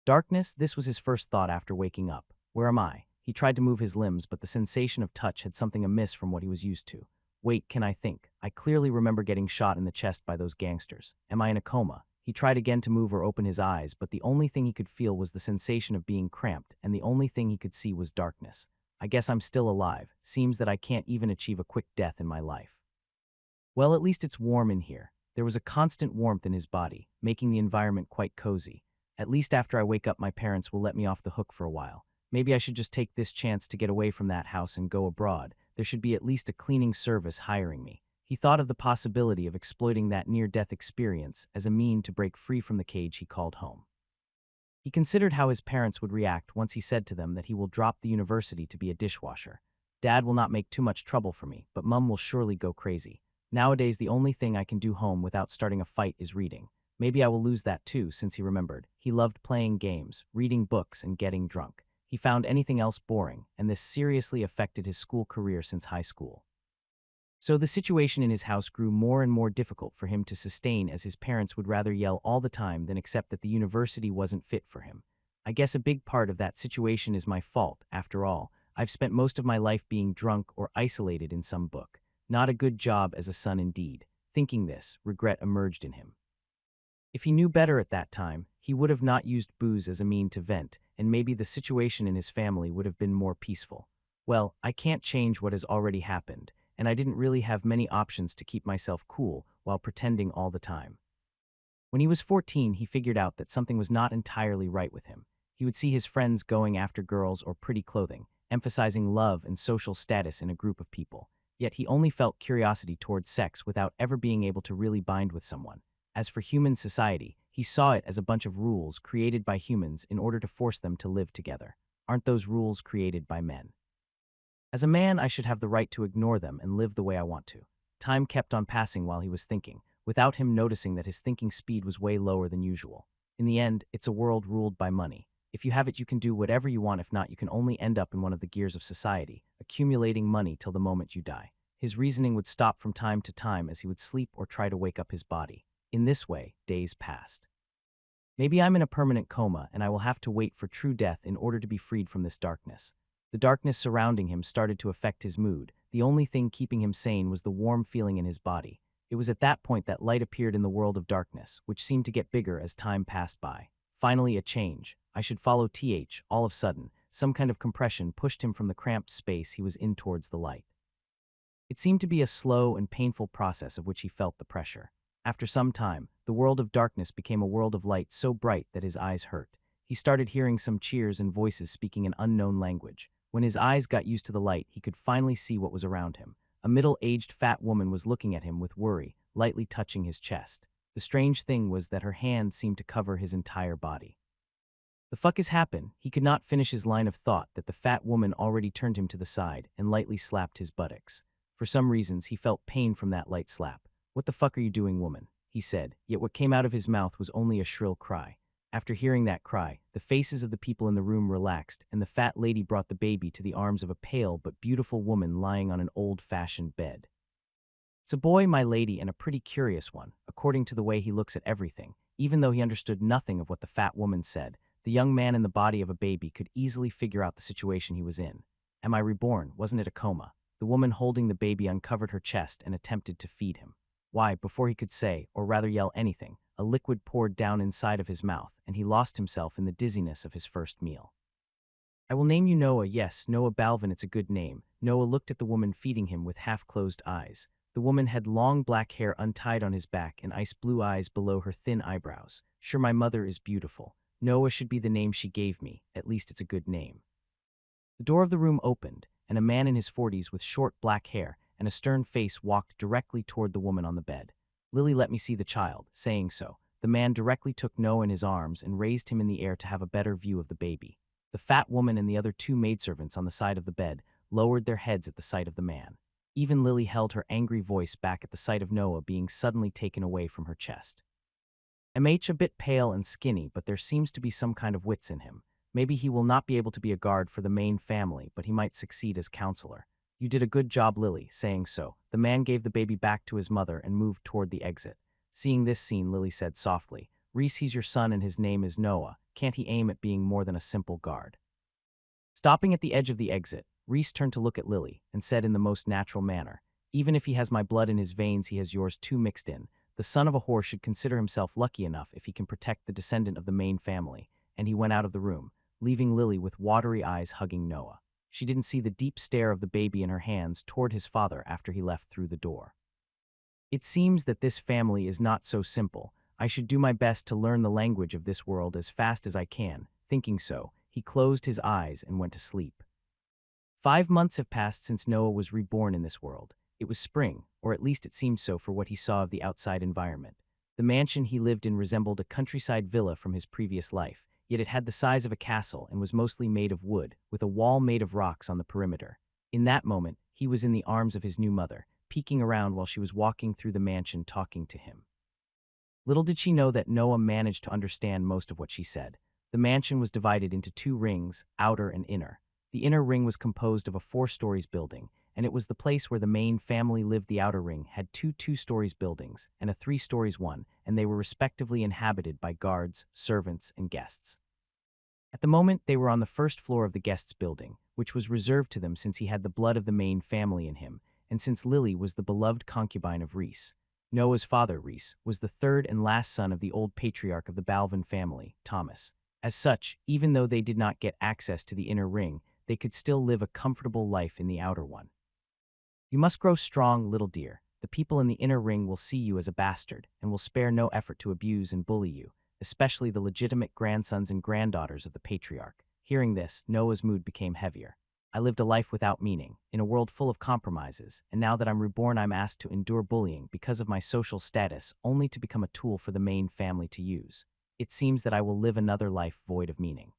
Darkness, this was his first thought after waking up. Where am I? He tried to move his limbs, but the sensation of touch had something amiss from what he was used to. Wait, can I think? I clearly remember getting shot in the chest by those gangsters. Am I in a coma? He tried again to move or open his eyes, but the only thing he could feel was the sensation of being cramped, and the only thing he could see was darkness. I guess I'm still alive. Seems that I can't even achieve a quick death in my life. Well, at least it's warm in here. There was a constant warmth in his body, making the environment quite cozy. At least after I wake up, my parents will let me off the hook for a while. Maybe I should just take this chance to get away from that house and go abroad. There should be at least a cleaning service hiring me. He thought of the possibility of exploiting that near-death experience as a mean to break free from the cage he called home. He considered how his parents would react once he said to them that he will drop the university to be a dishwasher. Dad will not make too much trouble for me, but Mum will surely go crazy. Nowadays, the only thing I can do home without starting a fight is reading. Maybe I will lose that too, since he remembered. He loved playing games, reading books, and getting drunk. He found anything else boring, and this seriously affected his school career since high school. So the situation in his house grew more and more difficult for him to sustain, as his parents would rather yell all the time than accept that the university wasn't fit for him. I guess a big part of that situation is my fault. After all, I've spent most of my life being drunk or isolated in some book. Not a good job as a son indeed. Thinking this, regret emerged in him. If he knew better at that time, he would have not used booze as a mean to vent, and maybe the situation in his family would have been more peaceful. Well, I can't change what has already happened, and I didn't really have many options to keep myself cool while pretending all the time. When he was 14, he figured out that something was not entirely right with him. He would see his friends going after girls or pretty clothing, emphasizing love and social status in a group of people. Yet he only felt curiosity towards sex without ever being able to really bind with someone. As for human society, he saw it as a bunch of rules created by humans in order to force them to live together. Aren't those rules created by men? As a man, I should have the right to ignore them and live the way I want to. Time kept on passing while he was thinking, without him noticing that his thinking speed was way lower than usual. In the end, it's a world ruled by money. If you have it, you can do whatever you want. If not, you can only end up in one of the gears of society, accumulating money till the moment you die. His reasoning would stop from time to time as he would sleep or try to wake up his body. In this way, days passed. Maybe I'm in a permanent coma and I will have to wait for true death in order to be freed from this darkness. The darkness surrounding him started to affect his mood. The only thing keeping him sane was the warm feeling in his body. It was at that point that light appeared in the world of darkness, which seemed to get bigger as time passed by. Finally, a change. I should follow TH. All of a sudden, some kind of compression pushed him from the cramped space he was in towards the light. It seemed to be a slow and painful process of which he felt the pressure. After some time, the world of darkness became a world of light so bright that his eyes hurt. He started hearing some cheers and voices speaking an unknown language. When his eyes got used to the light, he could finally see what was around him. A middle-aged fat woman was looking at him with worry, lightly touching his chest. The strange thing was that her hand seemed to cover his entire body. The fuck is happen? He could not finish his line of thought that the fat woman already turned him to the side and lightly slapped his buttocks. For some reasons, he felt pain from that light slap. "What the fuck are you doing, woman?" he said, yet what came out of his mouth was only a shrill cry. After hearing that cry, the faces of the people in the room relaxed, and the fat lady brought the baby to the arms of a pale but beautiful woman lying on an old-fashioned bed. It's a boy, my lady, and a pretty curious one, according to the way he looks at everything. Even though he understood nothing of what the fat woman said, the young man in the body of a baby could easily figure out the situation he was in. Am I reborn? Wasn't it a coma? The woman holding the baby uncovered her chest and attempted to feed him. Why, before he could say, or rather yell anything, a liquid poured down inside of his mouth, and he lost himself in the dizziness of his first meal. "I will name you Noah. Yes, Noah Balvin, it's a good name." Noah looked at the woman feeding him with half-closed eyes. The woman had long black hair untied on his back and ice-blue eyes below her thin eyebrows. "Sure, my mother is beautiful. Noah should be the name she gave me. At least it's a good name." The door of the room opened, and a man in his 40s with short black hair and a stern face walked directly toward the woman on the bed. "Lily, let me see the child." Saying so, the man directly took Noah in his arms and raised him in the air to have a better view of the baby. The fat woman and the other two maidservants on the side of the bed lowered their heads at the sight of the man. Even Lily held her angry voice back at the sight of Noah being suddenly taken away from her chest. MH a bit pale and skinny, but there seems to be some kind of wits in him. Maybe he will not be able to be a guard for the main family, but he might succeed as counselor. "You did a good job, Lily." Saying so, the man gave the baby back to his mother and moved toward the exit. Seeing this scene, Lily said softly, Reese, he's your son and his name is Noah. Can't he aim at being more than a simple guard? Stopping at the edge of the exit, Reese turned to look at Lily and said in the most natural manner, "Even if he has my blood in his veins, he has yours too mixed in. The son of a whore should consider himself lucky enough if he can protect the descendant of the main family." And he went out of the room, leaving Lily with watery eyes hugging Noah. She didn't see the deep stare of the baby in her hands toward his father after he left through the door. It seems that this family is not so simple. I should do my best to learn the language of this world as fast as I can. Thinking so, he closed his eyes and went to sleep. 5 months have passed since Noah was reborn in this world. It was spring, or at least it seemed so for what he saw of the outside environment. The mansion he lived in resembled a countryside villa from his previous life, yet it had the size of a castle and was mostly made of wood, with a wall made of rocks on the perimeter. In that moment, he was in the arms of his new mother, peeking around while she was walking through the mansion talking to him. Little did she know that Noah managed to understand most of what she said. The mansion was divided into 2 rings, outer and inner. The inner ring was composed of a 4-stories building, and it was the place where the main family lived. The outer ring had 2 2-stories buildings and a 3-stories one, and they were respectively inhabited by guards, servants, and guests. At the moment, they were on the first floor of the guests' building, which was reserved to them since he had the blood of the main family in him, and since Lily was the beloved concubine of Reese. Noah's father, Reese, was the 3rd and last son of the old patriarch of the Balvin family, Thomas. As such, even though they did not get access to the inner ring, they could still live a comfortable life in the outer one. You must grow strong, little dear. The people in the inner ring will see you as a bastard and will spare no effort to abuse and bully you, especially the legitimate grandsons and granddaughters of the patriarch. Hearing this, Noah's mood became heavier. I lived a life without meaning, in a world full of compromises, and now that I'm reborn, I'm asked to endure bullying because of my social status, only to become a tool for the main family to use. It seems that I will live another life void of meaning.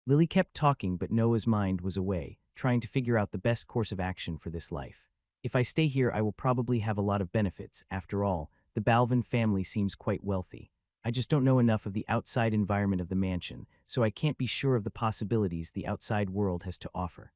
Lily kept talking, but Noah's mind was away, trying to figure out the best course of action for this life. If I stay here, I will probably have a lot of benefits. After all, the Balvin family seems quite wealthy. I just don't know enough of the outside environment of the mansion, so I can't be sure of the possibilities the outside world has to offer.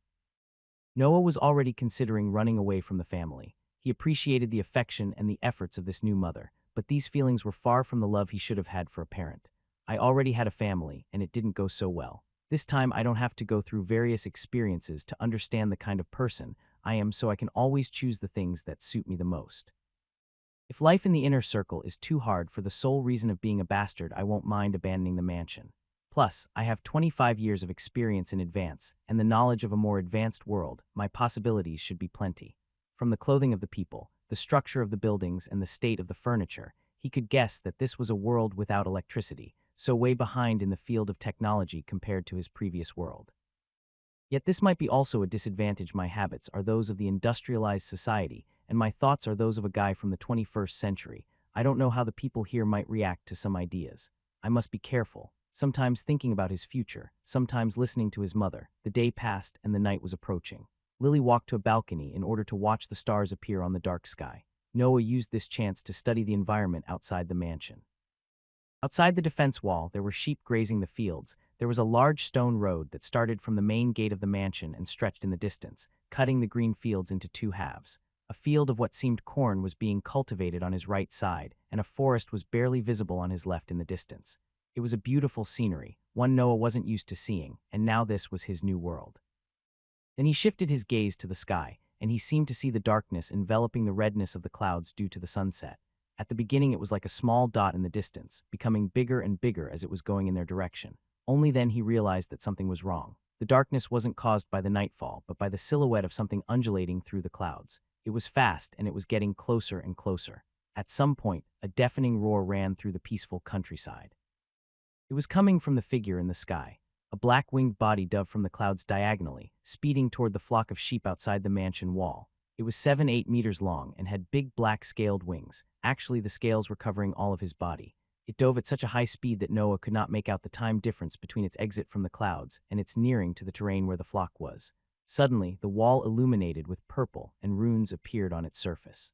Noah was already considering running away from the family. He appreciated the affection and the efforts of this new mother, but these feelings were far from the love he should have had for a parent. I already had a family, and it didn't go so well. This time, I don't have to go through various experiences to understand the kind of person I am, so I can always choose the things that suit me the most. If life in the inner circle is too hard for the sole reason of being a bastard, I won't mind abandoning the mansion. Plus, I have 25 years of experience in advance, and the knowledge of a more advanced world. My possibilities should be plenty. From the clothing of the people, the structure of the buildings, and the state of the furniture, he could guess that this was a world without electricity, so way behind in the field of technology compared to his previous world. Yet this might be also a disadvantage. My habits are those of the industrialized society, and my thoughts are those of a guy from the 21st century. I don't know how the people here might react to some ideas. I must be careful, sometimes thinking about his future, sometimes listening to his mother. The day passed and the night was approaching. Lily walked to a balcony in order to watch the stars appear on the dark sky. Noah used this chance to study the environment outside the mansion. Outside the defense wall, there were sheep grazing the fields. There was a large stone road that started from the main gate of the mansion and stretched in the distance, cutting the green fields into 2 halves. A field of what seemed corn was being cultivated on his right side, and a forest was barely visible on his left in the distance. It was a beautiful scenery, one Noah wasn't used to seeing, and now this was his new world. Then he shifted his gaze to the sky, and he seemed to see the darkness enveloping the redness of the clouds due to the sunset. At the beginning, it was like a small dot in the distance, becoming bigger and bigger as it was going in their direction. Only then he realized that something was wrong. The darkness wasn't caused by the nightfall, but by the silhouette of something undulating through the clouds. It was fast, and it was getting closer and closer. At some point, a deafening roar ran through the peaceful countryside. It was coming from the figure in the sky. A black-winged body dove from the clouds diagonally, speeding toward the flock of sheep outside the mansion wall. It was 7-8 meters long and had big black scaled wings. Actually, the scales were covering all of his body. It dove at such a high speed that Noah could not make out the time difference between its exit from the clouds and its nearing to the terrain where the flock was. Suddenly, the wall illuminated with purple, and runes appeared on its surface.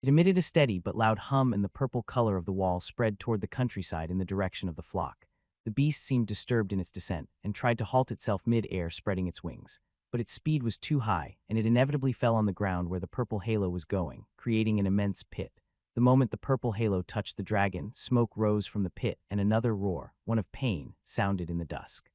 It emitted a steady but loud hum, and the purple color of the wall spread toward the countryside in the direction of the flock. The beast seemed disturbed in its descent and tried to halt itself mid-air, spreading its wings. But its speed was too high, and it inevitably fell on the ground where the purple halo was going, creating an immense pit. The moment the purple halo touched the dragon, smoke rose from the pit and another roar, one of pain, sounded in the dusk.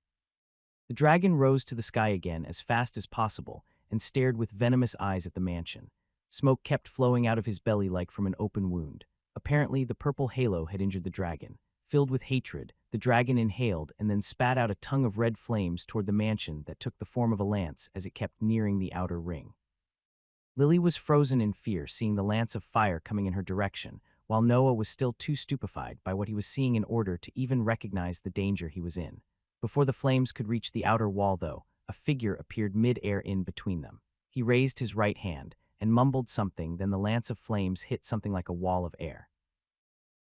The dragon rose to the sky again as fast as possible and stared with venomous eyes at the mansion. Smoke kept flowing out of his belly like from an open wound. Apparently, the purple halo had injured the dragon. Filled with hatred, the dragon inhaled and then spat out a tongue of red flames toward the mansion that took the form of a lance as it kept nearing the outer ring. Lily was frozen in fear, seeing the lance of fire coming in her direction, while Noah was still too stupefied by what he was seeing in order to even recognize the danger he was in. Before the flames could reach the outer wall, though, a figure appeared mid-air in between them. He raised his right hand and mumbled something, then the lance of flames hit something like a wall of air.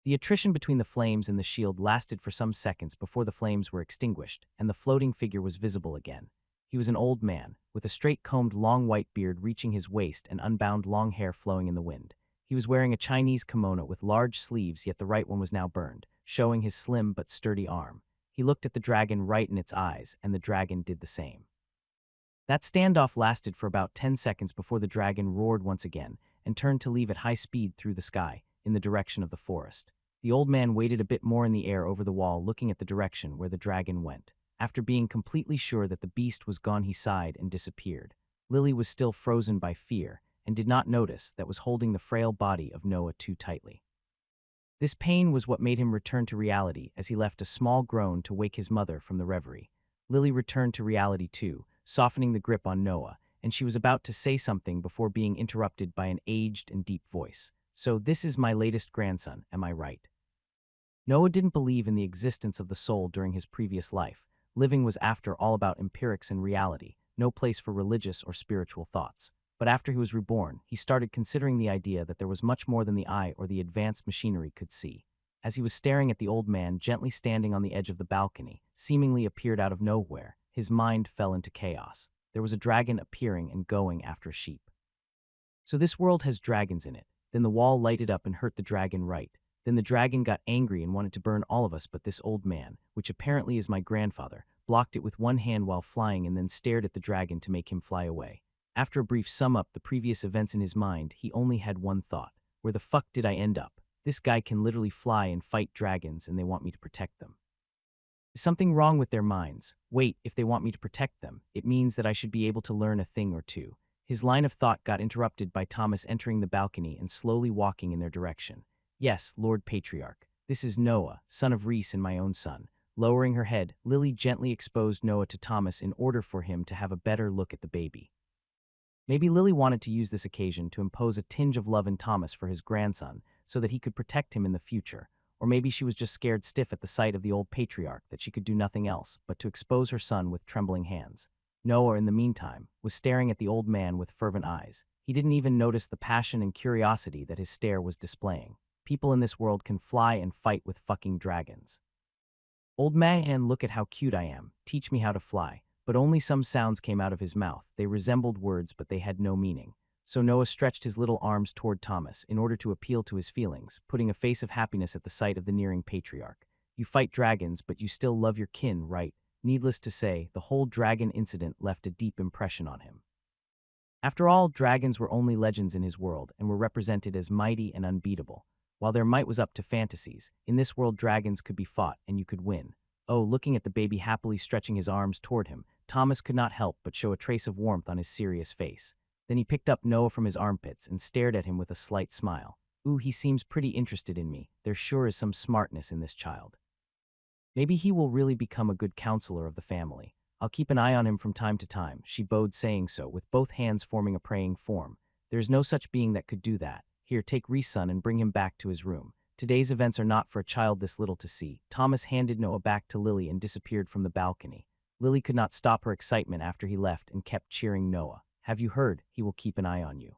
The attrition between the flames and the shield lasted for some seconds before the flames were extinguished, and the floating figure was visible again. He was an old man, with a straight-combed long white beard reaching his waist and unbound long hair flowing in the wind. He was wearing a Chinese kimono with large sleeves, yet the right one was now burned, showing his slim but sturdy arm. He looked at the dragon right in its eyes, and the dragon did the same. That standoff lasted for about 10 seconds before the dragon roared once again and turned to leave at high speed through the sky, in the direction of the forest. The old man waited a bit more in the air over the wall, looking at the direction where the dragon went. After being completely sure that the beast was gone, he sighed and disappeared. Lily was still frozen by fear and did not notice that was holding the frail body of Noah too tightly. This pain was what made him return to reality as he left a small groan to wake his mother from the reverie. Lily returned to reality too, softening the grip on Noah, and she was about to say something before being interrupted by an aged and deep voice. "So this is my latest grandson, am I right?" Noah didn't believe in the existence of the soul during his previous life. Living was after all about empirics and reality, no place for religious or spiritual thoughts. But after he was reborn, he started considering the idea that there was much more than the eye or the advanced machinery could see. As he was staring at the old man gently standing on the edge of the balcony, seemingly appeared out of nowhere, his mind fell into chaos. There was a dragon appearing and going after a sheep. So this world has dragons in it. Then the wall lighted up and hurt the dragon right. Then the dragon got angry and wanted to burn all of us, but this old man, which apparently is my grandfather, blocked it with one hand while flying and then stared at the dragon to make him fly away. After a brief sum up the previous events in his mind, he only had one thought. Where the fuck did I end up? This guy can literally fly and fight dragons, and they want me to protect them. Is something wrong with their minds? Wait, if they want me to protect them, it means that I should be able to learn a thing or two. His line of thought got interrupted by Thomas entering the balcony and slowly walking in their direction. "Yes, Lord Patriarch. This is Noah, son of Reese and my own son." Lowering her head, Lily gently exposed Noah to Thomas in order for him to have a better look at the baby. Maybe Lily wanted to use this occasion to impose a tinge of love in Thomas for his grandson so that he could protect him in the future. Or maybe she was just scared stiff at the sight of the old patriarch that she could do nothing else but to expose her son with trembling hands. Noah, in the meantime, was staring at the old man with fervent eyes. He didn't even notice the passion and curiosity that his stare was displaying. People in this world can fly and fight with fucking dragons. "Old man, look at how cute I am. Teach me how to fly." But only some sounds came out of his mouth. They resembled words, but they had no meaning. So Noah stretched his little arms toward Thomas in order to appeal to his feelings, putting a face of happiness at the sight of the nearing patriarch. "You fight dragons, but you still love your kin, right?" Needless to say, the whole dragon incident left a deep impression on him. After all, dragons were only legends in his world and were represented as mighty and unbeatable. While their might was up to fantasies, in this world dragons could be fought and you could win. Oh, looking at the baby happily stretching his arms toward him, Thomas could not help but show a trace of warmth on his serious face. Then he picked up Noah from his armpits and stared at him with a slight smile. "Ooh, he seems pretty interested in me. There sure is some smartness in this child. Maybe he will really become a good counselor of the family. I'll keep an eye on him from time to time," she bowed, saying so, with both hands forming a praying form. "There is no such being that could do that. Here, take Reese's son and bring him back to his room. Today's events are not for a child this little to see." Thomas handed Noah back to Lily and disappeared from the balcony. Lily could not stop her excitement after he left and kept cheering Noah. "Have you heard? He will keep an eye on you.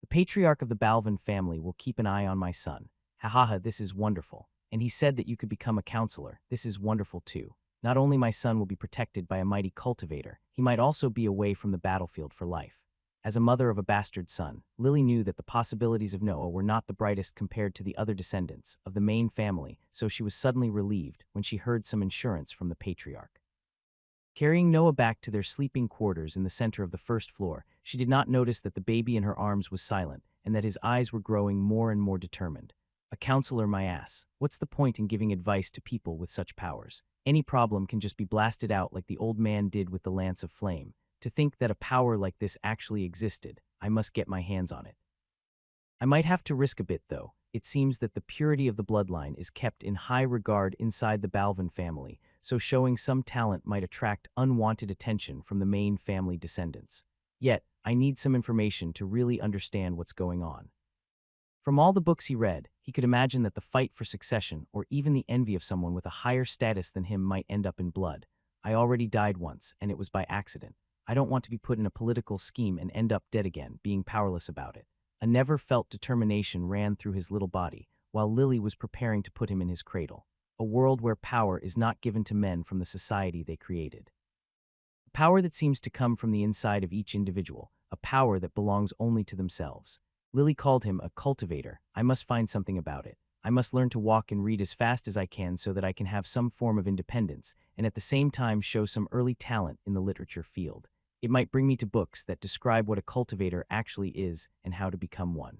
The patriarch of the Balvin family will keep an eye on my son. Ha ha ha, this is wonderful. And he said that you could become a counselor. This is wonderful too. Not only my son will be protected by a mighty cultivator, he might also be away from the battlefield for life." As a mother of a bastard son, Lily knew that the possibilities of Noah were not the brightest compared to the other descendants of the main family, so she was suddenly relieved when she heard some assurance from the patriarch. Carrying Noah back to their sleeping quarters in the center of the first floor, she did not notice that the baby in her arms was silent, and that his eyes were growing more and more determined. A counselor, my ass. What's the point in giving advice to people with such powers? Any problem can just be blasted out like the old man did with the lance of flame. To think that a power like this actually existed, I must get my hands on it. I might have to risk a bit, though. It seems that the purity of the bloodline is kept in high regard inside the Balvin family, so showing some talent might attract unwanted attention from the main family descendants. Yet, I need some information to really understand what's going on. From all the books he read, he could imagine that the fight for succession, or even the envy of someone with a higher status than him, might end up in blood. I already died once, and it was by accident. I don't want to be put in a political scheme and end up dead again, being powerless about it. A never-felt determination ran through his little body, while Lily was preparing to put him in his cradle. A world where power is not given to men from the society they created. A power that seems to come from the inside of each individual, a power that belongs only to themselves. Lily called him a cultivator. I must find something about it. I must learn to walk and read as fast as I can so that I can have some form of independence, and at the same time show some early talent in the literature field. It might bring me to books that describe what a cultivator actually is and how to become one.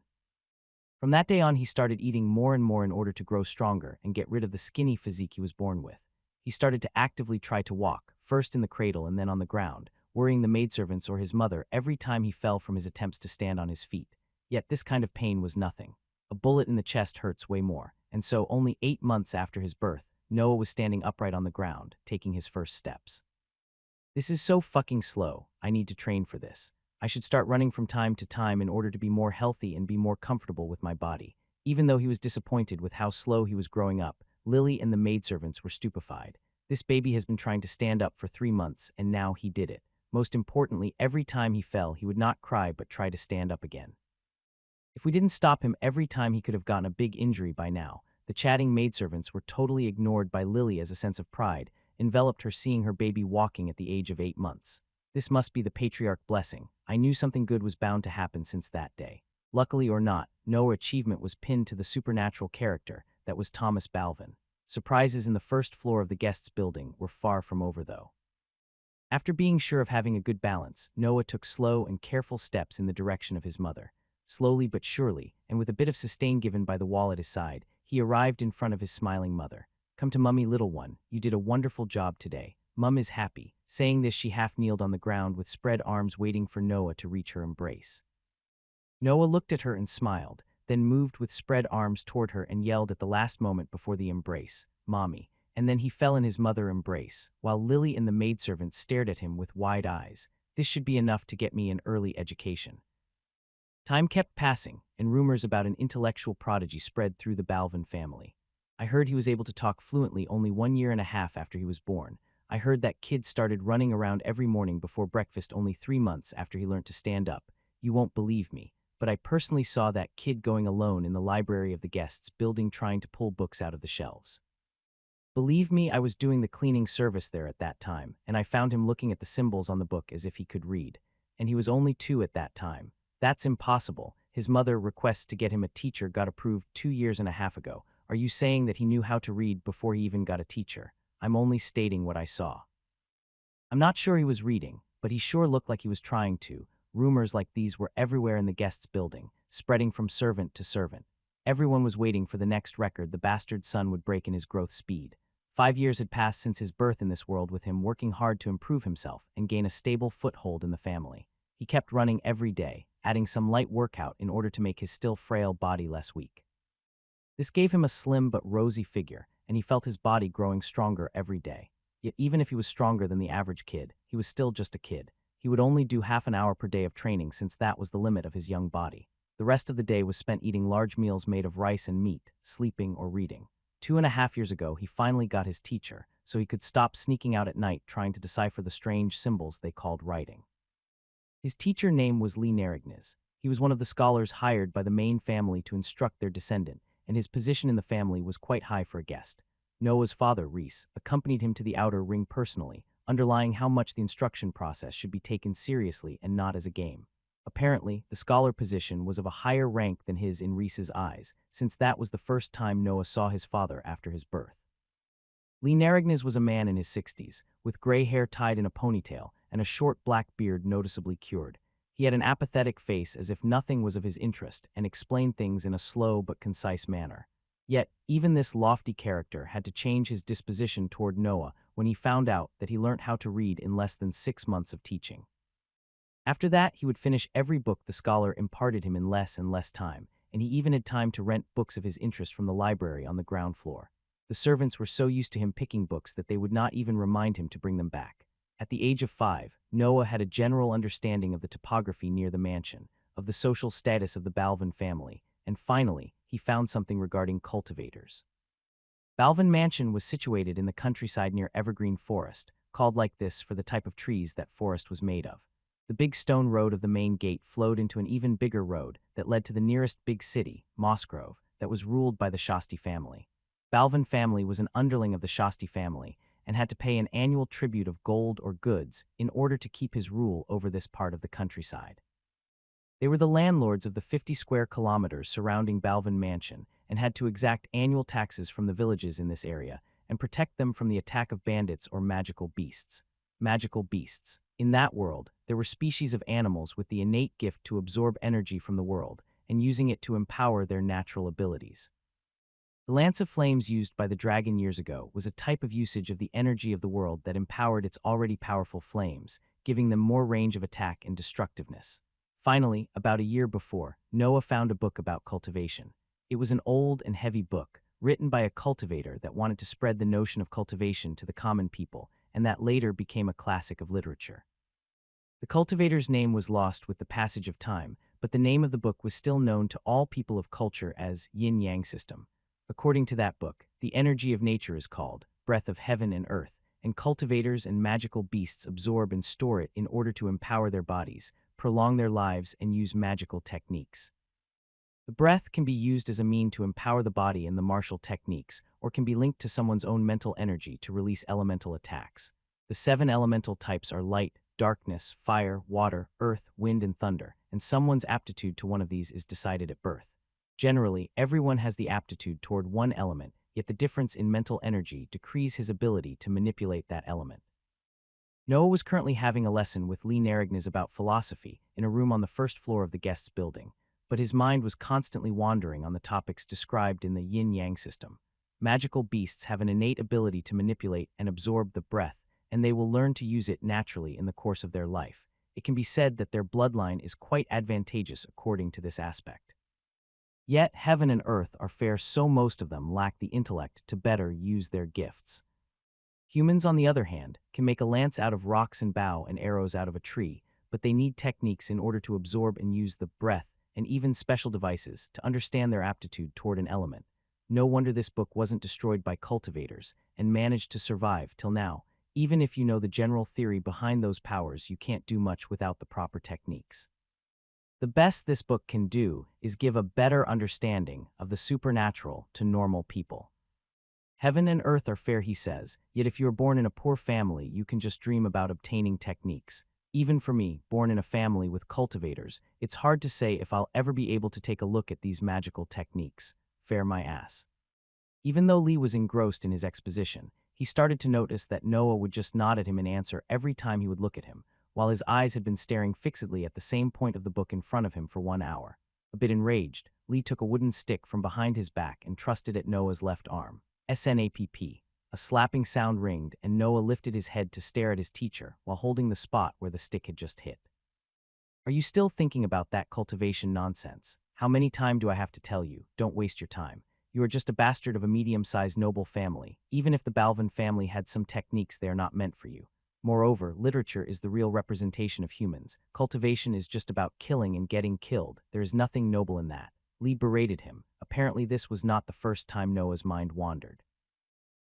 From that day on, he started eating more and more in order to grow stronger and get rid of the skinny physique he was born with. He started to actively try to walk, first in the cradle and then on the ground, worrying the maidservants or his mother every time he fell from his attempts to stand on his feet. Yet this kind of pain was nothing. A bullet in the chest hurts way more, and so only 8 months after his birth, Noah was standing upright on the ground, taking his first steps. This is so fucking slow. I need to train for this. I should start running from time to time in order to be more healthy and be more comfortable with my body. Even though he was disappointed with how slow he was growing up, Lily and the maidservants were stupefied. This baby has been trying to stand up for 3 months, and now he did it. Most importantly, every time he fell, he would not cry but try to stand up again. If we didn't stop him every time, he could have gotten a big injury by now. The chatting maidservants were totally ignored by Lily as a sense of pride enveloped her seeing her baby walking at the age of 8 months. This must be the patriarch blessing. I knew something good was bound to happen since that day. Luckily or not, no achievement was pinned to the supernatural character that was Thomas Balvin. Surprises in the first floor of the guests' building were far from over, though. After being sure of having a good balance, Noah took slow and careful steps in the direction of his mother. Slowly but surely, and with a bit of sustain given by the wall at his side, he arrived in front of his smiling mother. "Come to Mummy, little one. You did a wonderful job today. Mum is happy." Saying this, she half-kneeled on the ground with spread arms waiting for Noah to reach her embrace. Noah looked at her and smiled, then moved with spread arms toward her and yelled at the last moment before the embrace, "Mommy," and then he fell in his mother embrace, while Lily and the maidservant stared at him with wide eyes. This should be enough to get me an early education. Time kept passing, and rumors about an intellectual prodigy spread through the Balvin family. I heard he was able to talk fluently only 1.5 years after he was born. I heard that kid started running around every morning before breakfast only 3 months after he learned to stand up. You won't believe me, but I personally saw that kid going alone in the library of the guests building trying to pull books out of the shelves. Believe me, I was doing the cleaning service there at that time, and I found him looking at the symbols on the book as if he could read. And he was only 2 at that time. That's impossible. His mother requests to get him a teacher got approved 2.5 years ago. Are you saying that he knew how to read before he even got a teacher? I'm only stating what I saw. I'm not sure he was reading, but he sure looked like he was trying to. Rumors like these were everywhere in the guests' building, spreading from servant to servant. Everyone was waiting for the next record the bastard son would break in his growth speed. 5 years had passed since his birth in this world, with him working hard to improve himself and gain a stable foothold in the family. He kept running every day, adding some light workout in order to make his still frail body less weak. This gave him a slim but rosy figure, and he felt his body growing stronger every day. Yet even if he was stronger than the average kid, he was still just a kid. He would only do half an hour per day of training since that was the limit of his young body. The rest of the day was spent eating large meals made of rice and meat, sleeping or reading. 2.5 years ago, he finally got his teacher, so he could stop sneaking out at night trying to decipher the strange symbols they called writing. His teacher name was illegitimate. He was one of the scholars hired by the main family to instruct their descendant, and his position in the family was quite high for a guest. Noah's father, Reese, accompanied him to the outer ring personally, underlying how much the instruction process should be taken seriously and not as a game. Apparently, the scholar position was of a higher rank than his in Reese's eyes, since that was the first time Noah saw his father after his birth. Illegitimate was a man in his 60s, with gray hair tied in a ponytail and a short black beard noticeably cured. He He had an apathetic face as if nothing was of his interest and explained things in a slow but concise manner. Yet, even this lofty character had to change his disposition toward Noah when he found out that he learnt how to read in less than 6 months of teaching. After that, he would finish every book the scholar imparted him in less and less time, and he even had time to rent books of his interest from the library on the ground floor. The servants were so used to him picking books that they would not even remind him to bring them back. At the age of 5, Noah had a general understanding of the topography near the mansion, of the social status of the Balvin family, and finally, he found something regarding cultivators. Balvin Mansion was situated in the countryside near Evergreen Forest, called like this for the type of trees that forest was made of. The big stone road of the main gate flowed into an even bigger road that led to the nearest big city, Mossgrove, that was ruled by the Shasti family. Balvin family was an underling of the Shasti family and had to pay an annual tribute of gold or goods in order to keep his rule over this part of the countryside. They were the landlords of the 50 square kilometers surrounding Balvin Mansion and had to exact annual taxes from the villages in this area and protect them from the attack of bandits or magical beasts. Magical beasts. In that world, there were species of animals with the innate gift to absorb energy from the world and using it to empower their natural abilities. The lance of flames used by the dragon years ago was a type of usage of the energy of the world that empowered its already powerful flames, giving them more range of attack and destructiveness. Finally, about a year before, Noah found a book about cultivation. It was an old and heavy book, written by a cultivator that wanted to spread the notion of cultivation to the common people, and that later became a classic of literature. The cultivator's name was lost with the passage of time, but the name of the book was still known to all people of culture as yin-yang system. According to that book, the energy of nature is called breath of heaven and earth, and cultivators and magical beasts absorb and store it in order to empower their bodies, prolong their lives, and use magical techniques. The breath can be used as a mean to empower the body in the martial techniques, or can be linked to someone's own mental energy to release elemental attacks. The 7 elemental types are light, darkness, fire, water, earth, wind, and thunder, and someone's aptitude to one of these is decided at birth. Generally, everyone has the aptitude toward one element, yet the difference in mental energy decrees his ability to manipulate that element. Noah was currently having a lesson with Lee Narignes about philosophy in a room on the first floor of the guest's building, but his mind was constantly wandering on the topics described in the yin-yang system. Magical beasts have an innate ability to manipulate and absorb the breath, and they will learn to use it naturally in the course of their life. It can be said that their bloodline is quite advantageous according to this aspect. Yet heaven and earth are fair, so most of them lack the intellect to better use their gifts. Humans, on the other hand, can make a lance out of rocks and bow and arrows out of a tree, but they need techniques in order to absorb and use the breath and even special devices to understand their aptitude toward an element. No wonder this book wasn't destroyed by cultivators and managed to survive till now. Even if you know the general theory behind those powers, you can't do much without the proper techniques. The best this book can do is give a better understanding of the supernatural to normal people. Heaven and earth are fair, he says, yet if you are born in a poor family, you can just dream about obtaining techniques. Even for me, born in a family with cultivators, it's hard to say if I'll ever be able to take a look at these magical techniques. Fair my ass. Even though Lee was engrossed in his exposition, he started to notice that Noah would just nod at him in answer every time he would look at him, while his eyes had been staring fixedly at the same point of the book in front of him for 1 hour. A bit enraged, Lee took a wooden stick from behind his back and thrust it at Noah's left arm. Snapp. A slapping sound ringed, and Noah lifted his head to stare at his teacher while holding the spot where the stick had just hit. Are you still thinking about that cultivation nonsense? How many times do I have to tell you? Don't waste your time. You are just a bastard of a medium-sized noble family. Even if the Balvin family had some techniques, they are not meant for you. Moreover, literature is the real representation of humans. Cultivation is just about killing and getting killed. There is nothing noble in that. Lee berated him. Apparently this was not the first time Noah's mind wandered.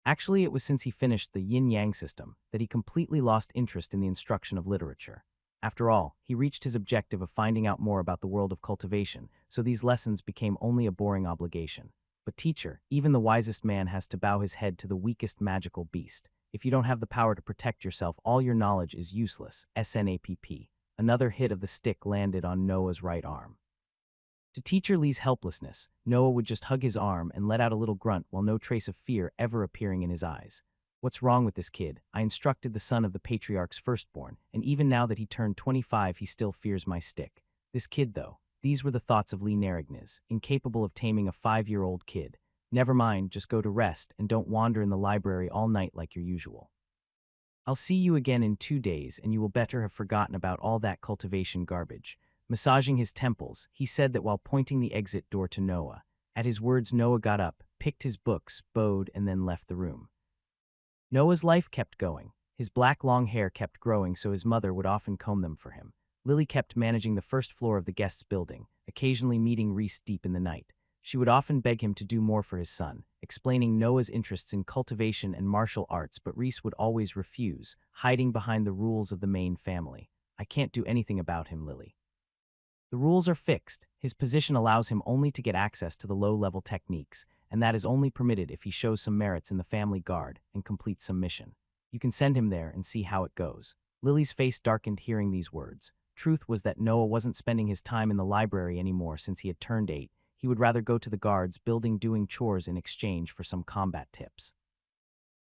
Actually, it was since he finished the yin-yang system that he completely lost interest in the instruction of literature. After all, he reached his objective of finding out more about the world of cultivation, so these lessons became only a boring obligation. But teacher, even the wisest man has to bow his head to the weakest magical beast. If you don't have the power to protect yourself, all your knowledge is useless. Snapp. Another hit of the stick landed on Noah's right arm. To teacher Lee's helplessness, Noah would just hug his arm and let out a little grunt while no trace of fear ever appearing in his eyes. What's wrong with this kid? I instructed the son of the patriarch's firstborn, and even now that he turned 25, he still fears my stick. This kid, though. These were the thoughts of Lee Nerignes, incapable of taming a 5-year-old kid. Never mind, just go to rest and don't wander in the library all night like your usual. I'll see you again in 2 days, and you will better have forgotten about all that cultivation garbage. Massaging his temples, he said that while pointing the exit door to Noah. At his words, Noah got up, picked his books, bowed, and then left the room. Noah's life kept going. His black long hair kept growing, so his mother would often comb them for him. Lily kept managing the first floor of the guests' building, occasionally meeting Reese deep in the night. She would often beg him to do more for his son, explaining Noah's interests in cultivation and martial arts, but Reese would always refuse, hiding behind the rules of the main family. I can't do anything about him, Lily. The rules are fixed. His position allows him only to get access to the low-level techniques, and that is only permitted if he shows some merits in the family guard and completes some mission. You can send him there and see how it goes. Lily's face darkened hearing these words. Truth was that Noah wasn't spending his time in the library anymore since he had turned 8. He would rather go to the guards building doing chores in exchange for some combat tips.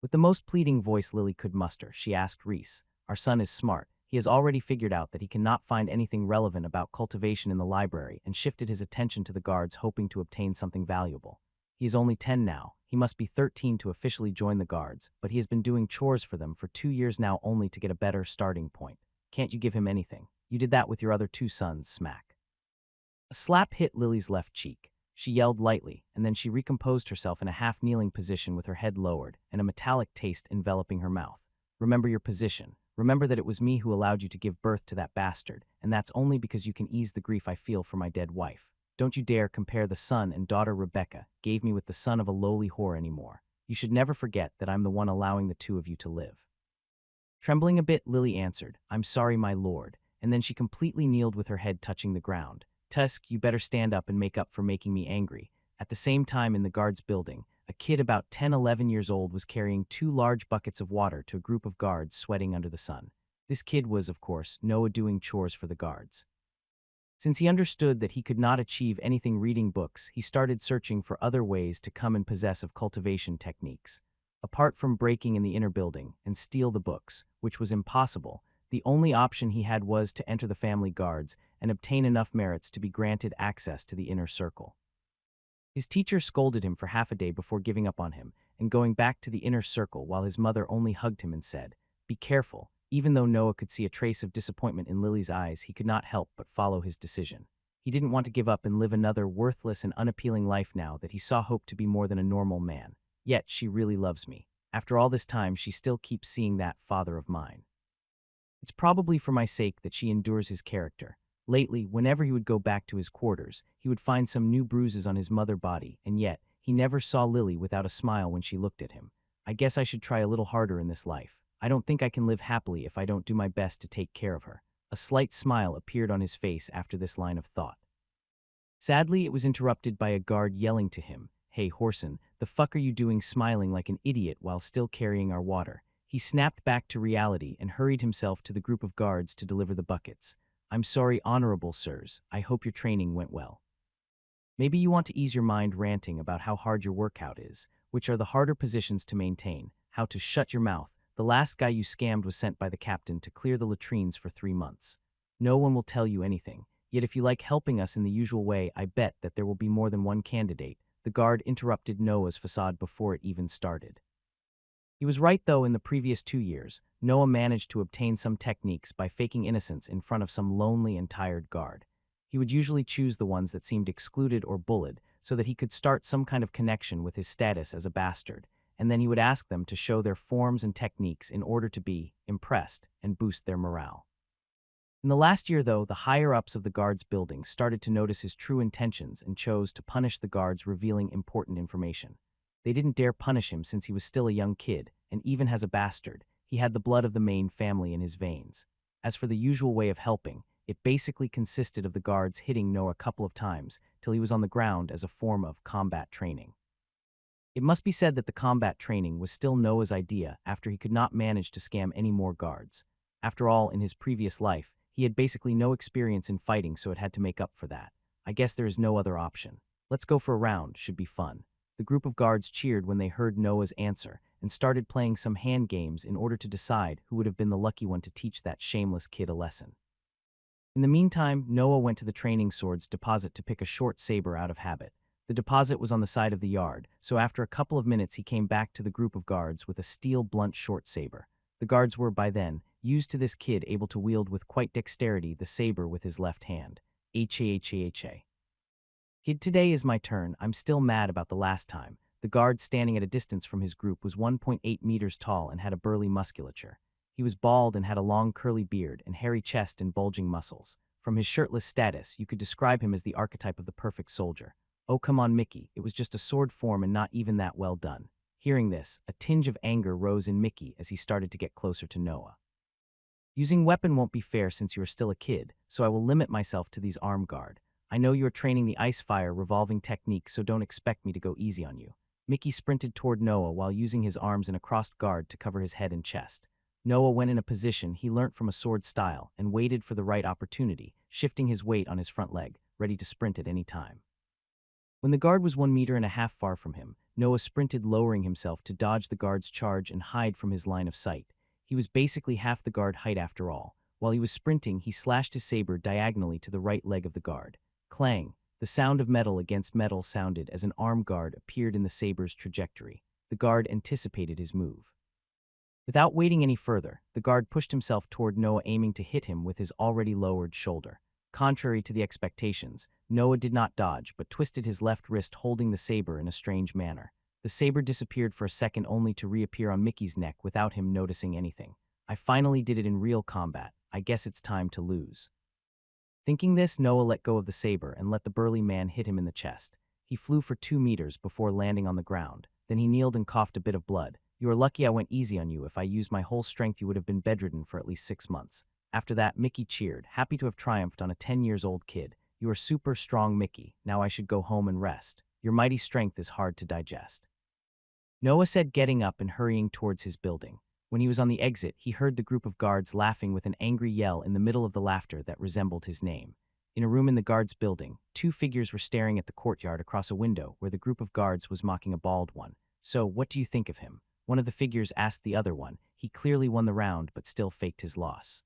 With the most pleading voice Lily could muster, she asked Reese, "Our son is smart. He has already figured out that he cannot find anything relevant about cultivation in the library and shifted his attention to the guards, hoping to obtain something valuable. He is only 10 now. He must be 13 to officially join the guards, but he has been doing chores for them for 2 years now only to get a better starting point. Can't you give him anything? You did that with your other 2 sons, smack." A slap hit Lily's left cheek. She yelled lightly, and then she recomposed herself in a half-kneeling position with her head lowered and a metallic taste enveloping her mouth. "Remember your position. Remember that it was me who allowed you to give birth to that bastard, and that's only because you can ease the grief I feel for my dead wife. Don't you dare compare the son and daughter Rebecca gave me with the son of a lowly whore anymore. You should never forget that I'm the one allowing the 2 of you to live." Trembling a bit, Lily answered, "I'm sorry, my lord," and then she completely kneeled with her head touching the ground. "Tusk, you better stand up and make up for making me angry." At the same time, in the guards' building, a kid about 10-11 years old was carrying 2 large buckets of water to a group of guards sweating under the sun. This kid was, of course, Noah doing chores for the guards. Since he understood that he could not achieve anything reading books, he started searching for other ways to come and possess of cultivation techniques. Apart from breaking in the inner building and steal the books, which was impossible, the only option he had was to enter the family guards and obtain enough merits to be granted access to the inner circle. His teacher scolded him for half a day before giving up on him and going back to the inner circle, while his mother only hugged him and said, "Be careful." Even though Noah could see a trace of disappointment in Lily's eyes, he could not help but follow his decision. He didn't want to give up and live another worthless and unappealing life now that he saw hope to be more than a normal man. Yet she really loves me. After all this time, she still keeps seeing that father of mine. It's probably for my sake that she endures his character. Lately, whenever he would go back to his quarters, he would find some new bruises on his mother body, and yet he never saw Lily without a smile when she looked at him. I guess I should try a little harder in this life. I don't think I can live happily if I don't do my best to take care of her. A slight smile appeared on his face after this line of thought. Sadly, it was interrupted by a guard yelling to him, "Hey, Horson, the fuck are you doing smiling like an idiot while still carrying our water?" He snapped back to reality and hurried himself to the group of guards to deliver the buckets. "I'm sorry, honorable sirs. I hope your training went well. Maybe you want to ease your mind ranting about how hard your workout is, which are the harder positions to maintain, how to shut your mouth. The last guy you scammed was sent by the captain to clear the latrines for 3 months. No one will tell you anything. Yet if you like helping us in the usual way, I bet that there will be more than one candidate." The guard interrupted Noah's facade before it even started. He was right, though. In the previous 2 years, Noah managed to obtain some techniques by faking innocence in front of some lonely and tired guard. He would usually choose the ones that seemed excluded or bullied so that he could start some kind of connection with his status as a bastard, and then he would ask them to show their forms and techniques in order to be impressed and boost their morale. In the last year, though, the higher-ups of the guards' building started to notice his true intentions and chose to punish the guards revealing important information. They didn't dare punish him since he was still a young kid, and even as a bastard, he had the blood of the main family in his veins. As for the usual way of helping, it basically consisted of the guards hitting Noah a couple of times till he was on the ground as a form of combat training. It must be said that the combat training was still Noah's idea after he could not manage to scam any more guards. After all, in his previous life, he had basically no experience in fighting, so it had to make up for that. I guess there is no other option. Let's go for a round, should be fun. The group of guards cheered when they heard Noah's answer and started playing some hand games in order to decide who would have been the lucky one to teach that shameless kid a lesson. In the meantime, Noah went to the training swords deposit to pick a short saber out of habit. The deposit was on the side of the yard, so after a couple of minutes he came back to the group of guards with a steel blunt short saber. The guards were, by then, used to this kid able to wield with quite dexterity the saber with his left hand. Kid, today is my turn. I'm still mad about the last time. The guard standing at a distance from his group was 1.8 meters tall and had a burly musculature. He was bald and had a long curly beard and hairy chest and bulging muscles. From his shirtless status, you could describe him as the archetype of the perfect soldier. Oh, come on, Mickey, it was just a sword form and not even that well done. Hearing this, a tinge of anger rose in Mickey as he started to get closer to Noah. Using weapon won't be fair since you are still a kid, so I will limit myself to these arm guard. I know you are training the ice fire revolving technique, so don't expect me to go easy on you. Mickey sprinted toward Noah while using his arms in a crossed guard to cover his head and chest. Noah went in a position he learnt from a sword style and waited for the right opportunity, shifting his weight on his front leg, ready to sprint at any time. When the guard was 1.5 meters far from him, Noah sprinted, lowering himself to dodge the guard's charge and hide from his line of sight. He was basically half the guard height after all. While he was sprinting, he slashed his saber diagonally to the right leg of the guard. Clang! The sound of metal against metal sounded as an arm guard appeared in the saber's trajectory. The guard anticipated his move. Without waiting any further, the guard pushed himself toward Noah, aiming to hit him with his already lowered shoulder. Contrary to the expectations, Noah did not dodge, but twisted his left wrist, holding the saber in a strange manner. The saber disappeared for a second, only to reappear on Mickey's neck without him noticing anything. I finally did it in real combat. I guess it's time to lose. Thinking this, Noah let go of the saber and let the burly man hit him in the chest. He flew for 2 meters before landing on the ground. Then he kneeled and coughed a bit of blood. You are lucky I went easy on you. If I used my whole strength, you would have been bedridden for at least 6 months. After that, Mickey cheered, happy to have triumphed on a 10-year-old kid. You are super strong, Mickey. Now I should go home and rest. Your mighty strength is hard to digest. Noah said, getting up and hurrying towards his building. When he was on the exit, he heard the group of guards laughing with an angry yell in the middle of the laughter that resembled his name. In a room in the guards' building, 2 figures were staring at the courtyard across a window where the group of guards was mocking a bald one. So, what do you think of him? One of the figures asked the other one. He clearly won the round but still faked his loss.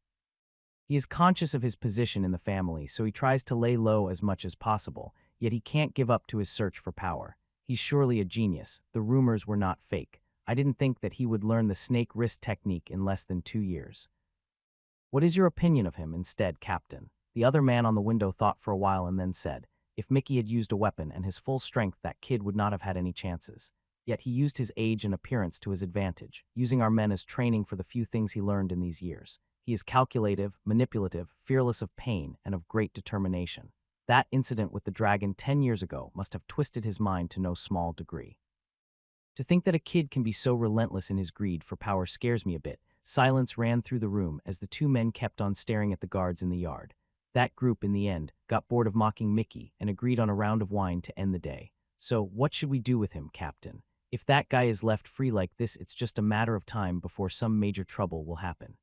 He is conscious of his position in the family, so he tries to lay low as much as possible, yet he can't give up to his search for power. He's surely a genius. The rumors were not fake. I didn't think that he would learn the snake wrist technique in less than 2 years. What is your opinion of him instead, Captain? The other man on the window thought for a while and then said, if Mickey had used a weapon and his full strength, that kid would not have had any chances. Yet he used his age and appearance to his advantage, using our men as training for the few things he learned in these years. He is calculative, manipulative, fearless of pain, and of great determination. That incident with the dragon 10 years ago must have twisted his mind to no small degree. To think that a kid can be so relentless in his greed for power scares me a bit. Silence ran through the room as the 2 men kept on staring at the guards in the yard. That group, in the end, got bored of mocking Mickey and agreed on a round of wine to end the day. So, what should we do with him, Captain? If that guy is left free like this, it's just a matter of time before some major trouble will happen.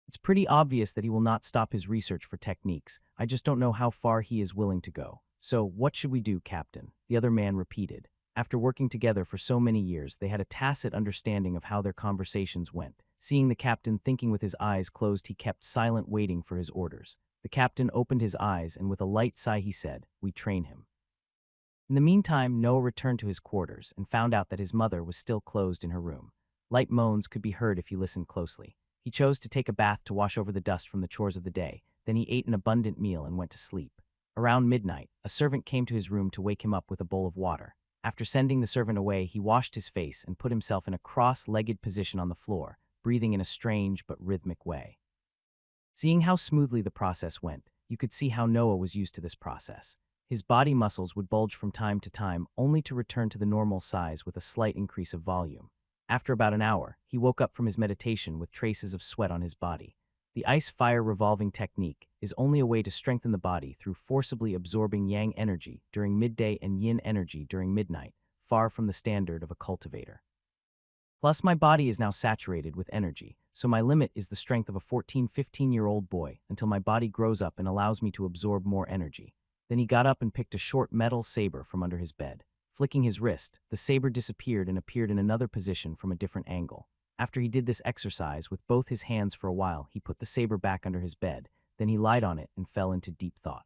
It's pretty obvious that he will not stop his research for techniques. I just don't know how far he is willing to go. So, what should we do, Captain? The other man repeated. After working together for so many years, they had a tacit understanding of how their conversations went. Seeing the captain thinking with his eyes closed, he kept silent, waiting for his orders. The captain opened his eyes, and with a light sigh he said, "We train him." In the meantime, Noah returned to his quarters and found out that his mother was still closed in her room. Light moans could be heard if you listened closely. He chose to take a bath to wash over the dust from the chores of the day. Then he ate an abundant meal and went to sleep. Around midnight, a servant came to his room to wake him up with a bowl of water. After sending the servant away, he washed his face and put himself in a cross-legged position on the floor, breathing in a strange but rhythmic way. Seeing how smoothly the process went, you could see how Noah was used to this process. His body muscles would bulge from time to time, only to return to the normal size with a slight increase of volume. After about an hour, he woke up from his meditation with traces of sweat on his body. The ice-fire revolving technique is only a way to strengthen the body through forcibly absorbing yang energy during midday and yin energy during midnight, far from the standard of a cultivator. Plus, my body is now saturated with energy, so my limit is the strength of a 14-15-year-old boy until my body grows up and allows me to absorb more energy. Then he got up and picked a short metal saber from under his bed. Flicking his wrist, the saber disappeared and appeared in another position from a different angle. After he did this exercise with both his hands for a while, he put the saber back under his bed, then he lied on it and fell into deep thought.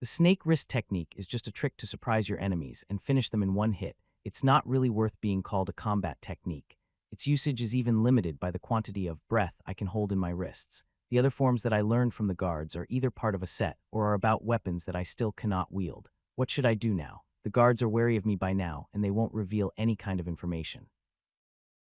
The snake wrist technique is just a trick to surprise your enemies and finish them in one hit. It's not really worth being called a combat technique. Its usage is even limited by the quantity of breath I can hold in my wrists. The other forms that I learned from the guards are either part of a set or are about weapons that I still cannot wield. What should I do now? The guards are wary of me by now, and they won't reveal any kind of information.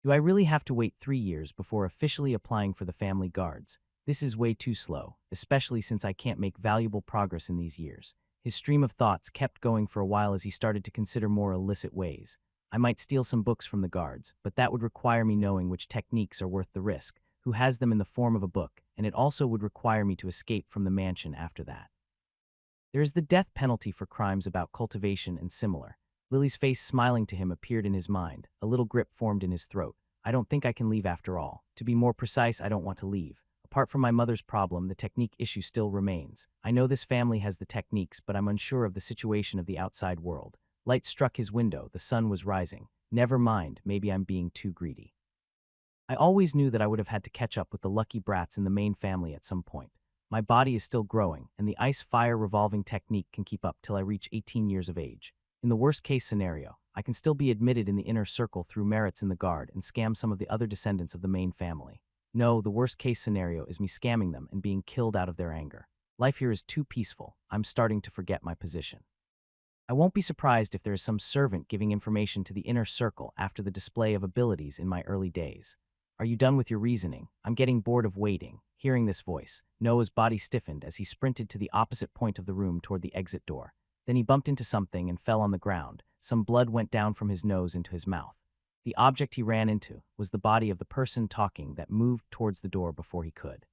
Do I really have to wait 3 years before officially applying for the family guards? This is way too slow, especially since I can't make valuable progress in these years. His stream of thoughts kept going for a while as he started to consider more illicit ways. I might steal some books from the guards, but that would require me knowing which techniques are worth the risk, who has them in the form of a book, and it also would require me to escape from the mansion after that. There is the death penalty for crimes about cultivation and similar. Lily's face smiling to him appeared in his mind. A little grip formed in his throat. I don't think I can leave after all. To be more precise, I don't want to leave. Apart from my mother's problem, the technique issue still remains. I know this family has the techniques, but I'm unsure of the situation of the outside world. Light struck his window. The sun was rising. Never mind, maybe I'm being too greedy. I always knew that I would have had to catch up with the lucky brats in the main family at some point. My body is still growing, and the ice-fire revolving technique can keep up till I reach 18 years of age. In the worst-case scenario, I can still be admitted in the inner circle through merits in the guard and scam some of the other descendants of the main family. No, the worst-case scenario is me scamming them and being killed out of their anger. Life here is too peaceful. I'm starting to forget my position. I won't be surprised if there is some servant giving information to the inner circle after the display of abilities in my early days. Are you done with your reasoning? I'm getting bored of waiting. Hearing this voice, Noah's body stiffened as he sprinted to the opposite point of the room toward the exit door. Then he bumped into something and fell on the ground. Some blood went down from his nose into his mouth. The object he ran into was the body of the person talking that moved towards the door before he could.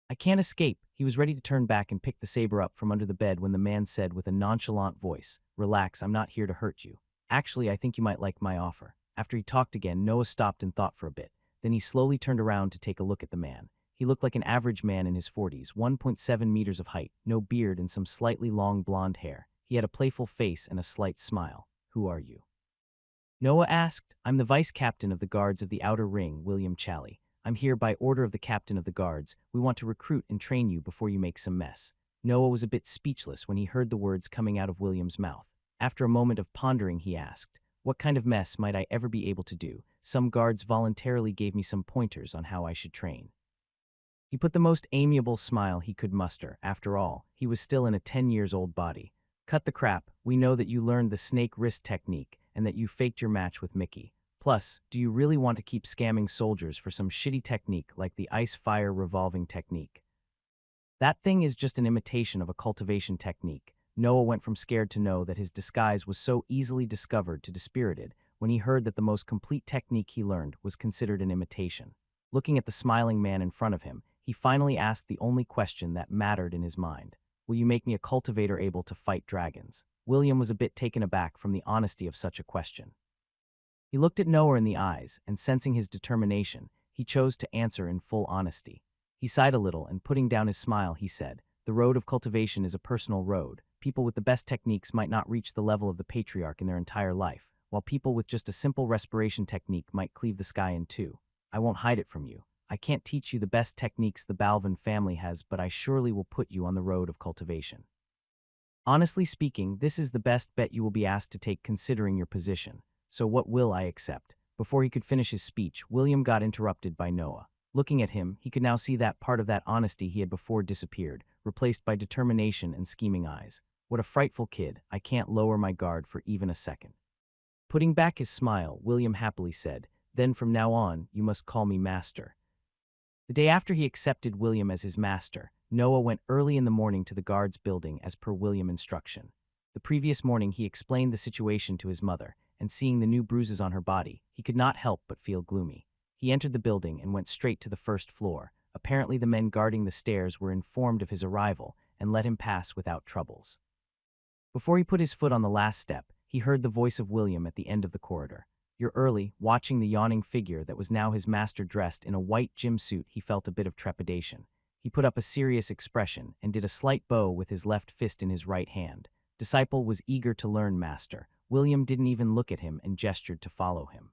I can't escape. He was ready to turn back and pick the saber up from under the bed when the man said with a nonchalant voice, "Relax, I'm not here to hurt you. Actually, I think you might like my offer." After he talked again, Noah stopped and thought for a bit. Then he slowly turned around to take a look at the man. He looked like an average man in his 40s, 1.7 meters of height, no beard and some slightly long blonde hair. He had a playful face and a slight smile. "Who are you?" Noah asked. "I'm the vice captain of the guards of the Outer Ring, William Chally. I'm here by order of the captain of the guards. We want to recruit and train you before you make some mess." Noah was a bit speechless when he heard the words coming out of William's mouth. After a moment of pondering, he asked, "What kind of mess might I ever be able to do?" Some guards voluntarily gave me some pointers on how I should train. He put the most amiable smile he could muster. After all, he was still in a 10-years-old body. "Cut the crap. We know that you learned the snake wrist technique and that you faked your match with Mickey. Plus, do you really want to keep scamming soldiers for some shitty technique like the ice-fire revolving technique? That thing is just an imitation of a cultivation technique." Noah went from scared to know that his disguise was so easily discovered to dispirited when he heard that the most complete technique he learned was considered an imitation. Looking at the smiling man in front of him, he finally asked the only question that mattered in his mind. "Will you make me a cultivator able to fight dragons?" William was a bit taken aback from the honesty of such a question. He looked at Noah in the eyes, and sensing his determination, he chose to answer in full honesty. He sighed a little, and putting down his smile, he said, "The road of cultivation is a personal road. People with the best techniques might not reach the level of the patriarch in their entire life, while people with just a simple respiration technique might cleave the sky in two. I won't hide it from you. I can't teach you the best techniques the Balvin family has, but I surely will put you on the road of cultivation. Honestly speaking, this is the best bet you will be asked to take considering your position. So what will I accept?" Before he could finish his speech, William got interrupted by Noah. Looking at him, he could now see that part of that honesty he had before disappeared, replaced by determination and scheming eyes. "What a frightful kid. I can't lower my guard for even a second." Putting back his smile, William happily said, "Then from now on, you must call me master." The day after he accepted William as his master, Noah went early in the morning to the guards building as per William's instruction. The previous morning he explained the situation to his mother, and seeing the new bruises on her body, he could not help but feel gloomy. He entered the building and went straight to the first floor. Apparently the men guarding the stairs were informed of his arrival and let him pass without troubles. Before he put his foot on the last step, he heard the voice of William at the end of the corridor. "You're early." Watching the yawning figure that was now his master dressed in a white gym suit, he felt a bit of trepidation. He put up a serious expression and did a slight bow with his left fist in his right hand. "Disciple was eager to learn, master." William didn't even look at him and gestured to follow him.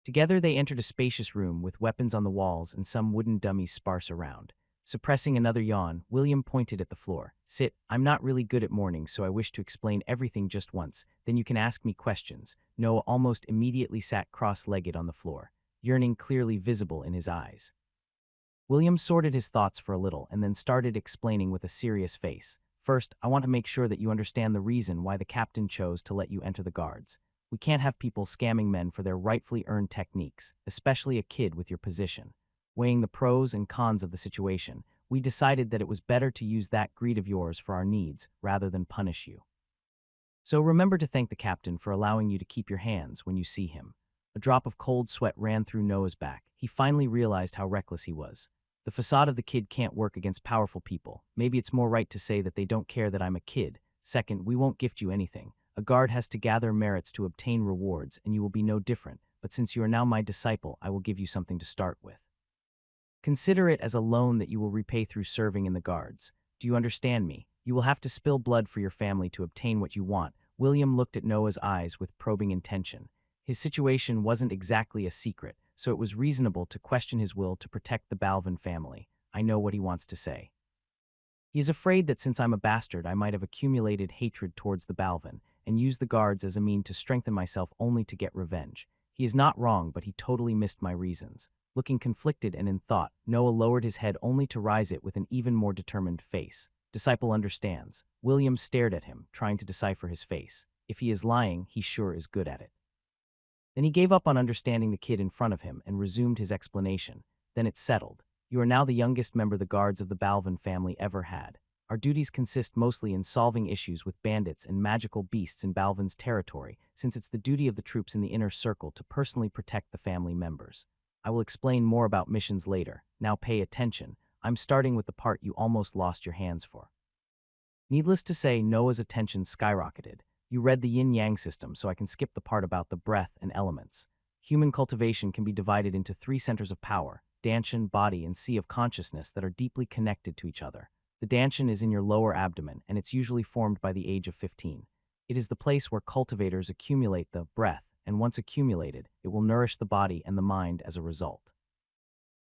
Together they entered a spacious room with weapons on the walls and some wooden dummies sparse around. Suppressing another yawn, William pointed at the floor. "Sit, I'm not really good at mornings, so I wish to explain everything just once, then you can ask me questions." Noah almost immediately sat cross-legged on the floor, yearning clearly visible in his eyes. William sorted his thoughts for a little and then started explaining with a serious face. "First, I want to make sure that you understand the reason why the captain chose to let you enter the guards. We can't have people scamming men for their rightfully earned techniques, especially a kid with your position. Weighing the pros and cons of the situation, we decided that it was better to use that greed of yours for our needs rather than punish you. So remember to thank the captain for allowing you to keep your hands when you see him." A drop of cold sweat ran through Noah's back. He finally realized how reckless he was. The facade of the kid can't work against powerful people. Maybe it's more right to say that they don't care that I'm a kid. Second, we won't gift you anything. A guard has to gather merits to obtain rewards, and you will be no different. But since you are now my disciple, I will give you something to start with. Consider it as a loan that you will repay through serving in the guards. Do you understand me? You will have to spill blood for your family to obtain what you want. William looked at Noah's eyes with probing intention. His situation wasn't exactly a secret, so it was reasonable to question his will to protect the Balvin family. "I know what he wants to say. He is afraid that since I'm a bastard, I might have accumulated hatred towards the Balvin and used the guards as a mean to strengthen myself only to get revenge. He is not wrong, but he totally missed my reasons." Looking conflicted and in thought, Noah lowered his head only to rise it with an even more determined face. "Disciple understands." William stared at him, trying to decipher his face. If he is lying, he sure is good at it. Then he gave up on understanding the kid in front of him and resumed his explanation. "Then it's settled. You are now the youngest member the guards of the Balvin family ever had. Our duties consist mostly in solving issues with bandits and magical beasts in Balvin's territory, since it's the duty of the troops in the inner circle to personally protect the family members. I will explain more about missions later. Now pay attention. I'm starting with the part you almost lost your hands for." Needless to say, Noah's attention skyrocketed. "You read the yin-yang system, so I can skip the part about the breath and elements. Human cultivation can be divided into 3 centers of power: Danshan, body, and sea of consciousness that are deeply connected to each other. The Danshan is in your lower abdomen, and it's usually formed by the age of 15. It is the place where cultivators accumulate the breath, and once accumulated, it will nourish the body and the mind as a result.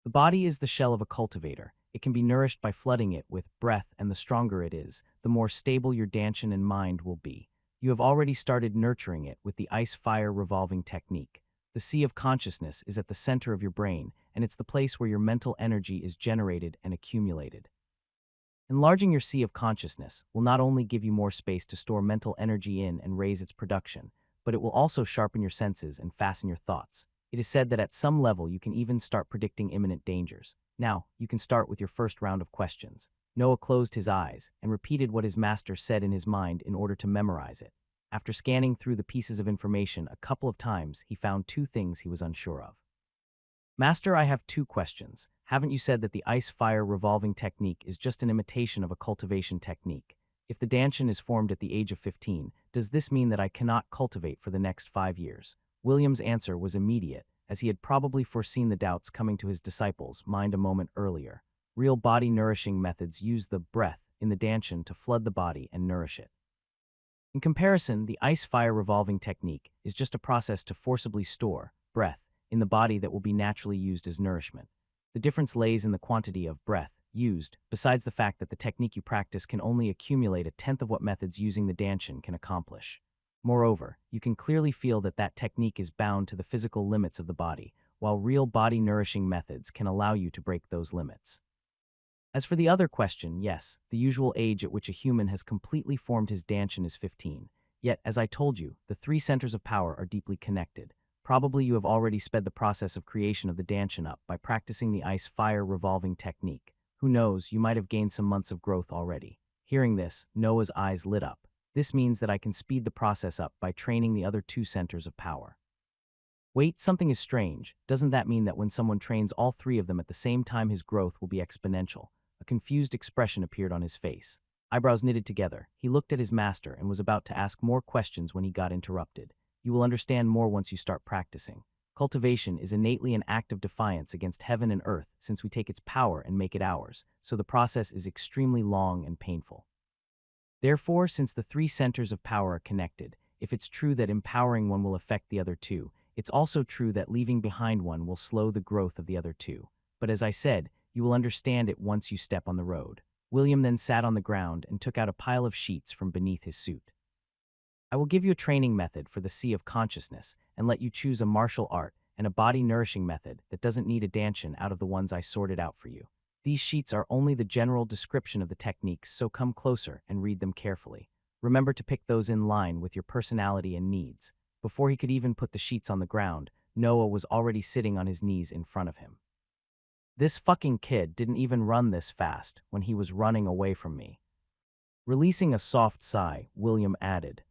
The body is the shell of a cultivator. It can be nourished by flooding it with breath, and the stronger it is, the more stable your Danshan and mind will be. You have already started nurturing it with the ice-fire revolving technique. The sea of consciousness is at the center of your brain, and it's the place where your mental energy is generated and accumulated. Enlarging your sea of consciousness will not only give you more space to store mental energy in and raise its production, but it will also sharpen your senses and fasten your thoughts. It is said that at some level you can even start predicting imminent dangers. Now, you can start with your first round of questions. Noah closed his eyes and repeated what his master said in his mind in order to memorize it. After scanning through the pieces of information a couple of times, he found 2 things he was unsure of. "Master, I have 2 questions. Haven't you said that the ice-fire revolving technique is just an imitation of a cultivation technique? If the Danshan is formed at the age of 15, does this mean that I cannot cultivate for the next 5 years? William's answer was immediate, as he had probably foreseen the doubts coming to his disciple's mind a moment earlier. Real body-nourishing methods use the breath in the Danshan to flood the body and nourish it. In comparison, the ice-fire revolving technique is just a process to forcibly store breath in the body that will be naturally used as nourishment. The difference lays in the quantity of breath used, besides the fact that the technique you practice can only accumulate a tenth of what methods using the Danshan can accomplish. Moreover, you can clearly feel that that technique is bound to the physical limits of the body, while real body-nourishing methods can allow you to break those limits. As for the other question, yes, the usual age at which a human has completely formed his Danshan is 15. Yet, as I told you, the 3 centers of power are deeply connected. Probably you have already sped the process of creation of the Danshan up by practicing the ice-fire revolving technique. Who knows, you might have gained some months of growth already." Hearing this, Noah's eyes lit up. "This means that I can speed the process up by training the other 2 centers of power." "Wait, something is strange. Doesn't that mean that when someone trains all 3 of them at the same time, his growth will be exponential?" A confused expression appeared on his face. Eyebrows knitted together, he looked at his master and was about to ask more questions when he got interrupted. "You will understand more once you start practicing. Cultivation is innately an act of defiance against heaven and earth since we take its power and make it ours, so the process is extremely long and painful. Therefore, since the 3 centers of power are connected, If it's true that empowering one will affect the other two, it's also true that leaving behind one will slow the growth of the other two. But as I said, you will understand it once you step on the road. William then sat on the ground and took out a pile of sheets from beneath his suit. I will give you a training method for the sea of consciousness and let you choose a martial art and a body-nourishing method that doesn't need a danchin out of the ones I sorted out for you. These sheets are only the general description of the techniques, so come closer and read them carefully. Remember to pick those in line with your personality and needs. Before he could even put the sheets on the ground, Noah was already sitting on his knees in front of him. This fucking kid didn't even run this fast when he was running away from me. Releasing a soft sigh, William added,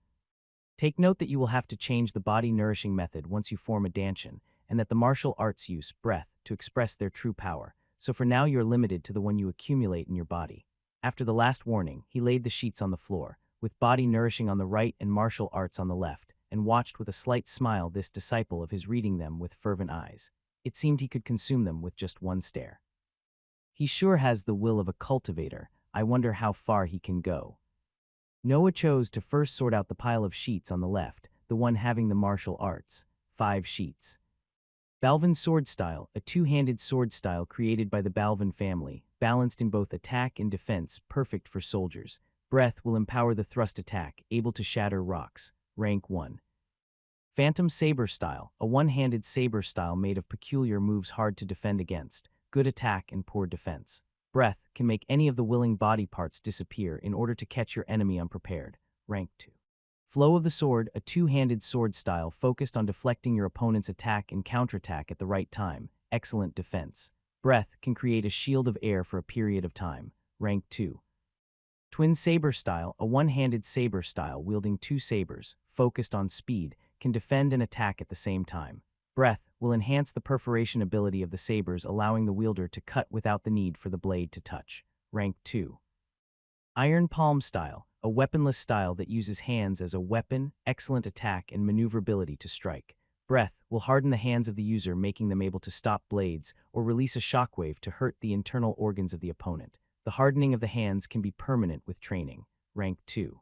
"Take note that you will have to change the body-nourishing method once you form a danchin, and that the martial arts use breath to express their true power, so for now you're limited to the one you accumulate in your body." After the last warning, he laid the sheets on the floor, with body nourishing on the right and martial arts on the left, and watched with a slight smile this disciple of his reading them with fervent eyes. It seemed he could consume them with just one stare. He sure has the will of a cultivator. I wonder how far he can go. Noah chose to first sort out the pile of sheets on the left, the one having the martial arts. 5 sheets. Balvan sword style, a two-handed sword style created by the Balvan family, balanced in both attack and defense, perfect for soldiers. Breath will empower the thrust attack, able to shatter rocks. Rank 1. Phantom saber style, a one-handed saber style made of peculiar moves hard to defend against, good attack and poor defense. Breath can make any of the willing body parts disappear in order to catch your enemy unprepared. Rank 2. Flow of the sword, a two-handed sword style focused on deflecting your opponent's attack and counterattack at the right time. Excellent defense. Breath can create a shield of air for a period of time. Rank 2. Twin saber style, a one-handed saber style wielding 2 sabers, focused on speed, can defend and attack at the same time. Breath will enhance the perforation ability of the sabers, allowing the wielder to cut without the need for the blade to touch. Rank 2. Iron palm style, a weaponless style that uses hands as a weapon, excellent attack and maneuverability to strike. Breath will harden the hands of the user, making them able to stop blades or release a shockwave to hurt the internal organs of the opponent. The hardening of the hands can be permanent with training. Rank 2.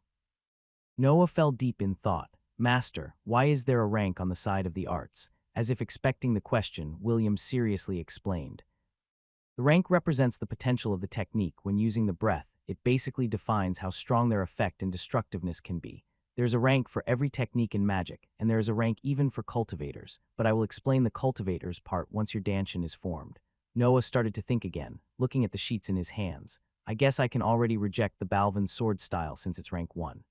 Noah fell deep in thought. Master, why is there a rank on the side of the arts? As if expecting the question, William seriously explained. The rank represents the potential of the technique when using the breath. It basically defines how strong their effect and destructiveness can be. There's a rank for every technique in magic, and there is a rank even for cultivators, but I will explain the cultivators part once your danchin is formed. Noah started to think again, looking at the sheets in his hands. I guess I can already reject the Balvan sword style since it's rank 1.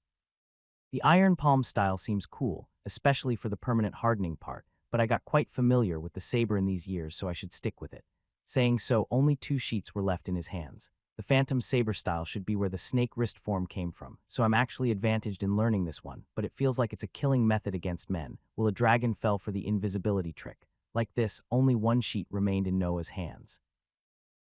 The iron palm style seems cool, especially for the permanent hardening part, but I got quite familiar with the saber in these years, so I should stick with it. Saying so, only 2 sheets were left in his hands. The phantom saber style should be where the snake wrist form came from, so I'm actually advantaged in learning this one, but it feels like it's a killing method against men. Will a dragon fell for the invisibility trick? Like this, only 1 sheet remained in Noah's hands.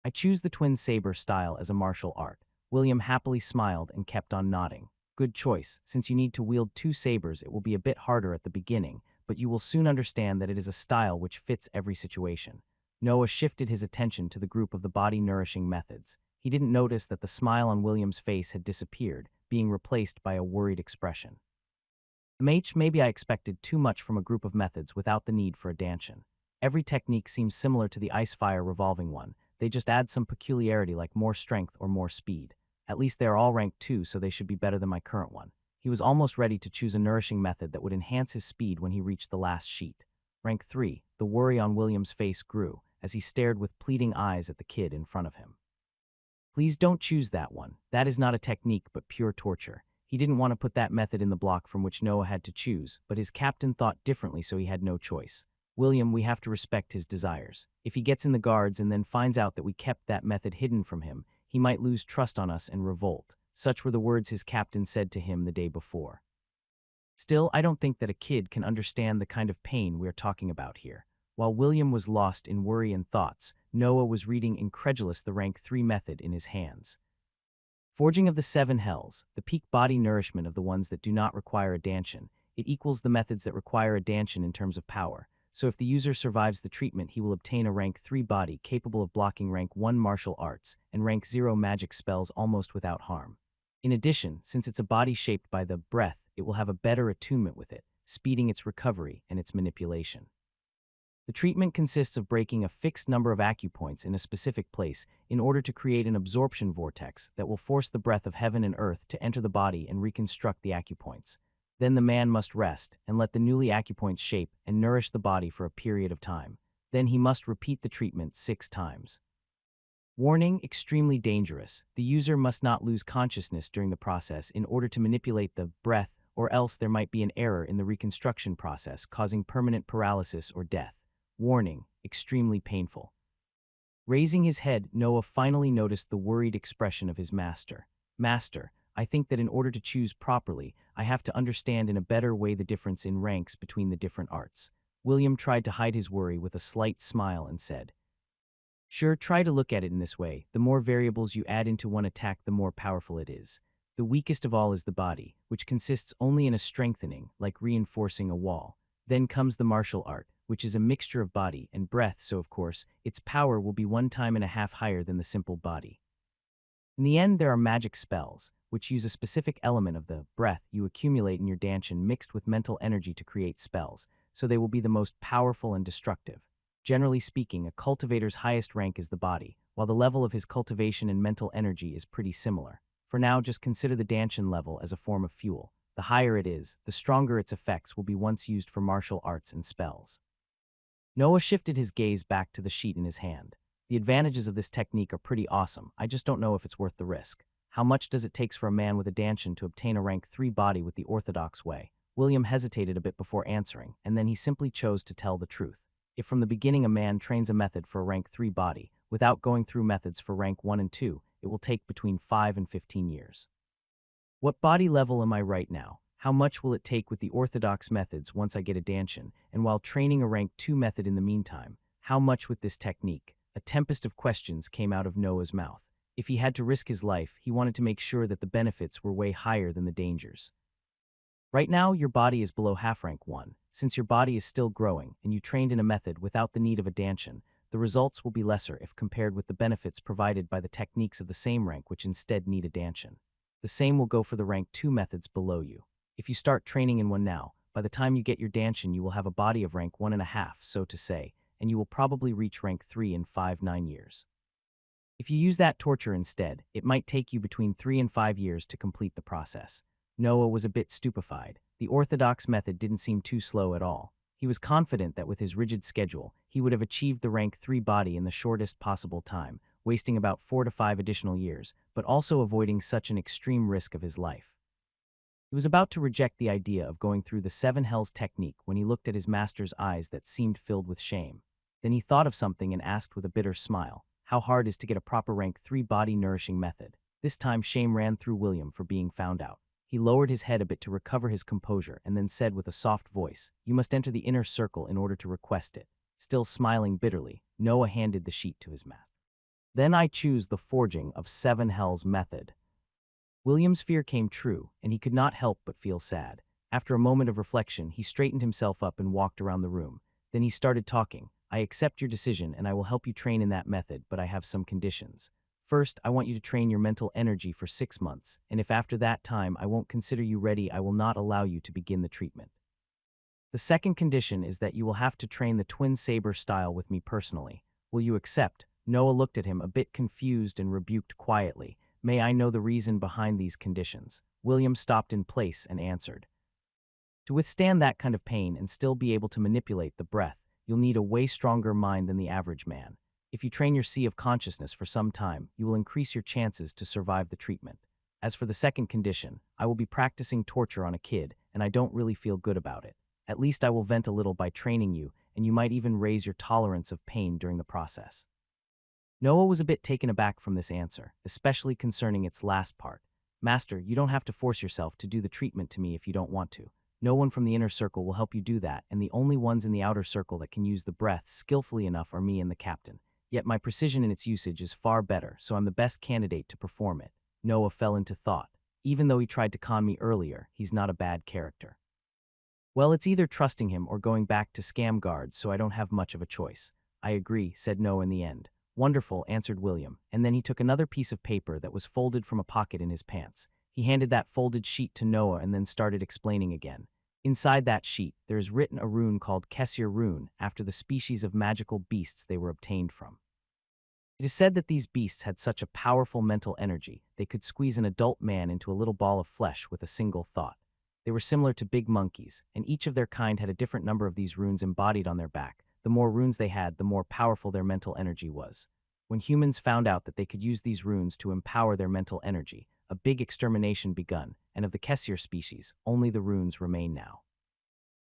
I choose the twin saber style as a martial art. William happily smiled and kept on nodding. Good choice. Since you need to wield 2 sabers, it will be a bit harder at the beginning, but you will soon understand that it is a style which fits every situation. Noah shifted his attention to the group of the body-nourishing methods. He didn't notice that the smile on William's face had disappeared, being replaced by a worried expression. Maybe I expected too much from a group of methods without the need for a danchin. Every technique seems similar to the ice-fire revolving one. They just add some peculiarity like more strength or more speed. At least they are all ranked 2, so they should be better than my current one. He was almost ready to choose a nourishing method that would enhance his speed when he reached the last sheet. Rank 3. The worry on William's face grew as he stared with pleading eyes at the kid in front of him. Please don't choose that one. That is not a technique but pure torture. He didn't want to put that method in the block from which Noah had to choose, but his captain thought differently, so he had no choice. William, we have to respect his desires. If he gets in the guards and then finds out that we kept that method hidden from him, he might lose trust on us and revolt. Such were the words his captain said to him the day before. Still, I don't think that a kid can understand the kind of pain we are talking about here. While William was lost in worry and thoughts, Noah was reading incredulous the rank 3 method in his hands. Forging of the 7 hells, the peak body nourishment of the ones that do not require a danchin. It equals the methods that require a danchin in terms of power. So if the user survives the treatment, he will obtain a rank 3 body capable of blocking rank 1 martial arts and rank 0 magic spells almost without harm. In addition, since it's a body shaped by the breath, it will have a better attunement with it, speeding its recovery and its manipulation. The treatment consists of breaking a fixed number of acupoints in a specific place in order to create an absorption vortex that will force the breath of heaven and earth to enter the body and reconstruct the acupoints. Then the man must rest and let the newly acupoints shape and nourish the body for a period of time. Then he must repeat the treatment 6 times. Warning: extremely dangerous. The user must not lose consciousness during the process in order to manipulate the breath, or else there might be an error in the reconstruction process, causing permanent paralysis or death. Warning: extremely painful. Raising his head, Noah finally noticed the worried expression of his master. Master, I think that in order to choose properly, I have to understand in a better way the difference in ranks between the different arts. William tried to hide his worry with a slight smile and said, Sure, try to look at it in this way. The more variables you add into one attack, the more powerful it is. The weakest of all is the body, which consists only in a strengthening, like reinforcing a wall. Then comes the martial art, which is a mixture of body and breath, so of course, its power will be 1.5 times higher than the simple body. In the end, there are magic spells, which use a specific element of the breath you accumulate in your danchin mixed with mental energy to create spells, so they will be the most powerful and destructive. Generally speaking, a cultivator's highest rank is the body, while the level of his cultivation and mental energy is pretty similar. For now, just consider the danchin level as a form of fuel. The higher it is, the stronger its effects will be once used for martial arts and spells. Noah shifted his gaze back to the sheet in his hand. The advantages of this technique are pretty awesome. I just don't know if it's worth the risk. How much does it take for a man with a danchin to obtain a rank 3 body with the orthodox way? William hesitated a bit before answering, and then he simply chose to tell the truth. If from the beginning a man trains a method for a rank 3 body, without going through methods for rank 1 and 2, it will take between 5 and 15 years. What body level am I right now? How much will it take with the orthodox methods once I get a danchin, and while training a rank 2 method in the meantime? How much with this technique? A tempest of questions came out of Noah's mouth. If he had to risk his life, he wanted to make sure that the benefits were way higher than the dangers. Right now, your body is below half rank 1. Since your body is still growing, and you trained in a method without the need of a danchin, the results will be lesser if compared with the benefits provided by the techniques of the same rank which instead need a danchin. The same will go for the rank 2 methods below you. If you start training in one now, by the time you get your danchin you will have a body of rank 1.5, so to say, and you will probably reach rank 3 in 9 years. If you use that torture instead, it might take you between 3 and 5 years to complete the process. Noah was a bit stupefied. The orthodox method didn't seem too slow at all. He was confident that with his rigid schedule, he would have achieved the rank 3 body in the shortest possible time, wasting about 4 to 5 additional years, but also avoiding such an extreme risk of his life. He was about to reject the idea of going through the 7 hells technique when he looked at his master's eyes that seemed filled with shame. Then he thought of something and asked with a bitter smile, how hard is to get a proper rank 3 body nourishing method? This time shame ran through William for being found out. He lowered his head a bit to recover his composure and then said with a soft voice, You must enter the inner circle in order to request it. Still smiling bitterly, Noah handed the sheet to his master. Then I choose the forging of 7 hells method. William's fear came true, and he could not help but feel sad. After a moment of reflection, he straightened himself up and walked around the room. Then he started talking. I accept your decision and I will help you train in that method, but I have some conditions. First, I want you to train your mental energy for 6 months, and if after that time I won't consider you ready, I will not allow you to begin the treatment. The second condition is that you will have to train the twin saber style with me personally. Will you accept? Noah looked at him a bit confused and rebuked quietly. May I know the reason behind these conditions? William stopped in place and answered. To withstand that kind of pain and still be able to manipulate the breath, you'll need a way stronger mind than the average man. If you train your sea of consciousness for some time, you will increase your chances to survive the treatment. As for the second condition, I will be practicing torture on a kid, and I don't really feel good about it. At least I will vent a little by training you, and you might even raise your tolerance of pain during the process. Noah was a bit taken aback from this answer, especially concerning its last part. Master, you don't have to force yourself to do the treatment to me if you don't want to. No one from the inner circle will help you do that, and the only ones in the outer circle that can use the breath skillfully enough are me and the captain. Yet my precision in its usage is far better, so I'm the best candidate to perform it. Noah fell into thought. Even though he tried to con me earlier, he's not a bad character. Well, it's either trusting him or going back to scam guards, so I don't have much of a choice. I agree, said Noah in the end. Wonderful, answered William, and then he took another piece of paper that was folded from a pocket in his pants. He handed that folded sheet to Noah and then started explaining again. Inside that sheet, there is written a rune called Kessir rune after the species of magical beasts they were obtained from. It is said that these beasts had such a powerful mental energy, they could squeeze an adult man into a little ball of flesh with a single thought. They were similar to big monkeys, and each of their kind had a different number of these runes embodied on their back. The more runes they had, the more powerful their mental energy was. When humans found out that they could use these runes to empower their mental energy, a big extermination begun, and of the Kessir species, only the runes remain now.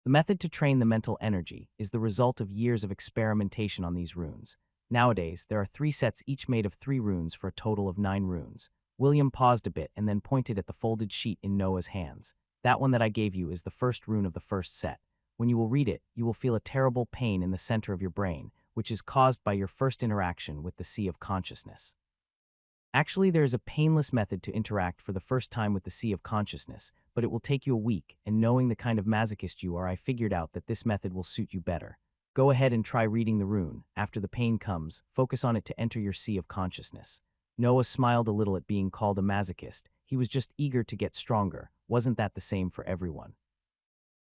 The method to train the mental energy is the result of years of experimentation on these runes. Nowadays, there are 3 sets each made of 3 runes for a total of 9 runes. William paused a bit and then pointed at the folded sheet in Noah's hands. That one that I gave you is the first rune of the first set. When you will read it, you will feel a terrible pain in the center of your brain, which is caused by your first interaction with the sea of consciousness. Actually, there is a painless method to interact for the first time with the sea of consciousness, but it will take you a week, and knowing the kind of masochist you are, I figured out that this method will suit you better. Go ahead and try reading the rune. After the pain comes, focus on it to enter your sea of consciousness. Noah smiled a little at being called a masochist. He was just eager to get stronger. Wasn't that the same for everyone?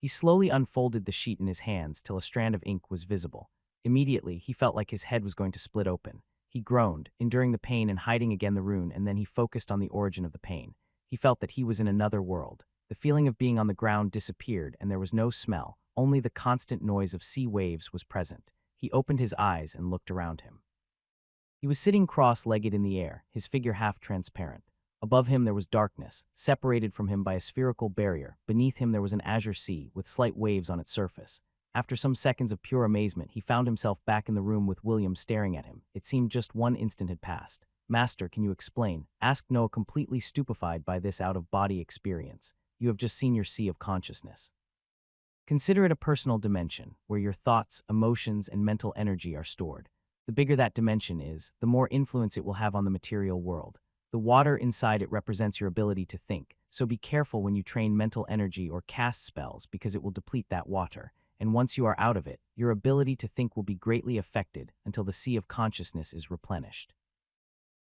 He slowly unfolded the sheet in his hands till a strand of ink was visible. Immediately, he felt like his head was going to split open. He groaned, enduring the pain and hiding again the rune, and then he focused on the origin of the pain. He felt that he was in another world. The feeling of being on the ground disappeared, and there was no smell. Only the constant noise of sea waves was present. He opened his eyes and looked around him. He was sitting cross-legged in the air, his figure half transparent. Above him there was darkness, separated from him by a spherical barrier. Beneath him there was an azure sea, with slight waves on its surface. After some seconds of pure amazement, he found himself back in the room with William staring at him. It seemed just one instant had passed. "Master, can you explain?" asked Noah, completely stupefied by this out-of-body experience. "You have just seen your sea of consciousness. Consider it a personal dimension, where your thoughts, emotions, and mental energy are stored. The bigger that dimension is, the more influence it will have on the material world. The water inside it represents your ability to think, so be careful when you train mental energy or cast spells because it will deplete that water, and once you are out of it, your ability to think will be greatly affected until the sea of consciousness is replenished.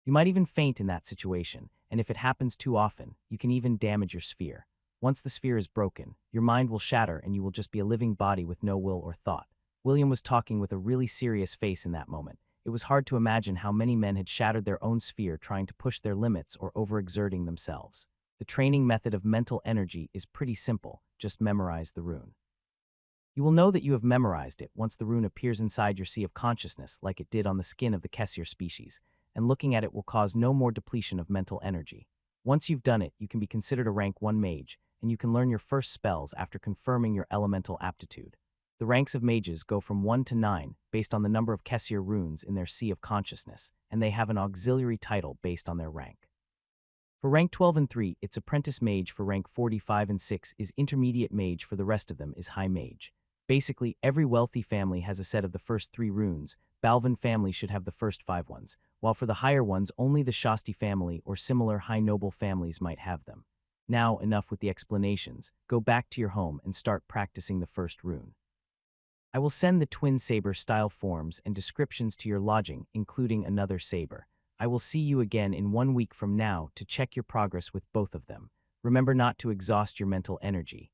You might even faint in that situation, and if it happens too often, you can even damage your sphere. Once the sphere is broken, your mind will shatter and you will just be a living body with no will or thought." William was talking with a really serious face in that moment. It was hard to imagine how many men had shattered their own sphere trying to push their limits or overexerting themselves. The training method of mental energy is pretty simple. Just memorize the rune. You will know that you have memorized it once the rune appears inside your sea of consciousness like it did on the skin of the Kessir species, and looking at it will cause no more depletion of mental energy. Once you've done it, you can be considered a rank 1 mage, and you can learn your first spells after confirming your elemental aptitude. The ranks of mages go from 1 to 9 based on the number of Kessir runes in their sea of consciousness, and they have an auxiliary title based on their rank. For rank 12 and 3, it's apprentice mage. For rank 45 and 6 is intermediate mage. For the rest of them is high mage. Basically, every wealthy family has a set of the first 3 runes. Balvan family should have the first 5 ones, while for the higher ones, only the Shasti family or similar high noble families might have them. Now, enough with the explanations. Go back to your home and start practicing the first rune. I will send the twin saber style forms and descriptions to your lodging, including another saber. I will see you again in 1 week from now to check your progress with both of them. Remember not to exhaust your mental energy.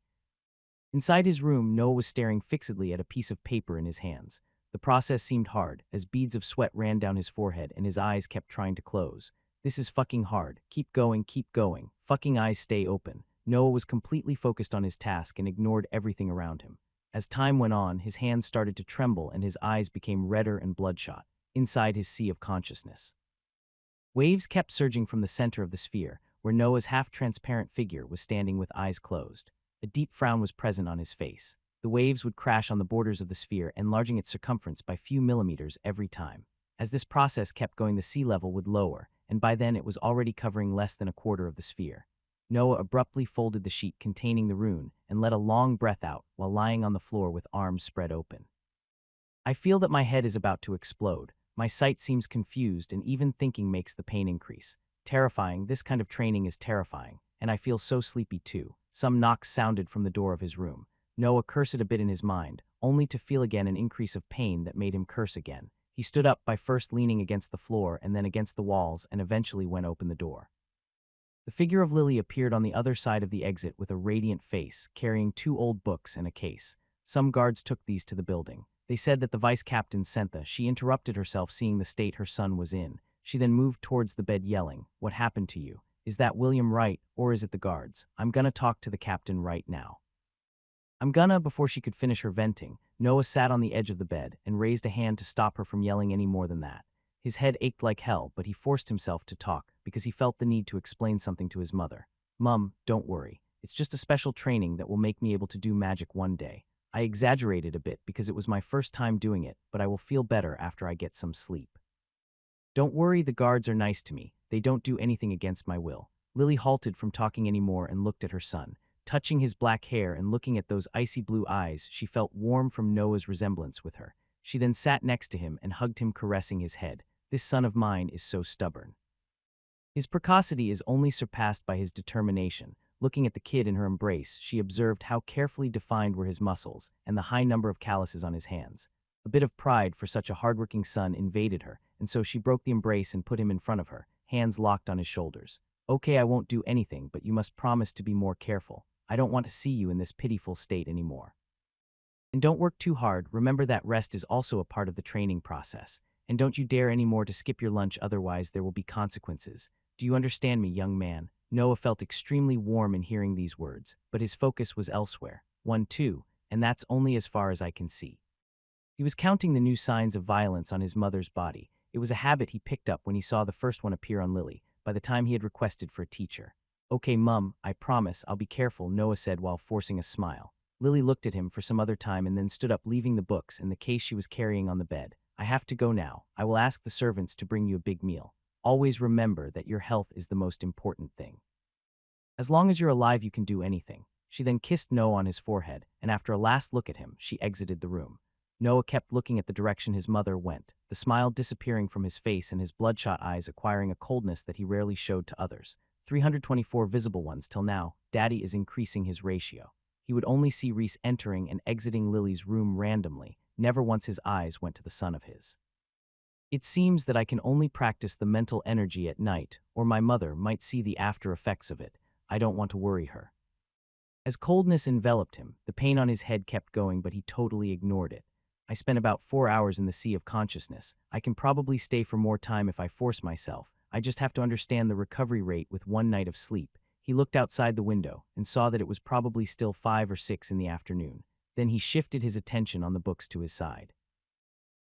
Inside his room, Noah was staring fixedly at a piece of paper in his hands. The process seemed hard, as beads of sweat ran down his forehead and his eyes kept trying to close. "This is fucking hard. Keep going, keep going. Fucking eyes stay open." Noah was completely focused on his task and ignored everything around him. As time went on, his hands started to tremble and his eyes became redder and bloodshot, inside his sea of consciousness. Waves kept surging from the center of the sphere, where Noah's half-transparent figure was standing with eyes closed. A deep frown was present on his face. The waves would crash on the borders of the sphere, enlarging its circumference by few millimeters every time. As this process kept going, the sea level would lower, and by then it was already covering less than a quarter of the sphere. Noah abruptly folded the sheet containing the rune and let a long breath out while lying on the floor with arms spread open. "I feel that my head is about to explode. My sight seems confused and even thinking makes the pain increase. Terrifying, this kind of training is terrifying, and I feel so sleepy too." Some knocks sounded from the door of his room. Noah cursed a bit in his mind, only to feel again an increase of pain that made him curse again. He stood up by first leaning against the floor and then against the walls and eventually went open the door. The figure of Lily appeared on the other side of the exit with a radiant face, carrying 2 old books and a case. Some guards took these to the building. They said that the vice captain sent the. She interrupted herself, seeing the state her son was in. She then moved towards the bed, yelling, "What happened to you? Is that William right, or is it the guards? I'm gonna talk to the captain right now." Before she could finish her venting, Noah sat on the edge of the bed and raised a hand to stop her from yelling any more than that. His head ached like hell, but he forced himself to talk because he felt the need to explain something to his mother. "Mum, don't worry. It's just a special training that will make me able to do magic one day. I exaggerated a bit because it was my first time doing it, but I will feel better after I get some sleep. Don't worry, the guards are nice to me. They don't do anything against my will." Lily halted from talking anymore and looked at her son. Touching his black hair and looking at those icy blue eyes, she felt warm from Noah's resemblance with her. She then sat next to him and hugged him, caressing his head. "This son of mine is so stubborn. His precocity is only surpassed by his determination." Looking at the kid in her embrace, she observed how carefully defined were his muscles and the high number of calluses on his hands. A bit of pride for such a hardworking son invaded her, and so she broke the embrace and put him in front of her, hands locked on his shoulders. "Okay, I won't do anything, but you must promise to be more careful. I don't want to see you in this pitiful state anymore. And don't work too hard. Remember that rest is also a part of the training process. And don't you dare anymore to skip your lunch, otherwise there will be consequences. Do you understand me, young man?" Noah felt extremely warm in hearing these words, but his focus was elsewhere. "1, 2, and that's only as far as I can see." He was counting the new signs of violence on his mother's body. It was a habit he picked up when he saw the first one appear on Lily, by the time he had requested for a teacher. "Okay, Mum, I promise I'll be careful," Noah said while forcing a smile. Lily looked at him for some other time and then stood up, leaving the books and the case she was carrying on the bed. "I have to go now. I will ask the servants to bring you a big meal. Always remember that your health is the most important thing. As long as you're alive, you can do anything." She then kissed Noah on his forehead, and after a last look at him, she exited the room. Noah kept looking at the direction his mother went, the smile disappearing from his face and his bloodshot eyes acquiring a coldness that he rarely showed to others. 324 visible ones till now. Daddy is increasing his ratio. He would only see Reese entering and exiting Lily's room randomly. Never once his eyes went to the son of his. "It seems that I can only practice the mental energy at night, or my mother might see the after effects of it. I don't want to worry her." As coldness enveloped him, the pain on his head kept going, but he totally ignored it. "I spent about 4 hours in the sea of consciousness. I can probably stay for more time if I force myself. I just have to understand the recovery rate with 1 night of sleep." He looked outside the window and saw that it was probably still 5 or 6 in the afternoon. Then he shifted his attention on the books to his side.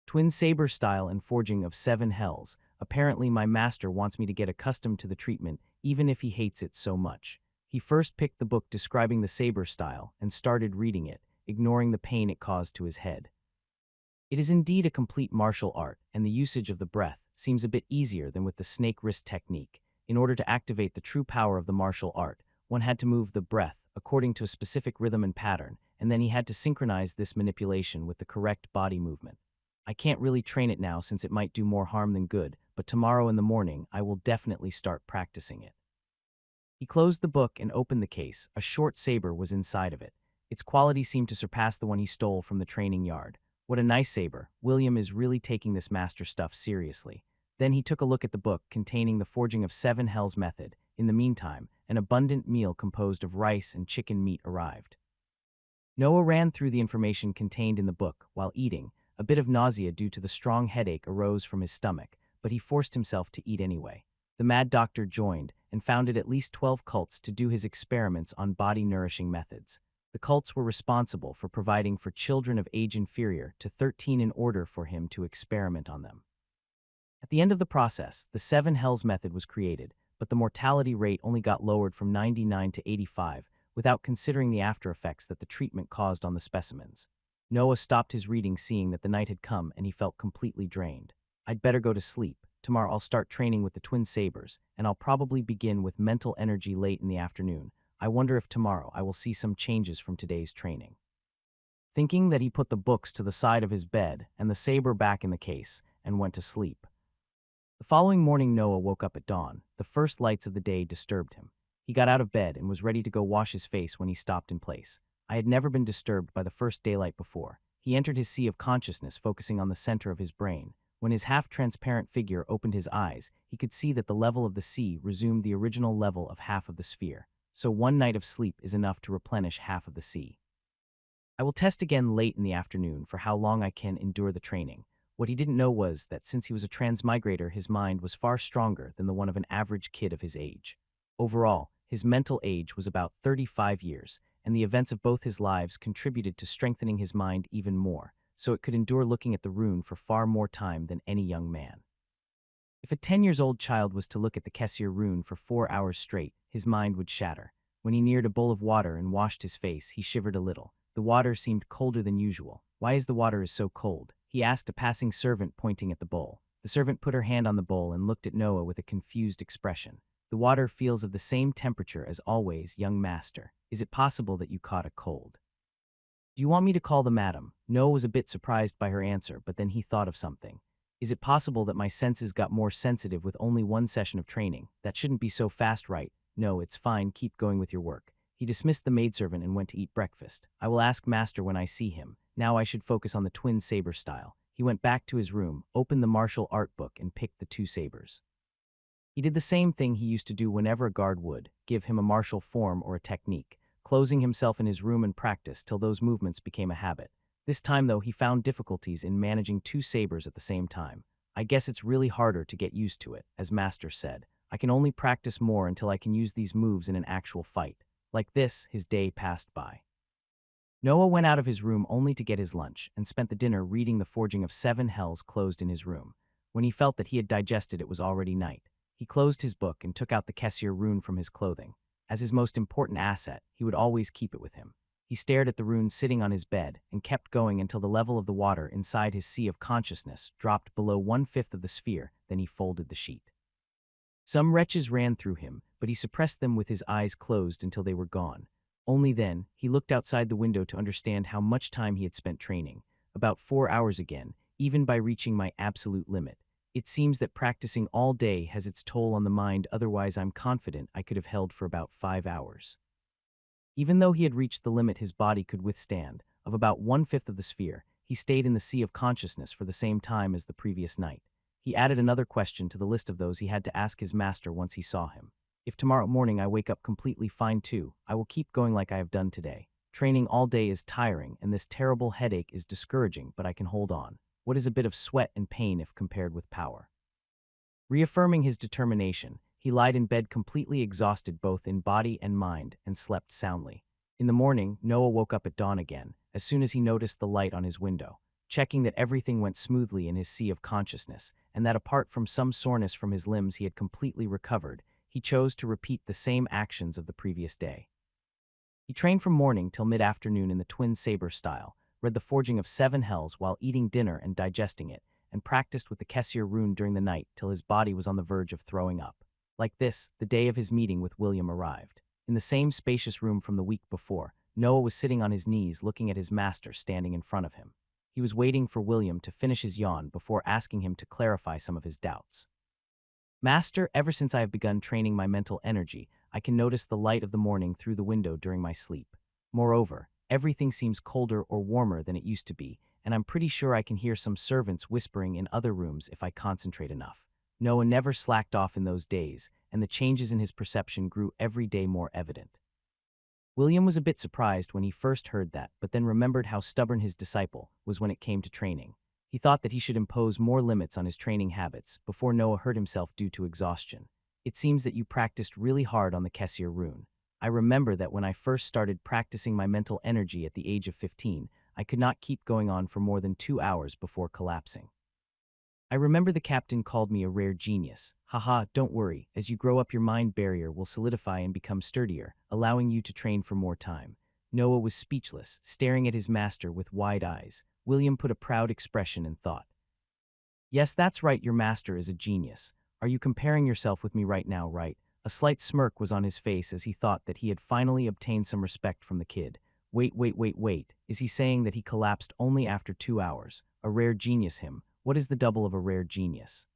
"Twin Saber Style and Forging of 7 Hells. Apparently my master wants me to get accustomed to the treatment, even if he hates it so much." He first picked the book describing the saber style and started reading it, ignoring the pain it caused to his head. It is indeed a complete martial art, and the usage of the breath seems a bit easier than with the snake wrist technique. In order to activate the true power of the martial art, one had to move the breath according to a specific rhythm and pattern, and then he had to synchronize this manipulation with the correct body movement. "I can't really train it now since it might do more harm than good, but tomorrow in the morning I will definitely start practicing it." He closed the book and opened the case. A short saber was inside of it. Its quality seemed to surpass the one he stole from the training yard. "What a nice saber. William is really taking this master stuff seriously." Then he took a look at the book containing the Forging of 7 Hells method. In the meantime, an abundant meal composed of rice and chicken meat arrived. Noah ran through the information contained in the book while eating. A bit of nausea due to the strong headache arose from his stomach, but he forced himself to eat anyway. The mad doctor joined and founded at least 12 cults to do his experiments on body-nourishing methods. The cults were responsible for providing for children of age inferior to 13 in order for him to experiment on them. At the end of the process, the 7 Hells method was created, but the mortality rate only got lowered from 99 to 85, without considering the after effects that the treatment caused on the specimens. Noah stopped his reading, seeing that the night had come, and he felt completely drained. "I'd better go to sleep. Tomorrow I'll start training with the twin sabers, and I'll probably begin with mental energy late in the afternoon. I wonder if tomorrow I will see some changes from today's training." Thinking that, he put the books to the side of his bed and the saber back in the case and went to sleep. The following morning, Noah woke up at dawn. The first lights of the day disturbed him. He got out of bed and was ready to go wash his face when he stopped in place. I had never been disturbed by the first daylight before. He entered his sea of consciousness, focusing on the center of his brain. When his half-transparent figure opened his eyes, he could see that the level of the sea resumed the original level of half of the sphere. So one night of sleep is enough to replenish half of the sea. I will test again late in the afternoon for how long I can endure the training. What he didn't know was that since he was a transmigrator, his mind was far stronger than the one of an average kid of his age. Overall, his mental age was about 35 years, and the events of both his lives contributed to strengthening his mind even more, so it could endure looking at the rune for far more time than any young man. If a 10-year-old child was to look at the Kessir rune for 4 hours straight, his mind would shatter. When he neared a bowl of water and washed his face, he shivered a little. The water seemed colder than usual. "Why is the water so cold?" he asked a passing servant pointing at the bowl. The servant put her hand on the bowl and looked at Noah with a confused expression. "The water feels of the same temperature as always, young master. Is it possible that you caught a cold?" "Do you want me to call the madam?" Noah was a bit surprised by her answer, but then he thought of something. "Is it possible that my senses got more sensitive with only one session of training? That shouldn't be so fast, right?" "No, it's fine, keep going with your work." He dismissed the maidservant and went to eat breakfast. "I will ask master when I see him. Now I should focus on the twin saber style." He went back to his room, opened the martial art book, and picked the 2 sabers. He did the same thing he used to do whenever a guard would give him a martial form or a technique, closing himself in his room and practice till those movements became a habit. This time, though, he found difficulties in managing 2 sabers at the same time. "I guess it's really harder to get used to it," as master said. "I can only practice more until I can use these moves in an actual fight." Like this, his day passed by. Noah went out of his room only to get his lunch and spent the dinner reading The Forging of 7 Hells closed in his room. When he felt that he had digested, it was already night. He closed his book and took out the Kessir rune from his clothing. As his most important asset, he would always keep it with him. He stared at the rune sitting on his bed and kept going until the level of the water inside his sea of consciousness dropped below 1/5 of the sphere, then he folded the sheet. Some retches ran through him, but he suppressed them with his eyes closed until they were gone. Only then, he looked outside the window to understand how much time he had spent training. About 4 hours again, even by reaching my absolute limit. It seems that practicing all day has its toll on the mind, otherwise I'm confident I could have held for about 5 hours. Even though he had reached the limit his body could withstand, of about 1/5 of the sphere, he stayed in the sea of consciousness for the same time as the previous night. He added another question to the list of those he had to ask his master once he saw him. "If tomorrow morning I wake up completely fine too, I will keep going like I have done today. Training all day is tiring, and this terrible headache is discouraging, but I can hold on. What is a bit of sweat and pain if compared with power?" Reaffirming his determination, he lied in bed completely exhausted both in body and mind and slept soundly. In the morning, Noah woke up at dawn again, as soon as he noticed the light on his window. Checking that everything went smoothly in his sea of consciousness, and that apart from some soreness from his limbs he had completely recovered, he chose to repeat the same actions of the previous day. He trained from morning till mid-afternoon in the twin saber style, read The Forging of 7 Hells while eating dinner and digesting it, and practiced with the Kessir rune during the night till his body was on the verge of throwing up. Like this, the day of his meeting with William arrived. In the same spacious room from the week before, Noah was sitting on his knees looking at his master standing in front of him. He was waiting for William to finish his yawn before asking him to clarify some of his doubts. "Master, ever since I have begun training my mental energy, I can notice the light of the morning through the window during my sleep. Moreover, everything seems colder or warmer than it used to be, and I'm pretty sure I can hear some servants whispering in other rooms if I concentrate enough." Noah never slacked off in those days, and the changes in his perception grew every day more evident. William was a bit surprised when he first heard that, but then remembered how stubborn his disciple was when it came to training. He thought that he should impose more limits on his training habits before Noah hurt himself due to exhaustion. "It seems that you practiced really hard on the Kessir rune. I remember that when I first started practicing my mental energy at the age of 15, I could not keep going on for more than 2 hours before collapsing. I remember the captain called me a rare genius. Haha, don't worry, as you grow up your mind barrier will solidify and become sturdier, allowing you to train for more time." Noah was speechless, staring at his master with wide eyes. William put a proud expression and thought, "Yes, that's right, your master is a genius. Are you comparing yourself with me right now, right?" A slight smirk was on his face as he thought that he had finally obtained some respect from the kid. Wait. Is he saying that he collapsed only after 2 hours? A rare genius him. What is the double of a rare genius?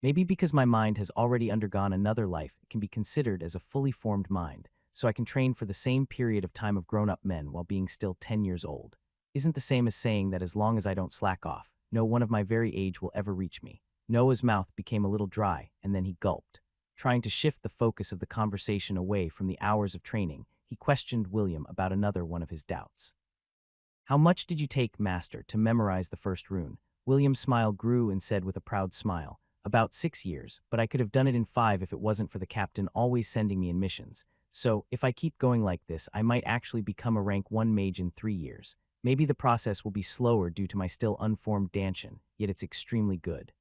Maybe because my mind has already undergone another life, it can be considered as a fully formed mind, so I can train for the same period of time of grown-up men while being still 10 years old. Isn't the same as saying that as long as I don't slack off, No one of my very age will ever reach me. Noah's mouth became a little dry, and then he gulped. Trying to shift the focus of the conversation away from the hours of training, he questioned William about another one of his doubts. How much did you take, Master, to memorize the first rune? William's smile grew and said with a proud smile, about 6 years, but I could have done it in 5 if it wasn't for the captain always sending me in missions. So, if I keep going like this, I might actually become a rank 1 mage in 3 years. Maybe the process will be slower due to my still unformed Danshin, yet it's extremely good.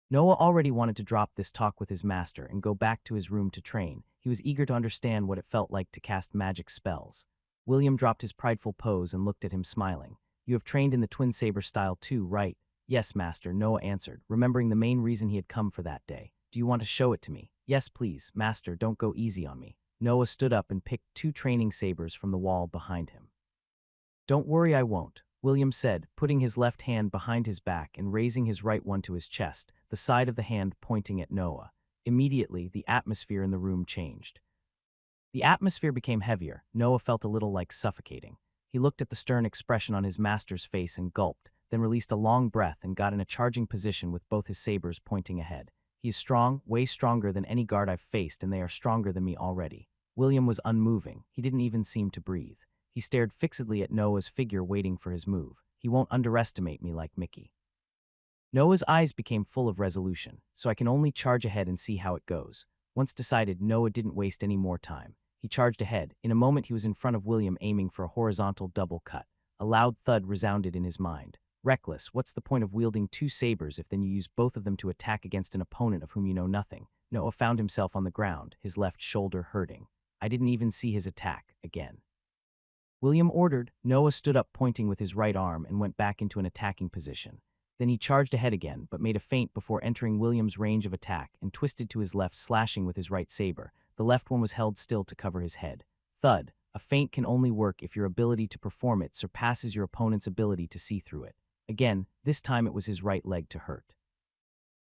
Noah already wanted to drop this talk with his master and go back to his room to train. He was eager to understand what it felt like to cast magic spells. William dropped his prideful pose and looked at him smiling. You have trained in the twin saber style too, right? Yes, master, Noah answered, remembering the main reason he had come for that day. Do you want to show it to me? Yes, please, master, don't go easy on me. Noah stood up and picked 2 training sabers from the wall behind him. Don't worry, I won't, William said, putting his left hand behind his back and raising his right one to his chest, the side of the hand pointing at Noah. Immediately, the atmosphere in the room changed. The atmosphere became heavier. Noah felt a little like suffocating. He looked at the stern expression on his master's face and gulped, then released a long breath and got in a charging position with both his sabers pointing ahead. He is strong, way stronger than any guard I've faced, and they are stronger than me already. William was unmoving. He didn't even seem to breathe. He stared fixedly at Noah's figure waiting for his move. He won't underestimate me like Mickey. Noah's eyes became full of resolution, so I can only charge ahead and see how it goes. Once decided, Noah didn't waste any more time. He charged ahead. In a moment, he was in front of William aiming for a horizontal double cut. A loud thud resounded in his mind. Reckless, what's the point of wielding 2 sabers if then you use both of them to attack against an opponent of whom you know nothing? Noah found himself on the ground, his left shoulder hurting. I didn't even see his attack again. William ordered. Noah stood up pointing with his right arm and went back into an attacking position. Then he charged ahead again, but made a feint before entering William's range of attack and twisted to his left, slashing with his right saber. The left one was held still to cover his head. Thud. A feint can only work if your ability to perform it surpasses your opponent's ability to see through it. Again, this time it was his right leg to hurt.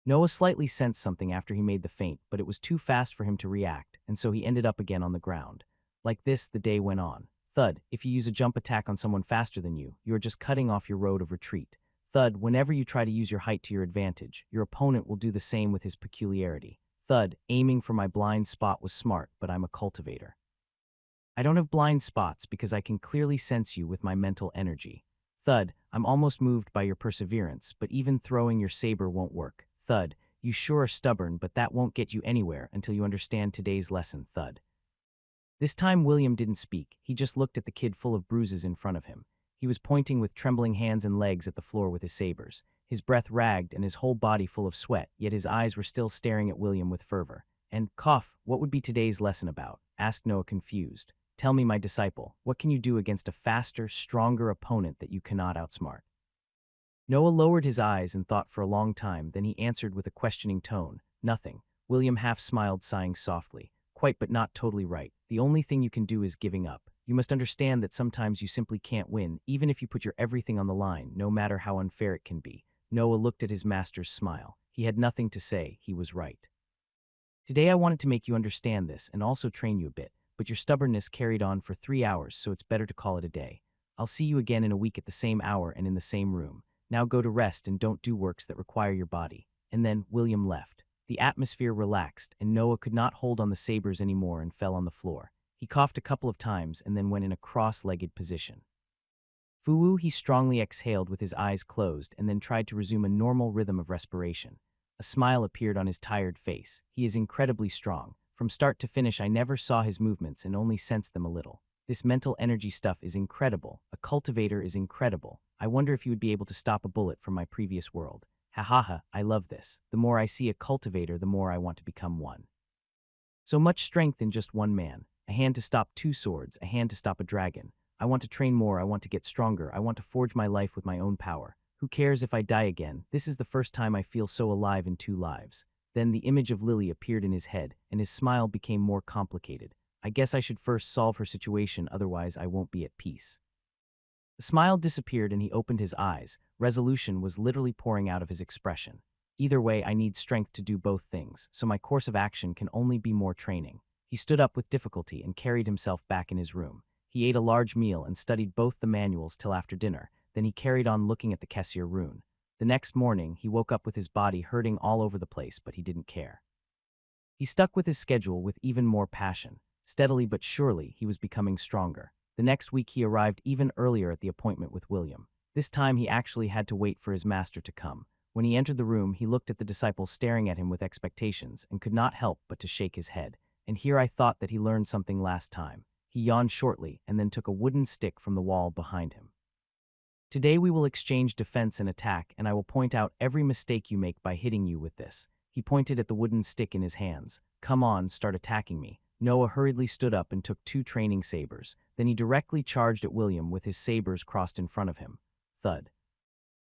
Noah slightly sensed something after he made the feint, but it was too fast for him to react, and so he ended up again on the ground. Like this, the day went on. Thud. If you use a jump attack on someone faster than you, you are just cutting off your road of retreat. Thud. Whenever you try to use your height to your advantage, your opponent will do the same with his peculiarity. Thud. Aiming for my blind spot was smart, but I'm a cultivator. I don't have blind spots because I can clearly sense you with my mental energy. Thud. I'm almost moved by your perseverance, but even throwing your saber won't work. Thud. You sure are stubborn, but that won't get you anywhere until you understand today's lesson. Thud. This time William didn't speak. He just looked at the kid full of bruises in front of him. He was pointing with trembling hands and legs at the floor with his sabers. His breath ragged and his whole body full of sweat, yet his eyes were still staring at William with fervor. And, cough, what would be today's lesson about? Asked Noah confused. Tell me, my disciple, what can you do against a faster, stronger opponent that you cannot outsmart? Noah lowered his eyes and thought for a long time, then he answered with a questioning tone. Nothing. William half smiled, sighing softly. Quite, but not totally right. The only thing you can do is giving up. You must understand that sometimes you simply can't win, even if you put your everything on the line, no matter how unfair it can be. Noah looked at his master's smile. He had nothing to say. He was right. Today I wanted to make you understand this and also train you a bit, but your stubbornness carried on for 3 hours, so it's better to call it a day. I'll see you again in a week at the same hour and in the same room. Now go to rest and don't do works that require your body. And then William left. The atmosphere relaxed, and Noah could not hold on the sabers anymore and fell on the floor. He coughed a couple of times and then went in a cross-legged position. Fuwu, he strongly exhaled with his eyes closed and then tried to resume a normal rhythm of respiration. A smile appeared on his tired face. He is incredibly strong. From start to finish, I never saw his movements and only sensed them a little. This mental energy stuff is incredible. A cultivator is incredible. I wonder if he would be able to stop a bullet from my previous world. Ha ha ha, I love this. The more I see a cultivator, the more I want to become one. So much strength in just one man. A hand to stop 2 swords, a hand to stop a dragon. I want to train more, I want to get stronger, I want to forge my life with my own power. Who cares if I die again? This is the first time I feel so alive in 2 lives. Then the image of Lily appeared in his head, and his smile became more complicated. I guess I should first solve her situation, otherwise I won't be at peace. The smile disappeared and he opened his eyes. Resolution was literally pouring out of his expression. Either way, I need strength to do both things, so my course of action can only be more training. He stood up with difficulty and carried himself back in his room. He ate a large meal and studied both the manuals till after dinner. Then he carried on looking at the Kessier rune. The next morning, he woke up with his body hurting all over the place, but he didn't care. He stuck with his schedule with even more passion. Steadily but surely, he was becoming stronger. The next week, he arrived even earlier at the appointment with William. This time, he actually had to wait for his master to come. When he entered the room, he looked at the disciple staring at him with expectations and could not help but to shake his head. And here I thought that he learned something last time. He yawned shortly and then took a wooden stick from the wall behind him. Today we will exchange defense and attack, and I will point out every mistake you make by hitting you with this. He pointed at the wooden stick in his hands. Come on, start attacking me. Noah hurriedly stood up and took 2 training sabers. Then he directly charged at William with his sabers crossed in front of him. Thud.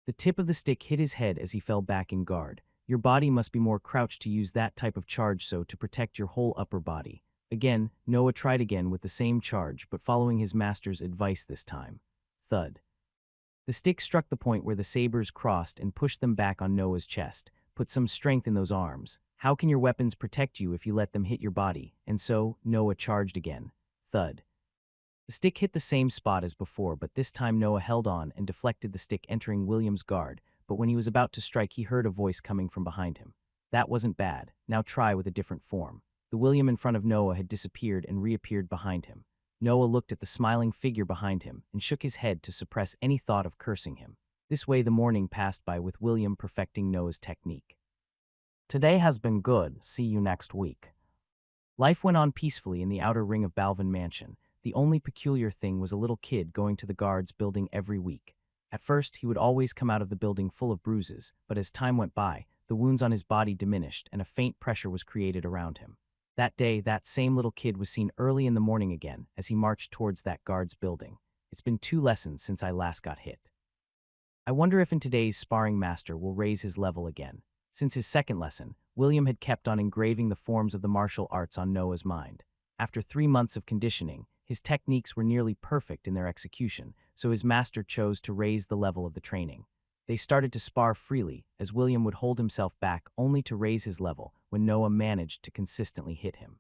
The tip of the stick hit his head as he fell back in guard. Your body must be more crouched to use that type of charge so to protect your whole upper body. Again, Noah tried again with the same charge, but following his master's advice this time. Thud. The stick struck the point where the sabers crossed and pushed them back on Noah's chest. Put some strength in those arms. How can your weapons protect you if you let them hit your body? And so, Noah charged again. Thud. The stick hit the same spot as before, but this time Noah held on and deflected the stick, entering William's guard. But when he was about to strike, he heard a voice coming from behind him. That wasn't bad. Now try with a different form. The William in front of Noah had disappeared and reappeared behind him. Noah looked at the smiling figure behind him and shook his head to suppress any thought of cursing him. This way the morning passed by with William perfecting Noah's technique. Today has been good. See you next week. Life went on peacefully in the outer ring of Balvin Mansion. The only peculiar thing was a little kid going to the guards building every week. At first, he would always come out of the building full of bruises, but as time went by, the wounds on his body diminished and a faint pressure was created around him. That day, that same little kid was seen early in the morning again as he marched towards that guard's building. It's been 2 lessons since I last got hit. I wonder if in today's sparring master will raise his level again. Since his second lesson, William had kept on engraving the forms of the martial arts on Noah's mind. After 3 months of conditioning, his techniques were nearly perfect in their execution, so his master chose to raise the level of the training. They started to spar freely, as William would hold himself back only to raise his level when Noah managed to consistently hit him.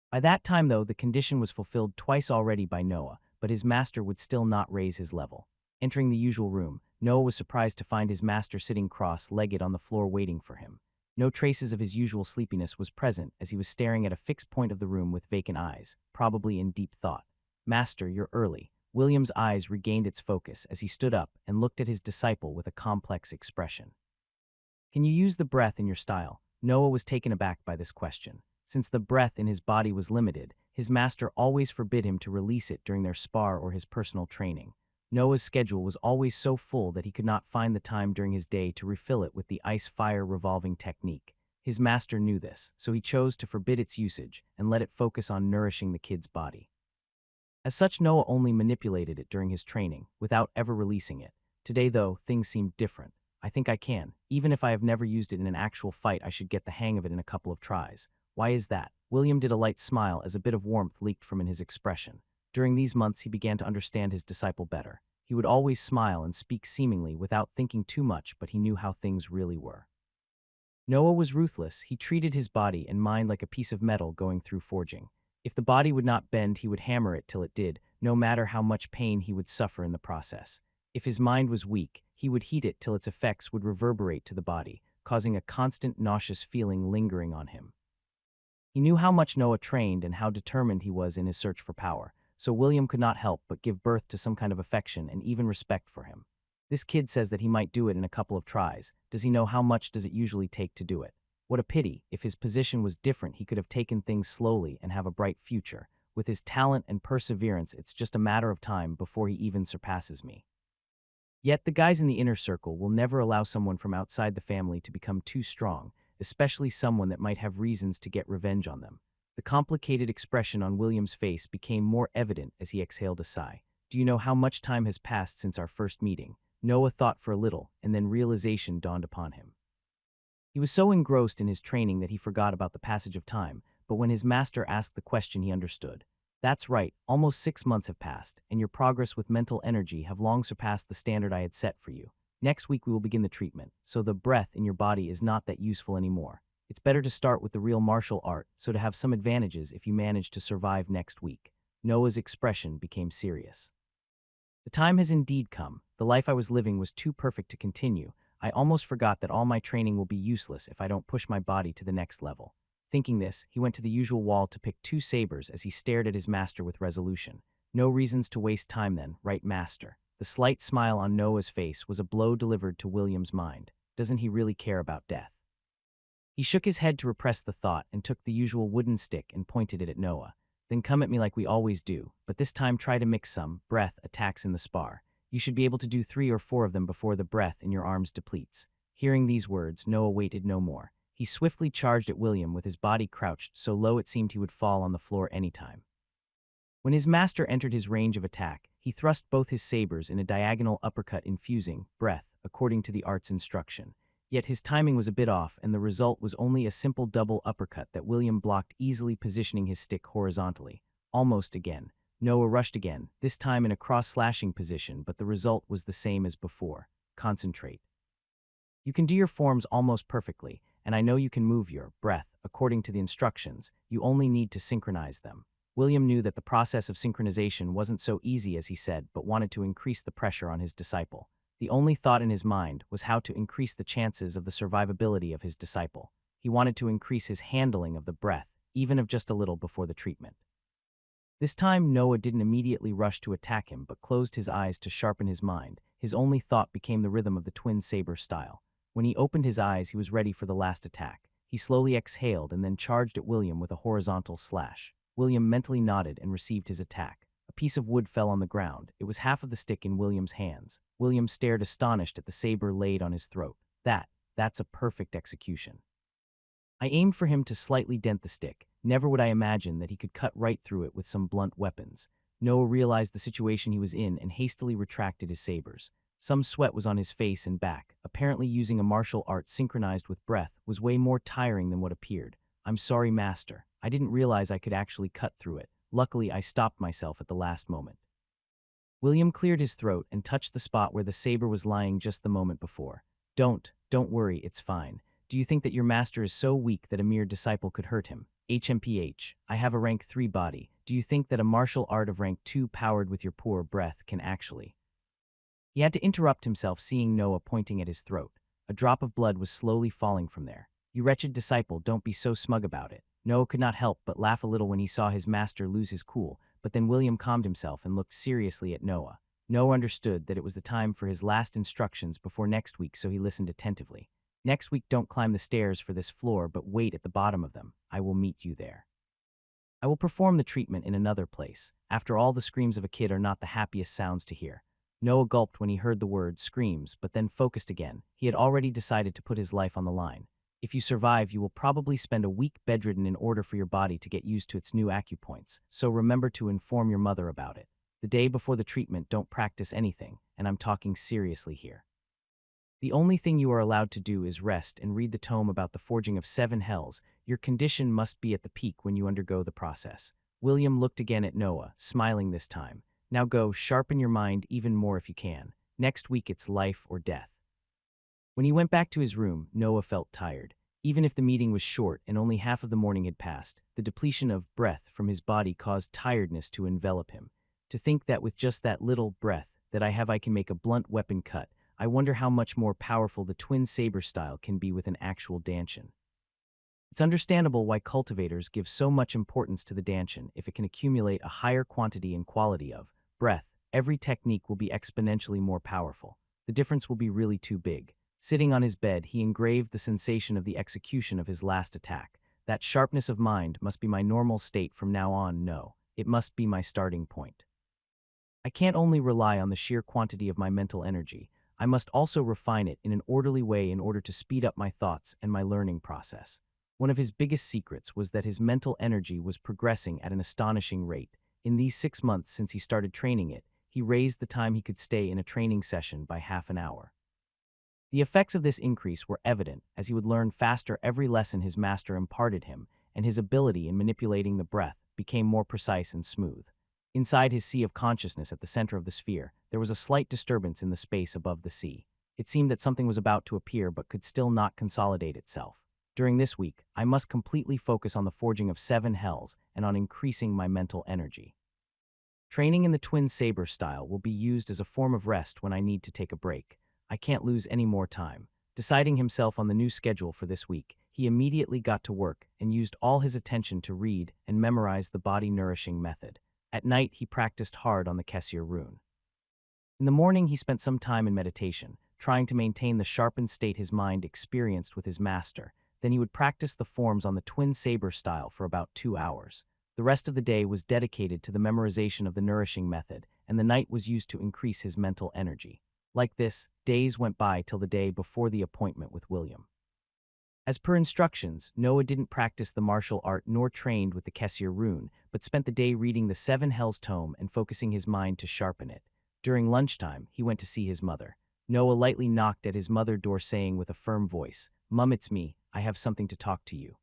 By that time, though, the condition was fulfilled twice already by Noah, but his master would still not raise his level. Entering the usual room, Noah was surprised to find his master sitting cross-legged on the floor waiting for him. No traces of his usual sleepiness was present as he was staring at a fixed point of the room with vacant eyes, probably in deep thought. Master, you're early. William's eyes regained its focus as he stood up and looked at his disciple with a complex expression. Can you use the breath in your style? Noah was taken aback by this question. Since the breath in his body was limited, his master always forbid him to release it during their spar or his personal training. Noah's schedule was always so full that he could not find the time during his day to refill it with the ice-fire revolving technique. His master knew this, so he chose to forbid its usage and let it focus on nourishing the kid's body. As such, Noah only manipulated it during his training, without ever releasing it. Today, though, things seemed different. I think I can. Even if I have never used it in an actual fight, I should get the hang of it in a couple of tries. Why is that? William did a light smile as a bit of warmth leaked from in his expression. During these months, he began to understand his disciple better. He would always smile and speak seemingly without thinking too much, but he knew how things really were. Noah was ruthless. He treated his body and mind like a piece of metal going through forging. If the body would not bend, he would hammer it till it did, no matter how much pain he would suffer in the process. If his mind was weak, he would heat it till its effects would reverberate to the body, causing a constant nauseous feeling lingering on him. He knew how much Noah trained and how determined he was in his search for power, so William could not help but give birth to some kind of affection and even respect for him. This kid says that he might do it in a couple of tries. Does he know how much does it usually take to do it? What a pity. If his position was different, he could have taken things slowly and have a bright future. With his talent and perseverance, it's just a matter of time before he even surpasses me. Yet the guys in the inner circle will never allow someone from outside the family to become too strong, especially someone that might have reasons to get revenge on them. The complicated expression on William's face became more evident as he exhaled a sigh. Do you know how much time has passed since our first meeting? Noah thought for a little, and then realization dawned upon him. He was so engrossed in his training that he forgot about the passage of time, but when his master asked the question, he understood. That's right, almost 6 months have passed, and your progress with mental energy have long surpassed the standard I had set for you. Next week we will begin the treatment, so the breath in your body is not that useful anymore. It's better to start with the real martial art, so to have some advantages if you manage to survive next week. Noah's expression became serious. The time has indeed come. The life I was living was too perfect to continue. I almost forgot that all my training will be useless if I don't push my body to the next level. Thinking this, he went to the usual wall to pick 2 sabers as he stared at his master with resolution. No reasons to waste time then, right, master? The slight smile on Noah's face was a blow delivered to William's mind. Doesn't he really care about death? He shook his head to repress the thought and took the usual wooden stick and pointed it at Noah. Then come at me like we always do, but this time try to mix some breath attacks in the spar. You should be able to do 3 or 4 of them before the breath in your arms depletes. Hearing these words, Noah waited no more. He swiftly charged at William with his body crouched so low it seemed he would fall on the floor anytime. When his master entered his range of attack, he thrust both his sabers in a diagonal uppercut infusing breath according to the art's instruction. Yet his timing was a bit off, and the result was only a simple double uppercut that William blocked, easily positioning his stick horizontally. Almost again. Noah rushed again, this time in a cross-slashing position, but the result was the same as before. Concentrate. You can do your forms almost perfectly, and I know you can move your breath according to the instructions. You only need to synchronize them. William knew that the process of synchronization wasn't so easy as he said, but wanted to increase the pressure on his disciple. The only thought in his mind was how to increase the chances of the survivability of his disciple. He wanted to increase his handling of the breath, even if just a little before the treatment. This time, Noah didn't immediately rush to attack him, but closed his eyes to sharpen his mind. His only thought became the rhythm of the twin saber style. When he opened his eyes, he was ready for the last attack. He slowly exhaled and then charged at William with a horizontal slash. William mentally nodded and received his attack. A piece of wood fell on the ground. It was half of the stick in William's hands. William stared astonished at the saber laid on his throat. That's a perfect execution. I aimed for him to slightly dent the stick. Never would I imagine that he could cut right through it with some blunt weapons. Noah realized the situation he was in and hastily retracted his sabers. Some sweat was on his face and back. Apparently using a martial art synchronized with breath was way more tiring than what appeared. I'm sorry, master. I didn't realize I could actually cut through it. Luckily, I stopped myself at the last moment. William cleared his throat and touched the spot where the saber was lying just the moment before. Don't worry, it's fine. Do you think that your master is so weak that a mere disciple could hurt him? HMPH, I have a rank 3 body. Do you think that a martial art of rank 2 powered with your poor breath can actually? He had to interrupt himself, seeing Noah pointing at his throat. A drop of blood was slowly falling from there. You wretched disciple, don't be so smug about it. Noah could not help but laugh a little when he saw his master lose his cool, but then William calmed himself and looked seriously at Noah. Noah understood that it was the time for his last instructions before next week, so he listened attentively. Next week, don't climb the stairs for this floor, but wait at the bottom of them. I will meet you there. I will perform the treatment in another place. After all, the screams of a kid are not the happiest sounds to hear. Noah gulped when he heard the word screams, but then focused again. He had already decided to put his life on the line. If you survive, you will probably spend a week bedridden in order for your body to get used to its new acupoints, so remember to inform your mother about it. The day before the treatment, don't practice anything, and I'm talking seriously here. The only thing you are allowed to do is rest and read the tome about the forging of 7 hells. Your condition must be at the peak when you undergo the process. William looked again at Noah, smiling this time. Now go, sharpen your mind even more if you can. Next week it's life or death. When he went back to his room, Noah felt tired. Even if the meeting was short and only half of the morning had passed, the depletion of breath from his body caused tiredness to envelop him. To think that with just that little breath that I can make a blunt weapon cut, I wonder how much more powerful the twin saber style can be with an actual dantian. It's understandable why cultivators give so much importance to the dantian. If it can accumulate a higher quantity and quality of breath, every technique will be exponentially more powerful. The difference will be really too big. Sitting on his bed, he engraved the sensation of the execution of his last attack. That sharpness of mind must be my normal state from now on. No, it must be my starting point. I can't only rely on the sheer quantity of my mental energy. I must also refine it in an orderly way in order to speed up my thoughts and my learning process. One of his biggest secrets was that his mental energy was progressing at an astonishing rate. In these 6 months since he started training it, he raised the time he could stay in a training session by half an hour. The effects of this increase were evident, as he would learn faster every lesson his master imparted him, and his ability in manipulating the breath became more precise and smooth. Inside his sea of consciousness at the center of the sphere, there was a slight disturbance in the space above the sea. It seemed that something was about to appear but could still not consolidate itself. During this week, I must completely focus on the forging of 7 hells and on increasing my mental energy. Training in the twin saber style will be used as a form of rest when I need to take a break. I can't lose any more time. Deciding himself on the new schedule for this week, he immediately got to work and used all his attention to read and memorize the body-nourishing method. At night, he practiced hard on the Kessir rune. In the morning, he spent some time in meditation, trying to maintain the sharpened state his mind experienced with his master. Then he would practice the forms on the twin saber style for about 2 hours. The rest of the day was dedicated to the memorization of the nourishing method, and the night was used to increase his mental energy. Like this, days went by till the day before the appointment with William. As per instructions, Noah didn't practice the martial art nor trained with the Kessir rune, but spent the day reading the Seven Hells tome and focusing his mind to sharpen it. During lunchtime, he went to see his mother. Noah lightly knocked at his mother's door saying with a firm voice, "Mum, it's me. I have something to talk to you."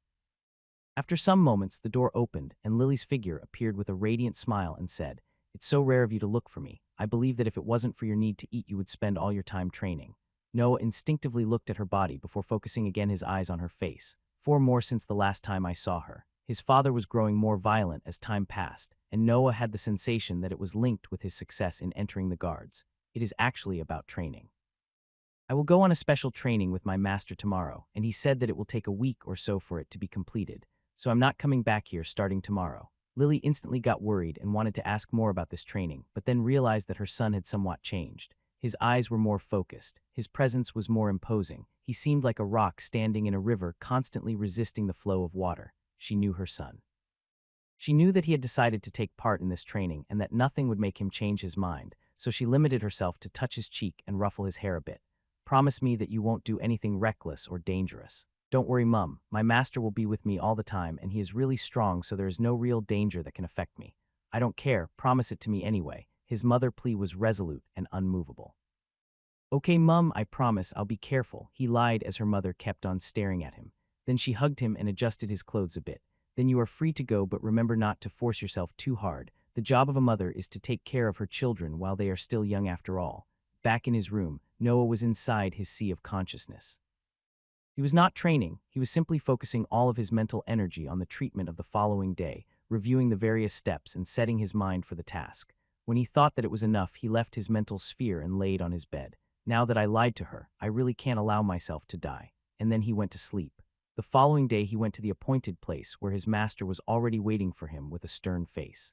After some moments, the door opened and Lily's figure appeared with a radiant smile and said, "It's so rare of you to look for me. I believe that if it wasn't for your need to eat, you would spend all your time training." Noah instinctively looked at her body before focusing again his eyes on her face. 4 more since the last time I saw her. His father was growing more violent as time passed, and Noah had the sensation that it was linked with his success in entering the guards. It is actually about training. I will go on a special training with my master tomorrow, and he said that it will take a week or so for it to be completed, so I'm not coming back here starting tomorrow. Lily instantly got worried and wanted to ask more about this training, but then realized that her son had somewhat changed. His eyes were more focused. His presence was more imposing. He seemed like a rock standing in a river, constantly resisting the flow of water. She knew her son. She knew that he had decided to take part in this training and that nothing would make him change his mind, so she limited herself to touch his cheek and ruffle his hair a bit. "Promise me that you won't do anything reckless or dangerous." "Don't worry, Mum. My master will be with me all the time, and he is really strong, so there is no real danger that can affect me." "I don't care. Promise it to me anyway." His mother's plea was resolute and unmovable. "Okay, Mum, I promise I'll be careful," he lied as her mother kept on staring at him. Then she hugged him and adjusted his clothes a bit. "Then you are free to go, but remember not to force yourself too hard. The job of a mother is to take care of her children while they are still young after all." Back in his room, Noah was inside his sea of consciousness. He was not training, he was simply focusing all of his mental energy on the treatment of the following day, reviewing the various steps and setting his mind for the task. When he thought that it was enough, he left his mental sphere and laid on his bed. "Now that I lied to her, I really can't allow myself to die." And then he went to sleep. The following day he went to the appointed place where his master was already waiting for him with a stern face.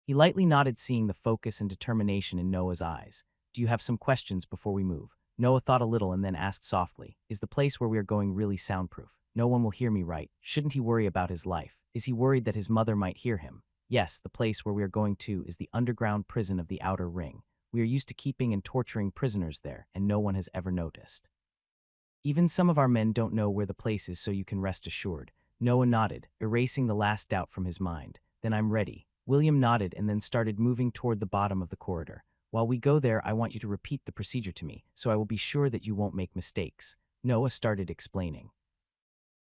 He lightly nodded, seeing the focus and determination in Noah's eyes. "Do you have some questions before we move?" Noah thought a little and then asked softly, "Is the place where we are going really soundproof? No one will hear me, right? Shouldn't he worry about his life? Is he worried that his mother might hear him?" "Yes, the place where we are going to is the underground prison of the Outer Ring. We are used to keeping and torturing prisoners there, and no one has ever noticed. Even some of our men don't know where the place is, so you can rest assured." Noah nodded, erasing the last doubt from his mind. "Then I'm ready." William nodded and then started moving toward the bottom of the corridor. "While we go there, I want you to repeat the procedure to me, so I will be sure that you won't make mistakes." Noah started explaining.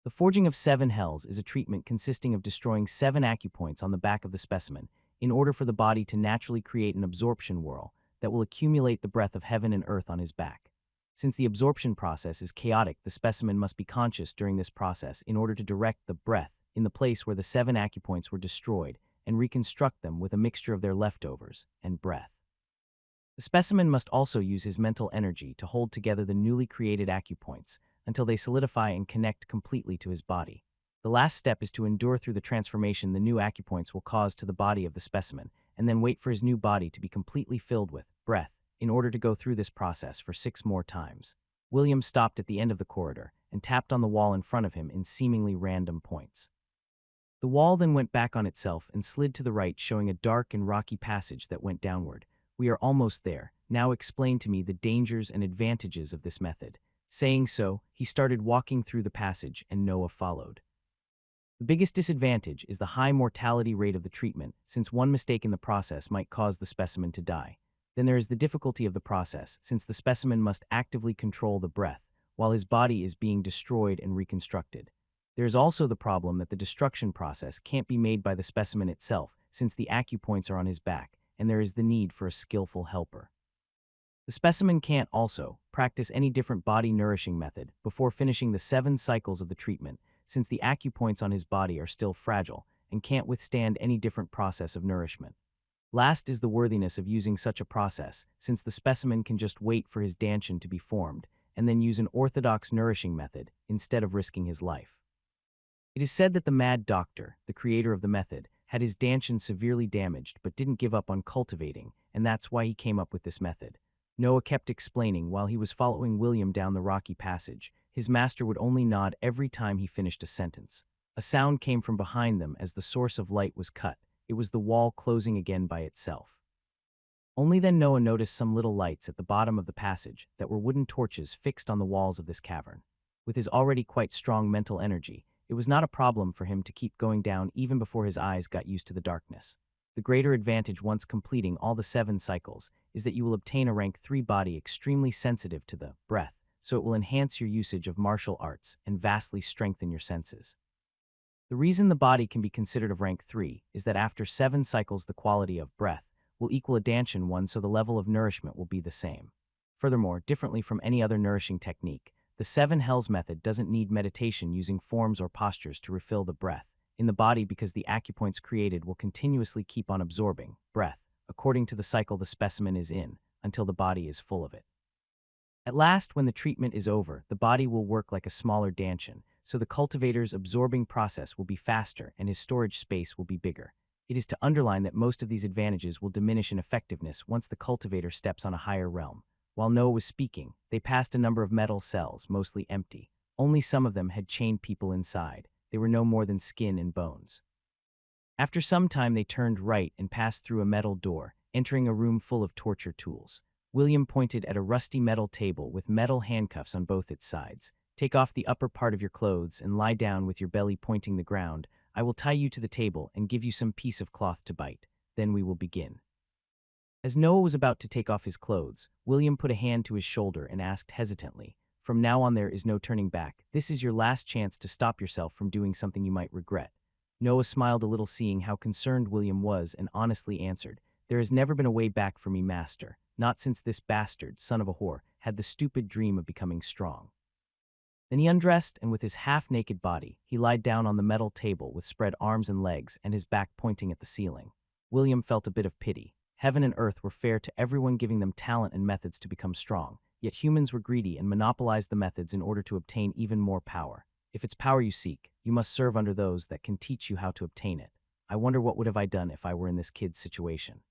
The forging of 7 hells is a treatment consisting of destroying 7 acupoints on the back of the specimen in order for the body to naturally create an absorption whirl that will accumulate the breath of heaven and earth on his back. Since the absorption process is chaotic, the specimen must be conscious during this process in order to direct the breath in the place where the 7 acupoints were destroyed and reconstruct them with a mixture of their leftovers and breath. The specimen must also use his mental energy to hold together the newly created acupoints until they solidify and connect completely to his body. The last step is to endure through the transformation the new acupoints will cause to the body of the specimen, and then wait for his new body to be completely filled with breath in order to go through this process for 6 more times. William stopped at the end of the corridor and tapped on the wall in front of him in seemingly random points. The wall then went back on itself and slid to the right, showing a dark and rocky passage that went downward. "We are almost there. Now explain to me the dangers and advantages of this method." Saying so, he started walking through the passage and Noah followed. The biggest disadvantage is the high mortality rate of the treatment, since one mistake in the process might cause the specimen to die. Then there is the difficulty of the process, since the specimen must actively control the breath, while his body is being destroyed and reconstructed. There is also the problem that the destruction process can't be made by the specimen itself, since the acupoints are on his back, and there is the need for a skillful helper. The specimen can't also practice any different body-nourishing method before finishing the 7 cycles of the treatment, since the acupoints on his body are still fragile and can't withstand any different process of nourishment. Last is the worthiness of using such a process, since the specimen can just wait for his danshin to be formed, and then use an orthodox nourishing method instead of risking his life. It is said that the mad doctor, the creator of the method, had his dantian severely damaged but didn't give up on cultivating, and that's why he came up with this method. Noah kept explaining while he was following William down the rocky passage. His master would only nod every time he finished a sentence. A sound came from behind them as the source of light was cut. It was the wall closing again by itself. Only then Noah noticed some little lights at the bottom of the passage that were wooden torches fixed on the walls of this cavern. With his already quite strong mental energy, it was not a problem for him to keep going down even before his eyes got used to the darkness. The greater advantage once completing all the 7 cycles is that you will obtain a rank 3 body extremely sensitive to the breath, so it will enhance your usage of martial arts and vastly strengthen your senses. The reason the body can be considered of rank 3 is that after 7 cycles the quality of breath will equal a dantian one, so the level of nourishment will be the same. Furthermore, differently from any other nourishing technique, the 7 hells method doesn't need meditation using forms or postures to refill the breath in the body, because the acupoints created will continuously keep on absorbing breath according to the cycle the specimen is in until the body is full of it. At last, when the treatment is over, the body will work like a smaller dantian, so the cultivator's absorbing process will be faster and his storage space will be bigger. It is to underline that most of these advantages will diminish in effectiveness once the cultivator steps on a higher realm. While Noah was speaking, they passed a number of metal cells, mostly empty. Only some of them had chained people inside. They were no more than skin and bones. After some time they turned right and passed through a metal door, entering a room full of torture tools. William pointed at a rusty metal table with metal handcuffs on both its sides. "Take off the upper part of your clothes and lie down with your belly pointing the ground. I will tie you to the table and give you some piece of cloth to bite. Then we will begin." As Noah was about to take off his clothes, William put a hand to his shoulder and asked hesitantly, "From now on there is no turning back. This is your last chance to stop yourself from doing something you might regret." Noah smiled a little, seeing how concerned William was, and honestly answered, "There has never been a way back for me, master, not since this bastard, son of a whore, had the stupid dream of becoming strong." Then he undressed, and with his half-naked body, he lied down on the metal table with spread arms and legs and his back pointing at the ceiling. William felt a bit of pity. Heaven and earth were fair to everyone, giving them talent and methods to become strong, yet humans were greedy and monopolized the methods in order to obtain even more power. If it's power you seek, you must serve under those that can teach you how to obtain it. I wonder what would have I done if I were in this kid's situation.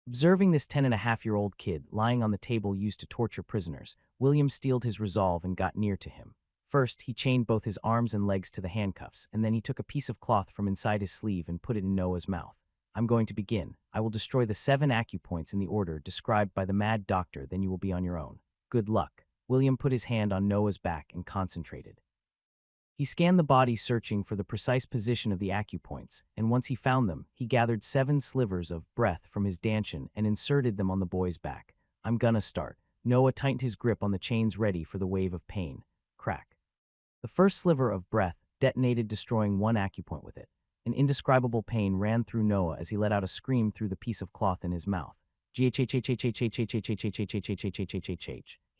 Observing this 10-and-a-half-year-old kid lying on the table used to torture prisoners, William steeled his resolve and got near to him. First, he chained both his arms and legs to the handcuffs, and then he took a piece of cloth from inside his sleeve and put it in Noah's mouth. "I'm going to begin. I will destroy the 7 acupoints in the order described by the mad doctor, then you will be on your own. Good luck." William put his hand on Noah's back and concentrated. He scanned the body, searching for the precise position of the acupoints, and once he found them, he gathered 7 slivers of breath from his dantian and inserted them on the boy's back. "I'm gonna start." Noah tightened his grip on the chains, ready for the wave of pain. Crack. The first sliver of breath detonated, destroying 1 acupoint with it. An indescribable pain ran through Noah as he let out a scream through the piece of cloth in his mouth. He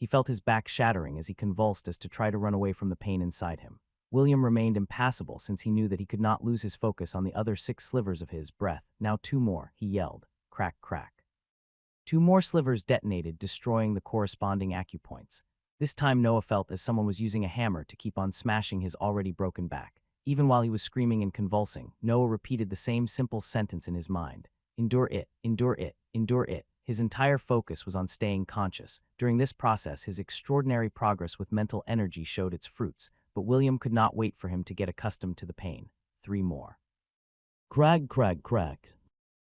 felt his back shattering as he convulsed as to try to run away from the pain inside him. William remained impassible, since he knew that he could not lose his focus on the other 6 slivers of his breath. "Now 2 more," he yelled. Crack, crack. 2 more slivers detonated, destroying the corresponding acupoints. This time Noah felt as someone was using a hammer to keep on smashing his already broken back. Even while he was screaming and convulsing, Noah repeated the same simple sentence in his mind. "Endure it, endure it, endure it." His entire focus was on staying conscious. During this process, his extraordinary progress with mental energy showed its fruits, but William could not wait for him to get accustomed to the pain. 3 more. Crag, crag, crag.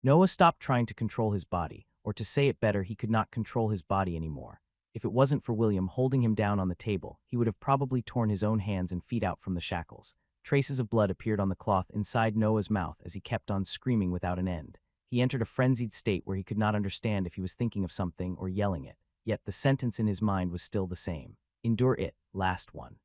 Noah stopped trying to control his body, or to say it better, he could not control his body anymore. If it wasn't for William holding him down on the table, he would have probably torn his own hands and feet out from the shackles. Traces of blood appeared on the cloth inside Noah's mouth as he kept on screaming without an end. He entered a frenzied state where he could not understand if he was thinking of something or yelling it. Yet the sentence in his mind was still the same. "Endure it, last one."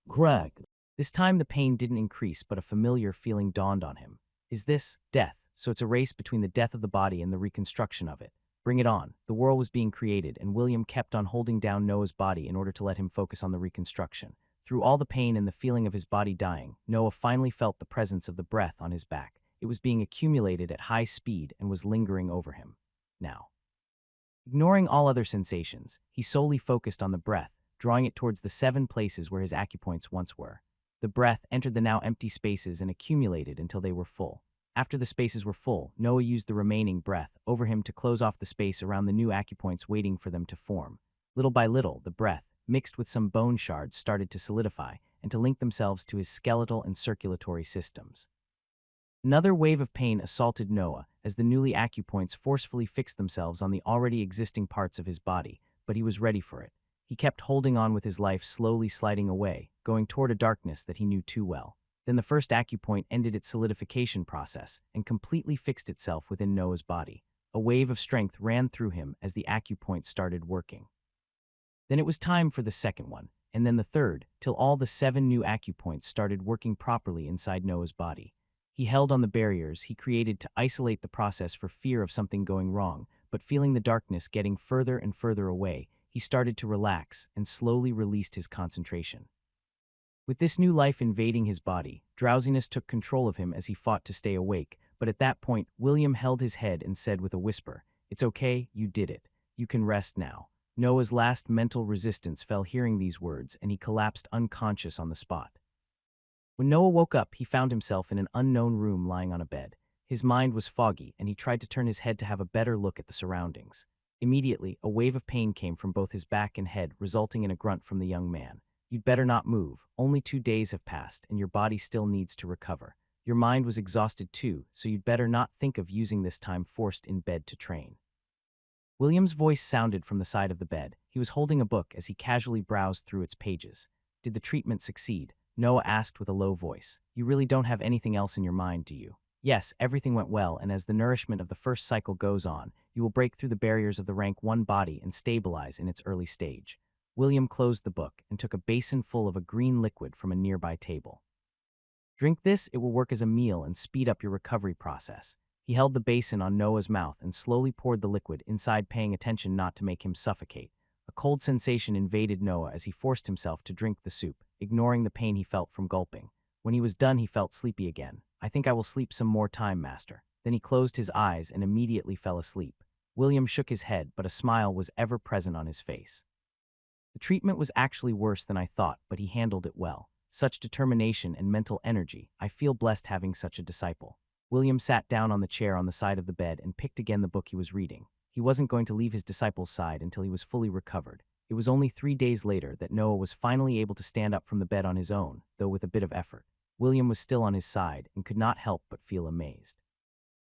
Greg. This time the pain didn't increase, but a familiar feeling dawned on him. Is this death? So it's a race between the death of the body and the reconstruction of it. Bring it on. The world was being created, and William kept on holding down Noah's body in order to let him focus on the reconstruction. Through all the pain and the feeling of his body dying, Noah finally felt the presence of the breath on his back. It was being accumulated at high speed and was lingering over him. Now. Ignoring all other sensations, he solely focused on the breath, drawing it towards the 7 places where his acupoints once were. The breath entered the now empty spaces and accumulated until they were full. After the spaces were full, Noah used the remaining breath over him to close off the space around the new acupoints, waiting for them to form. Little by little, the breath, mixed with some bone shards, started to solidify and to link themselves to his skeletal and circulatory systems. Another wave of pain assaulted Noah as the newly acupoints forcefully fixed themselves on the already existing parts of his body, but he was ready for it. He kept holding on with his life slowly sliding away, going toward a darkness that he knew too well. Then the first acupoint ended its solidification process and completely fixed itself within Noah's body. A wave of strength ran through him as the acupoint started working. Then it was time for the second one, and then the third, till all the 7 new acupoints started working properly inside Noah's body. He held on the barriers he created to isolate the process for fear of something going wrong, but feeling the darkness getting further and further away, he started to relax and slowly released his concentration. With this new life invading his body, drowsiness took control of him as he fought to stay awake, but at that point, William held his head and said with a whisper, "It's okay, you did it. You can rest now." Noah's last mental resistance fell hearing these words, and he collapsed unconscious on the spot. When Noah woke up, he found himself in an unknown room lying on a bed. His mind was foggy, and he tried to turn his head to have a better look at the surroundings. Immediately, a wave of pain came from both his back and head, resulting in a grunt from the young man. "You'd better not move. Only 2 days have passed, and your body still needs to recover. Your mind was exhausted too, so you'd better not think of using this time forced in bed to train." William's voice sounded from the side of the bed. He was holding a book as he casually browsed through its pages. "Did the treatment succeed?" Noah asked with a low voice. "You really don't have anything else in your mind, do you?" "Yes, everything went well, and as the nourishment of the first cycle goes on, you will break through the barriers of the rank 1 body and stabilize in its early stage." William closed the book and took a basin full of a green liquid from a nearby table. "Drink this, it will work as a meal and speed up your recovery process." He held the basin on Noah's mouth and slowly poured the liquid inside, paying attention not to make him suffocate. A cold sensation invaded Noah as he forced himself to drink the soup, ignoring the pain he felt from gulping. When he was done, he felt sleepy again. "I think I will sleep some more time, master." Then he closed his eyes and immediately fell asleep. William shook his head, but a smile was ever present on his face. "The treatment was actually worse than I thought, but he handled it well. Such determination and mental energy. I feel blessed having such a disciple." William sat down on the chair on the side of the bed and picked again the book he was reading. He wasn't going to leave his disciple's side until he was fully recovered. It was only 3 days later that Noah was finally able to stand up from the bed on his own, though with a bit of effort. William was still on his side and could not help but feel amazed.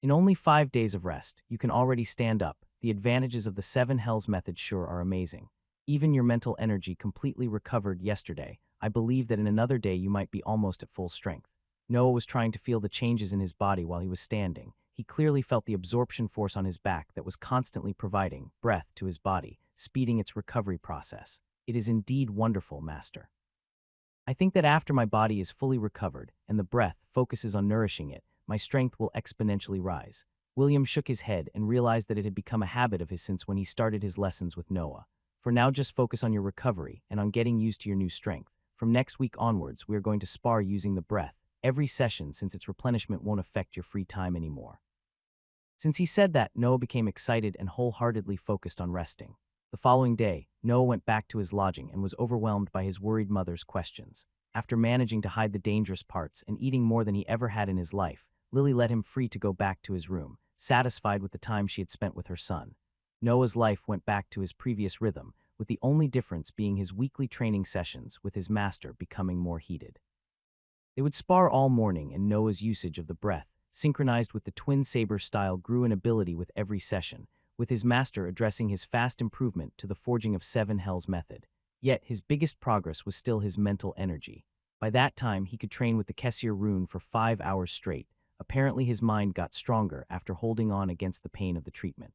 "In only 5 days of rest, you can already stand up. The advantages of the 7 Hells method sure are amazing. Even your mental energy completely recovered yesterday. I believe that in another day you might be almost at full strength." Noah was trying to feel the changes in his body while he was standing. He clearly felt the absorption force on his back that was constantly providing breath to his body, speeding its recovery process. "It is indeed wonderful, master. I think that after my body is fully recovered and the breath focuses on nourishing it, my strength will exponentially rise." William shook his head and realized that it had become a habit of his since when he started his lessons with Noah. "For now, just focus on your recovery and on getting used to your new strength. From next week onwards, we are going to spar using the breath every session, since its replenishment won't affect your free time anymore." Since he said that, Noah became excited and wholeheartedly focused on resting. The following day, Noah went back to his lodging and was overwhelmed by his worried mother's questions. After managing to hide the dangerous parts and eating more than he ever had in his life, Lily let him free to go back to his room, satisfied with the time she had spent with her son. Noah's life went back to his previous rhythm, with the only difference being his weekly training sessions with his master becoming more heated. They would spar all morning, and Noah's usage of the breath, synchronized with the twin saber style, grew in ability with every session, with his master addressing his fast improvement to the forging of 7 Hells method. Yet his biggest progress was still his mental energy. By that time, he could train with the Kessir rune for 5 hours straight. Apparently his mind got stronger after holding on against the pain of the treatment.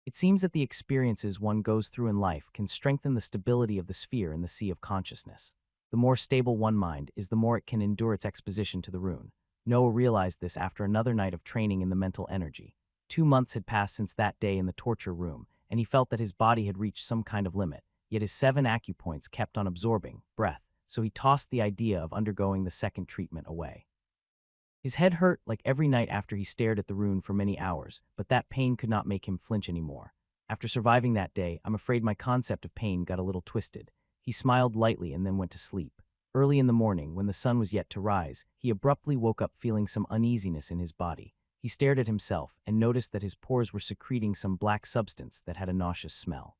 It seems that the experiences one goes through in life can strengthen the stability of the sphere in the sea of consciousness. The more stable one mind is, the more it can endure its exposition to the rune. Noah realized this after another night of training in the mental energy. 2 months had passed since that day in the torture room, and he felt that his body had reached some kind of limit, yet his 7 acupoints kept on absorbing breath, so he tossed the idea of undergoing the second treatment away. His head hurt like every night after he stared at the rune for many hours, but that pain could not make him flinch anymore. After surviving that day, I'm afraid my concept of pain got a little twisted. He smiled lightly and then went to sleep. Early in the morning, when the sun was yet to rise, he abruptly woke up feeling some uneasiness in his body. He stared at himself and noticed that his pores were secreting some black substance that had a nauseous smell.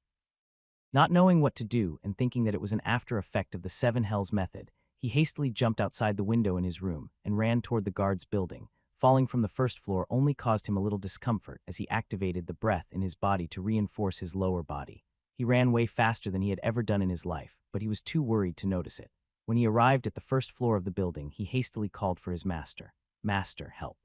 Not knowing what to do and thinking that it was an after effect of the Seven Hells method, he hastily jumped outside the window in his room and ran toward the guard's building. Falling from the first floor only caused him a little discomfort as he activated the breath in his body to reinforce his lower body. He ran way faster than he had ever done in his life, but he was too worried to notice it. When he arrived at the first floor of the building, he hastily called for his master. "Master, help.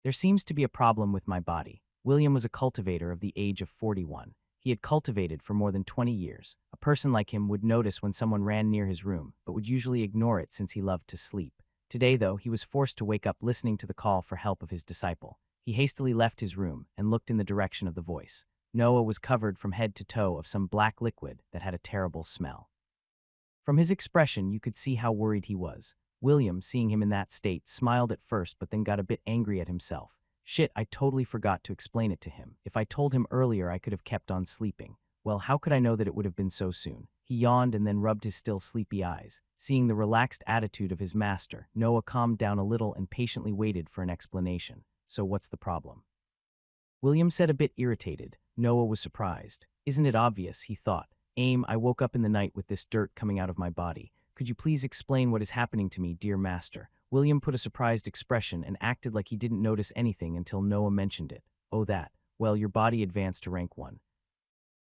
There seems to be a problem with my body." William was a cultivator of the age of 41. He had cultivated for more than 20 years. A person like him would notice when someone ran near his room, but would usually ignore it since he loved to sleep. Today, though, he was forced to wake up listening to the call for help of his disciple. He hastily left his room and looked in the direction of the voice. Noah was covered from head to toe of some black liquid that had a terrible smell. From his expression, you could see how worried he was. William, seeing him in that state, smiled at first but then got a bit angry at himself. Shit, I totally forgot to explain it to him. If I told him earlier, I could have kept on sleeping. Well, how could I know that it would have been so soon? He yawned and then rubbed his still sleepy eyes. Seeing the relaxed attitude of his master, Noah calmed down a little and patiently waited for an explanation. "So what's the problem?" William said, a bit irritated. Noah was surprised. "Isn't it obvious?" he thought. I woke up in the night with this dirt coming out of my body. Could you please explain what is happening to me, dear master?" William put a surprised expression and acted like he didn't notice anything until Noah mentioned it. "Oh, that. Well, your body advanced to rank 1.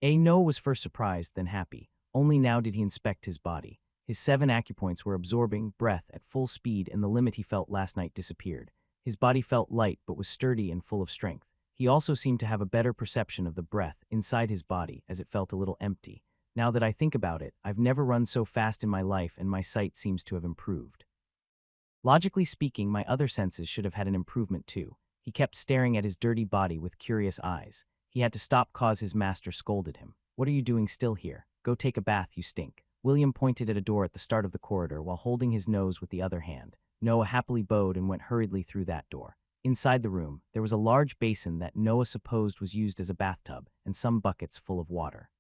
Noah was first surprised, then happy. Only now did he inspect his body. His 7 acupoints were absorbing breath at full speed, and the limit he felt last night disappeared. His body felt light but was sturdy and full of strength. He also seemed to have a better perception of the breath inside his body as it felt a little empty. Now that I think about it, I've never run so fast in my life and my sight seems to have improved. Logically speaking, my other senses should have had an improvement too." He kept staring at his dirty body with curious eyes. He had to stop cause his master scolded him. "What are you doing still here? Go take a bath, you stink." William pointed at a door at the start of the corridor while holding his nose with the other hand. Noah happily bowed and went hurriedly through that door. Inside the room, there was a large basin that Noah supposed was used as a bathtub and some buckets full of water.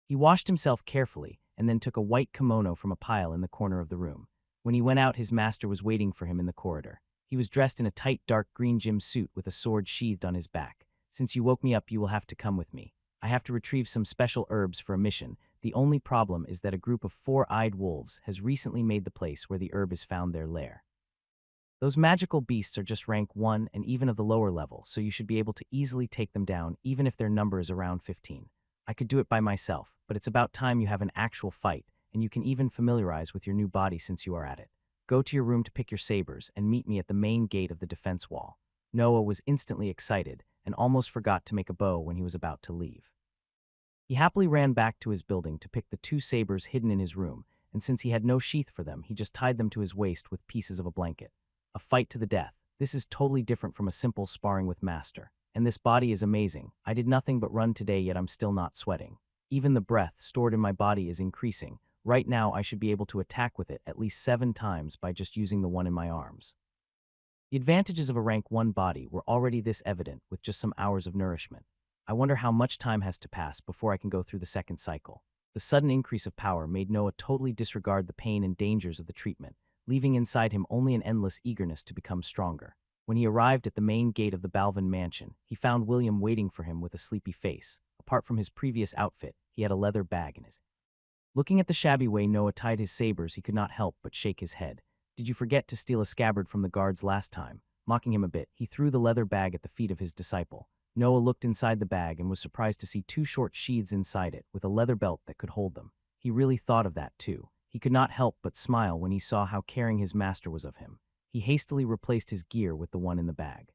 He washed himself carefully and then took a white kimono from a pile in the corner of the room. When he went out, his master was waiting for him in the corridor. He was dressed in a tight dark green gym suit with a sword sheathed on his back. "Since you woke me up, you will have to come with me. I have to retrieve some special herbs for a mission. The only problem is that a group of 4-eyed wolves has recently made the place where the herb is found their lair. Those magical beasts are just rank 1 and even of the lower level, so you should be able to easily take them down even if their number is around 15. I could do it by myself, but it's about time you have an actual fight, and you can even familiarize with your new body since you are at it. Go to your room to pick your sabers and meet me at the main gate of the defense wall." Noah was instantly excited and almost forgot to make a bow when he was about to leave. He happily ran back to his building to pick the 2 sabers hidden in his room, and since he had no sheath for them, he just tied them to his waist with pieces of a blanket. A fight to the death. This is totally different from a simple sparring with master. And this body is amazing. I did nothing but run today, yet I'm still not sweating. Even the breath stored in my body is increasing. Right now, I should be able to attack with it at least 7 times by just using the one in my arms. The advantages of a rank 1 body were already this evident with just some hours of nourishment. I wonder how much time has to pass before I can go through the second cycle. The sudden increase of power made Noah totally disregard the pain and dangers of the treatment, leaving inside him only an endless eagerness to become stronger. When he arrived at the main gate of the Balvin mansion, he found William waiting for him with a sleepy face. Apart from his previous outfit, he had a leather bag in his. Looking at the shabby way Noah tied his sabers, he could not help but shake his head. "Did you forget to steal a scabbard from the guards last time?" Mocking him a bit, he threw the leather bag at the feet of his disciple. Noah looked inside the bag and was surprised to see 2 short sheaths inside it with a leather belt that could hold them. He really thought of that too. He could not help but smile when he saw how caring his master was of him. He hastily replaced his gear with the one in the bag.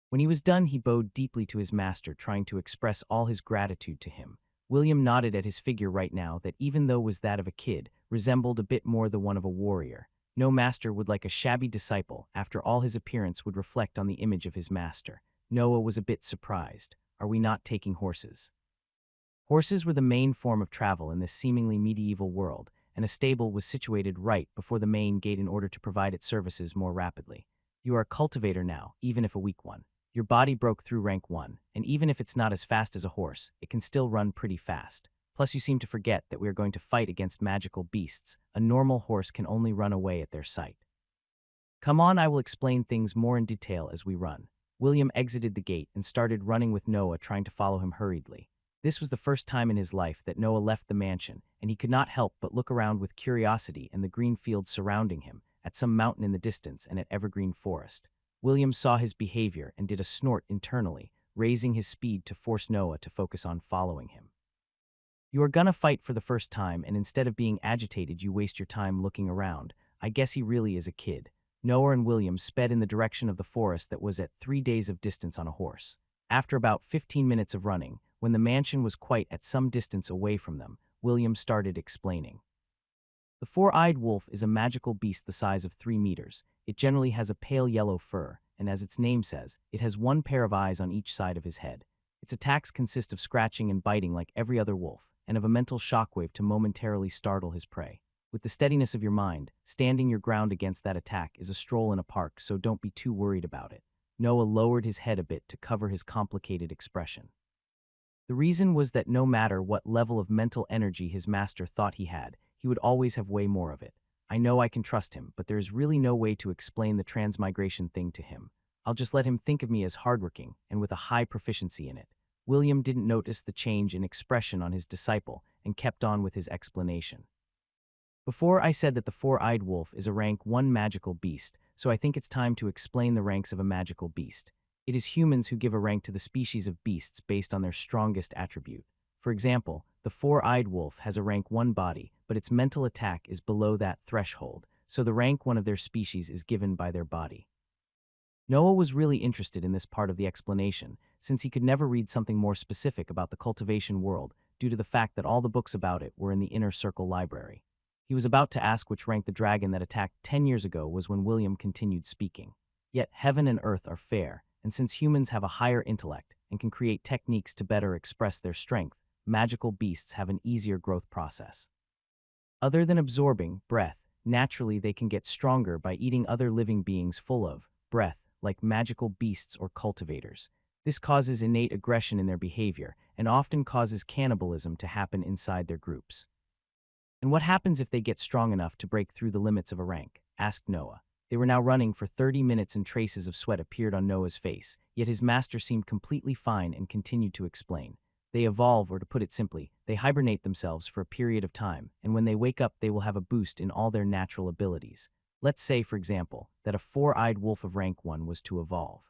When he was done, he bowed deeply to his master, trying to express all his gratitude to him. William nodded at his figure right now that, even though was that of a kid, resembled a bit more the one of a warrior. No master would like a shabby disciple. After all, his appearance would reflect on the image of his master. Noah was a bit surprised. "Are we not taking horses?" Horses were the main form of travel in this seemingly medieval world, and a stable was situated right before the main gate in order to provide its services more rapidly. "You are a cultivator now, even if a weak one. Your body broke through rank 1, and even if it's not as fast as a horse, it can still run pretty fast. Plus, you seem to forget that we are going to fight against magical beasts. A normal horse can only run away at their sight. Come on, I will explain things more in detail as we run. William exited the gate and started running with Noah, trying to follow him hurriedly. This was the first time in his life that Noah left the mansion, and he could not help but look around with curiosity and the green fields surrounding him, at some mountain in the distance and at evergreen forest. William saw his behavior and did a snort internally, raising his speed to force Noah to focus on following him. You are gonna fight for the first time, and instead of being agitated, you waste your time looking around. I guess he really is a kid. Noah and William sped in the direction of the forest that was at 3 days of distance on a horse. After about 15 minutes of running, when the mansion was quite at some distance away from them, William started explaining. The four-eyed wolf is a magical beast the size of 3 meters. It generally has a pale yellow fur, and as its name says, it has one pair of eyes on each side of his head. Its attacks consist of scratching and biting like every other wolf, and of a mental shockwave to momentarily startle his prey. With the steadiness of your mind, standing your ground against that attack is a stroll in a park, so don't be too worried about it. Noah lowered his head a bit to cover his complicated expression. The reason was that no matter what level of mental energy his master thought he had, he would always have way more of it. I know I can trust him, but there is really no way to explain the transmigration thing to him. I'll just let him think of me as hardworking and with a high proficiency in it. William didn't notice the change in expression on his disciple and kept on with his explanation. Before I said that the four-eyed wolf is a rank 1 magical beast, so I think it's time to explain the ranks of a magical beast. It is humans who give a rank to the species of beasts based on their strongest attribute. For example, the four-eyed wolf has a rank 1 body, but its mental attack is below that threshold, so the rank 1 of their species is given by their body. Noah was really interested in this part of the explanation, since he could never read something more specific about the cultivation world due to the fact that all the books about it were in the Inner Circle library. He was about to ask which rank the dragon that attacked 10 years ago was when William continued speaking. Yet heaven and earth are fair, and since humans have a higher intellect and can create techniques to better express their strength, magical beasts have an easier growth process. Other than absorbing breath, naturally they can get stronger by eating other living beings full of breath, like magical beasts or cultivators. This causes innate aggression in their behavior and often causes cannibalism to happen inside their groups. And what happens if they get strong enough to break through the limits of a rank? Asked Noah. They were now running for 30 minutes and traces of sweat appeared on Noah's face, yet his master seemed completely fine and continued to explain. They evolve, or to put it simply, they hibernate themselves for a period of time, and when they wake up they will have a boost in all their natural abilities. Let's say, for example, that a four-eyed wolf of rank 1 was to evolve.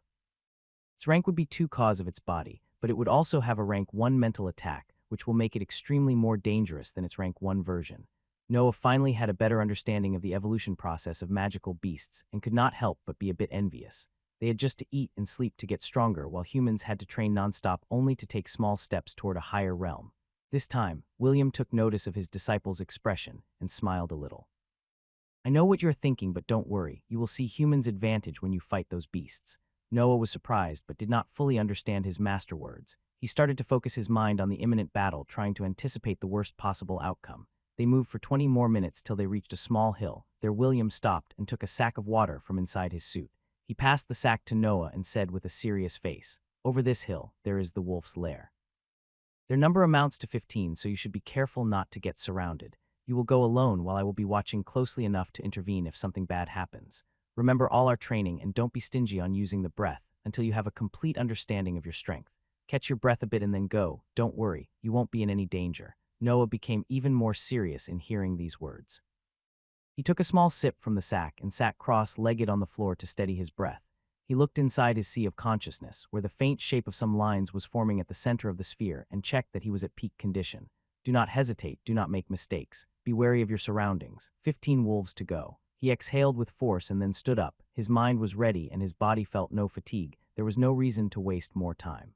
Its rank would be 2 cause of its body, but it would also have a rank 1 mental attack, which will make it extremely more dangerous than its rank 1 version. Noah finally had a better understanding of the evolution process of magical beasts and could not help but be a bit envious. They had just to eat and sleep to get stronger, while humans had to train nonstop only to take small steps toward a higher realm. This time, William took notice of his disciple's expression and smiled a little. I know what you're thinking, but don't worry, you will see humans' advantage when you fight those beasts. Noah was surprised but did not fully understand his master words. He started to focus his mind on the imminent battle, trying to anticipate the worst possible outcome. They moved for 20 more minutes till they reached a small hill. There William stopped and took a sack of water from inside his suit. He passed the sack to Noah and said with a serious face, "Over this hill, there is the wolf's lair. Their number amounts to 15, so you should be careful not to get surrounded. You will go alone while I will be watching closely enough to intervene if something bad happens. Remember all our training and don't be stingy on using the breath until you have a complete understanding of your strength. Catch your breath a bit and then go. Don't worry, you won't be in any danger." Noah became even more serious in hearing these words. He took a small sip from the sack and sat cross-legged on the floor to steady his breath. He looked inside his sea of consciousness, where the faint shape of some lines was forming at the center of the sphere, and checked that he was at peak condition. Do not hesitate, do not make mistakes. Be wary of your surroundings. 15 wolves to go. He exhaled with force and then stood up. His mind was ready and his body felt no fatigue. There was no reason to waste more time.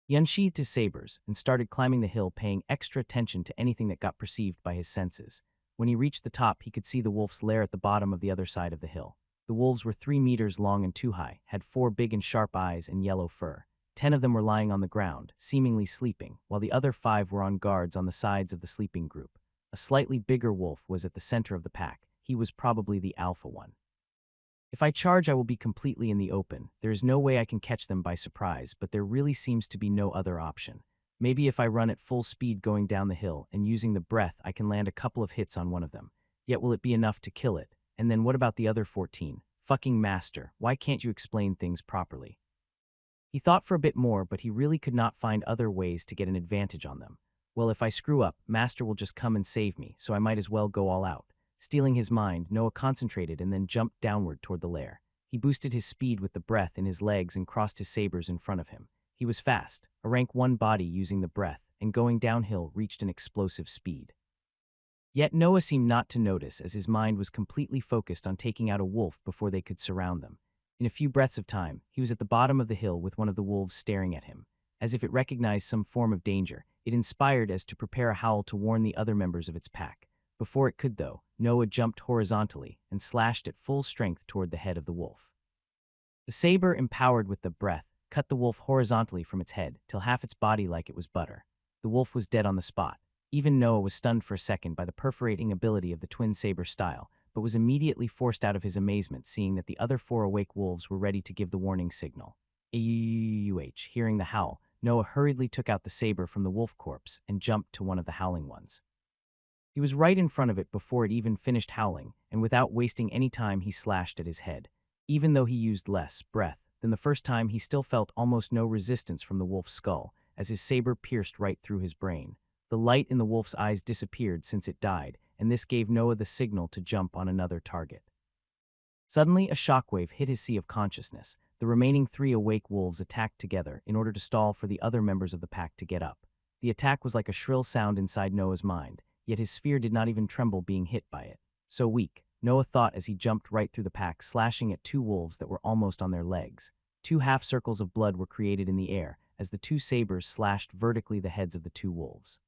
He unsheathed his sabers and started climbing the hill, paying extra attention to anything that got perceived by his senses. When he reached the top, he could see the wolf's lair at the bottom of the other side of the hill. The wolves were 3 meters long and 2 high, had 4 big and sharp eyes and yellow fur. 10 of them were lying on the ground, seemingly sleeping, while the other 5 were on guards on the sides of the sleeping group. A slightly bigger wolf was at the center of the pack. He was probably the alpha one. If I charge, I will be completely in the open. There is no way I can catch them by surprise, but there really seems to be no other option. Maybe if I run at full speed going down the hill and using the breath, I can land a couple of hits on one of them. Yet will it be enough to kill it? And then what about the other 14? Fucking master, why can't you explain things properly? He thought for a bit more, but he really could not find other ways to get an advantage on them. Well, if I screw up, Master will just come and save me, so I might as well go all out. Stealing his mind, Noah concentrated and then jumped downward toward the lair. He boosted his speed with the breath in his legs and crossed his sabers in front of him. He was fast, a rank 1 body using the breath, and going downhill reached an explosive speed. Yet Noah seemed not to notice, as his mind was completely focused on taking out a wolf before they could surround them. In a few breaths of time, he was at the bottom of the hill with one of the wolves staring at him. As if it recognized some form of danger, it inspired as to prepare a howl to warn the other members of its pack. Before it could, though, Noah jumped horizontally and slashed at full strength toward the head of the wolf. The saber, empowered with the breath, cut the wolf horizontally from its head till half its body like it was butter. The wolf was dead on the spot. Even Noah was stunned for a second by the perforating ability of the twin saber style, but was immediately forced out of his amazement seeing that the other 4 awake wolves were ready to give the warning signal. Hearing the howl, Noah hurriedly took out the saber from the wolf corpse and jumped to one of the howling ones. He was right in front of it before it even finished howling, and without wasting any time he slashed at his head. Even though he used less breath than the first time, he still felt almost no resistance from the wolf's skull, as his saber pierced right through his brain. The light in the wolf's eyes disappeared since it died, and this gave Noah the signal to jump on another target. Suddenly, a shockwave hit his sea of consciousness. The remaining 3 awake wolves attacked together in order to stall for the other members of the pack to get up. The attack was like a shrill sound inside Noah's mind, yet his sphere did not even tremble being hit by it. So weak, Noah thought as he jumped right through the pack, slashing at 2 wolves that were almost on their legs. 2 half circles of blood were created in the air as the 2 sabers slashed vertically the heads of the 2 wolves.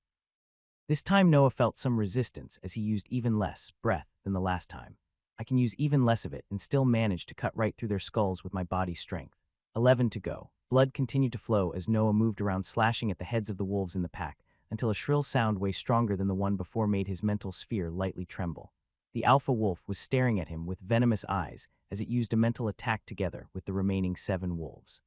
This time Noah felt some resistance as he used even less breath than the last time. I can use even less of it and still manage to cut right through their skulls with my body's strength. 11 to go. Blood continued to flow as Noah moved around slashing at the heads of the wolves in the pack until a shrill sound way stronger than the one before made his mental sphere lightly tremble. The alpha wolf was staring at him with venomous eyes as it used a mental attack together with the remaining 7 wolves.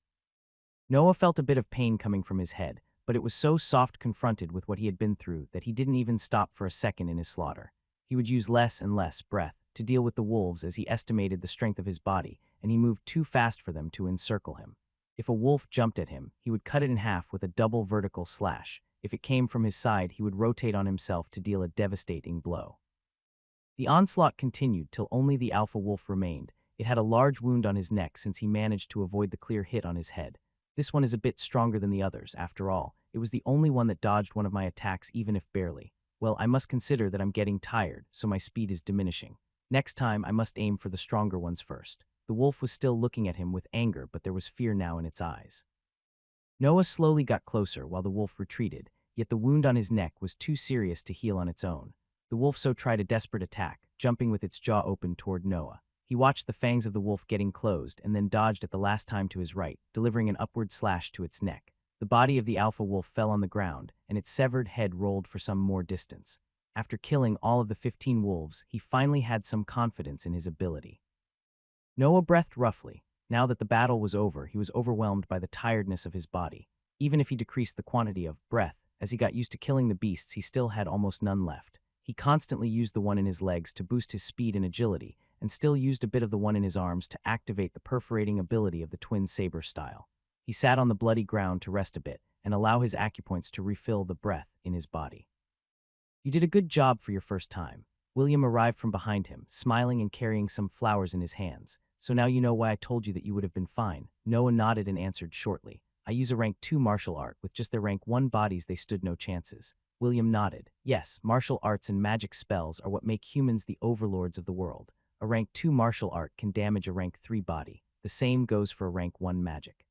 Noah felt a bit of pain coming from his head, but it was so soft confronted with what he had been through that he didn't even stop for a second in his slaughter. He would use less and less breath to deal with the wolves as he estimated the strength of his body, and he moved too fast for them to encircle him. If a wolf jumped at him, he would cut it in half with a double vertical slash. If it came from his side, he would rotate on himself to deal a devastating blow. The onslaught continued till only the alpha wolf remained. It had a large wound on his neck since he managed to avoid the clear hit on his head. This one is a bit stronger than the others, after all. It was the only one that dodged one of my attacks, even if barely. Well, I must consider that I'm getting tired, so my speed is diminishing. Next time, I must aim for the stronger ones first. The wolf was still looking at him with anger, but there was fear now in its eyes. Noah slowly got closer while the wolf retreated, yet the wound on his neck was too serious to heal on its own. The wolf so tried a desperate attack, jumping with its jaw open toward Noah. He watched the fangs of the wolf getting closed and then dodged at the last time to his right, delivering an upward slash to its neck. The body of the alpha wolf fell on the ground, and its severed head rolled for some more distance. After killing all of the 15 wolves, he finally had some confidence in his ability. Noah breathed roughly. Now that the battle was over, he was overwhelmed by the tiredness of his body. Even if he decreased the quantity of breath, as he got used to killing the beasts, he still had almost none left. He constantly used the one in his legs to boost his speed and agility, and still used a bit of the one in his arms to activate the perforating ability of the twin saber style. He sat on the bloody ground to rest a bit and allow his acupoints to refill the breath in his body. You did a good job for your first time. William arrived from behind him, smiling and carrying some flowers in his hands. So now you know why I told you that you would have been fine. Noah nodded and answered shortly. I use a rank 2 martial art. With just their rank 1 bodies, they stood no chances. William nodded. Yes, martial arts and magic spells are what make humans the overlords of the world. A rank 2 martial art can damage a rank 3 body. The same goes for a rank 1 magic.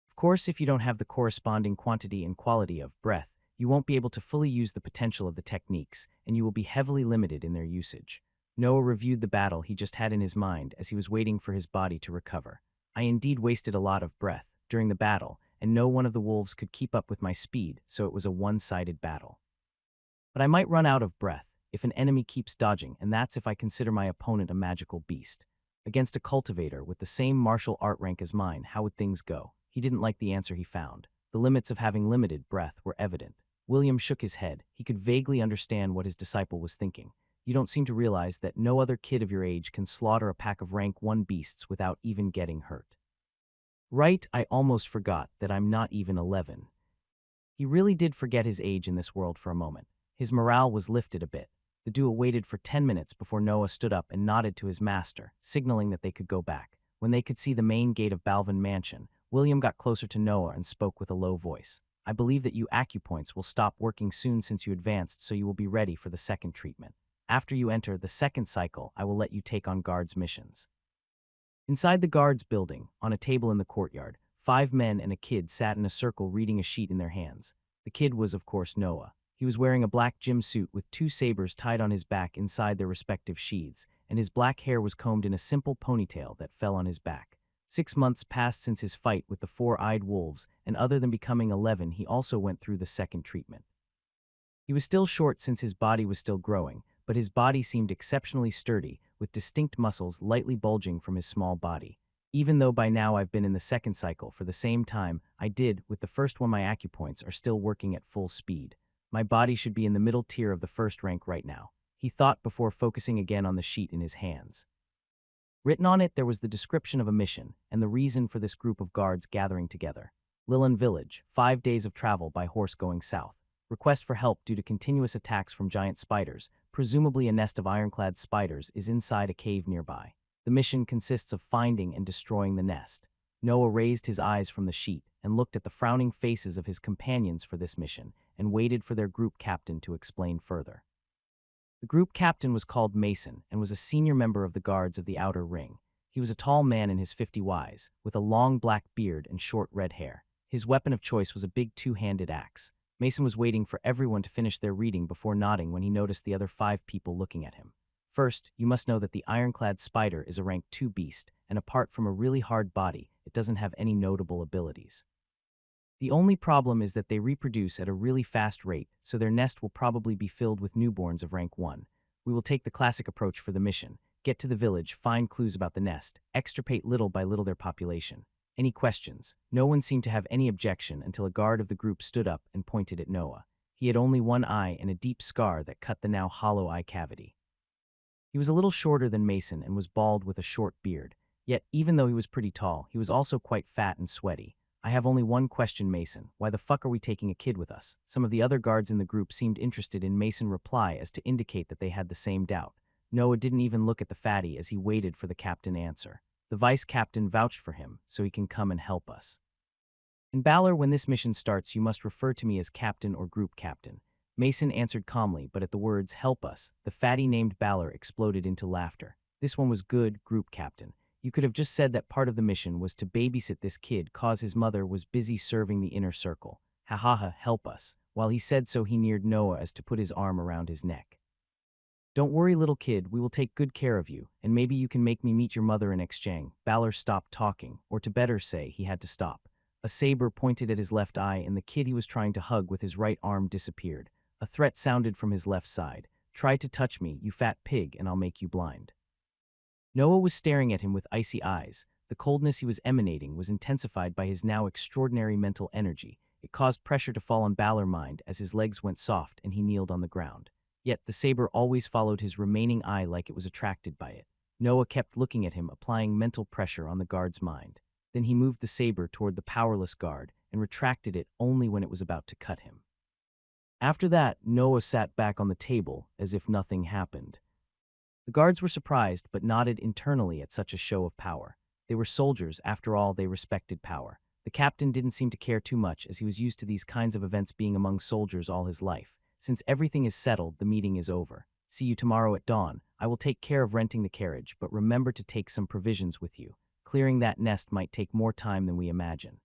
Of course, if you don't have the corresponding quantity and quality of breath, you won't be able to fully use the potential of the techniques, and you will be heavily limited in their usage. Noah reviewed the battle he just had in his mind as he was waiting for his body to recover. I indeed wasted a lot of breath during the battle, and no one of the wolves could keep up with my speed, so it was a one-sided battle. But I might run out of breath if an enemy keeps dodging, and that's if I consider my opponent a magical beast. Against a cultivator with the same martial art rank as mine, how would things go? He didn't like the answer he found. The limits of having limited breath were evident. William shook his head. He could vaguely understand what his disciple was thinking. You don't seem to realize that no other kid of your age can slaughter a pack of rank 1 beasts without even getting hurt. Right, I almost forgot that I'm not even 11. He really did forget his age in this world for a moment. His morale was lifted a bit. The duo waited for 10 minutes before Noah stood up and nodded to his master, signaling that they could go back. When they could see the main gate of Balvin Mansion, William got closer to Noah and spoke with a low voice. I believe that you acupoints will stop working soon since you advanced, so you will be ready for the second treatment. After you enter the second cycle, I will let you take on guards' missions. Inside the guards' building, on a table in the courtyard, 5 men and a kid sat in a circle reading a sheet in their hands. The kid was, of course, Noah. He was wearing a black gym suit with 2 sabers tied on his back inside their respective sheaths, and his black hair was combed in a simple ponytail that fell on his back. 6 months passed since his fight with the 4-eyed wolves, and other than becoming 11, he also went through the second treatment. He was still short since his body was still growing, but his body seemed exceptionally sturdy, with distinct muscles lightly bulging from his small body. Even though by now I've been in the second cycle for the same time I did with the first one, my acupoints are still working at full speed. My body should be in the middle tier of the first rank right now, he thought before focusing again on the sheet in his hands. Written on it there was the description of a mission and the reason for this group of guards gathering together. Lilin Village, 5 days of travel by horse going south. Request for help due to continuous attacks from giant spiders. Presumably a nest of ironclad spiders is inside a cave nearby. The mission consists of finding and destroying the nest. Noah raised his eyes from the sheet and looked at the frowning faces of his companions for this mission and waited for their group captain to explain further. The group captain was called Mason and was a senior member of the guards of the outer ring. He was a tall man in his 50s, with a long black beard and short red hair. His weapon of choice was a big 2-handed axe. Mason was waiting for everyone to finish their reading before nodding when he noticed the other 5 people looking at him. First, you must know that the ironclad spider is a rank 2 beast, and apart from a really hard body, it doesn't have any notable abilities. The only problem is that they reproduce at a really fast rate, so their nest will probably be filled with newborns of rank 1. We will take the classic approach for the mission. Get to the village, find clues about the nest, extirpate little by little their population. Any questions? No one seemed to have any objection until a guard of the group stood up and pointed at Noah. He had only one eye and a deep scar that cut the now hollow eye cavity. He was a little shorter than Mason and was bald with a short beard. Yet, even though he was pretty tall, he was also quite fat and sweaty. I have only one question, Mason. Why the fuck are we taking a kid with us? Some of the other guards in the group seemed interested in Mason's reply as to indicate that they had the same doubt. Noah didn't even look at the fatty as he waited for the captain answer. The vice captain vouched for him, so he can come and help us. In Balor, when this mission starts, you must refer to me as captain or group captain. Mason answered calmly, but at the words, help us, the fatty named Balor exploded into laughter. This one was good, group captain. You could have just said that part of the mission was to babysit this kid cause his mother was busy serving the inner circle. Ha ha ha, help us. While he said so, he neared Noah as to put his arm around his neck. Don't worry, little kid, we will take good care of you, and maybe you can make me meet your mother in exchange. Balor stopped talking, or to better say, he had to stop. A saber pointed at his left eye, and the kid he was trying to hug with his right arm disappeared. A threat sounded from his left side. Try to touch me, you fat pig, and I'll make you blind. Noah was staring at him with icy eyes. The coldness he was emanating was intensified by his now extraordinary mental energy. It caused pressure to fall on Balor's mind as his legs went soft and he kneeled on the ground. Yet the saber always followed his remaining eye like it was attracted by it. Noah kept looking at him, applying mental pressure on the guard's mind. Then he moved the saber toward the powerless guard and retracted it only when it was about to cut him. After that, Noah sat back on the table as if nothing happened. The guards were surprised but nodded internally at such a show of power. They were soldiers, after all, they respected power. The captain didn't seem to care too much as he was used to these kinds of events being among soldiers all his life. Since everything is settled, the meeting is over. See you tomorrow at dawn. I will take care of renting the carriage, but remember to take some provisions with you. Clearing that nest might take more time than we imagine.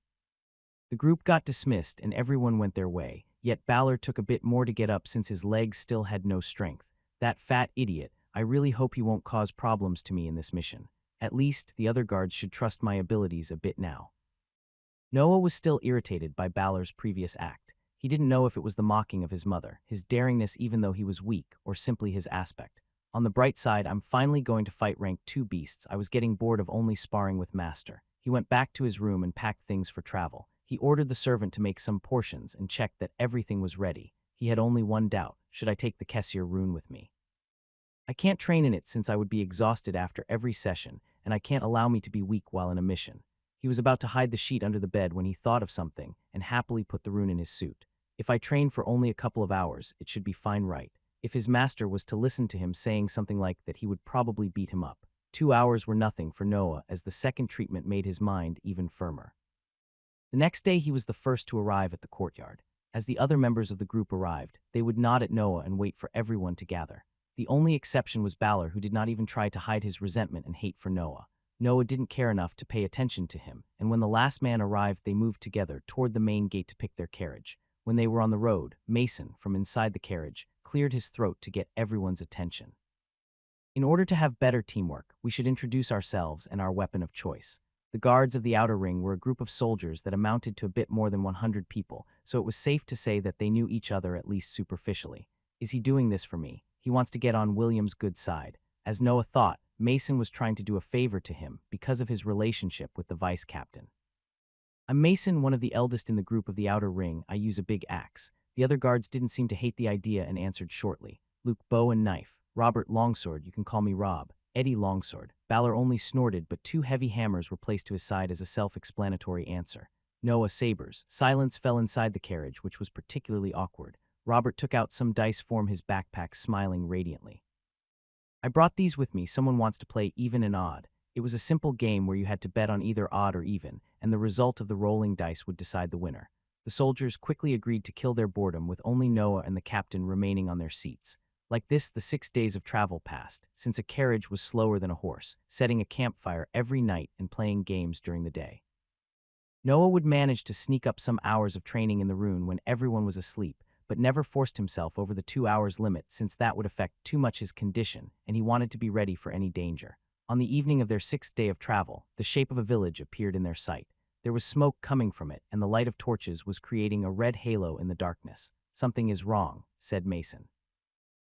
The group got dismissed and everyone went their way, yet Balor took a bit more to get up since his legs still had no strength. That fat idiot, I really hope he won't cause problems to me in this mission. At least, the other guards should trust my abilities a bit now. Noah was still irritated by Balor's previous act. He didn't know if it was the mocking of his mother, his daringness even though he was weak, or simply his aspect. On the bright side, I'm finally going to fight rank 2 beasts. I was getting bored of only sparring with Master. He went back to his room and packed things for travel. He ordered the servant to make some portions and checked that everything was ready. He had only one doubt: should I take the Kessier rune with me? I can't train in it since I would be exhausted after every session, and I can't allow me to be weak while in a mission. He was about to hide the sheet under the bed when he thought of something and happily put the rune in his suit. If I train for only a couple of hours, it should be fine, right? If his master was to listen to him saying something like that, he would probably beat him up. 2 hours were nothing for Noah, as the second treatment made his mind even firmer. The next day he was the first to arrive at the courtyard. As the other members of the group arrived, they would nod at Noah and wait for everyone to gather. The only exception was Balor, who did not even try to hide his resentment and hate for Noah. Noah didn't care enough to pay attention to him, and when the last man arrived, they moved together toward the main gate to pick their carriage. When they were on the road, Mason, from inside the carriage, cleared his throat to get everyone's attention. In order to have better teamwork, we should introduce ourselves and our weapon of choice. The guards of the outer ring were a group of soldiers that amounted to a bit more than 100 people, so it was safe to say that they knew each other at least superficially. Is he doing this for me? He wants to get on William's good side. As Noah thought, Mason was trying to do a favor to him because of his relationship with the vice captain. I'm Mason, one of the eldest in the group of the outer ring. I use a big axe. The other guards didn't seem to hate the idea and answered shortly. Luke, bow and knife. Robert, longsword. You can call me Rob. Eddie, longsword. Balor only snorted, but 2 heavy hammers were placed to his side as a self-explanatory answer. Noah, sabers. Silence fell inside the carriage, which was particularly awkward. Robert took out some dice from his backpack, smiling radiantly. I brought these with me. Someone wants to play even and odd. It was a simple game where you had to bet on either odd or even, and the result of the rolling dice would decide the winner. The soldiers quickly agreed to kill their boredom, with only Noah and the captain remaining on their seats. Like this, the 6 days of travel passed, since a carriage was slower than a horse, setting a campfire every night and playing games during the day. Noah would manage to sneak up some hours of training in the rune when everyone was asleep, but never forced himself over the 2 hours limit, since that would affect too much his condition, and he wanted to be ready for any danger. On the evening of their 6th day of travel, the shape of a village appeared in their sight. There was smoke coming from it, and the light of torches was creating a red halo in the darkness. Something is wrong, said Mason.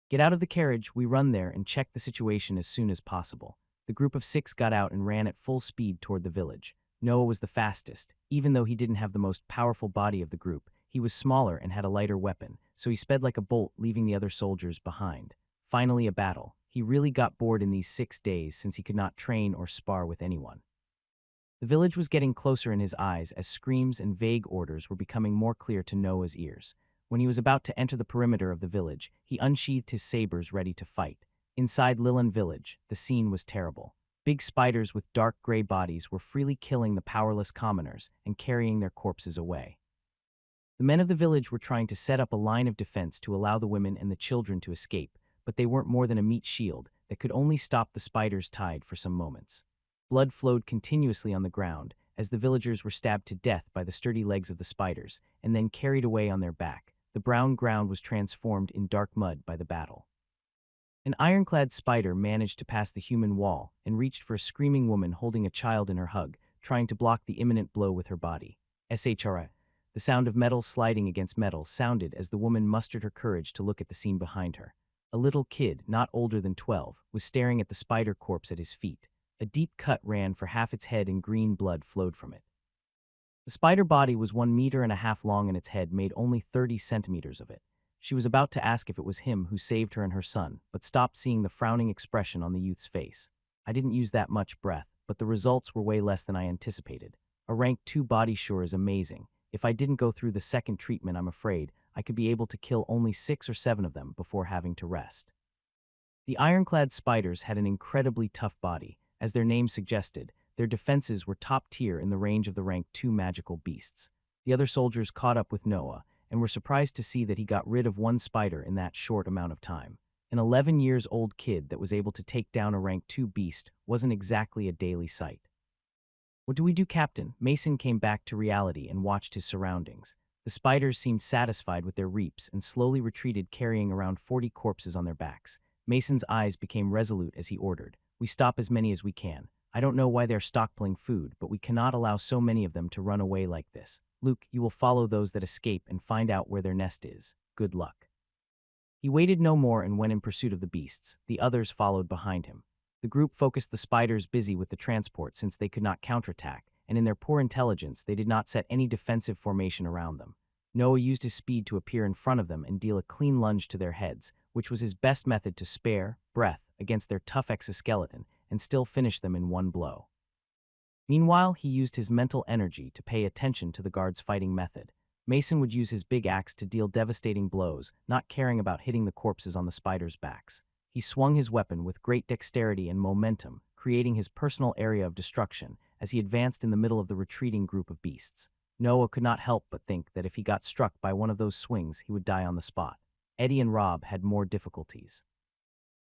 Get out of the carriage. We run there and check the situation as soon as possible. The group of 6 got out and ran at full speed toward the village. Noah was the fastest. Even though he didn't have the most powerful body of the group, he was smaller and had a lighter weapon, so he sped like a bolt, leaving the other soldiers behind. Finally, a battle. He really got bored in these 6 days since he could not train or spar with anyone. The village was getting closer in his eyes as screams and vague orders were becoming more clear to Noah's ears. When he was about to enter the perimeter of the village, he unsheathed his sabers ready to fight. Inside Lillan village, the scene was terrible. Big spiders with dark gray bodies were freely killing the powerless commoners and carrying their corpses away. The men of the village were trying to set up a line of defense to allow the women and the children to escape, but they weren't more than a meat shield that could only stop the spiders' tide for some moments. Blood flowed continuously on the ground as the villagers were stabbed to death by the sturdy legs of the spiders and then carried away on their back. The brown ground was transformed in dark mud by the battle. An ironclad spider managed to pass the human wall and reached for a screaming woman holding a child in her hug, trying to block the imminent blow with her body. SHRA. The sound of metal sliding against metal sounded as the woman mustered her courage to look at the scene behind her. A little kid, not older than 12, was staring at the spider corpse at his feet. A deep cut ran for half its head and green blood flowed from it. The spider body was 1.5 meters long and its head made only 30 centimeters of it. She was about to ask if it was him who saved her and her son, but stopped seeing the frowning expression on the youth's face. I didn't use that much breath, but the results were way less than I anticipated. A rank 2 body sure is amazing. If I didn't go through the second treatment, I'm afraid I could be able to kill only 6 or 7 of them before having to rest. The ironclad spiders had an incredibly tough body. As their name suggested, their defenses were top tier in the range of the rank 2 magical beasts. The other soldiers caught up with Noah and were surprised to see that he got rid of 1 spider in that short amount of time. An 11-year-old kid that was able to take down a rank 2 beast wasn't exactly a daily sight. What do we do, Captain? Mason came back to reality and watched his surroundings. The spiders seemed satisfied with their reaps and slowly retreated, carrying around 40 corpses on their backs. Mason's eyes became resolute as he ordered, "We stop as many as we can. I don't know why they're stockpiling food, but we cannot allow so many of them to run away like this. Luke, you will follow those that escape and find out where their nest is. Good luck." He waited no more and went in pursuit of the beasts. The others followed behind him. The group focused the spiders busy with the transport since they could not counterattack, and in their poor intelligence, they did not set any defensive formation around them. Noah used his speed to appear in front of them and deal a clean lunge to their heads, which was his best method to spare breath against their tough exoskeleton and still finish them in one blow. Meanwhile, he used his mental energy to pay attention to the guards' fighting method. Mason would use his big axe to deal devastating blows, not caring about hitting the corpses on the spiders' backs. He swung his weapon with great dexterity and momentum, creating his personal area of destruction as he advanced in the middle of the retreating group of beasts. Noah could not help but think that if he got struck by one of those swings, he would die on the spot. Eddie and Rob had more difficulties.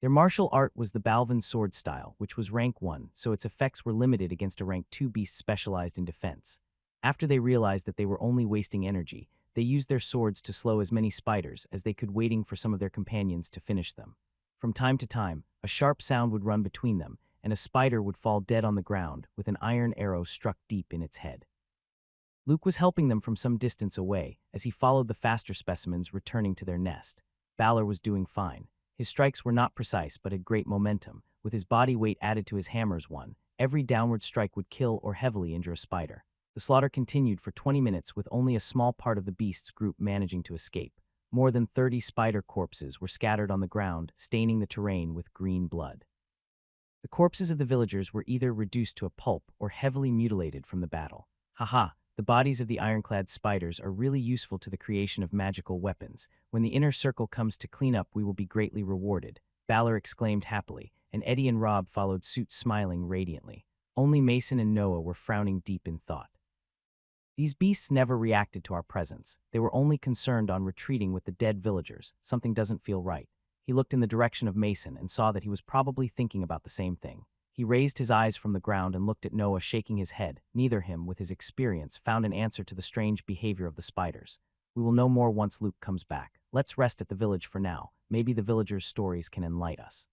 Their martial art was the Balvan sword style, which was rank 1, so its effects were limited against a rank 2 beast specialized in defense. After they realized that they were only wasting energy, they used their swords to slow as many spiders as they could, waiting for some of their companions to finish them. From time to time, a sharp sound would run between them, and a spider would fall dead on the ground with an iron arrow struck deep in its head. Luke was helping them from some distance away as he followed the faster specimens returning to their nest. Balor was doing fine. His strikes were not precise but had great momentum. With his body weight added to his hammer's one, every downward strike would kill or heavily injure a spider. The slaughter continued for 20 minutes with only a small part of the beast's group managing to escape. More than 30 spider corpses were scattered on the ground, staining the terrain with green blood. The corpses of the villagers were either reduced to a pulp or heavily mutilated from the battle. Haha, the bodies of the ironclad spiders are really useful to the creation of magical weapons. When the inner circle comes to clean up, we will be greatly rewarded, Balor exclaimed happily, and Eddie and Rob followed suit, smiling radiantly. Only Mason and Noah were frowning deep in thought. These beasts never reacted to our presence. They were only concerned on retreating with the dead villagers. Something doesn't feel right. He looked in the direction of Mason and saw that he was probably thinking about the same thing. He raised his eyes from the ground and looked at Noah, shaking his head. Neither him, with his experience, found an answer to the strange behavior of the spiders. We will know more once Luke comes back. Let's rest at the village for now. Maybe the villagers' stories can enlighten us.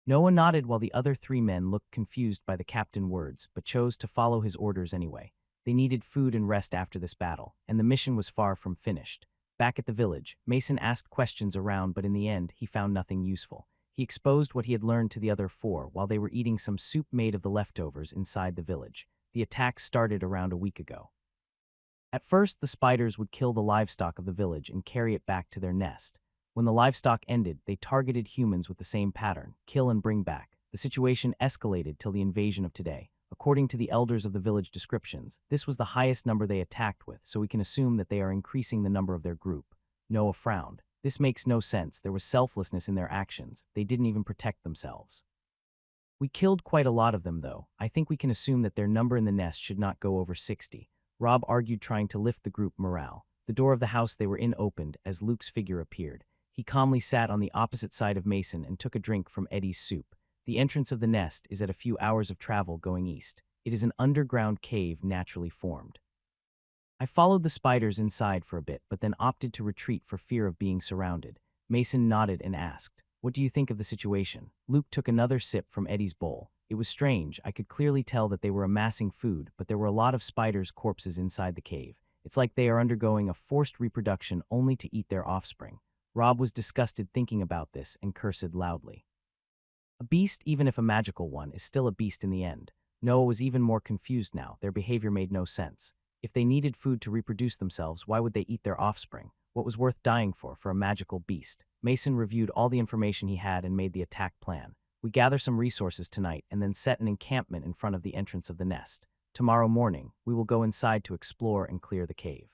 Noah nodded while the other 3 men looked confused by the captain's words, but chose to follow his orders anyway. They needed food and rest after this battle, and the mission was far from finished. Back at the village, Mason asked questions around, but in the end, he found nothing useful. He exposed what he had learned to the other 4 while they were eating some soup made of the leftovers inside the village. The attack started around a week ago. At first, the spiders would kill the livestock of the village and carry it back to their nest. When the livestock ended, they targeted humans with the same pattern, kill and bring back. The situation escalated till the invasion of today. According to the elders of the village descriptions, this was the highest number they attacked with, so we can assume that they are increasing the number of their group. Noah frowned. This makes no sense. There was selflessness in their actions. They didn't even protect themselves. We killed quite a lot of them, though. I think we can assume that their number in the nest should not go over 60. Rob argued, trying to lift the group morale. The door of the house they were in opened as Luke's figure appeared. He calmly sat on the opposite side of Mason and took a drink from Eddie's soup. The entrance of the nest is at a few hours of travel going east. It is an underground cave naturally formed. I followed the spiders inside for a bit, but then opted to retreat for fear of being surrounded. Mason nodded and asked, "What do you think of the situation?" Luke took another sip from Eddie's bowl. It was strange. I could clearly tell that they were amassing food, but there were a lot of spiders' corpses inside the cave. It's like they are undergoing a forced reproduction only to eat their offspring. Rob was disgusted thinking about this and cursed loudly. A beast, even if a magical one, is still a beast in the end. Noah was even more confused now. Their behavior made no sense. If they needed food to reproduce themselves, why would they eat their offspring? What was worth dying for a magical beast? Mason reviewed all the information he had and made the attack plan. We gather some resources tonight and then set an encampment in front of the entrance of the nest. Tomorrow morning, we will go inside to explore and clear the cave.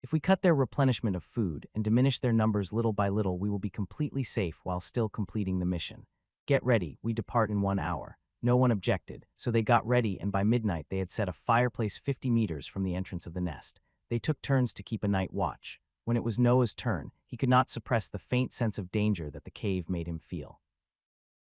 If we cut their replenishment of food and diminish their numbers little by little, we will be completely safe while still completing the mission. Get ready, we depart in 1 hour. No one objected, so they got ready, and by midnight they had set a fireplace 50 meters from the entrance of the nest. They took turns to keep a night watch. When it was Noah's turn, he could not suppress the faint sense of danger that the cave made him feel.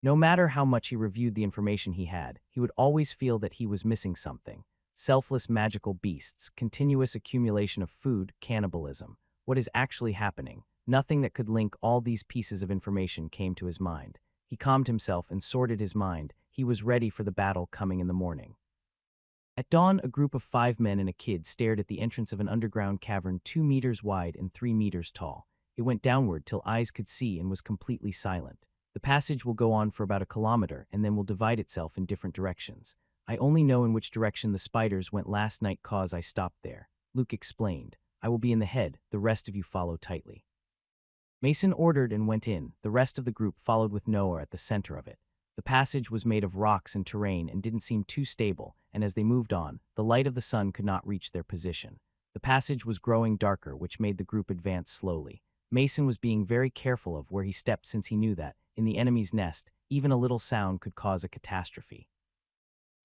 No matter how much he reviewed the information he had, he would always feel that he was missing something. Selfless magical beasts, continuous accumulation of food, cannibalism. What is actually happening? Nothing that could link all these pieces of information came to his mind. He calmed himself and sorted his mind. He was ready for the battle coming in the morning. At dawn, a group of 5 men and a kid stared at the entrance of an underground cavern 2 meters wide and 3 meters tall. It went downward till eyes could see and was completely silent. The passage will go on for about a kilometer and then will divide itself in different directions. I only know in which direction the spiders went last night cause I stopped there. Luke explained. I will be in the head, the rest of you follow tightly. Mason ordered and went in. The rest of the group followed with Noah at the center of it. The passage was made of rocks and terrain and didn't seem too stable, and as they moved on, the light of the sun could not reach their position. The passage was growing darker, which made the group advance slowly. Mason was being very careful of where he stepped since he knew that, in the enemy's nest, even a little sound could cause a catastrophe.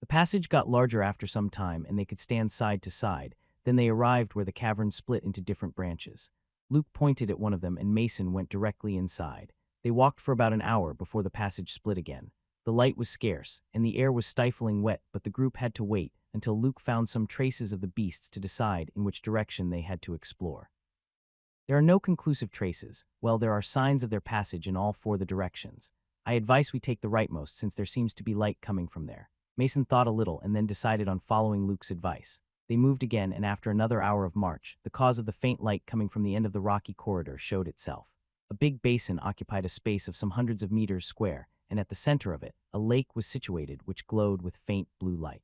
The passage got larger after some time and they could stand side to side. Then they arrived where the cavern split into different branches. Luke pointed at one of them and Mason went directly inside. They walked for about an hour before the passage split again. The light was scarce, and the air was stifling wet, but the group had to wait until Luke found some traces of the beasts to decide in which direction they had to explore. There are no conclusive traces. Well, there are signs of their passage in all four the directions. I advise we take the rightmost since there seems to be light coming from there. Mason thought a little and then decided on following Luke's advice. They moved again, and after another hour of march, the cause of the faint light coming from the end of the rocky corridor showed itself. A big basin occupied a space of some hundreds of meters square, and at the center of it, a lake was situated which glowed with faint blue light.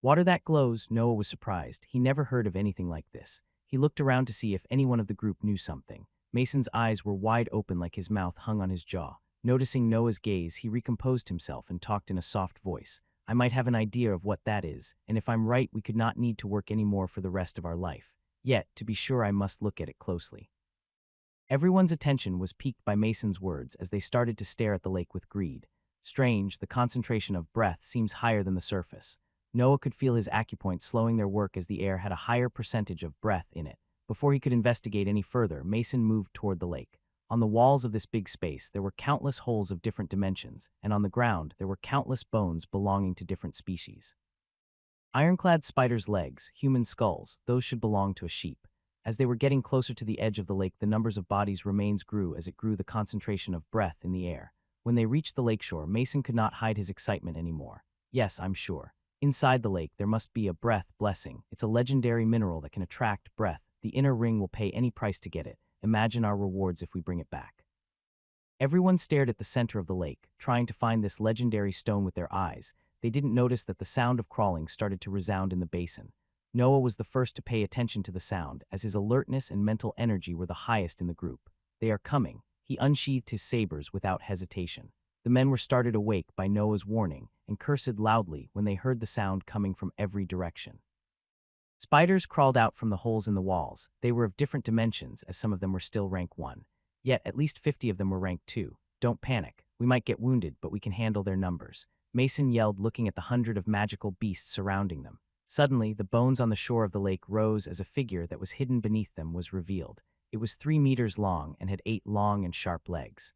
Water that glows, Noah was surprised. He never heard of anything like this. He looked around to see if anyone of the group knew something. Mason's eyes were wide open like his mouth hung on his jaw. Noticing Noah's gaze, he recomposed himself and talked in a soft voice. I might have an idea of what that is, and if I'm right, we could not need to work any more for the rest of our life. Yet, to be sure, I must look at it closely. Everyone's attention was piqued by Mason's words as they started to stare at the lake with greed. Strange, the concentration of breath seems higher than the surface. Noah could feel his acupoints slowing their work as the air had a higher percentage of breath in it. Before he could investigate any further, Mason moved toward the lake. On the walls of this big space, there were countless holes of different dimensions, and on the ground, there were countless bones belonging to different species. Ironclad spiders' legs, human skulls, those should belong to a sheep. As they were getting closer to the edge of the lake, the numbers of bodies' remains grew as it grew the concentration of breath in the air. When they reached the lakeshore, Mason could not hide his excitement anymore. Yes, I'm sure. Inside the lake, there must be a breath blessing. It's a legendary mineral that can attract breath. The inner ring will pay any price to get it. Imagine our rewards if we bring it back. Everyone stared at the center of the lake, trying to find this legendary stone with their eyes. They didn't notice that the sound of crawling started to resound in the basin. Noah was the first to pay attention to the sound, as his alertness and mental energy were the highest in the group. They are coming. He unsheathed his sabers without hesitation. The men were started awake by Noah's warning and cursed loudly when they heard the sound coming from every direction. Spiders crawled out from the holes in the walls. They were of different dimensions, as some of them were still rank 1. Yet at least 50 of them were rank 2. Don't panic. We might get wounded, but we can handle their numbers. Mason yelled, looking at the 100 of magical beasts surrounding them. Suddenly, the bones on the shore of the lake rose as a figure that was hidden beneath them was revealed. It was 3 meters long and had 8 long and sharp legs.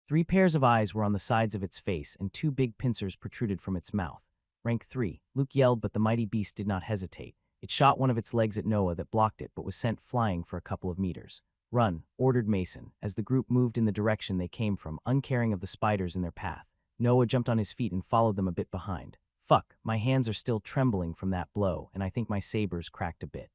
3 pairs of eyes were on the sides of its face, and 2 big pincers protruded from its mouth. Rank 3. Luke yelled, but the mighty beast did not hesitate. It shot one of its legs at Noah that blocked it, but was sent flying for a couple of meters. Run, ordered Mason, as the group moved in the direction they came from, uncaring of the spiders in their path. Noah jumped on his feet and followed them a bit behind. Fuck, my hands are still trembling from that blow, and I think my sabers cracked a bit.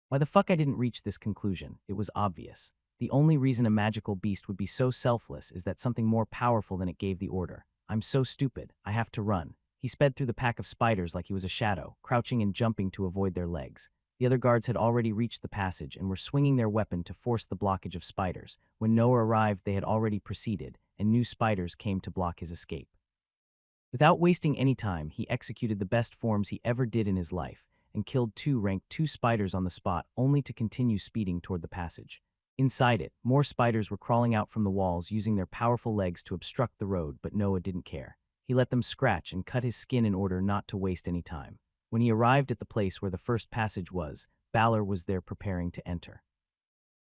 Why the fuck I didn't reach this conclusion, it was obvious. The only reason a magical beast would be so selfless is that something more powerful than it gave the order. I'm so stupid, I have to run. He sped through the pack of spiders like he was a shadow, crouching and jumping to avoid their legs. The other guards had already reached the passage and were swinging their weapon to force the blockage of spiders. When Noah arrived, they had already proceeded, and new spiders came to block his escape. Without wasting any time, he executed the best forms he ever did in his life, and killed 2 rank 2 spiders on the spot, only to continue speeding toward the passage. Inside it, more spiders were crawling out from the walls using their powerful legs to obstruct the road, but Noah didn't care. He let them scratch and cut his skin in order not to waste any time. When he arrived at the place where the first passage was, Balor was there preparing to enter.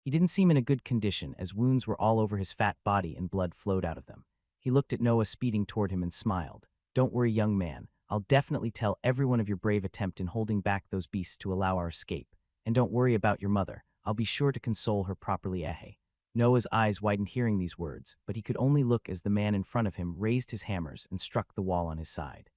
He didn't seem in a good condition, as wounds were all over his fat body and blood flowed out of them. He looked at Noah speeding toward him and smiled. Don't worry, young man. I'll definitely tell everyone of your brave attempt in holding back those beasts to allow our escape. And don't worry about your mother. I'll be sure to console her properly. Noah's eyes widened hearing these words, but he could only look as the man in front of him raised his hammers and struck the wall on his side.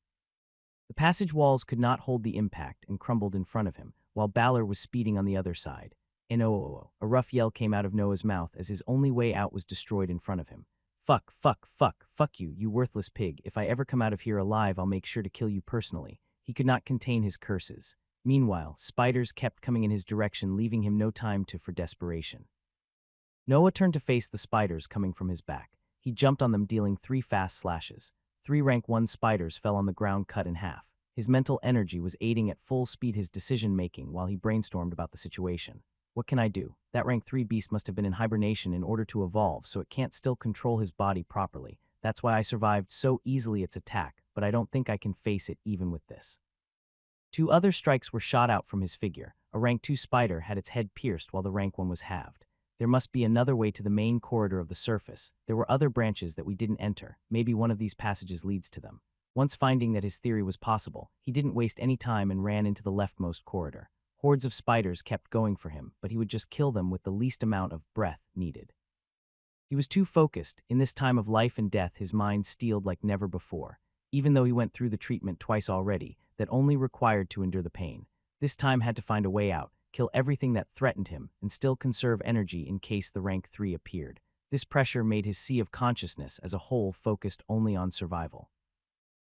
The passage walls could not hold the impact and crumbled in front of him, while Balor was speeding on the other side. And oh, a rough yell came out of Noah's mouth as his only way out was destroyed in front of him. Fuck, fuck, fuck, fuck you, you worthless pig. If I ever come out of here alive, I'll make sure to kill you personally. He could not contain his curses. Meanwhile, spiders kept coming in his direction, leaving him no time for desperation. Noah turned to face the spiders coming from his back. He jumped on them, dealing 3 fast slashes. 3 rank 1 spiders fell on the ground, cut in half. His mental energy was aiding at full speed his decision-making while he brainstormed about the situation. What can I do? That rank 3 beast must have been in hibernation in order to evolve, so it can't still control his body properly. That's why I survived so easily its attack, but I don't think I can face it even with this. 2 other strikes were shot out from his figure. A rank 2 spider had its head pierced while the rank 1 was halved. There must be another way to the main corridor of the surface. There were other branches that we didn't enter. Maybe one of these passages leads to them. Once finding that his theory was possible, he didn't waste any time and ran into the leftmost corridor. Hordes of spiders kept going for him, but he would just kill them with the least amount of breath needed. He was too focused. In this time of life and death, his mind steeled like never before. Even though he went through the treatment twice already, that only required to endure the pain. This time had to find a way out, kill everything that threatened him, and still conserve energy in case the rank 3 appeared. This pressure made his sea of consciousness as a whole focused only on survival.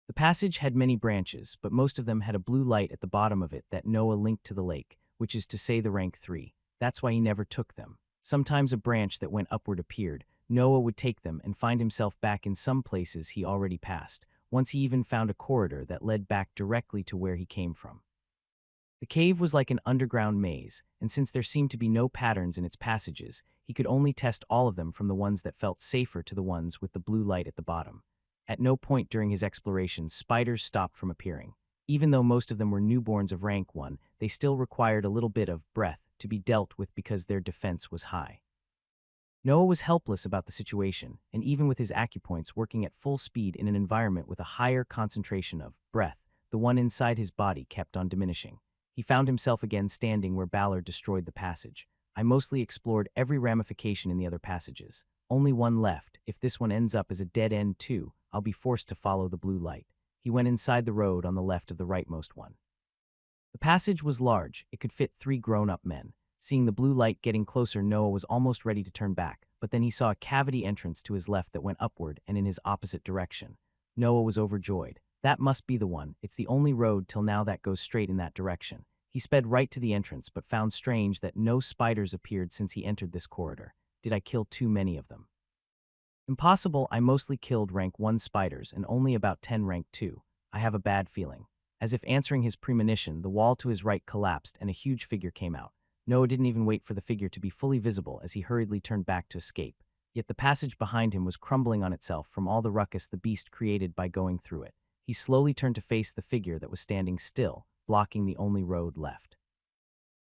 The passage had many branches, but most of them had a blue light at the bottom of it that Noah linked to the lake, which is to say the rank 3. That's why he never took them. Sometimes a branch that went upward appeared. Noah would take them and find himself back in some places he already passed. Once he even found a corridor that led back directly to where he came from. The cave was like an underground maze, and since there seemed to be no patterns in its passages, he could only test all of them from the ones that felt safer to the ones with the blue light at the bottom. At no point during his exploration, spiders stopped from appearing. Even though most of them were newborns of rank 1, they still required a little bit of breath to be dealt with because their defense was high. Noah was helpless about the situation, and even with his acupoints working at full speed in an environment with a higher concentration of breath, the one inside his body kept on diminishing. He found himself again standing where Ballard destroyed the passage. I mostly explored every ramification in the other passages. Only one left. If this one ends up as a dead end too, I'll be forced to follow the blue light. He went inside the road on the left of the rightmost one. The passage was large. It could fit 3 grown-up men. Seeing the blue light getting closer, Noah was almost ready to turn back, but then he saw a cavity entrance to his left that went upward and in his opposite direction. Noah was overjoyed. That must be the one. It's the only road till now that goes straight in that direction. He sped right to the entrance, but found strange that no spiders appeared since he entered this corridor. Did I kill too many of them? Impossible. I mostly killed rank 1 spiders and only about 10 rank 2. I have a bad feeling. As if answering his premonition, the wall to his right collapsed and a huge figure came out. Noah didn't even wait for the figure to be fully visible as he hurriedly turned back to escape. Yet the passage behind him was crumbling on itself from all the ruckus the beast created by going through it. He slowly turned to face the figure that was standing still, blocking the only road left.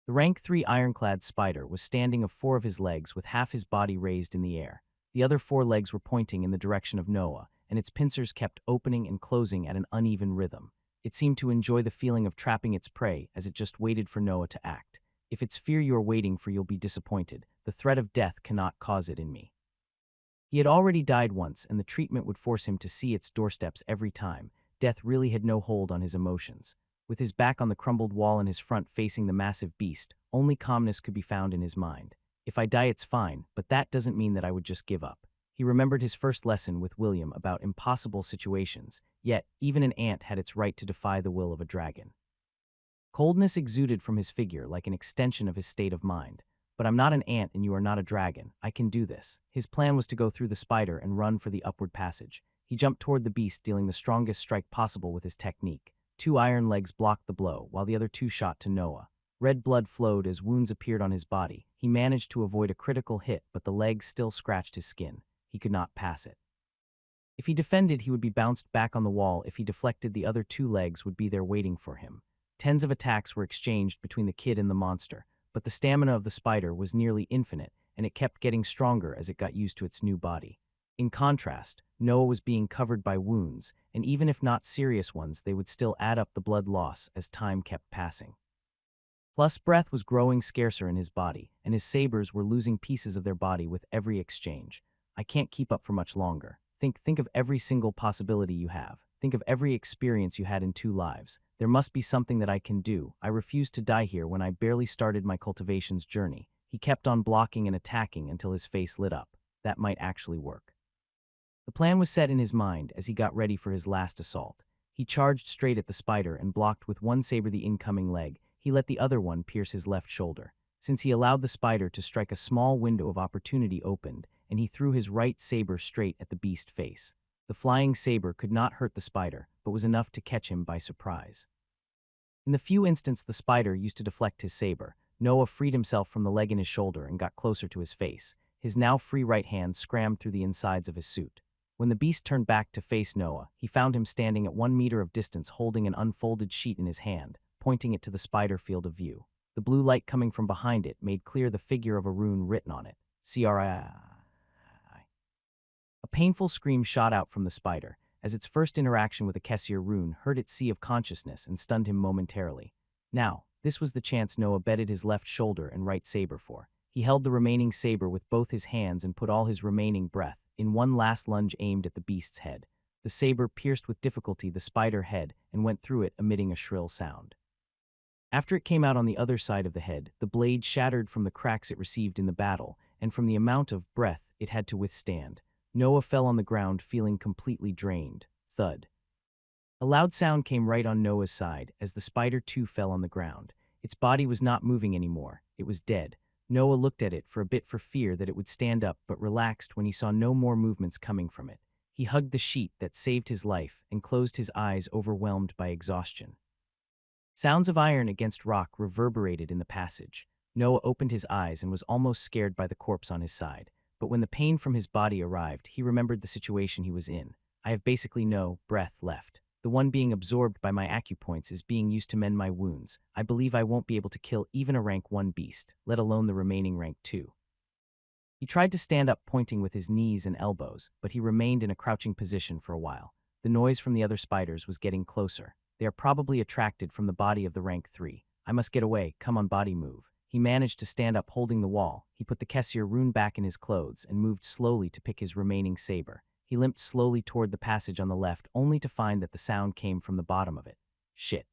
The rank 3 ironclad spider was standing of 4 of his legs with half his body raised in the air. The other 4 legs were pointing in the direction of Noah, and its pincers kept opening and closing at an uneven rhythm. It seemed to enjoy the feeling of trapping its prey as it just waited for Noah to act. If it's fear you are waiting for, you'll be disappointed. The threat of death cannot cause it in me. He had already died once, and the treatment would force him to see its doorsteps every time. Death really had no hold on his emotions. With his back on the crumbled wall and his front facing the massive beast, only calmness could be found in his mind. If I die, it's fine, but that doesn't mean that I would just give up. He remembered his first lesson with William about impossible situations, yet even an ant had its right to defy the will of a dragon. Coldness exuded from his figure like an extension of his state of mind. But I'm not an ant and you are not a dragon. I can do this. His plan was to go through the spider and run for the upward passage. He jumped toward the beast, dealing the strongest strike possible with his technique. 2 iron legs blocked the blow, while the other 2 shot to Noah. Red blood flowed as wounds appeared on his body. He managed to avoid a critical hit, but the legs still scratched his skin. He could not pass it. If he defended, he would be bounced back on the wall. If he deflected, the other 2 legs would be there waiting for him. Tens of attacks were exchanged between the kid and the monster, but the stamina of the spider was nearly infinite, and it kept getting stronger as it got used to its new body. In contrast, Noah was being covered by wounds, and even if not serious ones, they would still add up the blood loss as time kept passing. Plus, breath was growing scarcer in his body, and his sabers were losing pieces of their body with every exchange. I can't keep up for much longer. Think of every single possibility you have. Think of every experience you had in 2 lives. There must be something that I can do. I refused to die here when I barely started my cultivation's journey. He kept on blocking and attacking until his face lit up. That might actually work. The plan was set in his mind as he got ready for his last assault. He charged straight at the spider and blocked with one saber the incoming leg. He let the other one pierce his left shoulder. Since he allowed the spider to strike, a small window of opportunity opened, and he threw his right saber straight at the beast's face. The flying saber could not hurt the spider, but was enough to catch him by surprise. In the few instants the spider used to deflect his saber, Noah freed himself from the leg in his shoulder and got closer to his face. His now free right hand scrammed through the insides of his suit. When the beast turned back to face Noah, he found him standing at 1 meter of distance holding an unfolded sheet in his hand, pointing it to the spider field of view. The blue light coming from behind it made clear the figure of a rune written on it. CRI. A painful scream shot out from the spider, as its first interaction with a Kessir rune hurt its sea of consciousness and stunned him momentarily. Now, this was the chance Noah betted his left shoulder and right saber for. He held the remaining saber with both his hands and put all his remaining breath in one last lunge aimed at the beast's head. The saber pierced with difficulty the spider head and went through it, emitting a shrill sound. After it came out on the other side of the head, the blade shattered from the cracks it received in the battle and from the amount of breath it had to withstand. Noah fell on the ground, feeling completely drained. Thud. A loud sound came right on Noah's side as the spider too fell on the ground. Its body was not moving anymore. It was dead. Noah looked at it for a bit for fear that it would stand up, but relaxed when he saw no more movements coming from it. He hugged the sheet that saved his life and closed his eyes, overwhelmed by exhaustion. Sounds of iron against rock reverberated in the passage. Noah opened his eyes and was almost scared by the corpse on his side. But when the pain from his body arrived, he remembered the situation he was in. I have basically no breath left. The one being absorbed by my acupoints is being used to mend my wounds. I believe I won't be able to kill even a rank 1 beast, let alone the remaining rank 2. He tried to stand up, pointing with his knees and elbows, but he remained in a crouching position for a while. The noise from the other spiders was getting closer. They are probably attracted from the body of the rank 3. I must get away. Come on, body, move. He managed to stand up holding the wall. He put the Kessir rune back in his clothes and moved slowly to pick his remaining saber. He limped slowly toward the passage on the left, only to find that the sound came from the bottom of it. Shit.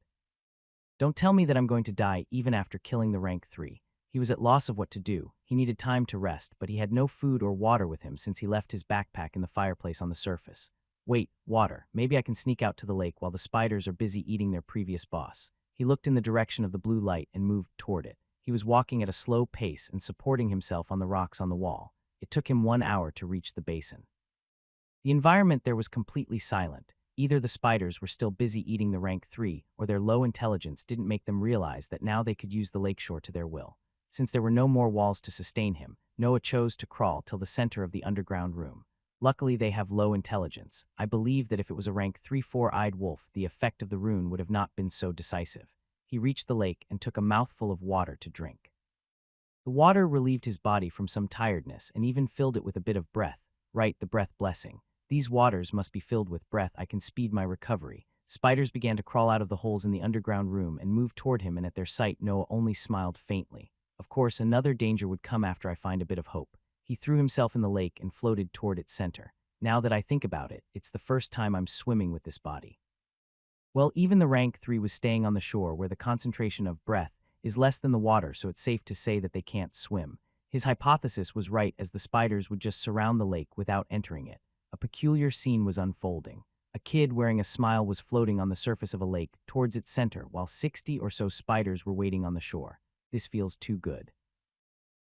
Don't tell me that I'm going to die even after killing the rank 3. He was at loss of what to do. He needed time to rest, but he had no food or water with him since he left his backpack in the fireplace on the surface. Wait, water. Maybe I can sneak out to the lake while the spiders are busy eating their previous boss. He looked in the direction of the blue light and moved toward it. He was walking at a slow pace and supporting himself on the rocks on the wall. It took him 1 hour to reach the basin. The environment there was completely silent. Either the spiders were still busy eating the rank 3, or their low intelligence didn't make them realize that now they could use the lakeshore to their will. Since there were no more walls to sustain him, Noah chose to crawl till the center of the underground room. Luckily, they have low intelligence. I believe that if it was a rank 3 4-eyed wolf, the effect of the rune would have not been so decisive. He reached the lake and took a mouthful of water to drink. The water relieved his body from some tiredness and even filled it with a bit of breath. Right, the breath blessing. These waters must be filled with breath. I can speed my recovery. Spiders began to crawl out of the holes in the underground room and move toward him, and at their sight Noah only smiled faintly. Of course, another danger would come after I find a bit of hope. He threw himself in the lake and floated toward its center. Now that I think about it, it's the first time I'm swimming with this body. Well, even the rank 3 was staying on the shore where the concentration of breath is less than the water, so it's safe to say that they can't swim. His hypothesis was right, as the spiders would just surround the lake without entering it. A peculiar scene was unfolding. A kid wearing a smile was floating on the surface of a lake towards its center, while 60 or so spiders were waiting on the shore. This feels too good.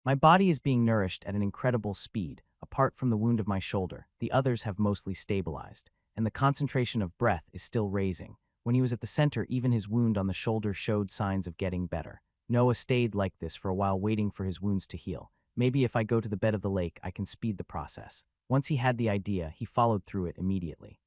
My body is being nourished at an incredible speed. Apart from the wound of my shoulder, the others have mostly stabilized, and the concentration of breath is still raising. When he was at the center, even his wound on the shoulder showed signs of getting better. Noah stayed like this for a while, waiting for his wounds to heal. Maybe if I go to the bed of the lake, I can speed the process. Once he had the idea, he followed through it immediately.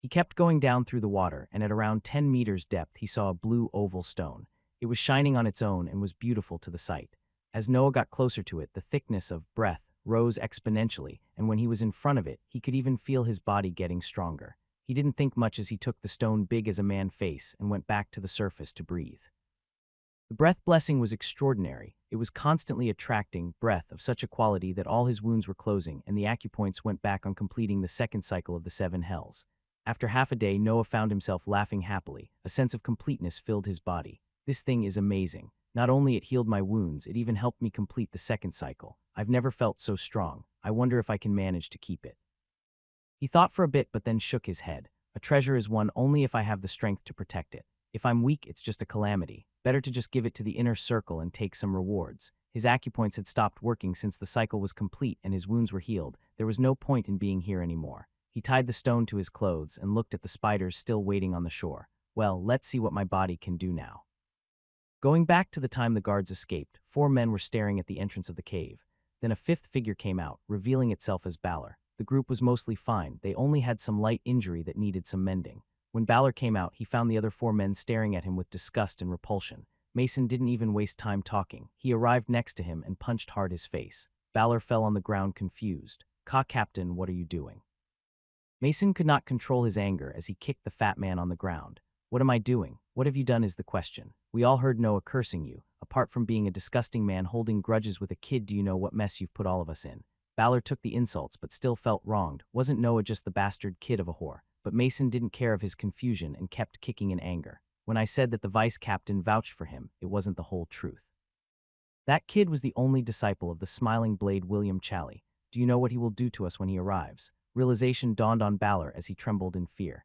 He kept going down through the water, and at around 10 meters depth, he saw a blue oval stone. It was shining on its own and was beautiful to the sight. As Noah got closer to it, the thickness of breath rose exponentially, and when he was in front of it, he could even feel his body getting stronger. He didn't think much as he took the stone big as a man's face and went back to the surface to breathe. The breath blessing was extraordinary. It was constantly attracting breath of such a quality that all his wounds were closing, and the acupoints went back on completing the second cycle of the 7 hells. After half a day, Noah found himself laughing happily. A sense of completeness filled his body. This thing is amazing. Not only it healed my wounds, it even helped me complete the second cycle. I've never felt so strong. I wonder if I can manage to keep it. He thought for a bit but then shook his head. A treasure is won only if I have the strength to protect it. If I'm weak, it's just a calamity. Better to just give it to the inner circle and take some rewards. His acupoints had stopped working since the cycle was complete and his wounds were healed. There was no point in being here anymore. He tied the stone to his clothes and looked at the spiders still waiting on the shore. Well, let's see what my body can do now. Going back to the time the guards escaped, 4 men were staring at the entrance of the cave. Then a 5th figure came out, revealing itself as Balor. The group was mostly fine. They only had some light injury that needed some mending. When Balor came out, he found the other 4 men staring at him with disgust and repulsion. Mason didn't even waste time talking. He arrived next to him and punched hard his face. Balor fell on the ground confused. Captain, what are you doing? Mason could not control his anger as he kicked the fat man on the ground. What am I doing? What have you done is the question. We all heard Noah cursing you. Apart from being a disgusting man holding grudges with a kid, do you know what mess you've put all of us in? Balor took the insults but still felt wronged. Wasn't Noah just the bastard kid of a whore? But Mason didn't care of his confusion and kept kicking in anger. When I said that the vice captain vouched for him, it wasn't the whole truth. That kid was the only disciple of the smiling blade William Chally. Do you know what he will do to us when he arrives? Realization dawned on Balor as he trembled in fear.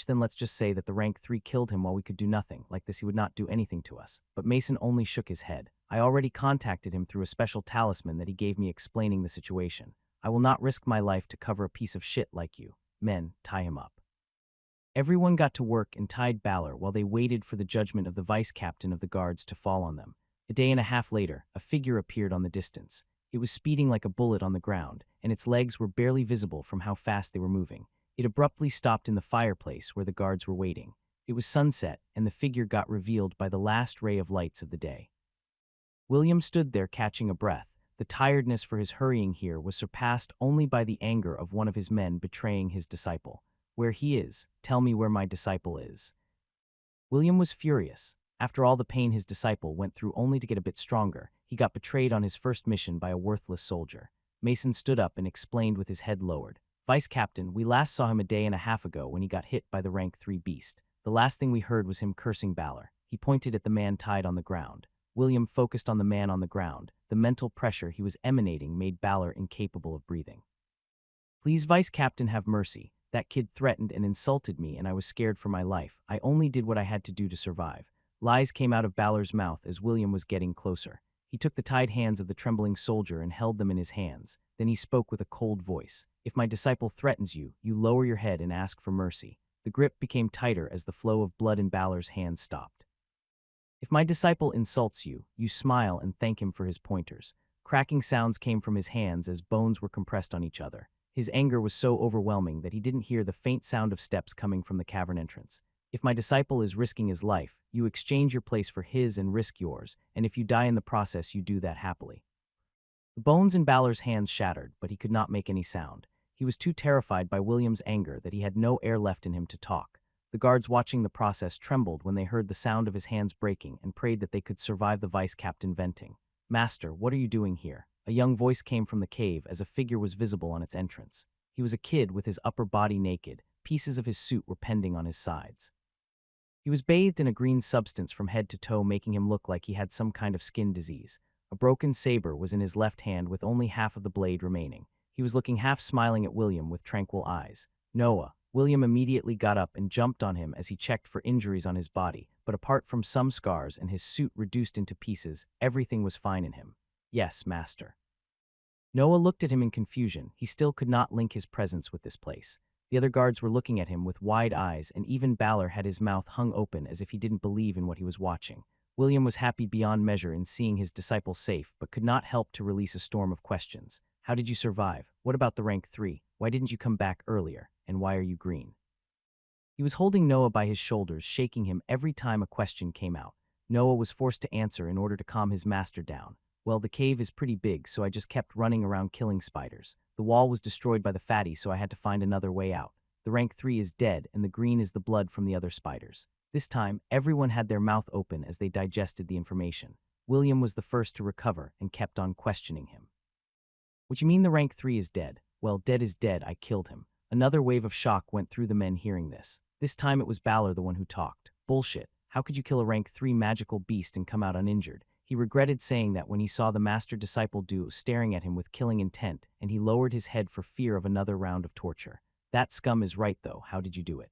Then let's just say that the rank 3 killed him while we could do nothing. Like this he would not do anything to us. But Mason only shook his head. I already contacted him through a special talisman that he gave me explaining the situation. I will not risk my life to cover a piece of shit like you. Men, tie him up. Everyone got to work and tied Balor while they waited for the judgment of the vice captain of the guards to fall on them. A day and a half later, a figure appeared on the distance. It was speeding like a bullet on the ground, and its legs were barely visible from how fast they were moving. It abruptly stopped in the fireplace where the guards were waiting. It was sunset, and the figure got revealed by the last ray of lights of the day. William stood there catching a breath. The tiredness for his hurrying here was surpassed only by the anger of one of his men betraying his disciple. Where he is, tell me where my disciple is. William was furious. After all the pain his disciple went through only to get a bit stronger, he got betrayed on his first mission by a worthless soldier. Mason stood up and explained with his head lowered. Vice Captain, we last saw him a day and a half ago when he got hit by the rank 3 beast. The last thing we heard was him cursing Balor. He pointed at the man tied on the ground. William focused on the man on the ground. The mental pressure he was emanating made Balor incapable of breathing. Please, Vice Captain, have mercy. That kid threatened and insulted me and I was scared for my life. I only did what I had to do to survive. Lies came out of Balor's mouth as William was getting closer. He took the tied hands of the trembling soldier and held them in his hands. Then he spoke with a cold voice. If my disciple threatens you, you lower your head and ask for mercy. The grip became tighter as the flow of blood in Balor's hands stopped. If my disciple insults you, you smile and thank him for his pointers. Cracking sounds came from his hands as bones were compressed on each other. His anger was so overwhelming that he didn't hear the faint sound of steps coming from the cavern entrance. If my disciple is risking his life, you exchange your place for his and risk yours, and if you die in the process, you do that happily. The bones in Balor's hands shattered, but he could not make any sound. He was too terrified by William's anger that he had no air left in him to talk. The guards watching the process trembled when they heard the sound of his hands breaking and prayed that they could survive the vice captain venting. Master, what are you doing here? A young voice came from the cave as a figure was visible on its entrance. He was a kid with his upper body naked. Pieces of his suit were pending on his sides. He was bathed in a green substance from head to toe, making him look like he had some kind of skin disease. A broken saber was in his left hand with only half of the blade remaining. He was looking half smiling at William with tranquil eyes. Noah. William immediately got up and jumped on him as he checked for injuries on his body, but apart from some scars and his suit reduced into pieces, everything was fine in him. Yes, master. Noah looked at him in confusion. He still could not link his presence with this place. The other guards were looking at him with wide eyes, and even Balor had his mouth hung open as if he didn't believe in what he was watching. William was happy beyond measure in seeing his disciple safe, but could not help to release a storm of questions. How did you survive? What about the rank 3? Why didn't you come back earlier? And why are you green? He was holding Noah by his shoulders, shaking him every time a question came out. Noah was forced to answer in order to calm his master down. Well, the cave is pretty big, so I just kept running around killing spiders. The wall was destroyed by the fatty, so I had to find another way out. The rank 3 is dead, and the green is the blood from the other spiders. This time, everyone had their mouth open as they digested the information. William was the first to recover and kept on questioning him. What you mean the rank 3 is dead? Well, dead is dead, I killed him. Another wave of shock went through the men hearing this. This time it was Balor the one who talked. Bullshit. How could you kill a rank 3 magical beast and come out uninjured? He regretted saying that when he saw the master disciple duo staring at him with killing intent, and he lowered his head for fear of another round of torture. That scum is right, though. How did you do it?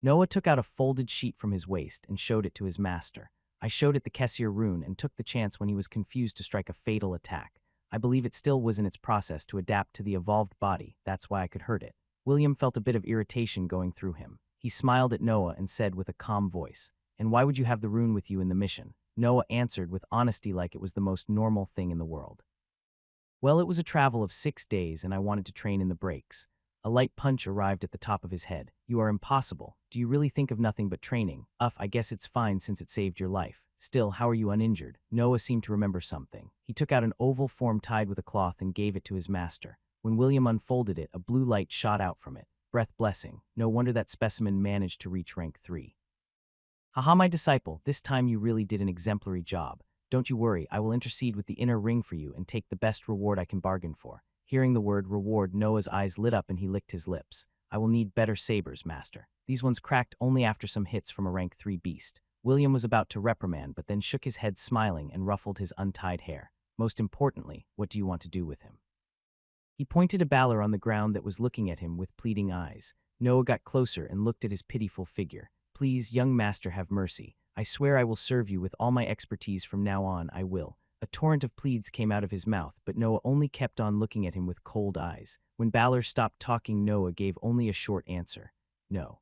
Noah took out a folded sheet from his waist and showed it to his master. I showed it the Kessir rune and took the chance when he was confused to strike a fatal attack. I believe it still was in its process to adapt to the evolved body. That's why I could hurt it. William felt a bit of irritation going through him. He smiled at Noah and said with a calm voice, "And why would you have the rune with you in the mission?" Noah answered with honesty like it was the most normal thing in the world. Well, it was a travel of 6 days and I wanted to train in the breaks. A light punch arrived at the top of his head. "You are impossible. Do you really think of nothing but training?" I guess it's fine since it saved your life. Still, how are you uninjured?" Noah seemed to remember something. He took out an oval form tied with a cloth and gave it to his master. When William unfolded it, a blue light shot out from it. Breath blessing. No wonder that specimen managed to reach rank 3. "Haha, my disciple, this time you really did an exemplary job. Don't you worry, I will intercede with the inner ring for you and take the best reward I can bargain for." Hearing the word reward, Noah's eyes lit up and he licked his lips. "I will need better sabers, master. These ones cracked only after some hits from a rank 3 beast." William was about to reprimand, but then shook his head smiling and ruffled his untied hair. "Most importantly, what do you want to do with him?" He pointed a Balor on the ground that was looking at him with pleading eyes. Noah got closer and looked at his pitiful figure. "Please, young master, have mercy. I swear I will serve you with all my expertise from now on, I will." A torrent of pleads came out of his mouth, but Noah only kept on looking at him with cold eyes. When Balor stopped talking, Noah gave only a short answer. "No."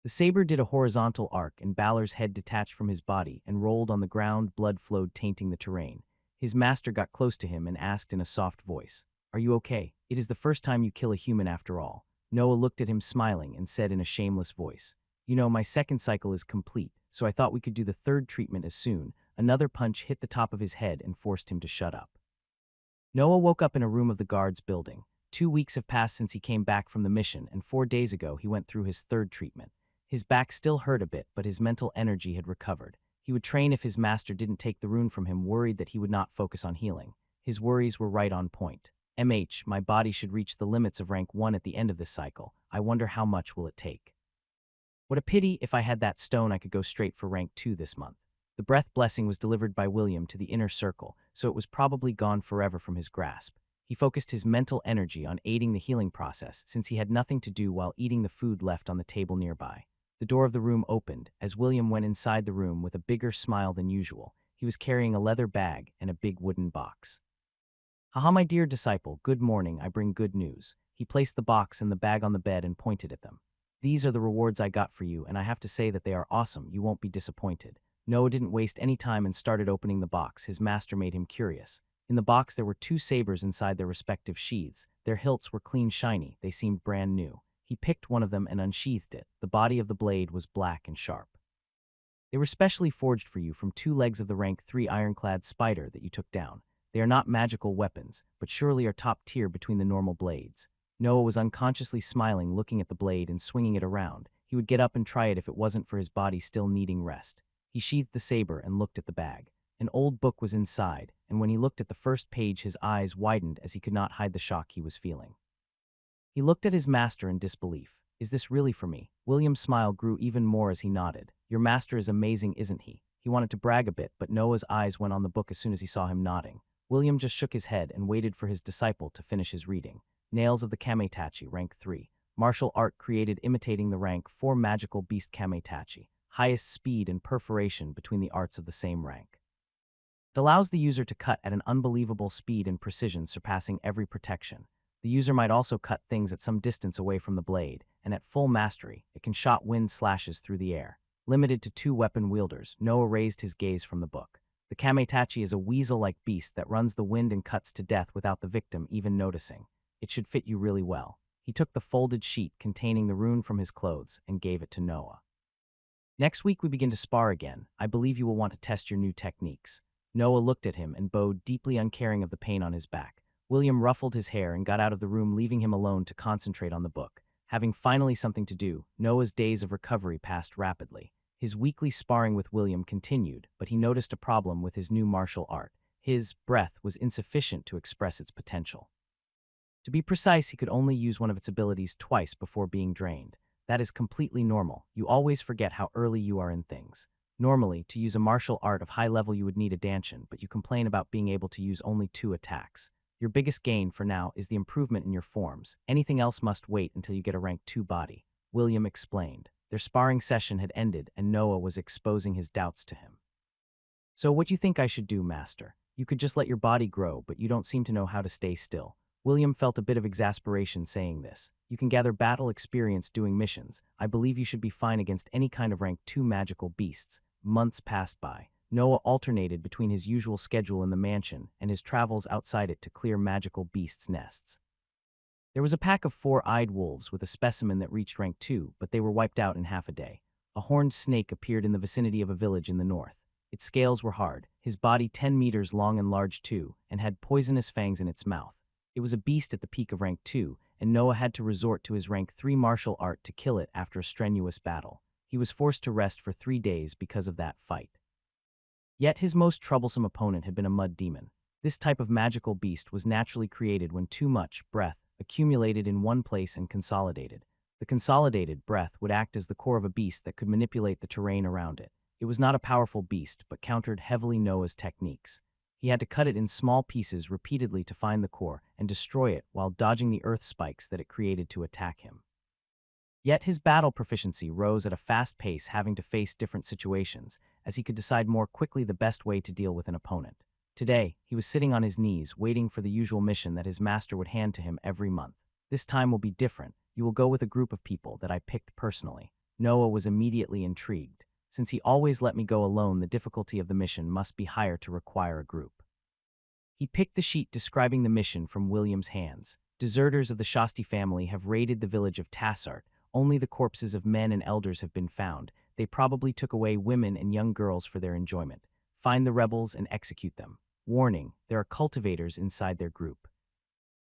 The saber did a horizontal arc, and Balor's head detached from his body and rolled on the ground. Blood flowed, tainting the terrain. His master got close to him and asked in a soft voice, "Are you okay? It is the first time you kill a human after all." Noah looked at him smiling and said in a shameless voice, "You know, my second cycle is complete, so I thought we could do the third treatment as soon." Another punch hit the top of his head and forced him to shut up. Noah woke up in a room of the guards building. 2 weeks have passed since he came back from the mission, and 4 days ago he went through his third treatment. His back still hurt a bit, but his mental energy had recovered. He would train if his master didn't take the rune from him, worried that he would not focus on healing. His worries were right on point. My body should reach the limits of rank 1 at the end of this cycle. I wonder how much will it take. What a pity. If I had that stone, I could go straight for rank 2 this month. The breath blessing was delivered by William to the inner circle, so it was probably gone forever from his grasp. He focused his mental energy on aiding the healing process, since he had nothing to do while eating the food left on the table nearby. The door of the room opened as William went inside the room with a bigger smile than usual. He was carrying a leather bag and a big wooden box. "Haha, my dear disciple, good morning. I bring good news." He placed the box and the bag on the bed and pointed at them. "These are the rewards I got for you, and I have to say that they are awesome. You won't be disappointed." Noah didn't waste any time and started opening the box. His master made him curious. In the box there were 2 sabers inside their respective sheaths. Their hilts were clean shiny. They seemed brand new. He picked one of them and unsheathed it. The body of the blade was black and sharp. "They were specially forged for you from 2 legs of the rank 3 ironclad spider that you took down. They are not magical weapons, but surely are top tier between the normal blades." Noah was unconsciously smiling, looking at the blade and swinging it around. He would get up and try it if it wasn't for his body still needing rest. He sheathed the saber and looked at the bag. An old book was inside, and when he looked at the first page, his eyes widened as he could not hide the shock he was feeling. He looked at his master in disbelief. "Is this really for me?" William's smile grew even more as he nodded. "Your master is amazing, isn't he?" He wanted to brag a bit, but Noah's eyes went on the book as soon as he saw him nodding. William just shook his head and waited for his disciple to finish his reading. Nails of the Kametachi, rank 3. Martial art created imitating the rank 4 magical beast Kametachi. Highest speed and perforation between the arts of the same rank. It allows the user to cut at an unbelievable speed and precision, surpassing every protection. The user might also cut things at some distance away from the blade, and at full mastery, it can shot wind slashes through the air. Limited to 2 weapon wielders, Noah raised his gaze from the book. The Kametachi is a weasel-like beast that runs the wind and cuts to death without the victim even noticing. It should fit you really well. He took the folded sheet containing the rune from his clothes and gave it to Noah. "Next week we begin to spar again. I believe you will want to test your new techniques." Noah looked at him and bowed, deeply uncaring of the pain on his back. William ruffled his hair and got out of the room, leaving him alone to concentrate on the book. Having finally something to do, Noah's days of recovery passed rapidly. His weekly sparring with William continued, but he noticed a problem with his new martial art. His breath was insufficient to express its potential. To be precise, he could only use one of its abilities twice before being drained. That is completely normal. You always forget how early you are in things. Normally, to use a martial art of high level you would need a danshin, but you complain about being able to use only 2 attacks. Your biggest gain for now is the improvement in your forms. Anything else must wait until you get a rank 2 body. William explained. Their sparring session had ended and Noah was exposing his doubts to him. So what do you think I should do, Master? You could just let your body grow, but you don't seem to know how to stay still. William felt a bit of exasperation saying this. You can gather battle experience doing missions. I believe you should be fine against any kind of rank 2 magical beasts. Months passed by. Noah alternated between his usual schedule in the mansion and his travels outside it to clear magical beasts' nests. There was a pack of 4-eyed wolves with a specimen that reached rank 2, but they were wiped out in half a day. A horned snake appeared in the vicinity of a village in the north. Its scales were hard, his body 10 meters long and large too, and had poisonous fangs in its mouth. It was a beast at the peak of rank 2, and Noah had to resort to his rank 3 martial art to kill it after a strenuous battle. He was forced to rest for 3 days because of that fight. Yet his most troublesome opponent had been a mud demon. This type of magical beast was naturally created when too much breath accumulated in one place and consolidated. The consolidated breath would act as the core of a beast that could manipulate the terrain around it. It was not a powerful beast, but countered heavily Noah's techniques. He had to cut it in small pieces repeatedly to find the core and destroy it while dodging the earth spikes that it created to attack him. Yet his battle proficiency rose at a fast pace, having to face different situations, as he could decide more quickly the best way to deal with an opponent. Today, he was sitting on his knees, waiting for the usual mission that his master would hand to him every month. This time will be different. You will go with a group of people that I picked personally. Noah was immediately intrigued. Since he always let me go alone, the difficulty of the mission must be higher to require a group. He picked the sheet describing the mission from William's hands. Deserters of the Shasti family have raided the village of Tassart. Only the corpses of men and elders have been found. They probably took away women and young girls for their enjoyment. Find the rebels and execute them. Warning, there are cultivators inside their group.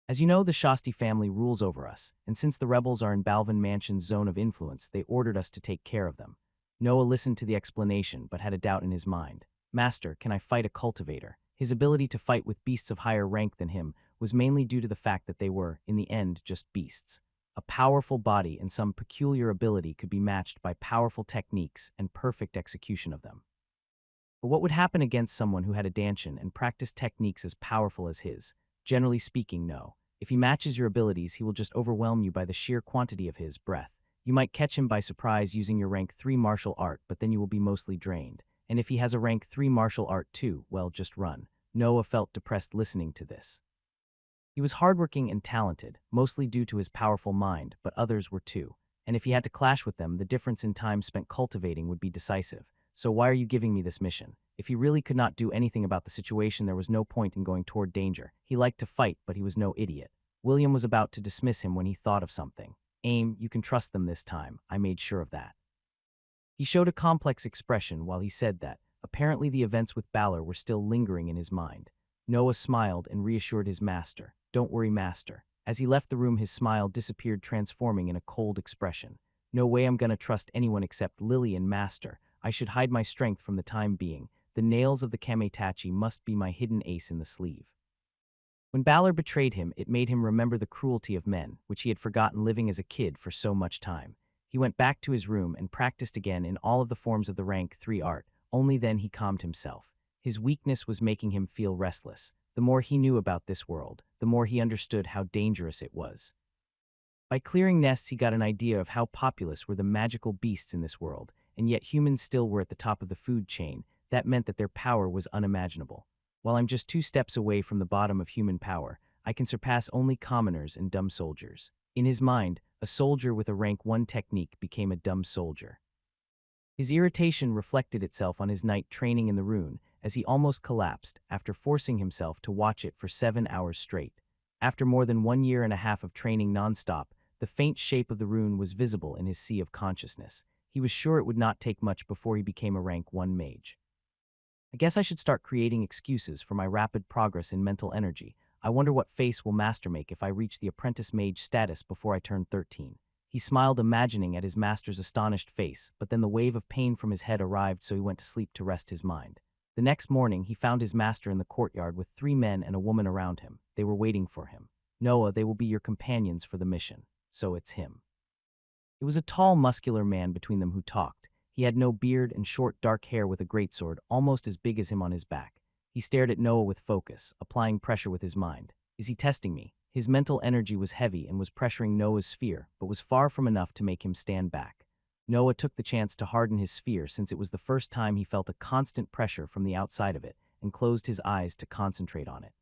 As you know, the Shasti family rules over us, and since the rebels are in Balvin Mansion's zone of influence, they ordered us to take care of them. Noah listened to the explanation, but had a doubt in his mind. Master, can I fight a cultivator? His ability to fight with beasts of higher rank than him was mainly due to the fact that they were, in the end, just beasts. A powerful body and some peculiar ability could be matched by powerful techniques and perfect execution of them. But what would happen against someone who had a danshin and practiced techniques as powerful as his? Generally speaking, no. If he matches your abilities, he will just overwhelm you by the sheer quantity of his breath. You might catch him by surprise using your rank 3 martial art, but then you will be mostly drained. And if he has a rank 3 martial art too, well, just run. Noah felt depressed listening to this. He was hardworking and talented, mostly due to his powerful mind, but others were too. And if he had to clash with them, the difference in time spent cultivating would be decisive. So why are you giving me this mission? If he really could not do anything about the situation, there was no point in going toward danger. He liked to fight, but he was no idiot. William was about to dismiss him when he thought of something. Aim, you can trust them this time. I made sure of that. He showed a complex expression while he said that. Apparently the events with Balor were still lingering in his mind. Noah smiled and reassured his master. Don't worry, master. As he left the room, his smile disappeared, transforming in a cold expression. No way I'm gonna trust anyone except Lily and master. I should hide my strength from the time being. The nails of the Kametachi must be my hidden ace in the sleeve. When Balor betrayed him, it made him remember the cruelty of men, which he had forgotten living as a kid for so much time. He went back to his room and practiced again in all of the forms of the rank 3 art. Only then he calmed himself. His weakness was making him feel restless. The more he knew about this world, the more he understood how dangerous it was. By clearing nests, he got an idea of how populous were the magical beasts in this world, and yet humans still were at the top of the food chain. That meant that their power was unimaginable. While I'm just 2 steps away from the bottom of human power, I can surpass only commoners and dumb soldiers. In his mind, a soldier with a rank 1 technique became a dumb soldier. His irritation reflected itself on his night training in the rune, as he almost collapsed after forcing himself to watch it for 7 hours straight. After more than 1.5 years of training non-stop, the faint shape of the rune was visible in his sea of consciousness. He was sure it would not take much before he became a rank 1 mage. I guess I should start creating excuses for my rapid progress in mental energy. I wonder what face will master make if I reach the apprentice mage status before I turn 13. He smiled, imagining at his master's astonished face, but then the wave of pain from his head arrived, so he went to sleep to rest his mind. The next morning, he found his master in the courtyard with 3 men and a woman around him. They were waiting for him. Noah, they will be your companions for the mission. So it's him. It was a tall, muscular man between them who talked. He had no beard and short, dark hair with a greatsword almost as big as him on his back. He stared at Noah with focus, applying pressure with his mind. Is he testing me? His mental energy was heavy and was pressuring Noah's sphere, but was far from enough to make him stand back. Noah took the chance to harden his sphere since it was the first time he felt a constant pressure from the outside of it, and closed his eyes to concentrate on it.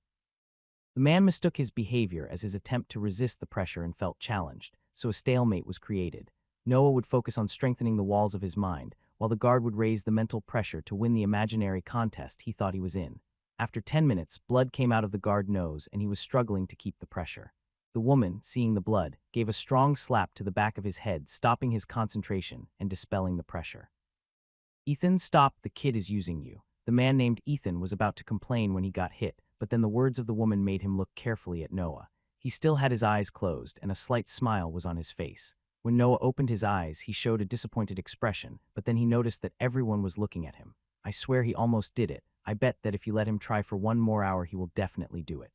The man mistook his behavior as his attempt to resist the pressure and felt challenged, so a stalemate was created. Noah would focus on strengthening the walls of his mind, while the guard would raise the mental pressure to win the imaginary contest he thought he was in. After 10 minutes, blood came out of the guard's nose and he was struggling to keep the pressure. The woman, seeing the blood, gave a strong slap to the back of his head, stopping his concentration and dispelling the pressure. Ethan, stop, the kid is using you. The man named Ethan was about to complain when he got hit, but then the words of the woman made him look carefully at Noah. He still had his eyes closed and a slight smile was on his face. When Noah opened his eyes, he showed a disappointed expression, but then he noticed that everyone was looking at him. I swear he almost did it. I bet that if you let him try for one more hour, he will definitely do it.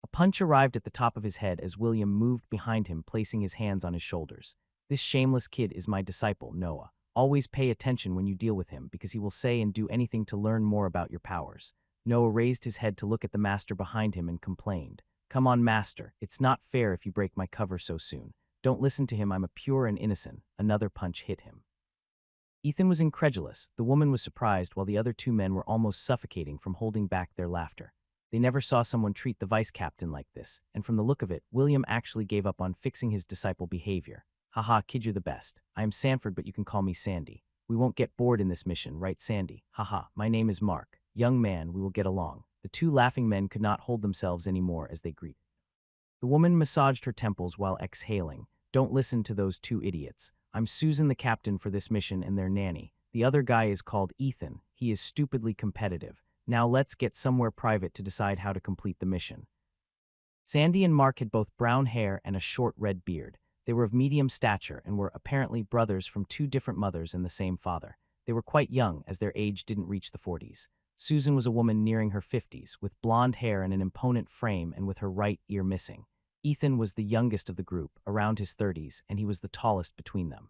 A punch arrived at the top of his head as William moved behind him, placing his hands on his shoulders. This shameless kid is my disciple, Noah. Always pay attention when you deal with him, because he will say and do anything to learn more about your powers. Noah raised his head to look at the master behind him and complained. Come on, master. It's not fair if you break my cover so soon. Don't listen to him, I'm a pure and innocent. Another punch hit him. Ethan was incredulous. The woman was surprised, while the other two men were almost suffocating from holding back their laughter. They never saw someone treat the vice captain like this, and from the look of it, William actually gave up on fixing his disciple behavior. Haha, kid, you're the best. I am Sanford, but you can call me Sandy. We won't get bored in this mission, right, Sandy? Haha, my name is Mark. Young man, we will get along. The two laughing men could not hold themselves anymore as they greeted. The woman massaged her temples while exhaling. Don't listen to those two idiots. I'm Susan, the captain for this mission, and their nanny. The other guy is called Ethan. He is stupidly competitive. Now let's get somewhere private to decide how to complete the mission. Sandy and Mark had both brown hair and a short red beard. They were of medium stature and were apparently brothers from two different mothers and the same father. They were quite young, as their age didn't reach the 40s. Susan was a woman nearing her 50s, with blonde hair and an imponent frame and with her right ear missing. Ethan was the youngest of the group, around his 30s, and he was the tallest between them.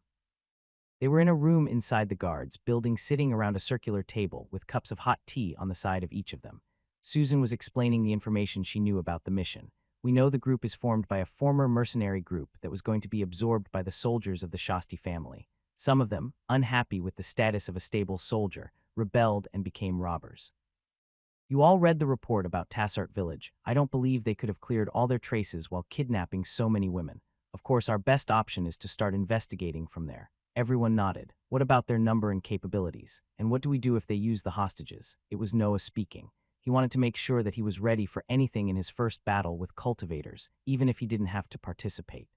They were in a room inside the guards building, sitting around a circular table with cups of hot tea on the side of each of them. Susan was explaining the information she knew about the mission. We know the group is formed by a former mercenary group that was going to be absorbed by the soldiers of the Shasti family. Some of them, unhappy with the status of a stable soldier, rebelled and became robbers. You all read the report about Tassart Village. I don't believe they could have cleared all their traces while kidnapping so many women. Of course, our best option is to start investigating from there. Everyone nodded. What about their number and capabilities? And what do we do if they use the hostages? It was Noah speaking. He wanted to make sure that he was ready for anything in his first battle with cultivators, even if he didn't have to participate.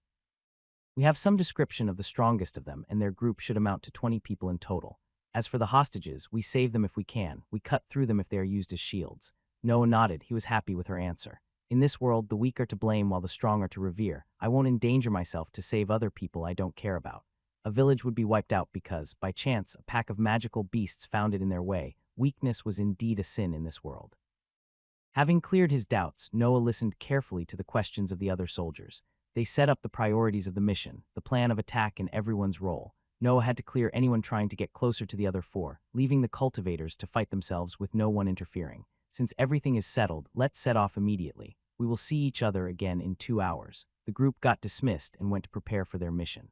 We have some description of the strongest of them, and their group should amount to 20 people in total. As for the hostages, we save them if we can. We cut through them if they are used as shields. Noah nodded. He was happy with her answer. In this world, the weak are to blame while the strong are to revere. I won't endanger myself to save other people I don't care about. A village would be wiped out because, by chance, a pack of magical beasts found it in their way. Weakness was indeed a sin in this world. Having cleared his doubts, Noah listened carefully to the questions of the other soldiers. They set up the priorities of the mission, the plan of attack, and everyone's role. Noah had to clear anyone trying to get closer to the other four, leaving the cultivators to fight themselves with no one interfering. Since everything is settled, let's set off immediately. We will see each other again in 2 hours. The group got dismissed and went to prepare for their mission.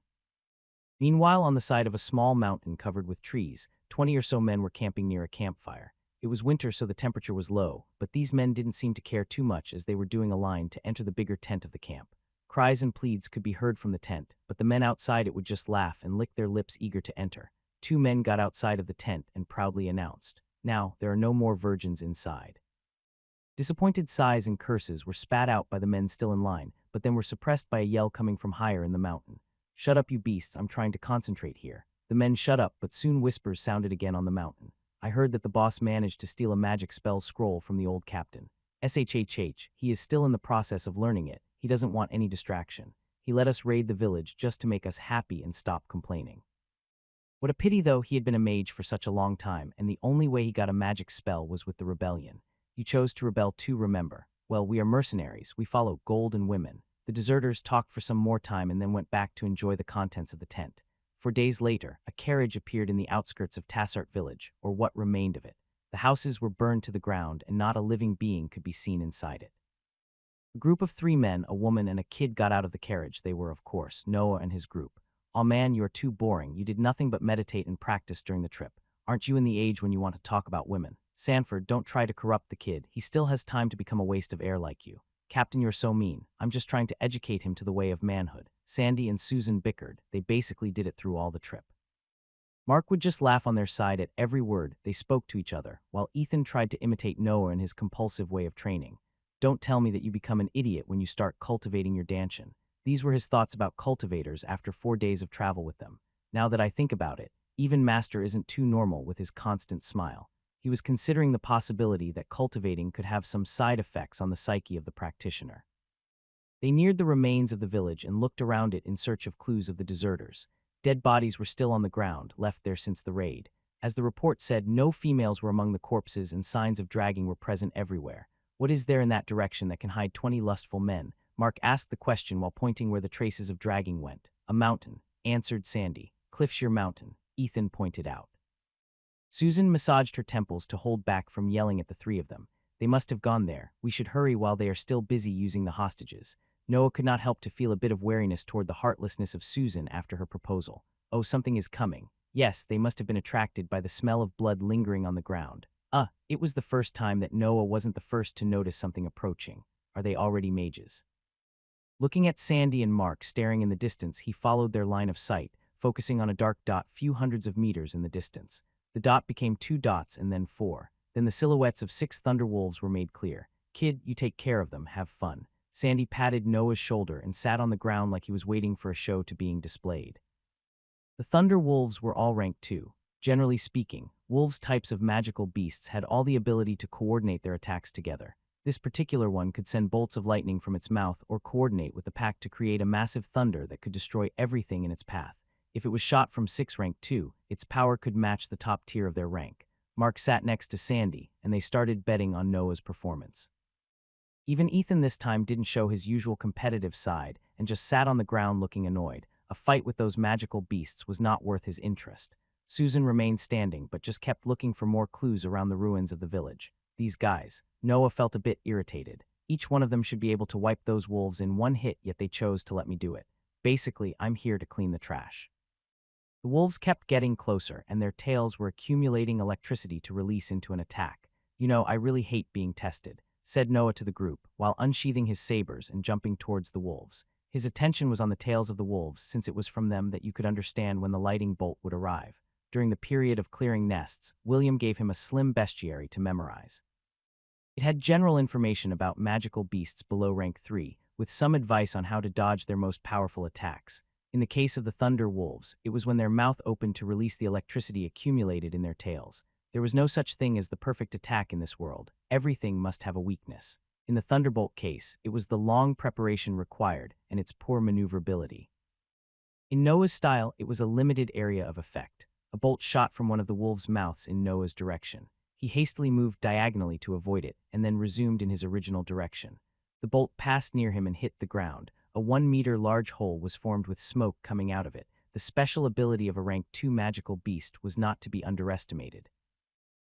Meanwhile, on the side of a small mountain covered with trees, 20 or so men were camping near a campfire. It was winter, so the temperature was low, but these men didn't seem to care too much as they were doing a line to enter the bigger tent of the camp. Cries and pleads could be heard from the tent, but the men outside it would just laugh and lick their lips, eager to enter. 2 men got outside of the tent and proudly announced, "Now, there are no more virgins inside." Disappointed sighs and curses were spat out by the men still in line, but then were suppressed by a yell coming from higher in the mountain. "Shut up, you beasts, I'm trying to concentrate here." The men shut up, but soon whispers sounded again on the mountain. "I heard that the boss managed to steal a magic spell scroll from the old captain. SHHH, he is still in the process of learning it. He doesn't want any distraction. He let us raid the village just to make us happy and stop complaining." What a pity, though, he had been a mage for such a long time, and the only way he got a magic spell was with the rebellion. You chose to rebel too, remember? Well, we are mercenaries. We follow gold and women. The deserters talked for some more time and then went back to enjoy the contents of the tent. 4 days later, a carriage appeared in the outskirts of Tassart village, or what remained of it. The houses were burned to the ground and not a living being could be seen inside it. A group of 3 men, a woman, and a kid got out of the carriage. They were, of course, Noah and his group. "Aw man, you are too boring. You did nothing but meditate and practice during the trip. Aren't you in the age when you want to talk about women? Sanford, don't try to corrupt the kid. He still has time to become a waste of air like you. Captain, you're so mean. I'm just trying to educate him to the way of manhood." Sandy and Susan bickered. They basically did it through all the trip. Mark would just laugh on their side at every word they spoke to each other, while Ethan tried to imitate Noah in his compulsive way of training. "Don't tell me that you become an idiot when you start cultivating your danchin." These were his thoughts about cultivators after 4 days of travel with them. Now that I think about it, even Master isn't too normal with his constant smile. He was considering the possibility that cultivating could have some side effects on the psyche of the practitioner. They neared the remains of the village and looked around it in search of clues of the deserters. Dead bodies were still on the ground, left there since the raid. As the report said, no females were among the corpses and signs of dragging were present everywhere. "What is there in that direction that can hide 20 lustful men?" Mark asked the question while pointing where the traces of dragging went. "A mountain," answered Sandy. "Cliffshire Mountain," Ethan pointed out. Susan massaged her temples to hold back from yelling at the 3 of them. "They must have gone there. We should hurry while they are still busy using the hostages." Noah could not help to feel a bit of wariness toward the heartlessness of Susan after her proposal. "Oh, something is coming." Yes, they must have been attracted by the smell of blood lingering on the ground. It was the first time that Noah wasn't the first to notice something approaching. Are they already mages? Looking at Sandy and Mark staring in the distance, he followed their line of sight, focusing on a dark dot few hundreds of meters in the distance. The dot became 2 dots and then 4. Then the silhouettes of 6 thunderwolves were made clear. "Kid, you take care of them, have fun." Sandy patted Noah's shoulder and sat on the ground like he was waiting for a show to being displayed. The thunder wolves were all ranked 2. Generally speaking, wolves types of magical beasts had all the ability to coordinate their attacks together. This particular one could send bolts of lightning from its mouth or coordinate with the pack to create a massive thunder that could destroy everything in its path. If it was shot from 6 rank 2, its power could match the top tier of their rank. Mark sat next to Sandy, and they started betting on Noah's performance. Even Ethan this time didn't show his usual competitive side and just sat on the ground looking annoyed. A fight with those magical beasts was not worth his interest. Susan remained standing but just kept looking for more clues around the ruins of the village. These guys. Noah felt a bit irritated. Each one of them should be able to wipe those wolves in one hit, yet they chose to let me do it. Basically, I'm here to clean the trash. The wolves kept getting closer, and their tails were accumulating electricity to release into an attack. "You know, I really hate being tested," said Noah to the group, while unsheathing his sabers and jumping towards the wolves. His attention was on the tails of the wolves, since it was from them that you could understand when the lightning bolt would arrive. During the period of clearing nests, William gave him a slim bestiary to memorize. It had general information about magical beasts below rank 3, with some advice on how to dodge their most powerful attacks. In the case of the thunder wolves, it was when their mouth opened to release the electricity accumulated in their tails. There was no such thing as the perfect attack in this world. Everything must have a weakness. In the thunderbolt case, it was the long preparation required and its poor maneuverability. In Noah's style, it was a limited area of effect. A bolt shot from one of the wolves' mouths in Noah's direction. He hastily moved diagonally to avoid it, and then resumed in his original direction. The bolt passed near him and hit the ground. A 1-meter large hole was formed with smoke coming out of it. The special ability of a rank 2 magical beast was not to be underestimated.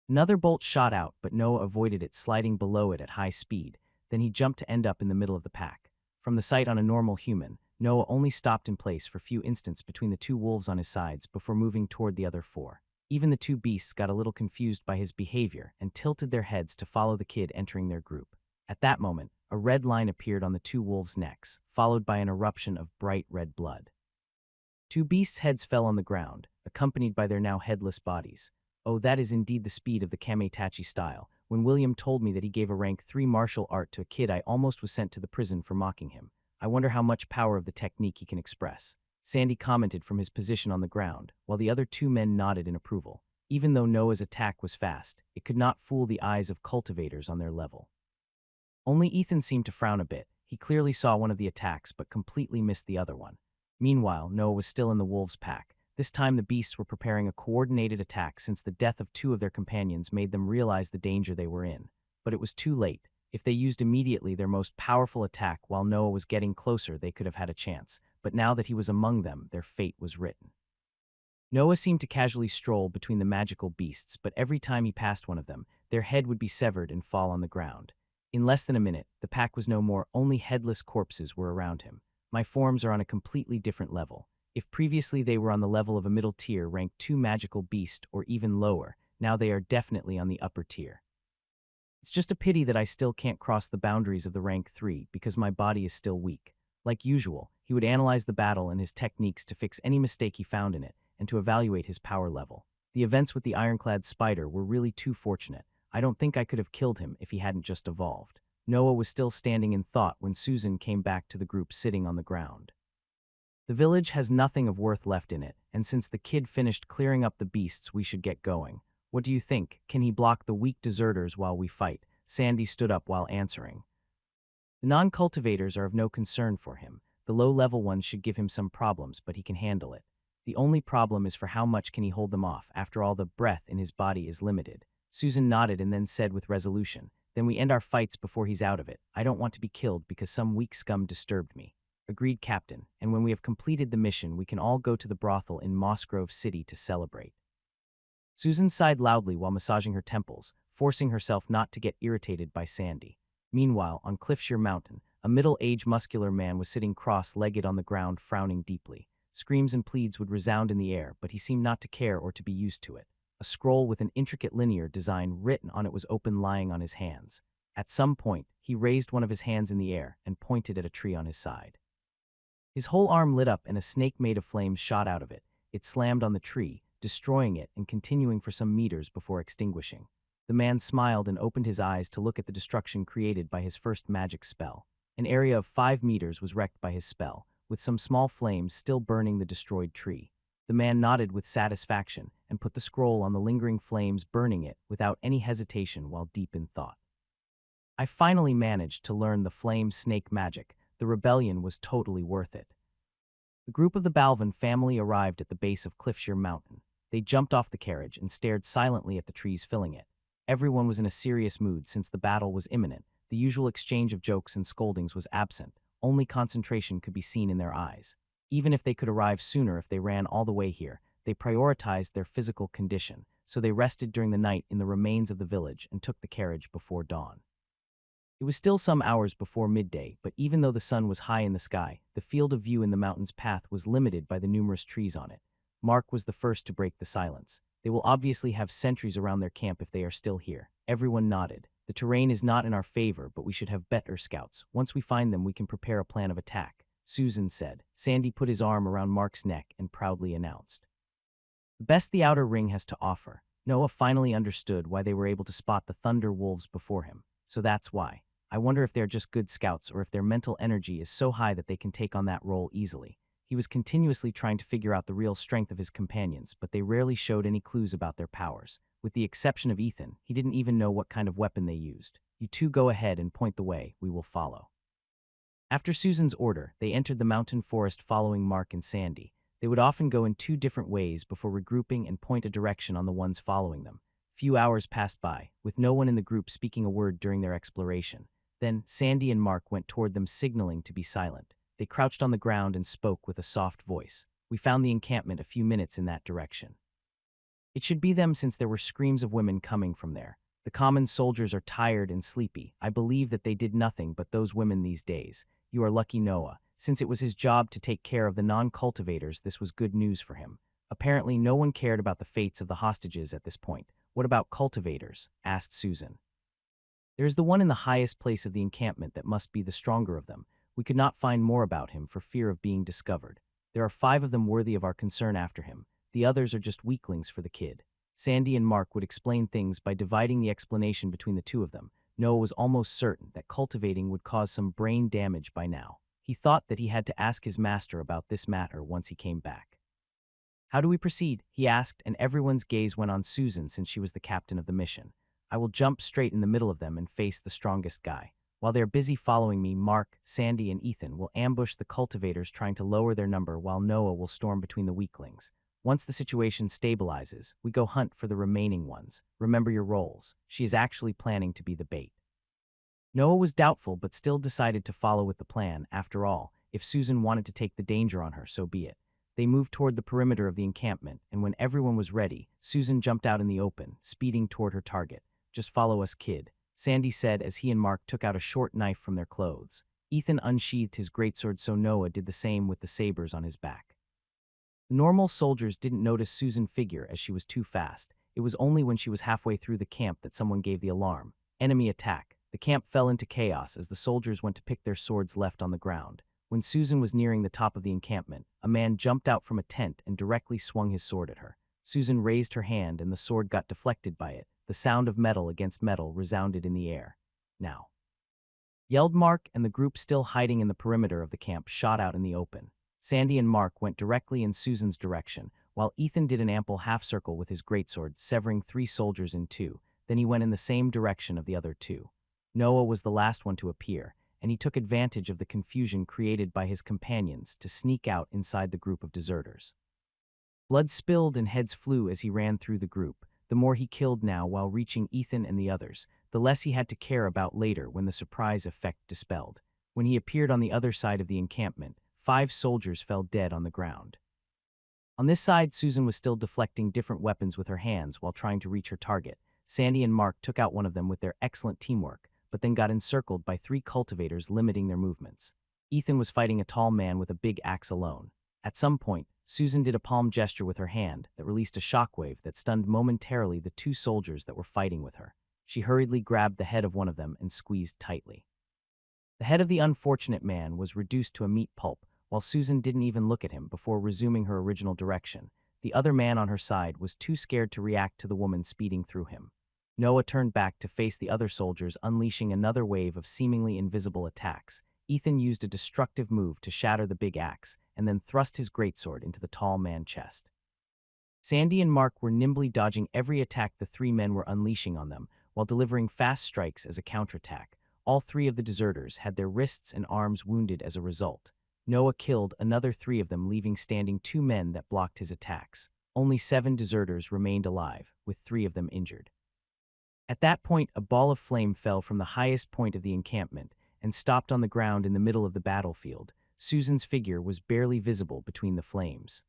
Another bolt shot out, but Noah avoided it, sliding below it at high speed. Then he jumped to end up in the middle of the pack. From the sight on a normal human, Noah only stopped in place for a few instants between the 2 wolves on his sides before moving toward the other 4. Even the 2 beasts got a little confused by his behavior and tilted their heads to follow the kid entering their group. At that moment, a red line appeared on the 2 wolves' necks, followed by an eruption of bright red blood. 2 beasts' heads fell on the ground, accompanied by their now headless bodies. Oh, that is indeed the speed of the Kametachi style. When William told me that he gave a rank 3 martial art to a kid, I almost was sent to the prison for mocking him. I wonder how much power of the technique he can express. Sandy commented from his position on the ground, while the other 2 men nodded in approval. Even though Noah's attack was fast, it could not fool the eyes of cultivators on their level. Only Ethan seemed to frown a bit. He clearly saw one of the attacks, but completely missed the other one. Meanwhile, Noah was still in the wolves' pack. This time the beasts were preparing a coordinated attack since the death of 2 of their companions made them realize the danger they were in. But it was too late. If they used immediately their most powerful attack while Noah was getting closer, they could have had a chance. But now that he was among them, their fate was written. Noah seemed to casually stroll between the magical beasts, but every time he passed one of them, their head would be severed and fall on the ground. In less than a minute, the pack was no more, only headless corpses were around him. My forms are on a completely different level. If previously they were on the level of a middle tier ranked 2 magical beast or even lower, now they are definitely on the upper tier. It's just a pity that I still can't cross the boundaries of the rank 3 because my body is still weak. Like usual, he would analyze the battle and his techniques to fix any mistake he found in it and to evaluate his power level. The events with the ironclad spider were really too fortunate. I don't think I could have killed him if he hadn't just evolved. Noah was still standing in thought when Susan came back to the group sitting on the ground. The village has nothing of worth left in it, and since the kid finished clearing up the beasts, we should get going. What do you think? Can he block the weak deserters while we fight? Sandy stood up while answering. The non-cultivators are of no concern for him. The low-level ones should give him some problems, but he can handle it. The only problem is for how much can he hold them off. After all, the breath in his body is limited. Susan nodded and then said with resolution, "Then we end our fights before he's out of it. I don't want to be killed because some weak scum disturbed me." Agreed, Captain, and when we have completed the mission, we can all go to the brothel in Mossgrove City to celebrate. Susan sighed loudly while massaging her temples, forcing herself not to get irritated by Sandy. Meanwhile, on Cliffshire Mountain, a middle-aged muscular man was sitting cross-legged on the ground, frowning deeply. Screams and pleads would resound in the air, but he seemed not to care or to be used to it. A scroll with an intricate linear design written on it was open, lying on his hands. At some point, he raised one of his hands in the air and pointed at a tree on his side. His whole arm lit up and a snake made of flames shot out of it. It slammed on the tree, destroying it and continuing for some meters before extinguishing. The man smiled and opened his eyes to look at the destruction created by his first magic spell. An area of 5 meters was wrecked by his spell, with some small flames still burning the destroyed tree. The man nodded with satisfaction and put the scroll on the lingering flames, burning it without any hesitation while deep in thought. I finally managed to learn the flame snake magic. The rebellion was totally worth it. The group of the Balvin family arrived at the base of Cliffshire Mountain. They jumped off the carriage and stared silently at the trees filling it. Everyone was in a serious mood since the battle was imminent. The usual exchange of jokes and scoldings was absent. Only concentration could be seen in their eyes. Even if they could arrive sooner if they ran all the way here, they prioritized their physical condition, so they rested during the night in the remains of the village and took the carriage before dawn. It was still some hours before midday, but even though the sun was high in the sky, the field of view in the mountain's path was limited by the numerous trees on it. Mark was the first to break the silence. They will obviously have sentries around their camp if they are still here. Everyone nodded. The terrain is not in our favor, but we should have better scouts. Once we find them, we can prepare a plan of attack, Susan said. Sandy put his arm around Mark's neck and proudly announced, "The best the outer ring has to offer." Noah finally understood why they were able to spot the thunder wolves before him. So that's why. I wonder if they're just good scouts or if their mental energy is so high that they can take on that role easily. He was continuously trying to figure out the real strength of his companions, but they rarely showed any clues about their powers. With the exception of Ethan, he didn't even know what kind of weapon they used. "You two go ahead and point the way, we will follow." After Susan's order, they entered the mountain forest following Mark and Sandy. They would often go in 2 different ways before regrouping and point a direction on the ones following them. Few hours passed by, with no one in the group speaking a word during their exploration. Then, Sandy and Mark went toward them, signaling to be silent. They crouched on the ground and spoke with a soft voice. "We found the encampment a few minutes in that direction. It should be them since there were screams of women coming from there. The common soldiers are tired and sleepy. I believe that they did nothing but those women these days. You are lucky, Noah. Since it was his job to take care of the non-cultivators, this was good news for him." Apparently, no one cared about the fates of the hostages at this point. "What about cultivators?" asked Susan. "There is the one in the highest place of the encampment that must be the stronger of them. We could not find more about him for fear of being discovered. There are 5 of them worthy of our concern after him. The others are just weaklings for the kid." Sandy and Mark would explain things by dividing the explanation between the 2 of them. Noah was almost certain that cultivating would cause some brain damage by now. He thought that he had to ask his master about this matter once he came back. "How do we proceed?" he asked, and everyone's gaze went on Susan since she was the captain of the mission. "I will jump straight in the middle of them and face the strongest guy. While they're busy following me, Mark, Sandy, and Ethan will ambush the cultivators trying to lower their number while Noah will storm between the weaklings. Once the situation stabilizes, we go hunt for the remaining ones. Remember your roles. She is actually planning to be the bait." Noah was doubtful but still decided to follow with the plan. After all, if Susan wanted to take the danger on her, so be it. They moved toward the perimeter of the encampment, and when everyone was ready, Susan jumped out in the open, speeding toward her target. "Just follow us, kid," Sandy said as he and Mark took out a short knife from their clothes. Ethan unsheathed his greatsword, so Noah did the same with the sabers on his back. The normal soldiers didn't notice Susan's figure as she was too fast. It was only when she was halfway through the camp that someone gave the alarm. Enemy attack. The camp fell into chaos as the soldiers went to pick their swords left on the ground. When Susan was nearing the top of the encampment, a man jumped out from a tent and directly swung his sword at her. Susan raised her hand and the sword got deflected by it. The sound of metal against metal resounded in the air. "Now!" yelled Mark, and the group still hiding in the perimeter of the camp shot out in the open. Sandy and Mark went directly in Susan's direction, while Ethan did an ample half-circle with his greatsword, severing 3 soldiers in 2. Then he went in the same direction of the other 2. Noah was the last one to appear, and he took advantage of the confusion created by his companions to sneak out inside the group of deserters. Blood spilled and heads flew as he ran through the group. The more he killed now while reaching Ethan and the others, the less he had to care about later when the surprise effect dispelled. When he appeared on the other side of the encampment, 5 soldiers fell dead on the ground. On this side, Susan was still deflecting different weapons with her hands while trying to reach her target. Sandy and Mark took out one of them with their excellent teamwork, but then got encircled by 3 cultivators, limiting their movements. Ethan was fighting a tall man with a big axe alone. At some point, Susan did a palm gesture with her hand that released a shockwave that stunned momentarily the 2 soldiers that were fighting with her. She hurriedly grabbed the head of one of them and squeezed tightly. The head of the unfortunate man was reduced to a meat pulp, while Susan didn't even look at him before resuming her original direction. The other man on her side was too scared to react to the woman speeding through him. Noah turned back to face the other soldiers, unleashing another wave of seemingly invisible attacks. Ethan used a destructive move to shatter the big axe, and then thrust his greatsword into the tall man's chest. Sandy and Mark were nimbly dodging every attack the 3 men were unleashing on them, while delivering fast strikes as a counterattack. All 3 of the deserters had their wrists and arms wounded as a result. Noah killed another 3 of them, leaving standing 2 men that blocked his attacks. Only 7 deserters remained alive, with 3 of them injured. At that point, a ball of flame fell from the highest point of the encampment and stopped on the ground in the middle of the battlefield. Susan's figure was barely visible between the flames.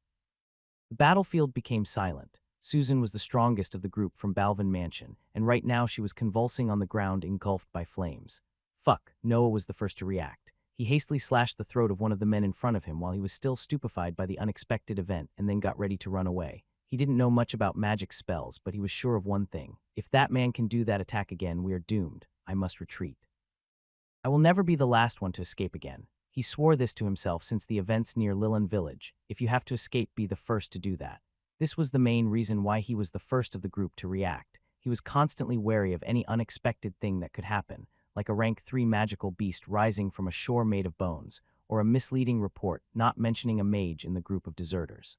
The battlefield became silent. Susan was the strongest of the group from Balvin Mansion, and right now she was convulsing on the ground, engulfed by flames. "Fuck," Noah was the first to react. He hastily slashed the throat of one of the men in front of him while he was still stupefied by the unexpected event, and then got ready to run away. He didn't know much about magic spells, but he was sure of one thing. If that man can do that attack again, we are doomed. I must retreat. I will never be the last one to escape again. He swore this to himself since the events near Lilin Village. If you have to escape, be the first to do that. This was the main reason why he was the first of the group to react. He was constantly wary of any unexpected thing that could happen, like a rank 3 magical beast rising from a shore made of bones, or a misleading report not mentioning a mage in the group of deserters.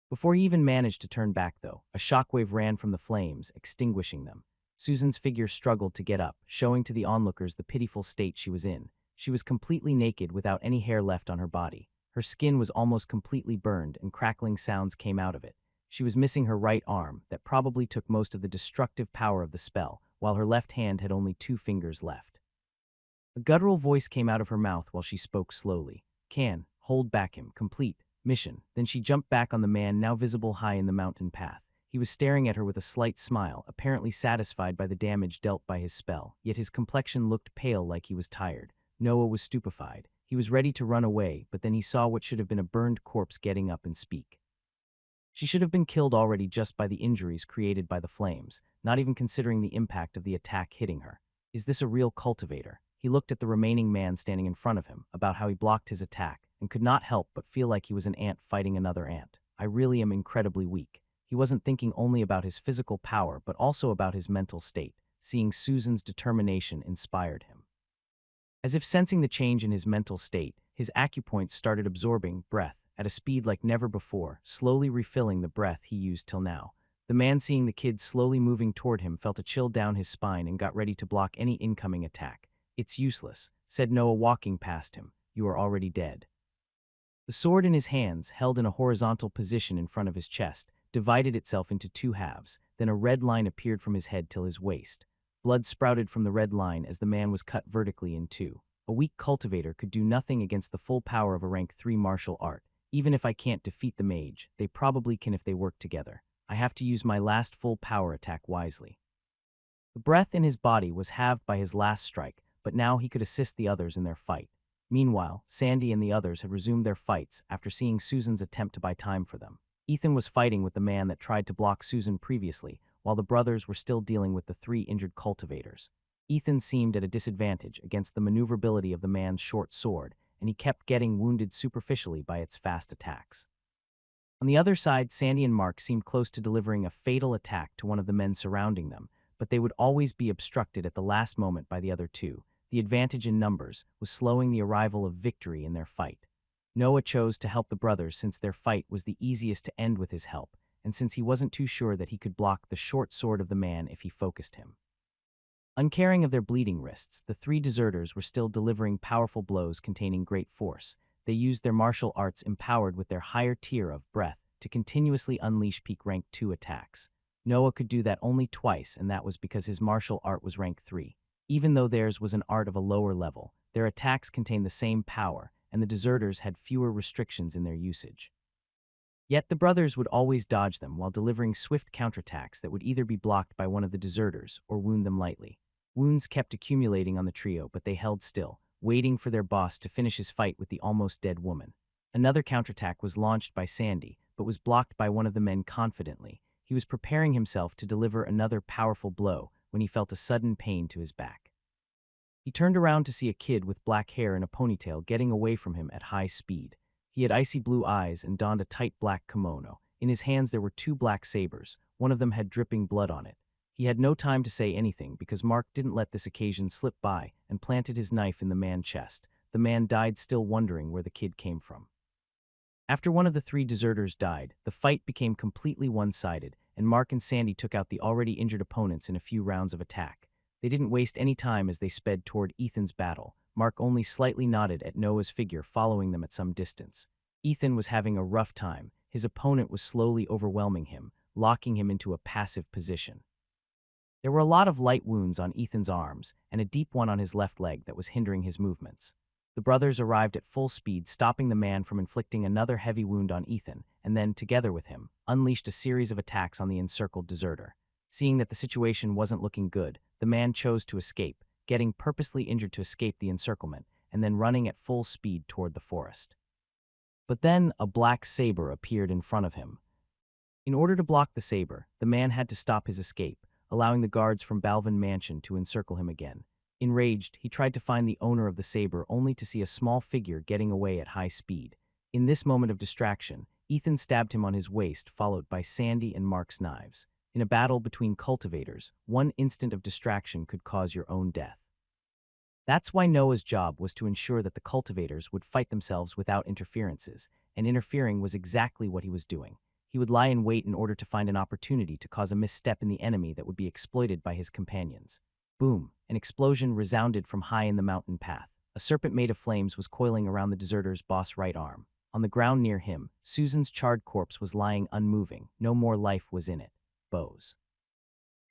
Before he even managed to turn back, though, a shockwave ran from the flames, extinguishing them. Susan's figure struggled to get up, showing to the onlookers the pitiful state she was in. She was completely naked without any hair left on her body. Her skin was almost completely burned, and crackling sounds came out of it. She was missing her right arm, that probably took most of the destructive power of the spell, while her left hand had only 2 fingers left. A guttural voice came out of her mouth while she spoke slowly. Hold back him, complete, mission. Then she jumped back on the man now visible high in the mountain path. He was staring at her with a slight smile, apparently satisfied by the damage dealt by his spell, yet his complexion looked pale, like he was tired. Noah was stupefied. He was ready to run away, but then he saw what should have been a burned corpse getting up and speak. She should have been killed already just by the injuries created by the flames, not even considering the impact of the attack hitting her. Is this a real cultivator? He looked at the remaining man standing in front of him, about how he blocked his attack, and could not help but feel like he was an ant fighting another ant. I really am incredibly weak. He wasn't thinking only about his physical power, but also about his mental state. Seeing Susan's determination inspired him. As if sensing the change in his mental state, his acupoints started absorbing breath at a speed like never before, slowly refilling the breath he used till now. The man, seeing the kid slowly moving toward him, felt a chill down his spine and got ready to block any incoming attack. "It's useless," said Noah, walking past him. "You are already dead." The sword in his hands, held in a horizontal position in front of his chest, divided itself into 2 halves. Then a red line appeared from his head till his waist. Blood sprouted from the red line as the man was cut vertically in two. A weak cultivator could do nothing against the full power of a rank 3 martial art. Even if I can't defeat the mage, they probably can if they work together. I have to use my last full power attack wisely. The breath in his body was halved by his last strike, but now he could assist the others in their fight. Meanwhile, Sandy and the others had resumed their fights after seeing Susan's attempt to buy time for them. Ethan was fighting with the man that tried to block Susan previously, while the brothers were still dealing with the 3 injured cultivators. Ethan seemed at a disadvantage against the maneuverability of the man's short sword, and he kept getting wounded superficially by its fast attacks. On the other side, Sandy and Mark seemed close to delivering a fatal attack to one of the men surrounding them, but they would always be obstructed at the last moment by the other two. The advantage in numbers was slowing the arrival of victory in their fight. Noah chose to help the brothers since their fight was the easiest to end with his help, and since he wasn't too sure that he could block the short sword of the man if he focused him. Uncaring of their bleeding wrists, the 3 deserters were still delivering powerful blows containing great force. They used their martial arts empowered with their higher tier of breath to continuously unleash peak rank 2 attacks. Noah could do that only twice, and that was because his martial art was rank 3. Even though theirs was an art of a lower level, their attacks contained the same power, and the deserters had fewer restrictions in their usage. Yet the brothers would always dodge them while delivering swift counterattacks that would either be blocked by one of the deserters or wound them lightly. Wounds kept accumulating on the trio, but they held still, waiting for their boss to finish his fight with the almost dead woman. Another counterattack was launched by Sandy, but was blocked by one of the men confidently. He was preparing himself to deliver another powerful blow when he felt a sudden pain to his back. He turned around to see a kid with black hair and a ponytail getting away from him at high speed. He had icy blue eyes and donned a tight black kimono. In his hands there were 2 black sabers. One of them had dripping blood on it. He had no time to say anything because Mark didn't let this occasion slip by and planted his knife in the man's chest. The man died still wondering where the kid came from. After one of the 3 deserters died, the fight became completely one-sided, and Mark and Sandy took out the already injured opponents in a few rounds of attack. They didn't waste any time as they sped toward Ethan's battle. Mark only slightly nodded at Noah's figure following them at some distance. Ethan was having a rough time. His opponent was slowly overwhelming him, locking him into a passive position. There were a lot of light wounds on Ethan's arms and a deep one on his left leg that was hindering his movements. The brothers arrived at full speed, stopping the man from inflicting another heavy wound on Ethan, and then, together with him, unleashed a series of attacks on the encircled deserter. Seeing that the situation wasn't looking good, the man chose to escape, getting purposely injured to escape the encirclement, and then running at full speed toward the forest. But then a black saber appeared in front of him. In order to block the saber, the man had to stop his escape, allowing the guards from Balvin Mansion to encircle him again. Enraged, he tried to find the owner of the saber only to see a small figure getting away at high speed. In this moment of distraction, Ethan stabbed him on his waist, followed by Sandy and Mark's knives. In a battle between cultivators, one instant of distraction could cause your own death. That's why Noah's job was to ensure that the cultivators would fight themselves without interferences, and interfering was exactly what he was doing. He would lie in wait in order to find an opportunity to cause a misstep in the enemy that would be exploited by his companions. Boom! An explosion resounded from high in the mountain path. A serpent made of flames was coiling around the deserter's boss' right arm. On the ground near him, Susan's charred corpse was lying unmoving. No more life was in it. Bows.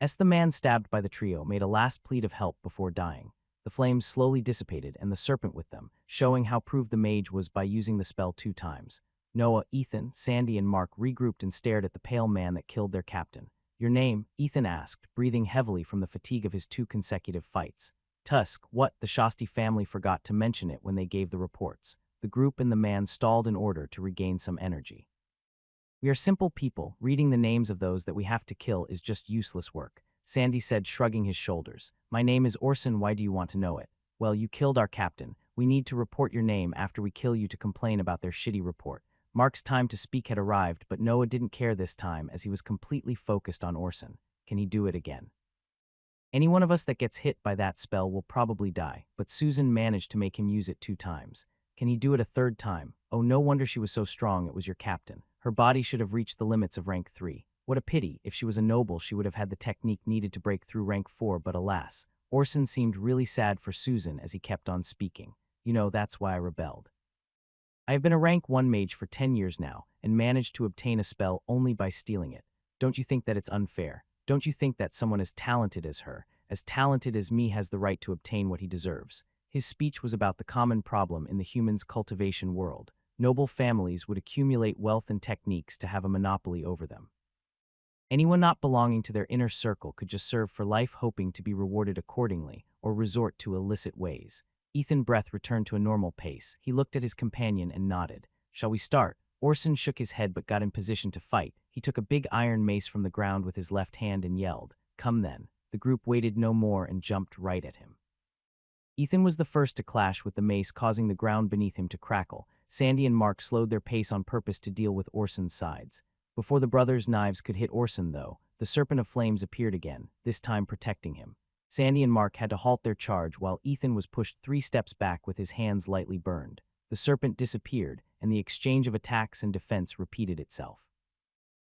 The man stabbed by the trio made a last plead of help before dying. The flames slowly dissipated and the serpent with them, showing how proved the mage was by using the spell 2 times. Noah, Ethan, Sandy, and Mark regrouped and stared at the pale man that killed their captain. "Your name?" Ethan asked, breathing heavily from the fatigue of his 2 consecutive fights. "Tusk, what?" The Shasti family forgot to mention it when they gave the reports. The group and the man stalled in order to regain some energy. "We are simple people. Reading the names of those that we have to kill is just useless work," Sandy said, shrugging his shoulders. "My name is Orson. Why do you want to know it?" "Well, you killed our captain. We need to report your name after we kill you to complain about their shitty report." Mark's time to speak had arrived, but Noah didn't care this time as he was completely focused on Orson. Can he do it again? "Any one of us that gets hit by that spell will probably die, but Susan managed to make him use it 2 times. Can he do it a 3rd time? Oh, no wonder she was so strong. It was your captain. Her body should have reached the limits of rank 3. What a pity. If she was a noble, she would have had the technique needed to break through rank 4, but alas." Orson seemed really sad for Susan as he kept on speaking. "You know, that's why I rebelled. I have been a rank 1 mage for 10 years now, and managed to obtain a spell only by stealing it. Don't you think that it's unfair? Don't you think that someone as talented as her, As talented as me has the right to obtain what he deserves. His speech was about the common problem in the human's cultivation world. Noble families would accumulate wealth and techniques to have a monopoly over them. Anyone not belonging to their inner circle could just serve for life, hoping to be rewarded accordingly, or resort to illicit ways. Ethan's breath returned to a normal pace. He looked at his companion and nodded. "Shall we start?" Orson shook his head but got in position to fight. He took a big iron mace from the ground with his left hand and yelled, "Come then." The group waited no more and jumped right at him. Ethan was the first to clash with the mace, causing the ground beneath him to crackle. Sandy and Mark slowed their pace on purpose to deal with Orson's sides. Before the brothers' knives could hit Orson, though, the Serpent of Flames appeared again, this time protecting him. Sandy and Mark had to halt their charge while Ethan was pushed 3 steps back with his hands lightly burned. The serpent disappeared, and the exchange of attacks and defense repeated itself.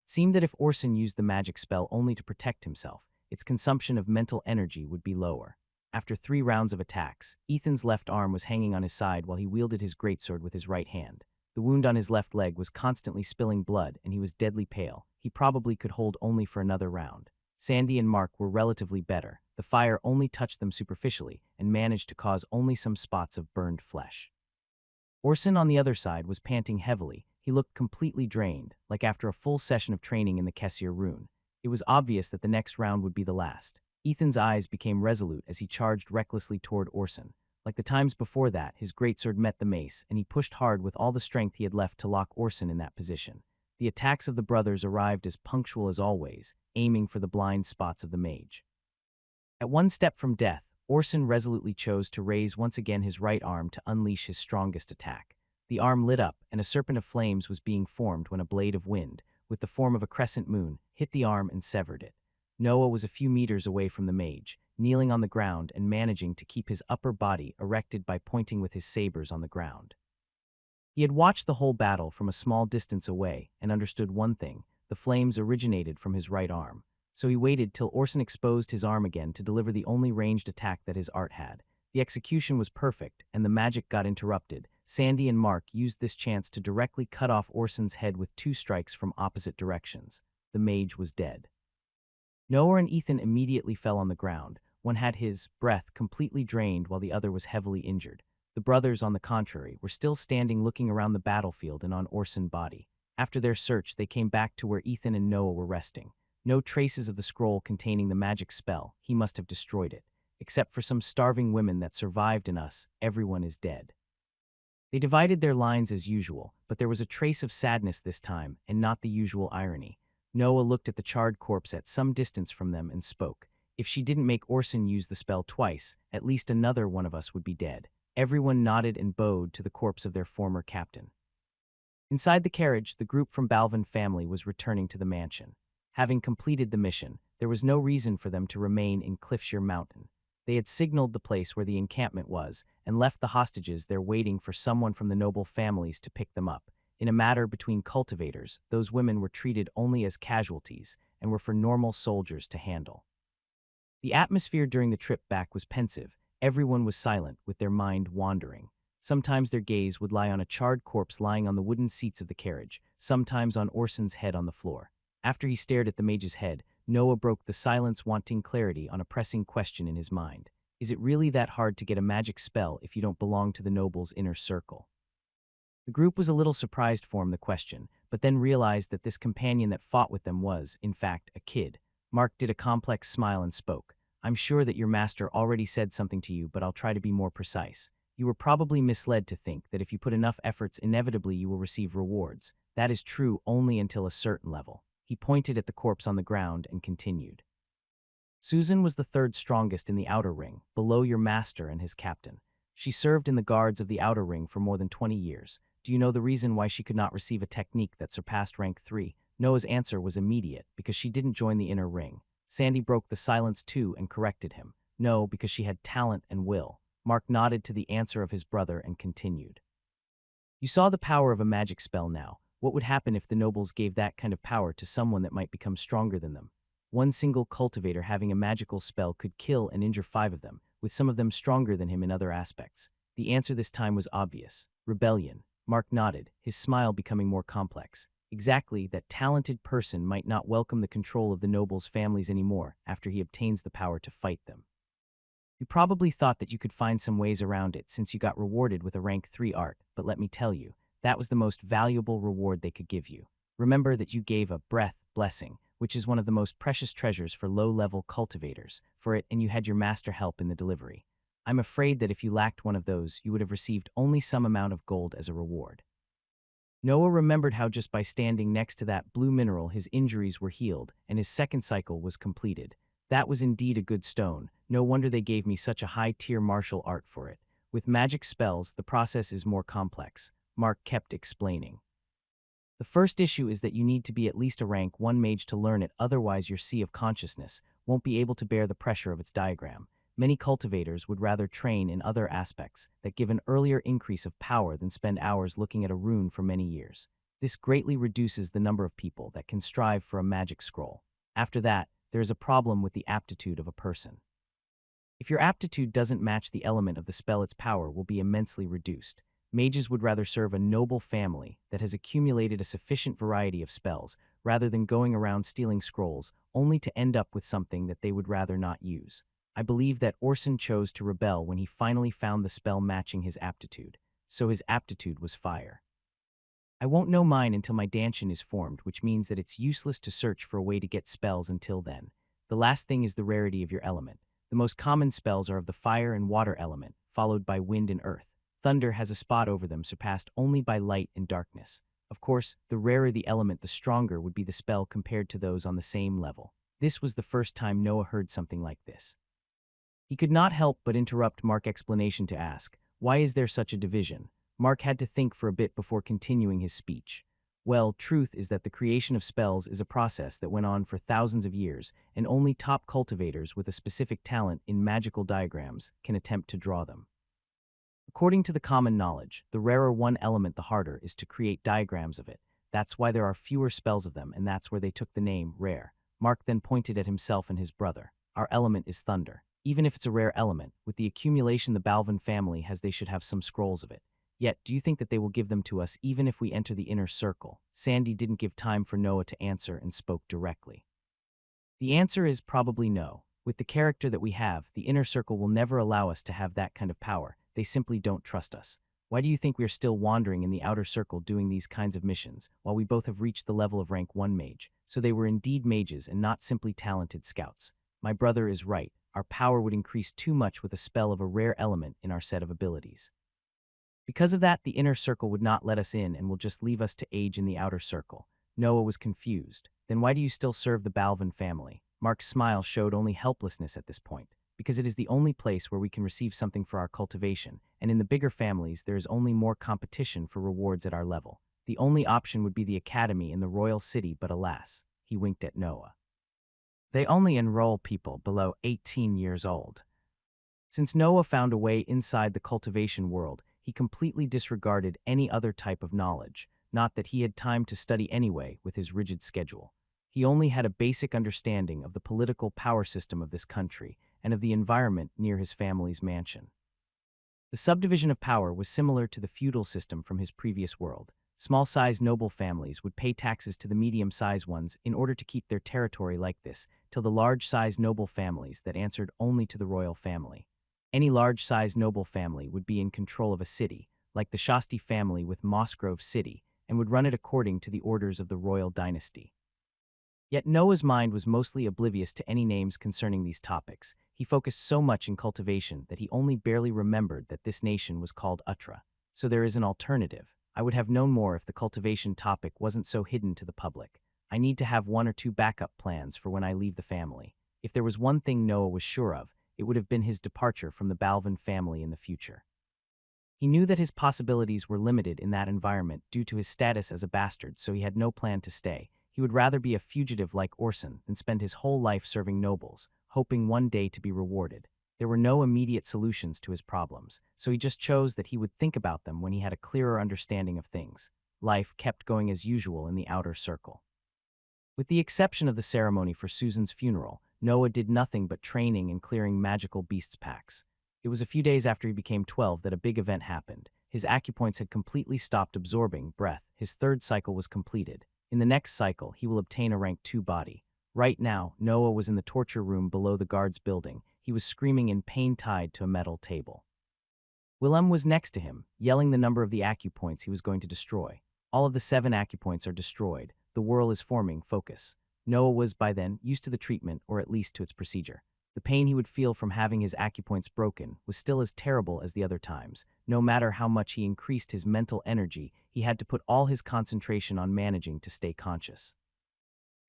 It seemed that if Orson used the magic spell only to protect himself, its consumption of mental energy would be lower. After 3 rounds of attacks, Ethan's left arm was hanging on his side while he wielded his greatsword with his right hand. The wound on his left leg was constantly spilling blood, and he was deadly pale. He probably could hold only for another round. Sandy and Mark were relatively better. The fire only touched them superficially and managed to cause only some spots of burned flesh. Orson, on the other side, was panting heavily. He looked completely drained, like after a full session of training in the Kessir rune. It was obvious that the next round would be the last. Ethan's eyes became resolute as he charged recklessly toward Orson. Like the times before that, his greatsword met the mace, and he pushed hard with all the strength he had left to lock Orson in that position. The attacks of the brothers arrived as punctual as always, aiming for the blind spots of the mage. At 1 step from death, Orson resolutely chose to raise once again his right arm to unleash his strongest attack. The arm lit up, and a serpent of flames was being formed when a blade of wind, with the form of a crescent moon, hit the arm and severed it. Noah was a few meters away from the mage, kneeling on the ground and managing to keep his upper body erected by pointing with his sabers on the ground. He had watched the whole battle from a small distance away and understood one thing: the flames originated from his right arm. So he waited till Orson exposed his arm again to deliver the only ranged attack that his art had. The execution was perfect, and the magic got interrupted. Sandy and Mark used this chance to directly cut off Orson's head with 2 strikes from opposite directions. The mage was dead. Noah and Ethan immediately fell on the ground. One had his breath completely drained while the other was heavily injured. The brothers, on the contrary, were still standing looking around the battlefield and on Orson's body. After their search, they came back to where Ethan and Noah were resting. No traces of the scroll containing the magic spell. He must have destroyed it. Except for some starving women that survived in us, everyone is dead. They divided their lines as usual, but there was a trace of sadness this time, and not the usual irony. Noah looked at the charred corpse at some distance from them and spoke. If she didn't make Orson use the spell twice, at least another one of us would be dead. Everyone nodded and bowed to the corpse of their former captain. Inside the carriage, the group from Balvin family was returning to the mansion. Having completed the mission, there was no reason for them to remain in Cliffshire Mountain. They had signaled the place where the encampment was and left the hostages there waiting for someone from the noble families to pick them up. In a matter between cultivators, those women were treated only as casualties and were for normal soldiers to handle. The atmosphere during the trip back was pensive. Everyone was silent, with their mind wandering. Sometimes their gaze would lie on a charred corpse lying on the wooden seats of the carriage, sometimes on Orson's head on the floor. After he stared at the mage's head, Noah broke the silence, wanting clarity on a pressing question in his mind. Is it really that hard to get a magic spell if you don't belong to the noble's inner circle? The group was a little surprised from the question, but then realized that this companion that fought with them was, in fact, a kid. Mark did a complex smile and spoke. "I'm sure that your master already said something to you, but I'll try to be more precise. You were probably misled to think that if you put enough efforts, inevitably you will receive rewards. That is true only until a certain level." He pointed at the corpse on the ground and continued. Susan was the 3rd strongest in the outer ring, below your master and his captain. She served in the guards of the outer ring for more than 20 years. Do you know the reason why she could not receive a technique that surpassed rank 3? Noah's answer was immediate: because she didn't join the inner ring. Sandy broke the silence too and corrected him. No, because she had talent and will. Mark nodded to the answer of his brother and continued. You saw the power of a magic spell now. What would happen if the nobles gave that kind of power to someone that might become stronger than them? One single cultivator having a magical spell could kill and injure 5 of them, with some of them stronger than him in other aspects. The answer this time was obvious: rebellion. Mark nodded, his smile becoming more complex. Exactly, that talented person might not welcome the control of the nobles' families anymore after he obtains the power to fight them. You probably thought that you could find some ways around it since you got rewarded with a rank 3 art, but let me tell you, that was the most valuable reward they could give you. Remember that you gave a breath blessing, which is one of the most precious treasures for low-level cultivators, for it, and you had your master help in the delivery. I'm afraid that if you lacked one of those, you would have received only some amount of gold as a reward. Noah remembered how just by standing next to that blue mineral his injuries were healed and his second cycle was completed. That was indeed a good stone. No wonder they gave me such a high-tier martial art for it. With magic spells, the process is more complex, Mark kept explaining. The first issue is that you need to be at least a rank 1 mage to learn it, otherwise your sea of consciousness won't be able to bear the pressure of its diagram. Many cultivators would rather train in other aspects that give an earlier increase of power than spend hours looking at a rune for many years. This greatly reduces the number of people that can strive for a magic scroll. After that, there is a problem with the aptitude of a person. If your aptitude doesn't match the element of the spell, its power will be immensely reduced. Mages would rather serve a noble family that has accumulated a sufficient variety of spells rather than going around stealing scrolls only to end up with something that they would rather not use. I believe that Orson chose to rebel when he finally found the spell matching his aptitude, so his aptitude was fire. I won't know mine until my Danshin is formed, which means that it's useless to search for a way to get spells until then. The last thing is the rarity of your element. The most common spells are of the fire and water element, followed by wind and earth. Thunder has a spot over them surpassed only by light and darkness. Of course, the rarer the element, the stronger would be the spell compared to those on the same level. This was the first time Noah heard something like this. He could not help but interrupt Mark's explanation to ask, why is there such a division? Mark had to think for a bit before continuing his speech. Well, truth is that the creation of spells is a process that went on for thousands of years, and only top cultivators with a specific talent in magical diagrams can attempt to draw them. According to the common knowledge, the rarer one element, the harder is to create diagrams of it. That's why there are fewer spells of them, and that's where they took the name rare. Mark then pointed at himself and his brother. Our element is thunder. Even if it's a rare element, with the accumulation the Balvin family has, they should have some scrolls of it. Yet, do you think that they will give them to us even if we enter the inner circle? Sandy didn't give time for Noah to answer and spoke directly. The answer is probably no. With the character that we have, the inner circle will never allow us to have that kind of power. They simply don't trust us. Why do you think we are still wandering in the outer circle doing these kinds of missions, while we both have reached the level of rank 1 mage? So they were indeed mages and not simply talented scouts. My brother is right. Our power would increase too much with a spell of a rare element in our set of abilities. Because of that, the inner circle would not let us in and will just leave us to age in the outer circle. Noah was confused. Then why do you still serve the Balvin family? Mark's smile showed only helplessness at this point. Because it is the only place where we can receive something for our cultivation, and in the bigger families there is only more competition for rewards at our level. The only option would be the academy in the royal city, but alas, he winked at Noah. They only enroll people below 18 years old. Since Noah found a way inside the cultivation world, he completely disregarded any other type of knowledge, not that he had time to study anyway with his rigid schedule. He only had a basic understanding of the political power system of this country and of the environment near his family's mansion. The subdivision of power was similar to the feudal system from his previous world. Small-sized noble families would pay taxes to the medium-sized ones in order to keep their territory like this, till the large-sized noble families that answered only to the royal family. Any large-sized noble family would be in control of a city, like the Shasti family with Mossgrove City, and would run it according to the orders of the royal dynasty. Yet Noah's mind was mostly oblivious to any names concerning these topics. He focused so much in cultivation that he only barely remembered that this nation was called Utra. So there is an alternative. I would have known more if the cultivation topic wasn't so hidden to the public. I need to have 1 or 2 backup plans for when I leave the family. If there was one thing Noah was sure of, it would have been his departure from the Balvin family in the future. He knew that his possibilities were limited in that environment due to his status as a bastard, so he had no plan to stay. He would rather be a fugitive like Orson than spend his whole life serving nobles, hoping one day to be rewarded. There were no immediate solutions to his problems, so he just chose that he would think about them when he had a clearer understanding of things. Life kept going as usual in the outer circle. With the exception of the ceremony for Susan's funeral, Noah did nothing but training and clearing magical beasts packs. It was a few days after he became 12 that a big event happened. His acupoints had completely stopped absorbing breath. His 3rd cycle was completed. In the next cycle, he will obtain a rank 2 body. Right now, Noah was in the torture room below the guard's building. He was screaming in pain tied to a metal table. Willem was next to him, yelling the number of the acupoints he was going to destroy. All of the 7 acupoints are destroyed. The whirl is forming, focus. Noah was, by then, used to the treatment, or at least to its procedure. The pain he would feel from having his acupoints broken was still as terrible as the other times. No matter how much he increased his mental energy, he had to put all his concentration on managing to stay conscious.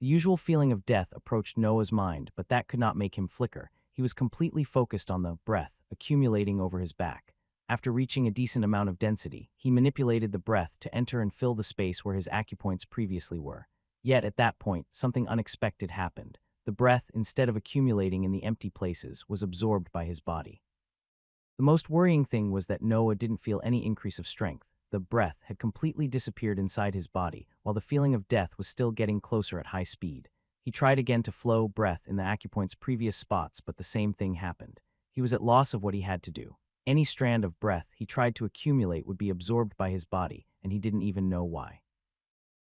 The usual feeling of death approached Noah's mind, but that could not make him flicker. He was completely focused on the breath accumulating over his back. After reaching a decent amount of density, he manipulated the breath to enter and fill the space where his acupoints previously were. Yet at that point, something unexpected happened. The breath, instead of accumulating in the empty places, was absorbed by his body. The most worrying thing was that Noah didn't feel any increase of strength. The breath had completely disappeared inside his body, while the feeling of death was still getting closer at high speed. He tried again to flow breath in the acupoint's previous spots, but the same thing happened. He was at loss of what he had to do. Any strand of breath he tried to accumulate would be absorbed by his body, and he didn't even know why.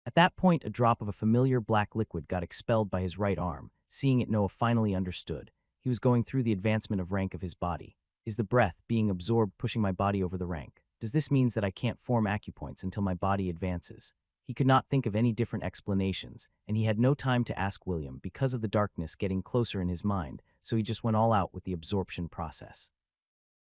At that point, a drop of a familiar black liquid got expelled by his right arm. Seeing it, Noah finally understood. He was going through the advancement of rank of his body. Is the breath being absorbed pushing my body over the rank? Does this mean that I can't form acupoints until my body advances? He could not think of any different explanations, and he had no time to ask William because of the darkness getting closer in his mind, so he just went all out with the absorption process.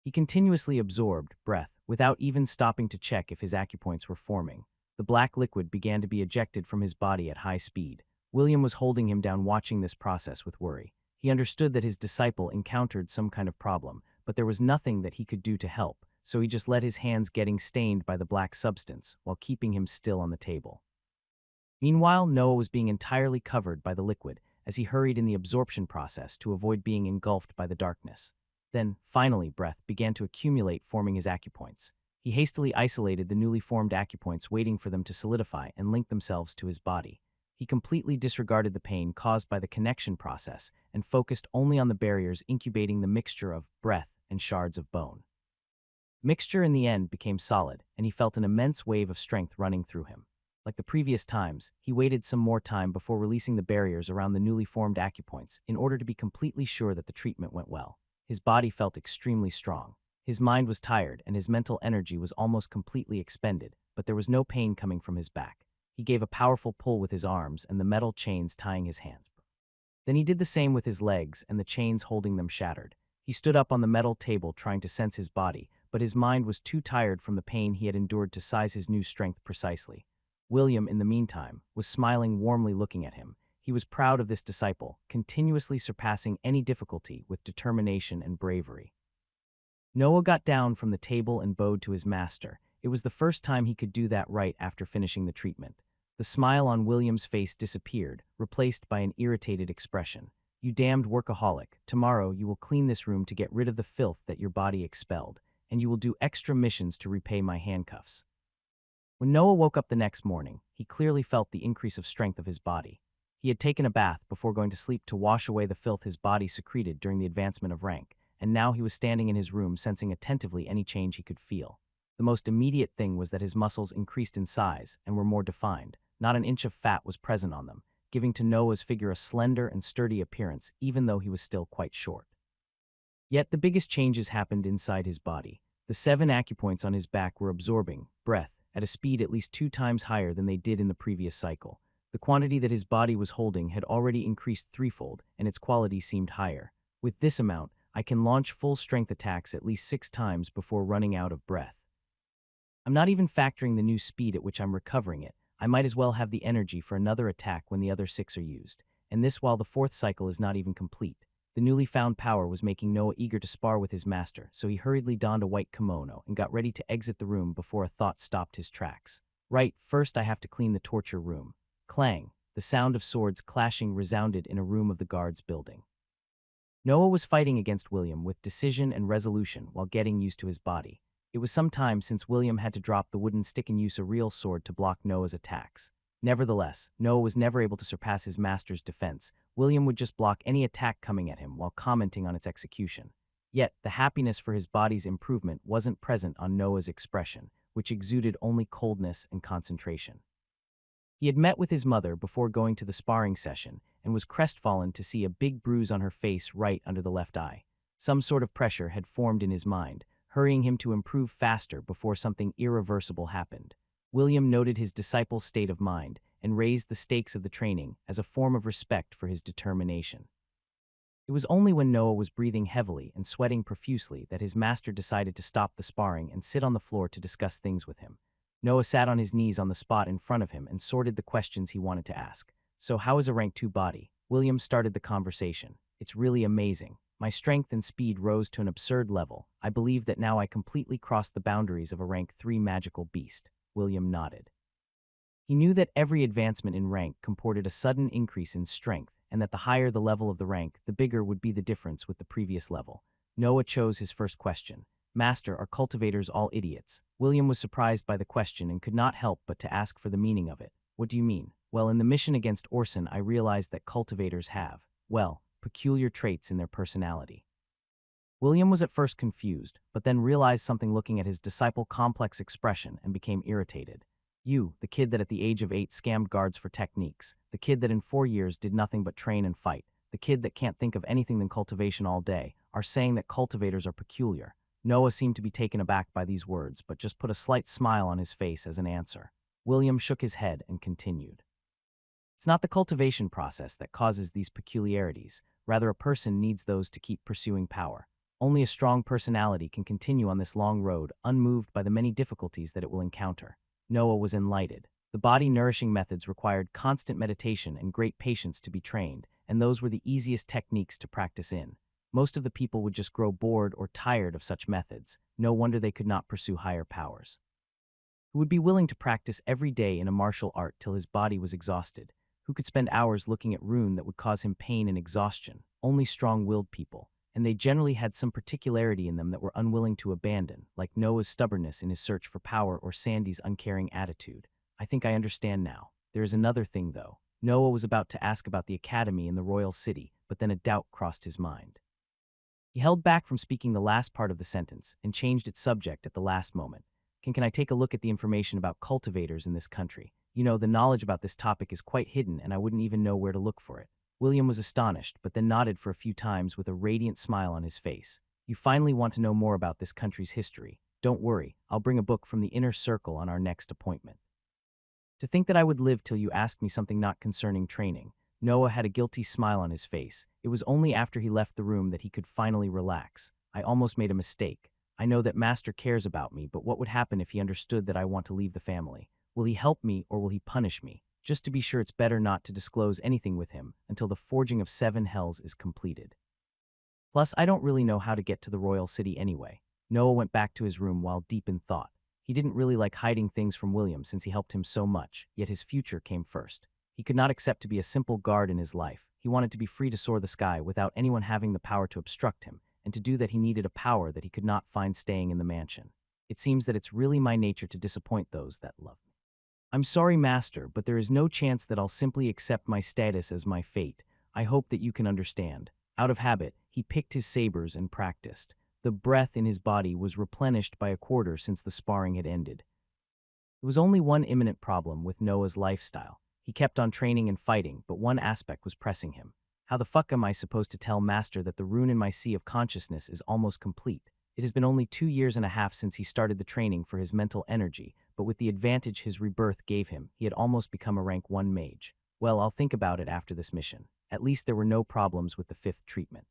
He continuously absorbed breath without even stopping to check if his acupoints were forming. The black liquid began to be ejected from his body at high speed. William was holding him down, watching this process with worry. He understood that his disciple encountered some kind of problem, but there was nothing that he could do to help, so he just let his hands getting stained by the black substance while keeping him still on the table. Meanwhile, Noah was being entirely covered by the liquid as he hurried in the absorption process to avoid being engulfed by the darkness. Then, finally, breath began to accumulate, forming his acupoints. He hastily isolated the newly formed acupoints, waiting for them to solidify and link themselves to his body. He completely disregarded the pain caused by the connection process and focused only on the barriers incubating the mixture of breath and shards of bone. Mixture in the end became solid, and he felt an immense wave of strength running through him. Like the previous times, he waited some more time before releasing the barriers around the newly formed acupoints in order to be completely sure that the treatment went well. His body felt extremely strong. His mind was tired, and his mental energy was almost completely expended, but there was no pain coming from his back. He gave a powerful pull with his arms and the metal chains tying his hands. Then he did the same with his legs, and the chains holding them shattered. He stood up on the metal table trying to sense his body, but his mind was too tired from the pain he had endured to size his new strength precisely. William, in the meantime, was smiling warmly, looking at him. He was proud of this disciple, continuously surpassing any difficulty with determination and bravery. Noah got down from the table and bowed to his master. It was the first time he could do that right after finishing the treatment. The smile on William's face disappeared, replaced by an irritated expression. "You damned workaholic. Tomorrow you will clean this room to get rid of the filth that your body expelled, and you will do extra missions to repay my handcuffs." When Noah woke up the next morning, he clearly felt the increase of strength of his body. He had taken a bath before going to sleep to wash away the filth his body secreted during the advancement of rank, and now he was standing in his room sensing attentively any change he could feel. The most immediate thing was that his muscles increased in size and were more defined. Not an inch of fat was present on them, giving to Noah's figure a slender and sturdy appearance, even though he was still quite short. Yet the biggest changes happened inside his body. The 7 acupoints on his back were absorbing breath at a speed at least 2 times higher than they did in the previous cycle. The quantity that his body was holding had already increased threefold, and its quality seemed higher. With this amount, I can launch full-strength attacks at least 6 times before running out of breath. I'm not even factoring the new speed at which I'm recovering it. I might as well have the energy for another attack when the other 6 are used, and this while the 4th cycle is not even complete. The newly found power was making Noah eager to spar with his master, so he hurriedly donned a white kimono and got ready to exit the room before a thought stopped his tracks. Right, first I have to clean the torture room. Clang! The sound of swords clashing resounded in a room of the guards building. Noah was fighting against William with decision and resolution while getting used to his body. It was some time since William had to drop the wooden stick and use a real sword to block Noah's attacks. Nevertheless, Noah was never able to surpass his master's defense. William would just block any attack coming at him while commenting on its execution. Yet, the happiness for his body's improvement wasn't present on Noah's expression, which exuded only coldness and concentration. He had met with his mother before going to the sparring session and was crestfallen to see a big bruise on her face right under the left eye. Some sort of pressure had formed in his mind, hurrying him to improve faster before something irreversible happened. William noted his disciple's state of mind and raised the stakes of the training as a form of respect for his determination. It was only when Noah was breathing heavily and sweating profusely that his master decided to stop the sparring and sit on the floor to discuss things with him. Noah sat on his knees on the spot in front of him and sorted the questions he wanted to ask. "So how is a rank 2 body?" William started the conversation. "It's really amazing. My strength and speed rose to an absurd level. I believe that now I completely crossed the boundaries of a rank 3 magical beast." William nodded. He knew that every advancement in rank comported a sudden increase in strength, and that the higher the level of the rank, the bigger would be the difference with the previous level. Noah chose his first question. "Master, are cultivators all idiots?" William was surprised by the question and could not help but to ask for the meaning of it. "What do you mean?" "Well, in the mission against Orson, I realized that cultivators have, well, peculiar traits in their personality." William was at first confused, but then realized something looking at his disciple's complex expression and became irritated. "You, the kid that at the age of 8 scammed guards for techniques, the kid that in 4 years did nothing but train and fight, the kid that can't think of anything than cultivation all day, are saying that cultivators are peculiar." Noah seemed to be taken aback by these words, but just put a slight smile on his face as an answer. William shook his head and continued. "It's not the cultivation process that causes these peculiarities. Rather, a person needs those to keep pursuing power. Only a strong personality can continue on this long road, unmoved by the many difficulties that it will encounter." Noah was enlightened. The body-nourishing methods required constant meditation and great patience to be trained, and those were the easiest techniques to practice in. Most of the people would just grow bored or tired of such methods. No wonder they could not pursue higher powers. Who would be willing to practice every day in a martial art till his body was exhausted? Who could spend hours looking at rune that would cause him pain and exhaustion? Only strong-willed people, and they generally had some particularity in them that were unwilling to abandon, like Noah's stubbornness in his search for power or Sandy's uncaring attitude. "I think I understand now. There is another thing, though." Noah was about to ask about the academy in the royal city, but then a doubt crossed his mind. He held back from speaking the last part of the sentence and changed its subject at the last moment. Can I take a look at the information about cultivators in this country? You know, the knowledge about this topic is quite hidden and I wouldn't even know where to look for it." William was astonished, but then nodded for a few times with a radiant smile on his face. "You finally want to know more about this country's history. Don't worry, I'll bring a book from the inner circle on our next appointment." "To think that I would live till you asked me something not concerning training." Noah had a guilty smile on his face. It was only after he left the room that he could finally relax. "I almost made a mistake. I know that Master cares about me, but what would happen if he understood that I want to leave the family? Will he help me or will he punish me? Just to be sure, it's better not to disclose anything with him until the forging of 7 hells is completed. Plus, I don't really know how to get to the royal city anyway." Noah went back to his room while deep in thought. He didn't really like hiding things from William since he helped him so much, yet his future came first. He could not accept to be a simple guard in his life. He wanted to be free to soar the sky without anyone having the power to obstruct him, and to do that he needed a power that he could not find staying in the mansion. "It seems that it's really my nature to disappoint those that love me. I'm sorry, Master, but there is no chance that I'll simply accept my status as my fate. I hope that you can understand." Out of habit, he picked his sabers and practiced. The breath in his body was replenished by a quarter since the sparring had ended. There was only one imminent problem with Noah's lifestyle. He kept on training and fighting, but one aspect was pressing him. "How the fuck am I supposed to tell Master that the rune in my sea of consciousness is almost complete? It has been only 2.5 years since he started the training for his mental energy, but with the advantage his rebirth gave him, he had almost become a rank 1 mage. Well, I'll think about it after this mission. At least there were no problems with the 5th treatment."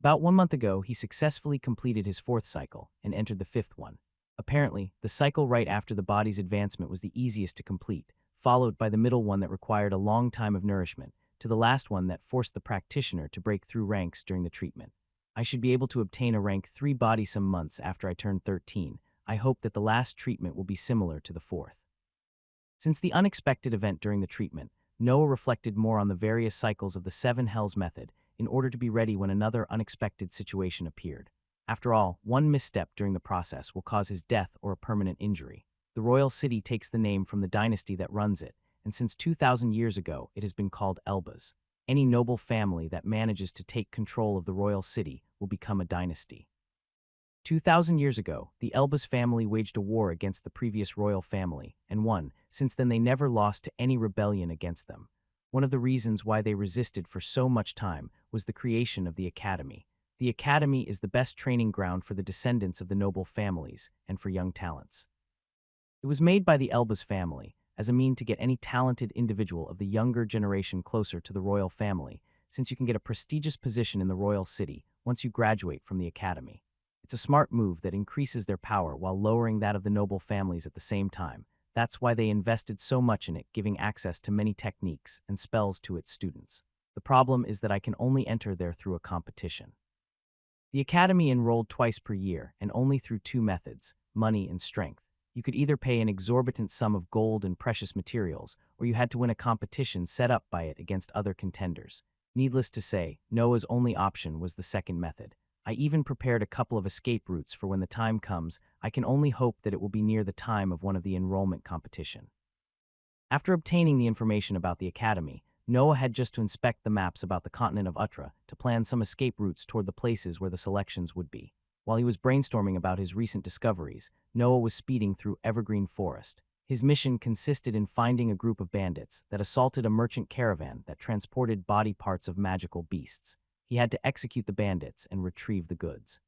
About 1 month ago, he successfully completed his 4th cycle and entered the 5th one. Apparently, the cycle right after the body's advancement was the easiest to complete, followed by the middle one that required a long time of nourishment, to the last one that forced the practitioner to break through ranks during the treatment. "I should be able to obtain a rank 3 body some months after I turn 13. I hope that the last treatment will be similar to the 4th. Since the unexpected event during the treatment, Noah reflected more on the various cycles of the 7 hells method in order to be ready when another unexpected situation appeared. After all, one misstep during the process will cause his death or a permanent injury. The royal city takes the name from the dynasty that runs it, and since 2,000 years ago, it has been called Elbas. Any noble family that manages to take control of the royal city will become a dynasty. 2,000 years ago, the Elbas family waged a war against the previous royal family, and won. Since then they never lost to any rebellion against them. One of the reasons why they resisted for so much time was the creation of the Academy. The Academy is the best training ground for the descendants of the noble families and for young talents. It was made by the Elbas family as a mean to get any talented individual of the younger generation closer to the royal family, since you can get a prestigious position in the royal city once you graduate from the academy. It's a smart move that increases their power while lowering that of the noble families at the same time. That's why they invested so much in it, giving access to many techniques and spells to its students. The problem is that I can only enter there through a competition. The academy enrolled twice per year and only through two methods, money and strength. You could either pay an exorbitant sum of gold and precious materials, or you had to win a competition set up by it against other contenders. Needless to say, Noah's only option was the second method. I even prepared a couple of escape routes for when the time comes. I can only hope that it will be near the time of one of the enrollment competition. After obtaining the information about the academy, Noah had just to inspect the maps about the continent of Utra to plan some escape routes toward the places where the selections would be. While he was brainstorming about his recent discoveries, Noah was speeding through Evergreen Forest. His mission consisted in finding a group of bandits that assaulted a merchant caravan that transported body parts of magical beasts. He had to execute the bandits and retrieve the goods.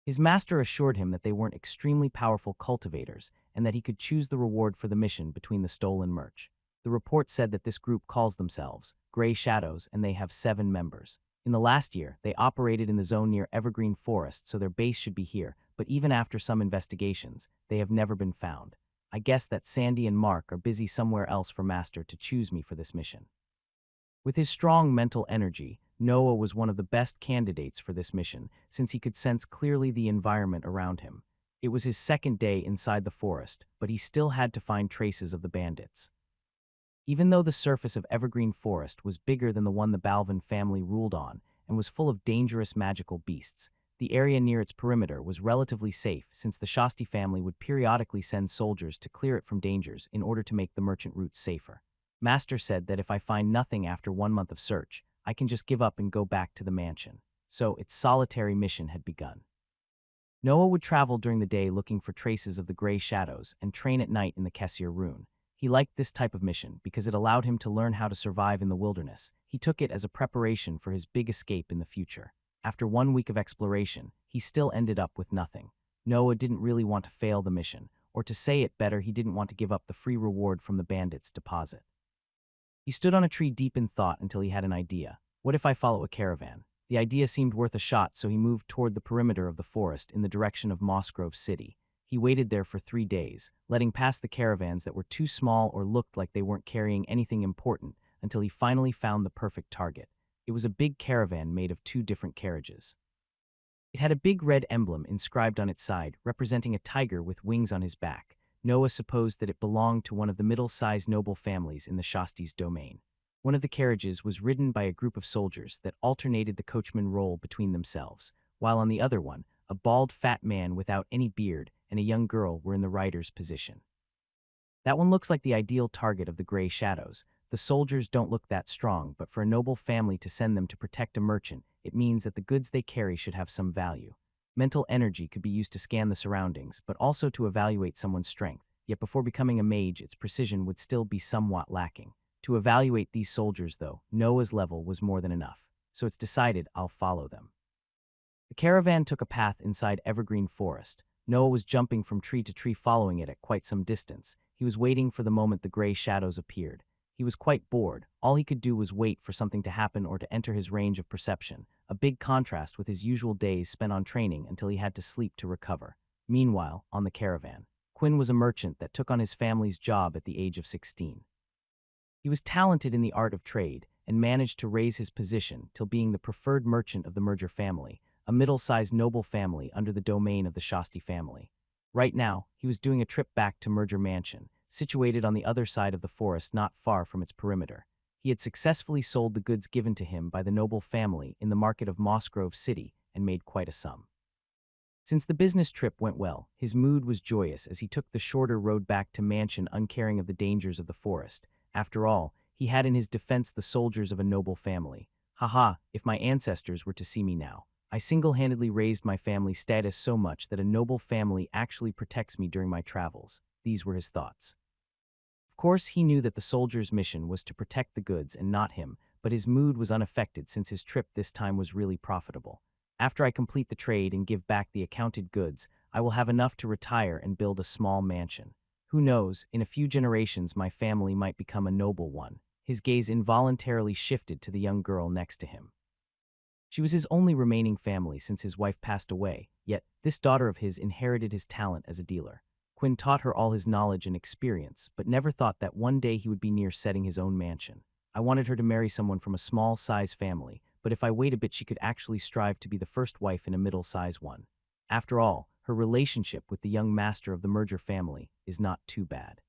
His master assured him that they weren't extremely powerful cultivators and that he could choose the reward for the mission between the stolen merch. The report said that this group calls themselves Gray Shadows and they have 7 members. In the last year, they operated in the zone near Evergreen Forest, so their base should be here, but even after some investigations, they have never been found. I guess that Sandy and Mark are busy somewhere else for Master to choose me for this mission. With his strong mental energy, Noah was one of the best candidates for this mission, since he could sense clearly the environment around him. It was his second day inside the forest, but he still had to find traces of the bandits. Even though the surface of Evergreen Forest was bigger than the one the Balvin family ruled on and was full of dangerous magical beasts, the area near its perimeter was relatively safe since the Shasti family would periodically send soldiers to clear it from dangers in order to make the merchant routes safer. Master said that if I find nothing after 1 month of search, I can just give up and go back to the mansion. So its solitary mission had begun. Noah would travel during the day looking for traces of the Gray Shadows and train at night in the Kessir Rune. He liked this type of mission because it allowed him to learn how to survive in the wilderness. He took it as a preparation for his big escape in the future. After 1 week of exploration, he still ended up with nothing. Noah didn't really want to fail the mission, or to say it better, he didn't want to give up the free reward from the bandits' deposit. He stood on a tree deep in thought until he had an idea. What if I follow a caravan? The idea seemed worth a shot, so he moved toward the perimeter of the forest in the direction of Mossgrove City. He waited there for 3 days, letting pass the caravans that were too small or looked like they weren't carrying anything important, until he finally found the perfect target. It was a big caravan made of 2 different carriages. It had a big red emblem inscribed on its side, representing a tiger with wings on his back. Noah supposed that it belonged to one of the middle-sized noble families in the Shasti's domain. One of the carriages was ridden by a group of soldiers that alternated the coachman role between themselves, while on the other one, a bald fat man without any beard and a young girl were in the rider's position. That one looks like the ideal target of the Gray Shadows. The soldiers don't look that strong, but for a noble family to send them to protect a merchant, it means that the goods they carry should have some value. Mental energy could be used to scan the surroundings, but also to evaluate someone's strength, yet before becoming a mage, its precision would still be somewhat lacking. To evaluate these soldiers, though, Noah's level was more than enough, so it's decided I'll follow them. The caravan took a path inside Evergreen Forest. Noah was jumping from tree to tree following it at quite some distance. He was waiting for the moment the Gray Shadows appeared. He was quite bored. All he could do was wait for something to happen or to enter his range of perception, a big contrast with his usual days spent on training until he had to sleep to recover. Meanwhile, on the caravan, Quinn was a merchant that took on his family's job at the age of 16. He was talented in the art of trade and managed to raise his position till being the preferred merchant of the Merger family, a middle-sized noble family under the domain of the Shasti family. Right now, he was doing a trip back to Merger Mansion, situated on the other side of the forest not far from its perimeter. He had successfully sold the goods given to him by the noble family in the market of Mossgrove City and made quite a sum. Since the business trip went well, his mood was joyous as he took the shorter road back to Mansion, uncaring of the dangers of the forest. After all, he had in his defense the soldiers of a noble family. Haha, if my ancestors were to see me now. I single-handedly raised my family's status so much that a noble family actually protects me during my travels. These were his thoughts. Of course, he knew that the soldier's mission was to protect the goods and not him, but his mood was unaffected since his trip this time was really profitable. After I complete the trade and give back the accounted goods, I will have enough to retire and build a small mansion. Who knows, in a few generations my family might become a noble one. His gaze involuntarily shifted to the young girl next to him. She was his only remaining family since his wife passed away, yet this daughter of his inherited his talent as a dealer. Quinn taught her all his knowledge and experience, but never thought that one day he would be near setting his own mansion. I wanted her to marry someone from a small-size family, but if I wait a bit she could actually strive to be the first wife in a middle-size one. After all, her relationship with the young master of the merger family is not too bad.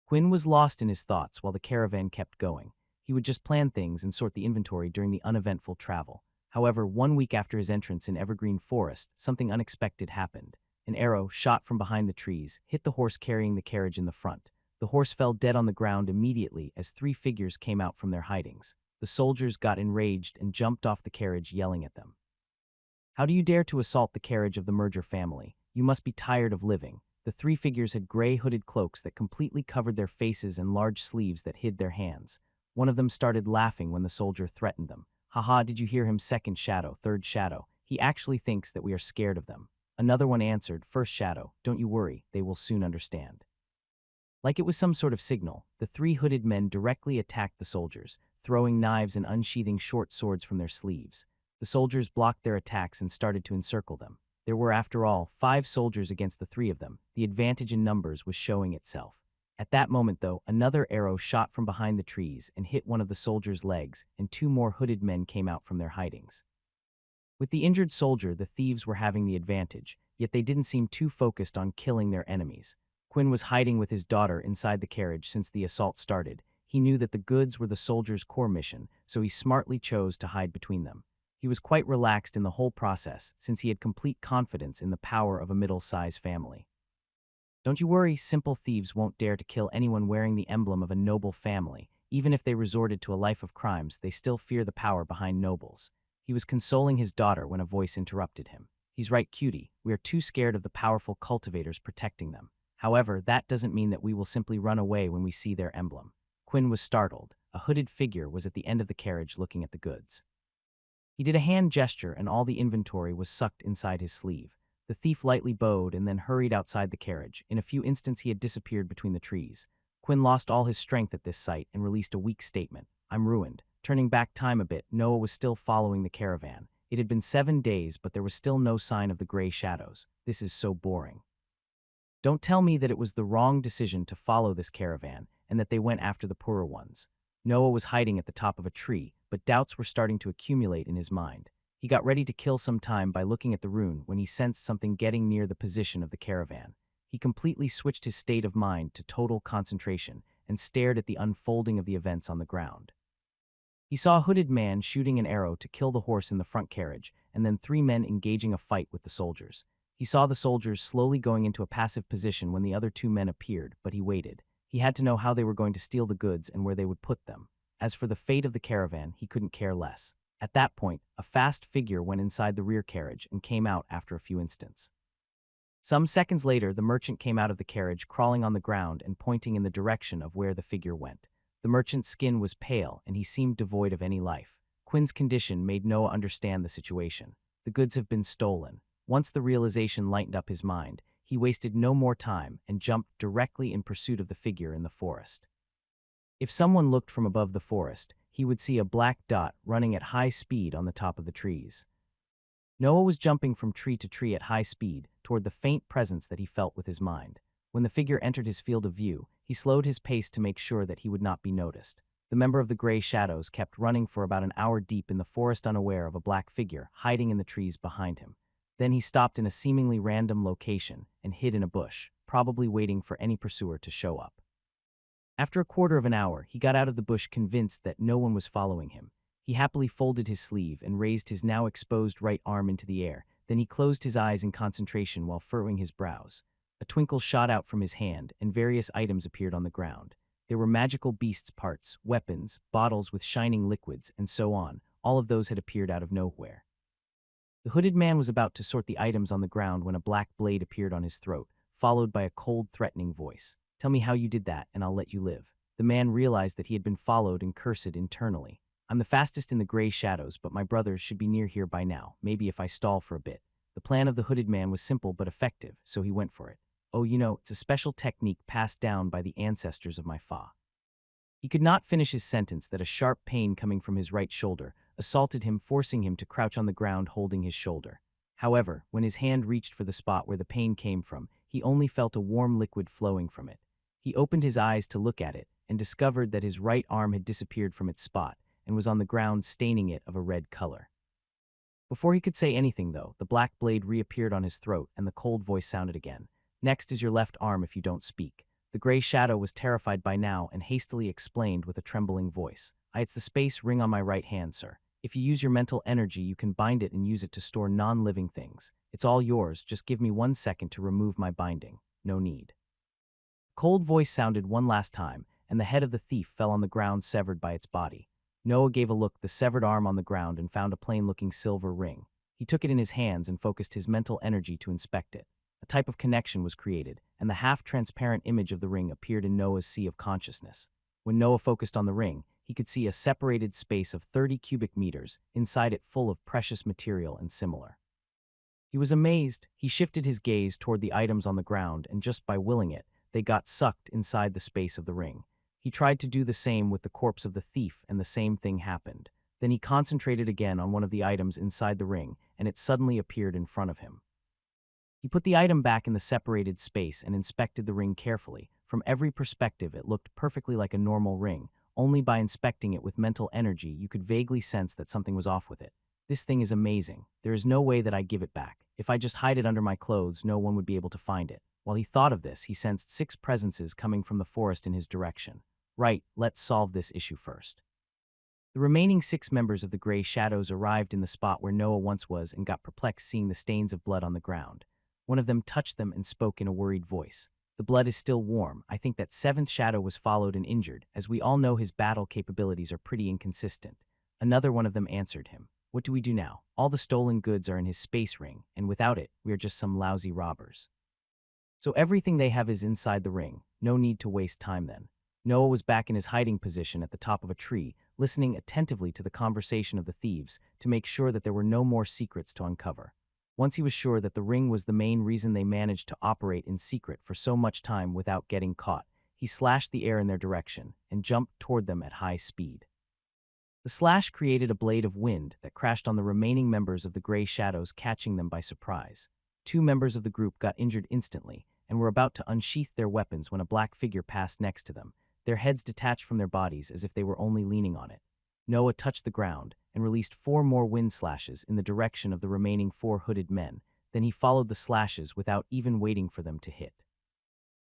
Quinn was lost in his thoughts while the caravan kept going. He would just plan things and sort the inventory during the uneventful travel. However, 1 week after his entrance in Evergreen Forest, something unexpected happened. An arrow, shot from behind the trees, hit the horse carrying the carriage in the front. The horse fell dead on the ground immediately as 3 figures came out from their hidings. The soldiers got enraged and jumped off the carriage, yelling at them. "How do you dare to assault the carriage of the merger family? You must be tired of living." The 3 figures had gray hooded cloaks that completely covered their faces and large sleeves that hid their hands. One of them started laughing when the soldier threatened them. "Haha, did you hear him? Second shadow, third shadow. He actually thinks that we are scared of them." Another one answered, "First shadow, don't you worry, they will soon understand." Like it was some sort of signal, the 3 hooded men directly attacked the soldiers, throwing knives and unsheathing short swords from their sleeves. The soldiers blocked their attacks and started to encircle them. There were, after all, 5 soldiers against the 3 of them. The advantage in numbers was showing itself. At that moment, though, another arrow shot from behind the trees and hit one of the soldiers' legs, and 2 more hooded men came out from their hidings. With the injured soldier, the thieves were having the advantage, yet they didn't seem too focused on killing their enemies. Quinn was hiding with his daughter inside the carriage since the assault started. He knew that the goods were the soldiers' core mission, so he smartly chose to hide between them. He was quite relaxed in the whole process, since he had complete confidence in the power of a middle-sized family. Don't you worry, simple thieves won't dare to kill anyone wearing the emblem of a noble family. Even if they resorted to a life of crimes, they still fear the power behind nobles. He was consoling his daughter when a voice interrupted him. "He's right, cutie. We are too scared of the powerful cultivators protecting them. However, that doesn't mean that we will simply run away when we see their emblem." Quinn was startled. A hooded figure was at the end of the carriage looking at the goods. He did a hand gesture and all the inventory was sucked inside his sleeve. The thief lightly bowed and then hurried outside the carriage. In a few instants he had disappeared between the trees. Quinn lost all his strength at this sight and released a weak statement. "I'm ruined." Turning back time a bit, Noah was still following the caravan. It had been 7 days, but there was still no sign of the gray shadows. This is so boring. Don't tell me that it was the wrong decision to follow this caravan and that they went after the poorer ones. Noah was hiding at the top of a tree, but doubts were starting to accumulate in his mind. He got ready to kill some time by looking at the rune when he sensed something getting near the position of the caravan. He completely switched his state of mind to total concentration and stared at the unfolding of the events on the ground. He saw a hooded man shooting an arrow to kill the horse in the front carriage, and then 3 men engaging a fight with the soldiers. He saw the soldiers slowly going into a passive position when the other 2 men appeared, but he waited. He had to know how they were going to steal the goods and where they would put them. As for the fate of the caravan, he couldn't care less. At that point, a fast figure went inside the rear carriage and came out after a few instants. Some seconds later, the merchant came out of the carriage, crawling on the ground and pointing in the direction of where the figure went. The merchant's skin was pale, and he seemed devoid of any life. Quinn's condition made Noah understand the situation. The goods have been stolen. Once the realization lightened up his mind, he wasted no more time and jumped directly in pursuit of the figure in the forest. If someone looked from above the forest, he would see a black dot running at high speed on the top of the trees. Noah was jumping from tree to tree at high speed toward the faint presence that he felt with his mind. When the figure entered his field of view, he slowed his pace to make sure that he would not be noticed. The member of the gray shadows kept running for about an hour deep in the forest, unaware of a black figure hiding in the trees behind him. Then he stopped in a seemingly random location and hid in a bush, probably waiting for any pursuer to show up. After a quarter of an hour, he got out of the bush convinced that no one was following him. He happily folded his sleeve and raised his now exposed right arm into the air. Then he closed his eyes in concentration while furrowing his brows. A twinkle shot out from his hand, and various items appeared on the ground. There were magical beasts' parts, weapons, bottles with shining liquids, and so on. All of those had appeared out of nowhere. The hooded man was about to sort the items on the ground when a black blade appeared on his throat, followed by a cold, threatening voice. "Tell me how you did that, and I'll let you live." The man realized that he had been followed and cursed internally. "I'm the fastest in the gray shadows, but my brothers should be near here by now, maybe if I stall for a bit." The plan of the hooded man was simple but effective, so he went for it. "Oh, it's a special technique passed down by the ancestors of my fa." He could not finish his sentence that a sharp pain coming from his right shoulder assaulted him, forcing him to crouch on the ground holding his shoulder. However, when his hand reached for the spot where the pain came from, he only felt a warm liquid flowing from it. He opened his eyes to look at it and discovered that his right arm had disappeared from its spot and was on the ground, staining it of a red color. Before he could say anything, though, the black blade reappeared on his throat and the cold voice sounded again. "Next is your left arm if you don't speak." The gray shadow was terrified by now and hastily explained with a trembling voice. It's the space ring on my right hand, sir. If you use your mental energy, you can bind it and use it to store non-living things. It's all yours, just give me 1 second to remove my binding. No need." Cold voice sounded one last time, and the head of the thief fell on the ground, severed by its body. Noah gave a look, the severed arm on the ground, and found a plain-looking silver ring. He took it in his hands and focused his mental energy to inspect it. A type of connection was created, and the half-transparent image of the ring appeared in Noah's sea of consciousness. When Noah focused on the ring, he could see a separated space of 30 cubic meters, inside it full of precious material and similar. He was amazed. He shifted his gaze toward the items on the ground, and just by willing it, they got sucked inside the space of the ring. He tried to do the same with the corpse of the thief, and the same thing happened. Then he concentrated again on one of the items inside the ring, and it suddenly appeared in front of him. He put the item back in the separated space and inspected the ring carefully. From every perspective, it looked perfectly like a normal ring. Only by inspecting it with mental energy, you could vaguely sense that something was off with it. "This thing is amazing. There is no way that I give it back. If I just hide it under my clothes, no one would be able to find it." While he thought of this, he sensed 6 presences coming from the forest in his direction. "Right, let's solve this issue first." The remaining 6 members of the Gray Shadows arrived in the spot where Noah once was and got perplexed seeing the stains of blood on the ground. One of them touched them and spoke in a worried voice. "The blood is still warm. I think that 7th shadow was followed and injured. As we all know, his battle capabilities are pretty inconsistent." Another one of them answered him. "What do we do now? All the stolen goods are in his space ring, and without it, we are just some lousy robbers. So everything they have is inside the ring. No need to waste time then." Noah was back in his hiding position at the top of a tree, listening attentively to the conversation of the thieves to make sure that there were no more secrets to uncover. Once he was sure that the ring was the main reason they managed to operate in secret for so much time without getting caught, he slashed the air in their direction and jumped toward them at high speed. The slash created a blade of wind that crashed on the remaining members of the Gray Shadows, catching them by surprise. 2 members of the group got injured instantly and were about to unsheath their weapons when a black figure passed next to them, their heads detached from their bodies as if they were only leaning on it. Noah touched the ground and released 4 more wind slashes in the direction of the remaining 4 hooded men. Then he followed the slashes without even waiting for them to hit.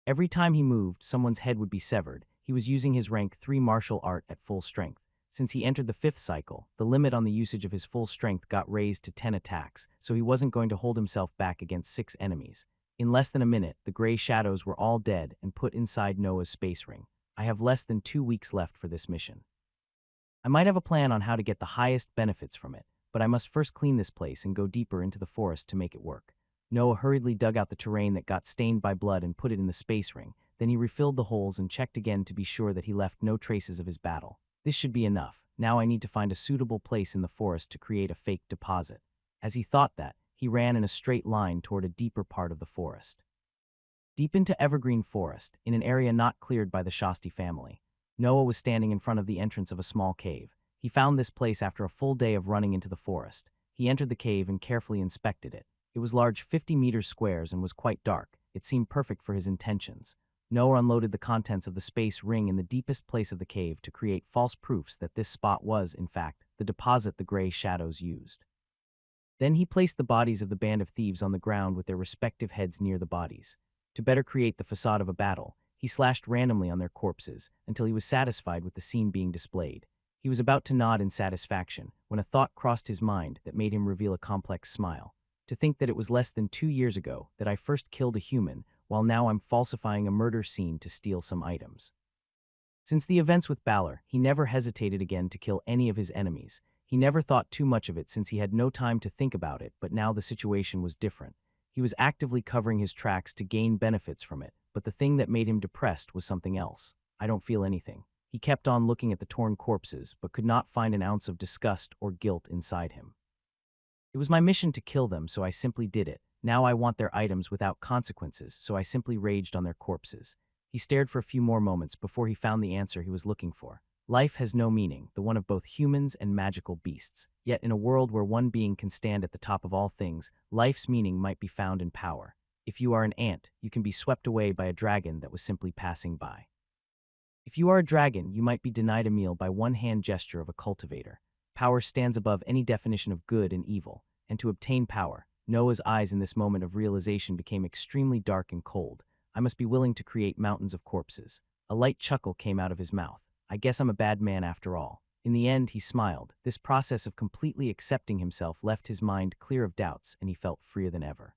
Every time he moved, someone's head would be severed. He was using his rank 3 martial art at full strength. Since he entered the 5th cycle, the limit on the usage of his full strength got raised to 10 attacks, so he wasn't going to hold himself back against 6 enemies. In less than a minute, the Gray Shadows were all dead and put inside Noah's space ring. "I have less than 2 weeks left for this mission. I might have a plan on how to get the highest benefits from it, but I must first clean this place and go deeper into the forest to make it work." Noah hurriedly dug out the terrain that got stained by blood and put it in the space ring. Then he refilled the holes and checked again to be sure that he left no traces of his battle. "This should be enough. Now I need to find a suitable place in the forest to create a fake deposit." As he thought that, he ran in a straight line toward a deeper part of the forest. Deep into evergreen forest, in an area not cleared by the Shasti family, Noah was standing in front of the entrance of a small cave. He found this place after a full day of running into the forest. He entered the cave and carefully inspected it. It was large, 50 meters squares, and was quite dark. It seemed perfect for his intentions. Noah unloaded the contents of the space ring in the deepest place of the cave to create false proofs that this spot was, in fact, the deposit the Gray Shadows used. Then he placed the bodies of the band of thieves on the ground with their respective heads near the bodies. To better create the facade of a battle, he slashed randomly on their corpses until he was satisfied with the scene being displayed. He was about to nod in satisfaction when a thought crossed his mind that made him reveal a complex smile. To think that it was less than 2 years ago that I first killed a human, while now I'm falsifying a murder scene to steal some items. Since the events with Balor, he never hesitated again to kill any of his enemies. He never thought too much of it since he had no time to think about it, but now the situation was different. He was actively covering his tracks to gain benefits from it, but the thing that made him depressed was something else. I don't feel anything. He kept on looking at the torn corpses, but could not find an ounce of disgust or guilt inside him. It was my mission to kill them, so I simply did it. Now I want their items without consequences, so I simply raged on their corpses. He stared for a few more moments before he found the answer he was looking for. Life has no meaning, the one of both humans and magical beasts. Yet in a world where one being can stand at the top of all things, life's meaning might be found in power. If you are an ant, you can be swept away by a dragon that was simply passing by. If you are a dragon, you might be denied a meal by one hand gesture of a cultivator. Power stands above any definition of good and evil, and to obtain power, Noah's eyes in this moment of realization became extremely dark and cold. I must be willing to create mountains of corpses. A light chuckle came out of his mouth. I guess I'm a bad man after all. In the end, he smiled. This process of completely accepting himself left his mind clear of doubts, and he felt freer than ever.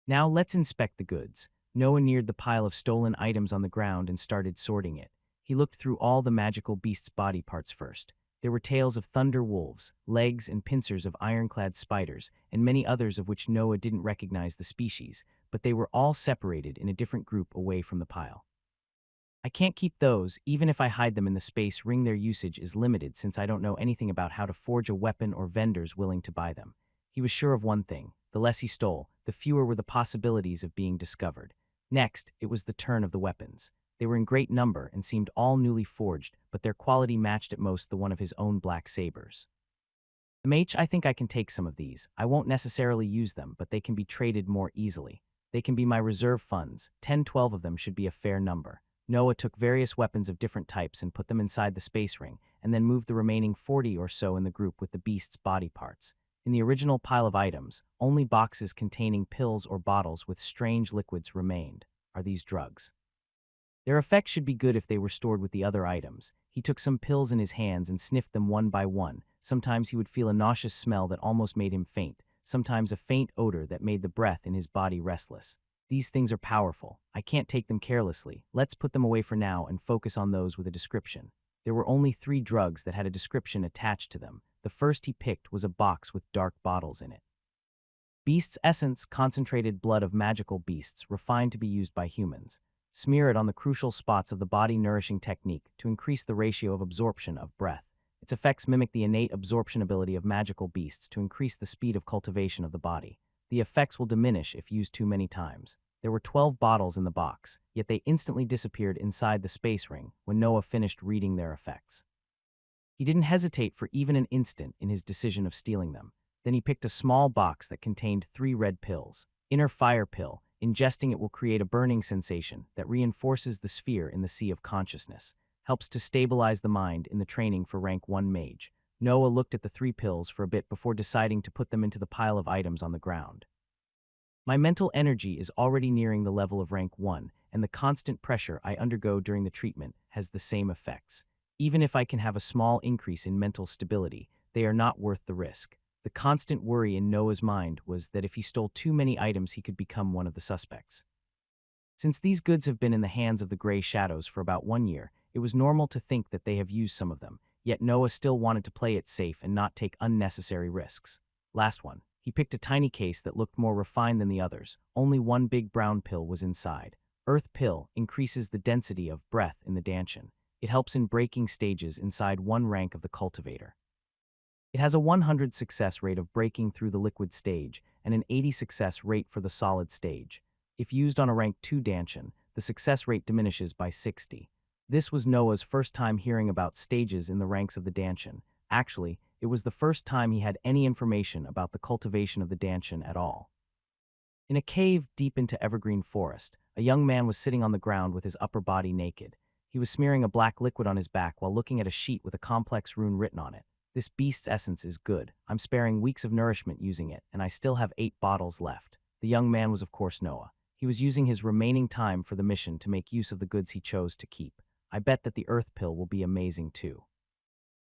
Now let's inspect the goods. Noah neared the pile of stolen items on the ground and started sorting it. He looked through all the magical beast's body parts first. There were tails of thunder wolves, legs and pincers of ironclad spiders, and many others of which Noah didn't recognize the species, but they were all separated in a different group away from the pile. I can't keep those, even if I hide them in the space ring. Their usage is limited since I don't know anything about how to forge a weapon or vendors willing to buy them. He was sure of one thing: the less he stole, the fewer were the possibilities of being discovered. Next, it was the turn of the weapons. They were in great number and seemed all newly forged, but their quality matched at most the one of his own black sabers. I think I can take some of these. I won't necessarily use them, but they can be traded more easily. They can be my reserve funds. 10-12 of them should be a fair number. Noah took various weapons of different types and put them inside the space ring, and then moved the remaining 40 or so in the group with the beast's body parts. In the original pile of items, only boxes containing pills or bottles with strange liquids remained. Are these drugs? Their effects should be good if they were stored with the other items. He took some pills in his hands and sniffed them one by one. Sometimes he would feel a nauseous smell that almost made him faint, sometimes a faint odor that made the breath in his body restless. These things are powerful. I can't take them carelessly. Let's put them away for now and focus on those with a description. There were only 3 drugs that had a description attached to them. The first he picked was a box with dark bottles in it. Beast's essence, concentrated blood of magical beasts, refined to be used by humans. Smear it on the crucial spots of the body, nourishing technique to increase the ratio of absorption of breath. Its effects mimic the innate absorption ability of magical beasts to increase the speed of cultivation of the body. The effects will diminish if used too many times. There were 12 bottles in the box, yet they instantly disappeared inside the space ring when Noah finished reading their effects. He didn't hesitate for even an instant in his decision of stealing them. Then he picked a small box that contained 3 red pills. Inner fire pill. Ingesting it will create a burning sensation that reinforces the sphere in the sea of consciousness. Helps to stabilize the mind in the training for rank 1 mage. Noah looked at the 3 pills for a bit before deciding to put them into the pile of items on the ground. My mental energy is already nearing the level of rank 1, and the constant pressure I undergo during the treatment has the same effects. Even if I can have a small increase in mental stability, they are not worth the risk. The constant worry in Noah's mind was that if he stole too many items, he could become one of the suspects. Since these goods have been in the hands of the Grey Shadows for about 1 year, it was normal to think that they have used some of them, yet Noah still wanted to play it safe and not take unnecessary risks. Last one. He picked a tiny case that looked more refined than the others. Only 1 big brown pill was inside. Earth pill increases the density of breath in the Danshan. It helps in breaking stages inside 1 rank of the cultivator. It has a 100 success rate of breaking through the liquid stage and an 80 success rate for the solid stage. If used on a rank 2 Danshan, the success rate diminishes by 60. This was Noah's first time hearing about stages in the ranks of the Danshan. Actually, it was the first time he had any information about the cultivation of the Danshan at all. In a cave deep into evergreen forest, a young man was sitting on the ground with his upper body naked. He was smearing a black liquid on his back while looking at a sheet with a complex rune written on it. This beast's essence is good. I'm sparing weeks of nourishment using it, and I still have 8 bottles left. The young man was of course Noah. He was using his remaining time for the mission to make use of the goods he chose to keep. I bet that the earth pill will be amazing too.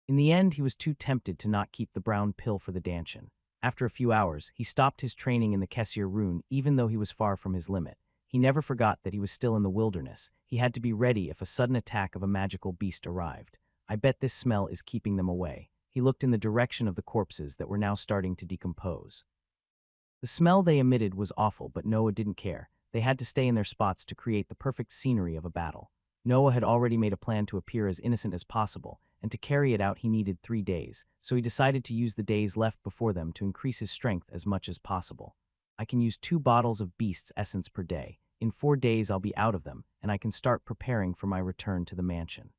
In the end, he was too tempted to not keep the brown pill for the Danshan. After a few hours, he stopped his training in the Kessir rune even though he was far from his limit. He never forgot that he was still in the wilderness. He had to be ready if a sudden attack of a magical beast arrived. I bet this smell is keeping them away. He looked in the direction of the corpses that were now starting to decompose. The smell they emitted was awful, but Noah didn't care. They had to stay in their spots to create the perfect scenery of a battle. Noah had already made a plan to appear as innocent as possible, and to carry it out he needed 3 days, so he decided to use the days left before them to increase his strength as much as possible. I can use 2 bottles of Beast's essence per day. In 4 days I'll be out of them, and I can start preparing for my return to the mansion.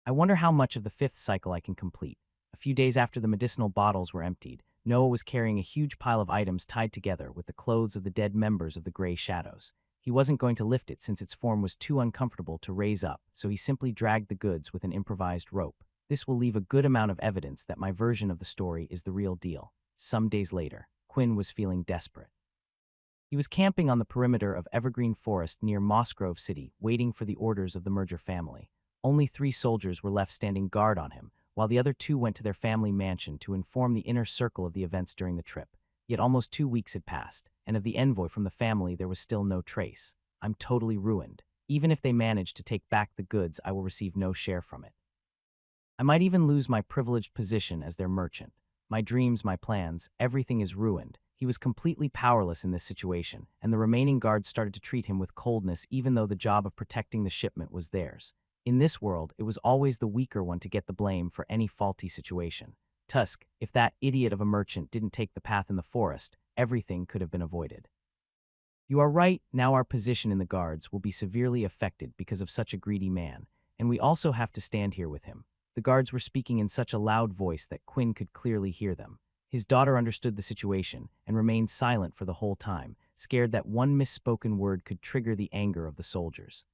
I wonder how much of the 5th cycle I can complete. A few days after the medicinal bottles were emptied, Noah was carrying a huge pile of items tied together with the clothes of the dead members of the Grey Shadows. He wasn't going to lift it since its form was too uncomfortable to raise up, so he simply dragged the goods with an improvised rope. This will leave a good amount of evidence that my version of the story is the real deal. Some days later, Quinn was feeling desperate. He was camping on the perimeter of Evergreen Forest near Mossgrove City, waiting for the orders of the Merger family. Only 3 soldiers were left standing guard on him, while the other 2 went to their family mansion to inform the inner circle of the events during the trip. Yet almost 2 weeks had passed, and of the envoy from the family there was still no trace. I'm totally ruined. Even if they manage to take back the goods, I will receive no share from it. I might even lose my privileged position as their merchant. My dreams, my plans, everything is ruined. He was completely powerless in this situation, and the remaining guards started to treat him with coldness even though the job of protecting the shipment was theirs. In this world, it was always the weaker one to get the blame for any faulty situation. Tusk, if that idiot of a merchant didn't take the path in the forest, everything could have been avoided. You are right, now our position in the guards will be severely affected because of such a greedy man, and we also have to stand here with him. The guards were speaking in such a loud voice that Quinn could clearly hear them. His daughter understood the situation and remained silent for the whole time, scared that one misspoken word could trigger the anger of the soldiers.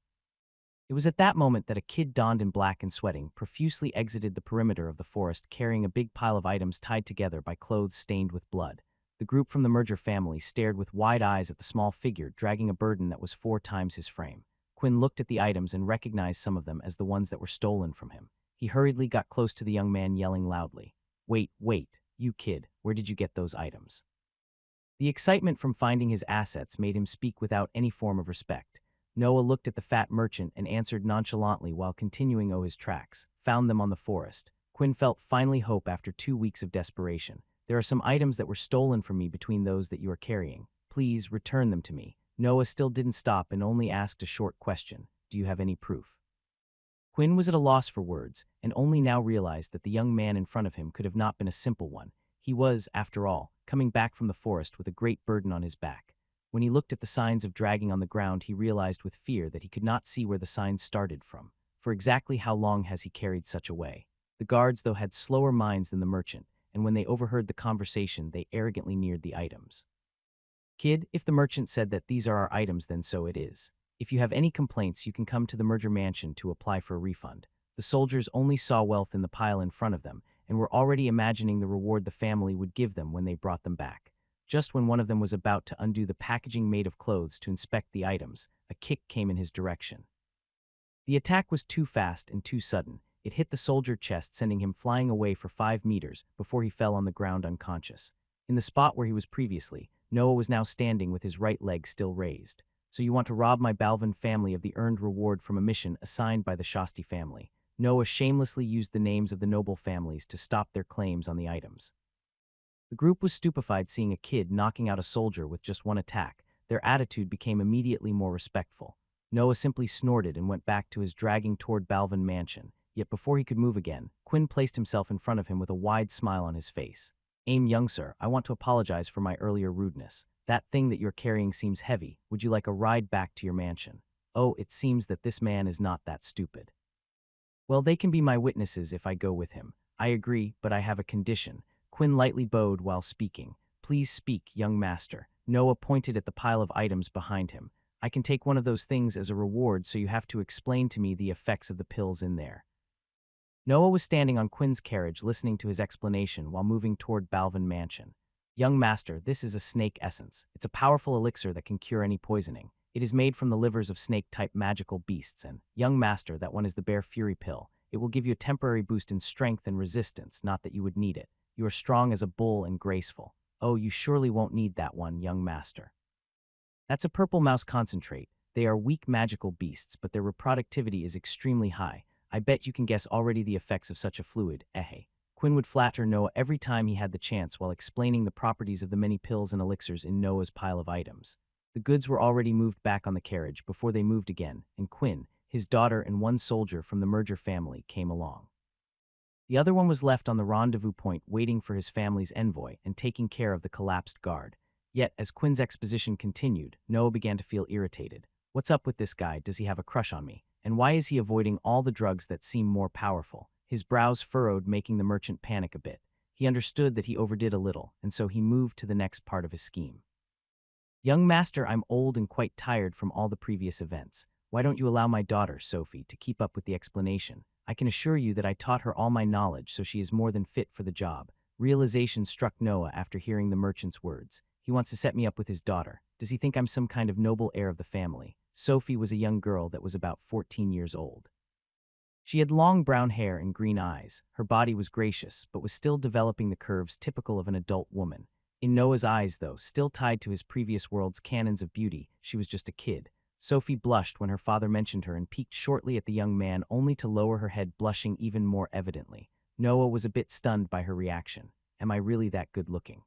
It was at that moment that a kid donned in black and sweating profusely exited the perimeter of the forest carrying a big pile of items tied together by clothes stained with blood. The group from the Merger family stared with wide eyes at the small figure dragging a burden that was 4 times his frame. Quinn looked at the items and recognized some of them as the ones that were stolen from him. He hurriedly got close to the young man, yelling loudly, wait, you kid, where did you get those items?" The excitement from finding his assets made him speak without any form of respect. Noah looked at the fat merchant and answered nonchalantly while continuing his tracks. "Found them on the forest." Quinn felt finally hope after 2 weeks of desperation. "There are some items that were stolen from me between those that you are carrying. Please return them to me." Noah still didn't stop and only asked a short question. "Do you have any proof?" Quinn was at a loss for words, and only now realized that the young man in front of him could have not been a simple one. He was, after all, coming back from the forest with a great burden on his back. When he looked at the signs of dragging on the ground, he realized with fear that he could not see where the signs started from. For exactly how long has he carried such a way? The guards, though, had slower minds than the merchant, and when they overheard the conversation, they arrogantly neared the items. "Kid, if the merchant said that these are our items, then so it is. If you have any complaints, you can come to the Merger Mansion to apply for a refund." The soldiers only saw wealth in the pile in front of them, and were already imagining the reward the family would give them when they brought them back. Just when one of them was about to undo the packaging made of clothes to inspect the items, a kick came in his direction. The attack was too fast and too sudden. It hit the soldier chest, sending him flying away for 5 meters before he fell on the ground unconscious. In the spot where he was previously, Noah was now standing with his right leg still raised. "So you want to rob my Balvin family of the earned reward from a mission assigned by the Shasti family." Noah shamelessly used the names of the noble families to stop their claims on the items. The group was stupefied seeing a kid knocking out a soldier with just one attack. Their attitude became immediately more respectful. Noah simply snorted and went back to his dragging toward Balvin Mansion. Yet before he could move again, Quinn placed himself in front of him with a wide smile on his face. "Aim, young sir, I want to apologize for my earlier rudeness. That thing that you're carrying seems heavy. Would you like a ride back to your mansion?" "Oh, it seems that this man is not that stupid." "Well, they can be my witnesses if I go with him." "I agree, but I have a condition." Quinn lightly bowed while speaking. "Please speak, young master." Noah pointed at the pile of items behind him. "I can take one of those things as a reward, so you have to explain to me the effects of the pills in there." Noah was standing on Quinn's carriage listening to his explanation while moving toward Balvin Mansion. "Young master, this is a snake essence. It's a powerful elixir that can cure any poisoning. It is made from the livers of snake-type magical beasts, and, young master, that one is the Bear Fury pill. It will give you a temporary boost in strength and resistance, not that you would need it. You are strong as a bull and graceful." "Oh, you surely won't need that one, young master." "That's a purple mouse concentrate. They are weak magical beasts, but their reproductivity is extremely high. I bet you can guess already the effects of such a fluid, eh?" Quinn would flatter Noah every time he had the chance while explaining the properties of the many pills and elixirs in Noah's pile of items. The goods were already moved back on the carriage before they moved again, and Quinn, his daughter, and one soldier from the merger family came along. The other one was left on the rendezvous point waiting for his family's envoy and taking care of the collapsed guard. Yet, as Quinn's exposition continued, Noah began to feel irritated. What's up with this guy? Does he have a crush on me? And why is he avoiding all the drugs that seem more powerful? His brows furrowed, making the merchant panic a bit. He understood that he overdid a little, and so he moved to the next part of his scheme. Young master, I'm old and quite tired from all the previous events. Why don't you allow my daughter, Sophie, to keep up with the explanation? I can assure you that I taught her all my knowledge, so she is more than fit for the job. Realization struck Noah after hearing the merchant's words. He wants to set me up with his daughter. Does he think I'm some kind of noble heir of the family? Sophie was a young girl that was about 14 years old. She had long brown hair and green eyes. Her body was gracious, but was still developing the curves typical of an adult woman. In Noah's eyes, though, still tied to his previous world's canons of beauty, she was just a kid. Sophie blushed when her father mentioned her and peeked shortly at the young man, only to lower her head, blushing even more evidently. Noah was a bit stunned by her reaction. Am I really that good-looking?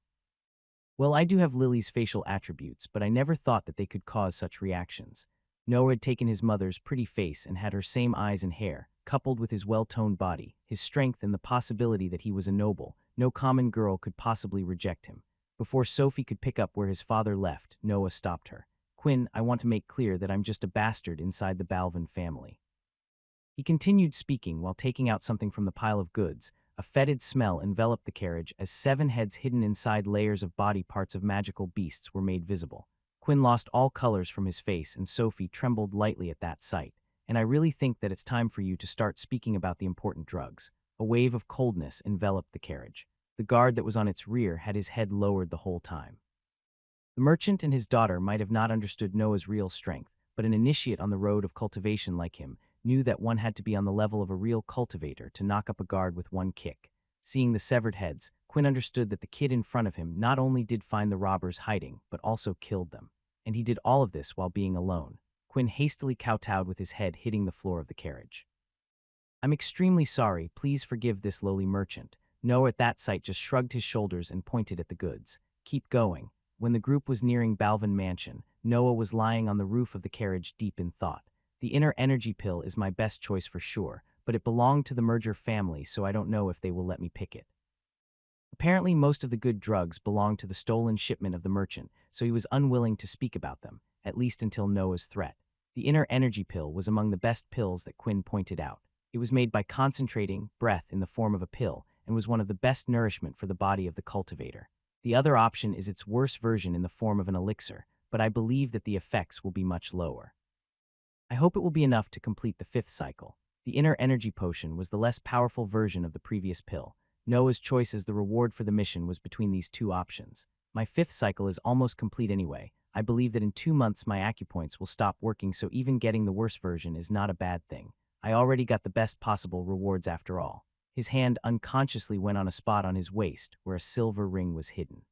Well, I do have Lily's facial attributes, but I never thought that they could cause such reactions. Noah had taken his mother's pretty face and had her same eyes and hair, coupled with his well-toned body, his strength, and the possibility that he was a noble. No common girl could possibly reject him. Before Sophie could pick up where his father left, Noah stopped her. Quinn, I want to make clear that I'm just a bastard inside the Balvin family. He continued speaking while taking out something from the pile of goods. A fetid smell enveloped the carriage as 7 heads hidden inside layers of body parts of magical beasts were made visible. Quinn lost all colors from his face, and Sophie trembled lightly at that sight. And I really think that it's time for you to start speaking about the important drugs. A wave of coldness enveloped the carriage. The guard that was on its rear had his head lowered the whole time. The merchant and his daughter might have not understood Noah's real strength, but an initiate on the road of cultivation like him knew that one had to be on the level of a real cultivator to knock up a guard with one kick. Seeing the severed heads, Quinn understood that the kid in front of him not only did find the robbers hiding, but also killed them. And he did all of this while being alone. Quinn hastily kowtowed with his head hitting the floor of the carriage. I'm extremely sorry, please forgive this lowly merchant. Noah at that sight just shrugged his shoulders and pointed at the goods. Keep going. When the group was nearing Balvin Mansion, Noah was lying on the roof of the carriage deep in thought. The inner energy pill is my best choice for sure, but it belonged to the merger family, so I don't know if they will let me pick it. Apparently, most of the good drugs belonged to the stolen shipment of the merchant, so he was unwilling to speak about them, at least until Noah's threat. The inner energy pill was among the best pills that Quinn pointed out. It was made by concentrating breath in the form of a pill and was one of the best nourishment for the body of the cultivator. The other option is its worse version in the form of an elixir, but I believe that the effects will be much lower. I hope it will be enough to complete the 5th cycle. The inner energy potion was the less powerful version of the previous pill. Noah's choice as the reward for the mission was between these 2 options. My 5th cycle is almost complete anyway. I believe that in 2 months my acupoints will stop working, so even getting the worst version is not a bad thing. I already got the best possible rewards after all. His hand unconsciously went on a spot on his waist where a silver ring was hidden.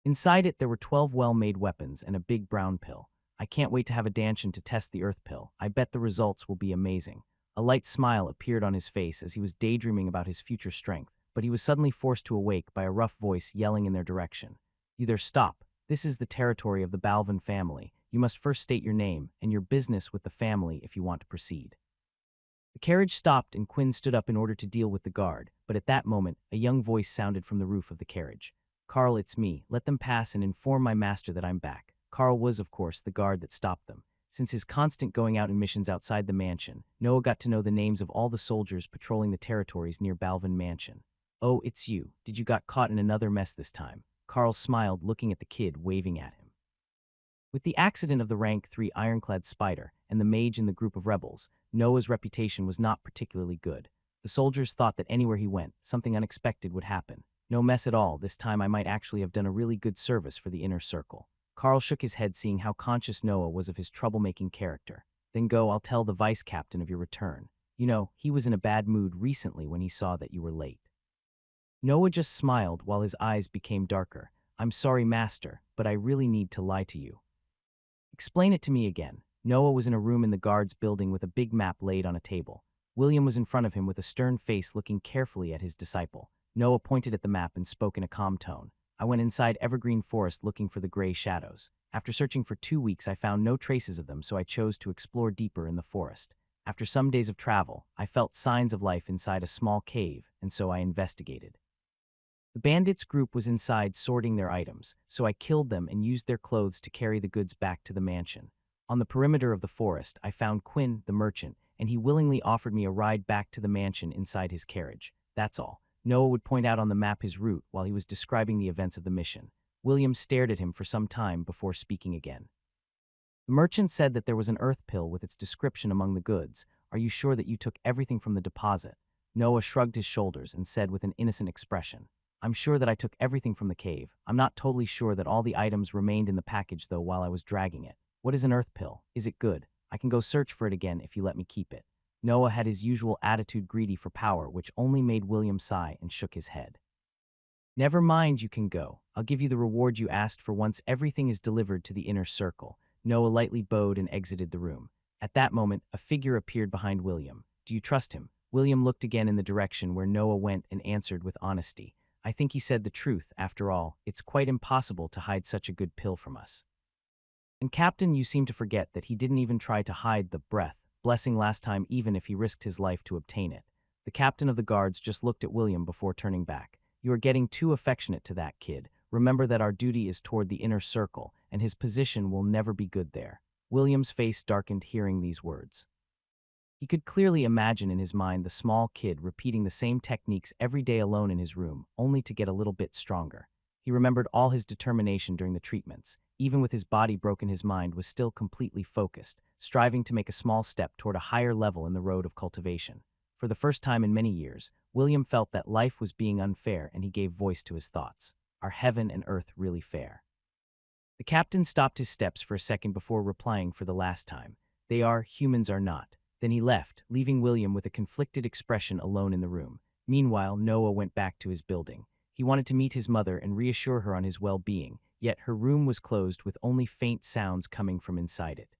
Inside it there were 12 well-made weapons and a big brown pill. I can't wait to have a danchin to test the earth pill. I bet the results will be amazing. A light smile appeared on his face as he was daydreaming about his future strength, but he was suddenly forced to awake by a rough voice yelling in their direction. You there, stop. This is the territory of the Balvin family. You must first state your name and your business with the family if you want to proceed. The carriage stopped and Quinn stood up in order to deal with the guard, but at that moment, a young voice sounded from the roof of the carriage. Carl, it's me. Let them pass and inform my master that I'm back. Carl was, of course, the guard that stopped them. Since his constant going out in missions outside the mansion, Noah got to know the names of all the soldiers patrolling the territories near Balvin Mansion. Oh, it's you. Did you got caught in another mess this time? Carl smiled, looking at the kid, waving at him. With the accident of the rank 3 ironclad spider and the mage in the group of rebels, Noah's reputation was not particularly good. The soldiers thought that anywhere he went, something unexpected would happen. No mess at all. This time I might actually have done a really good service for the inner circle. Carl shook his head, seeing how conscious Noah was of his troublemaking character. Then go, I'll tell the vice captain of your return. You know, he was in a bad mood recently when he saw that you were late. Noah just smiled while his eyes became darker. I'm sorry, master, but I really need to lie to you. Explain it to me again. Noah was in a room in the guards building with a big map laid on a table. William was in front of him with a stern face looking carefully at his disciple. Noah pointed at the map and spoke in a calm tone. I went inside Evergreen Forest looking for the gray shadows. After searching for 2 weeks, I found no traces of them, so I chose to explore deeper in the forest. After some days of travel, I felt signs of life inside a small cave, and so I investigated. The bandits' group was inside sorting their items, so I killed them and used their clothes to carry the goods back to the mansion. On the perimeter of the forest, I found Quinn, the merchant, and he willingly offered me a ride back to the mansion inside his carriage. That's all. Noah would point out on the map his route while he was describing the events of the mission. William stared at him for some time before speaking again. The merchant said that there was an earth pill with its description among the goods. Are you sure that you took everything from the deposit? Noah shrugged his shoulders and said with an innocent expression, I'm sure that I took everything from the cave. I'm not totally sure that all the items remained in the package though while I was dragging it. What is an earth pill? Is it good? I can go search for it again if you let me keep it. Noah had his usual attitude, greedy for power, which only made William sigh and shook his head. Never mind, you can go. I'll give you the reward you asked for once everything is delivered to the inner circle. Noah lightly bowed and exited the room. At that moment, a figure appeared behind William. Do you trust him? William looked again in the direction where Noah went and answered with honesty. I think he said the truth. After all, it's quite impossible to hide such a good pill from us. And Captain, you seem to forget that he didn't even try to hide the blessing last time, even if he risked his life to obtain it. The captain of the guards just looked at William before turning back. You are getting too affectionate to that kid. Remember that our duty is toward the inner circle, and his position will never be good there. William's face darkened hearing these words. He could clearly imagine in his mind the small kid repeating the same techniques every day alone in his room, only to get a little bit stronger. He remembered all his determination during the treatments. Even with his body broken, his mind was still completely focused, striving to make a small step toward a higher level in the road of cultivation. For the first time in many years, William felt that life was being unfair, and he gave voice to his thoughts. Are heaven and earth really fair? The captain stopped his steps for a second before replying for the last time. They are, humans are not. Then he left, leaving William with a conflicted expression alone in the room. Meanwhile, Noah went back to his building. He wanted to meet his mother and reassure her on his well-being, yet her room was closed with only faint sounds coming from inside it.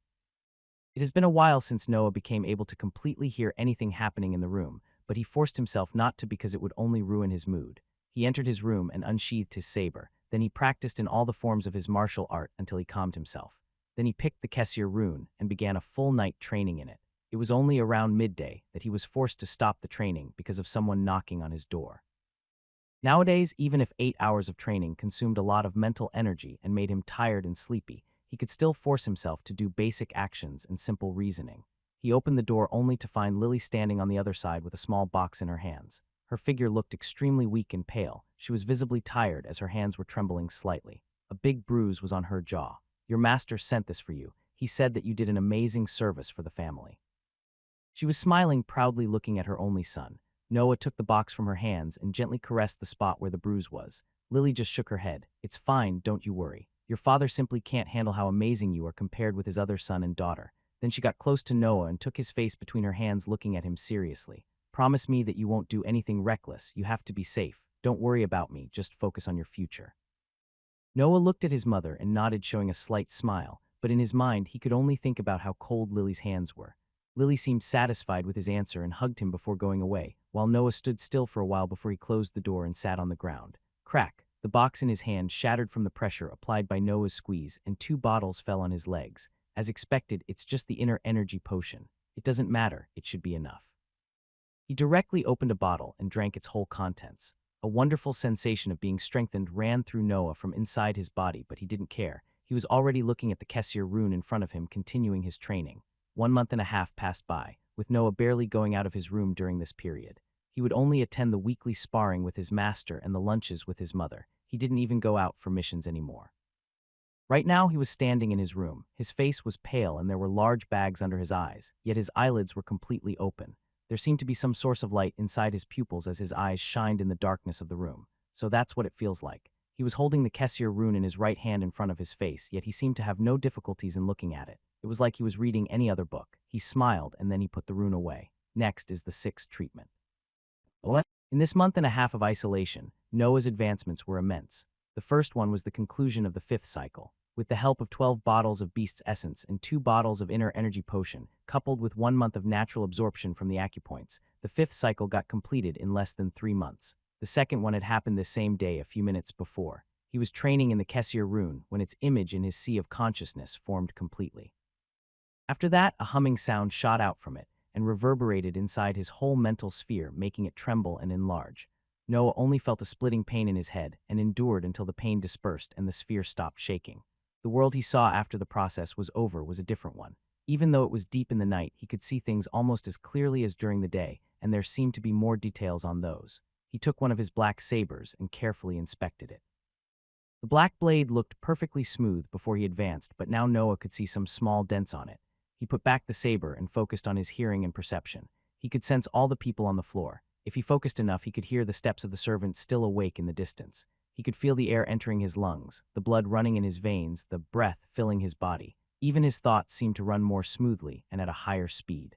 It has been a while since Noah became able to completely hear anything happening in the room, but he forced himself not to because it would only ruin his mood. He entered his room and unsheathed his saber. Then he practiced in all the forms of his martial art until he calmed himself. Then he picked the Kessir rune and began a full night training in it. It was only around midday that he was forced to stop the training because of someone knocking on his door. Nowadays, even if 8 hours of training consumed a lot of mental energy and made him tired and sleepy, he could still force himself to do basic actions and simple reasoning. He opened the door only to find Lily standing on the other side with a small box in her hands. Her figure looked extremely weak and pale. She was visibly tired as her hands were trembling slightly. A big bruise was on her jaw. Your master sent this for you. He said that you did an amazing service for the family. She was smiling proudly, looking at her only son. Noah took the box from her hands and gently caressed the spot where the bruise was. Lily just shook her head. It's fine, don't you worry. Your father simply can't handle how amazing you are compared with his other son and daughter. Then she got close to Noah and took his face between her hands, looking at him seriously. Promise me that you won't do anything reckless. You have to be safe. Don't worry about me, just focus on your future. Noah looked at his mother and nodded, showing a slight smile, but in his mind he could only think about how cold Lily's hands were. Lily seemed satisfied with his answer and hugged him before going away, while Noah stood still for a while before he closed the door and sat on the ground. Crack! The box in his hand shattered from the pressure applied by Noah's squeeze, and 2 bottles fell on his legs. As expected, it's just the inner energy potion. It doesn't matter, it should be enough. He directly opened a bottle and drank its whole contents. A wonderful sensation of being strengthened ran through Noah from inside his body, but he didn't care. He was already looking at the Kessir rune in front of him, continuing his training. 1 month and a half passed by, with Noah barely going out of his room during this period. He would only attend the weekly sparring with his master and the lunches with his mother. He didn't even go out for missions anymore. Right now he was standing in his room. His face was pale and there were large bags under his eyes, yet his eyelids were completely open. There seemed to be some source of light inside his pupils as his eyes shined in the darkness of the room. So that's what it feels like. He was holding the Kessir rune in his right hand in front of his face, yet he seemed to have no difficulties in looking at it. It was like he was reading any other book. He smiled and then he put the rune away. Next is the 6th treatment. In this month and a half of isolation, Noah's advancements were immense. The first one was the conclusion of the 5th cycle. With the help of 12 bottles of Beast's Essence and 2 bottles of Inner Energy Potion, coupled with 1 month of natural absorption from the acupoints, the 5th cycle got completed in less than 3 months. The second one had happened the same day a few minutes before. He was training in the Kessir rune when its image in his sea of consciousness formed completely. After that, a humming sound shot out from it and reverberated inside his whole mental sphere, making it tremble and enlarge. Noah only felt a splitting pain in his head and endured until the pain dispersed and the sphere stopped shaking. The world he saw after the process was over was a different one. Even though it was deep in the night, he could see things almost as clearly as during the day, and there seemed to be more details on those. He took one of his black sabers and carefully inspected it. The black blade looked perfectly smooth before he advanced, but now Noah could see some small dents on it. He put back the saber and focused on his hearing and perception. He could sense all the people on the floor. If he focused enough, he could hear the steps of the servants still awake in the distance. He could feel the air entering his lungs, the blood running in his veins, the breath filling his body. Even his thoughts seemed to run more smoothly and at a higher speed.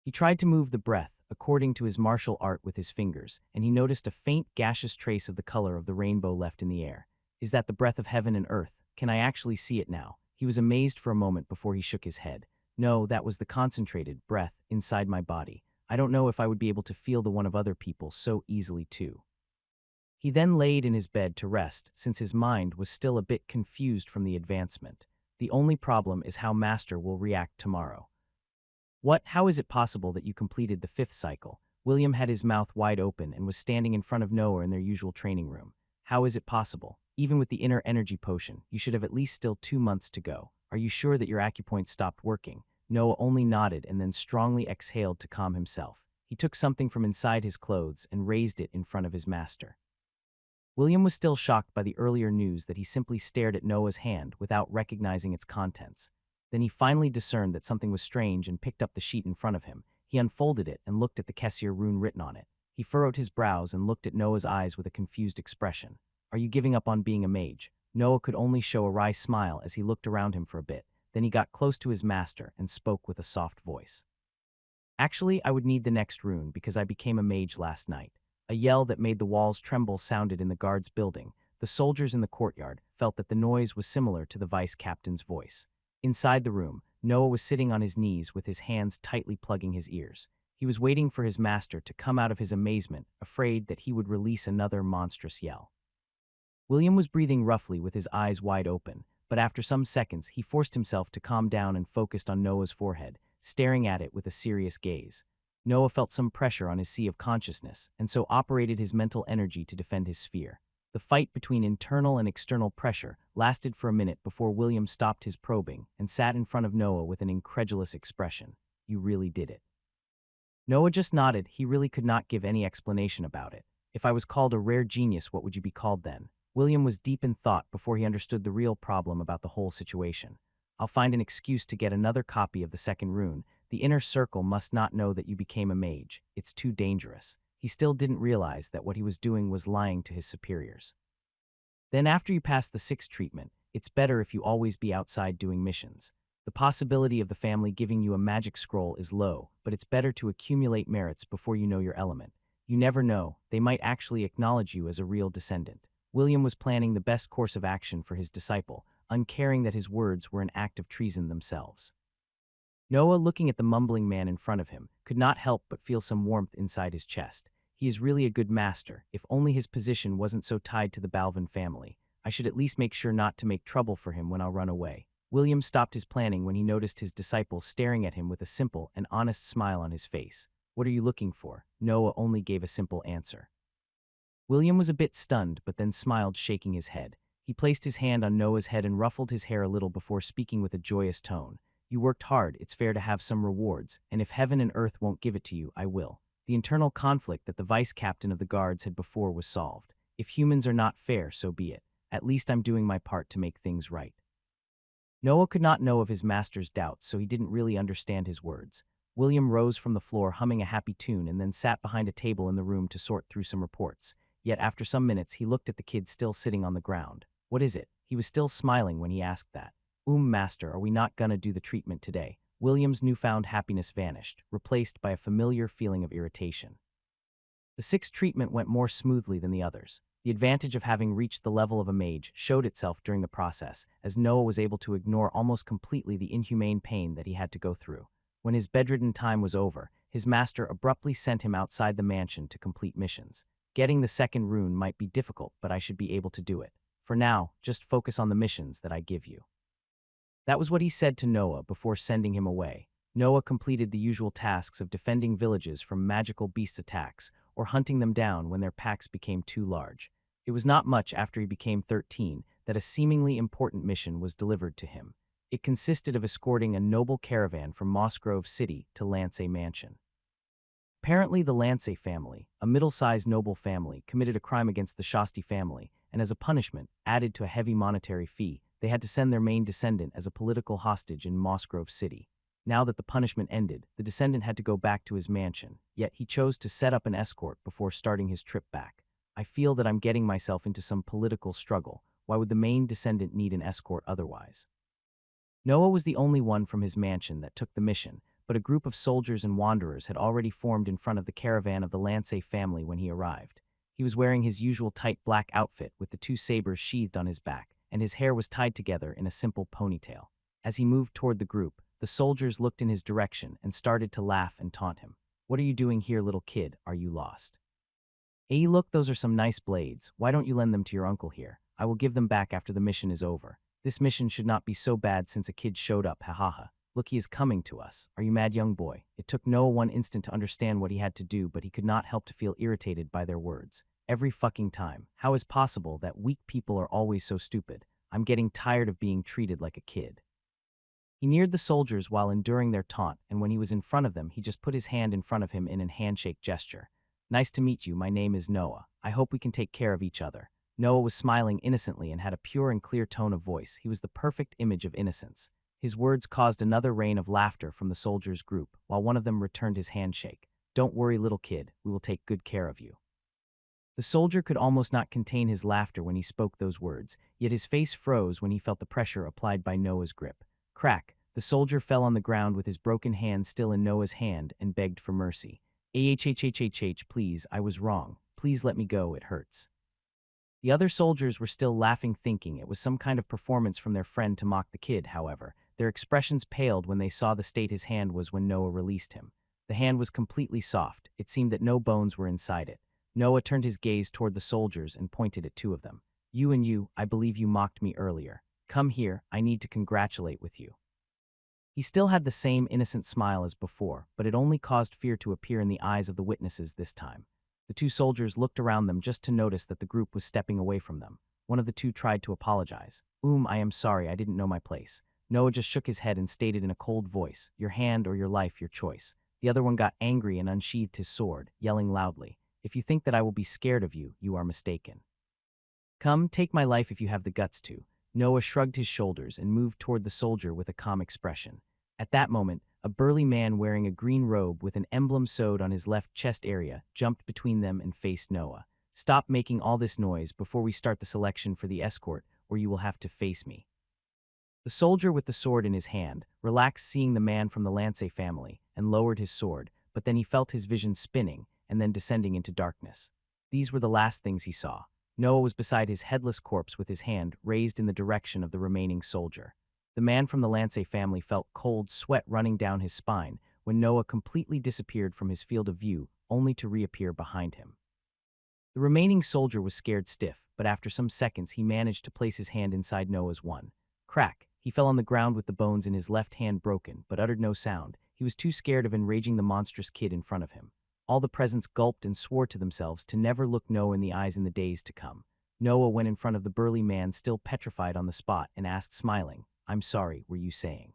He tried to move the breath, according to his martial art, with his fingers, and he noticed a faint gaseous trace of the color of the rainbow left in the air. Is that the breath of heaven and earth? Can I actually see it now? He was amazed for a moment before he shook his head. No, that was the concentrated breath inside my body. I don't know if I would be able to feel the one of other people so easily too. He then laid in his bed to rest, since his mind was still a bit confused from the advancement. The only problem is how Master will react tomorrow. What? How is it possible that you completed the 5th cycle? William had his mouth wide open and was standing in front of Noah in their usual training room. How is it possible? Even with the inner energy potion, you should have at least still 2 months to go. Are you sure that your acupoint stopped working? Noah only nodded and then strongly exhaled to calm himself. He took something from inside his clothes and raised it in front of his master. William was still shocked by the earlier news that he simply stared at Noah's hand without recognizing its contents. Then he finally discerned that something was strange and picked up the sheet in front of him. He unfolded it and looked at the Kessir rune written on it. He furrowed his brows and looked at Noah's eyes with a confused expression. Are you giving up on being a mage? Noah could only show a wry smile as he looked around him for a bit. Then he got close to his master and spoke with a soft voice. Actually, I would need the next rune because I became a mage last night. A yell that made the walls tremble sounded in the guards' building. The soldiers in the courtyard felt that the noise was similar to the vice-captain's voice. Inside the room, Noah was sitting on his knees with his hands tightly plugging his ears. He was waiting for his master to come out of his amazement, afraid that he would release another monstrous yell. William was breathing roughly with his eyes wide open, but after some seconds he forced himself to calm down and focused on Noah's forehead, staring at it with a serious gaze. Noah felt some pressure on his sea of consciousness, and so operated his mental energy to defend his sphere. The fight between internal and external pressure lasted for a minute before William stopped his probing and sat in front of Noah with an incredulous expression. You really did it. Noah just nodded. He really could not give any explanation about it. If I was called a rare genius, what would you be called then? William was deep in thought before he understood the real problem about the whole situation. I'll find an excuse to get another copy of the second rune. The inner circle must not know that you became a mage. It's too dangerous. He still didn't realize that what he was doing was lying to his superiors. Then after you pass the 6th treatment, it's better if you always be outside doing missions. The possibility of the family giving you a magic scroll is low, but it's better to accumulate merits before you know your element. You never know, they might actually acknowledge you as a real descendant. William was planning the best course of action for his disciple, uncaring that his words were an act of treason themselves. Noah, looking at the mumbling man in front of him, could not help but feel some warmth inside his chest. He is really a good master. If only his position wasn't so tied to the Balvin family. I should at least make sure not to make trouble for him when I'll run away. William stopped his planning when he noticed his disciple staring at him with a simple and honest smile on his face. What are you looking for? Noah only gave a simple answer. William was a bit stunned, but then smiled, shaking his head. He placed his hand on Noah's head and ruffled his hair a little before speaking with a joyous tone. You worked hard, it's fair to have some rewards, and if heaven and earth won't give it to you, I will. The internal conflict that the vice-captain of the guards had before was solved. If humans are not fair, so be it. At least I'm doing my part to make things right. Noah could not know of his master's doubts, so he didn't really understand his words. William rose from the floor humming a happy tune and then sat behind a table in the room to sort through some reports. Yet after some minutes, he looked at the kid still sitting on the ground. What is it? He was still smiling when he asked that. Master, are we not gonna do the treatment today? William's newfound happiness vanished, replaced by a familiar feeling of irritation. The 6th treatment went more smoothly than the others. The advantage of having reached the level of a mage showed itself during the process, as Noah was able to ignore almost completely the inhumane pain that he had to go through. When his bedridden time was over, his master abruptly sent him outside the mansion to complete missions. Getting the second rune might be difficult, but I should be able to do it. For now, just focus on the missions that I give you. That was what he said to Noah before sending him away. Noah completed the usual tasks of defending villages from magical beast attacks or hunting them down when their packs became too large. It was not much after he became 13 that a seemingly important mission was delivered to him. It consisted of escorting a noble caravan from Mossgrove City to Lance Mansion. Apparently, the Lance family, a middle-sized noble family, committed a crime against the Shasti family, and as a punishment, added to a heavy monetary fee, they had to send their main descendant as a political hostage in Mossgrove City. Now that the punishment ended, the descendant had to go back to his mansion, yet he chose to set up an escort before starting his trip back. I feel that I'm getting myself into some political struggle. Why would the main descendant need an escort otherwise? Noah was the only one from his mansion that took the mission, but a group of soldiers and wanderers had already formed in front of the caravan of the Lance family when he arrived. He was wearing his usual tight black outfit with the two sabers sheathed on his back, and his hair was tied together in a simple ponytail. As he moved toward the group, the soldiers looked in his direction and started to laugh and taunt him. "What are you doing here, little kid? Are you lost?" "Hey, look, those are some nice blades. Why don't you lend them to your uncle here? I will give them back after the mission is over. This mission should not be so bad since a kid showed up, ha ha ha. Look, he is coming to us. Are you mad, young boy?" It took Noah one instant to understand what he had to do, but he could not help to feel irritated by their words. Every fucking time. How is possible that weak people are always so stupid? I'm getting tired of being treated like a kid. He neared the soldiers while enduring their taunt, and when he was in front of them, he just put his hand in front of him in a handshake gesture. "Nice to meet you, my name is Noah. I hope we can take care of each other." Noah was smiling innocently and had a pure and clear tone of voice. He was the perfect image of innocence. His words caused another rain of laughter from the soldiers' group, while one of them returned his handshake. "Don't worry, little kid, we will take good care of you." The soldier could almost not contain his laughter when he spoke those words, yet his face froze when he felt the pressure applied by Noah's grip. Crack! The soldier fell on the ground with his broken hand still in Noah's hand and begged for mercy. "Ahhhhhh, please, I was wrong. Please let me go, it hurts." The other soldiers were still laughing, thinking it was some kind of performance from their friend to mock the kid. However, their expressions paled when they saw the state his hand was when Noah released him. The hand was completely soft. It seemed that no bones were inside it. Noah turned his gaze toward the soldiers and pointed at two of them. "You and you, I believe you mocked me earlier. Come here, I need to congratulate with you." He still had the same innocent smile as before, but it only caused fear to appear in the eyes of the witnesses this time. The two soldiers looked around them just to notice that the group was stepping away from them. One of the two tried to apologize. I am sorry, I didn't know my place." Noah just shook his head and stated in a cold voice, "Your hand or your life, your choice." The other one got angry and unsheathed his sword, yelling loudly, "If you think that I will be scared of you, you are mistaken. Come, take my life if you have the guts to." Noah shrugged his shoulders and moved toward the soldier with a calm expression. At that moment, a burly man wearing a green robe with an emblem sewed on his left chest area jumped between them and faced Noah. "Stop making all this noise before we start the selection for the escort, or you will have to face me." The soldier with the sword in his hand relaxed seeing the man from the Lance family and lowered his sword, but then he felt his vision spinning and then descending into darkness. These were the last things he saw. Noah was beside his headless corpse with his hand raised in the direction of the remaining soldier. The man from the Lance family felt cold sweat running down his spine when Noah completely disappeared from his field of view, only to reappear behind him. The remaining soldier was scared stiff, but after some seconds he managed to place his hand inside Noah's one. Crack! He fell on the ground with the bones in his left hand broken, but uttered no sound. He was too scared of enraging the monstrous kid in front of him. All the presents gulped and swore to themselves to never look Noah in the eyes in the days to come. Noah went in front of the burly man still petrified on the spot and asked smiling, "I'm sorry, were you saying?"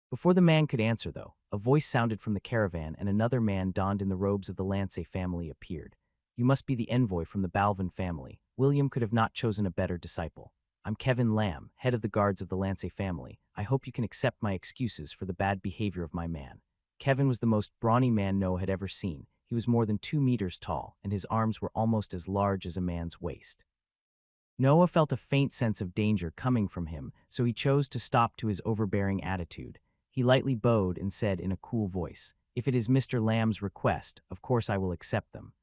Before the man could answer, though, a voice sounded from the caravan and another man donned in the robes of the Lance family appeared. "You must be the envoy from the Balvin family. William could have not chosen a better disciple. I'm Kevin Lamb, head of the guards of the Lance family. I hope you can accept my excuses for the bad behavior of my man." Kevin was the most brawny man Noah had ever seen. He was more than 2 meters tall, and his arms were almost as large as a man's waist. Noah felt a faint sense of danger coming from him, so he chose to stop to his overbearing attitude. He lightly bowed and said in a cool voice, "If it is Mr. Lamb's request, of course I will accept them."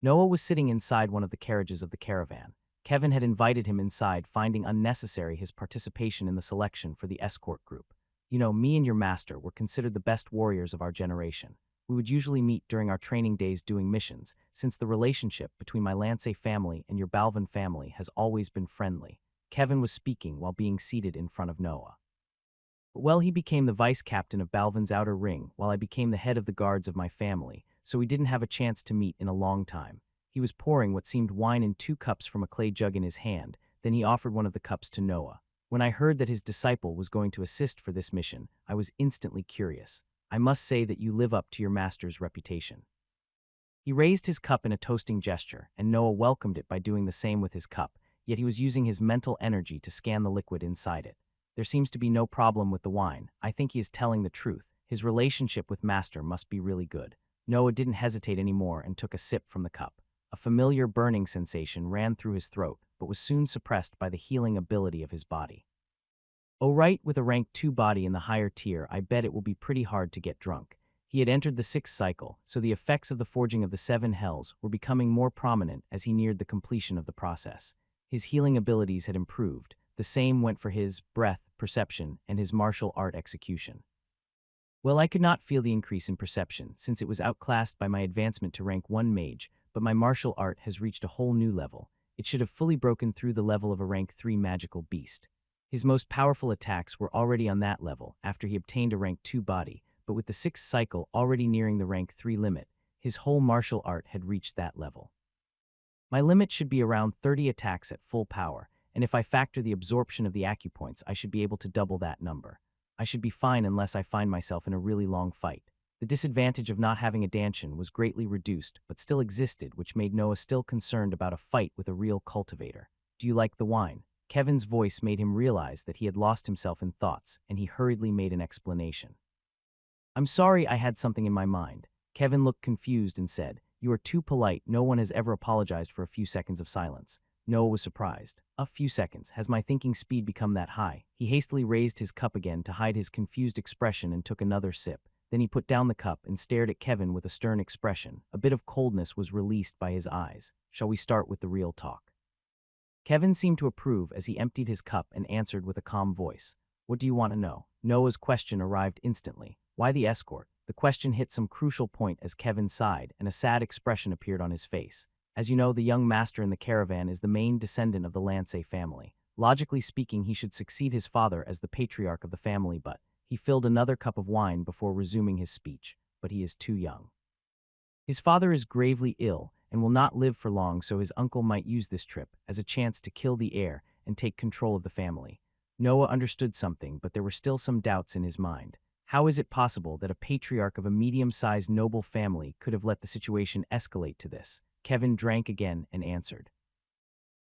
Noah was sitting inside one of the carriages of the caravan. Kevin had invited him inside, finding unnecessary his participation in the selection for the escort group. You know, me and your master were considered the best warriors of our generation. We would usually meet during our training days doing missions, since the relationship between my Lancey family and your Balvin family has always been friendly. Kevin was speaking while being seated in front of Noah. Well, he became the vice captain of Balvin's outer ring, while I became the head of the guards of my family, so we didn't have a chance to meet in a long time. He was pouring what seemed wine in 2 cups from a clay jug in his hand, then he offered one of the cups to Noah. When I heard that his disciple was going to assist for this mission, I was instantly curious. I must say that you live up to your master's reputation. He raised his cup in a toasting gesture, and Noah welcomed it by doing the same with his cup, yet he was using his mental energy to scan the liquid inside it. There seems to be no problem with the wine. I think he is telling the truth. His relationship with Master must be really good. Noah didn't hesitate anymore and took a sip from the cup. A familiar burning sensation ran through his throat, but was soon suppressed by the healing ability of his body. Oh right, with a rank 2 body in the higher tier, I bet it will be pretty hard to get drunk. He had entered the 6th cycle, so the effects of the forging of the 7 hells were becoming more prominent as he neared the completion of the process. His healing abilities had improved. The same went for his breath, perception, and his martial art execution. Well, I could not feel the increase in perception, since it was outclassed by my advancement to rank 1 mage, but my martial art has reached a whole new level. It should have fully broken through the level of a rank 3 magical beast. His most powerful attacks were already on that level after he obtained a rank 2 body, but with the 6th cycle already nearing the rank 3 limit, his whole martial art had reached that level. My limit should be around 30 attacks at full power, and if I factor the absorption of the acupoints, I should be able to double that number. I should be fine unless I find myself in a really long fight. The disadvantage of not having a dantian was greatly reduced, but still existed, which made Noah still concerned about a fight with a real cultivator. Do you like the wine? Kevin's voice made him realize that he had lost himself in thoughts, and he hurriedly made an explanation. I'm sorry, I had something in my mind. Kevin looked confused and said, You are too polite. No one has ever apologized for a few seconds of silence. Noah was surprised. A few seconds. Has my thinking speed become that high? He hastily raised his cup again to hide his confused expression and took another sip. Then he put down the cup and stared at Kevin with a stern expression. A bit of coldness was released by his eyes. Shall we start with the real talk? Kevin seemed to approve as he emptied his cup and answered with a calm voice. What do you want to know? Noah's question arrived instantly. Why the escort? The question hit some crucial point as Kevin sighed, and a sad expression appeared on his face. As you know, the young master in the caravan is the main descendant of the Lancey family. Logically speaking, he should succeed his father as the patriarch of the family, but he filled another cup of wine before resuming his speech. But he is too young. His father is gravely ill and will not live for long, so his uncle might use this trip as a chance to kill the heir and take control of the family. Noah understood something, but there were still some doubts in his mind. How is it possible that a patriarch of a medium-sized noble family could have let the situation escalate to this? Kevin drank again and answered.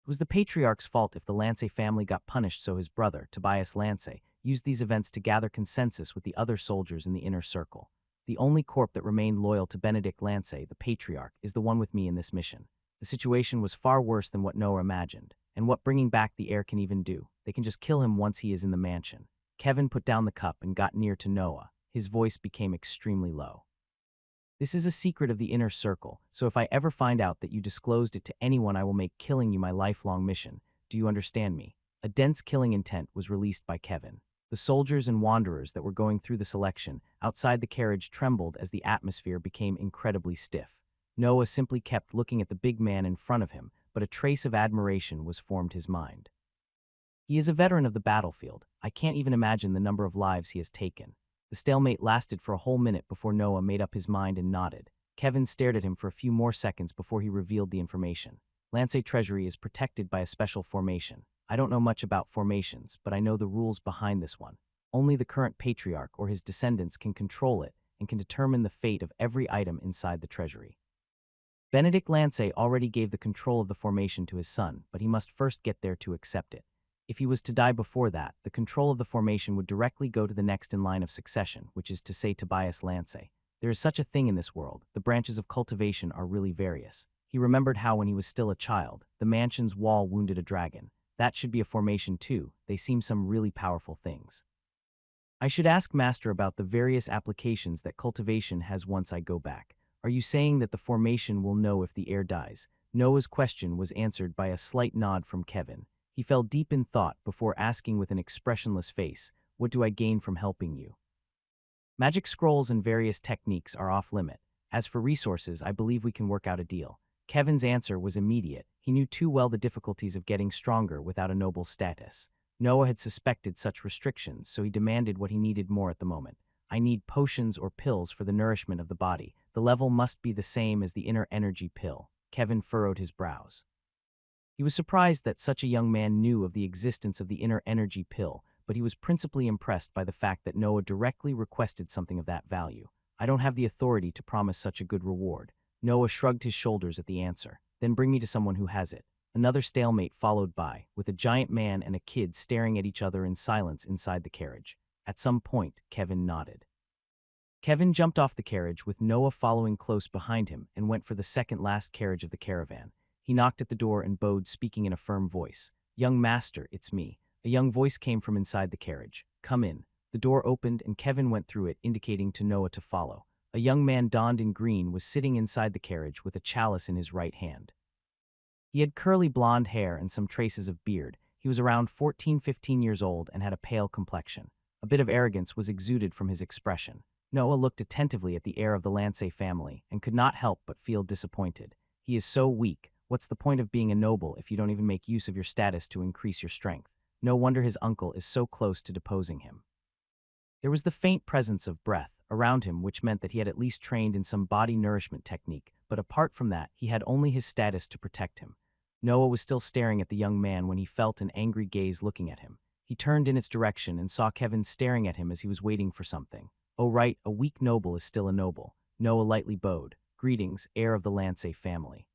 It was the patriarch's fault if the Lancey family got punished, so his brother, Tobias Lancey, used these events to gather consensus with the other soldiers in the inner circle. The only corp that remained loyal to Benedict Lancey, the patriarch, is the one with me in this mission. The situation was far worse than what Noah imagined, and what bringing back the heir can even do. They can just kill him once he is in the mansion. Kevin put down the cup and got near to Noah. His voice became extremely low. This is a secret of the inner circle, so if I ever find out that you disclosed it to anyone, I will make killing you my lifelong mission. Do you understand me? A dense killing intent was released by Kevin. The soldiers and wanderers that were going through the selection outside the carriage trembled as the atmosphere became incredibly stiff. Noah simply kept looking at the big man in front of him, but a trace of admiration was formed his mind. He is a veteran of the battlefield. I can't even imagine the number of lives he has taken. The stalemate lasted for a whole minute before Noah made up his mind and nodded. Kevin stared at him for a few more seconds before he revealed the information. Lancey Treasury is protected by a special formation. I don't know much about formations, but I know the rules behind this one. Only the current patriarch or his descendants can control it and can determine the fate of every item inside the treasury. Benedict Lancey already gave the control of the formation to his son, but he must first get there to accept it. If he was to die before that, the control of the formation would directly go to the next in line of succession, which is to say Tobias Lancey. There is such a thing in this world. The branches of cultivation are really various. He remembered how when he was still a child, the mansion's wall wounded a dragon. That should be a formation too. They seem some really powerful things. I should ask Master about the various applications that cultivation has once I go back. Are you saying that the formation will know if the heir dies? Noah's question was answered by a slight nod from Kevin. He fell deep in thought before asking with an expressionless face, "What do I gain from helping you?" Magic scrolls and various techniques are off-limit. As for resources, I believe we can work out a deal. Kevin's answer was immediate. He knew too well the difficulties of getting stronger without a noble status. Noah had suspected such restrictions, so he demanded what he needed more at the moment. I need potions or pills for the nourishment of the body. The level must be the same as the inner energy pill. Kevin furrowed his brows. He was surprised that such a young man knew of the existence of the inner energy pill, but he was principally impressed by the fact that Noah directly requested something of that value. I don't have the authority to promise such a good reward. Noah shrugged his shoulders at the answer. Then bring me to someone who has it. Another stalemate followed by, with a giant man and a kid staring at each other in silence inside the carriage. At some point, Kevin nodded. Kevin jumped off the carriage with Noah following close behind him and went for the second last carriage of the caravan. He knocked at the door and bowed, speaking in a firm voice. "Young master, it's me." A young voice came from inside the carriage. "Come in." The door opened and Kevin went through it, indicating to Noah to follow. A young man donned in green was sitting inside the carriage with a chalice in his right hand. He had curly blonde hair and some traces of beard. He was around 14-15 years old and had a pale complexion. A bit of arrogance was exuded from his expression. Noah looked attentively at the heir of the Lancey family and could not help but feel disappointed. He is so weak. What's the point of being a noble if you don't even make use of your status to increase your strength? No wonder his uncle is so close to deposing him. There was the faint presence of breath around him, which meant that he had at least trained in some body nourishment technique, but apart from that, he had only his status to protect him. Noah was still staring at the young man when he felt an angry gaze looking at him. He turned in its direction and saw Kevin staring at him as he was waiting for something. "Oh right, a weak noble is still a noble." Noah lightly bowed. "Greetings, heir of the Lancey family."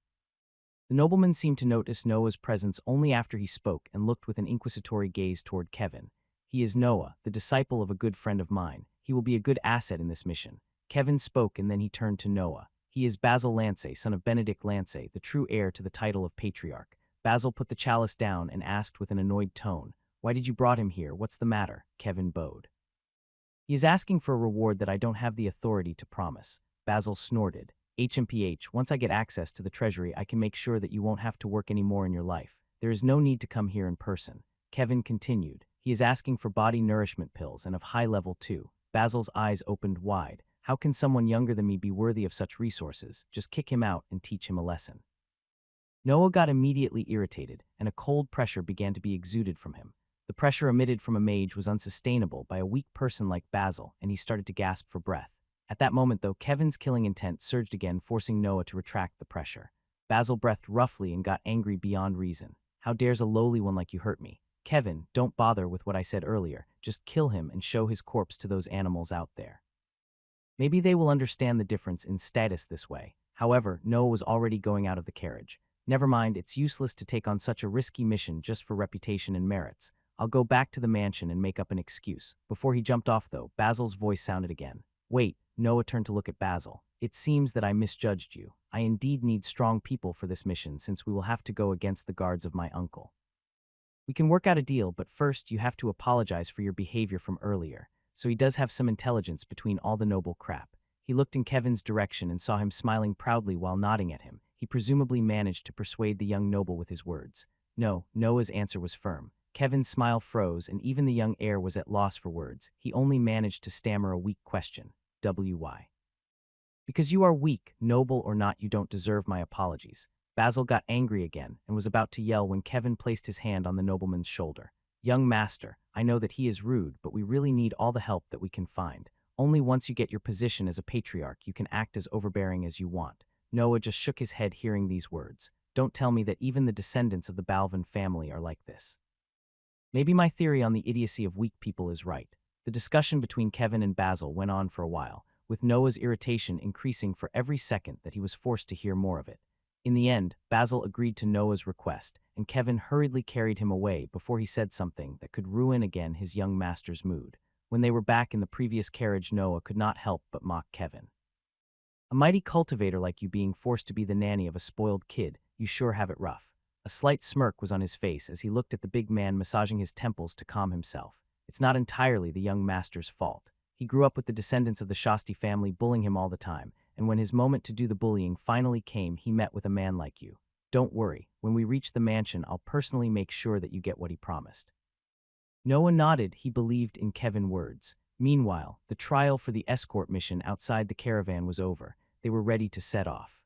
The nobleman seemed to notice Noah's presence only after he spoke and looked with an inquisitory gaze toward Kevin. "He is Noah, the disciple of a good friend of mine. He will be a good asset in this mission." Kevin spoke and then he turned to Noah. "He is Basil Lancey, son of Benedict Lancey, the true heir to the title of patriarch." Basil put the chalice down and asked with an annoyed tone, "Why did you brought him here? What's the matter?" Kevin bowed. "He is asking for a reward that I don't have the authority to promise." Basil snorted. "HMPH, once I get access to the treasury, I can make sure that you won't have to work any more in your life. There is no need to come here in person." Kevin continued. "He is asking for body nourishment pills and of high level too." Basil's eyes opened wide. "How can someone younger than me be worthy of such resources? Just kick him out and teach him a lesson." Noah got immediately irritated, and a cold pressure began to be exuded from him. The pressure emitted from a mage was unsustainable by a weak person like Basil, and he started to gasp for breath. At that moment, though, Kevin's killing intent surged again, forcing Noah to retract the pressure. Basil breathed roughly and got angry beyond reason. "How dares a lowly one like you hurt me? Kevin, don't bother with what I said earlier. Just kill him and show his corpse to those animals out there. Maybe they will understand the difference in status this way." However, Noah was already going out of the carriage. "Never mind, it's useless to take on such a risky mission just for reputation and merits. I'll go back to the mansion and make up an excuse." Before he jumped off, though, Basil's voice sounded again. "Wait." Noah turned to look at Basil. "It seems that I misjudged you. I indeed need strong people for this mission since we will have to go against the guards of my uncle. We can work out a deal, but first you have to apologize for your behavior from earlier." So he does have some intelligence between all the noble crap. He looked in Kevin's direction and saw him smiling proudly while nodding at him. He presumably managed to persuade the young noble with his words. No, Noah's answer was firm. Kevin's smile froze, and even the young heir was at loss for words. He only managed to stammer a weak question. "Why?" "Because you are weak, noble or not, you don't deserve my apologies." Basil got angry again and was about to yell when Kevin placed his hand on the nobleman's shoulder. "Young master, I know that he is rude, but we really need all the help that we can find. Only once you get your position as a patriarch, you can act as overbearing as you want." Noah just shook his head hearing these words. "Don't tell me that even the descendants of the Balvin family are like this." Maybe my theory on the idiocy of weak people is right. The discussion between Kevin and Basil went on for a while, with Noah's irritation increasing for every second that he was forced to hear more of it. In the end, Basil agreed to Noah's request, and Kevin hurriedly carried him away before he said something that could ruin again his young master's mood. When they were back in the previous carriage, Noah could not help but mock Kevin. "A mighty cultivator like you being forced to be the nanny of a spoiled kid, you sure have it rough." A slight smirk was on his face as he looked at the big man massaging his temples to calm himself. It's not entirely the young master's fault. He grew up with the descendants of the Shasti family bullying him all the time, and when his moment to do the bullying finally came, he met with a man like you. Don't worry, when we reach the mansion, I'll personally make sure that you get what he promised. Noah nodded. He believed in Kevin's words. Meanwhile, the trial for the escort mission outside the caravan was over. They were ready to set off.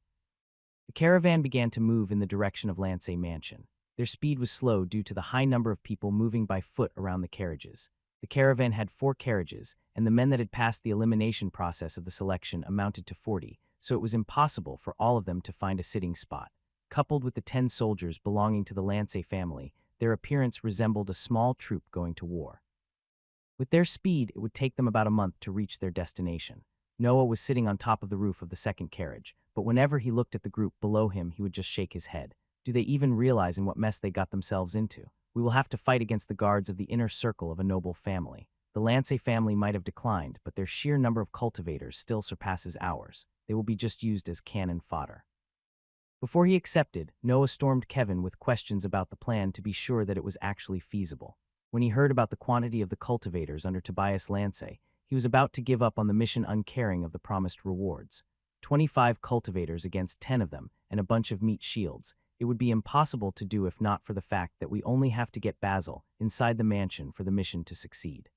The caravan began to move in the direction of Lancey Mansion. Their speed was slow due to the high number of people moving by foot around the carriages. The caravan had 4 carriages, and the men that had passed the elimination process of the selection amounted to 40, so it was impossible for all of them to find a sitting spot. Coupled with the 10 soldiers belonging to the Lancey family, their appearance resembled a small troop going to war. With their speed, it would take them about a month to reach their destination. Noah was sitting on top of the roof of the second carriage, but whenever he looked at the group below him, he would just shake his head. Do they even realize in what mess they got themselves into? We will have to fight against the guards of the inner circle of a noble family. The Lancey family might have declined, but their sheer number of cultivators still surpasses ours. They will be just used as cannon fodder. Before he accepted, Noah stormed Kevin with questions about the plan to be sure that it was actually feasible. When he heard about the quantity of the cultivators under Tobias Lancey, he was about to give up on the mission, uncaring of the promised rewards. 25 cultivators against 10 of them, and a bunch of meat shields. It would be impossible to do if not for the fact that we only have to get Basil inside the mansion for the mission to succeed.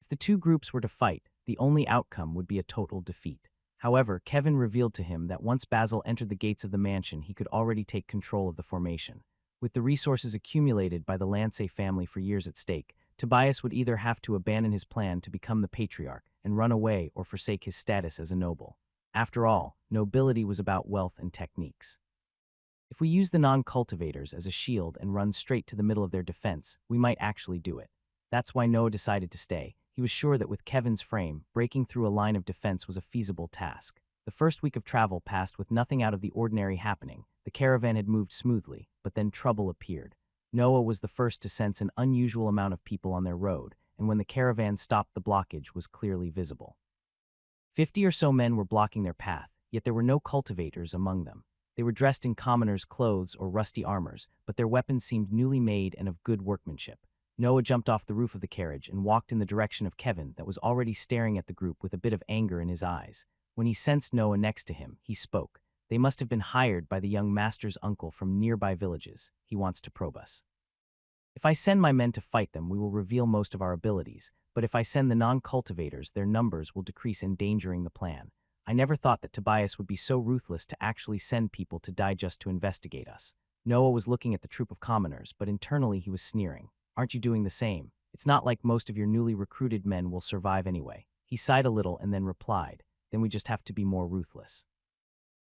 If the two groups were to fight, the only outcome would be a total defeat. However, Kevin revealed to him that once Basil entered the gates of the mansion, he could already take control of the formation. With the resources accumulated by the Lancey family for years at stake, Tobias would either have to abandon his plan to become the patriarch and run away or forsake his status as a noble. After all, nobility was about wealth and techniques. If we use the non-cultivators as a shield and run straight to the middle of their defense, we might actually do it. That's why Noah decided to stay. He was sure that with Kevin's frame, breaking through a line of defense was a feasible task. The first week of travel passed with nothing out of the ordinary happening. The caravan had moved smoothly, but then trouble appeared. Noah was the first to sense an unusual amount of people on their road, and when the caravan stopped, the blockage was clearly visible. 50 or so men were blocking their path, yet there were no cultivators among them. They were dressed in commoners' clothes or rusty armors, but their weapons seemed newly made and of good workmanship. Noah jumped off the roof of the carriage and walked in the direction of Kevin that was already staring at the group with a bit of anger in his eyes. When he sensed Noah next to him, he spoke. They must have been hired by the young master's uncle from nearby villages. He wants to probe us. If I send my men to fight them, we will reveal most of our abilities, but if I send the non-cultivators, their numbers will decrease, endangering the plan. I never thought that Tobias would be so ruthless to actually send people to die just to investigate us. Noah was looking at the troop of commoners, but internally he was sneering. Aren't you doing the same? It's not like most of your newly recruited men will survive anyway. He sighed a little and then replied, then we just have to be more ruthless.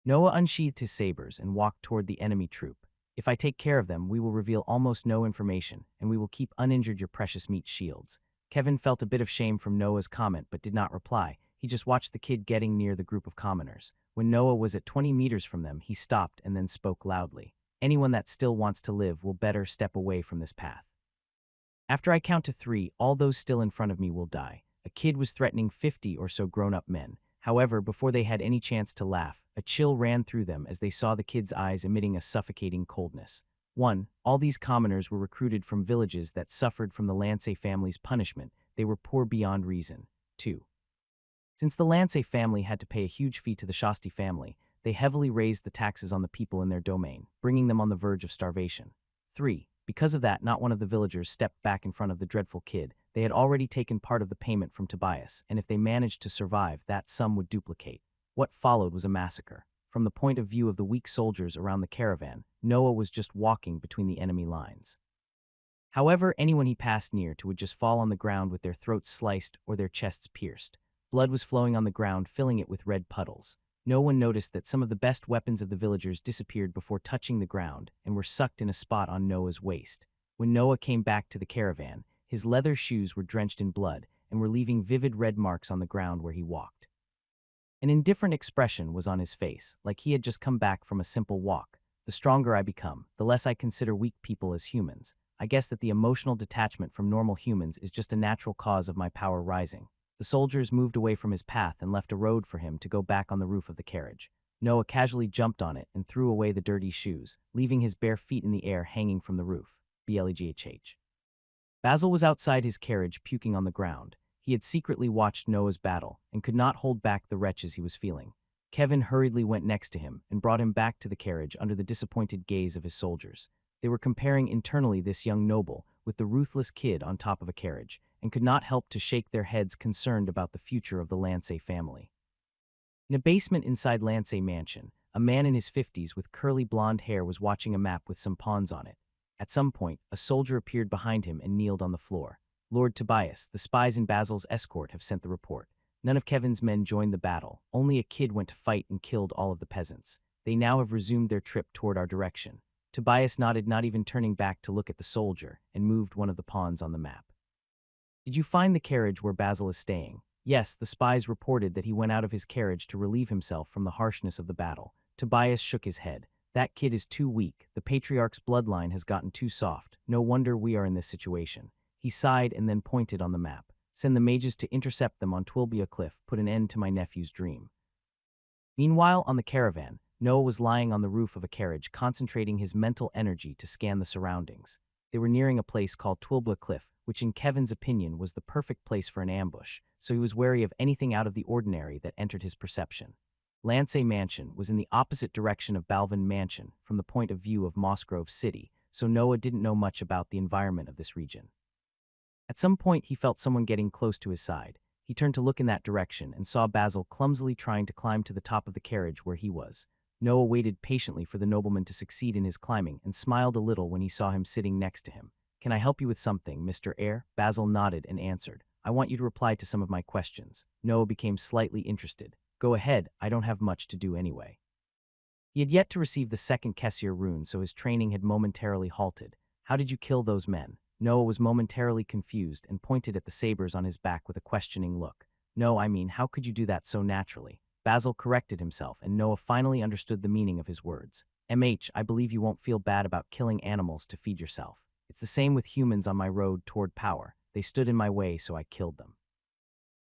Noah unsheathed his sabers and walked toward the enemy troop. If I take care of them, we will reveal almost no information, and we will keep uninjured your precious meat shields. Kevin felt a bit of shame from Noah's comment but did not reply. He just watched the kid getting near the group of commoners. When Noah was at 20 meters from them, he stopped and then spoke loudly. Anyone that still wants to live will better step away from this path. After I count to 3, all those still in front of me will die. A kid was threatening 50 or so grown-up men. However, before they had any chance to laugh, a chill ran through them as they saw the kid's eyes emitting a suffocating coldness. 1. All these commoners were recruited from villages that suffered from the Lancey family's punishment. They were poor beyond reason. 2. Since the Lancey family had to pay a huge fee to the Shasti family, they heavily raised the taxes on the people in their domain, bringing them on the verge of starvation. 3. Because of that, not one of the villagers stepped back in front of the dreadful kid. They had already taken part of the payment from Tobias, and if they managed to survive, that sum would duplicate. What followed was a massacre. From the point of view of the weak soldiers around the caravan, Noah was just walking between the enemy lines. However, anyone he passed near to would just fall on the ground with their throats sliced or their chests pierced. Blood was flowing on the ground, filling it with red puddles. No one noticed that some of the best weapons of the villagers disappeared before touching the ground and were sucked in a spot on Noah's waist. When Noah came back to the caravan, his leather shoes were drenched in blood and were leaving vivid red marks on the ground where he walked. An indifferent expression was on his face, like he had just come back from a simple walk. The stronger I become, the less I consider weak people as humans. I guess that the emotional detachment from normal humans is just a natural cause of my power rising. The soldiers moved away from his path and left a road for him to go back on the roof of the carriage. Noah casually jumped on it and threw away the dirty shoes, leaving his bare feet in the air hanging from the roof. BLEGHH. Basil was outside his carriage puking on the ground. He had secretly watched Noah's battle and could not hold back the wretches he was feeling. Kevin hurriedly went next to him and brought him back to the carriage under the disappointed gaze of his soldiers. They were comparing internally this young noble with the ruthless kid on top of a carriage, and could not help to shake their heads concerned about the future of the Lancey family. In a basement inside Lancey Mansion, a man in his 50s with curly blonde hair was watching a map with some pawns on it. At some point, a soldier appeared behind him and kneeled on the floor. "Lord Tobias, the spies in Basil's escort have sent the report. None of Kevin's men joined the battle. Only a kid went to fight and killed all of the peasants. They now have resumed their trip toward our direction." Tobias nodded, not even turning back to look at the soldier, and moved one of the pawns on the map. "Did you find the carriage where Basil is staying?" "Yes, the spies reported that he went out of his carriage to relieve himself from the harshness of the battle." Tobias shook his head. "That kid is too weak. The patriarch's bloodline has gotten too soft. No wonder we are in this situation." He sighed and then pointed on the map. "Send the mages to intercept them on Twilbia Cliff. Put an end to my nephew's dream." Meanwhile, on the caravan, Noah was lying on the roof of a carriage, concentrating his mental energy to scan the surroundings. They were nearing a place called Twilbia Cliff, which in Kevin's opinion was the perfect place for an ambush, so he was wary of anything out of the ordinary that entered his perception. Lancey Mansion was in the opposite direction of Balvin Mansion from the point of view of Mossgrove City, so Noah didn't know much about the environment of this region. At some point, he felt someone getting close to his side. He turned to look in that direction and saw Basil clumsily trying to climb to the top of the carriage where he was. Noah waited patiently for the nobleman to succeed in his climbing and smiled a little when he saw him sitting next to him. "Can I help you with something, Mr. Eyre?" Basil nodded and answered. "I want you to reply to some of my questions." Noah became slightly interested. "Go ahead, I don't have much to do anyway." He had yet to receive the second Kessier rune, so his training had momentarily halted. "How did you kill those men?" Noah was momentarily confused and pointed at the sabers on his back with a questioning look. "No, I mean, how could you do that so naturally?" Basil corrected himself, and Noah finally understood the meaning of his words. I believe you won't feel bad about killing animals to feed yourself. It's the same with humans on my road toward power. They stood in my way, so I killed them."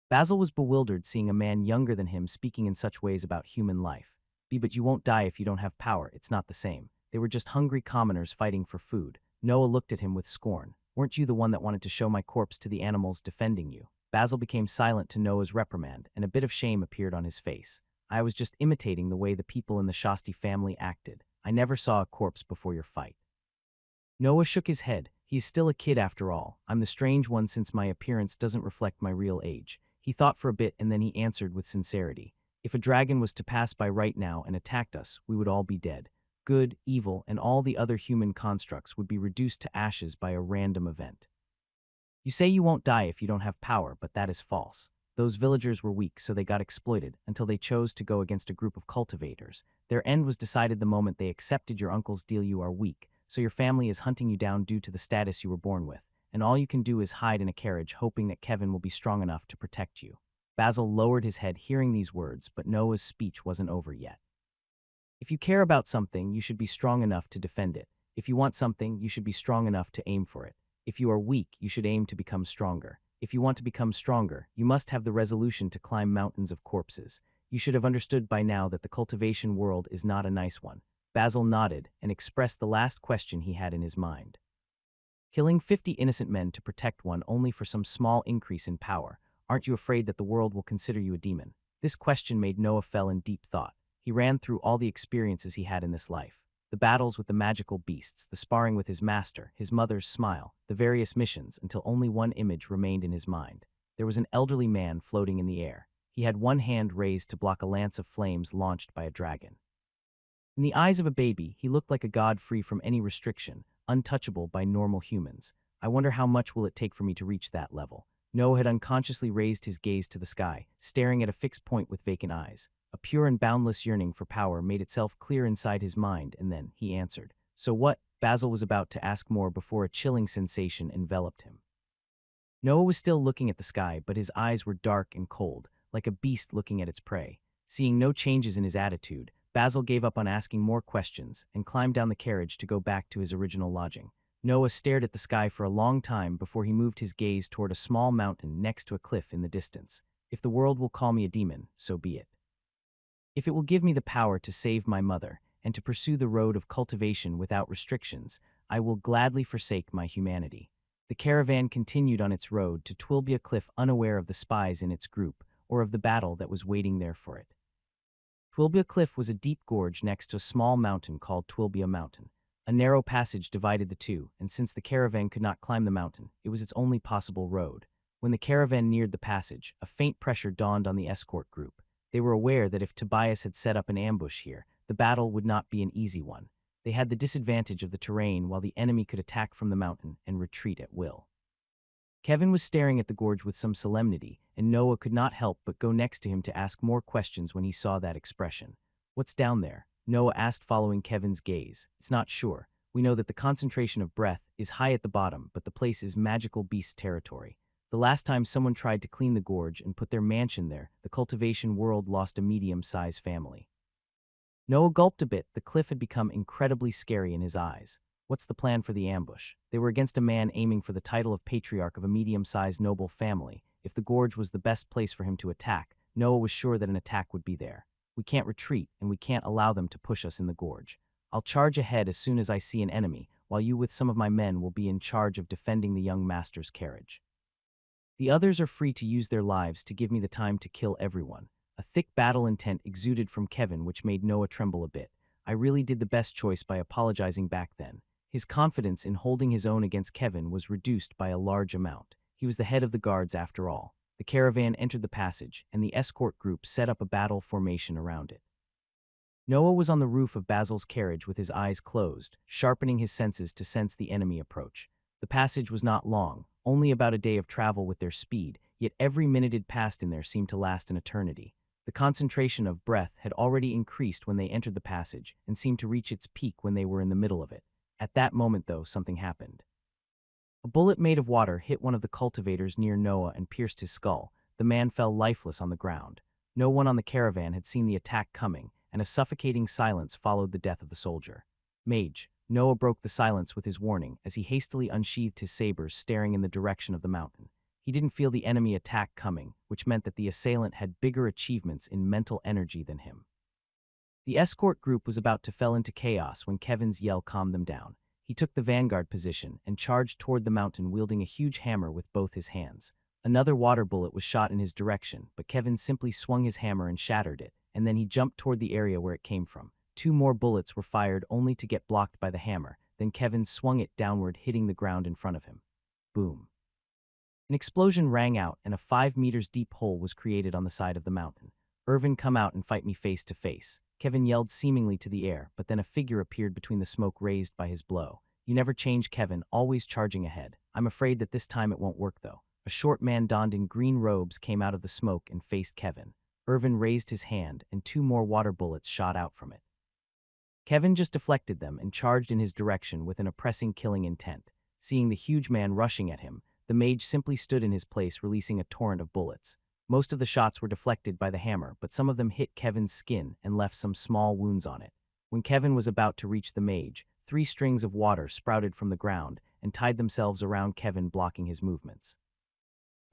Basil was bewildered seeing a man younger than him speaking in such ways about human life. But you won't die if you don't have power. It's not the same. They were just hungry commoners fighting for food." Noah looked at him with scorn. "Weren't you the one that wanted to show my corpse to the animals defending you?" Basil became silent to Noah's reprimand, and a bit of shame appeared on his face. "I was just imitating the way the people in the Shasti family acted. I never saw a corpse before your fight." Noah shook his head. "He's still a kid after all. I'm the strange one since my appearance doesn't reflect my real age." He thought for a bit and then he answered with sincerity. "If a dragon was to pass by right now and attacked us, we would all be dead. Good, evil, and all the other human constructs would be reduced to ashes by a random event. You say you won't die if you don't have power, but that is false. Those villagers were weak, so they got exploited until they chose to go against a group of cultivators. Their end was decided the moment they accepted your uncle's deal. You are weak, so your family is hunting you down due to the status you were born with, and all you can do is hide in a carriage hoping that Kevin will be strong enough to protect you." Basil lowered his head hearing these words, but Noah's speech wasn't over yet. "If you care about something, you should be strong enough to defend it. If you want something, you should be strong enough to aim for it. If you are weak, you should aim to become stronger. If you want to become stronger, you must have the resolution to climb mountains of corpses. You should have understood by now that the cultivation world is not a nice one." Basil nodded and expressed the last question he had in his mind. "Killing 50 innocent men to protect one only for some small increase in power. Aren't you afraid that the world will consider you a demon?" This question made Noah fell in deep thought. He ran through all the experiences he had in this life. The battles with the magical beasts, the sparring with his master, his mother's smile, the various missions, until only one image remained in his mind. There was an elderly man floating in the air. He had one hand raised to block a lance of flames launched by a dragon. In the eyes of a baby, he looked like a god free from any restriction, untouchable by normal humans. I wonder how much will it take for me to reach that level. Noah had unconsciously raised his gaze to the sky, staring at a fixed point with vacant eyes. A pure and boundless yearning for power made itself clear inside his mind, and then he answered. "So what?" Basil was about to ask more before a chilling sensation enveloped him. Noah was still looking at the sky, but his eyes were dark and cold, like a beast looking at its prey. Seeing no changes in his attitude, Basil gave up on asking more questions and climbed down the carriage to go back to his original lodging. Noah stared at the sky for a long time before he moved his gaze toward a small mountain next to a cliff in the distance. "If the world will call me a demon, so be it. If it will give me the power to save my mother and to pursue the road of cultivation without restrictions, I will gladly forsake my humanity." The caravan continued on its road to Twilbia Cliff, unaware of the spies in its group or of the battle that was waiting there for it. Twilbia Cliff was a deep gorge next to a small mountain called Twilbia Mountain. A narrow passage divided the two, and since the caravan could not climb the mountain, it was its only possible road. When the caravan neared the passage, a faint pressure dawned on the escort group. They were aware that if Tobias had set up an ambush here, the battle would not be an easy one. They had the disadvantage of the terrain while the enemy could attack from the mountain and retreat at will. Kevin was staring at the gorge with some solemnity, and Noah could not help but go next to him to ask more questions when he saw that expression. "What's down there?" Noah asked, following Kevin's gaze. "It's not sure. We know that the concentration of breath is high at the bottom, but the place is magical beast territory. The last time someone tried to clean the gorge and put their mansion there, the cultivation world lost a medium-sized family." Noah gulped a bit. The cliff had become incredibly scary in his eyes. What's the plan for the ambush? They were against a man aiming for the title of patriarch of a medium-sized noble family. If the gorge was the best place for him to attack, Noah was sure that an attack would be there. "We can't retreat, and we can't allow them to push us in the gorge. I'll charge ahead as soon as I see an enemy, while you with some of my men will be in charge of defending the young master's carriage. The others are free to use their lives to give me the time to kill everyone." A thick battle intent exuded from Kevin, which made Noah tremble a bit. "I really did the best choice by apologizing back then." His confidence in holding his own against Kevin was reduced by a large amount. He was the head of the guards after all. The caravan entered the passage, and the escort group set up a battle formation around it. Noah was on the roof of Basil's carriage with his eyes closed, sharpening his senses to sense the enemy approach. The passage was not long, only about a day of travel with their speed, yet every minute it passed in there seemed to last an eternity. The concentration of breath had already increased when they entered the passage and seemed to reach its peak when they were in the middle of it. At that moment, though, something happened. A bullet made of water hit one of the cultivators near Noah and pierced his skull. The man fell lifeless on the ground. No one on the caravan had seen the attack coming, and a suffocating silence followed the death of the soldier. "Mage," Noah broke the silence with his warning as he hastily unsheathed his saber, staring in the direction of the mountain. He didn't feel the enemy attack coming, which meant that the assailant had bigger achievements in mental energy than him. The escort group was about to fall into chaos when Kevin's yell calmed them down. He took the vanguard position and charged toward the mountain, wielding a huge hammer with both his hands. Another water bullet was shot in his direction, but Kevin simply swung his hammer and shattered it, and then he jumped toward the area where it came from. Two more bullets were fired only to get blocked by the hammer. Then Kevin swung it downward, hitting the ground in front of him. Boom. An explosion rang out, and a 5 meters deep hole was created on the side of the mountain. "Irvin, come out and fight me face to face," Kevin yelled seemingly to the air, but then a figure appeared between the smoke raised by his blow. "You never change, Kevin, always charging ahead. I'm afraid that this time it won't work, though." A short man donned in green robes came out of the smoke and faced Kevin. Irvin raised his hand, and 2 more water bullets shot out from it. Kevin just deflected them and charged in his direction with an oppressing, killing intent. Seeing the huge man rushing at him, the mage simply stood in his place, releasing a torrent of bullets. Most of the shots were deflected by the hammer, but some of them hit Kevin's skin and left some small wounds on it. When Kevin was about to reach the mage, 3 strings of water sprouted from the ground and tied themselves around Kevin, blocking his movements.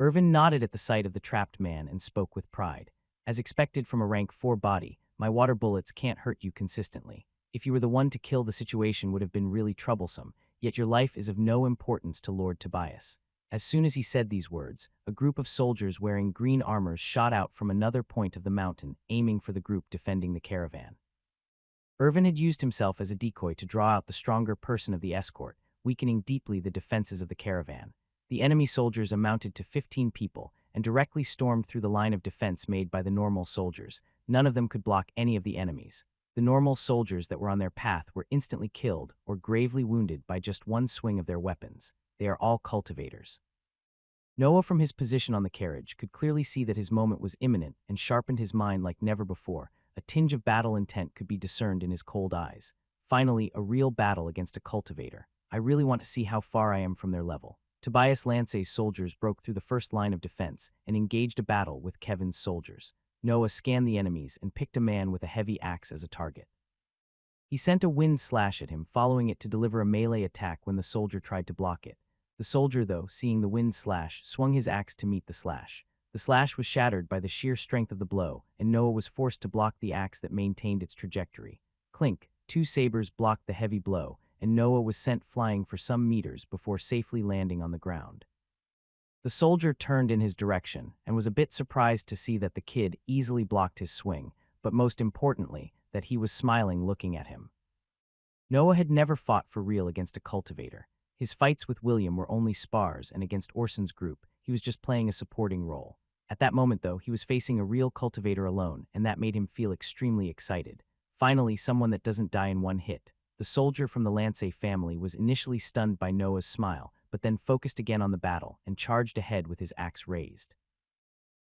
Irvin nodded at the sight of the trapped man and spoke with pride. "As expected from a rank 4 body, my water bullets can't hurt you consistently. If you were the one to kill, the situation would have been really troublesome, yet your life is of no importance to Lord Tobias." As soon as he said these words, a group of soldiers wearing green armors shot out from another point of the mountain, aiming for the group defending the caravan. Irvin had used himself as a decoy to draw out the stronger person of the escort, weakening deeply the defenses of the caravan. The enemy soldiers amounted to 15 people and directly stormed through the line of defense made by the normal soldiers. None of them could block any of the enemies. The normal soldiers that were on their path were instantly killed or gravely wounded by just one swing of their weapons. They are all cultivators. Noah, from his position on the carriage, could clearly see that his moment was imminent and sharpened his mind like never before. A tinge of battle intent could be discerned in his cold eyes. Finally, a real battle against a cultivator. I really want to see how far I am from their level. Tobias Lance's soldiers broke through the first line of defense and engaged a battle with Kevin's soldiers. Noah scanned the enemies and picked a man with a heavy axe as a target. He sent a wind slash at him, following it to deliver a melee attack when the soldier tried to block it. The soldier, though, seeing the wind slash, swung his axe to meet the slash. The slash was shattered by the sheer strength of the blow, and Noah was forced to block the axe that maintained its trajectory. Clink, 2 sabers blocked the heavy blow, and Noah was sent flying for some meters before safely landing on the ground. The soldier turned in his direction and was a bit surprised to see that the kid easily blocked his swing, but most importantly, that he was smiling looking at him. Noah had never fought for real against a cultivator. His fights with William were only spars, and against Orson's group, he was just playing a supporting role. At that moment, though, he was facing a real cultivator alone, and that made him feel extremely excited. Finally, someone that doesn't die in one hit. The soldier from the Lance family was initially stunned by Noah's smile, but then focused again on the battle and charged ahead with his axe raised.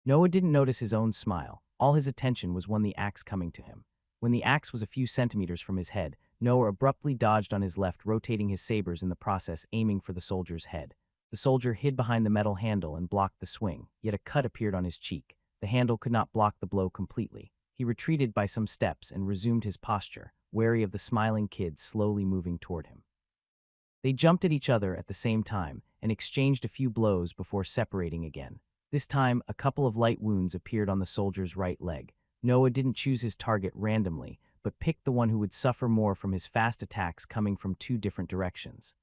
Noah didn't notice his own smile. All his attention was on the axe coming to him. When the axe was a few centimeters from his head, Noah abruptly dodged on his left, rotating his sabers in the process, aiming for the soldier's head. The soldier hid behind the metal handle and blocked the swing, yet a cut appeared on his cheek. The handle could not block the blow completely. He retreated by some steps and resumed his posture, wary of the smiling kid slowly moving toward him. They jumped at each other at the same time and exchanged a few blows before separating again. This time, a couple of light wounds appeared on the soldier's right leg. Noah didn't choose his target randomly, but picked the one who would suffer more from his fast attacks coming from two different directions.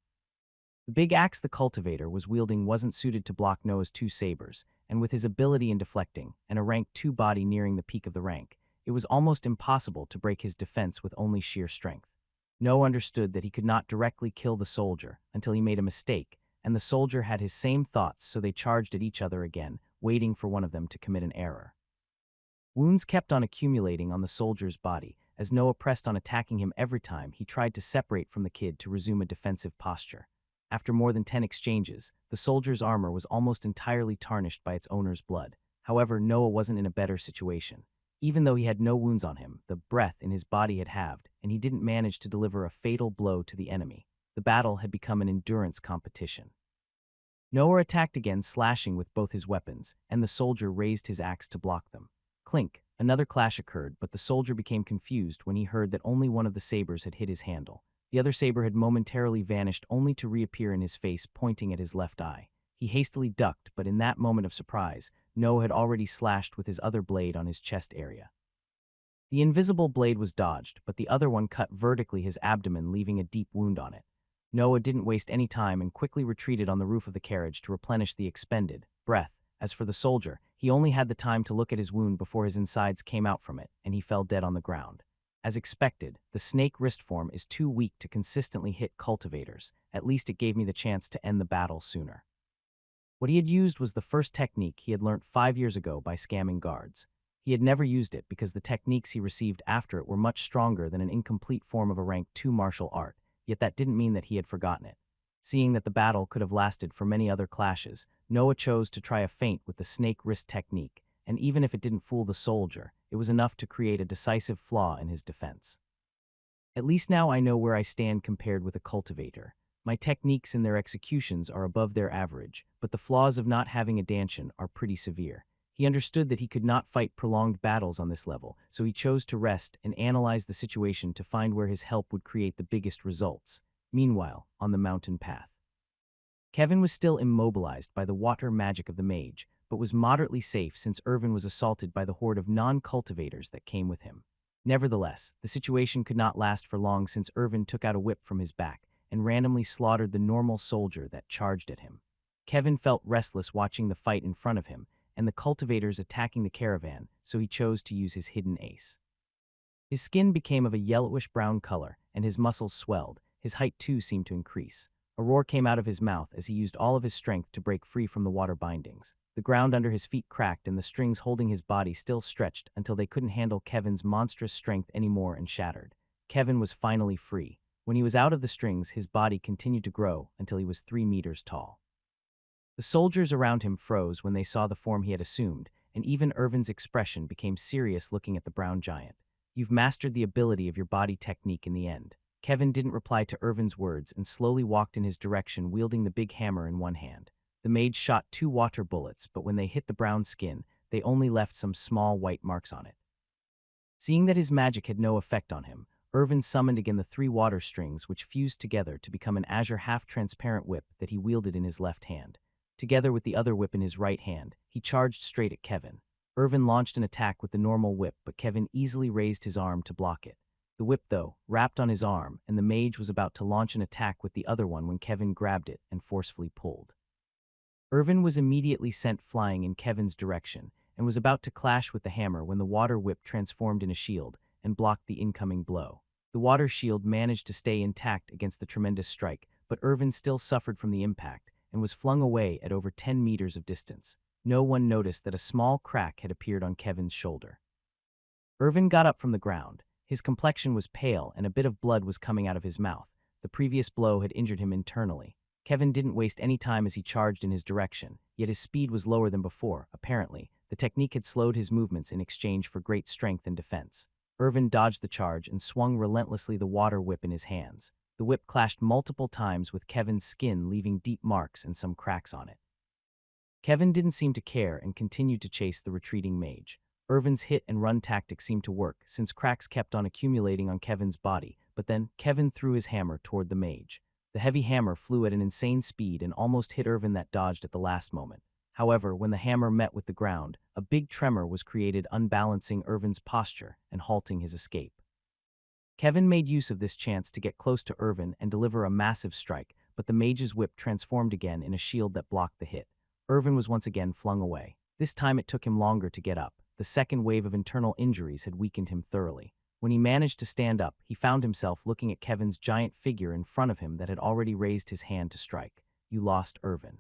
The big axe the cultivator was wielding wasn't suited to block Noah's two sabers, and with his ability in deflecting and a rank 2 body nearing the peak of the rank, it was almost impossible to break his defense with only sheer strength. Noah understood that he could not directly kill the soldier until he made a mistake, and the soldier had his same thoughts, so they charged at each other again, waiting for one of them to commit an error. Wounds kept on accumulating on the soldier's body, as Noah pressed on attacking him every time he tried to separate from the kid to resume a defensive posture. After more than 10 exchanges, the soldier's armor was almost entirely tarnished by its owner's blood. However, Noah wasn't in a better situation. Even though he had no wounds on him, the breath in his body had halved, and he didn't manage to deliver a fatal blow to the enemy. The battle had become an endurance competition. Noah attacked again, slashing with both his weapons, and the soldier raised his axe to block them. Clink, another clash occurred, but the soldier became confused when he heard that only one of the sabers had hit his handle. The other saber had momentarily vanished, only to reappear in his face, pointing at his left eye. He hastily ducked, but in that moment of surprise, Noah had already slashed with his other blade on his chest area. The invisible blade was dodged, but the other one cut vertically his abdomen, leaving a deep wound on it. Noah didn't waste any time and quickly retreated on the roof of the carriage to replenish the expended breath. As for the soldier, he only had the time to look at his wound before his insides came out from it, and he fell dead on the ground. As expected, the snake wrist form is too weak to consistently hit cultivators. At least it gave me the chance to end the battle sooner. What he had used was the first technique he had learnt 5 years ago by scamming guards. He had never used it because the techniques he received after it were much stronger than an incomplete form of a rank 2 martial art, yet that didn't mean that he had forgotten it. Seeing that the battle could have lasted for many other clashes, Noah chose to try a feint with the snake wrist technique, and even if it didn't fool the soldier, it was enough to create a decisive flaw in his defense. At least now I know where I stand compared with a cultivator. My techniques in their executions are above their average, but the flaws of not having a dantian are pretty severe. He understood that he could not fight prolonged battles on this level, so he chose to rest and analyze the situation to find where his help would create the biggest results. Meanwhile, on the mountain path, Kevin was still immobilized by the water magic of the mage, but was moderately safe since Irvin was assaulted by the horde of non-cultivators that came with him. Nevertheless, the situation could not last for long since Irvin took out a whip from his back and randomly slaughtered the normal soldier that charged at him. Kevin felt restless watching the fight in front of him and the cultivators attacking the caravan, so he chose to use his hidden ace. His skin became of a yellowish-brown color, and his muscles swelled. His height too seemed to increase. A roar came out of his mouth as he used all of his strength to break free from the water bindings. The ground under his feet cracked and the strings holding his body still stretched until they couldn't handle Kevin's monstrous strength anymore and shattered. Kevin was finally free. When he was out of the strings, his body continued to grow until he was 3 meters tall. The soldiers around him froze when they saw the form he had assumed, and even Irvin's expression became serious looking at the brown giant. You've mastered the ability of your body technique in the end. Kevin didn't reply to Irvin's words and slowly walked in his direction, wielding the big hammer in one hand. The mage shot 2 water bullets, but when they hit the brown skin, they only left some small white marks on it. Seeing that his magic had no effect on him, Irvin summoned again the 3 water strings, which fused together to become an azure half-transparent whip that he wielded in his left hand. Together with the other whip in his right hand, he charged straight at Kevin. Irvin launched an attack with the normal whip, but Kevin easily raised his arm to block it. The whip, though, wrapped on his arm, and the mage was about to launch an attack with the other one when Kevin grabbed it and forcefully pulled. Irvin was immediately sent flying in Kevin's direction, and was about to clash with the hammer when the water whip transformed in a shield and blocked the incoming blow. The water shield managed to stay intact against the tremendous strike, but Irvin still suffered from the impact and was flung away at over 10 meters of distance. No one noticed that a small crack had appeared on Kevin's shoulder. Irvin got up from the ground. His complexion was pale and a bit of blood was coming out of his mouth. The previous blow had injured him internally. Kevin didn't waste any time as he charged in his direction, yet his speed was lower than before, apparently. The technique had slowed his movements in exchange for great strength and defense. Irvin dodged the charge and swung relentlessly the water whip in his hands. The whip clashed multiple times with Kevin's skin, leaving deep marks and some cracks on it. Kevin didn't seem to care and continued to chase the retreating mage. Irvin's hit-and-run tactic seemed to work, since cracks kept on accumulating on Kevin's body, but then Kevin threw his hammer toward the mage. The heavy hammer flew at an insane speed and almost hit Irvin that dodged at the last moment. However, when the hammer met with the ground, a big tremor was created, unbalancing Irvin's posture and halting his escape. Kevin made use of this chance to get close to Irvin and deliver a massive strike, but the mage's whip transformed again in a shield that blocked the hit. Irvin was once again flung away. This time it took him longer to get up. The second wave of internal injuries had weakened him thoroughly. When he managed to stand up, he found himself looking at Kevin's giant figure in front of him that had already raised his hand to strike. "You lost, Irvin."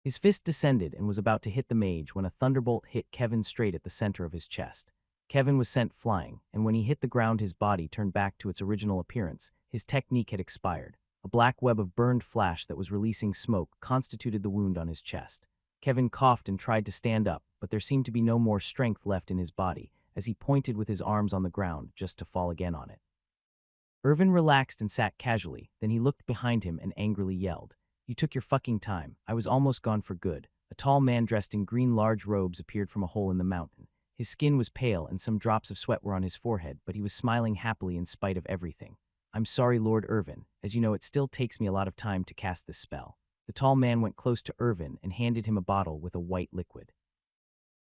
His fist descended and was about to hit the mage when a thunderbolt hit Kevin straight at the center of his chest. Kevin was sent flying, and when he hit the ground his body turned back to its original appearance. His technique had expired. A black web of burned flash that was releasing smoke constituted the wound on his chest. Kevin coughed and tried to stand up, but there seemed to be no more strength left in his body, as he pointed with his arms on the ground just to fall again on it. Irvin relaxed and sat casually, then he looked behind him and angrily yelled, "You took your fucking time. I was almost gone for good." A tall man dressed in green large robes appeared from a hole in the mountain. His skin was pale and some drops of sweat were on his forehead, but he was smiling happily in spite of everything. "I'm sorry, Lord Irvin. As you know, it still takes me a lot of time to cast this spell." The tall man went close to Irvin and handed him a bottle with a white liquid.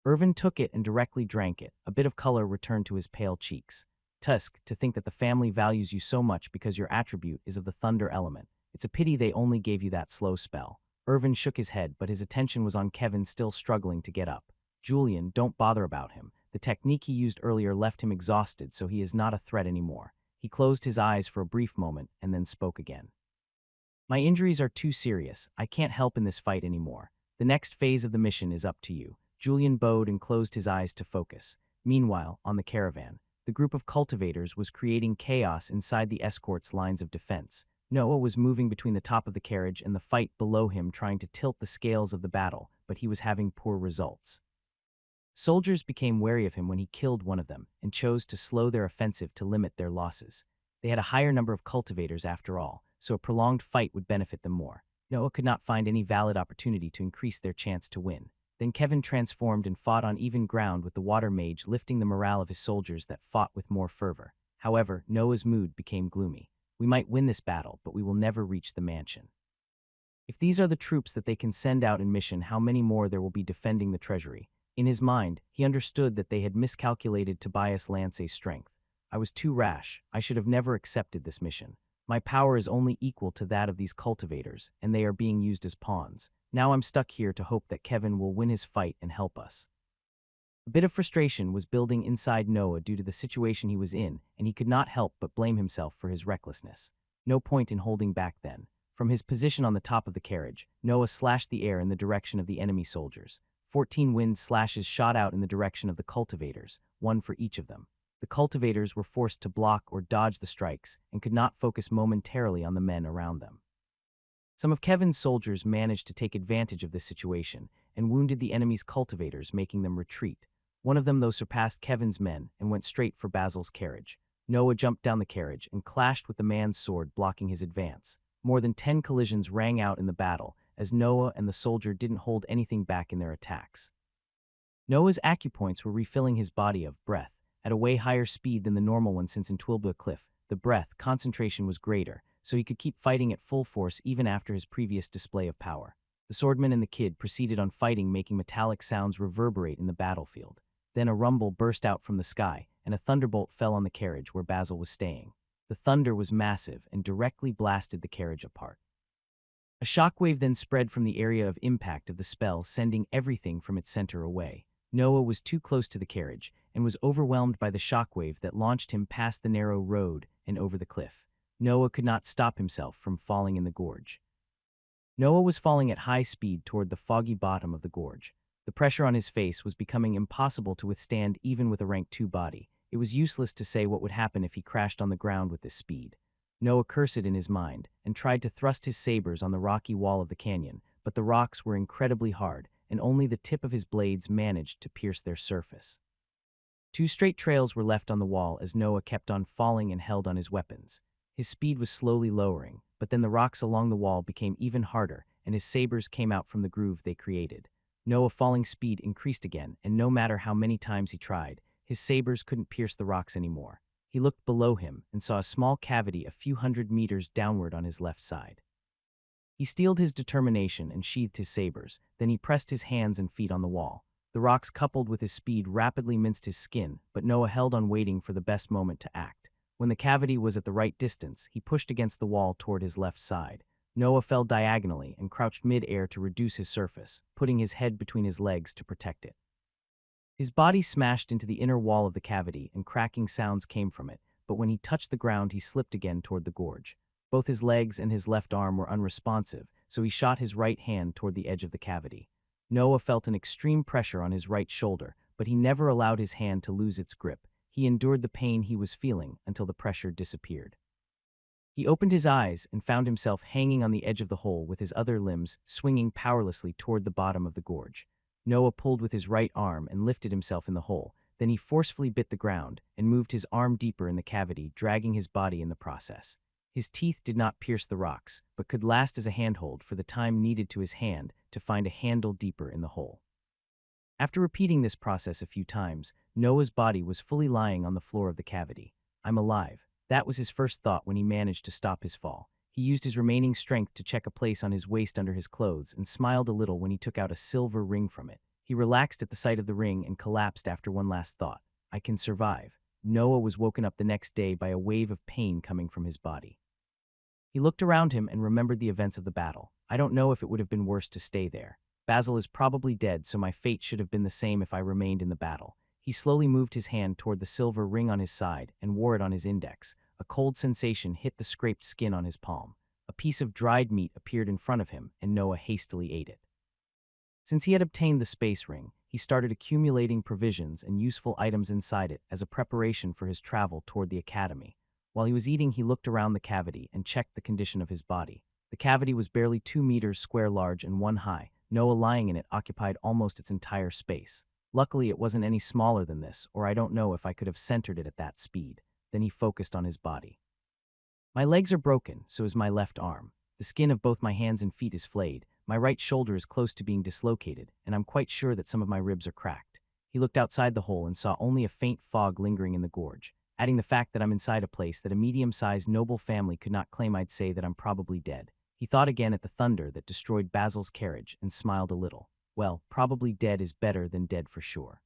Irvin took it and directly drank it. A bit of color returned to his pale cheeks. "Tusk, to think that the family values you so much because your attribute is of the thunder element. It's a pity they only gave you that slow spell." Irvin shook his head, but his attention was on Kevin still struggling to get up. "Julian, don't bother about him. The technique he used earlier left him exhausted, so he is not a threat anymore." He closed his eyes for a brief moment and then spoke again. "My injuries are too serious. I can't help in this fight anymore. The next phase of the mission is up to you." Julian bowed and closed his eyes to focus. Meanwhile, on the caravan, the group of cultivators was creating chaos inside the escort's lines of defense. Noah was moving between the top of the carriage and the fight below him, trying to tilt the scales of the battle, but he was having poor results. Soldiers became wary of him when he killed one of them and chose to slow their offensive to limit their losses. They had a higher number of cultivators after all, so a prolonged fight would benefit them more. Noah could not find any valid opportunity to increase their chance to win. Then Kevin transformed and fought on even ground with the water mage, lifting the morale of his soldiers that fought with more fervor. However, Noah's mood became gloomy. "We might win this battle, but we will never reach the mansion. If these are the troops that they can send out in mission, how many more there will be defending the treasury?" In his mind, he understood that they had miscalculated Tobias Lance's strength. "I was too rash. I should have never accepted this mission. My power is only equal to that of these cultivators, and they are being used as pawns. Now I'm stuck here to hope that Kevin will win his fight and help us." A bit of frustration was building inside Noah due to the situation he was in, and he could not help but blame himself for his recklessness. No point in holding back then. From his position on the top of the carriage, Noah slashed the air in the direction of the enemy soldiers. 14 wind slashes shot out in the direction of the cultivators, one for each of them. The cultivators were forced to block or dodge the strikes and could not focus momentarily on the men around them. Some of Kevin's soldiers managed to take advantage of this situation and wounded the enemy's cultivators, making them retreat. One of them, though, surpassed Kevin's men and went straight for Basil's carriage. Noah jumped down the carriage and clashed with the man's sword, blocking his advance. More than 10 collisions rang out in the battle, as Noah and the soldier didn't hold anything back in their attacks. Noah's acupoints were refilling his body of breath at a way higher speed than the normal one, since in Twilba Cliff, the breath concentration was greater, so he could keep fighting at full force even after his previous display of power. The swordman and the kid proceeded on fighting, making metallic sounds reverberate in the battlefield. Then a rumble burst out from the sky, and a thunderbolt fell on the carriage where Basil was staying. The thunder was massive and directly blasted the carriage apart. A shockwave then spread from the area of impact of the spell, sending everything from its center away. Noah was too close to the carriage and was overwhelmed by the shockwave that launched him past the narrow road and over the cliff. Noah could not stop himself from falling in the gorge. Noah was falling at high speed toward the foggy bottom of the gorge. The pressure on his face was becoming impossible to withstand even with a rank 2 body. It was useless to say what would happen if he crashed on the ground with this speed. Noah cursed in his mind and tried to thrust his sabers on the rocky wall of the canyon, but the rocks were incredibly hard, and only the tip of his blades managed to pierce their surface. 2 straight trails were left on the wall as Noah kept on falling and held on his weapons. His speed was slowly lowering, but then the rocks along the wall became even harder, and his sabers came out from the groove they created. Noah's falling speed increased again, and no matter how many times he tried, his sabers couldn't pierce the rocks anymore. He looked below him and saw a small cavity a few hundred meters downward on his left side. He steeled his determination and sheathed his sabers. Then he pressed his hands and feet on the wall. The rocks, coupled with his speed, rapidly minced his skin, but Noah held on, waiting for the best moment to act. When the cavity was at the right distance, he pushed against the wall toward his left side. Noah fell diagonally and crouched mid-air to reduce his surface, putting his head between his legs to protect it. His body smashed into the inner wall of the cavity, and cracking sounds came from it, but when he touched the ground, he slipped again toward the gorge. Both his legs and his left arm were unresponsive, so he shot his right hand toward the edge of the cavity. Noah felt an extreme pressure on his right shoulder, but he never allowed his hand to lose its grip. He endured the pain he was feeling until the pressure disappeared. He opened his eyes and found himself hanging on the edge of the hole with his other limbs swinging powerlessly toward the bottom of the gorge. Noah pulled with his right arm and lifted himself in the hole. Then he forcefully bit the ground and moved his arm deeper in the cavity, dragging his body in the process. His teeth did not pierce the rocks, but could last as a handhold for the time needed to his hand to find a handle deeper in the hole. After repeating this process a few times, Noah's body was fully lying on the floor of the cavity. "I'm alive." That was his first thought when he managed to stop his fall. He used his remaining strength to check a place on his waist under his clothes and smiled a little when he took out a silver ring from it. He relaxed at the sight of the ring and collapsed after one last thought. "I can survive." Noah was woken up the next day by a wave of pain coming from his body. He looked around him and remembered the events of the battle. "I don't know if it would have been worse to stay there. Basil is probably dead, so my fate should have been the same if I remained in the battle." He slowly moved his hand toward the silver ring on his side and wore it on his index. A cold sensation hit the scraped skin on his palm. A piece of dried meat appeared in front of him, and Noah hastily ate it. Since he had obtained the space ring, he started accumulating provisions and useful items inside it as a preparation for his travel toward the academy. While he was eating, he looked around the cavity and checked the condition of his body. The cavity was barely 2 meters square large and 1 high. Noah lying in it occupied almost its entire space. Luckily, it wasn't any smaller than this, or I don't know if I could have centered it at that speed. Then he focused on his body. "My legs are broken, so is my left arm. The skin of both my hands and feet is flayed. My right shoulder is close to being dislocated, and I'm quite sure that some of my ribs are cracked." He looked outside the hole and saw only a faint fog lingering in the gorge. "Adding the fact that I'm inside a place that a medium-sized noble family could not claim, I'd say that I'm probably dead." He thought again at the thunder that destroyed Basil's carriage and smiled a little. "Well, probably dead is better than dead for sure.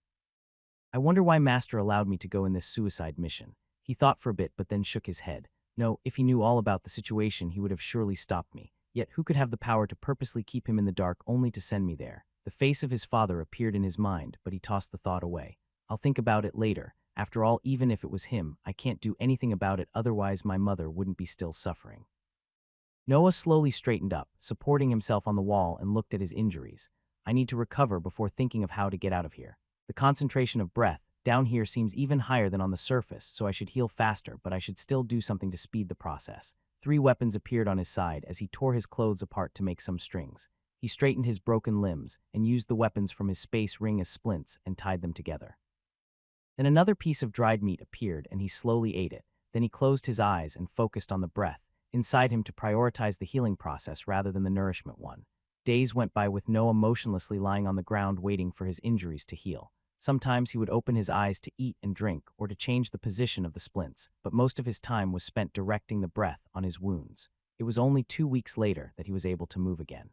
I wonder why Master allowed me to go in this suicide mission." He thought for a bit but then shook his head. No, if he knew all about the situation, he would have surely stopped me. Yet who could have the power to purposely keep him in the dark only to send me there? The face of his father appeared in his mind, but he tossed the thought away. "I'll think about it later. After all, even if it was him, I can't do anything about it, otherwise my mother wouldn't be still suffering." Noah slowly straightened up, supporting himself on the wall, and looked at his injuries. "I need to recover before thinking of how to get out of here. The concentration of breath down here seems even higher than on the surface, so I should heal faster, but I should still do something to speed the process." 3 weapons appeared on his side as he tore his clothes apart to make some strings. He straightened his broken limbs and used the weapons from his space ring as splints and tied them together. Then another piece of dried meat appeared and he slowly ate it. Then he closed his eyes and focused on the breath inside him to prioritize the healing process rather than the nourishment one. Days went by with Noah motionlessly lying on the ground waiting for his injuries to heal. Sometimes he would open his eyes to eat and drink or to change the position of the splints, but most of his time was spent directing the breath on his wounds. It was only 2 weeks later that he was able to move again.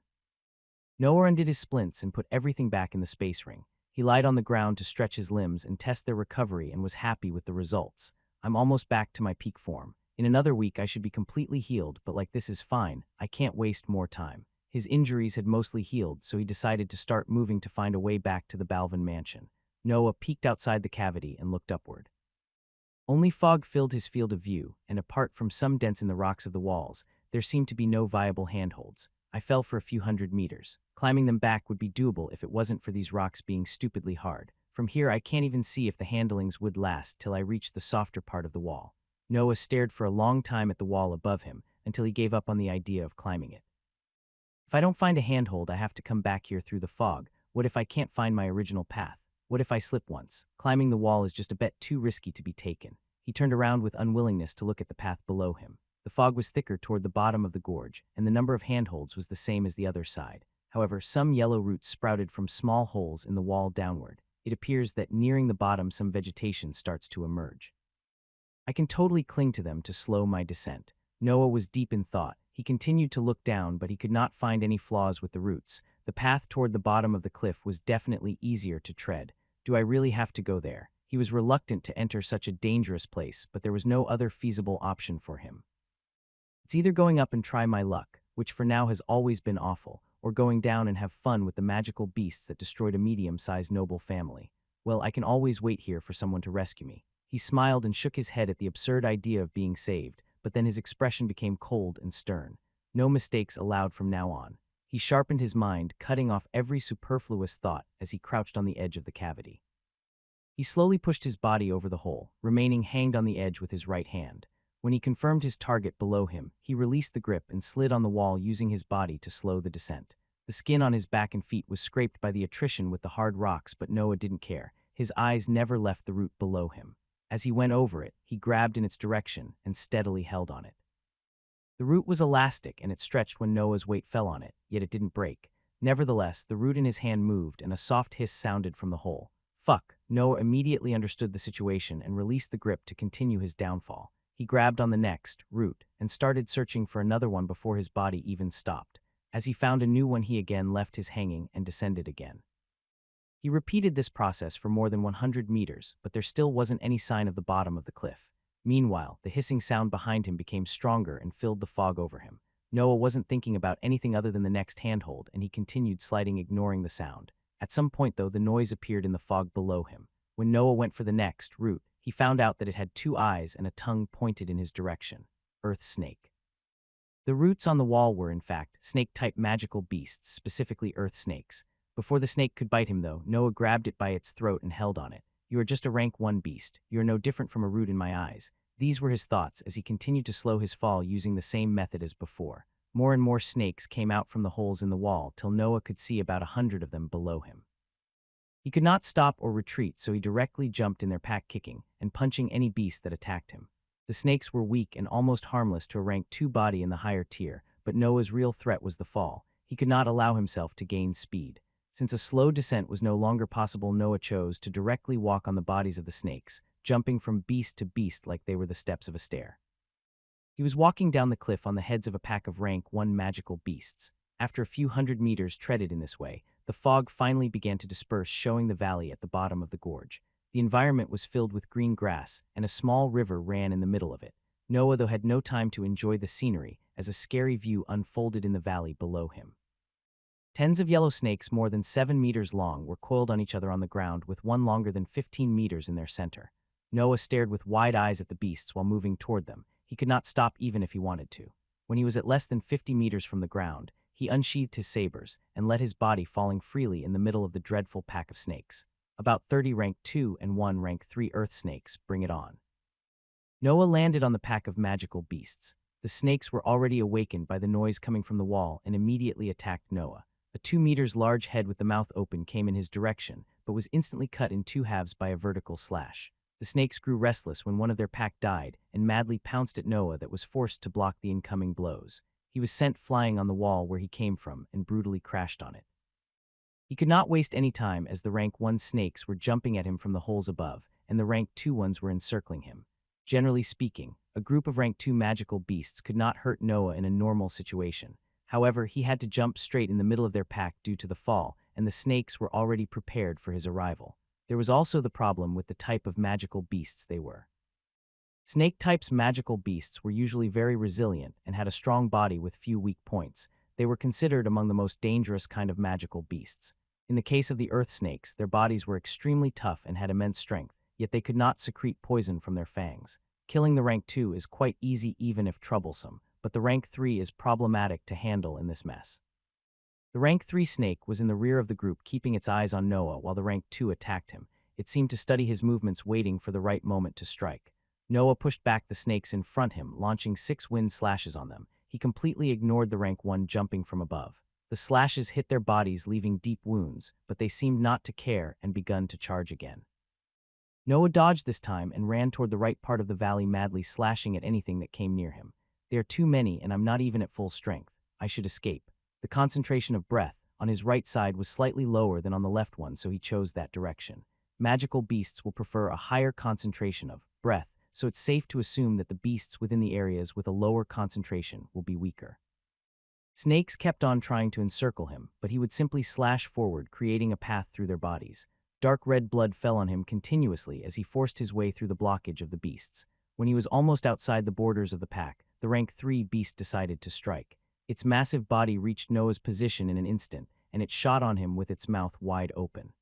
Noah undid his splints and put everything back in the space ring. He lied on the ground to stretch his limbs and test their recovery and was happy with the results. "I'm almost back to my peak form. In another week I should be completely healed, but like this is fine. I can't waste more time." His injuries had mostly healed, so he decided to start moving to find a way back to the Balvin mansion. Noah peeked outside the cavity and looked upward. Only fog filled his field of view, and apart from some dents in the rocks of the walls, there seemed to be no viable handholds. I fell for a few hundred meters. Climbing them back would be doable if it wasn't for these rocks being stupidly hard. From here I can't even see if the handlings would last till I reached the softer part of the wall. Noah stared for a long time at the wall above him until he gave up on the idea of climbing it. If I don't find a handhold, I have to come back here through the fog. What if I can't find my original path? What if I slip once? Climbing the wall is just a bit too risky to be taken. He turned around with unwillingness to look at the path below him. The fog was thicker toward the bottom of the gorge, and the number of handholds was the same as the other side. However, some yellow roots sprouted from small holes in the wall downward. It appears that nearing the bottom some vegetation starts to emerge. I can totally cling to them to slow my descent. Noah was deep in thought. He continued to look down, but he could not find any flaws with the roots. The path toward the bottom of the cliff was definitely easier to tread. Do I really have to go there? He was reluctant to enter such a dangerous place, but there was no other feasible option for him. It's either going up and try my luck, which for now has always been awful, or going down and have fun with the magical beasts that destroyed a medium-sized noble family. Well, I can always wait here for someone to rescue me. He smiled and shook his head at the absurd idea of being saved, but then his expression became cold and stern. No mistakes allowed from now on. He sharpened his mind, cutting off every superfluous thought as he crouched on the edge of the cavity. He slowly pushed his body over the hole, remaining hanged on the edge with his right hand. When he confirmed his target below him, he released the grip and slid on the wall using his body to slow the descent. The skin on his back and feet was scraped by the attrition with the hard rocks, but Noah didn't care. His eyes never left the root below him. As he went over it, he grabbed in its direction and steadily held on it. The root was elastic and it stretched when Noah's weight fell on it, yet it didn't break. Nevertheless, the root in his hand moved and a soft hiss sounded from the hole. Fuck! Noah immediately understood the situation and released the grip to continue his downfall. He grabbed on the next root and started searching for another one before his body even stopped. As he found a new one, he again left his hanging and descended again. He repeated this process for more than 100 meters, but there still wasn't any sign of the bottom of the cliff. Meanwhile, the hissing sound behind him became stronger and filled the fog over him. Noah wasn't thinking about anything other than the next handhold, and he continued sliding, ignoring the sound. At some point, though, the noise appeared in the fog below him. When Noah went for the next root, he found out that it had 2 eyes and a tongue pointed in his direction. Earth snake. The roots on the wall were, in fact, snake-type magical beasts, specifically earth snakes. Before the snake could bite him, though, Noah grabbed it by its throat and held on it. You are just a rank 1 beast. You are no different from a root in my eyes. These were his thoughts as he continued to slow his fall using the same method as before. More and more snakes came out from the holes in the wall till Noah could see about 100 of them below him. He could not stop or retreat, so he directly jumped in their pack, kicking and punching any beast that attacked him. The snakes were weak and almost harmless to a rank 2 body in the higher tier, but Noah's real threat was the fall. He could not allow himself to gain speed. Since a slow descent was no longer possible, Noah chose to directly walk on the bodies of the snakes, jumping from beast to beast like they were the steps of a stair. He was walking down the cliff on the heads of a pack of rank 1 magical beasts. After a few hundred meters treaded in this way, the fog finally began to disperse, showing the valley at the bottom of the gorge. The environment was filled with green grass, and a small river ran in the middle of it. Noah, though, had no time to enjoy the scenery, as a scary view unfolded in the valley below him. Tens of yellow snakes more than 7 meters long were coiled on each other on the ground, with one longer than 15 meters in their center. Noah stared with wide eyes at the beasts while moving toward them. He could not stop even if he wanted to. When he was at less than 50 meters from the ground, he unsheathed his sabers and let his body falling freely in the middle of the dreadful pack of snakes. About 30 rank 2 and 1 rank 3 earth snakes, bring it on. Noah landed on the pack of magical beasts. The snakes were already awakened by the noise coming from the wall and immediately attacked Noah. A 2 meters large head with the mouth open came in his direction, but was instantly cut in 2 halves by a vertical slash. The snakes grew restless when one of their pack died and madly pounced at Noah that was forced to block the incoming blows. He was sent flying on the wall where he came from and brutally crashed on it. He could not waste any time as the rank 1 snakes were jumping at him from the holes above, and the rank 2 ones were encircling him. Generally speaking, a group of rank 2 magical beasts could not hurt Noah in a normal situation. However, he had to jump straight in the middle of their pack due to the fall, and the snakes were already prepared for his arrival. There was also the problem with the type of magical beasts they were. Snake type's magical beasts were usually very resilient and had a strong body with few weak points. They were considered among the most dangerous kind of magical beasts. In the case of the earth snakes, their bodies were extremely tough and had immense strength, yet they could not secrete poison from their fangs. Killing the rank 2 is quite easy even if troublesome, but the rank 3 is problematic to handle in this mess. The rank 3 snake was in the rear of the group, keeping its eyes on Noah while the rank 2 attacked him. It seemed to study his movements, waiting for the right moment to strike. Noah pushed back the snakes in front him, launching 6 wind slashes on them. He completely ignored the rank 1 jumping from above. The slashes hit their bodies, leaving deep wounds, but they seemed not to care and begun to charge again. Noah dodged this time and ran toward the right part of the valley, madly slashing at anything that came near him. They are too many, and I'm not even at full strength. I should escape. The concentration of breath on his right side was slightly lower than on the left one, so he chose that direction. Magical beasts will prefer a higher concentration of breath, so it's safe to assume that the beasts within the areas with a lower concentration will be weaker. Snakes kept on trying to encircle him, but he would simply slash forward, creating a path through their bodies. Dark red blood fell on him continuously as he forced his way through the blockage of the beasts. When he was almost outside the borders of the pack, the rank 3 beast decided to strike. Its massive body reached Noah's position in an instant, and it shot on him with its mouth wide open.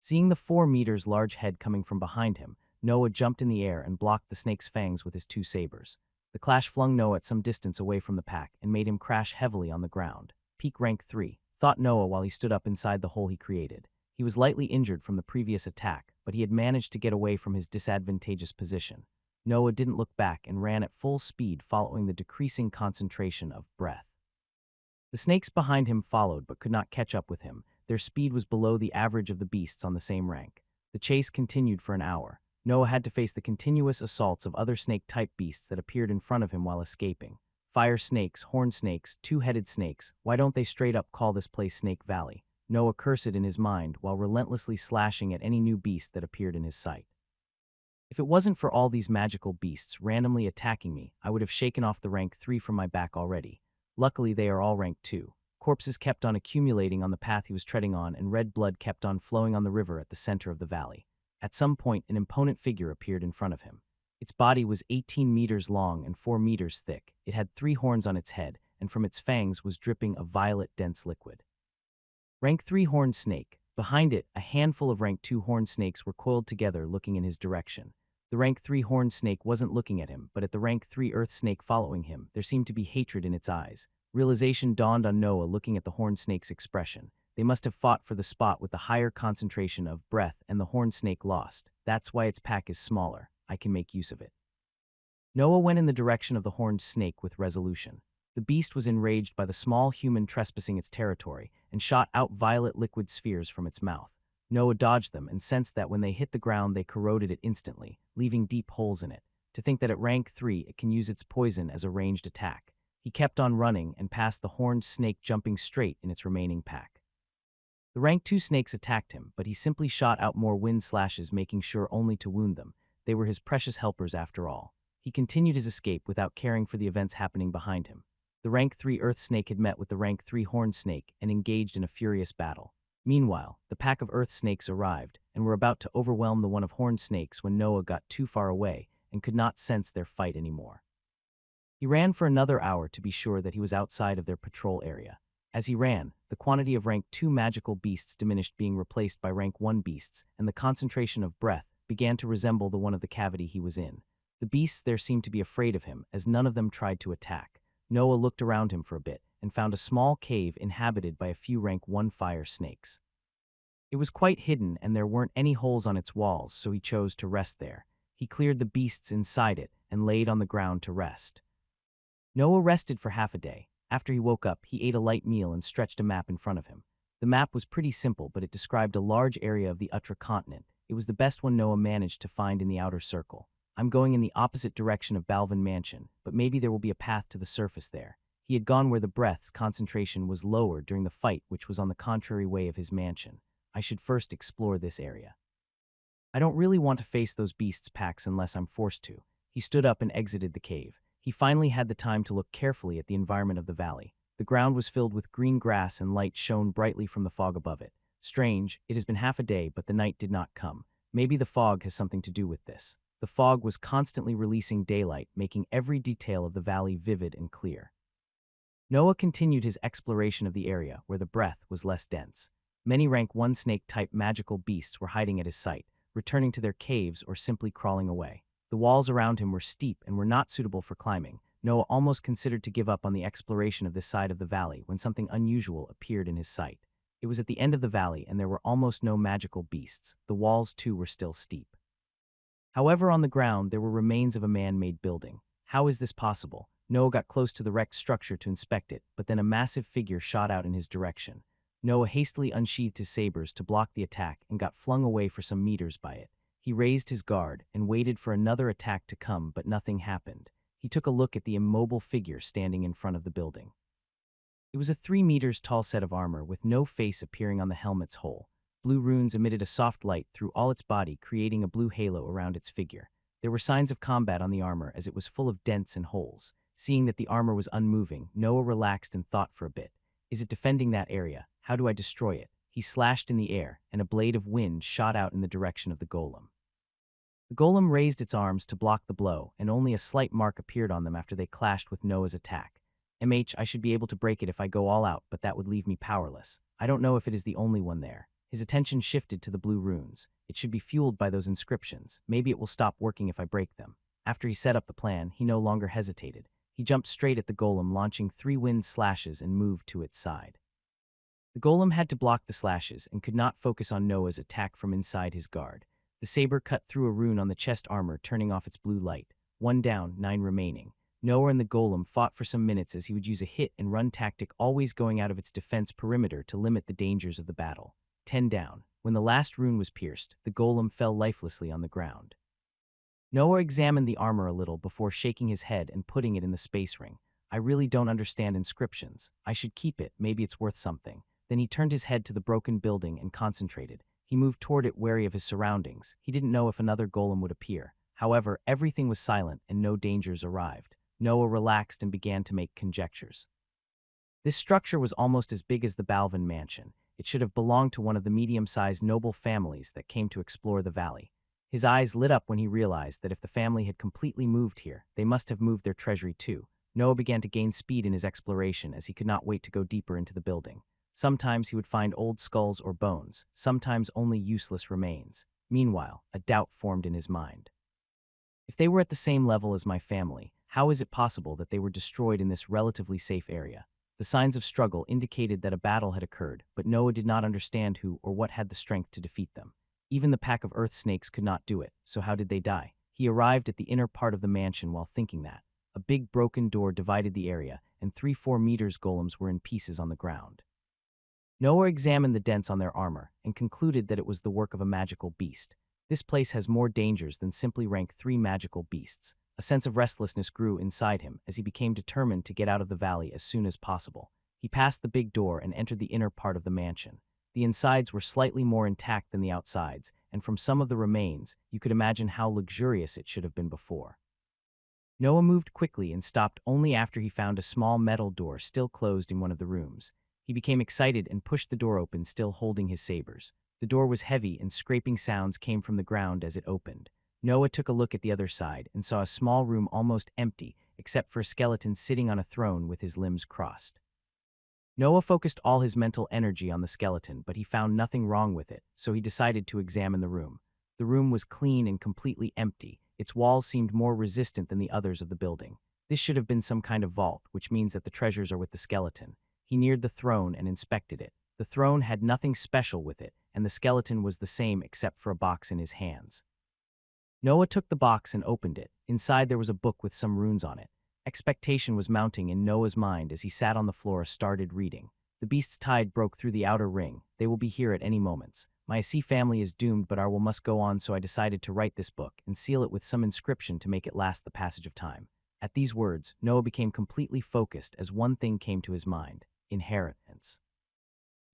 Seeing the 4 meters large head coming from behind him, Noah jumped in the air and blocked the snake's fangs with his 2 sabers. The clash flung Noah at some distance away from the pack and made him crash heavily on the ground. Peak rank 3, thought Noah while he stood up inside the hole he created. He was lightly injured from the previous attack, but he had managed to get away from his disadvantageous position. Noah didn't look back and ran at full speed, following the decreasing concentration of breath. The snakes behind him followed but could not catch up with him. Their speed was below the average of the beasts on the same rank. The chase continued for an hour. Noah had to face the continuous assaults of other snake-type beasts that appeared in front of him while escaping. Fire snakes, horned snakes, 2-headed snakes. Why don't they straight up call this place Snake Valley? Noah cursed in his mind while relentlessly slashing at any new beast that appeared in his sight. If it wasn't for all these magical beasts randomly attacking me, I would have shaken off the rank 3 from my back already. Luckily, they are all rank 2. Corpses kept on accumulating on the path he was treading on, and red blood kept on flowing on the river at the center of the valley. At some point, an imponent figure appeared in front of him. Its body was 18 meters long and 4 meters thick. It had 3 horns on its head, and from its fangs was dripping a violet, dense liquid. Rank 3 horned snake. Behind it, a handful of rank 2 horned snakes were coiled together, looking in his direction. The rank 3 horned snake wasn't looking at him, but at the rank 3 earth snake following him, there seemed to be hatred in its eyes. Realization dawned on Noah looking at the horned snake's expression. They must have fought for the spot with the higher concentration of breath, and the horned snake lost. That's why its pack is smaller. I can make use of it. Noah went in the direction of the horned snake with resolution. The beast was enraged by the small human trespassing its territory and shot out violet liquid spheres from its mouth. Noah dodged them and sensed that when they hit the ground they corroded it instantly, leaving deep holes in it. To think that at rank 3 it can use its poison as a ranged attack. He kept on running and passed the horned snake, jumping straight in its remaining pack. The rank 2 snakes attacked him, but he simply shot out more wind slashes, making sure only to wound them. They were his precious helpers after all. He continued his escape without caring for the events happening behind him. The rank 3 earth snake had met with the rank 3 horned snake and engaged in a furious battle. Meanwhile, the pack of earth snakes arrived and were about to overwhelm the one of horned snakes when Noah got too far away and could not sense their fight anymore. He ran for another hour to be sure that he was outside of their patrol area. As he ran, the quantity of rank 2 magical beasts diminished, being replaced by rank 1 beasts, and the concentration of breath began to resemble the one of the cavity he was in. The beasts there seemed to be afraid of him, as none of them tried to attack. Noah looked around him for a bit and found a small cave inhabited by a few rank 1 fire snakes. It was quite hidden and there weren't any holes on its walls, so he chose to rest there. He cleared the beasts inside it and laid on the ground to rest. Noah rested for half a day. After he woke up, he ate a light meal and stretched a map in front of him. The map was pretty simple, but it described a large area of the Utra continent. It was the best one Noah managed to find in the outer circle. I'm going in the opposite direction of Balvin Mansion, but maybe there will be a path to the surface there. He had gone where the breath's concentration was lower during the fight, which was on the contrary way of his mansion. I should first explore this area. I don't really want to face those beasts' packs unless I'm forced to. He stood up and exited the cave. He finally had the time to look carefully at the environment of the valley. The ground was filled with green grass and light shone brightly from the fog above it. Strange, it has been half a day, but the night did not come. Maybe the fog has something to do with this. The fog was constantly releasing daylight, making every detail of the valley vivid and clear. Noah continued his exploration of the area where the breath was less dense. Many rank 1 snake-type magical beasts were hiding at his sight, returning to their caves or simply crawling away. The walls around him were steep and were not suitable for climbing. Noah almost considered to give up on the exploration of this side of the valley when something unusual appeared in his sight. It was at the end of the valley and there were almost no magical beasts. The walls, too, were still steep. However, on the ground, there were remains of a man-made building. How is this possible? Noah got close to the wrecked structure to inspect it, but then a massive figure shot out in his direction. Noah hastily unsheathed his sabers to block the attack and got flung away for some meters by it. He raised his guard and waited for another attack to come, but nothing happened. He took a look at the immobile figure standing in front of the building. It was a 3 meters tall set of armor with no face appearing on the helmet's hole. Blue runes emitted a soft light through all its body, creating a blue halo around its figure. There were signs of combat on the armor as it was full of dents and holes. Seeing that the armor was unmoving, Noah relaxed and thought for a bit. Is it defending that area? How do I destroy it? He slashed in the air, and a blade of wind shot out in the direction of the golem. The golem raised its arms to block the blow, and only a slight mark appeared on them after they clashed with Noah's attack. I should be able to break it if I go all out, but that would leave me powerless. I don't know if it is the only one there. His attention shifted to the blue runes. It should be fueled by those inscriptions. Maybe it will stop working if I break them. After he set up the plan, he no longer hesitated. He jumped straight at the golem, launching 3 wind slashes and moved to its side. The golem had to block the slashes and could not focus on Noah's attack from inside his guard. The saber cut through a rune on the chest armor, turning off its blue light. 1 down, 9 remaining. Noah and the golem fought for some minutes as he would use a hit-and-run tactic, always going out of its defense perimeter to limit the dangers of the battle. 10 down. When the last rune was pierced, the golem fell lifelessly on the ground. Noah examined the armor a little before shaking his head and putting it in the space ring. I really don't understand inscriptions. I should keep it, maybe it's worth something. Then he turned his head to the broken building and concentrated. He moved toward it, wary of his surroundings. He didn't know if another golem would appear. However, everything was silent and no dangers arrived. Noah relaxed and began to make conjectures. This structure was almost as big as the Balvin mansion. It should have belonged to one of the medium-sized noble families that came to explore the valley. His eyes lit up when he realized that if the family had completely moved here, they must have moved their treasury too. Noah began to gain speed in his exploration as he could not wait to go deeper into the building. Sometimes he would find old skulls or bones, sometimes only useless remains. Meanwhile, a doubt formed in his mind. If they were at the same level as my family, how is it possible that they were destroyed in this relatively safe area? The signs of struggle indicated that a battle had occurred, but Noah did not understand who or what had the strength to defeat them. Even the pack of earth snakes could not do it, so how did they die? He arrived at the inner part of the mansion while thinking that. A big broken door divided the area, and 3-4 meters golems were in pieces on the ground. Noah examined the dents on their armor and concluded that it was the work of a magical beast. This place has more dangers than simply rank 3 magical beasts. A sense of restlessness grew inside him as he became determined to get out of the valley as soon as possible. He passed the big door and entered the inner part of the mansion. The insides were slightly more intact than the outsides, and from some of the remains, you could imagine how luxurious it should have been before. Noah moved quickly and stopped only after he found a small metal door still closed in one of the rooms. He became excited and pushed the door open, still holding his sabers. The door was heavy and scraping sounds came from the ground as it opened. Noah took a look at the other side and saw a small room almost empty, except for a skeleton sitting on a throne with his limbs crossed. Noah focused all his mental energy on the skeleton, but he found nothing wrong with it, so he decided to examine the room. The room was clean and completely empty. Its walls seemed more resistant than the others of the building. This should have been some kind of vault, which means that the treasures are with the skeleton. He neared the throne and inspected it. The throne had nothing special with it, and the skeleton was the same except for a box in his hands. Noah took the box and opened it. Inside there was a book with some runes on it. Expectation was mounting in Noah's mind as he sat on the floor and started reading. The beast's tide broke through the outer ring. They will be here at any moments. My Asi family is doomed, but our will must go on, so I decided to write this book and seal it with some inscription to make it last the passage of time. At these words, Noah became completely focused as one thing came to his mind: inheritance.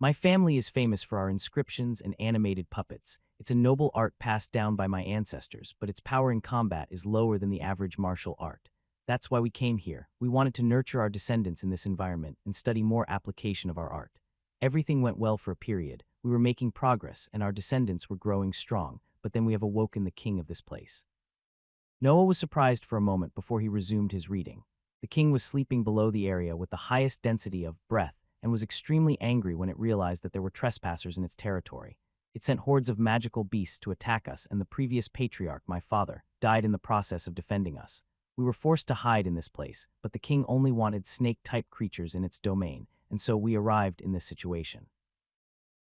My family is famous for our inscriptions and animated puppets. It's a noble art passed down by my ancestors, but its power in combat is lower than the average martial art. That's why we came here. We wanted to nurture our descendants in this environment and study more application of our art. Everything went well for a period. We were making progress and our descendants were growing strong, but then we have awoken the king of this place. Noah was surprised for a moment before he resumed his reading. The king was sleeping below the area with the highest density of breath and was extremely angry when it realized that there were trespassers in its territory. It sent hordes of magical beasts to attack us, and the previous patriarch, my father, died in the process of defending us. We were forced to hide in this place, but the king only wanted snake-type creatures in its domain, and so we arrived in this situation.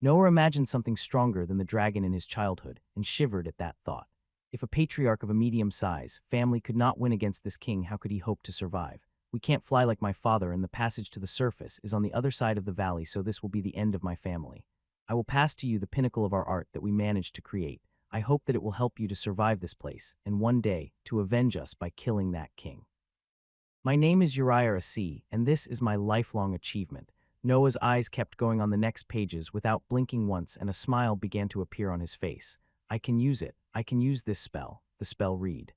Noah imagined something stronger than the dragon in his childhood and shivered at that thought. If a patriarch of a medium size family could not win against this king, how could he hope to survive? We can't fly like my father, and the passage to the surface is on the other side of the valley, so this will be the end of my family. I will pass to you the pinnacle of our art that we managed to create. I hope that it will help you to survive this place, and one day, to avenge us by killing that king. My name is Uriah A.C., and this is my lifelong achievement. Noah's eyes kept going on the next pages without blinking once, and a smile began to appear on his face. I can use it. I can use this spell. The spell read.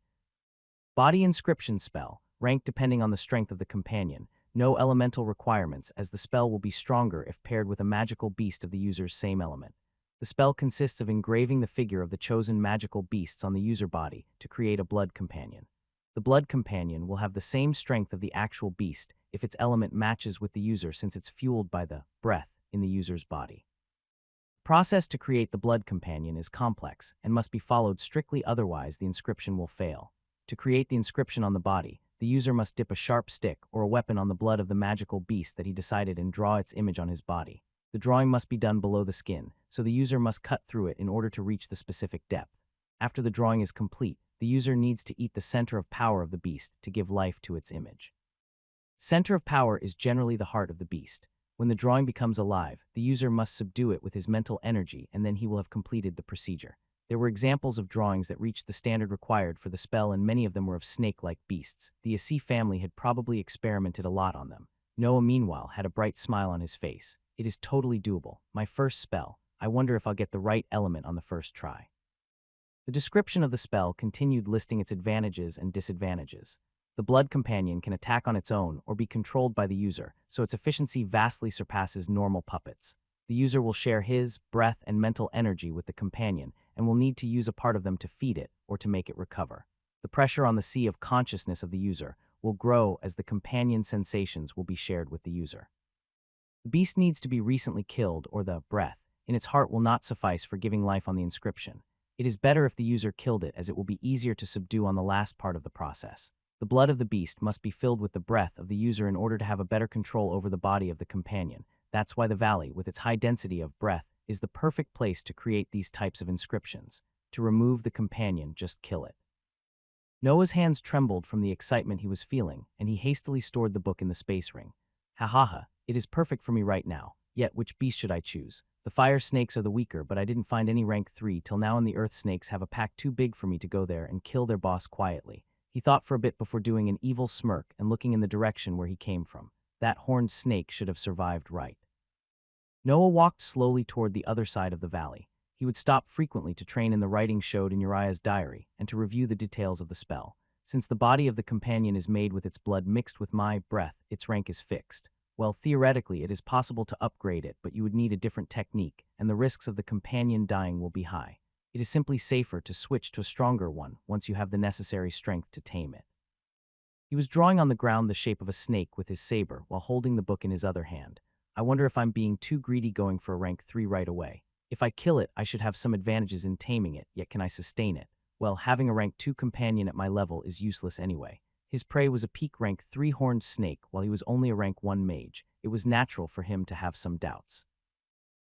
Body inscription spell. Rank depending on the strength of the companion. No elemental requirements, as the spell will be stronger if paired with a magical beast of the user's same element. The spell consists of engraving the figure of the chosen magical beasts on the user body to create a blood companion. The blood companion will have the same strength of the actual beast if its element matches with the user, since it's fueled by the breath in the user's body. The process to create the blood companion is complex and must be followed strictly, otherwise the inscription will fail. To create the inscription on the body, the user must dip a sharp stick or a weapon on the blood of the magical beast that he decided and draw its image on his body. The drawing must be done below the skin, so the user must cut through it in order to reach the specific depth. After the drawing is complete, the user needs to eat the center of power of the beast to give life to its image. Center of power is generally the heart of the beast. When the drawing becomes alive, the user must subdue it with his mental energy, and then he will have completed the procedure. There were examples of drawings that reached the standard required for the spell, and many of them were of snake-like beasts. The Asi family had probably experimented a lot on them. Noah, meanwhile, had a bright smile on his face. It is totally doable. My first spell. I wonder if I'll get the right element on the first try. The description of the spell continued, listing its advantages and disadvantages. The blood companion can attack on its own or be controlled by the user, so its efficiency vastly surpasses normal puppets. The user will share his breath and mental energy with the companion and will need to use a part of them to feed it or to make it recover. The pressure on the sea of consciousness of the user will grow as the companion's sensations will be shared with the user. The beast needs to be recently killed, or the breath in its heart will not suffice for giving life on the inscription. It is better if the user killed it, as it will be easier to subdue on the last part of the process. The blood of the beast must be filled with the breath of the user in order to have a better control over the body of the companion. That's why the valley, with its high density of breath, is the perfect place to create these types of inscriptions. To remove the companion, just kill it. Noah's hands trembled from the excitement he was feeling, and he hastily stored the book in the space ring. Ha ha ha, it is perfect for me right now. Yet, which beast should I choose? The fire snakes are the weaker, but I didn't find any rank 3 till now, and the earth snakes have a pack too big for me to go there and kill their boss quietly. He thought for a bit before doing an evil smirk and looking in the direction where he came from. That horned snake should have survived, right? Noah walked slowly toward the other side of the valley. He would stop frequently to train in the writing showed in Uriah's diary and to review the details of the spell. Since the body of the companion is made with its blood mixed with my breath, its rank is fixed. Well, theoretically, it is possible to upgrade it, but you would need a different technique, and the risks of the companion dying will be high. It is simply safer to switch to a stronger one once you have the necessary strength to tame it. He was drawing on the ground the shape of a snake with his saber while holding the book in his other hand. I wonder if I'm being too greedy going for a rank 3 right away. If I kill it, I should have some advantages in taming it, yet can I sustain it? Well, having a rank 2 companion at my level is useless anyway. His prey was a peak rank 3 horned snake while he was only a rank 1 mage. It was natural for him to have some doubts.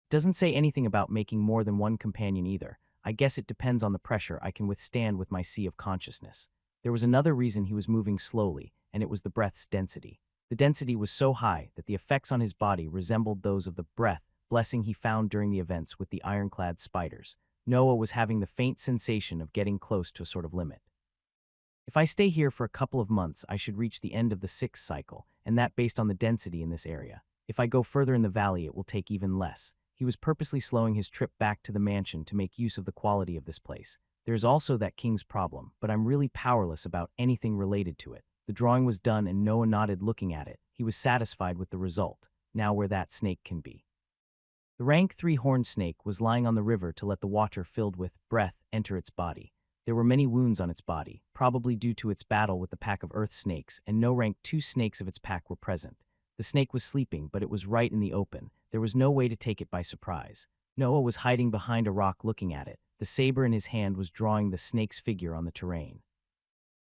It doesn't say anything about making more than one companion either. I guess it depends on the pressure I can withstand with my sea of consciousness. There was another reason he was moving slowly, and it was the breath's density. The density was so high that the effects on his body resembled those of the breath blessing he found during the events with the ironclad spiders. Noah was having the faint sensation of getting close to a sort of limit. If I stay here for a couple of months, I should reach the end of the 6th cycle, and that based on the density in this area. If I go further in the valley, it will take even less. He was purposely slowing his trip back to the mansion to make use of the quality of this place. There's also that king's problem, but I'm really powerless about anything related to it. The drawing was done and Noah nodded, looking at it. He was satisfied with the result. Now where that snake can be. The rank 3 horned snake was lying on the river to let the water filled with breath enter its body. There were many wounds on its body, probably due to its battle with the pack of earth snakes, and no rank 2 snakes of its pack were present. The snake was sleeping, but it was right in the open. There was no way to take it by surprise. Noah was hiding behind a rock looking at it. The saber in his hand was drawing the snake's figure on the terrain.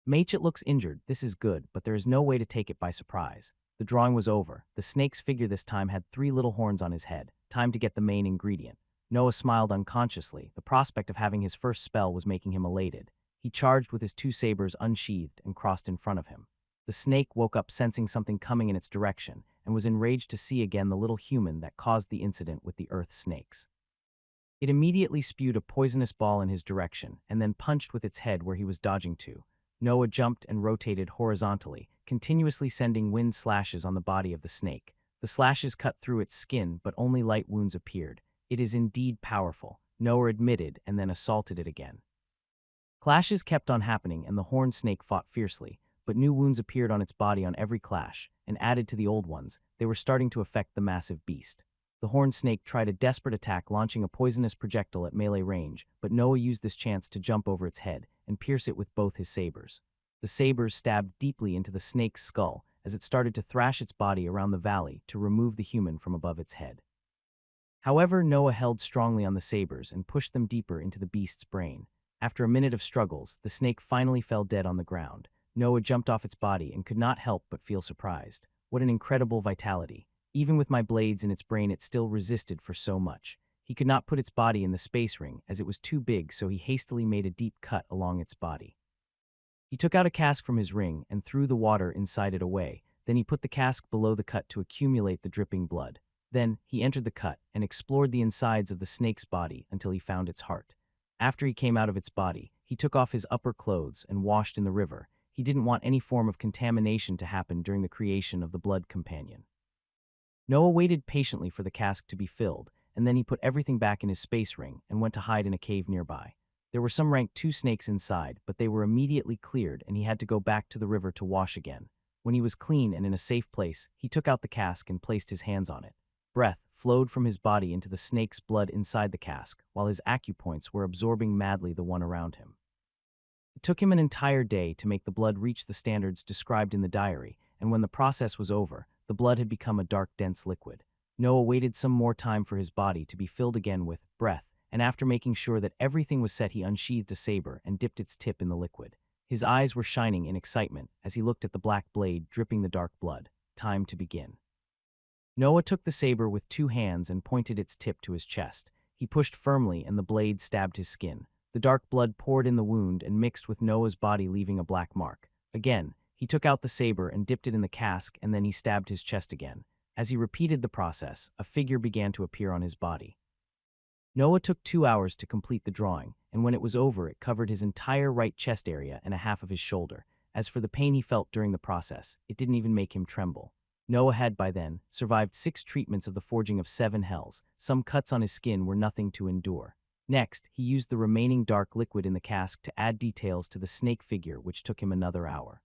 Mate, it looks injured. This is good, but there is no way to take it by surprise. The drawing was over. The snake's figure this time had 3 little horns on his head. Time to get the main ingredient. Noah smiled unconsciously. The prospect of having his first spell was making him elated. He charged with his 2 sabers unsheathed and crossed in front of him. The snake woke up sensing something coming in its direction and was enraged to see again the little human that caused the incident with the earth snakes. It immediately spewed a poisonous ball in his direction and then punched with its head where he was dodging to. Noah jumped and rotated horizontally, continuously sending wind slashes on the body of the snake. The slashes cut through its skin, but only light wounds appeared. It is indeed powerful, Noah admitted, and then assaulted it again. Clashes kept on happening, and the horned snake fought fiercely, but new wounds appeared on its body on every clash, and added to the old ones, they were starting to affect the massive beast. The horned snake tried a desperate attack, launching a poisonous projectile at melee range, but Noah used this chance to jump over its head and pierce it with both his sabers. The sabers stabbed deeply into the snake's skull as it started to thrash its body around the valley to remove the human from above its head. However, Noah held strongly on the sabers and pushed them deeper into the beast's brain. After a minute of struggles, the snake finally fell dead on the ground. Noah jumped off its body and could not help but feel surprised. What an incredible vitality. Even with my blades in its brain, it still resisted for so much. He could not put its body in the space ring as it was too big, so he hastily made a deep cut along its body. He took out a cask from his ring and threw the water inside it away. Then he put the cask below the cut to accumulate the dripping blood. Then he entered the cut and explored the insides of the snake's body until he found its heart. After he came out of its body, he took off his upper clothes and washed in the river. He didn't want any form of contamination to happen during the creation of the blood companion. Noah waited patiently for the cask to be filled, and then he put everything back in his space ring and went to hide in a cave nearby. There were some rank 2 snakes inside, but they were immediately cleared and he had to go back to the river to wash again. When he was clean and in a safe place, he took out the cask and placed his hands on it. Breath flowed from his body into the snake's blood inside the cask, while his acupoints were absorbing madly the one around him. It took him an entire day to make the blood reach the standards described in the diary, and when the process was over, the blood had become a dark, dense liquid. Noah waited some more time for his body to be filled again with breath, and after making sure that everything was set, he unsheathed a saber and dipped its tip in the liquid. His eyes were shining in excitement as he looked at the black blade dripping the dark blood. Time to begin. Noah took the saber with 2 hands and pointed its tip to his chest. He pushed firmly and the blade stabbed his skin. The dark blood poured in the wound and mixed with Noah's body, leaving a black mark. Again, he took out the saber and dipped it in the cask, and then he stabbed his chest again. As he repeated the process, a figure began to appear on his body. Noah took 2 hours to complete the drawing, and when it was over, it covered his entire right chest area and a half of his shoulder. As for the pain he felt during the process, it didn't even make him tremble. Noah had, by then, survived 6 treatments of the forging of 7 hells. Some cuts on his skin were nothing to endure. Next, he used the remaining dark liquid in the cask to add details to the snake figure, which took him another hour.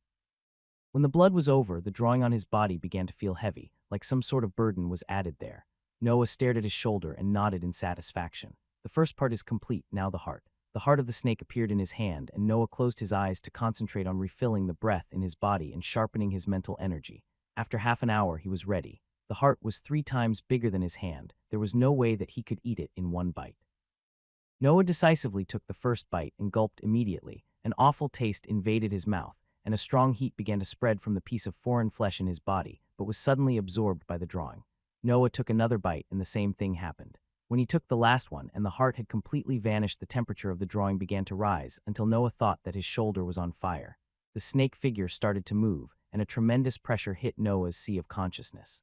When the blood was over, the drawing on his body began to feel heavy, like some sort of burden was added there. Noah stared at his shoulder and nodded in satisfaction. The first part is complete, now the heart. The heart of the snake appeared in his hand, and Noah closed his eyes to concentrate on refilling the breath in his body and sharpening his mental energy. After half an hour, he was ready. The heart was 3 times bigger than his hand. There was no way that he could eat it in one bite. Noah decisively took the first bite and gulped immediately. An awful taste invaded his mouth, and a strong heat began to spread from the piece of foreign flesh in his body, but was suddenly absorbed by the drawing. Noah took another bite, and the same thing happened. When he took the last one and the heart had completely vanished, the temperature of the drawing began to rise until Noah thought that his shoulder was on fire. The snake figure started to move, and a tremendous pressure hit Noah's sea of consciousness.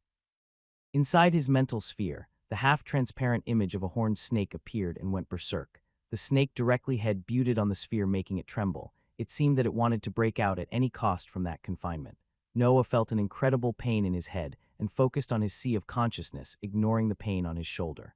Inside his mental sphere, the half-transparent image of a horned snake appeared and went berserk. The snake directly head butted on the sphere, making it tremble. It seemed that it wanted to break out at any cost from that confinement. Noah felt an incredible pain in his head and focused on his sea of consciousness, ignoring the pain on his shoulder.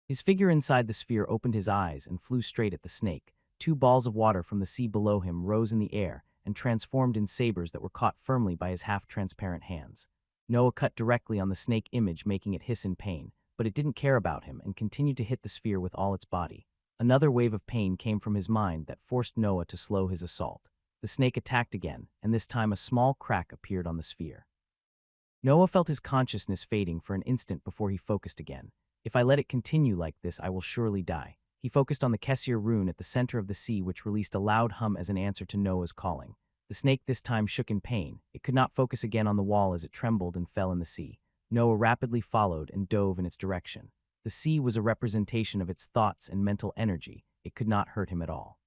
His figure inside the sphere opened his eyes and flew straight at the snake. 2 balls of water from the sea below him rose in the air and transformed in sabers that were caught firmly by his half-transparent hands. Noah cut directly on the snake image, making it hiss in pain, but it didn't care about him and continued to hit the sphere with all its body. Another wave of pain came from his mind that forced Noah to slow his assault. The snake attacked again, and this time a small crack appeared on the sphere. Noah felt his consciousness fading for an instant before he focused again. If I let it continue like this, I will surely die. He focused on the Kessir rune at the center of the sea, which released a loud hum as an answer to Noah's calling. The snake this time shook in pain. It could not focus again on the wall as it trembled and fell in the sea. Noah rapidly followed and dove in its direction. The sea was a representation of its thoughts and mental energy. It could not hurt him at all.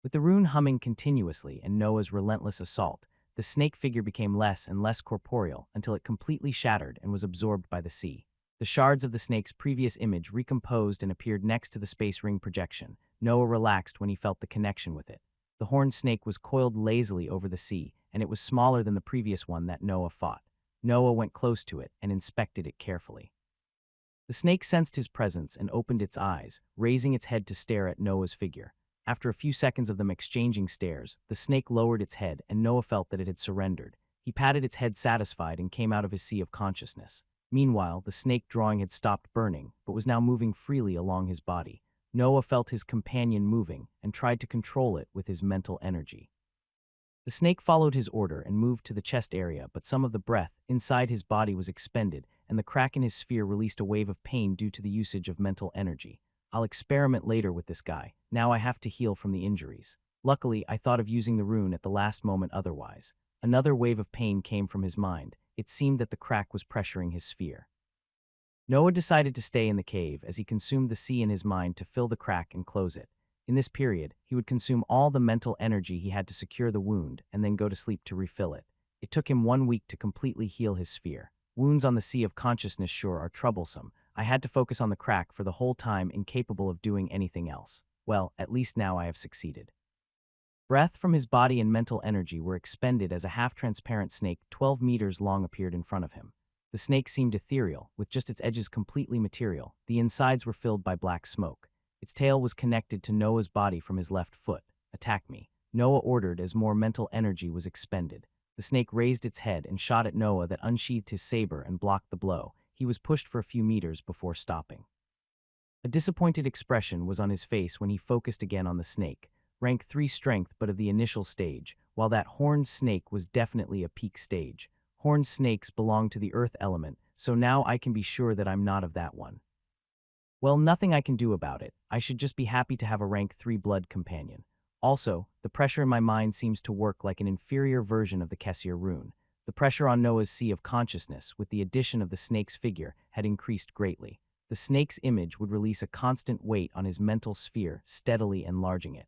With the rune humming continuously and Noah's relentless assault, the snake figure became less and less corporeal until it completely shattered and was absorbed by the sea. The shards of the snake's previous image recomposed and appeared next to the space ring projection. Noah relaxed when he felt the connection with it. The horned snake was coiled lazily over the sea, and it was smaller than the previous one that Noah fought. Noah went close to it and inspected it carefully. The snake sensed his presence and opened its eyes, raising its head to stare at Noah's figure. After a few seconds of them exchanging stares, the snake lowered its head and Noah felt that it had surrendered. He patted its head satisfied and came out of his sea of consciousness. Meanwhile, the snake drawing had stopped burning, but was now moving freely along his body. Noah felt his companion moving and tried to control it with his mental energy. The snake followed his order and moved to the chest area, but some of the breath inside his body was expended, and the crack in his sphere released a wave of pain due to the usage of mental energy. I'll experiment later with this guy. Now I have to heal from the injuries. Luckily, I thought of using the rune at the last moment otherwise. Another wave of pain came from his mind. It seemed that the crack was pressuring his sphere. Noah decided to stay in the cave as he consumed the sea in his mind to fill the crack and close it. In this period, he would consume all the mental energy he had to secure the wound and then go to sleep to refill it. It took him 1 week to completely heal his sphere. Wounds on the sea of consciousness sure are troublesome. I had to focus on the crack for the whole time, incapable of doing anything else. Well, at least now I have succeeded. Breath from his body and mental energy were expended as a half-transparent snake 12 meters long appeared in front of him. The snake seemed ethereal, with just its edges completely material. The insides were filled by black smoke. Its tail was connected to Noah's body from his left foot. Attack me, Noah ordered as more mental energy was expended. The snake raised its head and shot at Noah that unsheathed his saber and blocked the blow. He was pushed for a few meters before stopping. A disappointed expression was on his face when he focused again on the snake. Rank 3 strength but of the initial stage, while that horned snake was definitely a peak stage. Horned snakes belong to the earth element, so now I can be sure that I'm not of that one. Well, nothing I can do about it. I should just be happy to have a rank 3 blood companion. Also, the pressure in my mind seems to work like an inferior version of the Kessir rune. The pressure on Noah's sea of consciousness, with the addition of the snake's figure, had increased greatly. The snake's image would release a constant weight on his mental sphere, steadily enlarging it.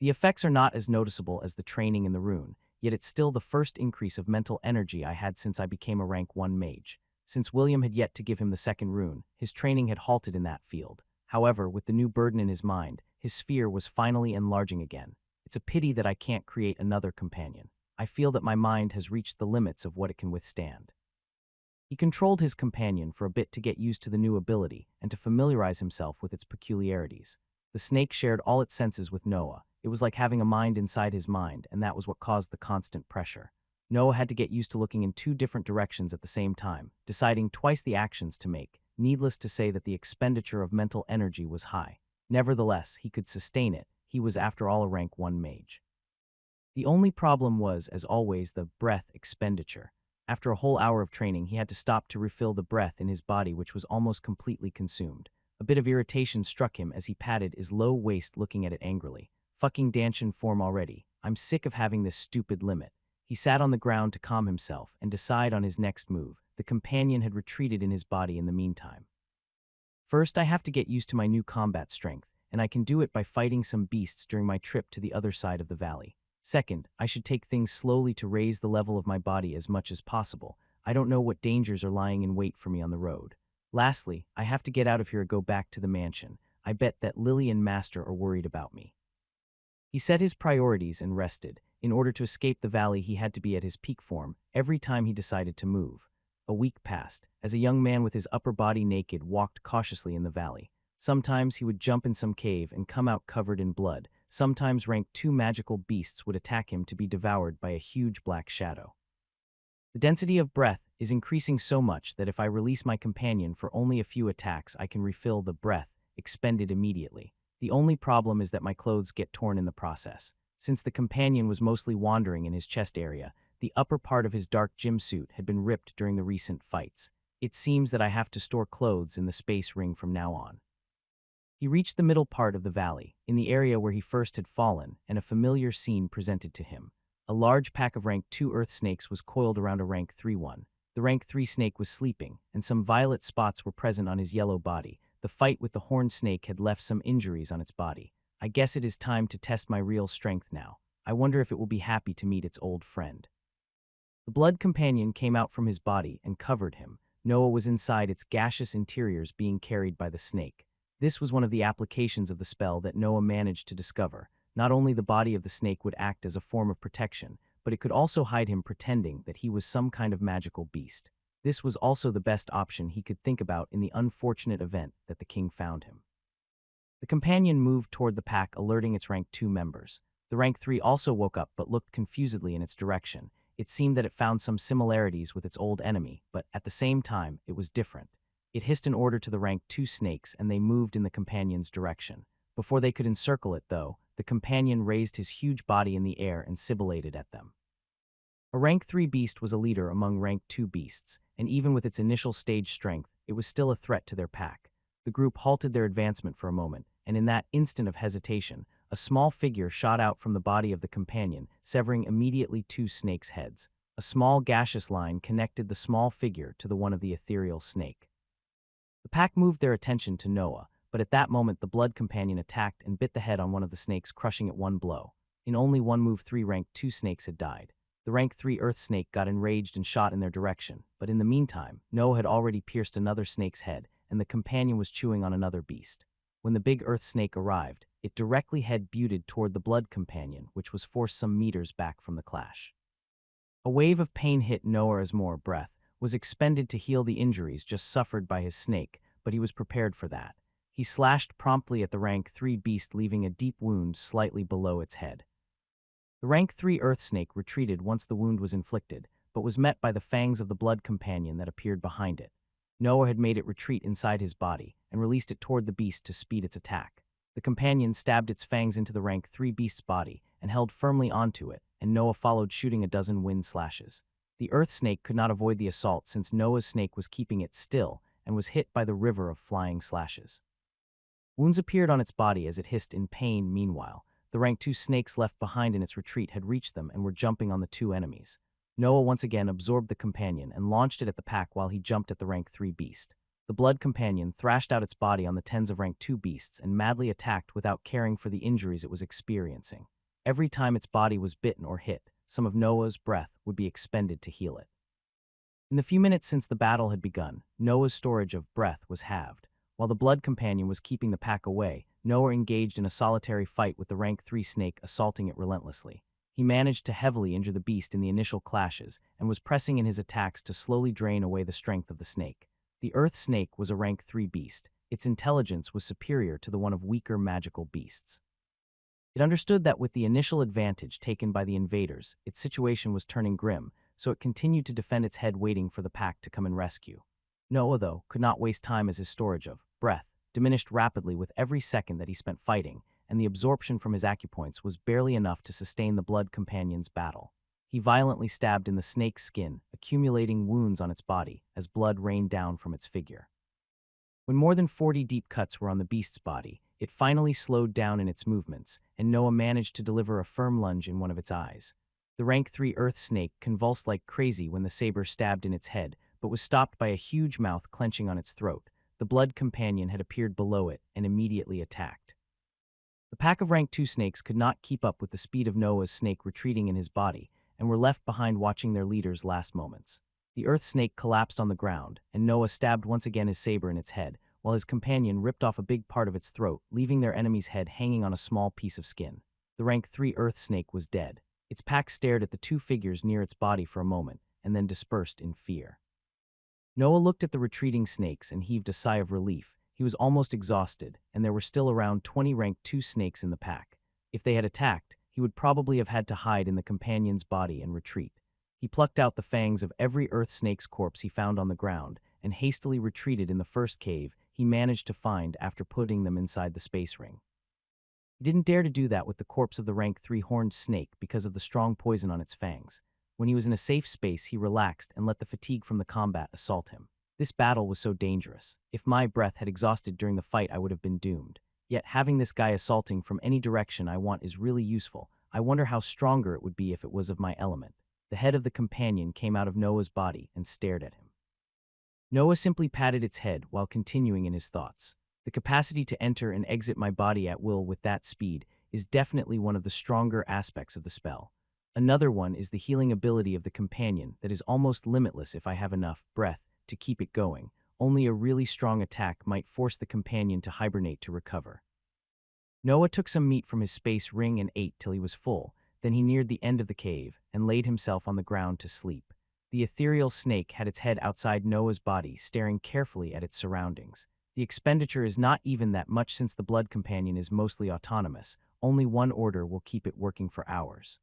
The effects are not as noticeable as the training in the rune, yet it's still the first increase of mental energy I had since I became a rank 1 mage. Since William had yet to give him the second rune, his training had halted in that field. However, with the new burden in his mind, his sphere was finally enlarging again. It's a pity that I can't create another companion. I feel that my mind has reached the limits of what it can withstand. He controlled his companion for a bit to get used to the new ability and to familiarize himself with its peculiarities. The snake shared all its senses with Noah. It was like having a mind inside his mind, and that was what caused the constant pressure. Noah had to get used to looking in 2 different directions at the same time, deciding twice the actions to make. Needless to say that the expenditure of mental energy was high. Nevertheless, he could sustain it. He was after all a rank 1 mage. The only problem was, as always, the breath expenditure. After a whole hour of training, he had to stop to refill the breath in his body, which was almost completely consumed. A bit of irritation struck him as he patted his low waist, looking at it angrily. Fucking Danshin form already. I'm sick of having this stupid limit. He sat on the ground to calm himself and decide on his next move. The companion had retreated in his body in the meantime. First, I have to get used to my new combat strength, and I can do it by fighting some beasts during my trip to the other side of the valley. Second, I should take things slowly to raise the level of my body as much as possible. I don't know what dangers are lying in wait for me on the road. Lastly, I have to get out of here and go back to the mansion. I bet that Lily and Master are worried about me. He set his priorities and rested. In order to escape the valley, he had to be at his peak form every time he decided to move. A week passed, as a young man with his upper body naked walked cautiously in the valley. Sometimes he would jump in some cave and come out covered in blood. Sometimes rank 2 magical beasts would attack him to be devoured by a huge black shadow. The density of breath is increasing so much that if I release my companion for only a few attacks, I can refill the breath expended immediately. The only problem is that my clothes get torn in the process. Since the companion was mostly wandering in his chest area, The upper part of his dark gym suit had been ripped during the recent fights. It seems that I have to store clothes in the space ring from now on. He reached the middle part of the valley, in the area where he first had fallen, and a familiar scene presented to him. A large pack of rank 2 earth snakes was coiled around a rank 3 one. The rank 3 snake was sleeping, and some violet spots were present on his yellow body. The fight with the horned snake had left some injuries on its body. I guess it is time to test my real strength now. I wonder if it will be happy to meet its old friend. The blood companion came out from his body and covered him. Noah was inside its gaseous interiors being carried by the snake. This was one of the applications of the spell that Noah managed to discover. Not only the body of the snake would act as a form of protection, but it could also hide him pretending that he was some kind of magical beast. This was also the best option he could think about in the unfortunate event that the king found him. The companion moved toward the pack, alerting its rank 2 members. The rank 3 also woke up but looked confusedly in its direction. It seemed that it found some similarities with its old enemy, but at the same time, it was different. It hissed an order to the rank 2 snakes, and they moved in the companion's direction. Before they could encircle it, though, the companion raised his huge body in the air and sibilated at them. A rank 3 beast was a leader among rank 2 beasts, and even with its initial stage strength, it was still a threat to their pack. The group halted their advancement for a moment, and in that instant of hesitation, a small figure shot out from the body of the companion, severing immediately 2 snakes' heads. A small gaseous line connected the small figure to the one of the ethereal snake. The pack moved their attention to Noah, but at that moment the blood companion attacked and bit the head on one of the snakes, crushing it one blow. In only one move, 3 rank 2 snakes had died. The rank 3 earth snake got enraged and shot in their direction, but in the meantime, Noah had already pierced another snake's head, and the companion was chewing on another beast. When the big earth snake arrived, it directly head-butted toward the blood companion, which was forced some meters back from the clash. A wave of pain hit Noah as more breath was expended to heal the injuries just suffered by his snake, but he was prepared for that. He slashed promptly at the rank 3 beast, leaving a deep wound slightly below its head. The rank 3 earth snake retreated once the wound was inflicted, but was met by the fangs of the blood companion that appeared behind it. Noah had made it retreat inside his body and released it toward the beast to speed its attack. The companion stabbed its fangs into the rank 3 beast's body and held firmly onto it, and Noah followed, shooting a dozen wind slashes. The earth snake could not avoid the assault since Noah's snake was keeping it still and was hit by the river of flying slashes. Wounds appeared on its body as it hissed in pain. Meanwhile, the rank 2 snakes left behind in its retreat had reached them and were jumping on the 2 enemies. Noah once again absorbed the companion and launched it at the pack while he jumped at the rank 3 beast. The blood companion thrashed out its body on the tens of rank 2 beasts and madly attacked without caring for the injuries it was experiencing. Every time its body was bitten or hit, some of Noah's breath would be expended to heal it. In the few minutes since the battle had begun, Noah's storage of breath was halved. While the blood companion was keeping the pack away, Noah engaged in a solitary fight with the rank 3 snake, assaulting it relentlessly. He managed to heavily injure the beast in the initial clashes and was pressing in his attacks to slowly drain away the strength of the snake. The earth snake was a rank 3 beast. Its intelligence was superior to the one of weaker magical beasts. It understood that with the initial advantage taken by the invaders, its situation was turning grim, so it continued to defend its head, waiting for the pack to come and rescue. Noah, though, could not waste time as his storage of breath diminished rapidly with every second that he spent fighting, and the absorption from his acupoints was barely enough to sustain the blood companion's battle. He violently stabbed in the snake's skin, accumulating wounds on its body as blood rained down from its figure. When more than 40 deep cuts were on the beast's body, it finally slowed down in its movements, and Noah managed to deliver a firm lunge in one of its eyes. The rank 3 earth snake convulsed like crazy when the saber stabbed in its head, but was stopped by a huge mouth clenching on its throat. The blood companion had appeared below it and immediately attacked. The pack of rank 2 snakes could not keep up with the speed of Noah's snake retreating in his body, and were left behind watching their leader's last moments. The earth snake collapsed on the ground, and Noah stabbed once again his saber in its head, while his companion ripped off a big part of its throat, leaving their enemy's head hanging on a small piece of skin. The rank 3 earth snake was dead. Its pack stared at the 2 figures near its body for a moment, and then dispersed in fear. Noah looked at the retreating snakes and heaved a sigh of relief. He was almost exhausted, and there were still around 20 rank 2 snakes in the pack. If they had attacked, he would probably have had to hide in the companion's body and retreat. He plucked out the fangs of every earth snake's corpse he found on the ground and hastily retreated in the first cave he managed to find after putting them inside the space ring. He didn't dare to do that with the corpse of the rank 3 horned snake because of the strong poison on its fangs. When he was in a safe space, he relaxed and let the fatigue from the combat assault him. This battle was so dangerous. If my breath had exhausted during the fight, I would have been doomed. Yet having this guy assaulting from any direction I want is really useful. I wonder how stronger it would be if it was of my element. The head of the companion came out of Noah's body and stared at him. Noah simply patted its head while continuing in his thoughts. The capacity to enter and exit my body at will with that speed is definitely one of the stronger aspects of the spell. Another one is the healing ability of the companion that is almost limitless if I have enough breath to keep it going. Only a really strong attack might force the companion to hibernate to recover. Noah took some meat from his space ring and ate till he was full. Then he neared the end of the cave and laid himself on the ground to sleep. The ethereal snake had its head outside Noah's body, staring carefully at its surroundings. The expenditure is not even that much since the blood companion is mostly autonomous. Only one order will keep it working for hours.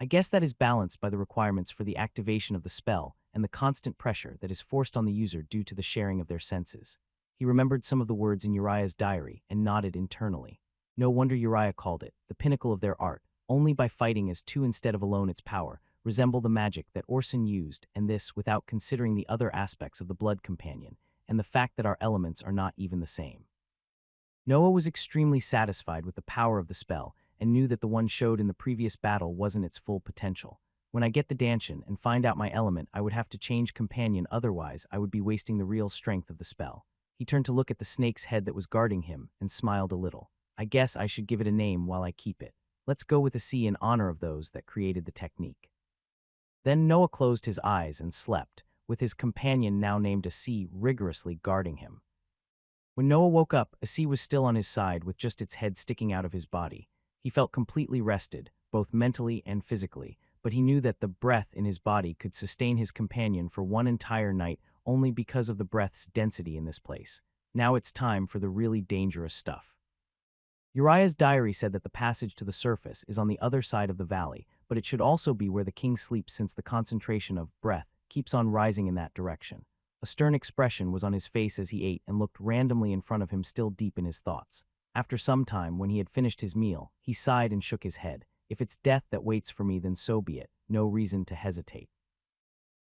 I guess that is balanced by the requirements for the activation of the spell and the constant pressure that is forced on the user due to the sharing of their senses. He remembered some of the words in Uriah's diary and nodded internally. No wonder Uriah called it the pinnacle of their art. Only by fighting as two instead of alone its power resemble the magic that Orson used, and this without considering the other aspects of the blood companion and the fact that our elements are not even the same. Noah was extremely satisfied with the power of the spell and knew that the one showed in the previous battle wasn't its full potential. When I get the Danshin and find out my element, I would have to change companion, otherwise I would be wasting the real strength of the spell. He turned to look at the snake's head that was guarding him and smiled a little. I guess I should give it a name while I keep it. Let's go with a C in honor of those that created the technique. Then Noah closed his eyes and slept, with his companion, now named a C, rigorously guarding him. When Noah woke up, a C was still on his side with just its head sticking out of his body. He felt completely rested, both mentally and physically, but he knew that the breath in his body could sustain his companion for one entire night only because of the breath's density in this place. Now it's time for the really dangerous stuff. Uriah's diary said that the passage to the surface is on the other side of the valley, but it should also be where the king sleeps since the concentration of breath keeps on rising in that direction. A stern expression was on his face as he ate and looked randomly in front of him, still deep in his thoughts. After some time, when he had finished his meal, he sighed and shook his head. If it's death that waits for me, then so be it. No reason to hesitate.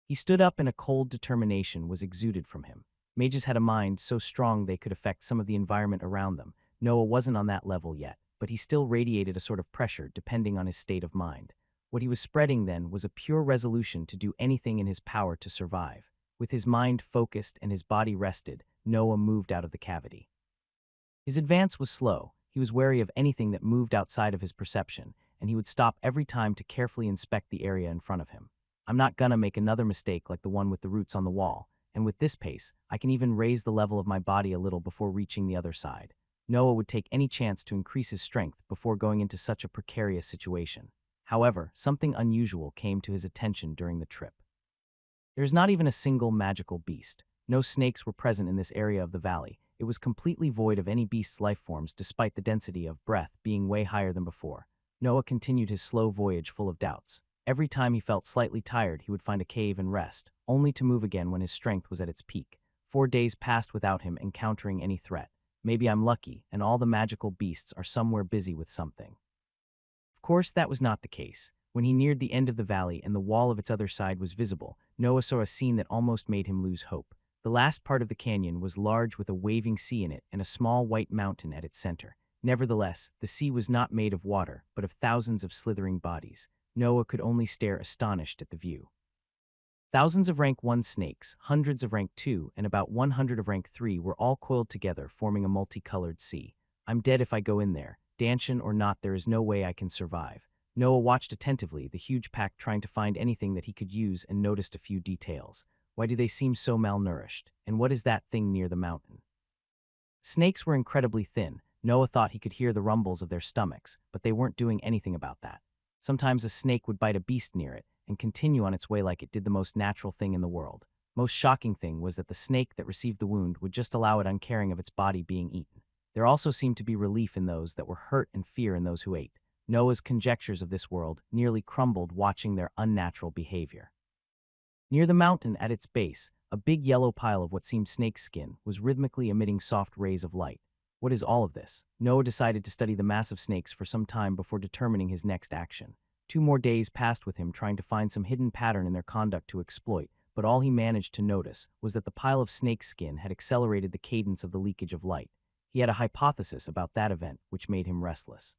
He stood up and a cold determination was exuded from him. Mages had a mind so strong they could affect some of the environment around them. Noah wasn't on that level yet, but he still radiated a sort of pressure depending on his state of mind. What he was spreading then was a pure resolution to do anything in his power to survive. With his mind focused and his body rested, Noah moved out of the cavity. His advance was slow. He was wary of anything that moved outside of his perception, and he would stop every time to carefully inspect the area in front of him. I'm not gonna make another mistake like the one with the roots on the wall, and with this pace, I can even raise the level of my body a little before reaching the other side. Noah would take any chance to increase his strength before going into such a precarious situation. However, something unusual came to his attention during the trip. There's not even a single magical beast. No snakes were present in this area of the valley. It was completely void of any beast's life forms despite the density of breath being way higher than before. Noah continued his slow voyage full of doubts. Every time he felt slightly tired, he would find a cave and rest, only to move again when his strength was at its peak. 4 days passed without him encountering any threat. Maybe I'm lucky, and all the magical beasts are somewhere busy with something. Of course, that was not the case. When he neared the end of the valley and the wall of its other side was visible, Noah saw a scene that almost made him lose hope. The last part of the canyon was large with a waving sea in it and a small white mountain at its center. Nevertheless, the sea was not made of water, but of thousands of slithering bodies. Noah could only stare astonished at the view. Thousands of rank 1 snakes, hundreds of rank 2, and about 100 of rank 3 were all coiled together, forming a multicolored sea. I'm dead if I go in there. Danshin or not, there is no way I can survive. Noah watched attentively, the huge pack trying to find anything that he could use, and noticed a few details. Why do they seem so malnourished? And what is that thing near the mountain? Snakes were incredibly thin. Noah thought he could hear the rumbles of their stomachs, but they weren't doing anything about that. Sometimes a snake would bite a beast near it and continue on its way like it did the most natural thing in the world. Most shocking thing was that the snake that received the wound would just allow it, uncaring of its body being eaten. There also seemed to be relief in those that were hurt and fear in those who ate. Noah's conjectures of this world nearly crumbled watching their unnatural behavior. Near the mountain at its base, a big yellow pile of what seemed snake skin was rhythmically emitting soft rays of light. What is all of this? Noah decided to study the massive snakes for some time before determining his next action. 2 more days passed with him trying to find some hidden pattern in their conduct to exploit, but all he managed to notice was that the pile of snake skin had accelerated the cadence of the leakage of light. He had a hypothesis about that event, which made him restless.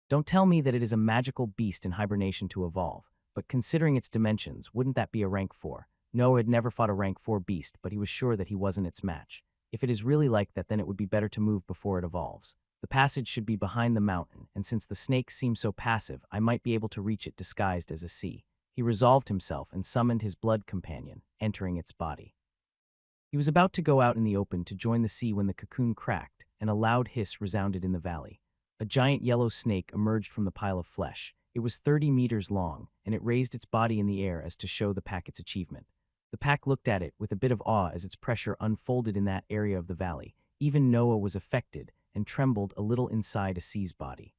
Don't tell me that it is a magical beast in hibernation to evolve, but considering its dimensions, wouldn't that be a rank 4? Noah had never fought a rank 4 beast, but he was sure that he wasn't its match. If it is really like that, then it would be better to move before it evolves. The passage should be behind the mountain, and since the snakes seem so passive, I might be able to reach it disguised as a sea. He resolved himself and summoned his blood companion, entering its body. He was about to go out in the open to join the sea when the cocoon cracked, and a loud hiss resounded in the valley. A giant yellow snake emerged from the pile of flesh. It was 30 meters long, and it raised its body in the air as to show the pack its achievement. The pack looked at it with a bit of awe as its pressure unfolded in that area of the valley. Even Noah was affected and trembled a little inside a sea's body.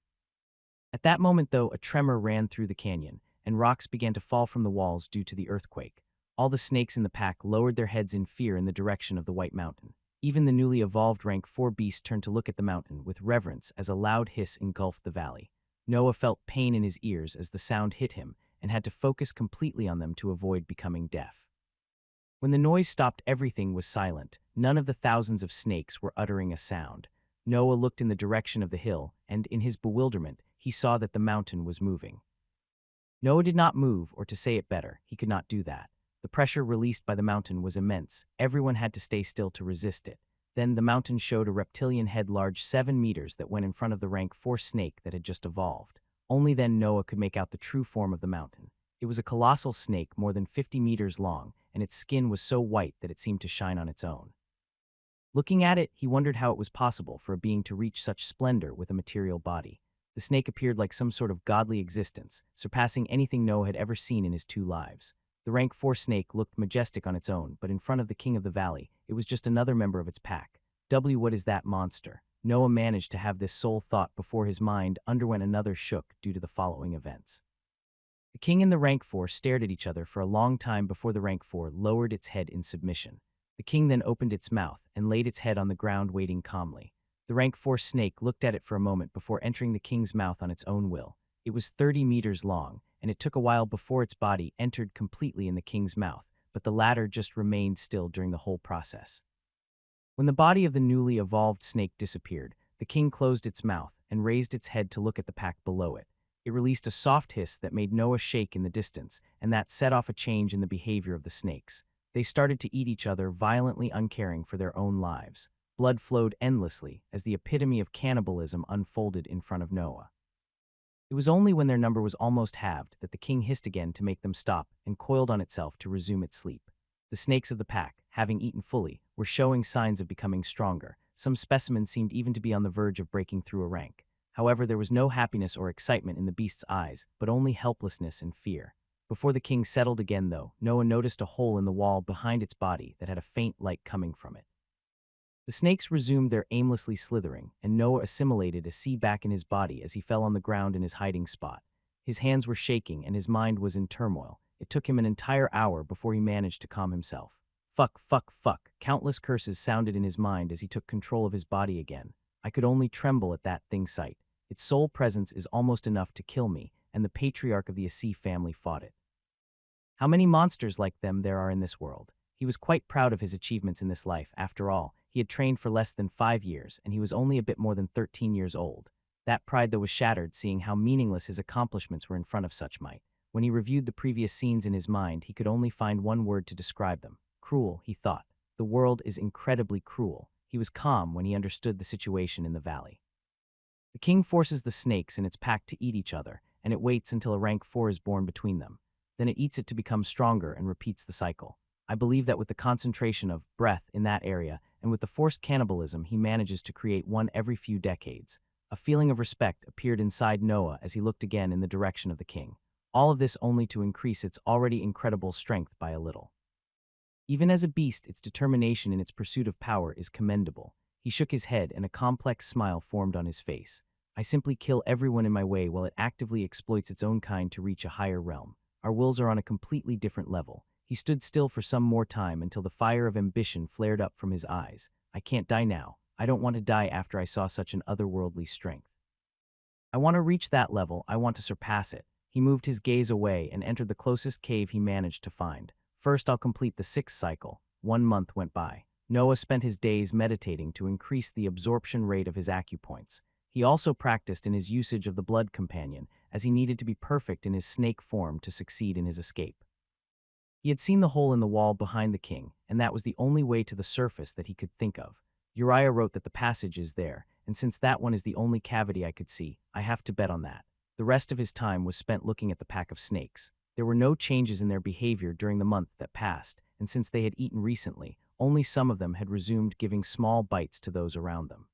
At that moment, though, a tremor ran through the canyon, and rocks began to fall from the walls due to the earthquake. All the snakes in the pack lowered their heads in fear in the direction of the White Mountain. Even the newly evolved rank 4 beast turned to look at the mountain with reverence as a loud hiss engulfed the valley. Noah felt pain in his ears as the sound hit him and had to focus completely on them to avoid becoming deaf. When the noise stopped, everything was silent. None of the thousands of snakes were uttering a sound. Noah looked in the direction of the hill, and in his bewilderment, he saw that the mountain was moving. Noah did not move, or to say it better, he could not do that. The pressure released by the mountain was immense. Everyone had to stay still to resist it. Then the mountain showed a reptilian head large 7 meters that went in front of the rank 4 snake that had just evolved. Only then Noah could make out the true form of the mountain. It was a colossal snake more than 50 meters long, and its skin was so white that it seemed to shine on its own. Looking at it, he wondered how it was possible for a being to reach such splendor with a material body. The snake appeared like some sort of godly existence, surpassing anything Noah had ever seen in his 2 lives. The rank 4 snake looked majestic on its own, but in front of the king of the valley, it was just another member of its pack. What is that monster? Noah managed to have this sole thought before his mind underwent another shook due to the following events. The king and the rank 4 stared at each other for a long time before the rank 4 lowered its head in submission. The king then opened its mouth and laid its head on the ground, waiting calmly. The rank 4 snake looked at it for a moment before entering the king's mouth on its own will. It was 30 meters long, and it took a while before its body entered completely in the king's mouth, but the latter just remained still during the whole process. When the body of the newly evolved snake disappeared, the king closed its mouth and raised its head to look at the pack below it. It released a soft hiss that made Noah shake in the distance, and that set off a change in the behavior of the snakes. They started to eat each other, violently uncaring for their own lives. Blood flowed endlessly as the epitome of cannibalism unfolded in front of Noah. It was only when their number was almost halved that the king hissed again to make them stop and coiled on itself to resume its sleep. The snakes of the pack, having eaten fully, were showing signs of becoming stronger. Some specimens seemed even to be on the verge of breaking through a rank. However, there was no happiness or excitement in the beast's eyes, but only helplessness and fear. Before the king settled again, though, Noah noticed a hole in the wall behind its body that had a faint light coming from it. The snakes resumed their aimlessly slithering, and Noah assimilated a sea back in his body as he fell on the ground in his hiding spot. His hands were shaking and his mind was in turmoil. It took him an entire hour before he managed to calm himself. Fuck, fuck, fuck. Countless curses sounded in his mind as he took control of his body again. I could only tremble at that thing's sight. Its sole presence is almost enough to kill me, and the patriarch of the Asi family fought it. How many monsters like them there are in this world? He was quite proud of his achievements in this life. After all, he had trained for less than 5 years, and he was only a bit more than 13 years old. That pride, though, was shattered seeing how meaningless his accomplishments were in front of such might. When he reviewed the previous scenes in his mind, he could only find one word to describe them. Cruel, he thought. The world is incredibly cruel. He was calm when he understood the situation in the valley. The king forces the snakes in its pack to eat each other, and it waits until a rank 4 is born between them. Then it eats it to become stronger and repeats the cycle. I believe that with the concentration of breath in that area, and with the forced cannibalism, he manages to create one every few decades. A feeling of respect appeared inside Noah as he looked again in the direction of the king. All of this only to increase its already incredible strength by a little. Even as a beast, its determination in its pursuit of power is commendable. He shook his head and a complex smile formed on his face. I simply kill everyone in my way while it actively exploits its own kind to reach a higher realm. Our wills are on a completely different level. He stood still for some more time until the fire of ambition flared up from his eyes. I can't die now. I don't want to die after I saw such an otherworldly strength. I want to reach that level. I want to surpass it. He moved his gaze away and entered the closest cave he managed to find. First, I'll complete the 6th cycle. 1 month went by. Noah spent his days meditating to increase the absorption rate of his acupoints. He also practiced in his usage of the blood companion, as he needed to be perfect in his snake form to succeed in his escape. He had seen the hole in the wall behind the king, and that was the only way to the surface that he could think of. Uriah wrote that the passage is there, and since that one is the only cavity I could see, I have to bet on that. The rest of his time was spent looking at the pack of snakes. There were no changes in their behavior during the month that passed, and since they had eaten recently, only some of them had resumed giving small bites to those around them.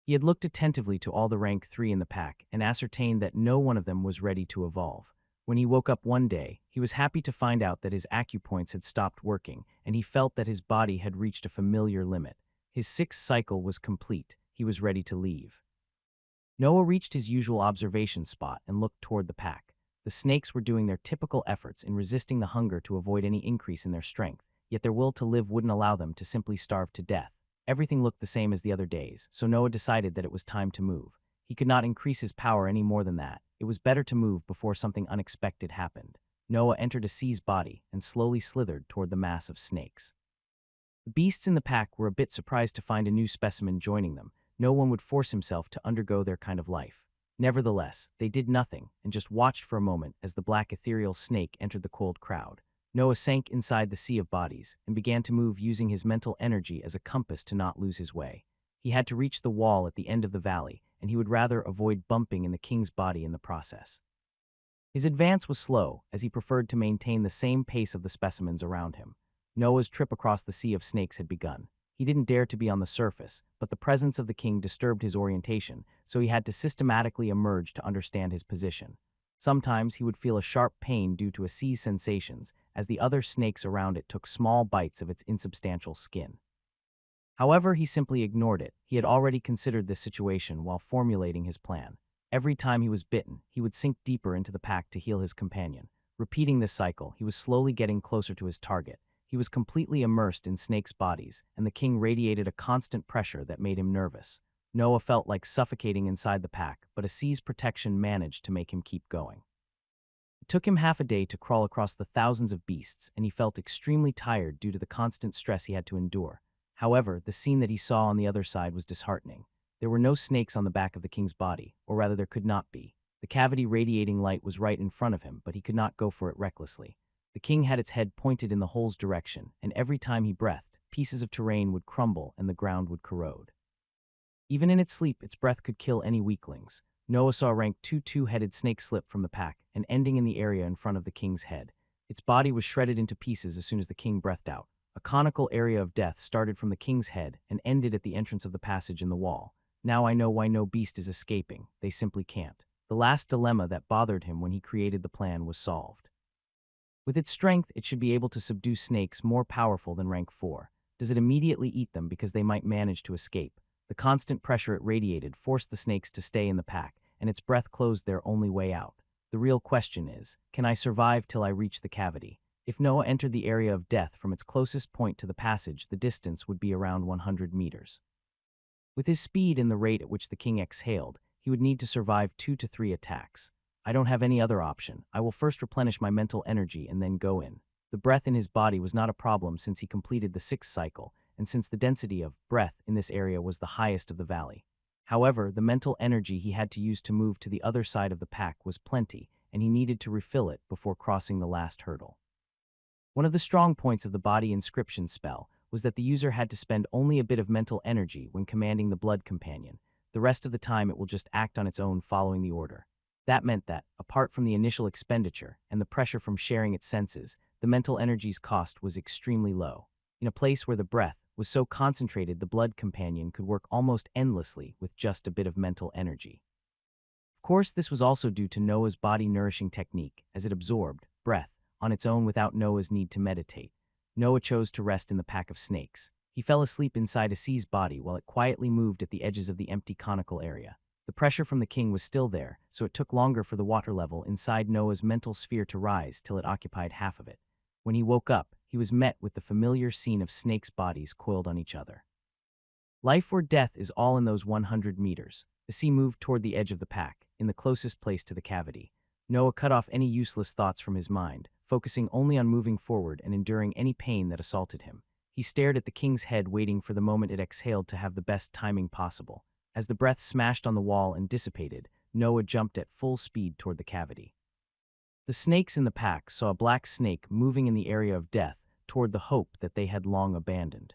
He had looked attentively to all the rank 3 in the pack and ascertained that no one of them was ready to evolve. When he woke up one day, he was happy to find out that his acupoints had stopped working, and he felt that his body had reached a familiar limit. His 6th cycle was complete. He was ready to leave. Noah reached his usual observation spot and looked toward the pack. The snakes were doing their typical efforts in resisting the hunger to avoid any increase in their strength, yet their will to live wouldn't allow them to simply starve to death. Everything looked the same as the other days, so Noah decided that it was time to move. He could not increase his power any more than that. It was better to move before something unexpected happened. Noah entered a sea's body and slowly slithered toward the mass of snakes. The beasts in the pack were a bit surprised to find a new specimen joining them. No one would force himself to undergo their kind of life. Nevertheless, they did nothing and just watched for a moment as the black ethereal snake entered the cold crowd. Noah sank inside the sea of bodies and began to move using his mental energy as a compass to not lose his way. He had to reach the wall at the end of the valley, and he would rather avoid bumping in the king's body in the process. His advance was slow, as he preferred to maintain the same pace of the specimens around him. Noah's trip across the sea of snakes had begun. He didn't dare to be on the surface, but the presence of the king disturbed his orientation, so he had to systematically emerge to understand his position. Sometimes he would feel a sharp pain due to a sea's sensations, as the other snakes around it took small bites of its insubstantial skin. However, he simply ignored it. He had already considered this situation while formulating his plan. Every time he was bitten, he would sink deeper into the pack to heal his companion. Repeating this cycle, he was slowly getting closer to his target. He was completely immersed in snakes' bodies, and the king radiated a constant pressure that made him nervous. Noah felt like suffocating inside the pack, but a sea's protection managed to make him keep going. It took him half a day to crawl across the thousands of beasts, and he felt extremely tired due to the constant stress he had to endure. However, the scene that he saw on the other side was disheartening. There were no snakes on the back of the king's body, or rather there could not be. The cavity radiating light was right in front of him, but he could not go for it recklessly. The king had its head pointed in the hole's direction, and every time he breathed, pieces of terrain would crumble and the ground would corrode. Even in its sleep, its breath could kill any weaklings. Noah saw a rank 2 two-headed snake slip from the pack and ending in the area in front of the king's head. Its body was shredded into pieces as soon as the king breathed out. A conical area of death started from the king's head and ended at the entrance of the passage in the wall. Now I know why no beast is escaping. They simply can't. The last dilemma that bothered him when he created the plan was solved. With its strength, it should be able to subdue snakes more powerful than rank 4. Does it immediately eat them because they might manage to escape? The constant pressure it radiated forced the snakes to stay in the pack, and its breath closed their only way out. The real question is, can I survive till I reach the cavity? If Noah entered the area of death from its closest point to the passage, the distance would be around 100 meters. With his speed and the rate at which the king exhaled, he would need to survive 2 to 3 attacks. I don't have any other option. I will first replenish my mental energy and then go in. The breath in his body was not a problem since he completed the 6th cycle, and since the density of breath in this area was the highest of the valley. However, the mental energy he had to use to move to the other side of the pack was plenty, and he needed to refill it before crossing the last hurdle. One of the strong points of the body inscription spell was that the user had to spend only a bit of mental energy when commanding the blood companion. The rest of the time it will just act on its own following the order. That meant that, apart from the initial expenditure and the pressure from sharing its senses, the mental energy's cost was extremely low. In a place where the breath was so concentrated, the blood companion could work almost endlessly with just a bit of mental energy. Of course, this was also due to Noah's body nourishing technique, as it absorbed breath on its own without Noah's need to meditate. Noah chose to rest in the pack of snakes. He fell asleep inside a sea's body while it quietly moved at the edges of the empty conical area. The pressure from the king was still there, so it took longer for the water level inside Noah's mental sphere to rise till it occupied half of it. When he woke up, he was met with the familiar scene of snakes' bodies coiled on each other. Life or death is all in those 100 meters. The sea moved toward the edge of the pack, in the closest place to the cavity. Noah cut off any useless thoughts from his mind, focusing only on moving forward and enduring any pain that assaulted him. He stared at the king's head, waiting for the moment it exhaled to have the best timing possible. As the breath smashed on the wall and dissipated, Noah jumped at full speed toward the cavity. The snakes in the pack saw a black snake moving in the area of death toward the hope that they had long abandoned.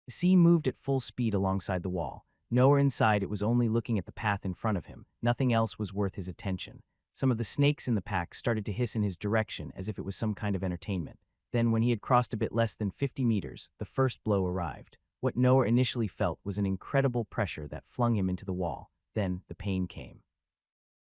The sea moved at full speed alongside the wall. Nowhere inside, it was only looking at the path in front of him. Nothing else was worth his attention. Some of the snakes in the pack started to hiss in his direction as if it was some kind of entertainment. Then, when he had crossed a bit less than 50 meters, the first blow arrived. What Noah initially felt was an incredible pressure that flung him into the wall. Then, the pain came.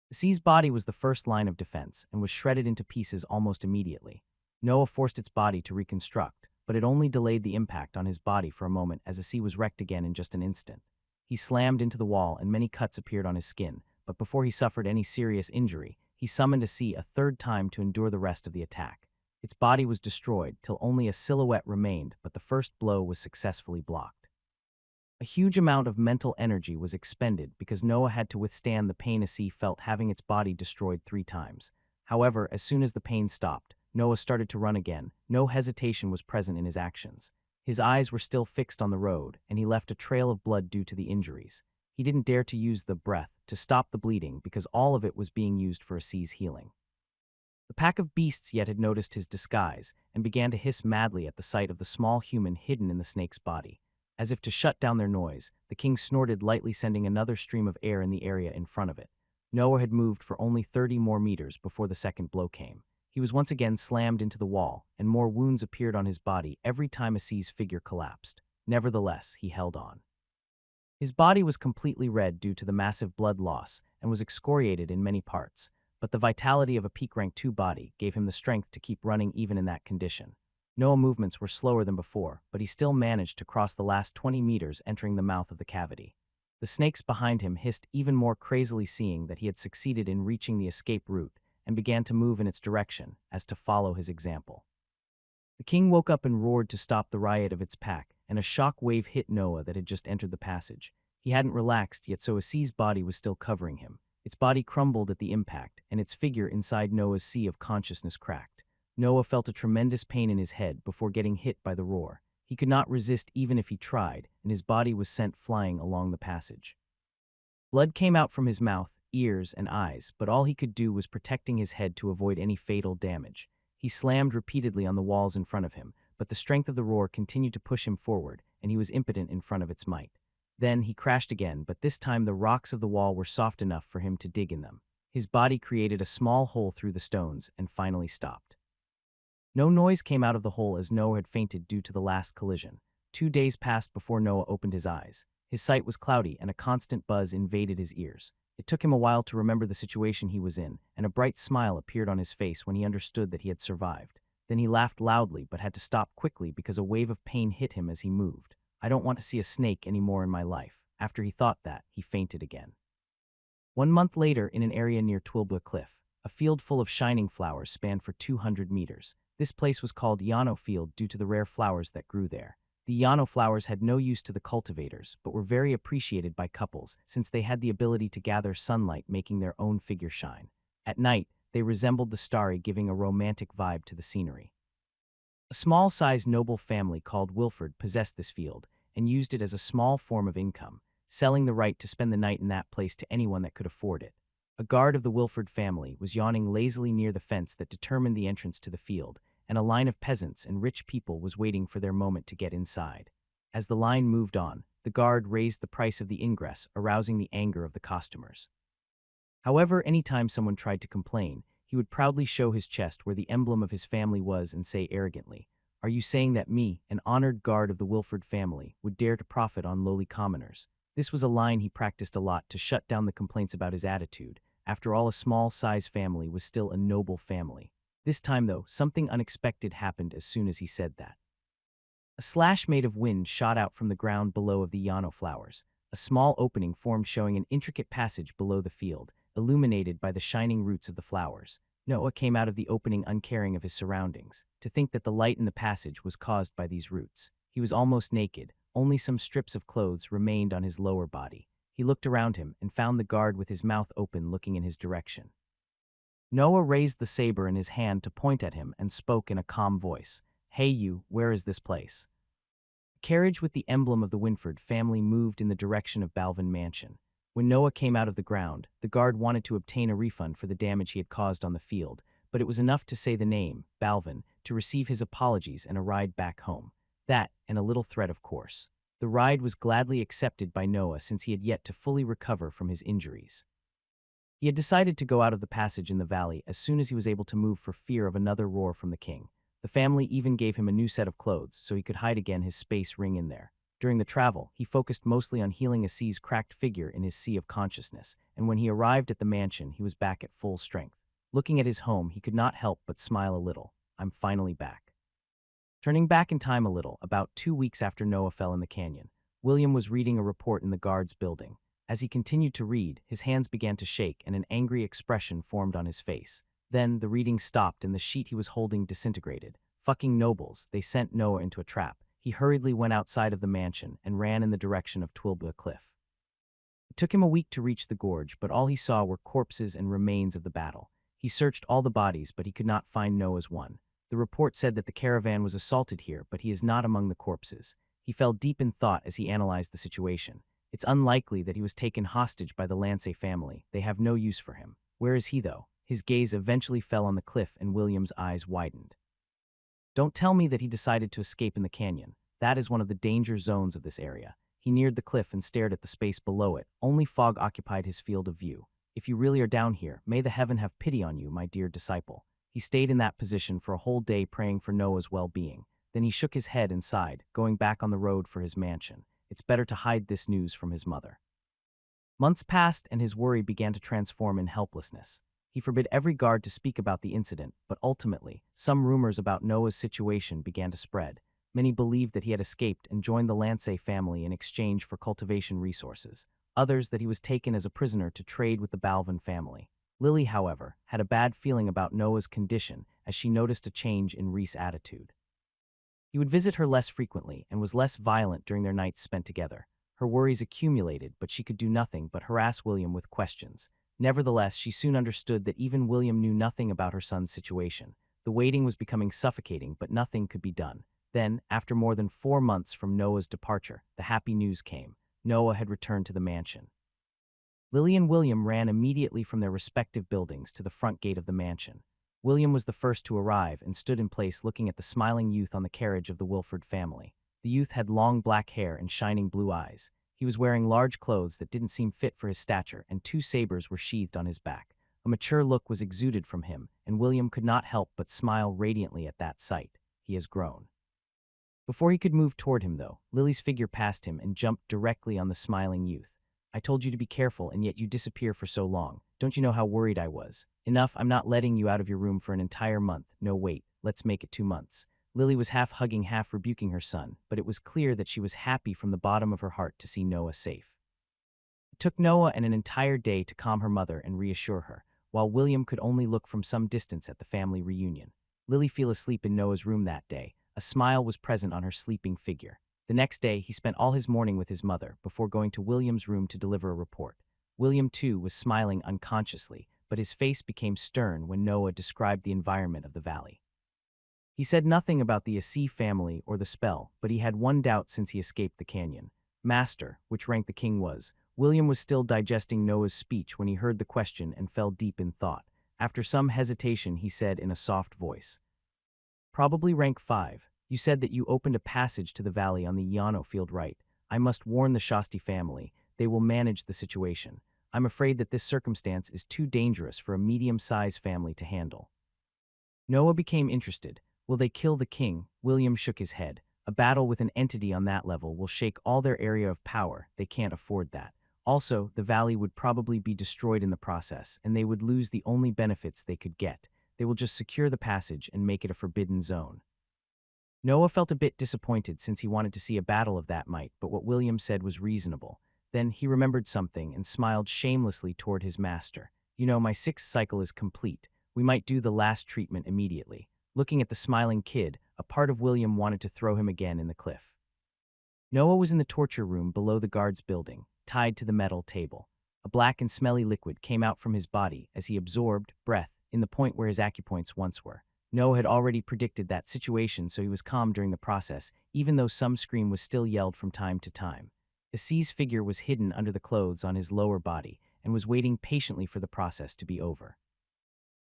The sea's body was the first line of defense and was shredded into pieces almost immediately. Noah forced its body to reconstruct, but it only delayed the impact on his body for a moment as the sea was wrecked again in just an instant. He slammed into the wall and many cuts appeared on his skin, but before he suffered any serious injury, he summoned a sea a third time to endure the rest of the attack. Its body was destroyed till only a silhouette remained, but the first blow was successfully blocked. A huge amount of mental energy was expended because Noah had to withstand the pain a sea felt having its body destroyed 3 times. However, as soon as the pain stopped, Noah started to run again. No hesitation was present in his actions. His eyes were still fixed on the road, and he left a trail of blood due to the injuries. He didn't dare to use the breath to stop the bleeding because all of it was being used for a sea's healing. The pack of beasts yet had noticed his disguise and began to hiss madly at the sight of the small human hidden in the snake's body. As if to shut down their noise, the king snorted lightly, sending another stream of air in the area in front of it. Noah had moved for only 30 more meters before the second blow came. He was once again slammed into the wall, and more wounds appeared on his body every time a sea's figure collapsed. Nevertheless, he held on. His body was completely red due to the massive blood loss and was excoriated in many parts, but the vitality of a peak rank 2 body gave him the strength to keep running even in that condition. Noah's movements were slower than before, but he still managed to cross the last 20 meters, entering the mouth of the cavity. The snakes behind him hissed even more crazily, seeing that he had succeeded in reaching the escape route, and began to move in its direction, as to follow his example. The king woke up and roared to stop the riot of its pack, and a shock wave hit Noah that had just entered the passage. He hadn't relaxed yet, so a sea's body was still covering him. Its body crumbled at the impact, and its figure inside Noah's sea of consciousness cracked. Noah felt a tremendous pain in his head before getting hit by the roar. He could not resist even if he tried, and his body was sent flying along the passage. Blood came out from his mouth, ears, and eyes, but all he could do was protecting his head to avoid any fatal damage. He slammed repeatedly on the walls in front of him, but the strength of the roar continued to push him forward, and he was impotent in front of its might. Then he crashed again, but this time the rocks of the wall were soft enough for him to dig in them. His body created a small hole through the stones and finally stopped. No noise came out of the hole as Noah had fainted due to the last collision. 2 days passed before Noah opened his eyes. His sight was cloudy and a constant buzz invaded his ears. It took him a while to remember the situation he was in, and a bright smile appeared on his face when he understood that he had survived. Then he laughed loudly but had to stop quickly because a wave of pain hit him as he moved. "I don't want to see a snake anymore in my life." After he thought that, he fainted again. 1 month later, in an area near Twilbla Cliff, a field full of shining flowers spanned for 200 meters. This place was called Yano Field due to the rare flowers that grew there. The Yano flowers had no use to the cultivators, but were very appreciated by couples since they had the ability to gather sunlight, making their own figure shine. At night, they resembled the starry, giving a romantic vibe to the scenery. A small-sized noble family called Wilford possessed this field and used it as a small form of income, selling the right to spend the night in that place to anyone that could afford it. A guard of the Wilford family was yawning lazily near the fence that determined the entrance to the field, and a line of peasants and rich people was waiting for their moment to get inside. As the line moved on, the guard raised the price of the ingress, arousing the anger of the costumers. However, anytime someone tried to complain, he would proudly show his chest where the emblem of his family was and say arrogantly, "Are you saying that me, an honored guard of the Wilford family, would dare to profit on lowly commoners?" This was a line he practiced a lot to shut down the complaints about his attitude. After all, a small-size family was still a noble family. This time, though, something unexpected happened as soon as he said that. A slash made of wind shot out from the ground below of the Yano flowers. A small opening formed, showing an intricate passage below the field, illuminated by the shining roots of the flowers. Noah came out of the opening uncaring of his surroundings. To think that the light in the passage was caused by these roots. He was almost naked. Only some strips of clothes remained on his lower body. He looked around him and found the guard with his mouth open looking in his direction. Noah raised the saber in his hand to point at him and spoke in a calm voice. Hey you, where is this place? The carriage with the emblem of the Winford family moved in the direction of Balvin Mansion. When Noah came out of the ground, the guard wanted to obtain a refund for the damage he had caused on the field, but it was enough to say the name, Balvin, to receive his apologies and a ride back home. That, and a little threat, of course. The ride was gladly accepted by Noah since he had yet to fully recover from his injuries. He had decided to go out of the passage in the valley as soon as he was able to move for fear of another roar from the king. The family even gave him a new set of clothes so he could hide again his space ring in there. During the travel, he focused mostly on healing Assie's cracked figure in his sea of consciousness, and when he arrived at the mansion, he was back at full strength. Looking at his home, he could not help but smile a little. I'm finally back. Turning back in time a little, about 2 weeks after Noah fell in the canyon, William was reading a report in the guard's building. As he continued to read, his hands began to shake and an angry expression formed on his face. Then the reading stopped and the sheet he was holding disintegrated. Fucking nobles, they sent Noah into a trap. He hurriedly went outside of the mansion and ran in the direction of Twilba Cliff. It took him a week to reach the gorge, but all he saw were corpses and remains of the battle. He searched all the bodies, but he could not find Noah's one. The report said that the caravan was assaulted here, but he is not among the corpses. He fell deep in thought as he analyzed the situation. It's unlikely that he was taken hostage by the Lancey family. They have no use for him. Where is he, though? His gaze eventually fell on the cliff and William's eyes widened. Don't tell me that he decided to escape in the canyon. That is one of the danger zones of this area. He neared the cliff and stared at the space below it. Only fog occupied his field of view. If you really are down here, may the heaven have pity on you, my dear disciple. He stayed in that position for a whole day praying for Noah's well-being. Then he shook his head and sighed, going back on the road for his mansion. It's better to hide this news from his mother. Months passed and his worry began to transform in helplessness. He forbid every guard to speak about the incident, but ultimately, some rumors about Noah's situation began to spread. Many believed that he had escaped and joined the Lancey family in exchange for cultivation resources. Others that he was taken as a prisoner to trade with the Balvin family. Lily, however, had a bad feeling about Noah's condition as she noticed a change in Reese's attitude. He would visit her less frequently and was less violent during their nights spent together. Her worries accumulated, but she could do nothing but harass William with questions. Nevertheless, she soon understood that even William knew nothing about her son's situation. The waiting was becoming suffocating, but nothing could be done. Then, after more than 4 months from Noah's departure, the happy news came. Noah had returned to the mansion. Lily and William ran immediately from their respective buildings to the front gate of the mansion. William was the first to arrive and stood in place looking at the smiling youth on the carriage of the Wilford family. The youth had long black hair and shining blue eyes. He was wearing large clothes that didn't seem fit for his stature, and 2 sabers were sheathed on his back. A mature look was exuded from him, and William could not help but smile radiantly at that sight. He has grown. Before he could move toward him, though, Lily's figure passed him and jumped directly on the smiling youth. I told you to be careful, and yet you disappear for so long. Don't you know how worried I was? Enough, I'm not letting you out of your room for an entire month. No, wait, let's make it 2 months. Lily was half hugging, half rebuking her son, but it was clear that she was happy from the bottom of her heart to see Noah safe. It took Noah an entire day to calm her mother and reassure her, while William could only look from some distance at the family reunion. Lily fell asleep in Noah's room that day. A smile was present on her sleeping figure. The next day, he spent all his morning with his mother before going to William's room to deliver a report. William, too, was smiling unconsciously, but his face became stern when Noah described the environment of the valley. He said nothing about the Assi family or the spell, but he had one doubt since he escaped the canyon. Master, which rank the king was. William was still digesting Noah's speech when he heard the question and fell deep in thought. After some hesitation, he said in a soft voice, Probably rank 5. You said that you opened a passage to the valley on the Yano field, right? I must warn the Shasti family. They will manage the situation. I'm afraid that this circumstance is too dangerous for a medium-sized family to handle. Noah became interested. Will they kill the king? William shook his head. A battle with an entity on that level will shake all their area of power. They can't afford that. Also, the valley would probably be destroyed in the process, and they would lose the only benefits they could get. They will just secure the passage and make it a forbidden zone. Noah felt a bit disappointed since he wanted to see a battle of that might, but what William said was reasonable. Then he remembered something and smiled shamelessly toward his master. You know, my 6th cycle is complete. We might do the last treatment immediately. Looking at the smiling kid, a part of William wanted to throw him again in the cliff. Noah was in the torture room below the guard's building, tied to the metal table. A black and smelly liquid came out from his body as he absorbed, breath, in the point where his acupoints once were. Noah had already predicted that situation, so he was calm during the process, even though some scream was still yelled from time to time. Assis's figure was hidden under the clothes on his lower body and was waiting patiently for the process to be over.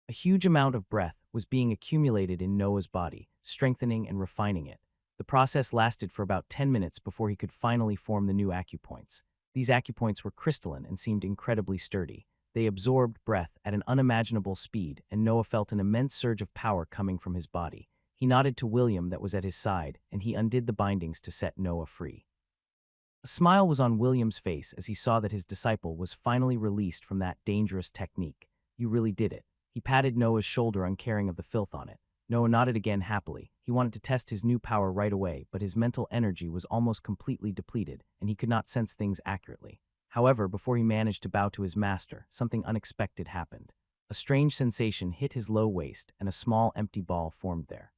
A huge amount of breath was being accumulated in Noah's body, strengthening and refining it. The process lasted for about 10 minutes before he could finally form the new acupoints. These acupoints were crystalline and seemed incredibly sturdy. They absorbed breath at an unimaginable speed, and Noah felt an immense surge of power coming from his body. He nodded to William that was at his side, and he undid the bindings to set Noah free. A smile was on William's face as he saw that his disciple was finally released from that dangerous technique. You really did it. He patted Noah's shoulder, uncaring of the filth on it. Noah nodded again happily. He wanted to test his new power right away, but his mental energy was almost completely depleted, and he could not sense things accurately. However, before he managed to bow to his master, something unexpected happened. A strange sensation hit his low waist, and a small empty ball formed there.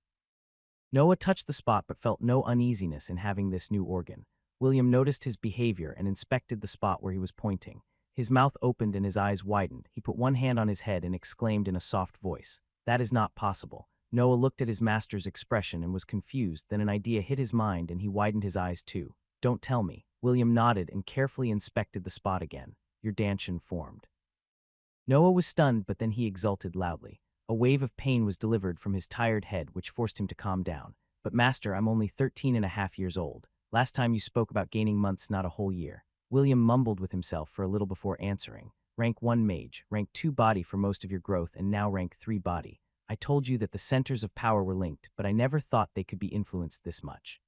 Noah touched the spot but felt no uneasiness in having this new organ. William noticed his behavior and inspected the spot where he was pointing. His mouth opened and his eyes widened. He put one hand on his head and exclaimed in a soft voice, "That is not possible." Noah looked at his master's expression and was confused. Then an idea hit his mind and he widened his eyes too. "Don't tell me." William nodded and carefully inspected the spot again. "Your dantian formed." Noah was stunned, but then he exulted loudly. A wave of pain was delivered from his tired head, which forced him to calm down. "But master, I'm only 13.5 years old. Last time you spoke about gaining months, not a whole year." William mumbled with himself for a little before answering. "Rank 1 mage, rank 2 body for most of your growth, and now rank 3 body. I told you that the centers of power were linked, but I never thought they could be influenced this much."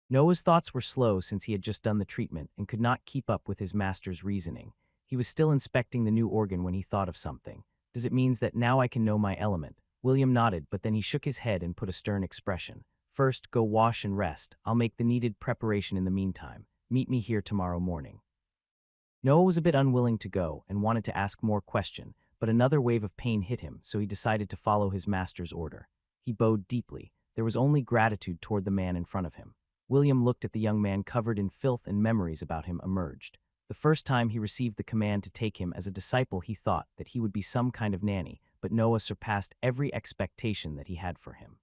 Noah's thoughts were slow since he had just done the treatment and could not keep up with his master's reasoning. He was still inspecting the new organ when he thought of something. "Does it mean that now I can know my element?" William nodded, but then he shook his head and put a stern expression. "First, go wash and rest. I'll make the needed preparation in the meantime. Meet me here tomorrow morning." Noah was a bit unwilling to go and wanted to ask more question, but another wave of pain hit him, so he decided to follow his master's order. He bowed deeply. There was only gratitude toward the man in front of him. William looked at the young man covered in filth, and memories about him emerged. The first time he received the command to take him as a disciple, he thought that he would be some kind of nanny, but Noah surpassed every expectation that he had for him.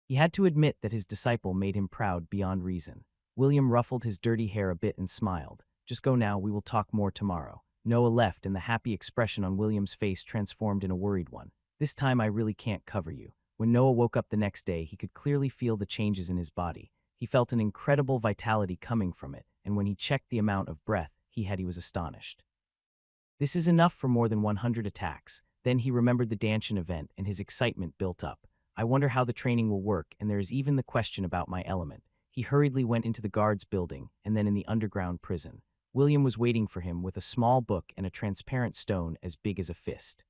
He had to admit that his disciple made him proud beyond reason. William ruffled his dirty hair a bit and smiled. "Just go now, we will talk more tomorrow." Noah left, and the happy expression on William's face transformed in a worried one. "This time I really can't cover you." When Noah woke up the next day, he could clearly feel the changes in his body. He felt an incredible vitality coming from it, and when he checked the amount of breath he was astonished. This is enough for more than 100 attacks. Then he remembered the Danshan event, and his excitement built up. "I wonder how the training will work, and there is even the question about my element." He hurriedly went into the guards building, and then in the underground prison. William was waiting for him with a small book and a transparent stone as big as a fist.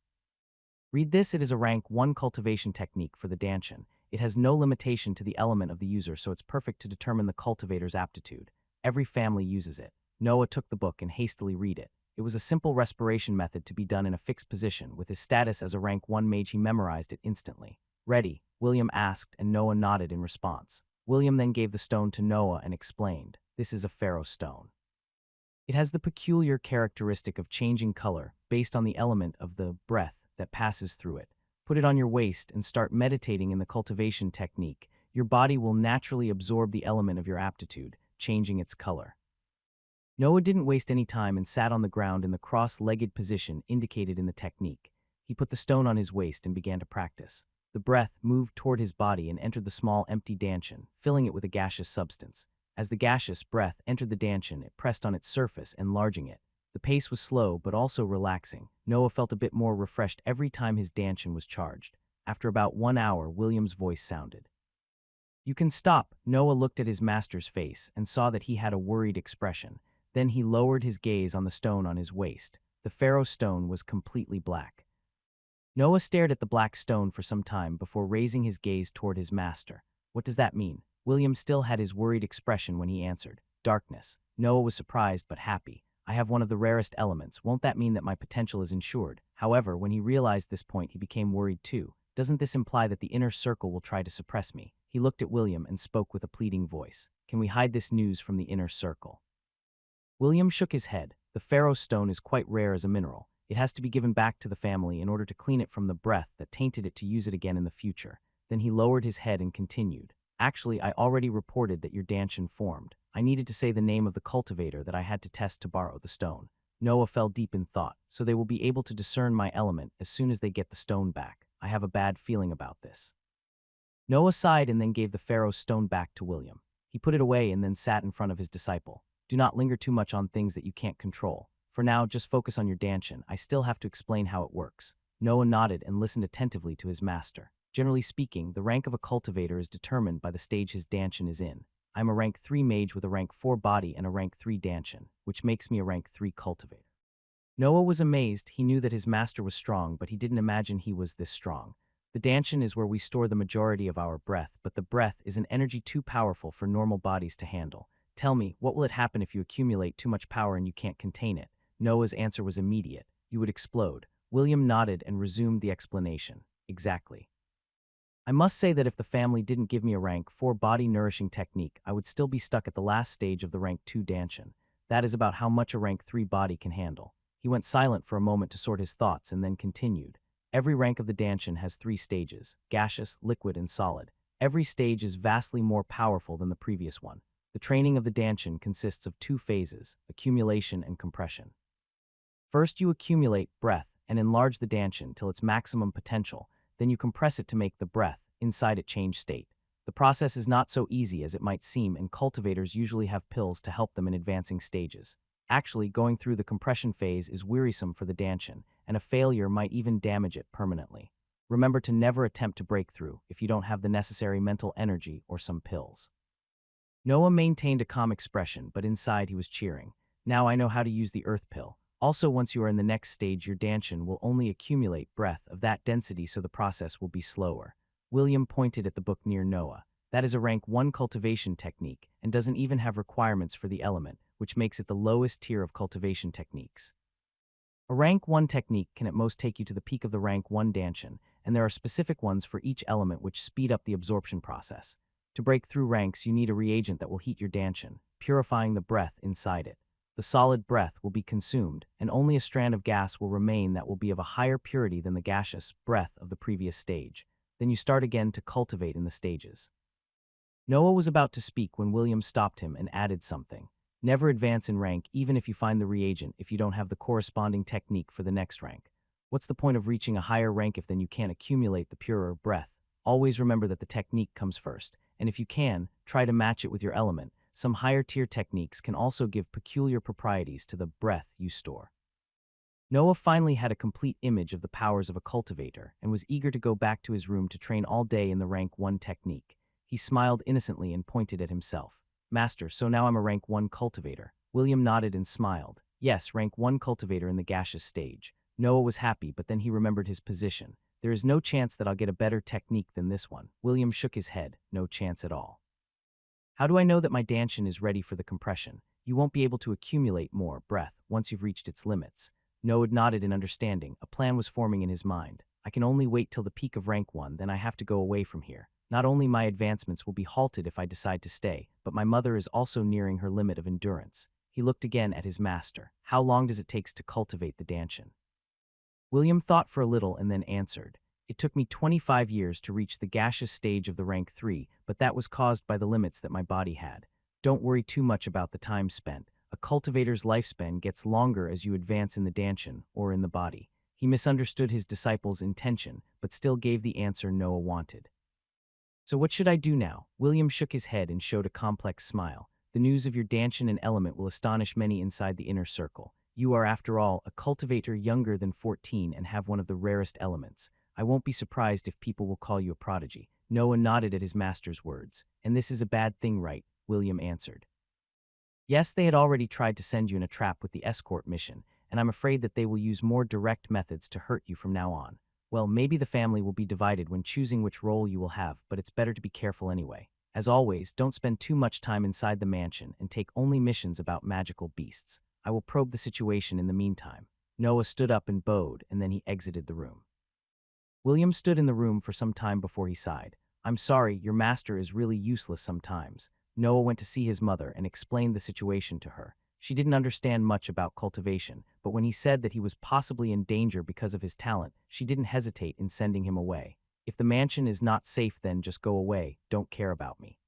"Read this. It is a rank 1 cultivation technique for the Danshan. It has no limitation to the element of the user, so it's perfect to determine the cultivator's aptitude. Every family uses it." Noah took the book and hastily read it. It was a simple respiration method to be done in a fixed position. With his status as a rank 1 mage, he memorized it instantly. "Ready?" William asked, and Noah nodded in response. William then gave the stone to Noah and explained, "This is a pharaoh stone. It has the peculiar characteristic of changing color based on the element of the breath that passes through it. Put it on your waist and start meditating in the cultivation technique. Your body will naturally absorb the element of your aptitude, changing its color." Noah didn't waste any time and sat on the ground in the cross-legged position indicated in the technique. He put the stone on his waist and began to practice. The breath moved toward his body and entered the small empty Danshan, filling it with a gaseous substance. As the gaseous breath entered the Danshan, it pressed on its surface, enlarging it. The pace was slow but also relaxing. Noah felt a bit more refreshed every time his Danshan was charged. After about 1 hour, William's voice sounded. "You can stop." Noah looked at his master's face and saw that he had a worried expression. Then he lowered his gaze on the stone on his waist. The pharaoh stone was completely black. Noah stared at the black stone for some time before raising his gaze toward his master. "What does that mean?" William still had his worried expression when he answered. "Darkness." Noah was surprised but happy. "I have one of the rarest elements. Won't that mean that my potential is ensured?" However, when he realized this point, he became worried too. "Doesn't this imply that the inner circle will try to suppress me?" He looked at William and spoke with a pleading voice. "Can we hide this news from the inner circle?" William shook his head. "The pharaoh stone is quite rare as a mineral. It has to be given back to the family in order to clean it from the breath that tainted it to use it again in the future. Then he lowered his head and continued. Actually, I already reported that your Danshin formed. I needed to say the name of the cultivator that I had to test to borrow the stone. Noah fell deep in thought, so they will be able to discern my element as soon as they get the stone back. I have a bad feeling about this. Noah sighed and then gave the pharaoh's stone back to William. He put it away and then sat in front of his disciple. Do not linger too much on things that you can't control. For now, just focus on your Danshin. I still have to explain how it works. Noah nodded and listened attentively to his master. Generally speaking, the rank of a cultivator is determined by the stage his Danshin is in. I'm a rank 3 mage with a rank 4 body and a rank 3 Danshin, which makes me a rank 3 cultivator. Noah was amazed. He knew that his master was strong, but he didn't imagine he was this strong. The Danshin is where we store the majority of our breath, but the breath is an energy too powerful for normal bodies to handle. Tell me, what will it happen if you accumulate too much power and you can't contain it? Noah's answer was immediate. You would explode. William nodded and resumed the explanation. Exactly. I must say that if the family didn't give me a rank 4 body nourishing technique, I would still be stuck at the last stage of the rank 2 Danshin. That is about how much a rank 3 body can handle. He went silent for a moment to sort his thoughts and then continued. Every rank of the Danshin has 3 stages: gaseous, liquid, and solid. Every stage is vastly more powerful than the previous one. The training of the Danshin consists of 2 phases, accumulation and compression. First, you accumulate breath and enlarge the Danshin till its maximum potential. Then you compress it to make the breath inside it change state. The process is not so easy as it might seem, and cultivators usually have pills to help them in advancing stages. Actually, going through the compression phase is wearisome for the Danshin, and a failure might even damage it permanently. Remember to never attempt to break through if you don't have the necessary mental energy or some pills. Noah maintained a calm expression, but inside he was cheering. Now I know how to use the earth pill. Also, once you are in the next stage, your Danshin will only accumulate breath of that density, so the process will be slower. William pointed at the book near Noah. That is a rank 1 cultivation technique and doesn't even have requirements for the element, which makes it the lowest tier of cultivation techniques. A rank 1 technique can at most take you to the peak of the rank 1 Danshin, and there are specific ones for each element which speed up the absorption process. To break through ranks, you need a reagent that will heat your Danshin, purifying the breath inside it. The solid breath will be consumed, and only a strand of gas will remain that will be of a higher purity than the gaseous breath of the previous stage. Then you start again to cultivate in the stages. Noah was about to speak when William stopped him and added something. Never advance in rank even if you find the reagent if you don't have the corresponding technique for the next rank. What's the point of reaching a higher rank if then you can't accumulate the purer breath? Always remember that the technique comes first, and if you can, try to match it with your element. Some higher tier techniques can also give peculiar properties to the breath you store. Noah finally had a complete image of the powers of a cultivator and was eager to go back to his room to train all day in the rank 1 technique. He smiled innocently and pointed at himself. Master, so now I'm a rank 1 cultivator. William nodded and smiled. Yes, rank 1 cultivator in the gaseous stage. Noah was happy, but then he remembered his position. There is no chance that I'll get a better technique than this one. William shook his head. No chance at all. How do I know that my Danshin is ready for the compression? You won't be able to accumulate more breath once you've reached its limits. Noah nodded in understanding. A plan was forming in his mind. I can only wait till the peak of rank 1, then I have to go away from here. Not only my advancements will be halted if I decide to stay, but my mother is also nearing her limit of endurance. He looked again at his master. How long does it take to cultivate the Danshin? William thought for a little and then answered. It took me 25 years to reach the gaseous stage of the rank 3, but that was caused by the limits that my body had. Don't worry too much about the time spent. A cultivator's lifespan gets longer as you advance in the Danshin, or in the body. He misunderstood his disciple's intention, but still gave the answer Noah wanted. So what should I do now? William shook his head and showed a complex smile. The news of your Danshin and element will astonish many inside the inner circle. You are, after all, a cultivator younger than 14 and have one of the rarest elements. I won't be surprised if people will call you a prodigy. Noah nodded at his master's words. And this is a bad thing, right? William answered. Yes, they had already tried to send you in a trap with the escort mission, and I'm afraid that they will use more direct methods to hurt you from now on. Well, maybe the family will be divided when choosing which role you will have, but it's better to be careful anyway. As always, don't spend too much time inside the mansion and take only missions about magical beasts. I will probe the situation in the meantime. Noah stood up and bowed, and then he exited the room. William stood in the room for some time before he sighed. I'm sorry, your master is really useless sometimes. Noah went to see his mother and explained the situation to her. She didn't understand much about cultivation, but when he said that he was possibly in danger because of his talent, she didn't hesitate in sending him away. If the mansion is not safe, then just go away, don't care about me.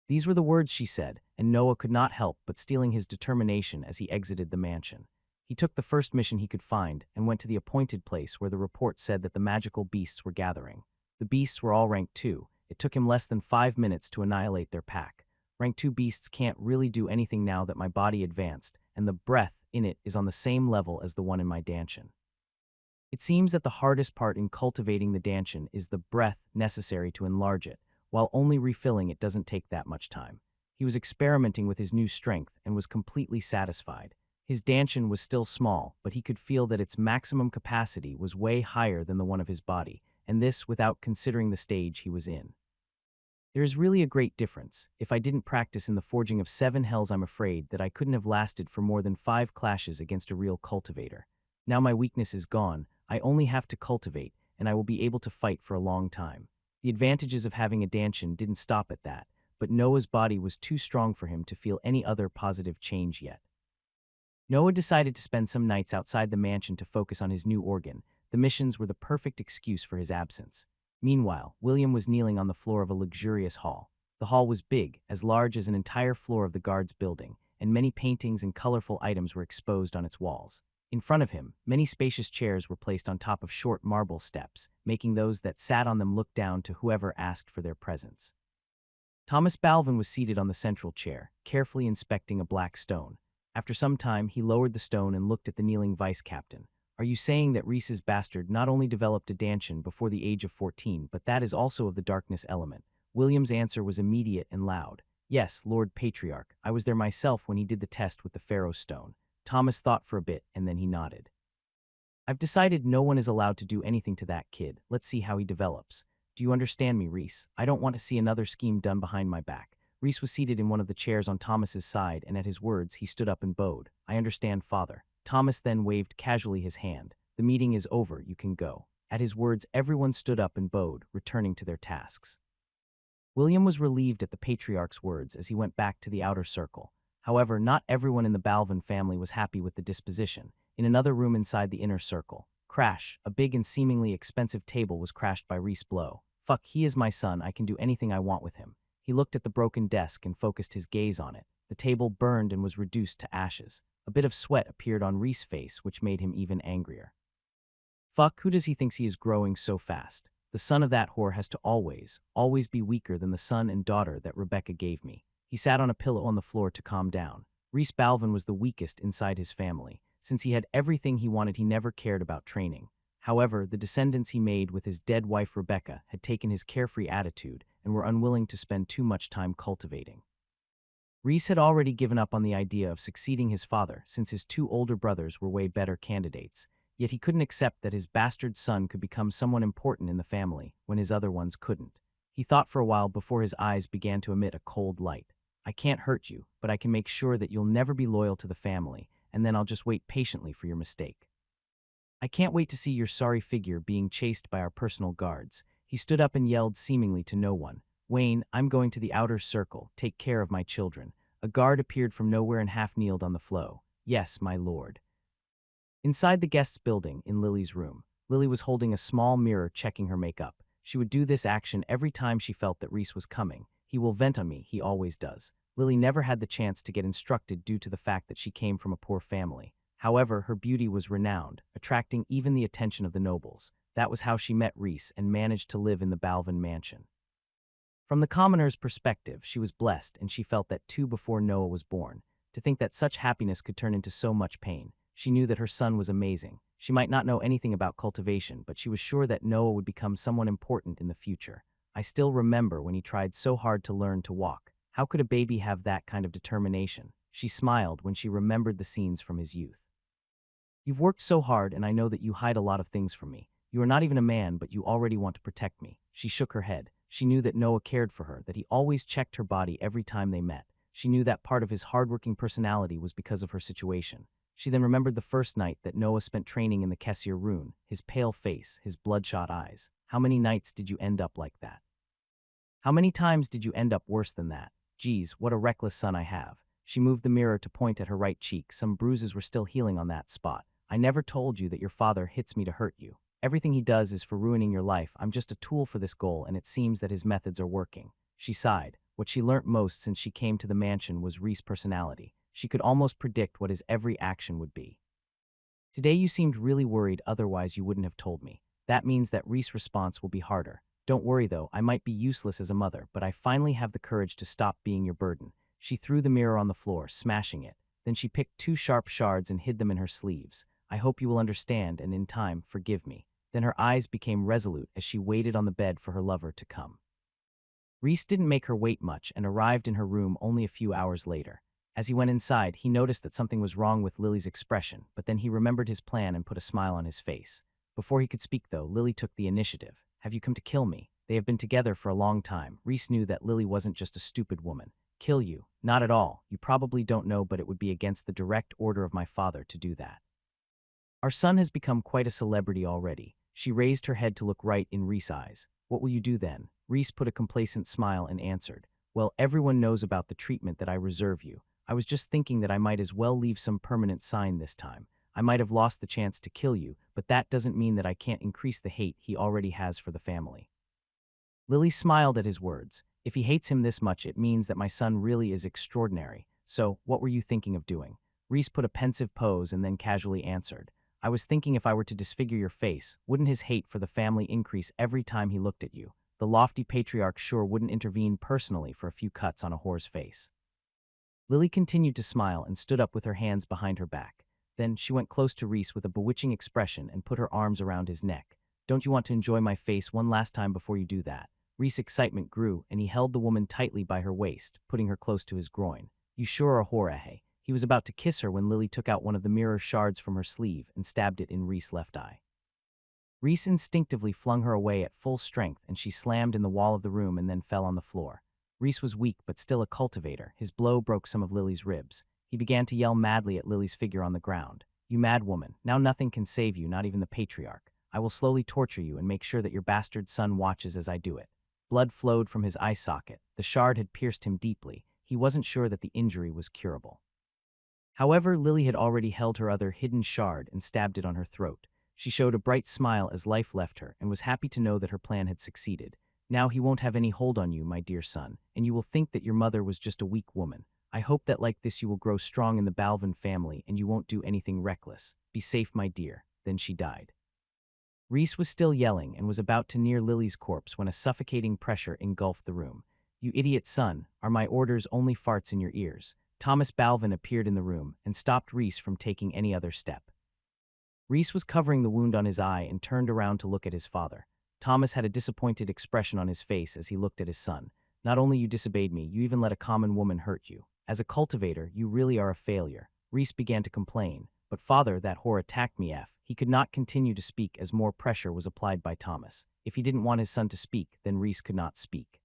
These were the words she said, and Noah could not help but stealing his determination as he exited the mansion. He took the first mission he could find and went to the appointed place where the report said that the magical beasts were gathering. The beasts were all rank 2. It took him less than 5 minutes to annihilate their pack. Rank 2 beasts can't really do anything now that my body advanced, and the breath in it is on the same level as the one in my dantian. It seems that the hardest part in cultivating the dantian is the breath necessary to enlarge it, while only refilling it doesn't take that much time. He was experimenting with his new strength and was completely satisfied. His dantian was still small, but he could feel that its maximum capacity was way higher than the one of his body, and this without considering the stage he was in. There is really a great difference. If I didn't practice in the forging of 7 hells, I'm afraid that I couldn't have lasted for more than 5 clashes against a real cultivator. Now my weakness is gone, I only have to cultivate, and I will be able to fight for a long time. The advantages of having a dantian didn't stop at that, but Noah's body was too strong for him to feel any other positive change yet. Noah decided to spend some nights outside the mansion to focus on his new organ. The missions were the perfect excuse for his absence. Meanwhile, William was kneeling on the floor of a luxurious hall. The hall was big, as large as an entire floor of the guards' building, and many paintings and colorful items were exposed on its walls. In front of him, many spacious chairs were placed on top of short marble steps, making those that sat on them look down to whoever asked for their presence. Thomas Balvin was seated on the central chair, carefully inspecting a black stone. After some time, he lowered the stone and looked at the kneeling vice-captain. Are you saying that Reese's bastard not only developed a dantian before the age of 14, but that is also of the darkness element? William's answer was immediate and loud. Yes, Lord Patriarch, I was there myself when he did the test with the Pharaoh's stone. Thomas thought for a bit, and then he nodded. I've decided no one is allowed to do anything to that kid. Let's see how he develops. Do you understand me, Reese? I don't want to see another scheme done behind my back. Reese was seated in one of the chairs on Thomas's side, and at his words, he stood up and bowed. I understand, Father. Thomas then waved casually his hand. The meeting is over, you can go. At his words, everyone stood up and bowed, returning to their tasks. William was relieved at the patriarch's words as he went back to the outer circle. However, not everyone in the Balvin family was happy with the disposition. In another room inside the inner circle, crash, a big and seemingly expensive table was crashed by Reese Blow. Fuck, he is my son, I can do anything I want with him. He looked at the broken desk and focused his gaze on it. The table burned and was reduced to ashes. A bit of sweat appeared on Reese's face, which made him even angrier. Fuck, who does he think he is growing so fast? The son of that whore has to always be weaker than the son and daughter that Rebecca gave me. He sat on a pillow on the floor to calm down. Reese Balvin was the weakest inside his family. Since he had everything he wanted, he never cared about training. However, the descendants he made with his dead wife Rebecca had taken his carefree attitude and were unwilling to spend too much time cultivating. Reese had already given up on the idea of succeeding his father since his 2 older brothers were way better candidates, yet he couldn't accept that his bastard son could become someone important in the family when his other ones couldn't. He thought for a while before his eyes began to emit a cold light. I can't hurt you, but I can make sure that you'll never be loyal to the family, and then I'll just wait patiently for your mistake. I can't wait to see your sorry figure being chased by our personal guards. He stood up and yelled seemingly to no one. Wayne, I'm going to the outer circle. Take care of my children. A guard appeared from nowhere and half-kneeled on the floor. Yes, my lord. Inside the guests' building, in Lily's room, Lily was holding a small mirror checking her makeup. She would do this action every time she felt that Reese was coming. He will vent on me, he always does. Lily never had the chance to get instructed due to the fact that she came from a poor family. However, her beauty was renowned, attracting even the attention of the nobles. That was how she met Reese and managed to live in the Balvin mansion. From the commoner's perspective, she was blessed, and she felt that too before Noah was born. To think that such happiness could turn into so much pain. She knew that her son was amazing. She might not know anything about cultivation, but she was sure that Noah would become someone important in the future. I still remember when he tried so hard to learn to walk. How could a baby have that kind of determination? She smiled when she remembered the scenes from his youth. You've worked so hard, and I know that you hide a lot of things from me. You are not even a man, but you already want to protect me. She shook her head. She knew that Noah cared for her, that he always checked her body every time they met. She knew that part of his hardworking personality was because of her situation. She then remembered the first night that Noah spent training in the Kessir Rune, his pale face, his bloodshot eyes. How many nights did you end up like that? How many times did you end up worse than that? Geez, what a reckless son I have. She moved the mirror to point at her right cheek. Some bruises were still healing on that spot. I never told you that your father hits me to hurt you. Everything he does is for ruining your life. I'm just a tool for this goal, and it seems that his methods are working. She sighed. What she learnt most since she came to the mansion was Reese's personality. She could almost predict what his every action would be. Today you seemed really worried, otherwise you wouldn't have told me. That means that Reese's response will be harder. Don't worry though, I might be useless as a mother, but I finally have the courage to stop being your burden. She threw the mirror on the floor, smashing it. Then she picked 2 sharp shards and hid them in her sleeves. I hope you will understand and in time forgive me. Then her eyes became resolute as she waited on the bed for her lover to come. Reese didn't make her wait much and arrived in her room only a few hours later. As he went inside, he noticed that something was wrong with Lily's expression, but then he remembered his plan and put a smile on his face. Before he could speak though, Lily took the initiative. Have you come to kill me? They have been together for a long time. Reese knew that Lily wasn't just a stupid woman. Kill you? Not at all. You probably don't know, but it would be against the direct order of my father to do that. Our son has become quite a celebrity already. She raised her head to look right in Reese's eyes. What will you do then? Reese put a complacent smile and answered, well, everyone knows about the treatment that I reserve you. I was just thinking that I might as well leave some permanent sign this time. I might have lost the chance to kill you, but that doesn't mean that I can't increase the hate he already has for the family. Lily smiled at his words. If he hates him this much, it means that my son really is extraordinary. So, what were you thinking of doing? Reese put a pensive pose and then casually answered, I was thinking if I were to disfigure your face, wouldn't his hate for the family increase every time he looked at you? The lofty patriarch sure wouldn't intervene personally for a few cuts on a whore's face. Lily continued to smile and stood up with her hands behind her back. Then she went close to Reese with a bewitching expression and put her arms around his neck. Don't you want to enjoy my face one last time before you do that? Reese's excitement grew, and he held the woman tightly by her waist, putting her close to his groin. You sure are a whore, eh? He was about to kiss her when Lily took out one of the mirror shards from her sleeve and stabbed it in Reese's left eye. Reese instinctively flung her away at full strength, and she slammed in the wall of the room and then fell on the floor. Reese was weak but still a cultivator. His blow broke some of Lily's ribs. He began to yell madly at Lily's figure on the ground. You mad woman, now nothing can save you, not even the patriarch. I will slowly torture you and make sure that your bastard son watches as I do it. Blood flowed from his eye socket. The shard had pierced him deeply. He wasn't sure that the injury was curable. However, Lily had already held her other hidden shard and stabbed it on her throat. She showed a bright smile as life left her and was happy to know that her plan had succeeded. Now he won't have any hold on you, my dear son, and you will think that your mother was just a weak woman. I hope that like this you will grow strong in the Balvin family and you won't do anything reckless. Be safe, my dear. Then she died. Reese was still yelling and was about to near Lily's corpse when a suffocating pressure engulfed the room. You idiot son, are my orders only farts in your ears? Thomas Balvin appeared in the room and stopped Reese from taking any other step. Reese was covering the wound on his eye and turned around to look at his father. Thomas had a disappointed expression on his face as he looked at his son. Not only you disobeyed me, you even let a common woman hurt you. As a cultivator, you really are a failure. Reese began to complain. But father, that whore attacked me. He could not continue to speak as more pressure was applied by Thomas. If he didn't want his son to speak, then Reese could not speak.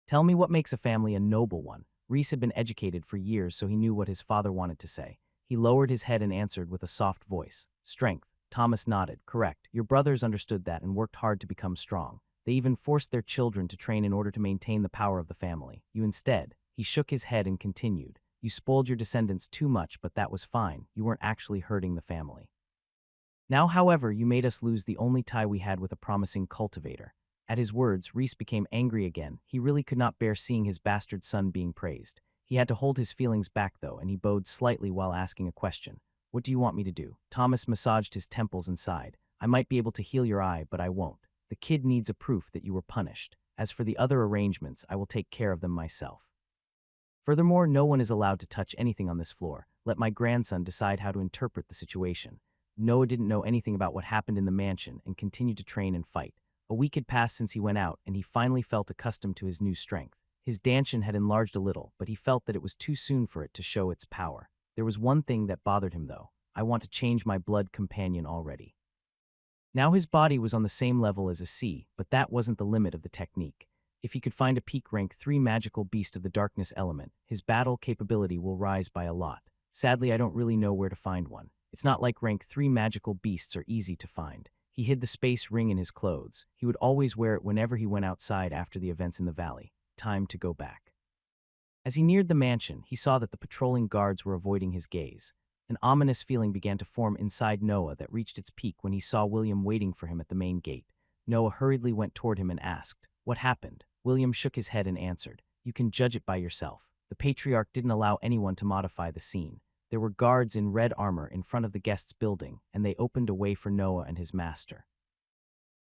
Tell me what makes a family a noble one. Reese had been educated for years, so he knew what his father wanted to say. He lowered his head and answered with a soft voice. Strength. Thomas nodded. Correct. Your brothers understood that and worked hard to become strong. They even forced their children to train in order to maintain the power of the family. You instead. He shook his head and continued. You spoiled your descendants too much, but that was fine. You weren't actually hurting the family. Now, however, you made us lose the only tie we had with a promising cultivator. At his words, Reese became angry again. He really could not bear seeing his bastard son being praised. He had to hold his feelings back, though, and he bowed slightly while asking a question. What do you want me to do? Thomas massaged his temples and sighed. I might be able to heal your eye, but I won't. The kid needs a proof that you were punished. As for the other arrangements, I will take care of them myself. Furthermore, no one is allowed to touch anything on this floor. Let my grandson decide how to interpret the situation. Noah didn't know anything about what happened in the mansion and continued to train and fight. A week had passed since he went out, and he finally felt accustomed to his new strength. His dantian had enlarged a little, but he felt that it was too soon for it to show its power. There was one thing that bothered him, though. I want to change my blood companion already. Now his body was on the same level as a C, but that wasn't the limit of the technique. If he could find a peak rank 3 magical beast of the darkness element, his battle capability will rise by a lot. Sadly, I don't really know where to find one. It's not like rank 3 magical beasts are easy to find. He hid the space ring in his clothes. He would always wear it whenever he went outside after the events in the valley. Time to go back. As he neared the mansion, he saw that the patrolling guards were avoiding his gaze. An ominous feeling began to form inside Noah that reached its peak when he saw William waiting for him at the main gate. Noah hurriedly went toward him and asked, "What happened?" William shook his head and answered, "You can judge it by yourself." The patriarch didn't allow anyone to modify the scene. There were guards in red armor in front of the guests' building, and they opened a way for Noah and his master.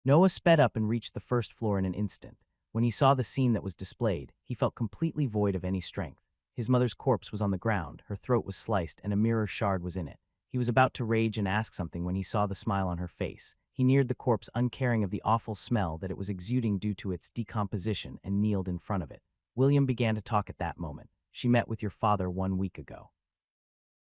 Noah sped up and reached the first floor in an instant. When he saw the scene that was displayed, he felt completely void of any strength. His mother's corpse was on the ground, her throat was sliced, and a mirror shard was in it. He was about to rage and ask something when he saw the smile on her face. He neared the corpse uncaring of the awful smell that it was exuding due to its decomposition and kneeled in front of it. William began to talk at that moment. "She met with your father 1 week ago."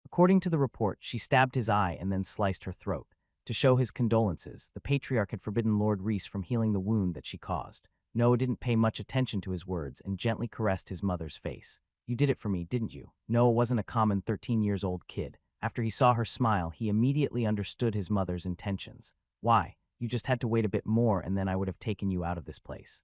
According to the report, she stabbed his eye and then sliced her throat. To show his condolences, the patriarch had forbidden Lord Reese from healing the wound that she caused. Noah didn't pay much attention to his words and gently caressed his mother's face. "You did it for me, didn't you?" Noah wasn't a common 13-year-old kid. After he saw her smile, he immediately understood his mother's intentions. "Why? You just had to wait a bit more and then I would have taken you out of this place."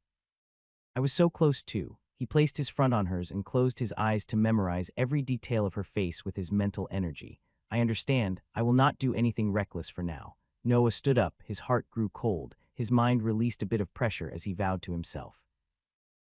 "I was so close too." He placed his front on hers and closed his eyes to memorize every detail of her face with his mental energy. "I understand. I will not do anything reckless for now." Noah stood up, his heart grew cold, his mind released a bit of pressure as he vowed to himself.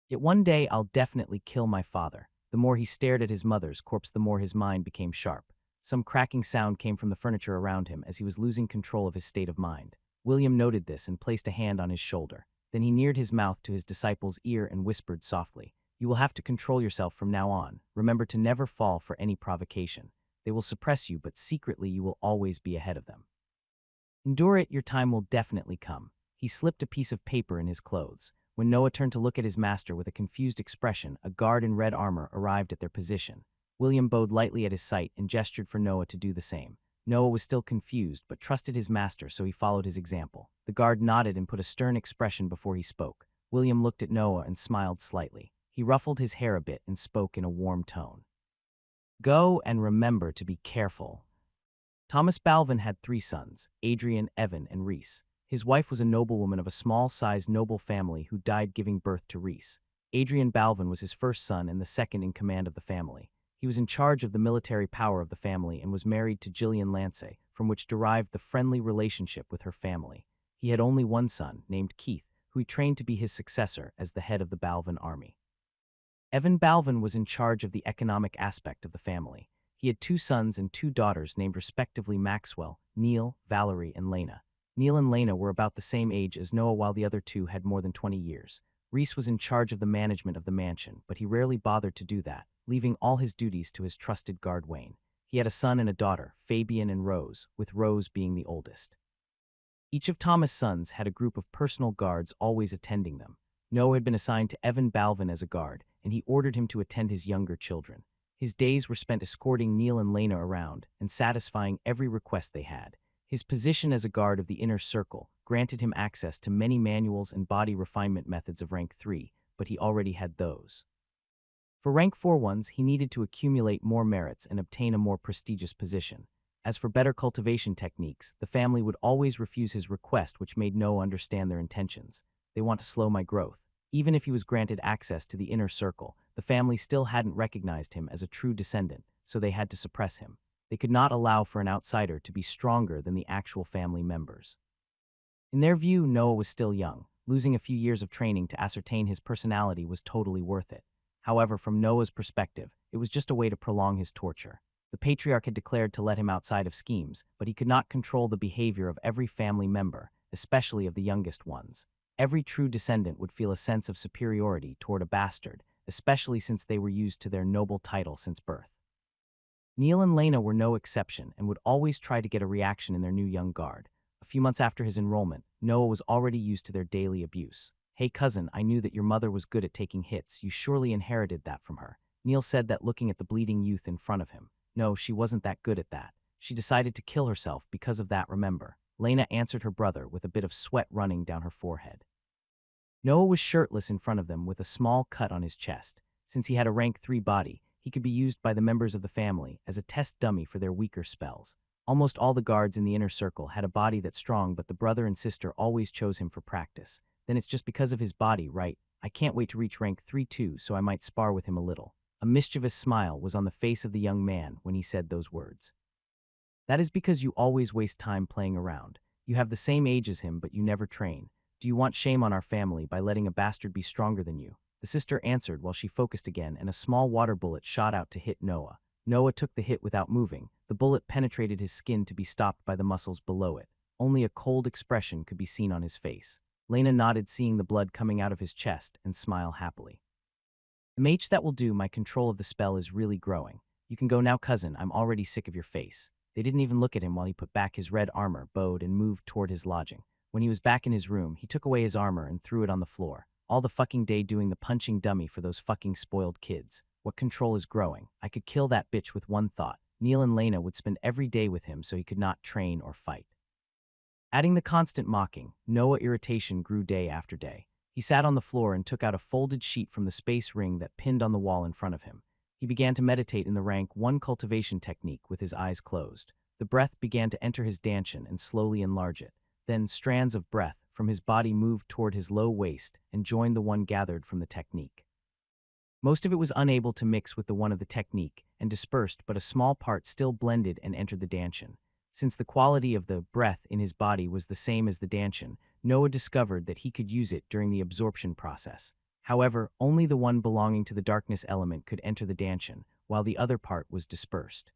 "Yet one day I'll definitely kill my father." The more he stared at his mother's corpse, the more his mind became sharp. Some cracking sound came from the furniture around him as he was losing control of his state of mind. William noted this and placed a hand on his shoulder. Then he neared his mouth to his disciple's ear and whispered softly, "You will have to control yourself from now on. Remember to never fall for any provocation. They will suppress you, but secretly you will always be ahead of them. Endure it, your time will definitely come." He slipped a piece of paper in his clothes. When Noah turned to look at his master with a confused expression, a guard in red armor arrived at their position. William bowed lightly at his sight and gestured for Noah to do the same. Noah was still confused, but trusted his master, so he followed his example. The guard nodded and put a stern expression before he spoke. William looked at Noah and smiled slightly. He ruffled his hair a bit and spoke in a warm tone. "Go and remember to be careful." Thomas Balvin had 3 sons, Adrian, Evan, and Reese. His wife was a noblewoman of a small-sized noble family who died giving birth to Reese. Adrian Balvin was his first son and the second in command of the family. He was in charge of the military power of the family and was married to Gillian Lancey, from which derived the friendly relationship with her family. He had only one son, named Keith, who he trained to be his successor as the head of the Balvin army. Evan Balvin was in charge of the economic aspect of the family. He had 2 sons and 2 daughters named respectively Maxwell, Neil, Valerie, and Lena. Neil and Lena were about the same age as Noah, while the other 2 had more than 20 years. Reese was in charge of the management of the mansion, but he rarely bothered to do that, leaving all his duties to his trusted guard Wayne. He had a son and a daughter, Fabian and Rose, with Rose being the oldest. Each of Thomas' sons had a group of personal guards always attending them. Noah had been assigned to Evan Balvin as a guard, and he ordered him to attend his younger children. His days were spent escorting Neil and Lena around and satisfying every request they had. His position as a guard of the inner circle granted him access to many manuals and body refinement methods of rank 3, but he already had those. For rank 4 ones, he needed to accumulate more merits and obtain a more prestigious position. As for better cultivation techniques, the family would always refuse his request, which made Noah understand their intentions. "They want to slow my growth." Even if he was granted access to the inner circle, the family still hadn't recognized him as a true descendant, so they had to suppress him. They could not allow for an outsider to be stronger than the actual family members. In their view, Noah was still young. Losing a few years of training to ascertain his personality was totally worth it. However, from Noah's perspective, it was just a way to prolong his torture. The patriarch had declared to let him outside of schemes, but he could not control the behavior of every family member, especially of the youngest ones. Every true descendant would feel a sense of superiority toward a bastard, especially since they were used to their noble title since birth. Neil and Lena were no exception and would always try to get a reaction in their new young guard. A few months after his enrollment, Noah was already used to their daily abuse. "Hey cousin, I knew that your mother was good at taking hits. You surely inherited that from her." Neil said that, looking at the bleeding youth in front of him. "No, she wasn't that good at that. She decided to kill herself because of that, remember?" Lena answered her brother with a bit of sweat running down her forehead. Noah was shirtless in front of them with a small cut on his chest. Since he had a rank 3 body, he could be used by the members of the family as a test dummy for their weaker spells. Almost all the guards in the inner circle had a body that's strong, but the brother and sister always chose him for practice. "Then it's just because of his body, right? I can't wait to reach rank 3 too, so I might spar with him a little." A mischievous smile was on the face of the young man when he said those words. That is because you always waste time playing around. You have the same age as him, but you never train. Do you want shame on our family by letting a bastard be stronger than you? The sister answered while she focused again, and a small water bullet shot out to hit Noah. Noah took the hit without moving. The bullet penetrated his skin to be stopped by the muscles below it. Only a cold expression could be seen on his face. Lena nodded, seeing the blood coming out of his chest, and smiled happily. The mage that will do. My control of the spell is really growing. You can go now, cousin. I'm already sick of your face. They didn't even look at him while he put back his red armor, bowed, and moved toward his lodging. When he was back in his room, he took away his armor and threw it on the floor. All the fucking day doing the punching dummy for those fucking spoiled kids. What control is growing? I could kill that bitch with one thought. Neil and Lena would spend every day with him so he could not train or fight. Adding the constant mocking, Noah's irritation grew day after day. He sat on the floor and took out a folded sheet from the space ring that pinned on the wall in front of him. He began to meditate in the rank 1 cultivation technique with his eyes closed. The breath began to enter his dantian and slowly enlarge it. Then strands of breath from his body moved toward his low waist and joined the one gathered from the technique. Most of it was unable to mix with the one of the technique and dispersed, but a small part still blended and entered the dantian. Since the quality of the breath in his body was the same as the dantian, Noah discovered that he could use it during the absorption process. However, only the one belonging to the darkness element could enter the dantian, while the other part was dispersed.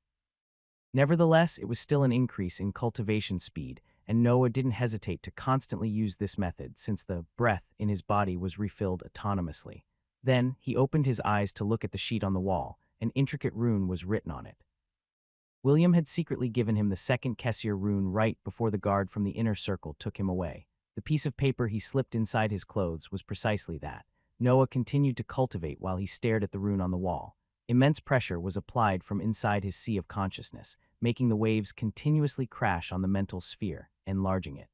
Nevertheless, it was still an increase in cultivation speed, and Noah didn't hesitate to constantly use this method since the breath in his body was refilled autonomously. Then, he opened his eyes to look at the sheet on the wall. An intricate rune was written on it. William had secretly given him the second Kessier rune right before the guard from the inner circle took him away. The piece of paper he slipped inside his clothes was precisely that. Noah continued to cultivate while he stared at the rune on the wall. Immense pressure was applied from inside his sea of consciousness, making the waves continuously crash on the mental sphere, enlarging it.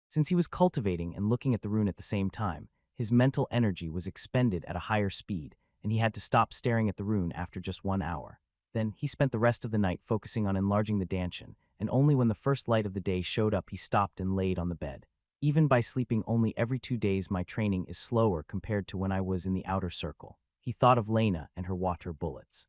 Since he was cultivating and looking at the rune at the same time, his mental energy was expended at a higher speed, and he had to stop staring at the rune after just 1 hour. Then, he spent the rest of the night focusing on enlarging the dantian, and only when the first light of the day showed up he stopped and laid on the bed. Even by sleeping only every 2 days, my training is slower compared to when I was in the outer circle. He thought of Lena and her water bullets.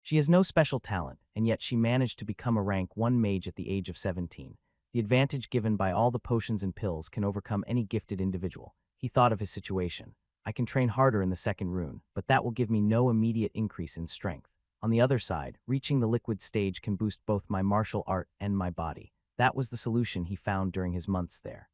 She has no special talent, and yet she managed to become a rank 1 mage at the age of 17. The advantage given by all the potions and pills can overcome any gifted individual. He thought of his situation. I can train harder in the second rune, but that will give me no immediate increase in strength. On the other side, reaching the liquid stage can boost both my martial art and my body. That was the solution he found during his months there.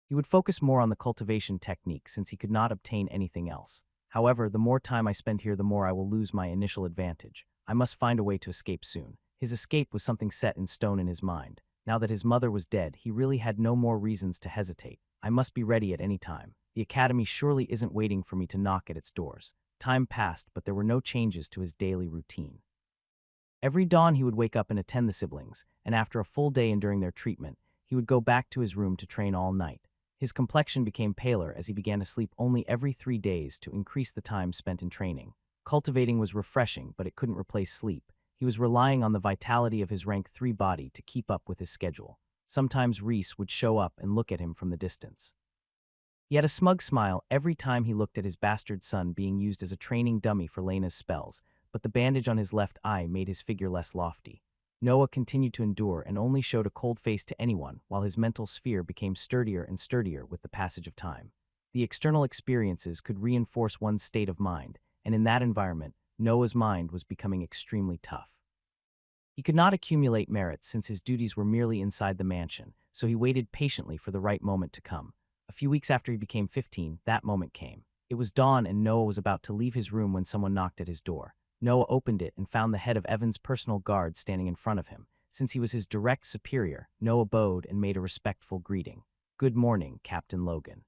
He would focus more on the cultivation technique since he could not obtain anything else. However, the more time I spend here, the more I will lose my initial advantage. I must find a way to escape soon. His escape was something set in stone in his mind. Now that his mother was dead, he really had no more reasons to hesitate. I must be ready at any time. The academy surely isn't waiting for me to knock at its doors. Time passed, but there were no changes to his daily routine. Every dawn he would wake up and attend the siblings, and after a full day enduring their treatment, he would go back to his room to train all night. His complexion became paler as he began to sleep only every 3 days to increase the time spent in training. Cultivating was refreshing, but it couldn't replace sleep. He was relying on the vitality of his rank 3 body to keep up with his schedule. Sometimes Reese would show up and look at him from the distance. He had a smug smile every time he looked at his bastard son being used as a training dummy for Lena's spells, but the bandage on his left eye made his figure less lofty. Noah continued to endure and only showed a cold face to anyone, while his mental sphere became sturdier and sturdier with the passage of time. The external experiences could reinforce one's state of mind, and in that environment, Noah's mind was becoming extremely tough. He could not accumulate merits since his duties were merely inside the mansion, so he waited patiently for the right moment to come. A few weeks after he became 15, that moment came. It was dawn and Noah was about to leave his room when someone knocked at his door. Noah opened it and found the head of Evan's personal guard standing in front of him. Since he was his direct superior, Noah bowed and made a respectful greeting. "Good morning, Captain Logan."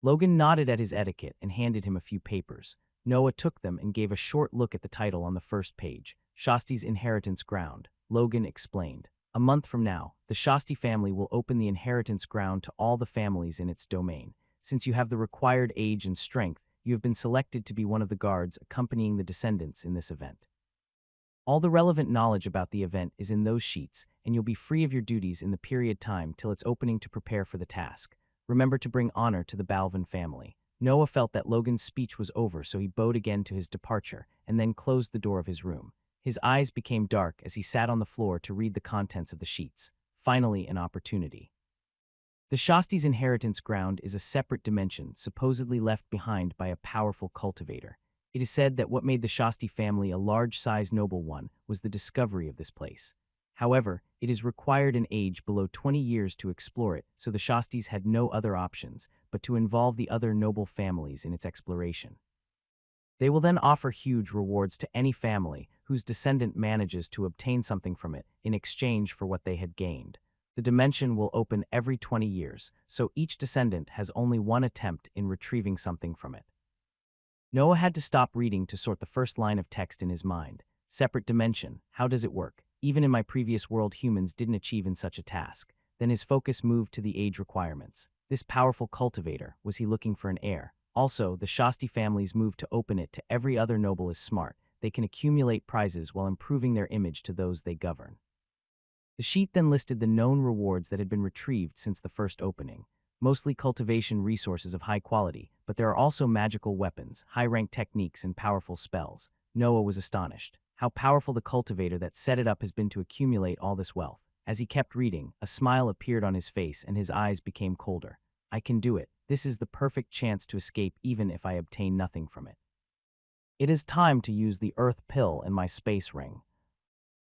Logan nodded at his etiquette and handed him a few papers. Noah took them and gave a short look at the title on the first page. Shasti's Inheritance Ground. Logan explained. "A month from now, the Shasti family will open the inheritance ground to all the families in its domain. Since you have the required age and strength, you have been selected to be one of the guards accompanying the descendants in this event. All the relevant knowledge about the event is in those sheets, and you'll be free of your duties in the period time till its opening to prepare for the task. Remember to bring honor to the Balvin family." Noah felt that Logan's speech was over, so he bowed again to his departure and then closed the door of his room. His eyes became dark as he sat on the floor to read the contents of the sheets. Finally, an opportunity. The Shasti's inheritance ground is a separate dimension, supposedly left behind by a powerful cultivator. It is said that what made the Shasti family a large-sized noble one was the discovery of this place. However, it is required an age below 20 years to explore it, so the Shastis had no other options but to involve the other noble families in its exploration. They will then offer huge rewards to any family whose descendant manages to obtain something from it in exchange for what they had gained. The dimension will open every 20 years, so each descendant has only one attempt in retrieving something from it. Noah had to stop reading to sort the first line of text in his mind. Separate dimension, how does it work? Even in my previous world, humans didn't achieve in such a task. Then his focus moved to the age requirements. This powerful cultivator, was he looking for an heir? Also, the Shasti family's move to open it to every other noble is smart. They can accumulate prizes while improving their image to those they govern. The sheet then listed the known rewards that had been retrieved since the first opening. Mostly cultivation resources of high quality, but there are also magical weapons, high-ranked techniques, and powerful spells. Noah was astonished. How powerful the cultivator that set it up has been to accumulate all this wealth. As he kept reading, a smile appeared on his face and his eyes became colder. I can do it. This is the perfect chance to escape even if I obtain nothing from it. It is time to use the Earth Pill and my space ring.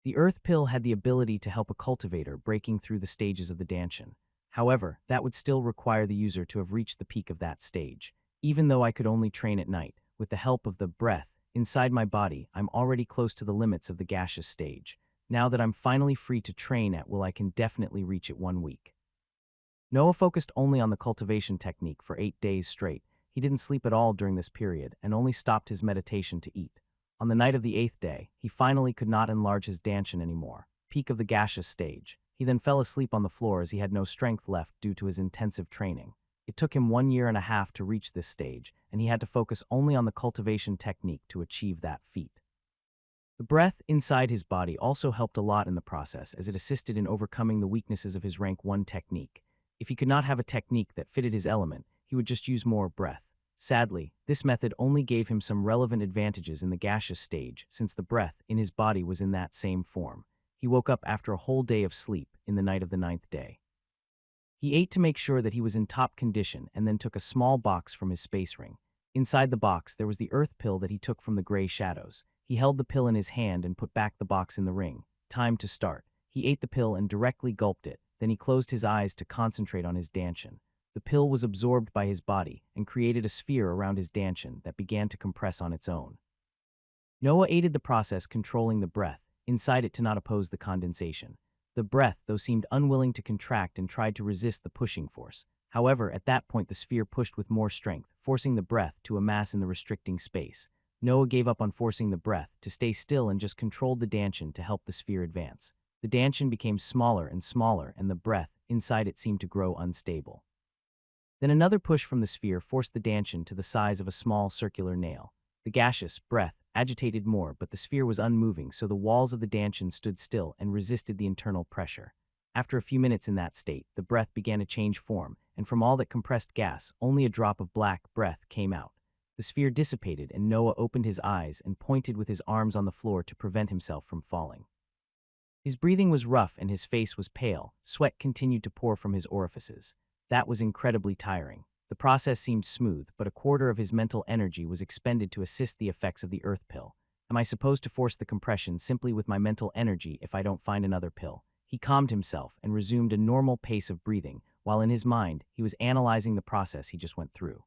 The Earth Pill had the ability to help a cultivator breaking through the stages of the Danshan. However, that would still require the user to have reached the peak of that stage. Even though I could only train at night, with the help of the breath inside my body, I'm already close to the limits of the gaseous stage. Now that I'm finally free to train at will, I can definitely reach it 1 week. Noah focused only on the cultivation technique for 8 days straight. He didn't sleep at all during this period and only stopped his meditation to eat. On the night of the 8th day, he finally could not enlarge his Danshan anymore, peak of the gaseous stage. He then fell asleep on the floor as he had no strength left due to his intensive training. It took him 1.5 years to reach this stage, and he had to focus only on the cultivation technique to achieve that feat. The breath inside his body also helped a lot in the process, as it assisted in overcoming the weaknesses of his rank 1 technique. If he could not have a technique that fitted his element, he would just use more breath. Sadly, this method only gave him some relevant advantages in the gaseous stage, since the breath in his body was in that same form. He woke up after a whole day of sleep in the night of the 9th day. He ate to make sure that he was in top condition and then took a small box from his space ring. Inside the box, there was the Earth Pill that he took from the gray shadows. He held the pill in his hand and put back the box in the ring. Time to start. He ate the pill and directly gulped it. Then he closed his eyes to concentrate on his Danshan. The pill was absorbed by his body and created a sphere around his Danshan that began to compress on its own. Noah aided the process, controlling the breath inside it to not oppose the condensation. The breath, though, seemed unwilling to contract and tried to resist the pushing force. However, at that point the sphere pushed with more strength, forcing the breath to amass in the restricting space. Noah gave up on forcing the breath to stay still and just controlled the Danshan to help the sphere advance. The Danshan became smaller and smaller, and the breath inside it seemed to grow unstable. Then another push from the sphere forced the Danshan to the size of a small circular nail. The gaseous breath agitated more, but the sphere was unmoving, so the walls of the Danshan stood still and resisted the internal pressure. After a few minutes in that state, the breath began to change form, and from all that compressed gas, only a drop of black breath came out. The sphere dissipated, and Noah opened his eyes and pointed with his arms on the floor to prevent himself from falling. His breathing was rough and his face was pale. Sweat continued to pour from his orifices. That was incredibly tiring. The process seemed smooth, but a quarter of his mental energy was expended to assist the effects of the Earth Pill. Am I supposed to force the compression simply with my mental energy if I don't find another pill? He calmed himself and resumed a normal pace of breathing, while in his mind, he was analyzing the process he just went through.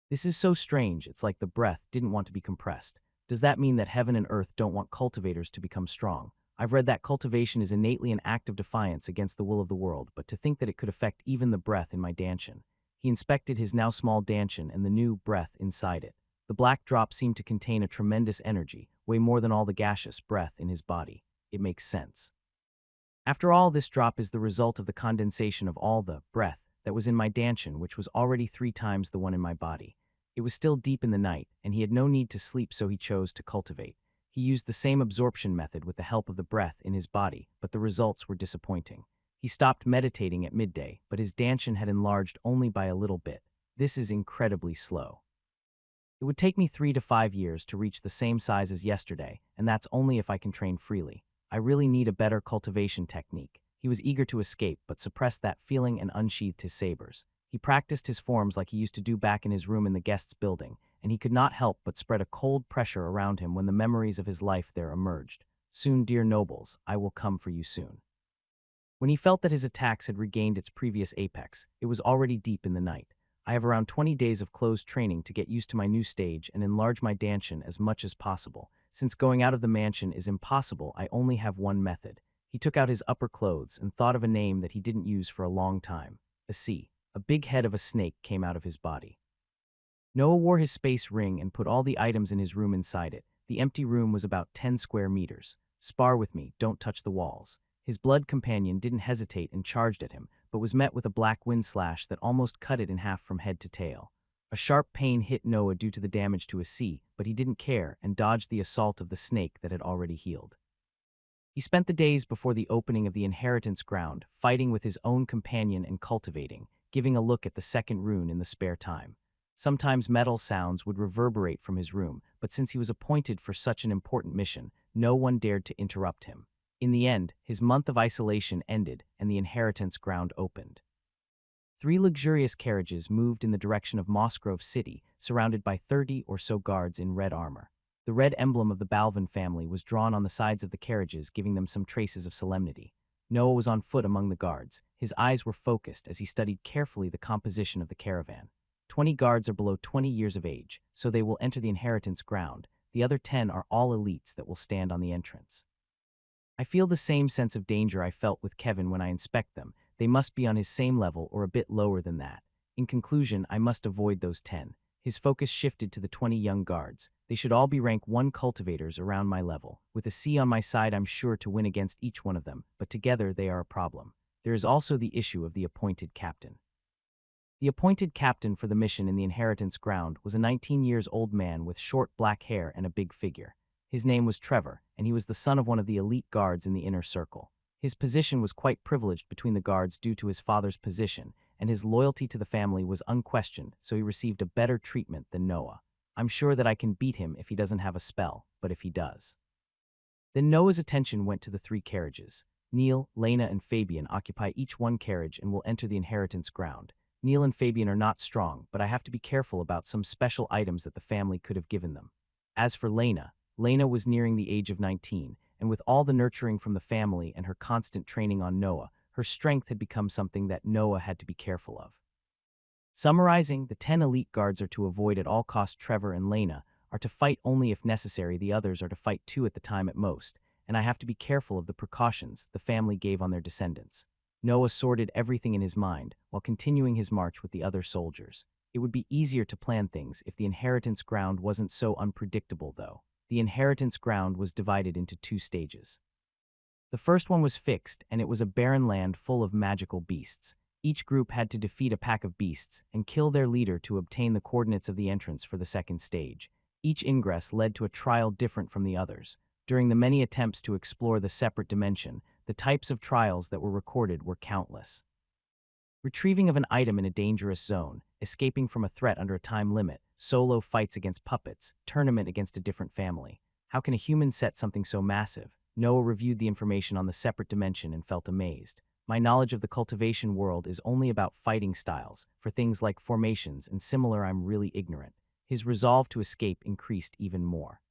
This is so strange. It's like the breath didn't want to be compressed. Does that mean that heaven and earth don't want cultivators to become strong? I've read that cultivation is innately an act of defiance against the will of the world, but to think that it could affect even the breath in my Danshan. He inspected his now small Danshan and the new breath inside it. The black drop seemed to contain a tremendous energy, way more than all the gaseous breath in his body. It makes sense. After all, this drop is the result of the condensation of all the breath that was in my Danshan, which was already 3 times the one in my body. It was still deep in the night, and he had no need to sleep, so he chose to cultivate. He used the same absorption method with the help of the breath in his body, but the results were disappointing. He stopped meditating at midday, but his Danshan had enlarged only by a little bit. This is incredibly slow. It would take me 3 to 5 years to reach the same size as yesterday, and that's only if I can train freely. I really need a better cultivation technique. He was eager to escape, but suppressed that feeling and unsheathed his sabers. He practiced his forms like he used to do back in his room in the guest's building, and he could not help but spread a cold pressure around him when the memories of his life there emerged. Soon, dear nobles, I will come for you soon. When he felt that his attacks had regained its previous apex, it was already deep in the night. I have around 20 days of closed training to get used to my new stage and enlarge my danshin as much as possible. Since going out of the mansion is impossible, I only have one method. He took out his upper clothes and thought of a name that he didn't use for a long time. A big head of a snake came out of his body. Noah wore his space ring and put all the items in his room inside it. The empty room was about 10 square meters. Spar with me, don't touch the walls. His blood companion didn't hesitate and charged at him, but was met with a black wind slash that almost cut it in half from head to tail. A sharp pain hit Noah due to the damage to his sea, but he didn't care and dodged the assault of the snake that had already healed. He spent the days before the opening of the inheritance ground, fighting with his own companion and cultivating, giving a look at the second rune in the spare time. Sometimes metal sounds would reverberate from his room, but since he was appointed for such an important mission, no one dared to interrupt him. In the end, his month of isolation ended and the inheritance ground opened. 3 luxurious carriages moved in the direction of Mossgrove City, surrounded by 30 or so guards in red armor. The red emblem of the Balvin family was drawn on the sides of the carriages, giving them some traces of solemnity. Noah was on foot among the guards. His eyes were focused as he studied carefully the composition of the caravan. 20 guards are below 20 years of age, so they will enter the inheritance ground. The other 10 are all elites that will stand on the entrance. I feel the same sense of danger I felt with Kevin when I inspect them. They must be on his same level or a bit lower than that. In conclusion, I must avoid those 10. His focus shifted to the 20 young guards. They should all be rank 1 cultivators around my level. With a C on my side, I'm sure to win against each one of them, but together they are a problem. There is also the issue of the appointed captain. The appointed captain for the mission in the inheritance ground was a 19-years-old man with short black hair and a big figure. His name was Trevor, and he was the son of one of the elite guards in the inner circle. His position was quite privileged between the guards due to his father's position, and his loyalty to the family was unquestioned, so he received a better treatment than Noah. I'm sure that I can beat him if he doesn't have a spell, but if he does. Then Noah's attention went to the 3 carriages. Neil, Lena, and Fabian occupy each 1 carriage and will enter the inheritance ground. Neil and Fabian are not strong, but I have to be careful about some special items that the family could have given them. As for Lena was nearing the age of 19, and with all the nurturing from the family and her constant training on Noah, her strength had become something that Noah had to be careful of. Summarizing, the 10 elite guards are to avoid at all costs. Trevor and Lena are to fight only if necessary. The others are to fight 2 at the time at most, and I have to be careful of the precautions the family gave on their descendants. Noah sorted everything in his mind while continuing his march with the other soldiers. It would be easier to plan things if the inheritance ground wasn't so unpredictable, though. The inheritance ground was divided into 2 stages. The first one was fixed, and it was a barren land full of magical beasts. Each group had to defeat a pack of beasts and kill their leader to obtain the coordinates of the entrance for the second stage. Each ingress led to a trial different from the others. During the many attempts to explore the separate dimension, the types of trials that were recorded were countless. Retrieving of an item in a dangerous zone, escaping from a threat under a time limit, solo fights against puppets, tournament against a different family. How can a human set something so massive? Noah reviewed the information on the separate dimension and felt amazed. My knowledge of the cultivation world is only about fighting styles. For things like formations and similar, I'm really ignorant. His resolve to escape increased even more.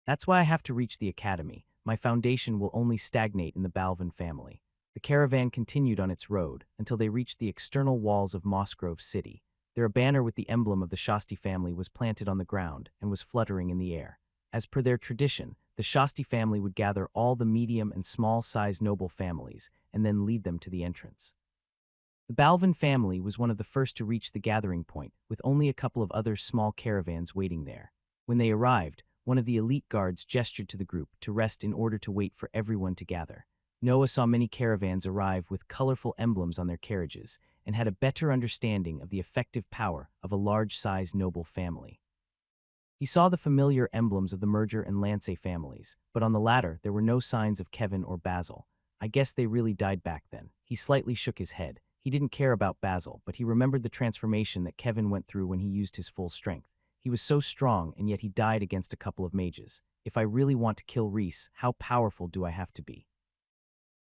That's why I have to reach the academy. My foundation will only stagnate in the Balvin family. The caravan continued on its road until they reached the external walls of Mossgrove City. There a banner with the emblem of the Shasti family was planted on the ground and was fluttering in the air. As per their tradition, the Shasti family would gather all the medium and small-sized noble families and then lead them to the entrance. The Balvin family was one of the first to reach the gathering point, with only a couple of other small caravans waiting there. When they arrived, one of the elite guards gestured to the group to rest in order to wait for everyone to gather. Noah saw many caravans arrive with colorful emblems on their carriages and had a better understanding of the effective power of a large-sized noble family. He saw the familiar emblems of the Merger and Lance families, but on the latter there were no signs of Kevin or Basil. I guess they really died back then. He slightly shook his head. He didn't care about Basil, but he remembered the transformation that Kevin went through when he used his full strength. He was so strong, and yet he died against a couple of mages. If I really want to kill Reese, how powerful do I have to be?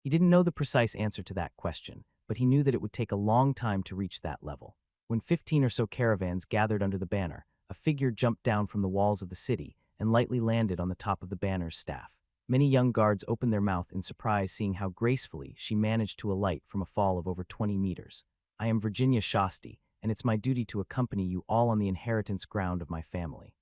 He didn't know the precise answer to that question, but he knew that it would take a long time to reach that level. When 15 or so caravans gathered under the banner, a figure jumped down from the walls of the city and lightly landed on the top of the banner's staff. Many young guards opened their mouth in surprise, seeing how gracefully she managed to alight from a fall of over 20 meters. I am Virginia Shasti, and it's my duty to accompany you all on the inheritance ground of my family.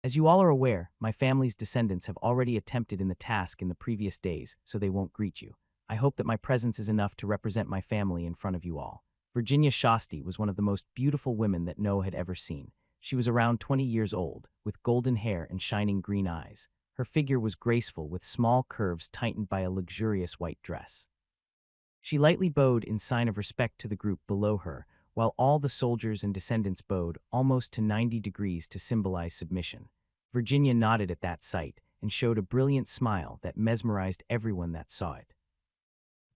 As you all are aware, my family's descendants have already attempted in the task in the previous days, so they won't greet you. I hope that my presence is enough to represent my family in front of you all. Virginia Shasti was one of the most beautiful women that Noah had ever seen. She was around 20 years old, with golden hair and shining green eyes. Her figure was graceful, with small curves tightened by a luxurious white dress. She lightly bowed in sign of respect to the group below her, while all the soldiers and descendants bowed almost to 90 degrees to symbolize submission. Virginia nodded at that sight and showed a brilliant smile that mesmerized everyone that saw it.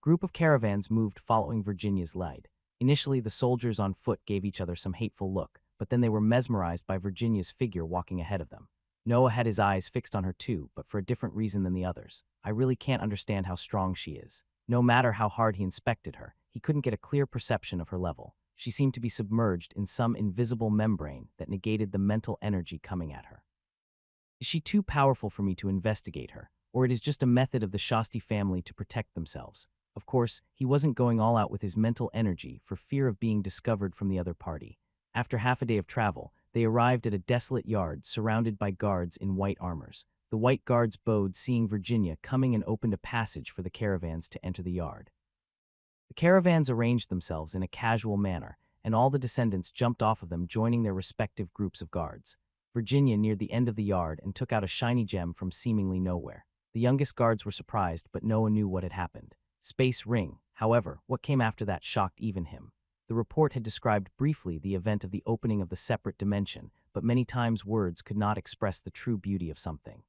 A group of caravans moved following Virginia's lead. Initially, the soldiers on foot gave each other some hateful look, but then they were mesmerized by Virginia's figure walking ahead of them. Noah had his eyes fixed on her too, but for a different reason than the others. I really can't understand how strong she is. No matter how hard he inspected her, he couldn't get a clear perception of her level. She seemed to be submerged in some invisible membrane that negated the mental energy coming at her. Is she too powerful for me to investigate her, or it is just a method of the Shasti family to protect themselves? Of course, he wasn't going all out with his mental energy for fear of being discovered from the other party. After half a day of travel, they arrived at a desolate yard surrounded by guards in white armors. The white guards bowed, seeing Virginia coming, and opened a passage for the caravans to enter the yard. The caravans arranged themselves in a casual manner, and all the descendants jumped off of them, joining their respective groups of guards. Virginia neared the end of the yard and took out a shiny gem from seemingly nowhere. The youngest guards were surprised, but Noah knew what had happened. Space ring. However, what came after that shocked even him. The report had described briefly the event of the opening of the separate dimension, but many times words could not express the true beauty of something.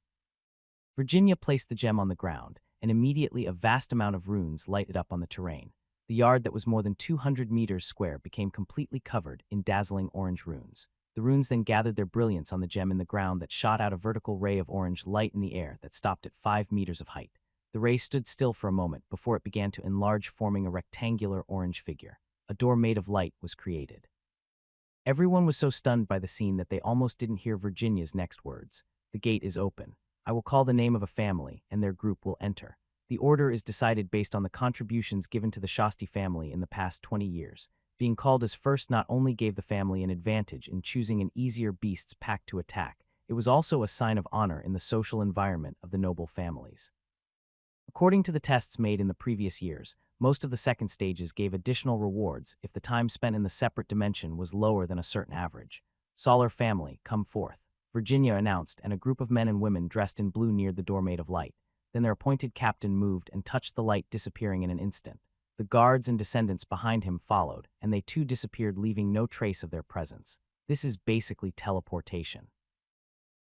Virginia placed the gem on the ground, and immediately a vast amount of runes lighted up on the terrain. The yard that was more than 200 meters square became completely covered in dazzling orange runes. The runes then gathered their brilliance on the gem in the ground that shot out a vertical ray of orange light in the air that stopped at 5 meters of height. The ray stood still for a moment before it began to enlarge, forming a rectangular orange figure. A door made of light was created. Everyone was so stunned by the scene that they almost didn't hear Virginia's next words. The gate is open. I will call the name of a family, and their group will enter. The order is decided based on the contributions given to the Shasti family in the past 20 years. Being called as first not only gave the family an advantage in choosing an easier beast's pack to attack, it was also a sign of honor in the social environment of the noble families. According to the tests made in the previous years, most of the second stages gave additional rewards if the time spent in the separate dimension was lower than a certain average. Solar family, come forth, Virginia announced, and a group of men and women dressed in blue neared the door made of light. Then their appointed captain moved and touched the light, disappearing in an instant. The guards and descendants behind him followed, and they too disappeared, leaving no trace of their presence. This is basically teleportation.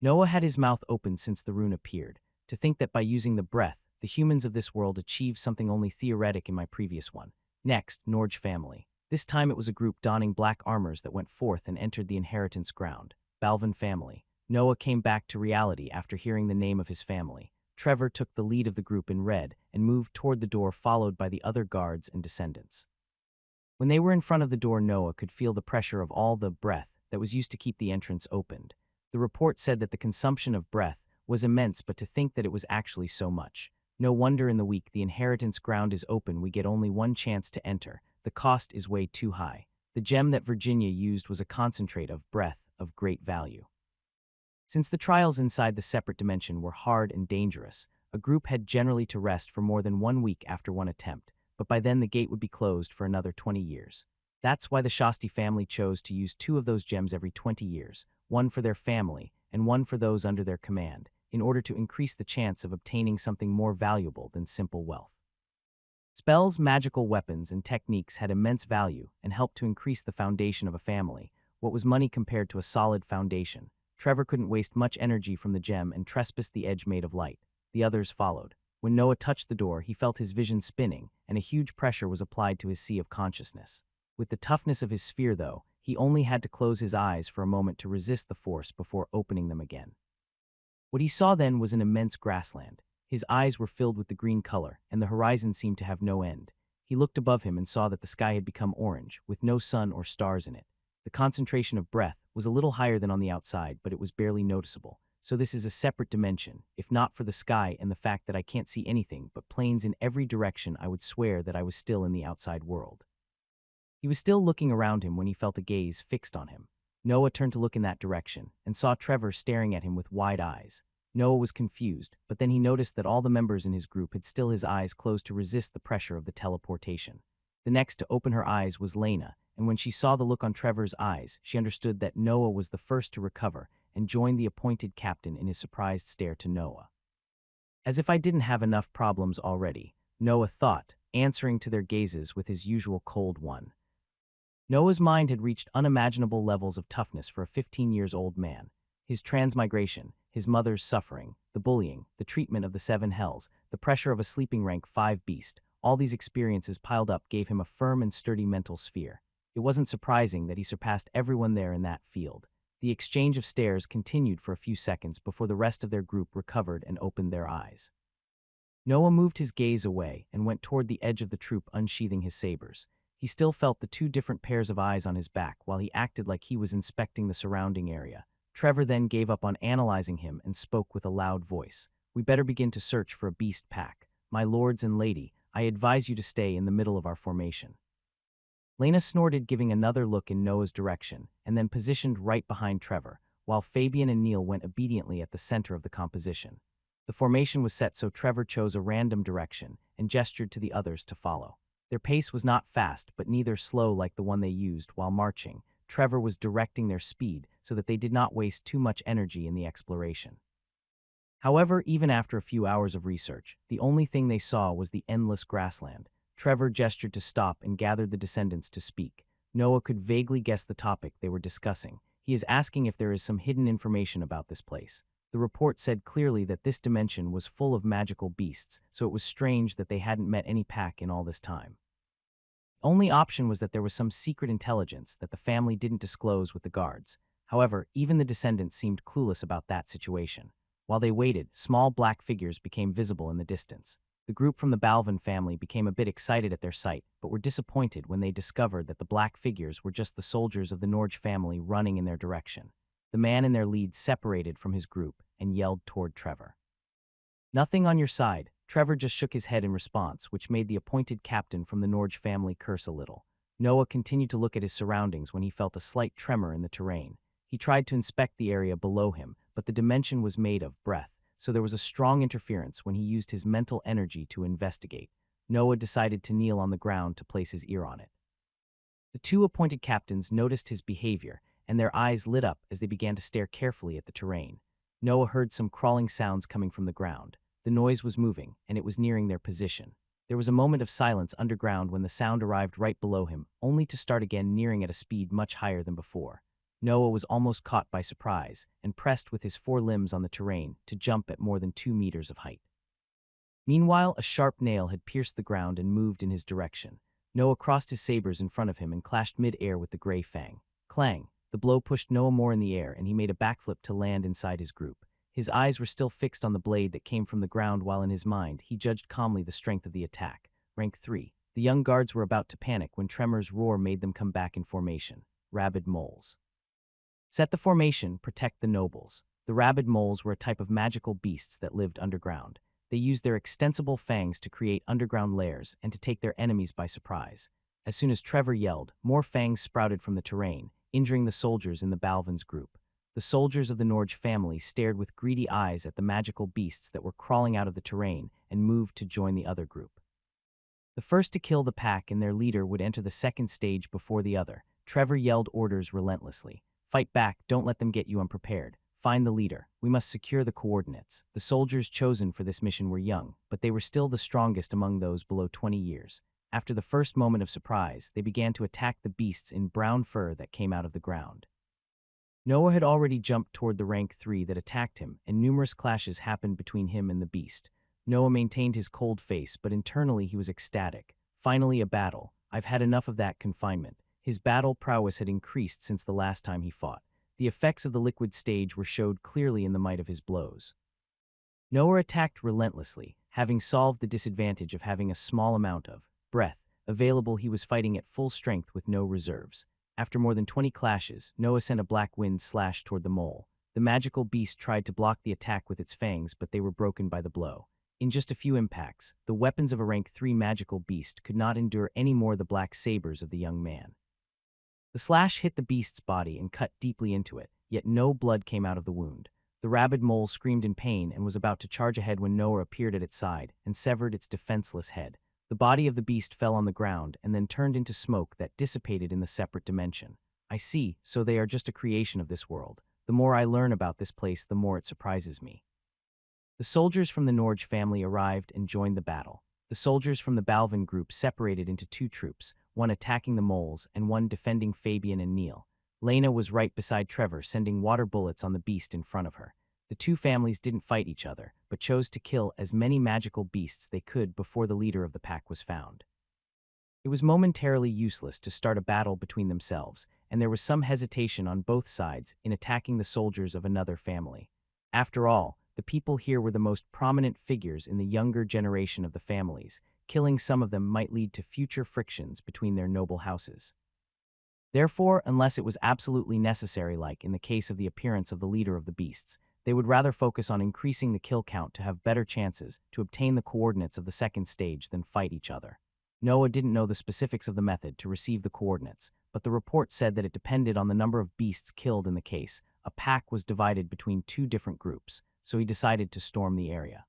Noah had his mouth open since the rune appeared. To think that by using the breath, the humans of this world achieved something only theoretic in my previous one. Next, Norge family. This time it was a group donning black armors that went forth and entered the inheritance ground. Balvin family. Noah came back to reality after hearing the name of his family. Trevor took the lead of the group in red and moved toward the door, followed by the other guards and descendants. When they were in front of the door, Noah could feel the pressure of all the breath that was used to keep the entrance opened. The report said that the consumption of breath was immense, but to think that it was actually so much. No wonder in the week the inheritance ground is open, we get only one chance to enter. The cost is way too high. The gem that Virginia used was a concentrate of breath of great value. Since the trials inside the separate dimension were hard and dangerous, a group had generally to rest for more than 1 week after one attempt, but by then the gate would be closed for another 20 years. That's why the Shasti family chose to use 2 of those gems every 20 years, one for their family and one for those under their command, in order to increase the chance of obtaining something more valuable than simple wealth. Spells, magical weapons, and techniques had immense value and helped to increase the foundation of a family. What was money compared to a solid foundation? Trevor couldn't waste much energy from the gem and trespassed the edge made of light. The others followed. When Noah touched the door, he felt his vision spinning, and a huge pressure was applied to his sea of consciousness. With the toughness of his sphere, though, he only had to close his eyes for a moment to resist the force before opening them again. What he saw then was an immense grassland. His eyes were filled with the green color, and the horizon seemed to have no end. He looked above him and saw that the sky had become orange, with no sun or stars in it. The concentration of breath was a little higher than on the outside, but it was barely noticeable. So this is a separate dimension. If not for the sky and the fact that I can't see anything but plains in every direction, I would swear that I was still in the outside world. He was still looking around him when he felt a gaze fixed on him. Noah turned to look in that direction and saw Trevor staring at him with wide eyes. Noah was confused, but then he noticed that all the members in his group had still his eyes closed to resist the pressure of the teleportation. The next to open her eyes was Lena, and when she saw the look on Trevor's eyes, she understood that Noah was the first to recover and joined the appointed captain in his surprised stare to Noah. As if I didn't have enough problems already, Noah thought, answering to their gazes with his usual cold one. Noah's mind had reached unimaginable levels of toughness for a 15-year-old man. His transmigration, his mother's suffering, the bullying, the treatment of the 7 hells, the pressure of a sleeping rank 5 beast, all these experiences piled up gave him a firm and sturdy mental sphere. It wasn't surprising that he surpassed everyone there in that field. The exchange of stares continued for a few seconds before the rest of their group recovered and opened their eyes. Noah moved his gaze away and went toward the edge of the troop, unsheathing his sabers. He still felt the 2 different pairs of eyes on his back while he acted like he was inspecting the surrounding area. Trevor then gave up on analyzing him and spoke with a loud voice. "We better begin to search for a beast pack. My lords and lady, I advise you to stay in the middle of our formation." Lena snorted, giving another look in Noah's direction, and then positioned right behind Trevor, while Fabian and Neil went obediently at the center of the composition. The formation was set so Trevor chose a random direction and gestured to the others to follow. Their pace was not fast, but neither slow like the one they used while marching. Trevor was directing their speed so that they did not waste too much energy in the exploration. However, even after a few hours of research, the only thing they saw was the endless grassland. Trevor gestured to stop and gathered the descendants to speak. Noah could vaguely guess the topic they were discussing. He is asking if there is some hidden information about this place. The report said clearly that this dimension was full of magical beasts, so it was strange that they hadn't met any pack in all this time. The only option was that there was some secret intelligence that the family didn't disclose with the guards. However, even the descendants seemed clueless about that situation. While they waited, small black figures became visible in the distance. The group from the Balvin family became a bit excited at their sight, but were disappointed when they discovered that the black figures were just the soldiers of the Norge family running in their direction. The man in their lead separated from his group and yelled toward Trevor. "Nothing on your side." Trevor just shook his head in response, which made the appointed captain from the Norge family curse a little. Noah continued to look at his surroundings when he felt a slight tremor in the terrain. He tried to inspect the area below him, but the dimension was made of breath, so there was a strong interference when he used his mental energy to investigate. Noah decided to kneel on the ground to place his ear on it. The 2 appointed captains noticed his behavior, and their eyes lit up as they began to stare carefully at the terrain. Noah heard some crawling sounds coming from the ground. The noise was moving, and it was nearing their position. There was a moment of silence underground when the sound arrived right below him, only to start again, nearing at a speed much higher than before. Noah was almost caught by surprise and pressed with his 4 limbs on the terrain to jump at more than 2 meters of height. Meanwhile, a sharp nail had pierced the ground and moved in his direction. Noah crossed his sabers in front of him and clashed mid-air with the gray fang. Clang! The blow pushed Noah more in the air, and he made a backflip to land inside his group. His eyes were still fixed on the blade that came from the ground, while in his mind, he judged calmly the strength of the attack. Rank 3. The young guards were about to panic when Tremor's roar made them come back in formation. Rabid moles. Set the formation, protect the nobles. The rabid moles were a type of magical beasts that lived underground. They used their extensible fangs to create underground lairs and to take their enemies by surprise. As soon as Trevor yelled, more fangs sprouted from the terrain, injuring the soldiers in the Balvin's group. The soldiers of the Norge family stared with greedy eyes at the magical beasts that were crawling out of the terrain and moved to join the other group. The first to kill the pack and their leader would enter the second stage before the other. Trevor yelled orders relentlessly. "Fight back, don't let them get you unprepared. Find the leader. We must secure the coordinates." The soldiers chosen for this mission were young, but they were still the strongest among those below 20 years. After the first moment of surprise, they began to attack the beasts in brown fur that came out of the ground. Noah had already jumped toward the rank 3 that attacked him, and numerous clashes happened between him and the beast. Noah maintained his cold face, but internally he was ecstatic. Finally a battle. I've had enough of that confinement. His battle prowess had increased since the last time he fought. The effects of the liquid stage were showed clearly in the might of his blows. Noah attacked relentlessly, having solved the disadvantage of having a small amount of breath available. He was fighting at full strength with no reserves. After more than 20 clashes, Noah sent a black wind slash toward the mole. The magical beast tried to block the attack with its fangs, but they were broken by the blow. In just a few impacts, the weapons of a rank 3 magical beast could not endure any more the black sabers of the young man. The slash hit the beast's body and cut deeply into it, yet no blood came out of the wound. The rabid mole screamed in pain and was about to charge ahead when Noah appeared at its side and severed its defenseless head. The body of the beast fell on the ground and then turned into smoke that dissipated in the separate dimension. I see, so they are just a creation of this world. The more I learn about this place, the more it surprises me. The soldiers from the Norge family arrived and joined the battle. The soldiers from the Balvin group separated into two troops, one attacking the moles and one defending Fabian and Neil. Lena was right beside Trevor, sending water bullets on the beast in front of her. The two families didn't fight each other, but chose to kill as many magical beasts they could before the leader of the pack was found. It was momentarily useless to start a battle between themselves, and there was some hesitation on both sides in attacking the soldiers of another family. After all, the people here were the most prominent figures in the younger generation of the families. Killing some of them might lead to future frictions between their noble houses. Therefore, unless it was absolutely necessary, like in the case of the appearance of the leader of the beasts, they would rather focus on increasing the kill count to have better chances to obtain the coordinates of the second stage than fight each other. Noah didn't know the specifics of the method to receive the coordinates, but the report said that it depended on the number of beasts killed in the case. A pack was divided between two different groups, so he decided to storm the area.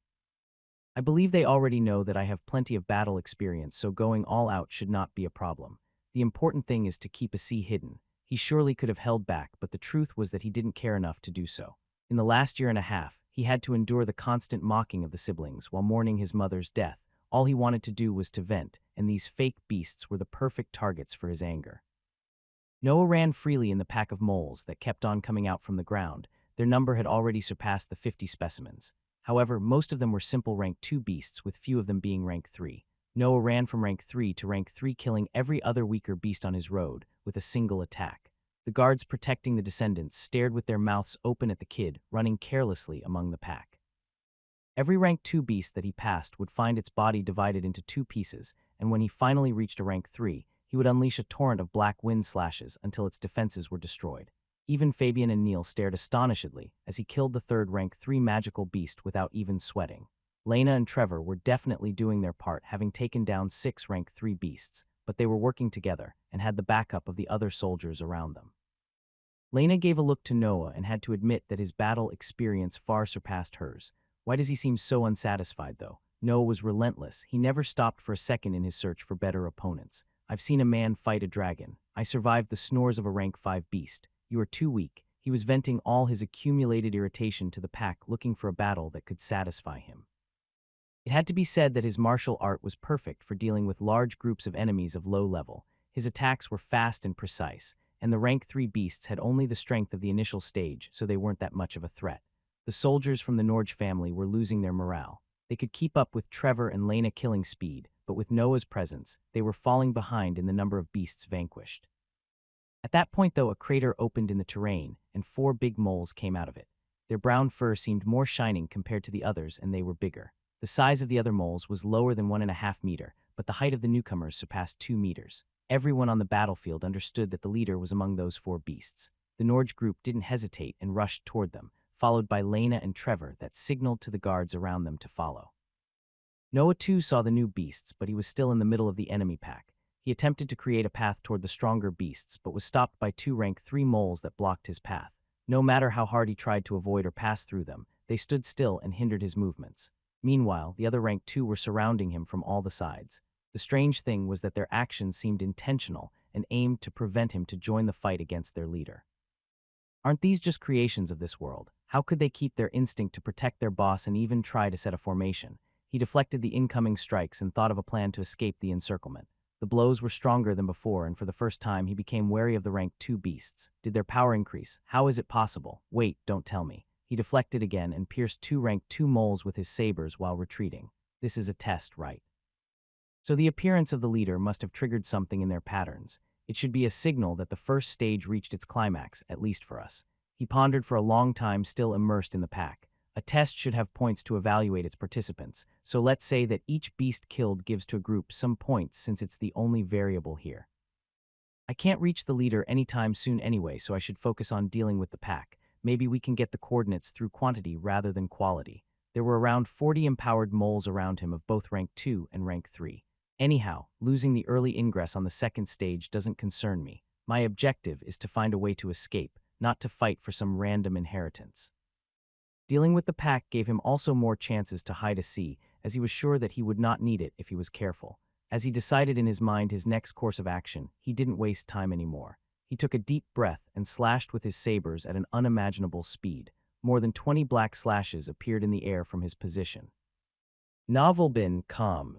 I believe they already know that I have plenty of battle experience, so going all out should not be a problem. The important thing is to keep a sea hidden. He surely could have held back, but the truth was that he didn't care enough to do so. In the last year and a half, he had to endure the constant mocking of the siblings while mourning his mother's death. All he wanted to do was to vent, and these fake beasts were the perfect targets for his anger. Noah ran freely in the pack of moles that kept on coming out from the ground. Their number had already surpassed the 50 specimens. However, most of them were simple rank 2 beasts, with few of them being rank 3. Noah ran from rank 3 to rank 3, killing every other weaker beast on his road with a single attack. The guards protecting the descendants stared with their mouths open at the kid, running carelessly among the pack. Every rank 2 beast that he passed would find its body divided into 2 pieces, and when he finally reached a rank 3, he would unleash a torrent of black wind slashes until its defenses were destroyed. Even Fabian and Neil stared astonishedly as he killed the third rank 3 magical beast without even sweating. Lena and Trevor were definitely doing their part, having taken down 6 rank 3 beasts, but they were working together and had the backup of the other soldiers around them. Lena gave a look to Noah and had to admit that his battle experience far surpassed hers. Why does he seem so unsatisfied, though? Noah was relentless. He never stopped for a second in his search for better opponents. I've seen a man fight a dragon. I survived the snores of a rank 5 beast. You are too weak. He was venting all his accumulated irritation to the pack, looking for a battle that could satisfy him. It had to be said that his martial art was perfect for dealing with large groups of enemies of low level. His attacks were fast and precise, and the rank 3 beasts had only the strength of the initial stage, so they weren't that much of a threat. The soldiers from the Norge family were losing their morale. They could keep up with Trevor and Lena killing speed, but with Noah's presence, they were falling behind in the number of beasts vanquished. At that point, though, a crater opened in the terrain, and 4 big moles came out of it. Their brown fur seemed more shining compared to the others, and they were bigger. The size of the other moles was lower than 1.5 meters, but the height of the newcomers surpassed 2 meters. Everyone on the battlefield understood that the leader was among those 4 beasts. The Norge group didn't hesitate and rushed toward them, followed by Lena and Trevor that signaled to the guards around them to follow. Noah too saw the new beasts, but he was still in the middle of the enemy pack. He attempted to create a path toward the stronger beasts, but was stopped by 2 rank 3 moles that blocked his path. No matter how hard he tried to avoid or pass through them, they stood still and hindered his movements. Meanwhile, the other rank 2 were surrounding him from all the sides. The strange thing was that their actions seemed intentional and aimed to prevent him to join the fight against their leader. Aren't these just creations of this world? How could they keep their instinct to protect their boss and even try to set a formation? He deflected the incoming strikes and thought of a plan to escape the encirclement. The blows were stronger than before, and for the first time he became wary of the rank 2 beasts. Did their power increase? How is it possible? Wait, don't tell me. He deflected again and pierced two rank 2 moles with his sabers while retreating. This is a test, right? So the appearance of the leader must have triggered something in their patterns. It should be a signal that the first stage reached its climax, at least for us. He pondered for a long time, still immersed in the pack. A test should have points to evaluate its participants, so let's say that each beast killed gives to a group some points since it's the only variable here. I can't reach the leader anytime soon anyway, so I should focus on dealing with the pack. Maybe we can get the coordinates through quantity rather than quality. There were around 40 empowered moles around him of both rank 2 and rank 3. Anyhow, losing the early ingress on the second stage doesn't concern me. My objective is to find a way to escape, not to fight for some random inheritance. Dealing with the pack gave him also more chances to hide a C, as he was sure that he would not need it if he was careful. As he decided in his mind his next course of action, he didn't waste time anymore. He took a deep breath and slashed with his sabers at an unimaginable speed. More than 20 black slashes appeared in the air from his position. Novelrecap.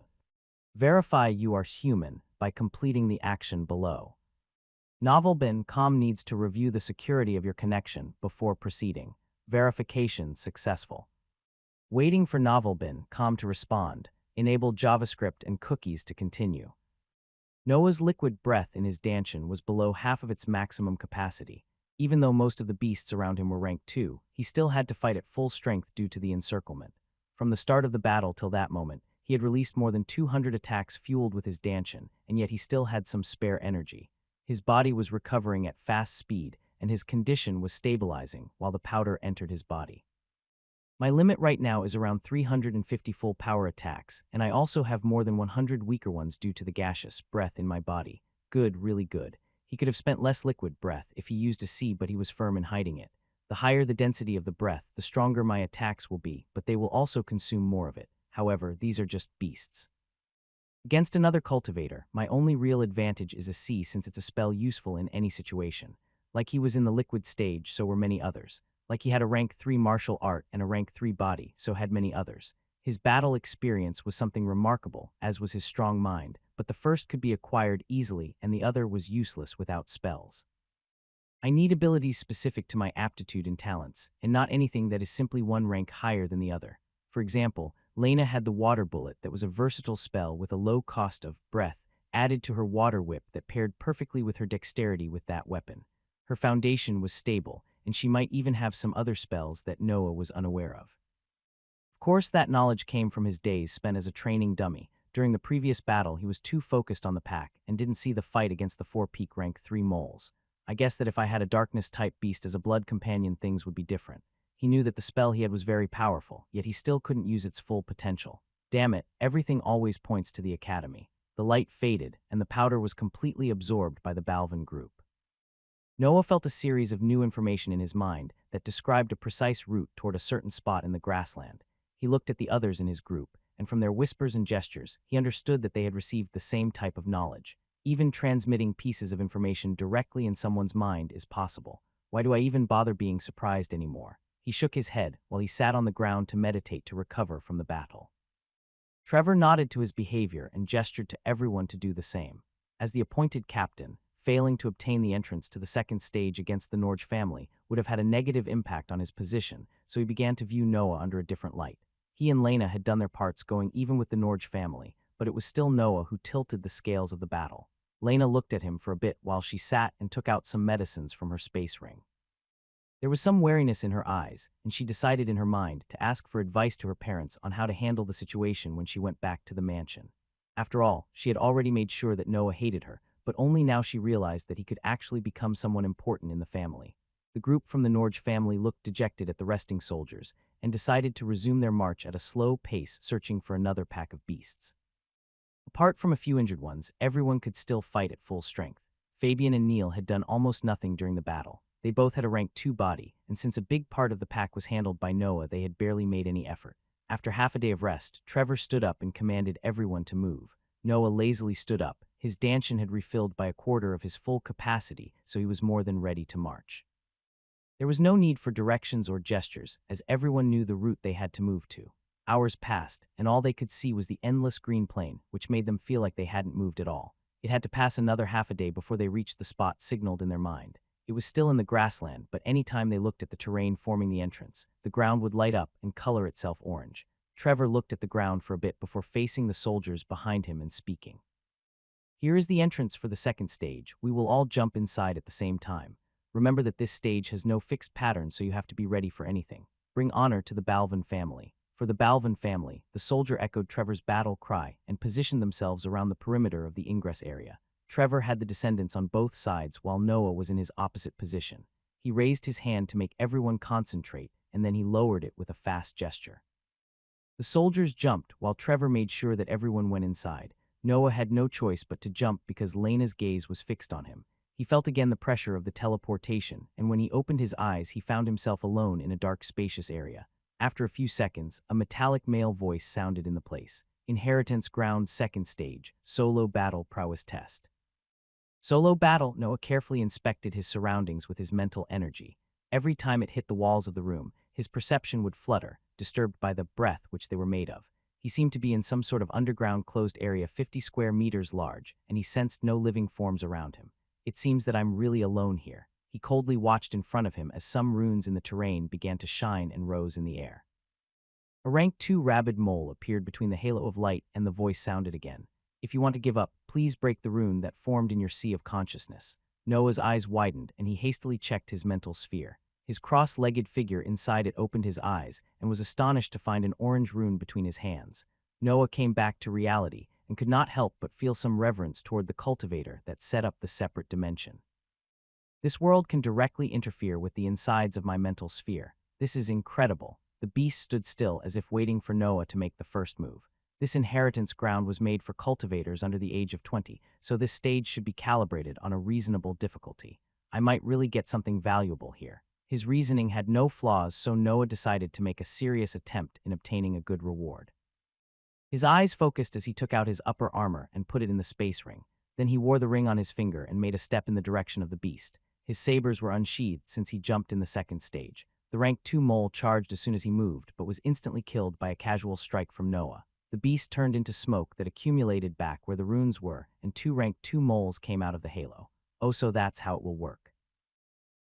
Verify you are human by completing the action below. Novelrecap needs to review the security of your connection before proceeding. Verification successful. Waiting for Novelrecap to respond. Enable JavaScript and cookies to continue. Noah's liquid breath in his dantian was below half of its maximum capacity. Even though most of the beasts around him were rank 2, he still had to fight at full strength due to the encirclement. From the start of the battle till that moment, he had released more than 200 attacks fueled with his dantian, and yet he still had some spare energy. His body was recovering at fast speed, and his condition was stabilizing while the powder entered his body. My limit right now is around 350 full power attacks, and I also have more than 100 weaker ones due to the gaseous breath in my body. Good, really good. He could have spent less liquid breath if he used a C, but he was firm in hiding it. The higher the density of the breath, the stronger my attacks will be, but they will also consume more of it. However, these are just beasts. Against another cultivator, my only real advantage is a C since it's a spell useful in any situation. Like he was in the liquid stage, so were many others. Like he had a rank 3 martial art and a rank 3 body, so had many others. His battle experience was something remarkable, as was his strong mind, but the first could be acquired easily and the other was useless without spells. I need abilities specific to my aptitude and talents, and not anything that is simply one rank higher than the other. For example, Lena had the water bullet that was a versatile spell with a low cost of breath added to her water whip that paired perfectly with her dexterity with that weapon. Her foundation was stable, and she might even have some other spells that Noah was unaware of. Of course, that knowledge came from his days spent as a training dummy. During the previous battle, he was too focused on the pack and didn't see the fight against the 4-peak rank 3 moles. I guess that if I had a darkness-type beast as a blood companion, things would be different. He knew that the spell he had was very powerful, yet he still couldn't use its full potential. Damn it, everything always points to the academy. The light faded, and the powder was completely absorbed by the Balvin group. Noah felt a series of new information in his mind that described a precise route toward a certain spot in the grassland. He looked at the others in his group, and from their whispers and gestures, he understood that they had received the same type of knowledge. Even transmitting pieces of information directly in someone's mind is possible. Why do I even bother being surprised anymore? He shook his head while he sat on the ground to meditate to recover from the battle. Trevor nodded to his behavior and gestured to everyone to do the same. As the appointed captain, failing to obtain the entrance to the second stage against the Norge family would have had a negative impact on his position, so he began to view Noah under a different light. He and Lena had done their parts going even with the Norge family, but it was still Noah who tilted the scales of the battle. Lena looked at him for a bit while she sat and took out some medicines from her space ring. There was some wariness in her eyes, and she decided in her mind to ask for advice to her parents on how to handle the situation when she went back to the mansion. After all, she had already made sure that Noah hated her, but only now she realized that he could actually become someone important in the family. The group from the Norge family looked dejected at the resting soldiers and decided to resume their march at a slow pace, searching for another pack of beasts. Apart from a few injured ones, everyone could still fight at full strength. Fabian and Neil had done almost nothing during the battle. They both had a rank 2 body, and since a big part of the pack was handled by Noah, they had barely made any effort. After half a day of rest, Trevor stood up and commanded everyone to move. Noah lazily stood up. His dantian had refilled by a quarter of his full capacity, so he was more than ready to march. There was no need for directions or gestures, as everyone knew the route they had to move to. Hours passed, and all they could see was the endless green plain, which made them feel like they hadn't moved at all. It had to pass another half a day before they reached the spot signaled in their mind. It was still in the grassland, but any time they looked at the terrain forming the entrance, the ground would light up and color itself orange. Trevor looked at the ground for a bit before facing the soldiers behind him and speaking. Here is the entrance for the second stage. We will all jump inside at the same time. Remember that this stage has no fixed pattern, so you have to be ready for anything. Bring honor to the Balvin family. For the Balvin family, the soldier echoed Trevor's battle cry and positioned themselves around the perimeter of the ingress area. Trevor had the descendants on both sides while Noah was in his opposite position. He raised his hand to make everyone concentrate, and then he lowered it with a fast gesture. The soldiers jumped while Trevor made sure that everyone went inside. Noah had no choice but to jump because Lena's gaze was fixed on him. He felt again the pressure of the teleportation, and when he opened his eyes, he found himself alone in a dark, spacious area. After a few seconds, a metallic male voice sounded in the place. Inheritance Ground Second Stage, Solo Battle Prowess Test. Solo battle. Noah carefully inspected his surroundings with his mental energy. Every time it hit the walls of the room, his perception would flutter, disturbed by the breath which they were made of. He seemed to be in some sort of underground closed area 50 square meters large, and he sensed no living forms around him. It seems that I'm really alone here. He coldly watched in front of him as some runes in the terrain began to shine and rose in the air. A rank 2 rabid mole appeared between the halo of light, and the voice sounded again. If you want to give up, please break the rune that formed in your sea of consciousness. Noah's eyes widened, and he hastily checked his mental sphere. His cross-legged figure inside it opened his eyes and was astonished to find an orange rune between his hands. Noah came back to reality and could not help but feel some reverence toward the cultivator that set up the separate dimension. This world can directly interfere with the insides of my mental sphere. This is incredible. The beast stood still as if waiting for Noah to make the first move. This inheritance ground was made for cultivators under the age of 20, so this stage should be calibrated on a reasonable difficulty. I might really get something valuable here. His reasoning had no flaws, so Noah decided to make a serious attempt in obtaining a good reward. His eyes focused as he took out his upper armor and put it in the space ring. Then he wore the ring on his finger and made a step in the direction of the beast. His sabers were unsheathed since he jumped in the second stage. The rank 2 mole charged as soon as he moved, but was instantly killed by a casual strike from Noah. The beast turned into smoke that accumulated back where the runes were, and 2 rank 2 moles came out of the halo. Oh, so that's how it will work.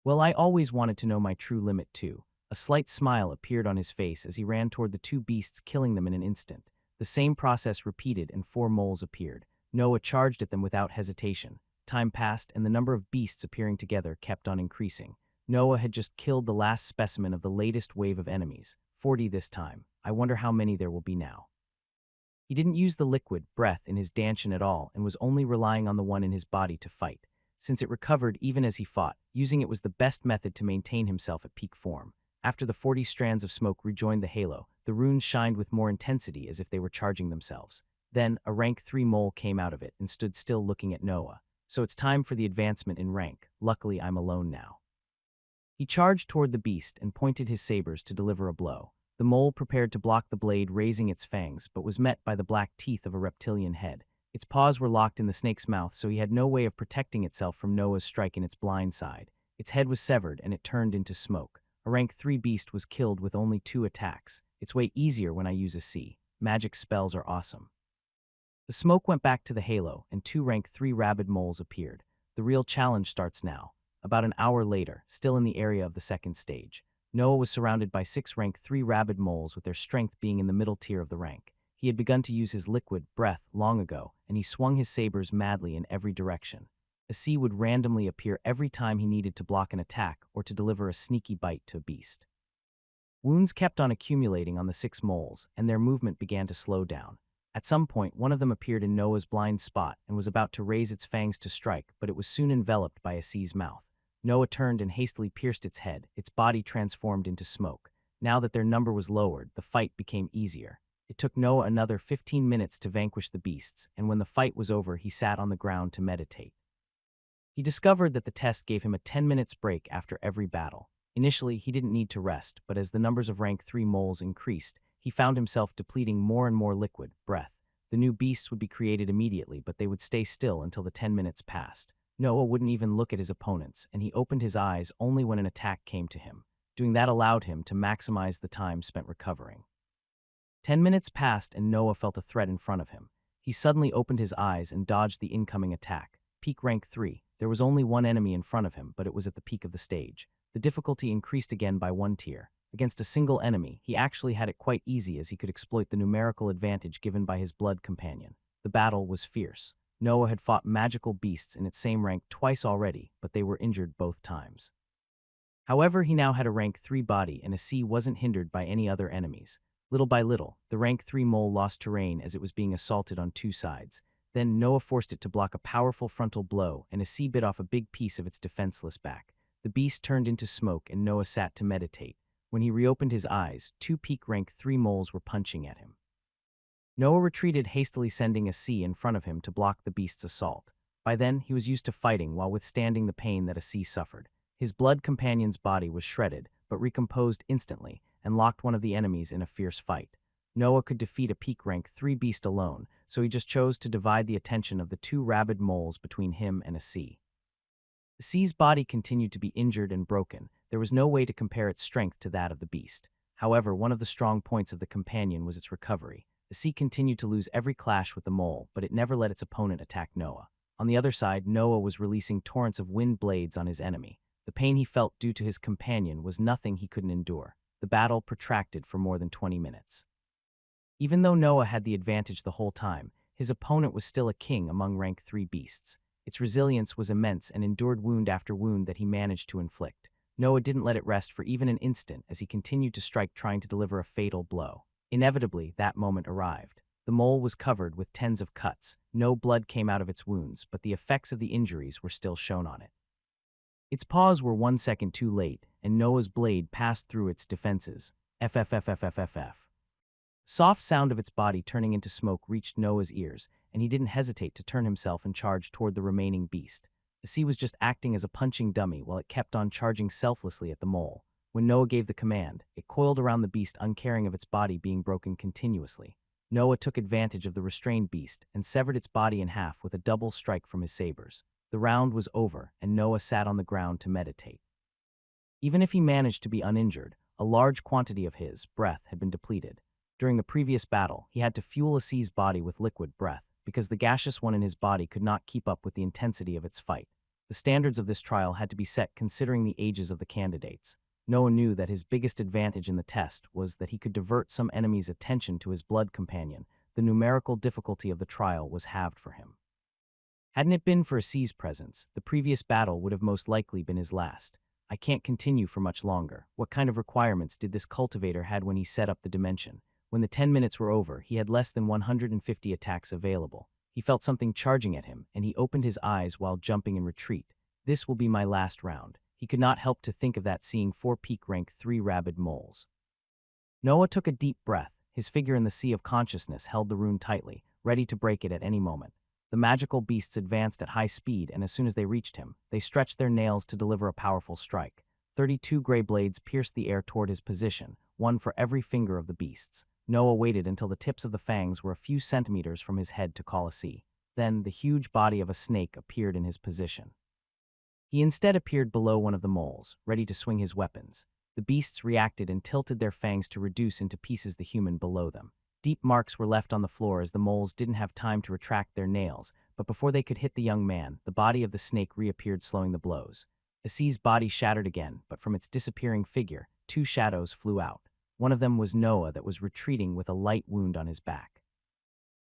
Well, I always wanted to know my true limit too. A slight smile appeared on his face as he ran toward the 2 beasts, killing them in an instant. The same process repeated and 4 moles appeared. Noah charged at them without hesitation. Time passed and the number of beasts appearing together kept on increasing. Noah had just killed the last specimen of the latest wave of enemies, 40 this time. I wonder how many there will be now. He didn't use the liquid breath in his dantian at all and was only relying on the one in his body to fight. Since it recovered even as he fought, using it was the best method to maintain himself at peak form. After the 40 strands of smoke rejoined the halo, the runes shined with more intensity as if they were charging themselves. Then, a rank 3 mole came out of it and stood still looking at Noah. So it's time for the advancement in rank. Luckily, I'm alone now. He charged toward the beast and pointed his sabers to deliver a blow. The mole prepared to block the blade, raising its fangs, but was met by the black teeth of a reptilian head. Its paws were locked in the snake's mouth, so he had no way of protecting itself from Noah's strike in its blind side. Its head was severed, and it turned into smoke. A rank 3 beast was killed with only 2 attacks. It's way easier when I use a C. Magic spells are awesome. The smoke went back to the halo, and 2 rank 3 rabid moles appeared. The real challenge starts now. About an hour later, still in the area of the second stage, Noah was surrounded by 6 rank 3 rabid moles with their strength being in the middle tier of the rank. He had begun to use his liquid breath long ago, and he swung his sabers madly in every direction. A C would randomly appear every time he needed to block an attack or to deliver a sneaky bite to a beast. Wounds kept on accumulating on the 6 moles, and their movement began to slow down. At some point, one of them appeared in Noah's blind spot and was about to raise its fangs to strike, but it was soon enveloped by a C's mouth. Noah turned and hastily pierced its head, its body transformed into smoke. Now that their number was lowered, the fight became easier. It took Noah another 15 minutes to vanquish the beasts, and when the fight was over, he sat on the ground to meditate. He discovered that the test gave him a 10 minutes break after every battle. Initially, he didn't need to rest, but as the numbers of rank 3 moles increased, he found himself depleting more and more liquid breath. The new beasts would be created immediately, but they would stay still until the 10 minutes passed. Noah wouldn't even look at his opponents, and he opened his eyes only when an attack came to him. Doing that allowed him to maximize the time spent recovering. 10 minutes passed and Noah felt a threat in front of him. He suddenly opened his eyes and dodged the incoming attack. Peak rank 3. There was only one enemy in front of him, but it was at the peak of the stage. The difficulty increased again by one tier. Against a single enemy, he actually had it quite easy as he could exploit the numerical advantage given by his blood companion. The battle was fierce. Noah had fought magical beasts in its same rank twice already, but they were injured both times. However, he now had a rank 3 body, and Asi wasn't hindered by any other enemies. Little by little, the rank 3 mole lost terrain as it was being assaulted on two sides. Then Noah forced it to block a powerful frontal blow, and Asi bit off a big piece of its defenseless back. The beast turned into smoke, and Noah sat to meditate. When he reopened his eyes, two peak rank 3 moles were punching at him. Noah retreated, hastily sending Asi in front of him to block the beast's assault. By then, he was used to fighting while withstanding the pain that Asi suffered. His blood companion's body was shredded, but recomposed instantly, and locked one of the enemies in a fierce fight. Noah could defeat a peak rank 3 beast alone, so he just chose to divide the attention of the two rabid moles between him and Asi. Asi's body continued to be injured and broken. There was no way to compare its strength to that of the beast. However, one of the strong points of the companion was its recovery. Asi continued to lose every clash with the mole, but it never let its opponent attack Noah. On the other side, Noah was releasing torrents of wind blades on his enemy. The pain he felt due to his companion was nothing he couldn't endure. The battle protracted for more than 20 minutes. Even though Noah had the advantage the whole time, his opponent was still a king among rank 3 beasts. Its resilience was immense and endured wound after wound that he managed to inflict. Noah didn't let it rest for even an instant as he continued to strike, trying to deliver a fatal blow. Inevitably, that moment arrived. The mole was covered with tens of cuts. No blood came out of its wounds, but the effects of the injuries were still shown on it. Its paws were 1 second too late, and Noah's blade passed through its defenses. FFFFFFF. Soft sound of its body turning into smoke reached Noah's ears, and he didn't hesitate to turn himself and charge toward the remaining beast. Asi was just acting as a punching dummy while it kept on charging selflessly at the mole. When Noah gave the command, it coiled around the beast, uncaring of its body being broken continuously. Noah took advantage of the restrained beast and severed its body in half with a double strike from his sabers. The round was over, and Noah sat on the ground to meditate. Even if he managed to be uninjured, a large quantity of his breath had been depleted. During the previous battle, he had to fuel Asi's body with liquid breath, because the gaseous one in his body could not keep up with the intensity of its fight. The standards of this trial had to be set considering the ages of the candidates. Noah knew that his biggest advantage in the test was that he could divert some enemy's attention to his blood companion. The numerical difficulty of the trial was halved for him. Hadn't it been for Asi's presence, the previous battle would have most likely been his last. I can't continue for much longer. What kind of requirements did this cultivator had when he set up the dimension? When the 10 minutes were over, he had less than 150 attacks available. He felt something charging at him, and he opened his eyes while jumping in retreat. This will be my last round. He could not help to think of that, seeing 4 peak rank 3 rabid moles. Noah took a deep breath. His figure in the sea of consciousness held the rune tightly, ready to break it at any moment. The magical beasts advanced at high speed, and as soon as they reached him, they stretched their nails to deliver a powerful strike. 32 gray blades pierced the air toward his position, one for every finger of the beasts. Noah waited until the tips of the fangs were a few centimeters from his head to call Asi. Then the huge body of a snake appeared in his position. He instead appeared below one of the moles, ready to swing his weapons. The beasts reacted and tilted their fangs to reduce into pieces the human below them. Deep marks were left on the floor as the moles didn't have time to retract their nails, but before they could hit the young man, the body of the snake reappeared, slowing the blows. Asi's body shattered again, but from its disappearing figure, 2 shadows flew out. One of them was Noah, that was retreating with a light wound on his back.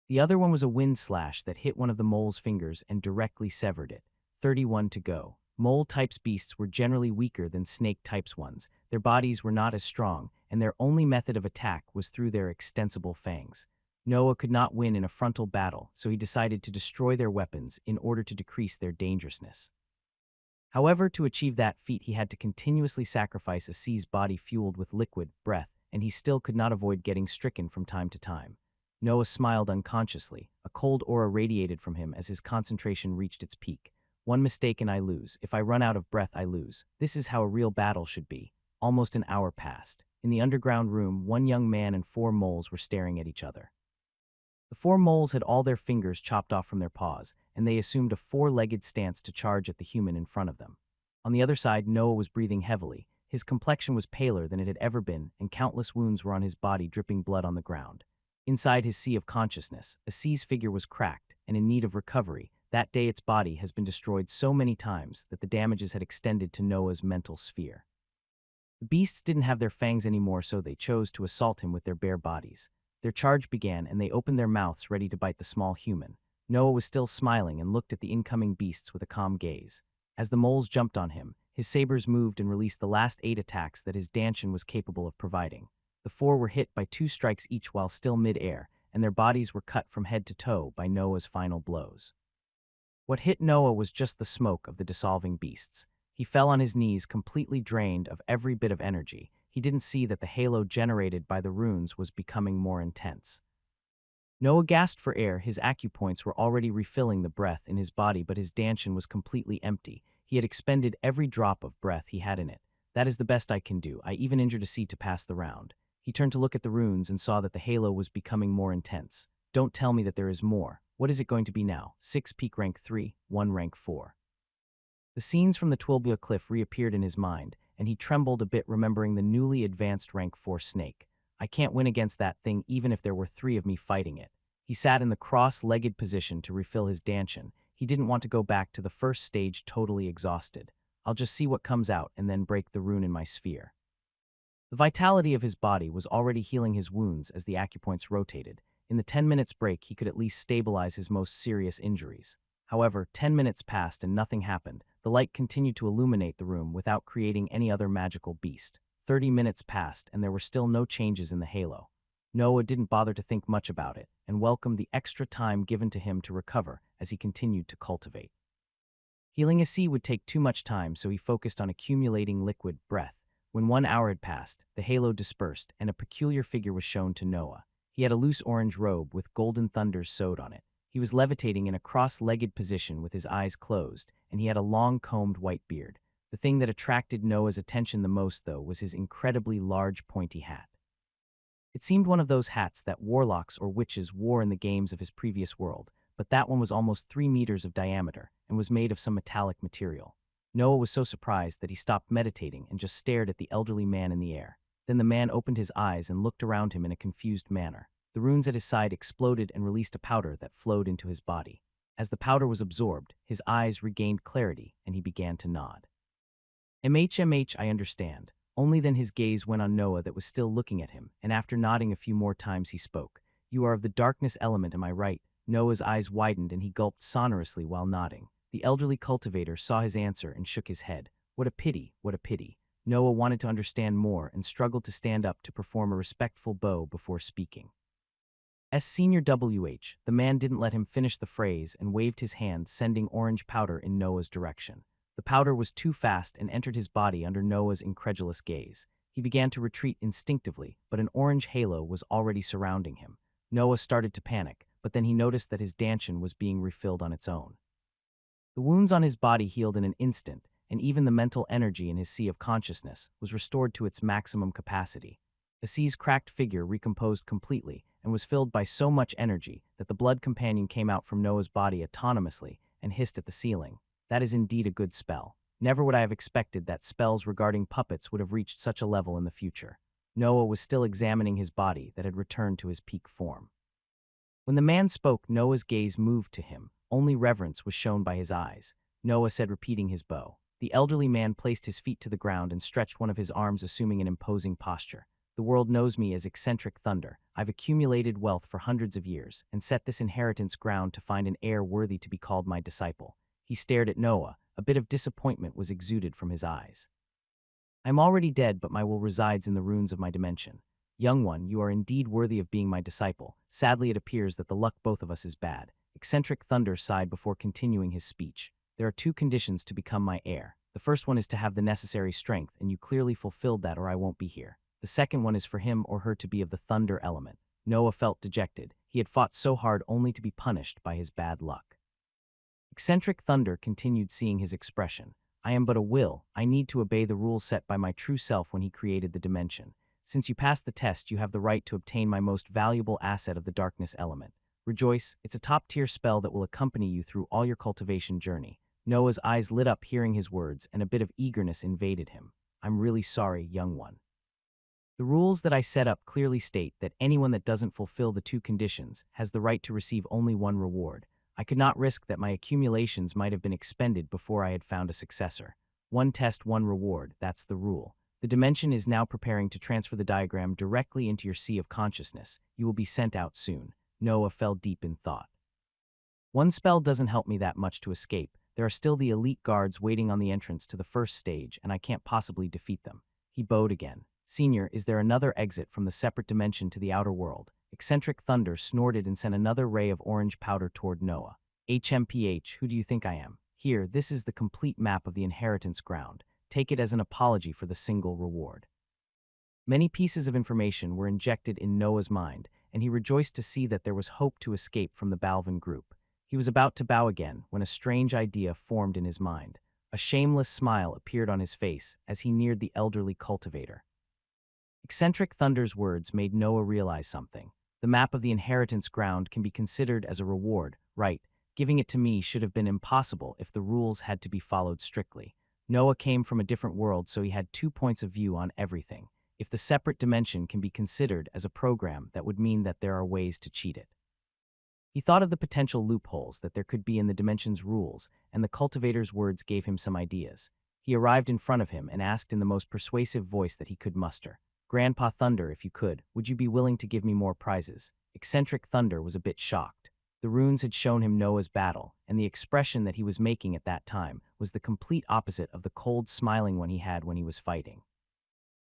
The other one was a wind slash that hit one of the mole's fingers and directly severed it. 31 to go. Mole types beasts were generally weaker than snake types ones. Their bodies were not as strong, and their only method of attack was through their extensible fangs. Noah could not win in a frontal battle, so he decided to destroy their weapons in order to decrease their dangerousness. However, to achieve that feat, he had to continuously sacrifice Asi's body fueled with liquid breath, and he still could not avoid getting stricken from time to time. Noah smiled unconsciously. A cold aura radiated from him as his concentration reached its peak. One mistake and I lose. If I run out of breath, I lose. This is how a real battle should be. Almost an hour passed. In the underground room, one young man and 4 moles were staring at each other. The 4 moles had all their fingers chopped off from their paws, and they assumed a 4-legged stance to charge at the human in front of them. On the other side, Noah was breathing heavily. His complexion was paler than it had ever been, and countless wounds were on his body, dripping blood on the ground. Inside his sea of consciousness, Asi's figure was cracked and in need of recovery. That day its body has been destroyed so many times that the damages had extended to Noah's mental sphere. The beasts didn't have their fangs anymore, so they chose to assault him with their bare bodies. Their charge began, and they opened their mouths ready to bite the small human. Noah was still smiling and looked at the incoming beasts with a calm gaze. As the moles jumped on him, his sabers moved and released the last 8 attacks that his Danshin was capable of providing. The 4 were hit by 2 strikes each while still mid-air, and their bodies were cut from head to toe by Noah's final blows. What hit Noah was just the smoke of the dissolving beasts. He fell on his knees, completely drained of every bit of energy. He didn't see that the halo generated by the runes was becoming more intense. Noah gasped for air. His acupoints were already refilling the breath in his body, but his Danshin was completely empty. He had expended every drop of breath he had in it. That is the best I can do. I even injured a seed to pass the round. He turned to look at the runes and saw that the halo was becoming more intense. Don't tell me that there is more. What is it going to be now? 6 peak rank 3, 1 rank 4. The scenes from the Twilbia cliff reappeared in his mind, and he trembled a bit remembering the newly advanced rank 4 snake. I can't win against that thing even if there were 3 of me fighting it. He sat in the cross-legged position to refill his Danshin. He didn't want to go back to the first stage totally exhausted. I'll just see what comes out and then break the rune in my sphere. The vitality of his body was already healing his wounds as the acupoints rotated. In the 10 minutes break, he could at least stabilize his most serious injuries. However, 10 minutes passed and nothing happened. The light continued to illuminate the room without creating any other magical beast. 30 minutes passed and there were still no changes in the halo. Noah didn't bother to think much about it and welcomed the extra time given to him to recover as he continued to cultivate. Healing a sea would take too much time, so he focused on accumulating liquid breath. When 1 hour had passed, the halo dispersed and a peculiar figure was shown to Noah. He had a loose orange robe with golden thunders sewed on it. He was levitating in a cross-legged position with his eyes closed, and he had a long combed white beard. The thing that attracted Noah's attention the most, though, was his incredibly large pointy hat. It seemed one of those hats that warlocks or witches wore in the games of his previous world, but that one was almost 3 meters of diameter and was made of some metallic material. Noah was so surprised that he stopped meditating and just stared at the elderly man in the air. Then the man opened his eyes and looked around him in a confused manner. The runes at his side exploded and released a powder that flowed into his body. As the powder was absorbed, his eyes regained clarity and he began to nod. MHMH, I understand. Only then his gaze went on Noah that was still looking at him, and after nodding a few more times he spoke. You are of the darkness element, am I right? Noah's eyes widened and he gulped sonorously while nodding. The elderly cultivator saw his answer and shook his head. What a pity, what a pity. Noah wanted to understand more and struggled to stand up to perform a respectful bow before speaking. As Senior WH, the man didn't let him finish the phrase and waved his hand, sending orange powder in Noah's direction. The powder was too fast and entered his body under Noah's incredulous gaze. He began to retreat instinctively, but an orange halo was already surrounding him. Noah started to panic, but then he noticed that his Danshin was being refilled on its own. The wounds on his body healed in an instant, and even the mental energy in his sea of consciousness was restored to its maximum capacity. Assie's cracked figure recomposed completely and was filled by so much energy that the blood companion came out from Noah's body autonomously and hissed at the ceiling. That is indeed a good spell. Never would I have expected that spells regarding puppets would have reached such a level in the future. Noah was still examining his body that had returned to his peak form. When the man spoke, Noah's gaze moved to him. Only reverence was shown by his eyes. Noah said, repeating his bow. The elderly man placed his feet to the ground and stretched one of his arms, assuming an imposing posture. The world knows me as eccentric thunder. I've accumulated wealth for hundreds of years and set this inheritance ground to find an heir worthy to be called my disciple. He stared at Noah. A bit of disappointment was exuded from his eyes. I am already dead, but my will resides in the runes of my dimension. Young one, you are indeed worthy of being my disciple. Sadly, it appears that the luck both of us is bad. Eccentric Thunder sighed before continuing his speech. There are 2 conditions to become my heir. The first one is to have the necessary strength, and you clearly fulfilled that or I won't be here. The second one is for him or her to be of the thunder element. Noah felt dejected. He had fought so hard only to be punished by his bad luck. Eccentric Thunder continued, seeing his expression. I am but a will. I need to obey the rules set by my true self when he created the dimension. Since you passed the test, you have the right to obtain my most valuable asset of the darkness element. Rejoice, it's a top-tier spell that will accompany you through all your cultivation journey. Noah's eyes lit up hearing his words, and a bit of eagerness invaded him. I'm really sorry, young one. The rules that I set up clearly state that anyone that doesn't fulfill the 2 conditions has the right to receive only 1 reward. I could not risk that my accumulations might have been expended before I had found a successor. One test, one reward, that's the rule. The dimension is now preparing to transfer the diagram directly into your sea of consciousness. You will be sent out soon. Noah fell deep in thought. One spell doesn't help me that much to escape. There are still the elite guards waiting on the entrance to the first stage, and I can't possibly defeat them. He bowed again. Senior, is there another exit from the separate dimension to the outer world? Eccentric Thunder snorted and sent another ray of orange powder toward Noah. HMPH, who do you think I am? Here, this is the complete map of the inheritance ground. Take it as an apology for the single reward. Many pieces of information were injected in Noah's mind, and he rejoiced to see that there was hope to escape from the Balvin group. He was about to bow again when a strange idea formed in his mind. A shameless smile appeared on his face as he neared the elderly cultivator. Eccentric Thunder's words made Noah realize something. The map of the inheritance ground can be considered as a reward, right? Giving it to me should have been impossible if the rules had to be followed strictly. Noah came from a different world, so he had 2 points of view on everything. If the separate dimension can be considered as a program, that would mean that there are ways to cheat it. He thought of the potential loopholes that there could be in the dimension's rules, and the cultivator's words gave him some ideas. He arrived in front of him and asked in the most persuasive voice that he could muster, "Grandpa Thunder, if you could, would you be willing to give me more prizes?" Eccentric Thunder was a bit shocked. The runes had shown him Noah's battle, and the expression that he was making at that time was the complete opposite of the cold smiling one he had when he was fighting.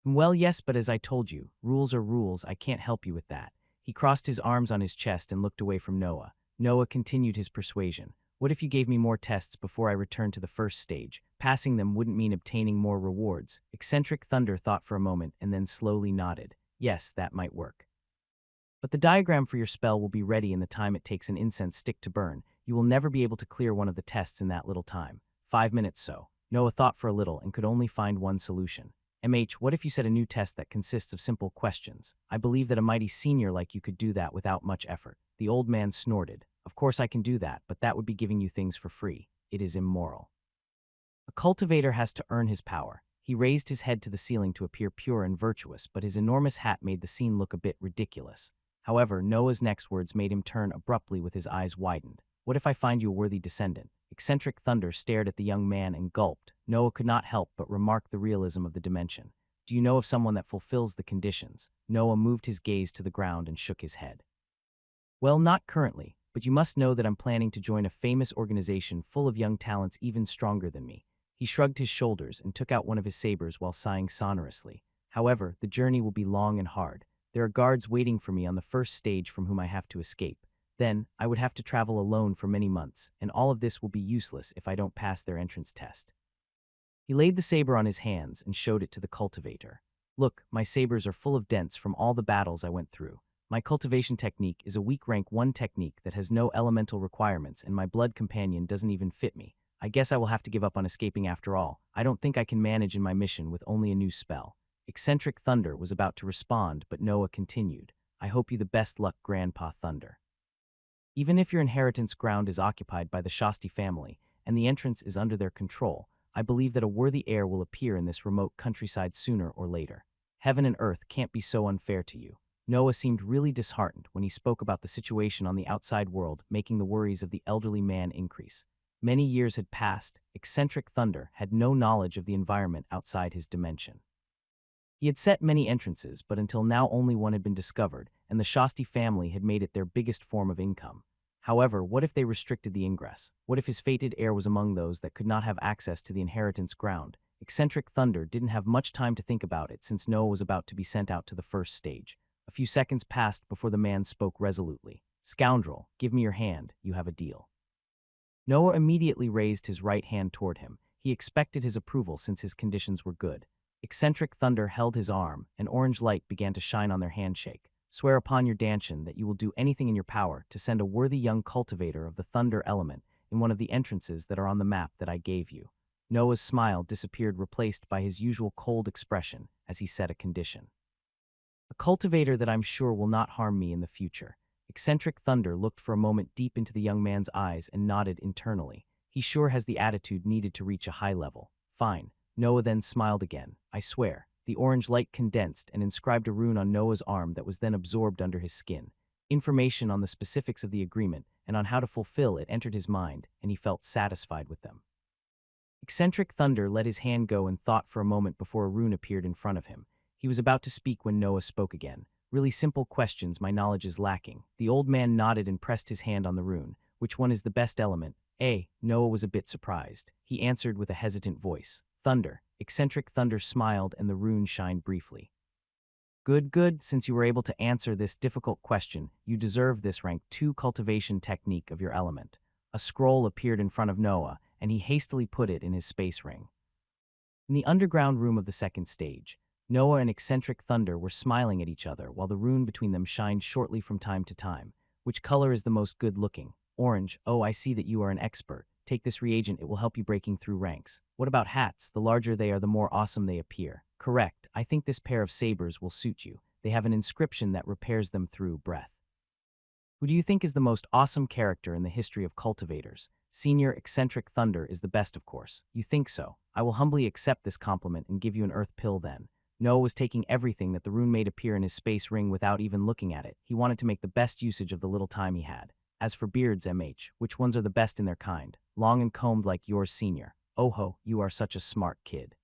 "Well, yes, but as I told you, rules are rules, I can't help you with that." He crossed his arms on his chest and looked away from Noah. Noah continued his persuasion. "What if you gave me more tests before I returned to the first stage? Passing them wouldn't mean obtaining more rewards." Eccentric Thunder thought for a moment and then slowly nodded. "Yes, that might work. But the diagram for your spell will be ready in the time it takes an incense stick to burn. You will never be able to clear one of the tests in that little time. 5 minutes so." Noah thought for a little and could only find one solution. What if you set a new test that consists of simple questions? I believe that a mighty senior like you could do that without much effort." The old man snorted. "Of course I can do that, but that would be giving you things for free. It is immoral. A cultivator has to earn his power." He raised his head to the ceiling to appear pure and virtuous, but his enormous hat made the scene look a bit ridiculous. However, Noah's next words made him turn abruptly with his eyes widened. "What if I find you a worthy descendant?" Eccentric Thunder stared at the young man and gulped. Noah could not help but remark the realism of the dimension. "Do you know of someone that fulfills the conditions?" Noah moved his gaze to the ground and shook his head. "Well, not currently, but you must know that I'm planning to join a famous organization full of young talents even stronger than me." He shrugged his shoulders and took out one of his sabers while sighing sonorously. "However, the journey will be long and hard. There are guards waiting for me on the first stage from whom I have to escape. Then, I would have to travel alone for many months, and all of this will be useless if I don't pass their entrance test." He laid the saber on his hands and showed it to the cultivator. "Look, my sabers are full of dents from all the battles I went through. My cultivation technique is a weak rank 1 technique that has no elemental requirements, and my blood companion doesn't even fit me. I guess I will have to give up on escaping after all. I don't think I can manage in my mission with only a new spell." Eccentric Thunder was about to respond, but Noah continued. "I hope you the best luck, Grandpa Thunder. Even if your inheritance ground is occupied by the Shasti family, and the entrance is under their control, I believe that a worthy heir will appear in this remote countryside sooner or later. Heaven and earth can't be so unfair to you." Noah seemed really disheartened when he spoke about the situation on the outside world, making the worries of the elderly man increase. Many years had passed. Eccentric Thunder had no knowledge of the environment outside his dimension. He had set many entrances, but until now only one had been discovered, and the Shasti family had made it their biggest form of income. However, what if they restricted the ingress? What if his fated heir was among those that could not have access to the inheritance ground? Eccentric Thunder didn't have much time to think about it since Noah was about to be sent out to the first stage. A few seconds passed before the man spoke resolutely. "Scoundrel, give me your hand, you have a deal." Noah immediately raised his right hand toward him. He expected his approval since his conditions were good. Eccentric Thunder held his arm, and orange light began to shine on their handshake. "Swear upon your Danshan that you will do anything in your power to send a worthy young cultivator of the thunder element in one of the entrances that are on the map that I gave you." Noah's smile disappeared, replaced by his usual cold expression as he set a condition. "A cultivator that I'm sure will not harm me in the future." Eccentric Thunder looked for a moment deep into the young man's eyes and nodded internally. He sure has the attitude needed to reach a high level. "Fine." Noah then smiled again. "I swear." The orange light condensed and inscribed a rune on Noah's arm that was then absorbed under his skin. Information on the specifics of the agreement and on how to fulfill it entered his mind, and he felt satisfied with them. Eccentric Thunder let his hand go and thought for a moment before a rune appeared in front of him. He was about to speak when Noah spoke again. Really simple questions, my knowledge is lacking. The old man nodded and pressed his hand on the rune. Which one is the best element? Noah was a bit surprised. He answered with a hesitant voice. Thunder. Eccentric Thunder smiled and the rune shined briefly. Good, good. Since you were able to answer this difficult question, you deserve this rank 2 cultivation technique of your element. A scroll appeared in front of Noah, and he hastily put it in his space ring. In the underground room of the second stage, Noah and Eccentric Thunder were smiling at each other while the rune between them shined shortly from time to time. Which color is the most good-looking? Orange. Oh, I see that you are an expert. Take this reagent, it will help you breaking through ranks. What about hats? The larger they are, the more awesome they appear. Correct. I think this pair of sabers will suit you. They have an inscription that repairs them through breath. Who do you think is the most awesome character in the history of cultivators? Senior Eccentric Thunder is the best, of course. You think so? I will humbly accept this compliment and give you an earth pill then. Noah was taking everything that the rune made appear in his space ring without even looking at it. He wanted to make the best usage of the little time he had. As for beards, which ones are the best in their kind? Long and combed like yours, Senior. Oh ho, you are such a smart kid.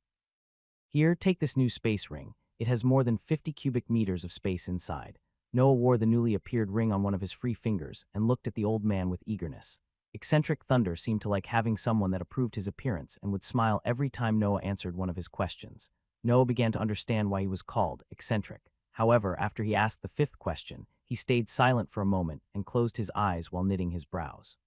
Here, take this new space ring. It has more than 50 cubic meters of space inside. Noah wore the newly appeared ring on one of his free fingers and looked at the old man with eagerness. Eccentric Thunder seemed to like having someone that approved his appearance and would smile every time Noah answered one of his questions. Noah began to understand why he was called eccentric. However, after he asked the 5th question, he stayed silent for a moment and closed his eyes while knitting his brows.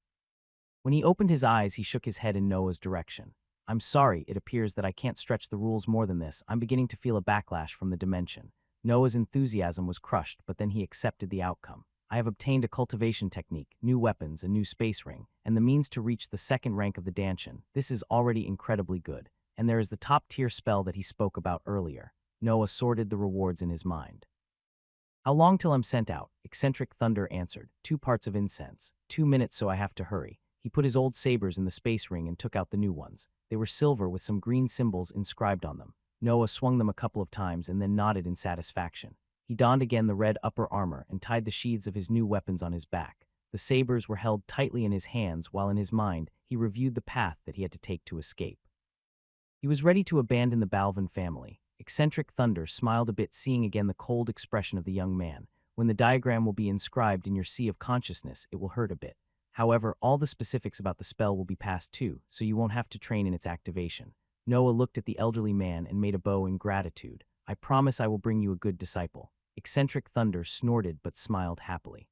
When he opened his eyes, he shook his head in Noah's direction. I'm sorry, it appears that I can't stretch the rules more than this. I'm beginning to feel a backlash from the dimension. Noah's enthusiasm was crushed, but then he accepted the outcome. I have obtained a cultivation technique, new weapons, a new space ring, and the means to reach the 2nd rank of the Danshan. This is already incredibly good. And there is the top-tier spell that he spoke about earlier. Noah sorted the rewards in his mind. How long till I'm sent out? Eccentric Thunder answered. 2 parts of incense. 2 minutes, so I have to hurry. He put his old sabers in the space ring and took out the new ones. They were silver with some green symbols inscribed on them. Noah swung them a couple of times and then nodded in satisfaction. He donned again the red upper armor and tied the sheaths of his new weapons on his back. The sabers were held tightly in his hands while in his mind he reviewed the path that he had to take to escape. He was ready to abandon the Balvin family. Eccentric Thunder smiled a bit, seeing again the cold expression of the young man. When the diagram will be inscribed in your sea of consciousness, it will hurt a bit. However, all the specifics about the spell will be passed too, so you won't have to train in its activation. Noah looked at the elderly man and made a bow in gratitude. I promise I will bring you a good disciple. Eccentric Thunder snorted but smiled happily.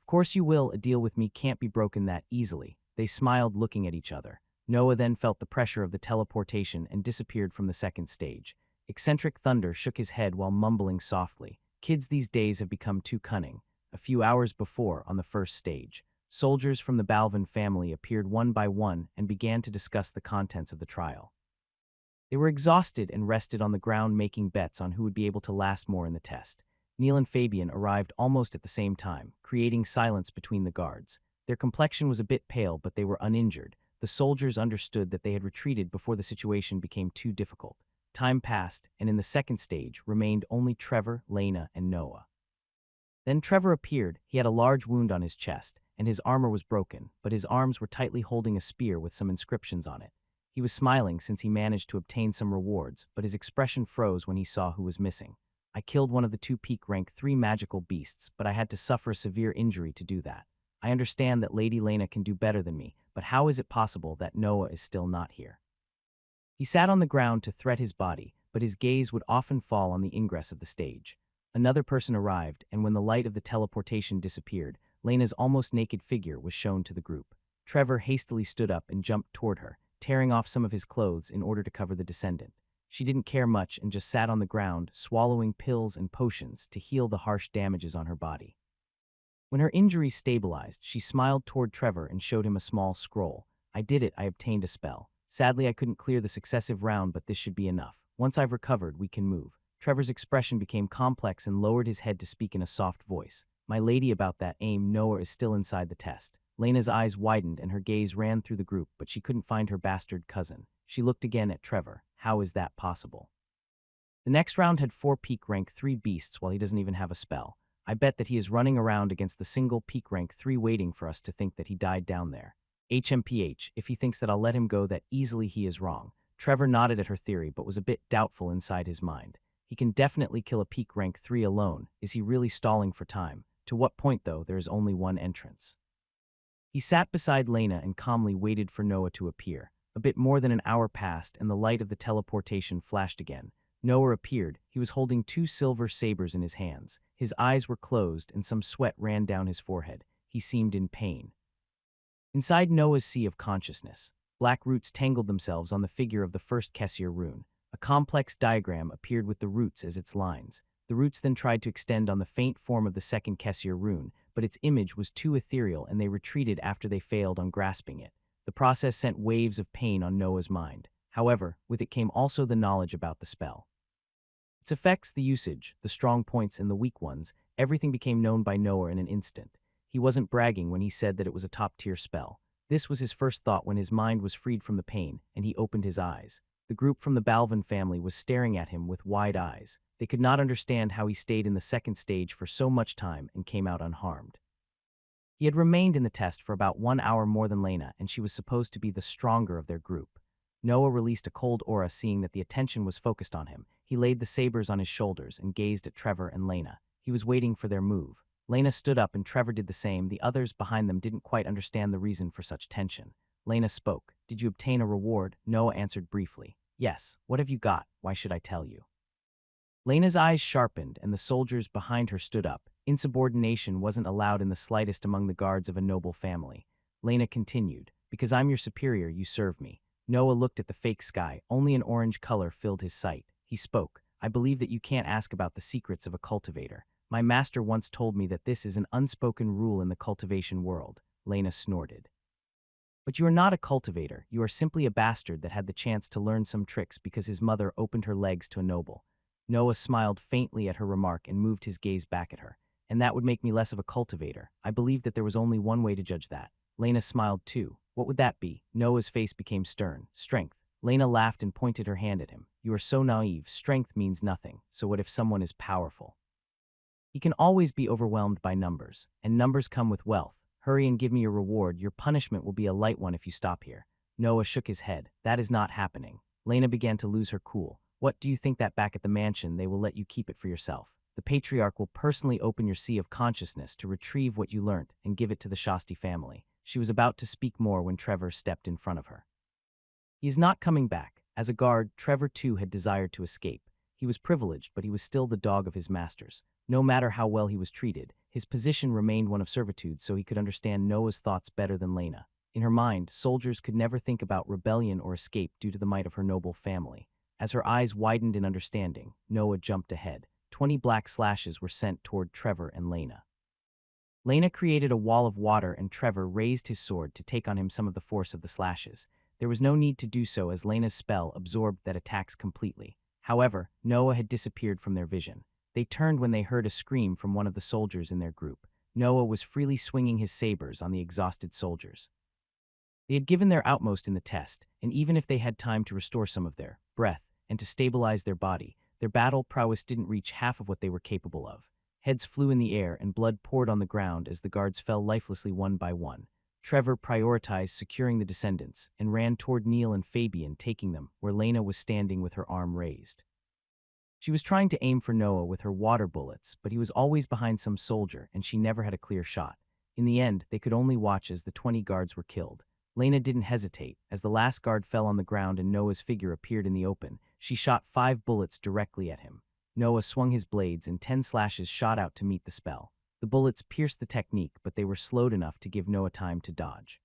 Of course you will, a deal with me can't be broken that easily. They smiled, looking at each other. Noah then felt the pressure of the teleportation and disappeared from the 2nd stage. Eccentric Thunder shook his head while mumbling softly. Kids these days have become too cunning. A few hours before, on the 1st stage, soldiers from the Balvin family appeared one by one and began to discuss the contents of the trial. They were exhausted and rested on the ground, making bets on who would be able to last more in the test. Neil and Fabian arrived almost at the same time, creating silence between the guards. Their complexion was a bit pale, but they were uninjured. The soldiers understood that they had retreated before the situation became too difficult. Time passed, and in the 2nd stage remained only Trevor, Lena, and Noah. Then Trevor appeared. He had a large wound on his chest, and his armor was broken, but his arms were tightly holding a spear with some inscriptions on it. He was smiling since he managed to obtain some rewards, but his expression froze when he saw who was missing. I killed one of the 2 peak rank 3 magical beasts, but I had to suffer a severe injury to do that. I understand that Lady Lena can do better than me, but how is it possible that Noah is still not here? He sat on the ground to thread his body, but his gaze would often fall on the ingress of the stage. Another person arrived, and when the light of the teleportation disappeared, Lena's almost naked figure was shown to the group. Trevor hastily stood up and jumped toward her, tearing off some of his clothes in order to cover the descendant. She didn't care much and just sat on the ground, swallowing pills and potions to heal the harsh damages on her body. When her injuries stabilized, she smiled toward Trevor and showed him a small scroll. I did it, I obtained a spell. Sadly, I couldn't clear the successive round, but this should be enough. Once I've recovered, we can move. Trevor's expression became complex and lowered his head to speak in a soft voice. My lady, about that aim, Noah is still inside the test. Lena's eyes widened and her gaze ran through the group, but she couldn't find her bastard cousin. She looked again at Trevor. How is that possible? The next round had 4 peak rank 3 beasts while he doesn't even have a spell. I bet that he is running around against the single peak rank 3 waiting for us to think that he died down there. HMPH, if he thinks that I'll let him go that easily, he is wrong. Trevor nodded at her theory but was a bit doubtful inside his mind. He can definitely kill a peak rank 3 alone. Is he really stalling for time? To what point, though, there is only one entrance. He sat beside Lena and calmly waited for Noah to appear. A bit more than an hour passed and the light of the teleportation flashed again. Noah appeared. He was holding 2 silver sabers in his hands. His eyes were closed and some sweat ran down his forehead. He seemed in pain. Inside Noah's sea of consciousness, black roots tangled themselves on the figure of the first Kessier rune. A complex diagram appeared with the roots as its lines. The roots then tried to extend on the faint form of the second Kessier rune, but its image was too ethereal and they retreated after they failed on grasping it. The process sent waves of pain on Noah's mind. However, with it came also the knowledge about the spell. Its effects, the usage, the strong points and the weak ones, everything became known by Noah in an instant. He wasn't bragging when he said that it was a top-tier spell. This was his first thought when his mind was freed from the pain, and he opened his eyes. The group from the Balvin family was staring at him with wide eyes. They could not understand how he stayed in the second stage for so much time and came out unharmed. He had remained in the test for about 1 hour more than Lena, and she was supposed to be the stronger of their group. Noah released a cold aura, seeing that the attention was focused on him. He laid the sabers on his shoulders and gazed at Trevor and Lena. He was waiting for their move. Lena stood up and Trevor did the same. The others behind them didn't quite understand the reason for such tension. Lena spoke. "Did you obtain a reward?" Noah answered briefly. "Yes. What have you got? Why should I tell you?" Lena's eyes sharpened and the soldiers behind her stood up. Insubordination wasn't allowed in the slightest among the guards of a noble family. Lena continued, "Because I'm your superior, you serve me." Noah looked at the fake sky. Only an orange color filled his sight. He spoke. "I believe that you can't ask about the secrets of a cultivator. My master once told me that this is an unspoken rule in the cultivation world." Lena snorted. "But you are not a cultivator. You are simply a bastard that had the chance to learn some tricks because his mother opened her legs to a noble." Noah smiled faintly at her remark and moved his gaze back at her. "And that would make me less of a cultivator. I believe that there was only one way to judge that." Lena smiled too. "What would that be?" Noah's face became stern. "Strength." Lena laughed and pointed her hand at him. "You are so naive. Strength means nothing. So what if someone is powerful? He can always be overwhelmed by numbers, and numbers come with wealth. Hurry and give me your reward. Your punishment will be a light one if you stop here." Noah shook his head. "That is not happening." Lena began to lose her cool. "What, do you think that back at the mansion they will let you keep it for yourself? The patriarch will personally open your sea of consciousness to retrieve what you learnt and give it to the Shasti family." She was about to speak more when Trevor stepped in front of her. "He is not coming back." As a guard, Trevor too had desired to escape. He was privileged, but he was still the dog of his masters. No matter how well he was treated, his position remained one of servitude, so he could understand Noah's thoughts better than Lena. In her mind, soldiers could never think about rebellion or escape due to the might of her noble family. As her eyes widened in understanding, Noah jumped ahead. 20 black slashes were sent toward Trevor and Lena. Lena created a wall of water and Trevor raised his sword to take on him some of the force of the slashes. There was no need to do so as Lena's spell absorbed that attacks completely. However, Noah had disappeared from their vision. They turned when they heard a scream from one of the soldiers in their group. Noah was freely swinging his sabers on the exhausted soldiers. They had given their utmost in the test, and even if they had time to restore some of their breath and to stabilize their body, their battle prowess didn't reach half of what they were capable of. Heads flew in the air and blood poured on the ground as the guards fell lifelessly one by one. Trevor prioritized securing the descendants and ran toward Neil and Fabian, taking them where Lena was standing with her arm raised. She was trying to aim for Noah with her water bullets, but he was always behind some soldier and she never had a clear shot. In the end, they could only watch as the 20 guards were killed. Lena didn't hesitate. As the last guard fell on the ground and Noah's figure appeared in the open, she shot 5 bullets directly at him. Noah swung his blades and 10 slashes shot out to meet the spell. The bullets pierced the technique, but they were slowed enough to give Noah time to dodge.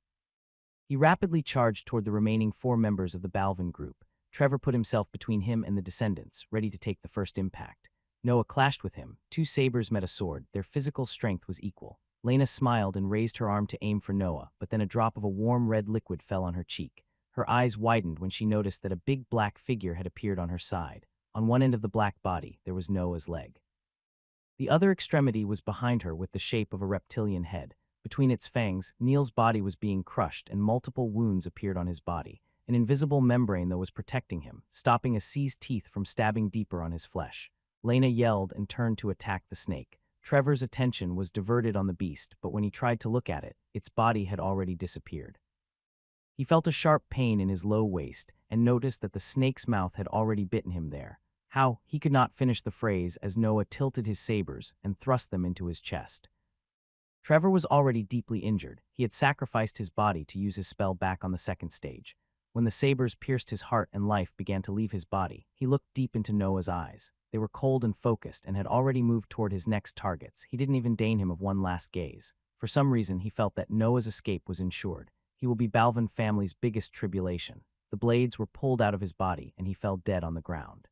He rapidly charged toward the remaining 4 members of the Balvin group. Trevor put himself between him and the descendants, ready to take the first impact. Noah clashed with him. 2 sabers met a sword. Their physical strength was equal. Lena smiled and raised her arm to aim for Noah, but then a drop of a warm red liquid fell on her cheek. Her eyes widened when she noticed that a big black figure had appeared on her side. On one end of the black body, there was Noah's leg. The other extremity was behind her with the shape of a reptilian head. Between its fangs, Neil's body was being crushed and multiple wounds appeared on his body. An invisible membrane, though, was protecting him, stopping a seized teeth from stabbing deeper on his flesh. Lena yelled and turned to attack the snake. Trevor's attention was diverted on the beast, but when he tried to look at it, its body had already disappeared. He felt a sharp pain in his low waist and noticed that the snake's mouth had already bitten him there. How, he could not finish the phrase as Noah tilted his sabers and thrust them into his chest. Trevor was already deeply injured. He had sacrificed his body to use his spell back on the second stage. When the sabers pierced his heart and life began to leave his body, he looked deep into Noah's eyes. They were cold and focused and had already moved toward his next targets. He didn't even deign him of one last gaze. For some reason, he felt that Noah's escape was ensured. He will be Balvin family's biggest tribulation. The blades were pulled out of his body, and he fell dead on the ground.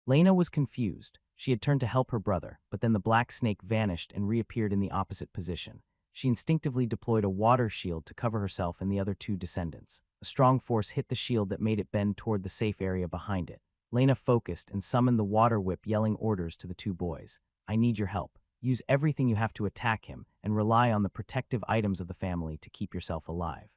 Lena was confused. She had turned to help her brother, but then the black snake vanished and reappeared in the opposite position. She instinctively deployed a water shield to cover herself and the other two descendants. A strong force hit the shield that made it bend toward the safe area behind it. Lena focused and summoned the water whip, yelling orders to the two boys. "I need your help. Use everything you have to attack him, and rely on the protective items of the family to keep yourself alive.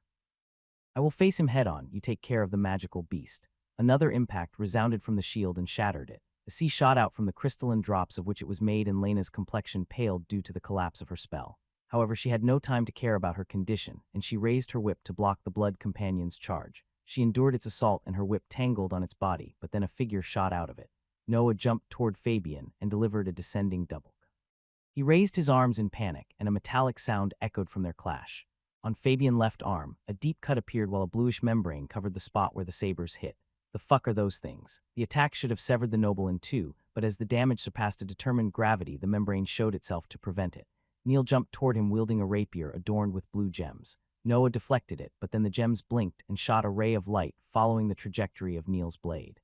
I will face him head-on. You take care of the magical beast." Another impact resounded from the shield and shattered it. The sea shot out from the crystalline drops of which it was made, and Lena's complexion paled due to the collapse of her spell. However, she had no time to care about her condition, and she raised her whip to block the blood companion's charge. She endured its assault, and her whip tangled on its body, but then a figure shot out of it. Noah jumped toward Fabian and delivered a descending double. He raised his arms in panic, and a metallic sound echoed from their clash. On Fabian's left arm, a deep cut appeared while a bluish membrane covered the spot where the sabers hit. The fuck are those things? The attack should have severed the noble in two, but as the damage surpassed a determined gravity, the membrane showed itself to prevent it. Neil jumped toward him wielding a rapier adorned with blue gems. Noah deflected it, but then the gems blinked and shot a ray of light following the trajectory of Neil's blade.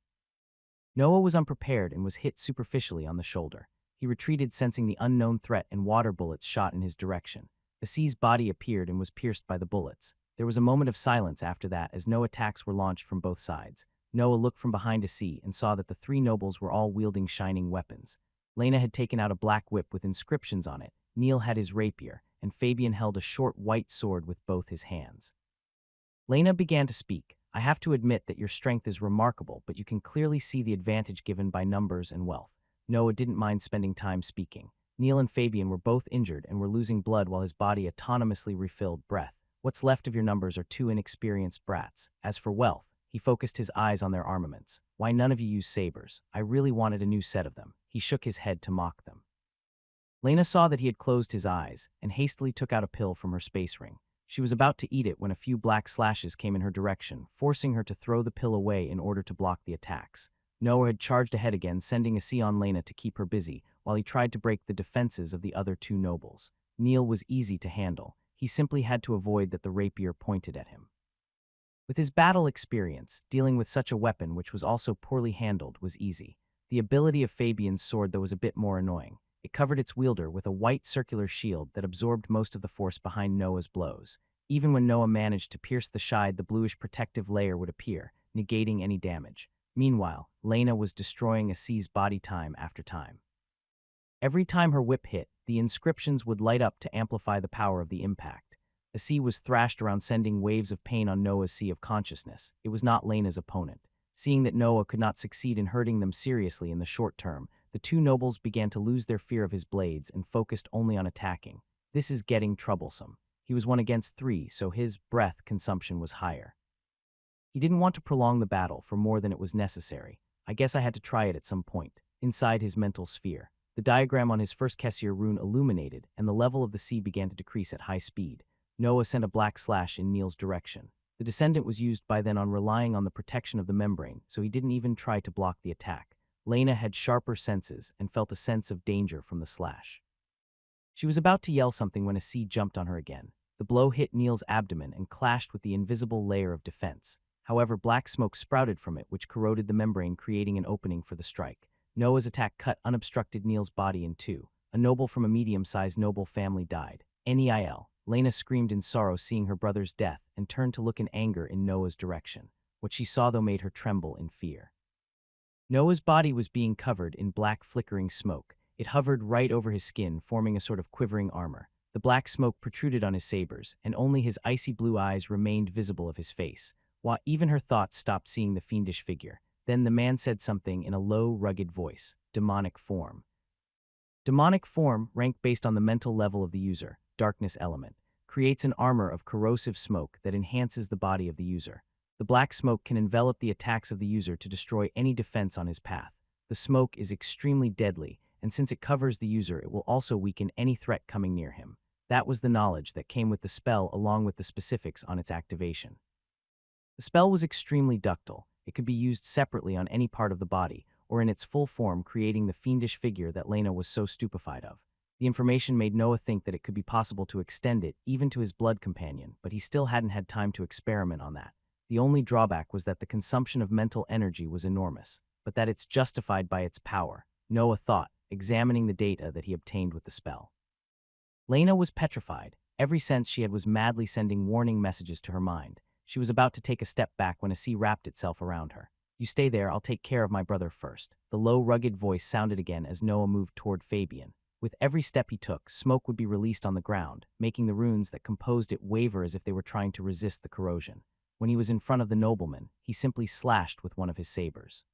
Noah was unprepared and was hit superficially on the shoulder. He retreated, sensing the unknown threat, and water bullets shot in his direction. The sea's body appeared and was pierced by the bullets. There was a moment of silence after that as no attacks were launched from both sides. Noah looked from behind a sea and saw that the three nobles were all wielding shining weapons. Lena had taken out a black whip with inscriptions on it, Neil had his rapier, and Fabian held a short white sword with both his hands. Lena began to speak. "I have to admit that your strength is remarkable, but you can clearly see the advantage given by numbers and wealth." Noah didn't mind spending time speaking. Neil and Fabian were both injured and were losing blood while his body autonomously refilled breath. "What's left of your numbers are two inexperienced brats. As for wealth," he focused his eyes on their armaments. "Why none of you use sabers? I really wanted a new set of them." He shook his head to mock them. Lena saw that he had closed his eyes and hastily took out a pill from her space ring. She was about to eat it when a few black slashes came in her direction, forcing her to throw the pill away in order to block the attacks. Noah had charged ahead again, sending a sea on Lena to keep her busy, while he tried to break the defenses of the other two nobles. Neil was easy to handle. He simply had to avoid that the rapier pointed at him. With his battle experience, dealing with such a weapon which was also poorly handled was easy. The ability of Fabian's sword, though, was a bit more annoying. It covered its wielder with a white circular shield that absorbed most of the force behind Noah's blows. Even when Noah managed to pierce the shide, the bluish protective layer would appear, negating any damage. Meanwhile, Lena was destroying Asi's body time after time. Every time her whip hit, the inscriptions would light up to amplify the power of the impact. Asi was thrashed around, sending waves of pain on Noah's sea of consciousness. It was not Lena's opponent. Seeing that Noah could not succeed in hurting them seriously in the short term, the two nobles began to lose their fear of his blades and focused only on attacking. "This is getting troublesome." He was 1 against 3, so his breath consumption was higher. He didn't want to prolong the battle for more than it was necessary. "I guess I had to try it at some point." Inside his mental sphere, the diagram on his first Kessier rune illuminated, and the level of the sea began to decrease at high speed. Noah sent a black slash in Neil's direction. The descendant was used by then on relying on the protection of the membrane, so he didn't even try to block the attack. Lena had sharper senses and felt a sense of danger from the slash. She was about to yell something when a sea jumped on her again. The blow hit Neil's abdomen and clashed with the invisible layer of defense. However, black smoke sprouted from it, which corroded the membrane, creating an opening for the strike. Noah's attack cut unobstructed Neil's body in two. A noble from a medium-sized noble family died. Neil. Lena screamed in sorrow, seeing her brother's death, and turned to look in anger in Noah's direction. What she saw, though, made her tremble in fear. Noah's body was being covered in black flickering smoke. It hovered right over his skin, forming a sort of quivering armor. The black smoke protruded on his sabers, and only his icy blue eyes remained visible of his face, while even her thoughts stopped seeing the fiendish figure. Then the man said something in a low, rugged voice. "Demonic form." Demonic form, ranked based on the mental level of the user, darkness element, creates an armor of corrosive smoke that enhances the body of the user. The black smoke can envelop the attacks of the user to destroy any defense on his path. The smoke is extremely deadly, and since it covers the user, it will also weaken any threat coming near him. That was the knowledge that came with the spell along with the specifics on its activation. The spell was extremely ductile. It could be used separately on any part of the body, or in its full form, creating the fiendish figure that Lena was so stupefied of. The information made Noah think that it could be possible to extend it even to his blood companion, but he still hadn't had time to experiment on that. The only drawback was that the consumption of mental energy was enormous, but that it's justified by its power, Noah thought, examining the data that he obtained with the spell. Lena was petrified. Every sense she had was madly sending warning messages to her mind. She was about to take a step back when a sea wrapped itself around her. "You stay there, I'll take care of my brother first." The low, rugged voice sounded again as Noah moved toward Fabian. With every step he took, smoke would be released on the ground, making the runes that composed it waver as if they were trying to resist the corrosion. When he was in front of the nobleman, he simply slashed with one of his sabers.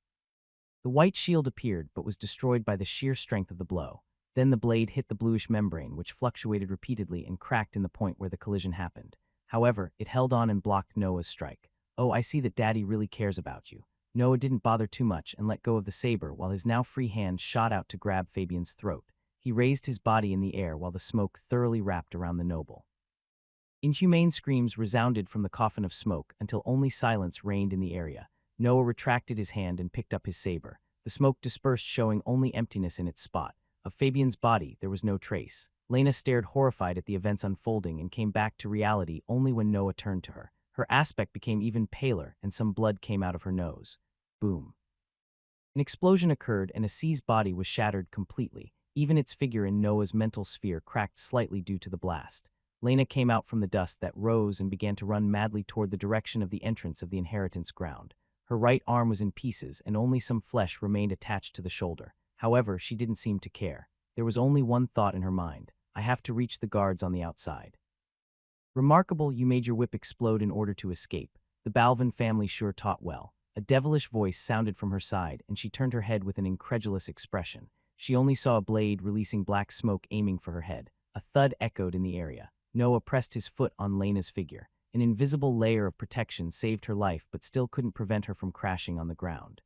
The white shield appeared, but was destroyed by the sheer strength of the blow. Then the blade hit the bluish membrane, which fluctuated repeatedly and cracked in the point where the collision happened. However, it held on and blocked Noah's strike. "Oh, I see that Daddy really cares about you." Noah didn't bother too much and let go of the saber while his now free hand shot out to grab Fabian's throat. He raised his body in the air while the smoke thoroughly wrapped around the noble. Inhumane screams resounded from the coffin of smoke until only silence reigned in the area. Noah retracted his hand and picked up his saber. The smoke dispersed, showing only emptiness in its spot. Of Fabian's body, there was no trace. Lena stared horrified at the events unfolding and came back to reality only when Noah turned to her. Her aspect became even paler and some blood came out of her nose. Boom. An explosion occurred and Assie's body was shattered completely. Even its figure in Noah's mental sphere cracked slightly due to the blast. Lena came out from the dust that rose and began to run madly toward the direction of the entrance of the inheritance ground. Her right arm was in pieces and only some flesh remained attached to the shoulder. However, she didn't seem to care. There was only one thought in her mind: I have to reach the guards on the outside. "Remarkable, you made your whip explode in order to escape. The Balvin family sure taught well." A devilish voice sounded from her side, and she turned her head with an incredulous expression. She only saw a blade releasing black smoke aiming for her head. A thud echoed in the area. Noah pressed his foot on Lena's figure. An invisible layer of protection saved her life but still couldn't prevent her from crashing on the ground.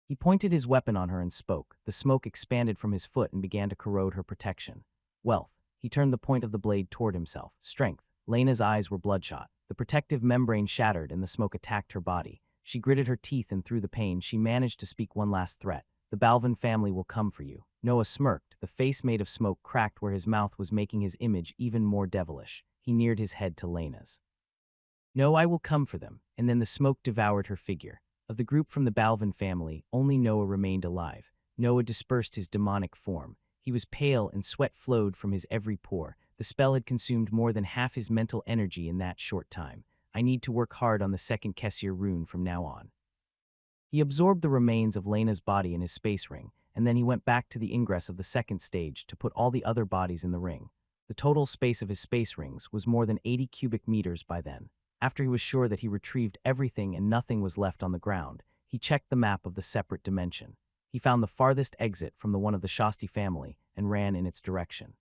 He pointed his weapon on her and spoke. The smoke expanded from his foot and began to corrode her protection. "Wealth." He turned the point of the blade toward himself. "Strength." Lena's eyes were bloodshot. The protective membrane shattered and the smoke attacked her body. She gritted her teeth and through the pain, she managed to speak one last threat. "The Balvin family will come for you." Noah smirked. The face made of smoke cracked where his mouth was making his image even more devilish. He neared his head to Lena's. "No, I will come for them." And then the smoke devoured her figure. Of the group from the Balvin family, only Noah remained alive. Noah dispersed his demonic form. He was pale and sweat flowed from his every pore. The spell had consumed more than half his mental energy in that short time. "I need to work hard on the second Kessir rune from now on." He absorbed the remains of Lena's body in his space ring, and then he went back to the ingress of the second stage to put all the other bodies in the ring. The total space of his space rings was more than 80 cubic meters by then. After he was sure that he retrieved everything and nothing was left on the ground, he checked the map of the separate dimension. He found the farthest exit from the one of the Shasti family and ran in its direction.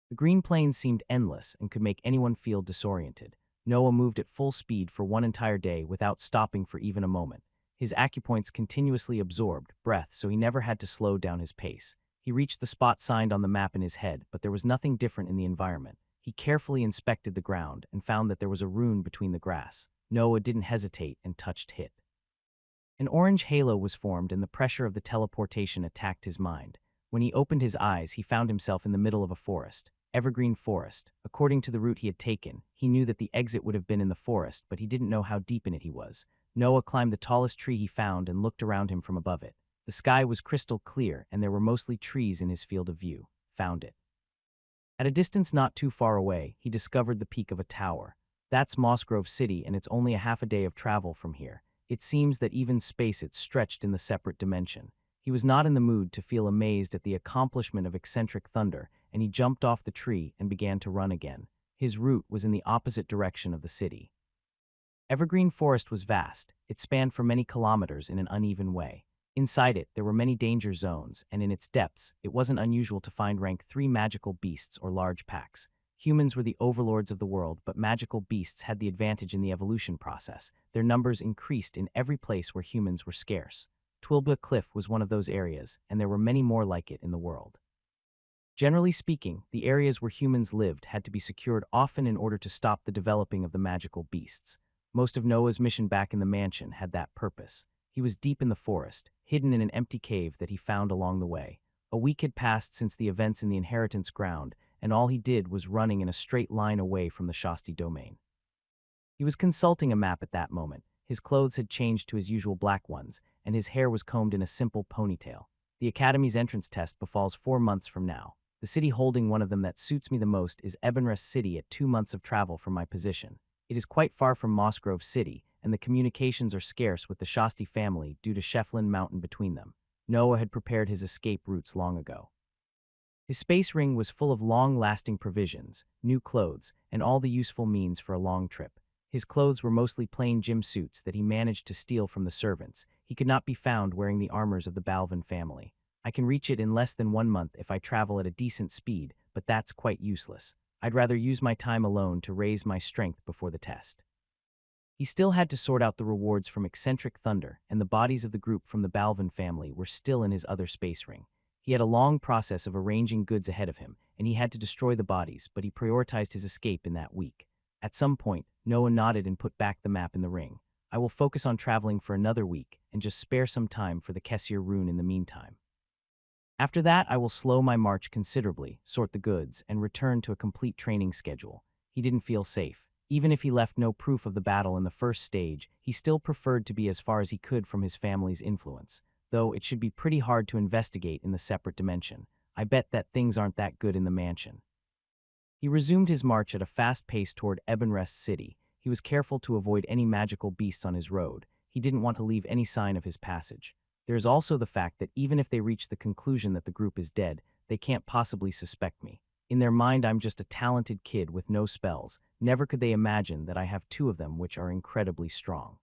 The green plains seemed endless and could make anyone feel disoriented. Noah moved at full speed for one entire day without stopping for even a moment. His acupoints continuously absorbed breath, so he never had to slow down his pace. He reached the spot signed on the map in his head, but there was nothing different in the environment. He carefully inspected the ground and found that there was a rune between the grass. Noah didn't hesitate and touched hit. An orange halo was formed and the pressure of the teleportation attacked his mind. When he opened his eyes, he found himself in the middle of a forest. Evergreen forest. According to the route he had taken, he knew that the exit would have been in the forest, but he didn't know how deep in it he was. Noah climbed the tallest tree he found and looked around him from above it. The sky was crystal clear and there were mostly trees in his field of view. Found it. At a distance not too far away, he discovered the peak of a tower. That's Mossgrove City, and it's only a half a day of travel from here. It seems that even space it stretched in the separate dimension. He was not in the mood to feel amazed at the accomplishment of eccentric thunder, and he jumped off the tree and began to run again. His route was in the opposite direction of the city. Evergreen Forest was vast. It spanned for many kilometers in an uneven way. Inside it, there were many danger zones, and in its depths, it wasn't unusual to find rank 3 magical beasts or large packs. Humans were the overlords of the world, but magical beasts had the advantage in the evolution process. Their numbers increased in every place where humans were scarce. Twilba Cliff was one of those areas, and there were many more like it in the world. Generally speaking, the areas where humans lived had to be secured often in order to stop the developing of the magical beasts. Most of Noah's mission back in the mansion had that purpose. He was deep in the forest, hidden in an empty cave that he found along the way. A week had passed since the events in the inheritance ground, and all he did was running in a straight line away from the Shasti domain. He was consulting a map at that moment. His clothes had changed to his usual black ones, and his hair was combed in a simple ponytail. The Academy's entrance test befalls 4 months from now. The city holding one of them that suits me the most is Ebenrest City at 2 months of travel from my position. It is quite far from Mossgrove City, and the communications are scarce with the Shasti family due to Shefflin Mountain between them. Noah had prepared his escape routes long ago. His space ring was full of long-lasting provisions, new clothes, and all the useful means for a long trip. His clothes were mostly plain gym suits that he managed to steal from the servants. He could not be found wearing the armors of the Balvin family. I can reach it in less than 1 month if I travel at a decent speed, but that's quite useless. I'd rather use my time alone to raise my strength before the test. He still had to sort out the rewards from Eccentric Thunder, and the bodies of the group from the Balvin family were still in his other space ring. He had a long process of arranging goods ahead of him, and he had to destroy the bodies, but he prioritized his escape in that week. At some point, Noah nodded and put back the map in the ring. I will focus on traveling for another week, and just spare some time for the Kessir rune in the meantime. After that, I will slow my march considerably, sort the goods, and return to a complete training schedule. He didn't feel safe. Even if he left no proof of the battle in the first stage, he still preferred to be as far as he could from his family's influence, though it should be pretty hard to investigate in the separate dimension. I bet that things aren't that good in the mansion. He resumed his march at a fast pace toward Ebenrest City. He was careful to avoid any magical beasts on his road. He didn't want to leave any sign of his passage. There is also the fact that even if they reach the conclusion that the group is dead, they can't possibly suspect me. In their mind, I'm just a talented kid with no spells. Never could they imagine that I have 2 of them which are incredibly strong.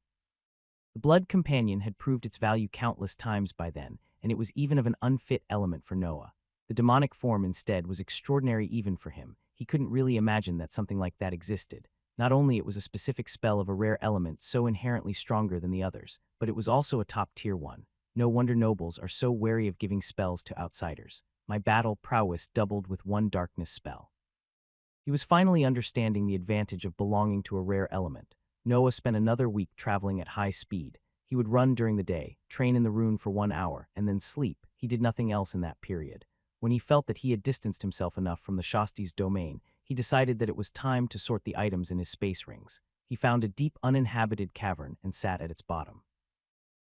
The blood companion had proved its value countless times by then, and it was even of an unfit element for Noah. The demonic form instead was extraordinary even for him. He couldn't really imagine that something like that existed. Not only it was a specific spell of a rare element so inherently stronger than the others, but it was also a top-tier one. No wonder nobles are so wary of giving spells to outsiders. My battle prowess doubled with 1 darkness spell. He was finally understanding the advantage of belonging to a rare element. Noah spent another week traveling at high speed. He would run during the day, train in the rune for 1 hour, and then sleep. He did nothing else in that period. When he felt that he had distanced himself enough from the Shasti's domain, he decided that it was time to sort the items in his space rings. He found a deep, uninhabited cavern and sat at its bottom.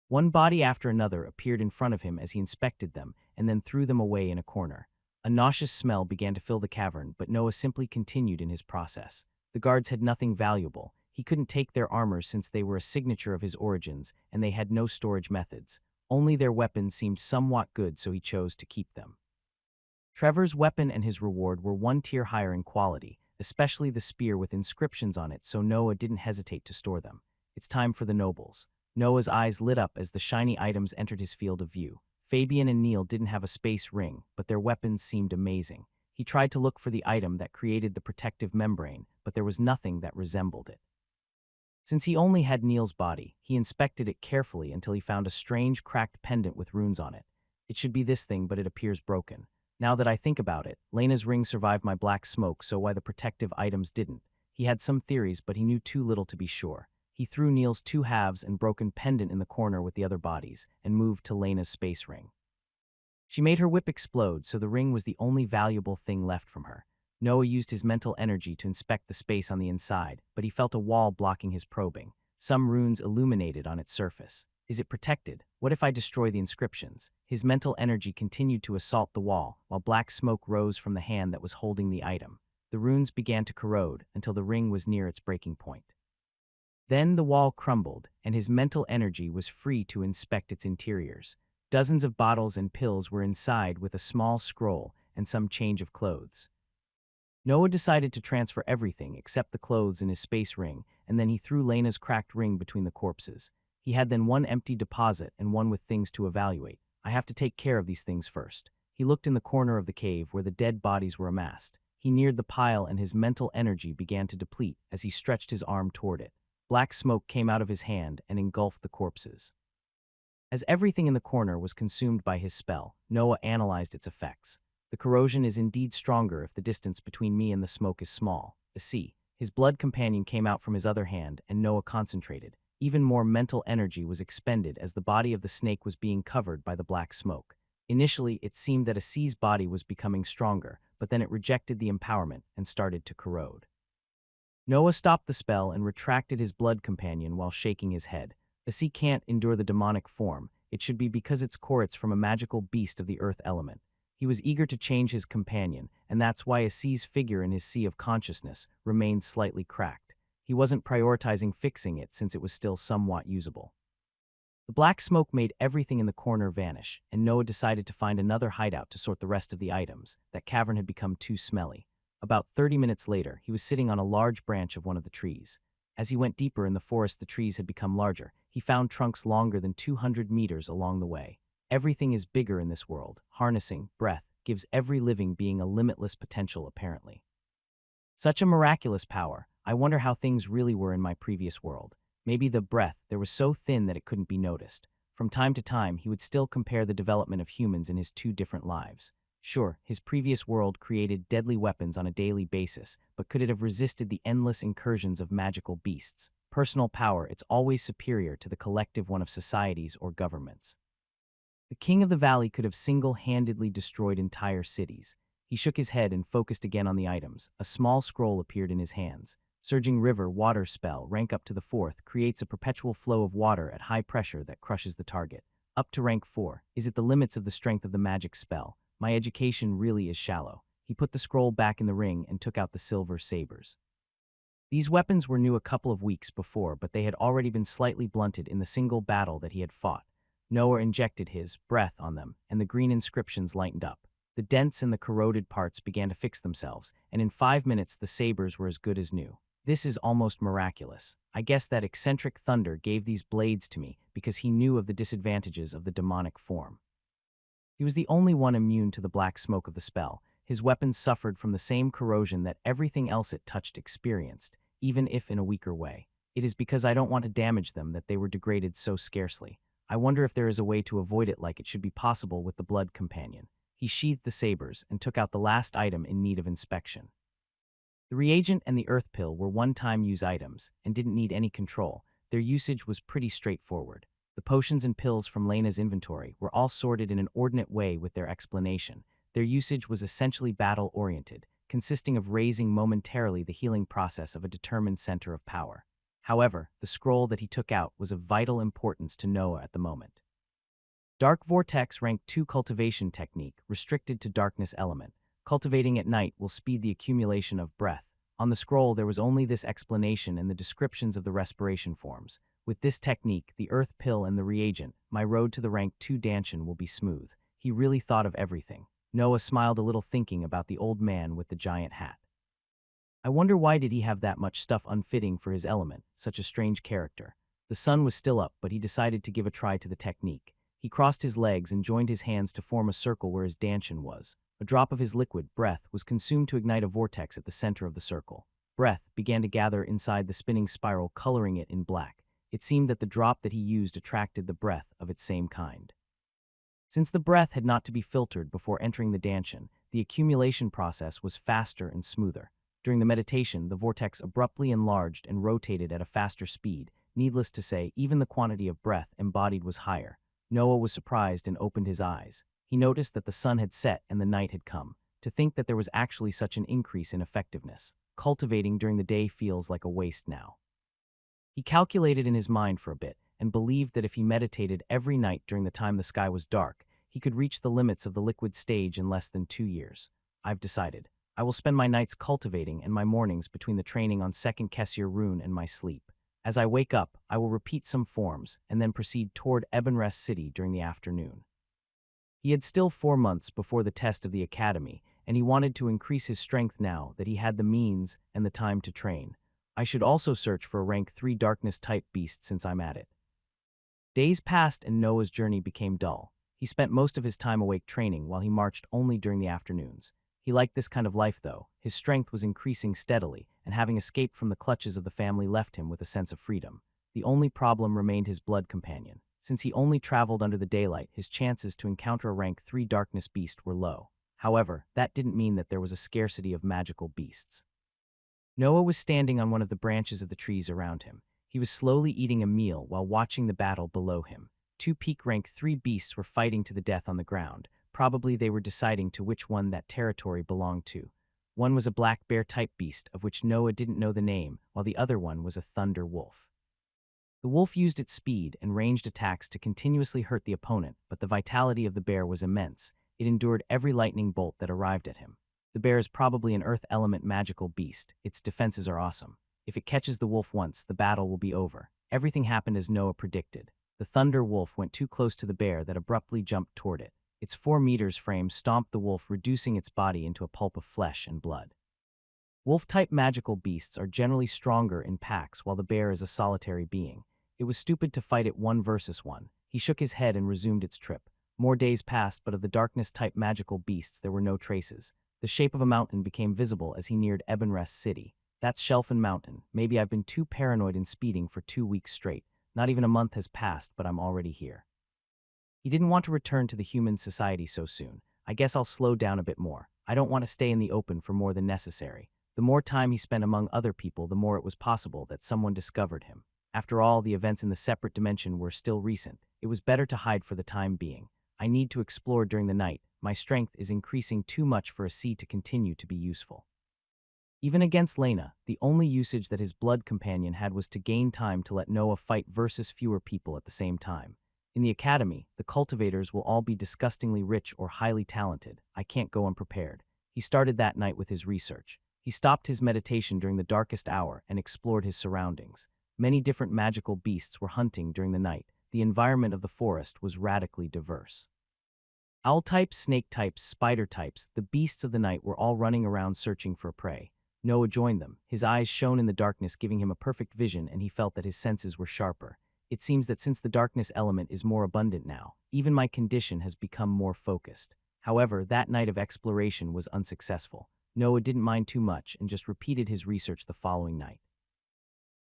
One body after another appeared in front of him as he inspected them and then threw them away in a corner. A nauseous smell began to fill the cavern, but Noah simply continued in his process. The guards had nothing valuable. He couldn't take their armors since they were a signature of his origins, and they had no storage methods. Only their weapons seemed somewhat good, so he chose to keep them. Trevor's weapon and his reward were 1 tier higher in quality, especially the spear with inscriptions on it, so Noah didn't hesitate to store them. It's time for the nobles. Noah's eyes lit up as the shiny items entered his field of view. Fabian and Neil didn't have a space ring, but their weapons seemed amazing. He tried to look for the item that created the protective membrane, but there was nothing that resembled it. Since he only had Neil's body, he inspected it carefully until he found a strange, cracked pendant with runes on it. It should be this thing, but it appears broken. Now that I think about it, Lena's ring survived my black smoke, so why the protective items didn't? He had some theories, but he knew too little to be sure. He threw Neil's 2 halves and broken pendant in the corner with the other bodies, and moved to Lena's space ring. She made her whip explode, so the ring was the only valuable thing left from her. Noah used his mental energy to inspect the space on the inside, but he felt a wall blocking his probing. Some runes illuminated on its surface. Is it protected? What if I destroy the inscriptions? His mental energy continued to assault the wall, while black smoke rose from the hand that was holding the item. The runes began to corrode until the ring was near its breaking point. Then the wall crumbled, and his mental energy was free to inspect its interiors. Dozens of bottles and pills were inside with a small scroll and some change of clothes. Noah decided to transfer everything except the clothes in his space ring, and then he threw Lena's cracked ring between the corpses. He had then one empty deposit and one with things to evaluate. I have to take care of these things first. He looked in the corner of the cave where the dead bodies were amassed. He neared the pile and his mental energy began to deplete as he stretched his arm toward it. Black smoke came out of his hand and engulfed the corpses. As everything in the corner was consumed by his spell, Noah analyzed its effects. The corrosion is indeed stronger if the distance between me and the smoke is small. See, his blood companion came out from his other hand and Noah concentrated. Even more mental energy was expended as the body of the snake was being covered by the black smoke. Initially, it seemed that Asi's body was becoming stronger, but then it rejected the empowerment and started to corrode. Noah stopped the spell and retracted his blood companion while shaking his head. Asi can't endure the demonic form. It should be because its Koritz from a magical beast of the earth element. He was eager to change his companion, and that's why Asi's figure in his sea of consciousness remained slightly cracked. He wasn't prioritizing fixing it since it was still somewhat usable. The black smoke made everything in the corner vanish, and Noah decided to find another hideout to sort the rest of the items. That cavern had become too smelly. About 30 minutes later, he was sitting on a large branch of one of the trees. As he went deeper in the forest, the trees had become larger. He found trunks longer than 200 meters along the way. Everything is bigger in this world. Harnessing breath gives every living being a limitless potential, apparently. Such a miraculous power. I wonder how things really were in my previous world. Maybe the breath there was so thin that it couldn't be noticed. From time to time, he would still compare the development of humans in his two different lives. Sure, his previous world created deadly weapons on a daily basis, but could it have resisted the endless incursions of magical beasts? Personal power, it's always superior to the collective one of societies or governments. The king of the valley could have single-handedly destroyed entire cities. He shook his head and focused again on the items. A small scroll appeared in his hands. Surging river water spell, rank up to the 4th, creates a perpetual flow of water at high pressure that crushes the target. Up to rank 4. Is it the limits of the strength of the magic spell? My education really is shallow. He put the scroll back in the ring and took out the silver sabers. These weapons were new a couple of weeks before, but they had already been slightly blunted in the single battle that he had fought. Noah injected his breath on them, and the green inscriptions lightened up. The dents and the corroded parts began to fix themselves, and in 5 minutes the sabers were as good as new. This is almost miraculous. I guess that eccentric thunder gave these blades to me because he knew of the disadvantages of the demonic form. He was the only one immune to the black smoke of the spell. His weapons suffered from the same corrosion that everything else it touched experienced, even if in a weaker way. It is because I don't want to damage them that they were degraded so scarcely. I wonder if there is a way to avoid it like it should be possible with the blood companion. He sheathed the sabers and took out the last item in need of inspection. The reagent and the earth pill were one-time use items and didn't need any control. Their usage was pretty straightforward. The potions and pills from Lena's inventory were all sorted in an ordinate way with their explanation. Their usage was essentially battle-oriented, consisting of raising momentarily the healing process of a determined center of power. However, the scroll that he took out was of vital importance to Noah at the moment. Dark Vortex rank 2 cultivation technique, restricted to darkness element. Cultivating at night will speed the accumulation of breath. On the scroll there was only this explanation and the descriptions of the respiration forms. With this technique, the earth pill and the reagent, my road to the rank 2 Danshan will be smooth. He really thought of everything. Noah smiled a little thinking about the old man with the giant hat. I wonder why did he have that much stuff unfitting for his element, such a strange character. The sun was still up, but he decided to give a try to the technique. He crossed his legs and joined his hands to form a circle where his Danshan was. A drop of his liquid, breath, was consumed to ignite a vortex at the center of the circle. Breath began to gather inside the spinning spiral, coloring it in black. It seemed that the drop that he used attracted the breath of its same kind. Since the breath had not to be filtered before entering the Danshan, the accumulation process was faster and smoother. During the meditation, the vortex abruptly enlarged and rotated at a faster speed. Needless to say, even the quantity of breath embodied was higher. Noah was surprised and opened his eyes. He noticed that the sun had set and the night had come. To think that there was actually such an increase in effectiveness. Cultivating during the day feels like a waste now. He calculated in his mind for a bit and believed that if he meditated every night during the time the sky was dark, he could reach the limits of the liquid stage in less than 2 years. I've decided. I will spend my nights cultivating and my mornings between the training on 2nd Kessir rune and my sleep. As I wake up, I will repeat some forms and then proceed toward Ebenrest City during the afternoon. He had still 4 months before the test of the academy, and he wanted to increase his strength now that he had the means and the time to train. I should also search for a rank 3 darkness-type beast since I'm at it. Days passed and Noah's journey became dull. He spent most of his time awake training while he marched only during the afternoons. He liked this kind of life, though. His strength was increasing steadily, and having escaped from the clutches of the family left him with a sense of freedom. The only problem remained his blood companion. Since he only traveled under the daylight, his chances to encounter a rank 3 darkness beast were low. However, that didn't mean that there was a scarcity of magical beasts. Noah was standing on one of the branches of the trees around him. He was slowly eating a meal while watching the battle below him. 2 peak rank 3 beasts were fighting to the death on the ground. Probably they were deciding to which one that territory belonged to. One was a black bear-type beast, of which Noah didn't know the name, while the other one was a thunder wolf. The wolf used its speed and ranged attacks to continuously hurt the opponent, but the vitality of the bear was immense. It endured every lightning bolt that arrived at him. The bear is probably an earth element magical beast. Its defenses are awesome. If it catches the wolf once, the battle will be over. Everything happened as Noah predicted. The thunder wolf went too close to the bear that abruptly jumped toward it. Its 4 meters frame stomped the wolf, reducing its body into a pulp of flesh and blood. Wolf-type magical beasts are generally stronger in packs, while the bear is a solitary being. It was stupid to fight it 1 versus 1. He shook his head and resumed its trip. More days passed, but of the darkness-type magical beasts there were no traces. The shape of a mountain became visible as he neared Ebenrest City. That's Shelfin Mountain. Maybe I've been too paranoid and speeding for 2 weeks straight. Not even a month has passed, but I'm already here. He didn't want to return to the human society so soon. I guess I'll slow down a bit more. I don't want to stay in the open for more than necessary. The more time he spent among other people, the more it was possible that someone discovered him. After all, the events in the separate dimension were still recent. It was better to hide for the time being. I need to explore during the night. My strength is increasing too much for a sea to continue to be useful. Even against Lena, the only usage that his blood companion had was to gain time to let Noah fight versus fewer people at the same time. In the academy, the cultivators will all be disgustingly rich or highly talented. I can't go unprepared. He started that night with his research. He stopped his meditation during the darkest hour and explored his surroundings. Many different magical beasts were hunting during the night. The environment of the forest was radically diverse. Owl types, snake types, spider types, the beasts of the night were all running around searching for prey. Noah joined them. His eyes shone in the darkness, giving him a perfect vision, and he felt that his senses were sharper. It seems that since the darkness element is more abundant now, even my condition has become more focused. However, that night of exploration was unsuccessful. Noah didn't mind too much and just repeated his research the following night.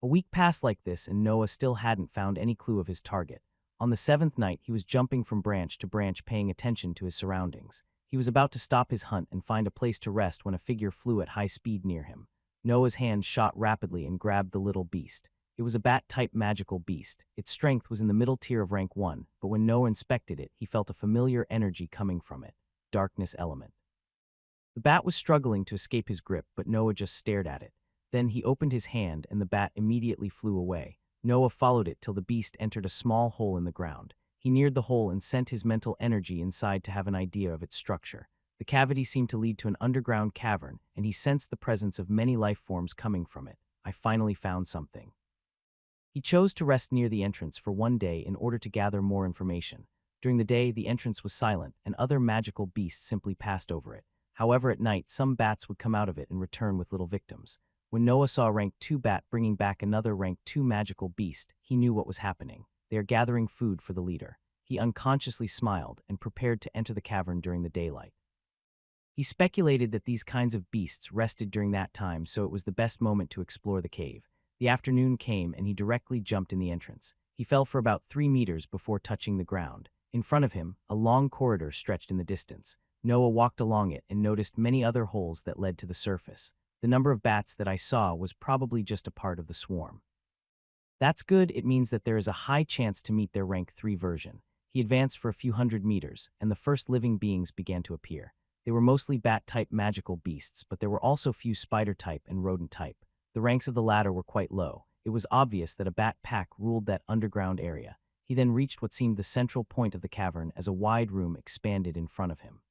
A week passed like this, and Noah still hadn't found any clue of his target. On the 7th night, he was jumping from branch to branch, paying attention to his surroundings. He was about to stop his hunt and find a place to rest when a figure flew at high speed near him. Noah's hand shot rapidly and grabbed the little beast. It was a bat-type magical beast. Its strength was in the middle tier of rank 1, but when Noah inspected it, he felt a familiar energy coming from it. Darkness element. The bat was struggling to escape his grip, but Noah just stared at it. Then he opened his hand and the bat immediately flew away. Noah followed it till the beast entered a small hole in the ground. He neared the hole and sent his mental energy inside to have an idea of its structure. The cavity seemed to lead to an underground cavern, and he sensed the presence of many life forms coming from it. I finally found something. He chose to rest near the entrance for 1 day in order to gather more information. During the day, the entrance was silent, and other magical beasts simply passed over it. However, at night, some bats would come out of it and return with little victims. When Noah saw a rank 2 bat bringing back another rank 2 magical beast, he knew what was happening. They are gathering food for the leader. He unconsciously smiled and prepared to enter the cavern during the daylight. He speculated that these kinds of beasts rested during that time, so it was the best moment to explore the cave. The afternoon came and he directly jumped in the entrance. He fell for about 3 meters before touching the ground. In front of him, a long corridor stretched in the distance. Noah walked along it and noticed many other holes that led to the surface. The number of bats that I saw was probably just a part of the swarm. That's good. It means that there is a high chance to meet their rank 3 version. He advanced for a few hundred meters, and the first living beings began to appear. They were mostly bat-type magical beasts, but there were also few spider-type and rodent-type. The ranks of the latter were quite low. It was obvious that a bat pack ruled that underground area. He then reached what seemed the central point of the cavern as a wide room expanded in front of him.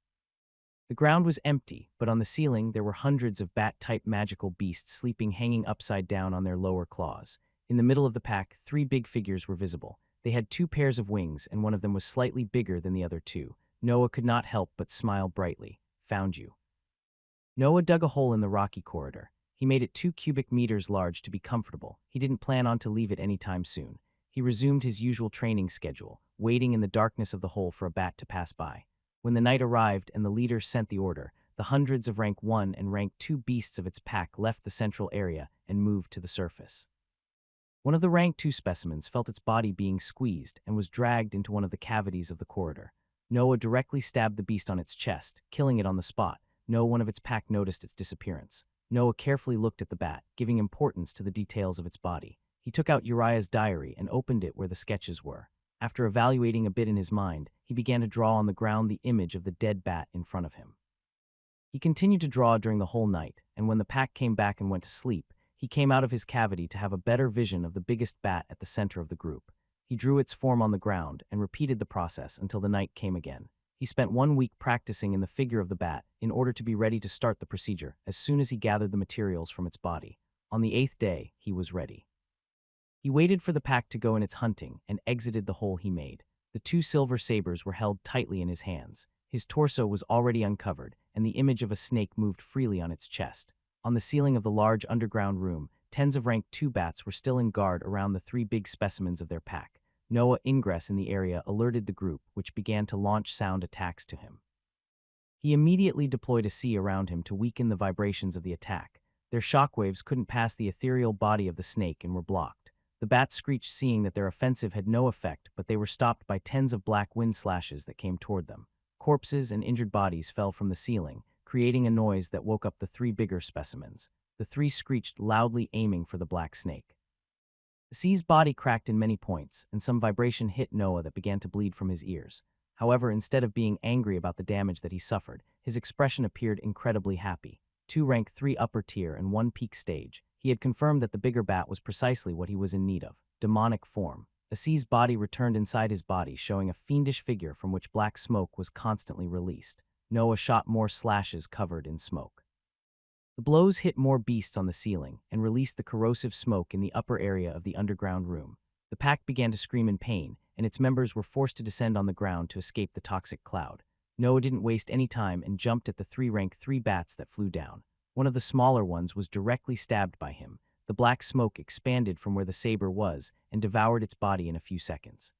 The ground was empty, but on the ceiling there were hundreds of bat-type magical beasts sleeping, hanging upside down on their lower claws. In the middle of the pack, 3 big figures were visible. They had 2 pairs of wings, and one of them was slightly bigger than the other 2. Noah could not help but smile brightly. Found you. Noah dug a hole in the rocky corridor. He made it 2 cubic meters large to be comfortable. He didn't plan on to leave it anytime soon. He resumed his usual training schedule, waiting in the darkness of the hole for a bat to pass by. When the night arrived and the leader sent the order, the hundreds of rank 1 and rank 2 beasts of its pack left the central area and moved to the surface. One of the rank 2 specimens felt its body being squeezed and was dragged into one of the cavities of the corridor. Noah directly stabbed the beast on its chest, killing it on the spot. No one of its pack noticed its disappearance. Noah carefully looked at the bat, giving importance to the details of its body. He took out Uriah's diary and opened it where the sketches were. After evaluating a bit in his mind, he began to draw on the ground the image of the dead bat in front of him. He continued to draw during the whole night, and when the pack came back and went to sleep, he came out of his cavity to have a better vision of the biggest bat at the center of the group. He drew its form on the ground and repeated the process until the night came again. He spent 1 week practicing in the figure of the bat in order to be ready to start the procedure as soon as he gathered the materials from its body. On the 8th day, he was ready. He waited for the pack to go in its hunting and exited the hole he made. The 2 silver sabers were held tightly in his hands. His torso was already uncovered, and the image of a snake moved freely on its chest. On the ceiling of the large underground room, tens of rank 2 bats were still in guard around the 3 big specimens of their pack. Noah ingress in the area alerted the group, which began to launch sound attacks to him. He immediately deployed a sea around him to weaken the vibrations of the attack. Their shockwaves couldn't pass the ethereal body of the snake and were blocked. The bats screeched, seeing that their offensive had no effect, but they were stopped by tens of black wind slashes that came toward them. Corpses and injured bodies fell from the ceiling, creating a noise that woke up the 3 bigger specimens. The 3 screeched loudly, aiming for the black snake. The sea's body cracked in many points, and some vibration hit Noah that began to bleed from his ears. However, instead of being angry about the damage that he suffered, his expression appeared incredibly happy. 2 rank 3 upper tier and 1 peak stage. He had confirmed that the bigger bat was precisely what he was in need of: demonic form. Azi's body returned inside his body, showing a fiendish figure from which black smoke was constantly released. Noah shot more slashes covered in smoke. The blows hit more beasts on the ceiling and released the corrosive smoke in the upper area of the underground room. The pack began to scream in pain, and its members were forced to descend on the ground to escape the toxic cloud. Noah didn't waste any time and jumped at the 3 rank 3 bats that flew down. One of the smaller ones was directly stabbed by him. The black smoke expanded from where the saber was and devoured its body in a few seconds.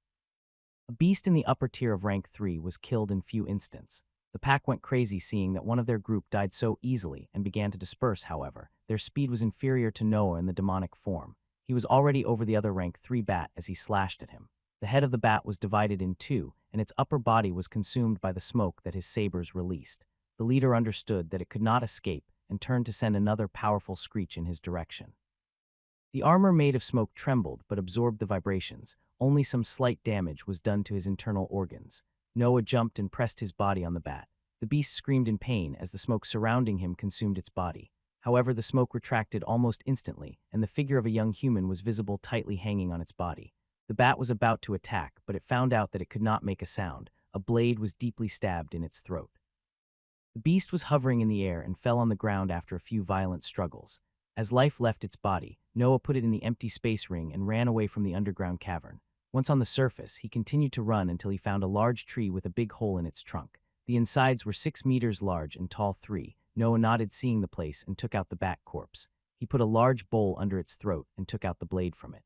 A beast in the upper tier of rank 3 was killed in few instants. The pack went crazy seeing that one of their group died so easily and began to disperse. However, their speed was inferior to Noah in the demonic form. He was already over the other rank 3 bat as he slashed at him. The head of the bat was divided in 2, and its upper body was consumed by the smoke that his sabers released. The leader understood that it could not escape and turned to send another powerful screech in his direction. The armor made of smoke trembled but absorbed the vibrations. Only some slight damage was done to his internal organs. Noah jumped and pressed his body on the bat. The beast screamed in pain as the smoke surrounding him consumed its body. However, the smoke retracted almost instantly, and the figure of a young human was visible tightly hanging on its body. The bat was about to attack, but it found out that it could not make a sound. A blade was deeply stabbed in its throat. The beast was hovering in the air and fell on the ground after a few violent struggles. As life left its body, Noah put it in the empty space ring and ran away from the underground cavern. Once on the surface, he continued to run until he found a large tree with a big hole in its trunk. The insides were 6 meters large and tall 3. Noah nodded, seeing the place, and took out the bat corpse. He put a large bowl under its throat and took out the blade from it.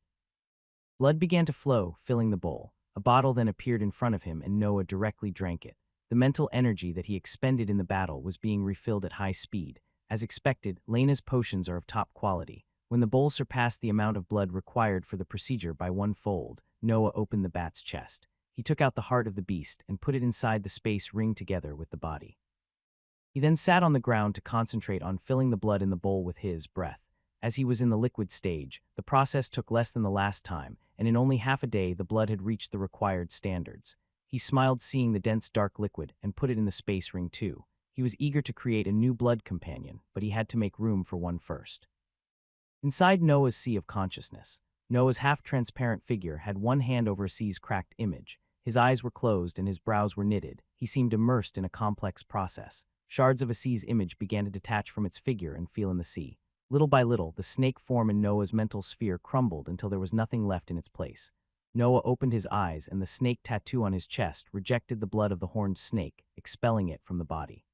Blood began to flow, filling the bowl. A bottle then appeared in front of him, and Noah directly drank it. The mental energy that he expended in the battle was being refilled at high speed. As expected, Lena's potions are of top quality. When the bowl surpassed the amount of blood required for the procedure by 1-fold, Noah opened the bat's chest. He took out the heart of the beast and put it inside the space ring together with the body. He then sat on the ground to concentrate on filling the blood in the bowl with his breath. As he was in the liquid stage, the process took less than the last time, and in only half a day the blood had reached the required standards. He smiled, seeing the dense dark liquid, and put it in the space ring too. He was eager to create a new blood companion, but he had to make room for one first. Inside Noah's sea of consciousness, Noah's half-transparent figure had one hand over C's cracked image. His eyes were closed and his brows were knitted. He seemed immersed in a complex process. Shards of C's image began to detach from its figure and feel in the sea. Little by little, the snake form in Noah's mental sphere crumbled until there was nothing left in its place. Noah opened his eyes, and the snake tattoo on his chest rejected the blood of the horned snake, expelling it from the body.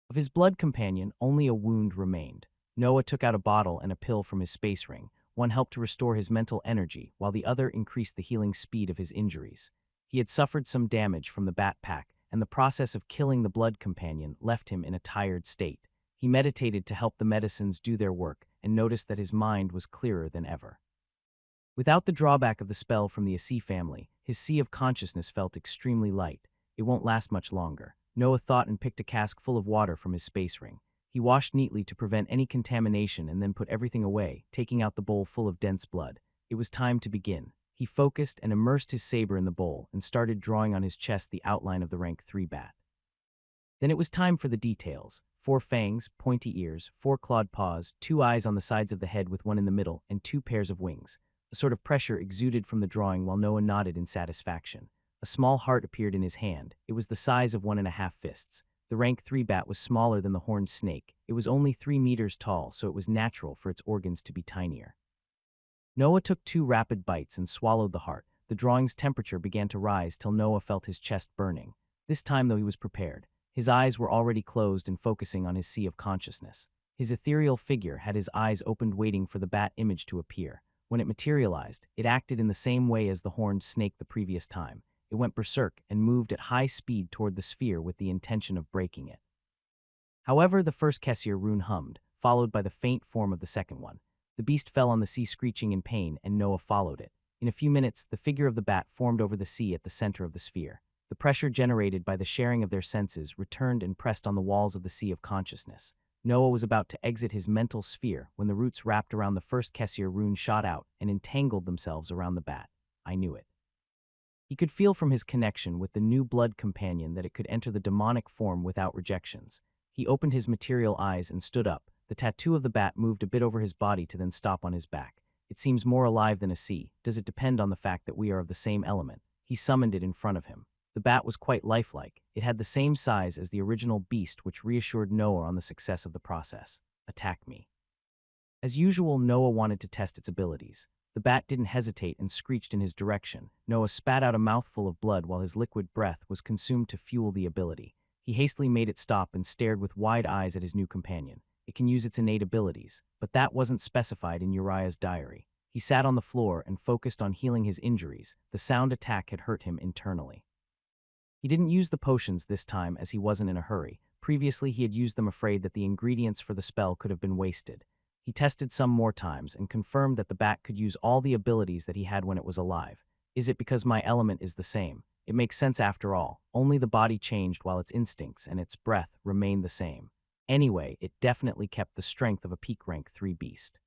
Of his blood companion, only a wound remained. Noah took out a bottle and a pill from his space ring. One helped to restore his mental energy, while the other increased the healing speed of his injuries. He had suffered some damage from the bat pack, and the process of killing the blood companion left him in a tired state. He meditated to help the medicines do their work and noticed that his mind was clearer than ever. Without the drawback of the spell from the Asi family, his sea of consciousness felt extremely light. It won't last much longer. Noah thought and picked a cask full of water from his space ring. He washed neatly to prevent any contamination and then put everything away, taking out the bowl full of dense blood. It was time to begin. He focused and immersed his saber in the bowl and started drawing on his chest the outline of the rank 3 bat. Then it was time for the details. 4 fangs, pointy ears, 4 clawed paws, 2 eyes on the sides of the head with one in the middle, and 2 pairs of wings. A sort of pressure exuded from the drawing while Noah nodded in satisfaction. A small heart appeared in his hand. It was the size of 1.5 fists. The rank 3 bat was smaller than the horned snake. It was only 3 meters tall, so it was natural for its organs to be tinier. Noah took 2 rapid bites and swallowed the heart. The drawing's temperature began to rise till Noah felt his chest burning. This time, though, he was prepared. His eyes were already closed and focusing on his sea of consciousness. His ethereal figure had his eyes opened waiting for the bat image to appear. When it materialized, it acted in the same way as the horned snake the previous time. It went berserk and moved at high speed toward the sphere with the intention of breaking it. However, the first Kessir rune hummed, followed by the faint form of the second one. The beast fell on the sea screeching in pain, and Noah followed it. In a few minutes, the figure of the bat formed over the sea at the center of the sphere. The pressure generated by the sharing of their senses returned and pressed on the walls of the sea of consciousness. Noah was about to exit his mental sphere when the roots wrapped around the first Kessir rune shot out and entangled themselves around the bat. I knew it. He could feel from his connection with the new blood companion that it could enter the demonic form without rejections. He opened his material eyes and stood up. The tattoo of the bat moved a bit over his body to then stop on his back. It seems more alive than a sea. Does it depend on the fact that we are of the same element? He summoned it in front of him. The bat was quite lifelike. It had the same size as the original beast, which reassured Noah on the success of the process. Attack me. As usual, Noah wanted to test its abilities. The bat didn't hesitate and screeched in his direction. Noah spat out a mouthful of blood while his liquid breath was consumed to fuel the ability. He hastily made it stop and stared with wide eyes at his new companion. It can use its innate abilities, but that wasn't specified in Uriah's diary. He sat on the floor and focused on healing his injuries. The sound attack had hurt him internally. He didn't use the potions this time as he wasn't in a hurry. Previously, he had used them afraid that the ingredients for the spell could have been wasted. He tested some more times and confirmed that the bat could use all the abilities that he had when it was alive. Is it because my element is the same? It makes sense after all. Only the body changed while its instincts and its breath remained the same. Anyway, it definitely kept the strength of a peak rank 3 beast.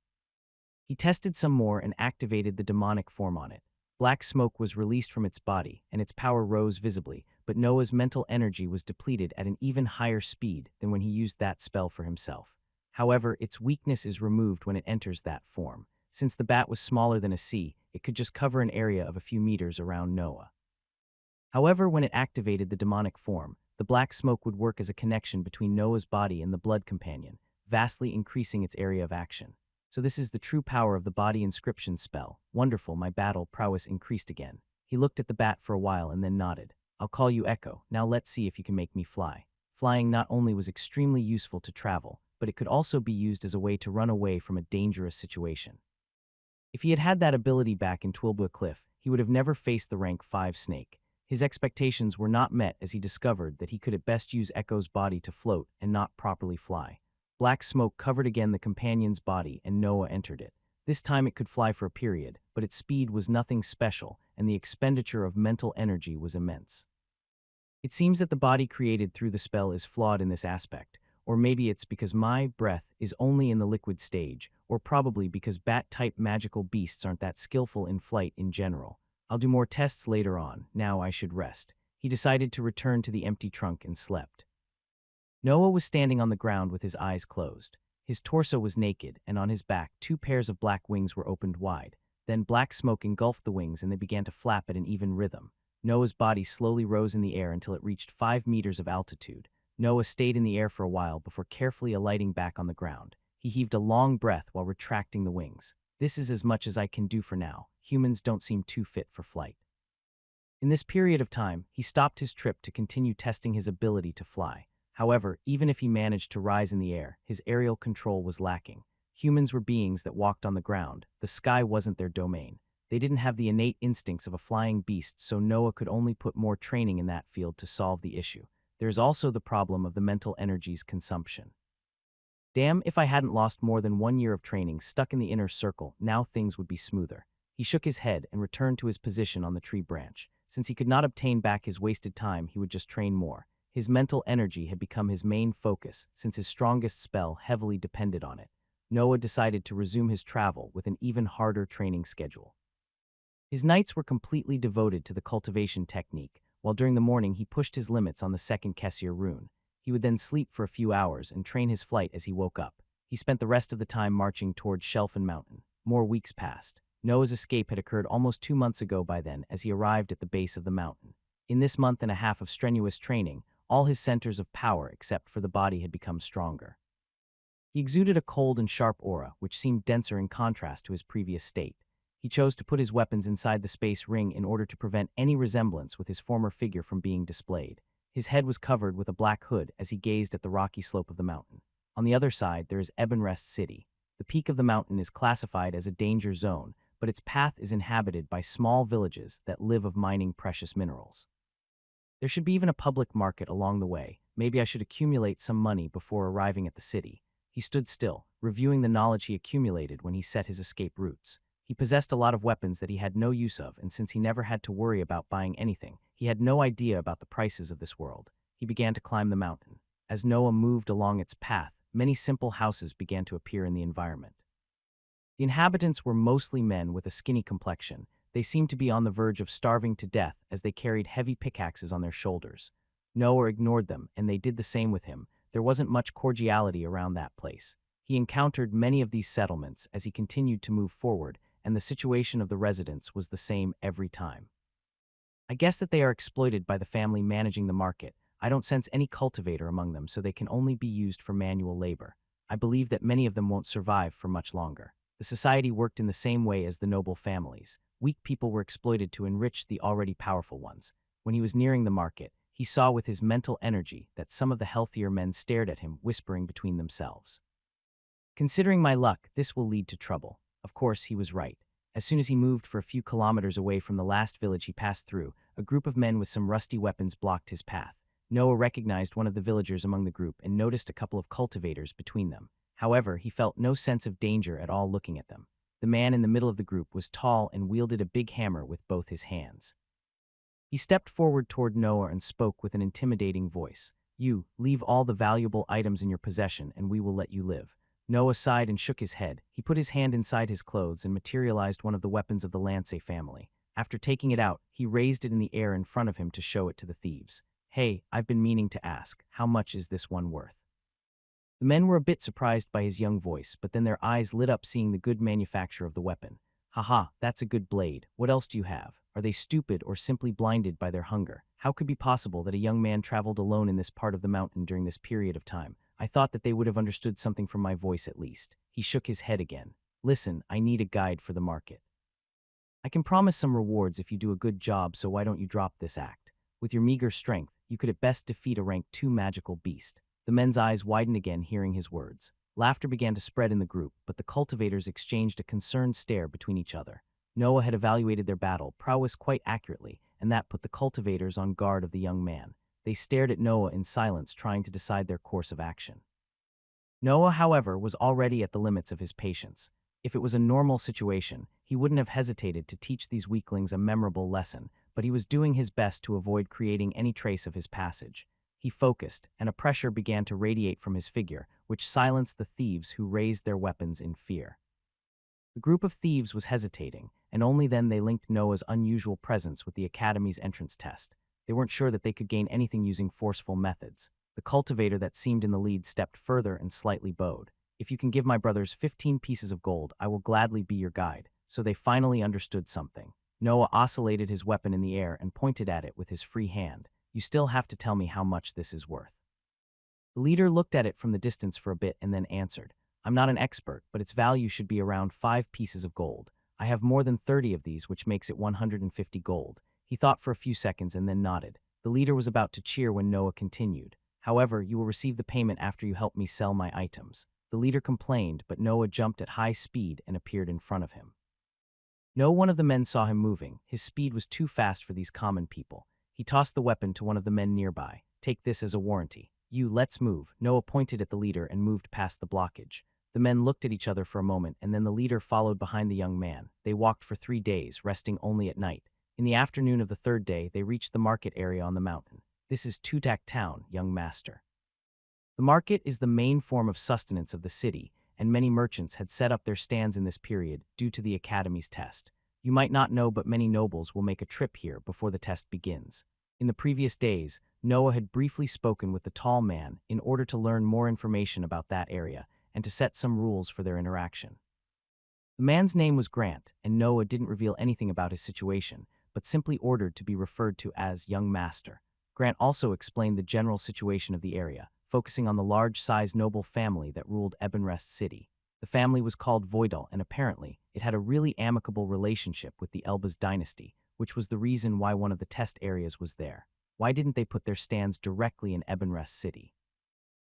He tested some more and activated the demonic form on it. Black smoke was released from its body, and its power rose visibly, but Noah's mental energy was depleted at an even higher speed than when he used that spell for himself. However, its weakness is removed when it enters that form. Since the bat was smaller than a sea, it could just cover an area of a few meters around Noah. However, when it activated the demonic form, the black smoke would work as a connection between Noah's body and the blood companion, vastly increasing its area of action. So this is the true power of the body inscription spell. Wonderful, my battle prowess increased again. He looked at the bat for a while and then nodded. I'll call you Echo. Now let's see if you can make me fly. Flying not only was extremely useful to travel, but it could also be used as a way to run away from a dangerous situation. If he had had that ability back in Twilbua Cliff, he would have never faced the rank 5 snake. His expectations were not met as he discovered that he could at best use Echo's body to float and not properly fly. Black smoke covered again the companion's body and Noah entered it. This time it could fly for a period, but its speed was nothing special and the expenditure of mental energy was immense. It seems that the body created through the spell is flawed in this aspect, or maybe it's because my breath is only in the liquid stage, or probably because bat-type magical beasts aren't that skillful in flight in general. I'll do more tests later on. Now I should rest. He decided to return to the empty trunk and slept. Noah was standing on the ground with his eyes closed. His torso was naked, and on his back 2 pairs of black wings were opened wide. Then black smoke engulfed the wings and they began to flap at an even rhythm. Noah's body slowly rose in the air until it reached 5 meters of altitude. Noah stayed in the air for a while before carefully alighting back on the ground. He heaved a long breath while retracting the wings. This is as much as I can do for now. Humans don't seem too fit for flight. In this period of time, he stopped his trip to continue testing his ability to fly. However, even if he managed to rise in the air, his aerial control was lacking. Humans were beings that walked on the ground. The sky wasn't their domain. They didn't have the innate instincts of a flying beast, so Noah could only put more training in that field to solve the issue. There's also the problem of the mental energy's consumption. Damn, if I hadn't lost more than 1 year of training stuck in the inner circle, now things would be smoother. He shook his head and returned to his position on the tree branch. Since he could not obtain back his wasted time, he would just train more. His mental energy had become his main focus, since his strongest spell heavily depended on it. Noah decided to resume his travel with an even harder training schedule. His nights were completely devoted to the cultivation technique, while during the morning he pushed his limits on the second Kessir rune. He would then sleep for a few hours and train his flight as he woke up. He spent the rest of the time marching toward Shelfen Mountain. More weeks passed. Noah's escape had occurred almost 2 months ago by then as he arrived at the base of the mountain. In this month and a half of strenuous training, all his centers of power except for the body had become stronger. He exuded a cold and sharp aura, which seemed denser in contrast to his previous state. He chose to put his weapons inside the space ring in order to prevent any resemblance with his former figure from being displayed. His head was covered with a black hood as he gazed at the rocky slope of the mountain. On the other side, there is Ebenrest City. The peak of the mountain is classified as a danger zone, but its path is inhabited by small villages that live of mining precious minerals. There should be even a public market along the way. Maybe I should accumulate some money before arriving at the city. He stood still, reviewing the knowledge he accumulated when he set his escape routes. He possessed a lot of weapons that he had no use of, and since he never had to worry about buying anything, he had no idea about the prices of this world. He began to climb the mountain. As Noah moved along its path, many simple houses began to appear in the environment. The inhabitants were mostly men with a skinny complexion. They seemed to be on the verge of starving to death as they carried heavy pickaxes on their shoulders. Noah ignored them, and they did the same with him. There wasn't much cordiality around that place. He encountered many of these settlements as he continued to move forward, and the situation of the residents was the same every time. I guess that they are exploited by the family managing the market. I don't sense any cultivator among them, so they can only be used for manual labor. I believe that many of them won't survive for much longer. The society worked in the same way as the noble families. Weak people were exploited to enrich the already powerful ones. When he was nearing the market, he saw with his mental energy that some of the healthier men stared at him, whispering between themselves. Considering my luck, this will lead to trouble. Of course, he was right. As soon as he moved for a few kilometers away from the last village he passed through, a group of men with some rusty weapons blocked his path. Noah recognized one of the villagers among the group and noticed a couple of cultivators between them. However, he felt no sense of danger at all looking at them. The man in the middle of the group was tall and wielded a big hammer with both his hands. He stepped forward toward Noah and spoke with an intimidating voice. "You, leave all the valuable items in your possession and we will let you live." Noah sighed and shook his head. He put his hand inside his clothes and materialized one of the weapons of the Lance family. After taking it out, he raised it in the air in front of him to show it to the thieves. "Hey, I've been meaning to ask, how much is this one worth?" The men were a bit surprised by his young voice, but then their eyes lit up seeing the good manufacture of the weapon. "Haha, that's a good blade. What else do you have? Are they stupid or simply blinded by their hunger? How could it be possible that a young man traveled alone in this part of the mountain during this period of time? I thought that they would have understood something from my voice at least." He shook his head again. "Listen, I need a guide for the market. I can promise some rewards if you do a good job, so why don't you drop this act? With your meager strength, you could at best defeat a rank 2 magical beast." The men's eyes widened again hearing his words. Laughter began to spread in the group, but the cultivators exchanged a concerned stare between each other. Noah had evaluated their battle prowess quite accurately, and that put the cultivators on guard of the young man. They stared at Noah in silence, trying to decide their course of action. Noah, however, was already at the limits of his patience. If it was a normal situation, he wouldn't have hesitated to teach these weaklings a memorable lesson, but he was doing his best to avoid creating any trace of his passage. He focused, and a pressure began to radiate from his figure, which silenced the thieves who raised their weapons in fear. The group of thieves was hesitating, and only then they linked Noah's unusual presence with the Academy's entrance test. They weren't sure that they could gain anything using forceful methods. The cultivator that seemed in the lead stepped further and slightly bowed. "If you can give my brothers 15 pieces of gold, I will gladly be your guide." So they finally understood something. Noah oscillated his weapon in the air and pointed at it with his free hand. "You still have to tell me how much this is worth." The leader looked at it from the distance for a bit and then answered, "I'm not an expert, but its value should be around 5 pieces of gold. I have more than 30 of these, which makes it 150 gold. He thought for a few seconds and then nodded. The leader was about to cheer when Noah continued. "However, you will receive the payment after you help me sell my items." The leader complained, but Noah jumped at high speed and appeared in front of him. No one of the men saw him moving. His speed was too fast for these common people. He tossed the weapon to one of the men nearby. Take this as a warranty. Let's move. Noah pointed at the leader and moved past the blockage. The men looked at each other for a moment, and then the leader followed behind the young man. They walked for 3 days, resting only at night. In the afternoon of the 3rd day, they reached the market area on the mountain. This is Tudak Town, young master. The market is the main form of sustenance of the city, and many merchants had set up their stands in this period due to the Academy's test. You might not know, but many nobles will make a trip here before the test begins. In the previous days, Noah had briefly spoken with the tall man in order to learn more information about that area and to set some rules for their interaction. The man's name was Grant, and Noah didn't reveal anything about his situation, but simply ordered to be referred to as young master. Grant also explained the general situation of the area, focusing on the large-sized noble family that ruled Ebenrest City. The family was called Voidal, and apparently, it had a really amicable relationship with the Elbaz dynasty, which was the reason why one of the test areas was there. Why didn't they put their stands directly in Ebenrest City?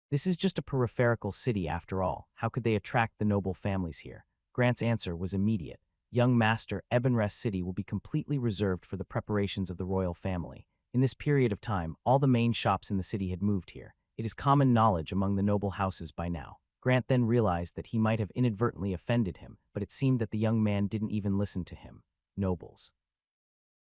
This is just a peripheral city after all. How could they attract the noble families here? Grant's answer was immediate. Young master, Ebenrest City will be completely reserved for the preparations of the royal family. In this period of time, all the main shops in the city had moved here. It is common knowledge among the noble houses by now. Grant then realized that he might have inadvertently offended him, but it seemed that the young man didn't even listen to him. Nobles.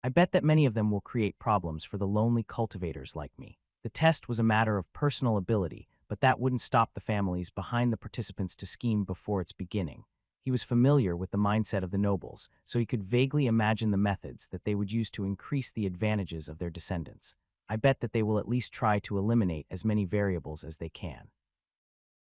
I bet that many of them will create problems for the lonely cultivators like me. The test was a matter of personal ability, but that wouldn't stop the families behind the participants to scheme before its beginning. He was familiar with the mindset of the nobles, so he could vaguely imagine the methods that they would use to increase the advantages of their descendants. I bet that they will at least try to eliminate as many variables as they can.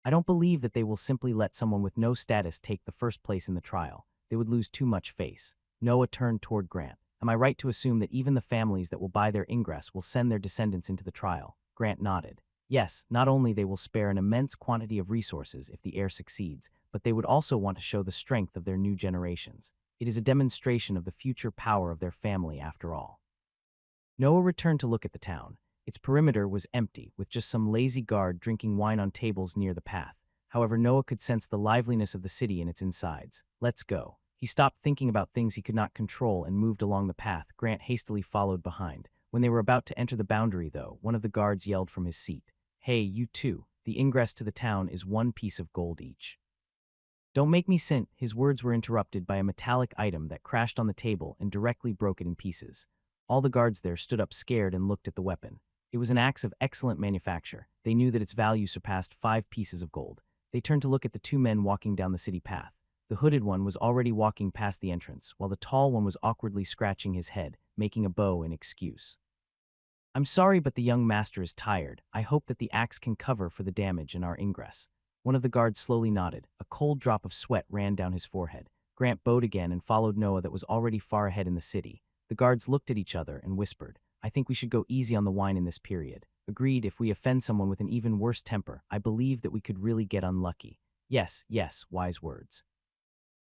I don't believe that they will simply let someone with no status take the first place in the trial. They would lose too much face. Noah turned toward Grant. Am I right to assume that even the families that will buy their ingress will send their descendants into the trial? Grant nodded. Yes, not only they will spare an immense quantity of resources if the heir succeeds, but they would also want to show the strength of their new generations. It is a demonstration of the future power of their family after all. Noah returned to look at the town. Its perimeter was empty, with just some lazy guard drinking wine on tables near the path. However, Noah could sense the liveliness of the city in its insides. Let's go. He stopped thinking about things he could not control and moved along the path. Grant hastily followed behind. When they were about to enter the boundary, though, one of the guards yelled from his seat. Hey, you two. The ingress to the town is 1 piece of gold each. Don't make me sin. His words were interrupted by a metallic item that crashed on the table and directly broke it in pieces. All the guards there stood up scared and looked at the weapon. It was an axe of excellent manufacture. They knew that its value surpassed 5 pieces of gold. They turned to look at the 2 men walking down the city path. The hooded one was already walking past the entrance, while the tall one was awkwardly scratching his head, making a bow in excuse. I'm sorry, but the young master is tired. I hope that the axe can cover for the damage in our ingress. One of the guards slowly nodded. A cold drop of sweat ran down his forehead. Grant bowed again and followed Noah that was already far ahead in the city. The guards looked at each other and whispered, I think we should go easy on the wine in this period. Agreed, if we offend someone with an even worse temper, I believe that we could really get unlucky. Yes, wise words.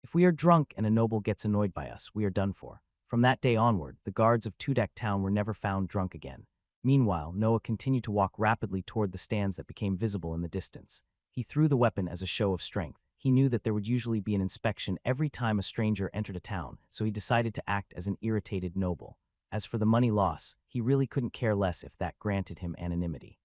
If we are drunk and a noble gets annoyed by us, we are done for. From that day onward, the guards of Tudak Town were never found drunk again. Meanwhile, Noah continued to walk rapidly toward the stands that became visible in the distance. He threw the weapon as a show of strength. He knew that there would usually be an inspection every time a stranger entered a town, so he decided to act as an irritated noble. As for the money loss, he really couldn't care less if that granted him anonymity.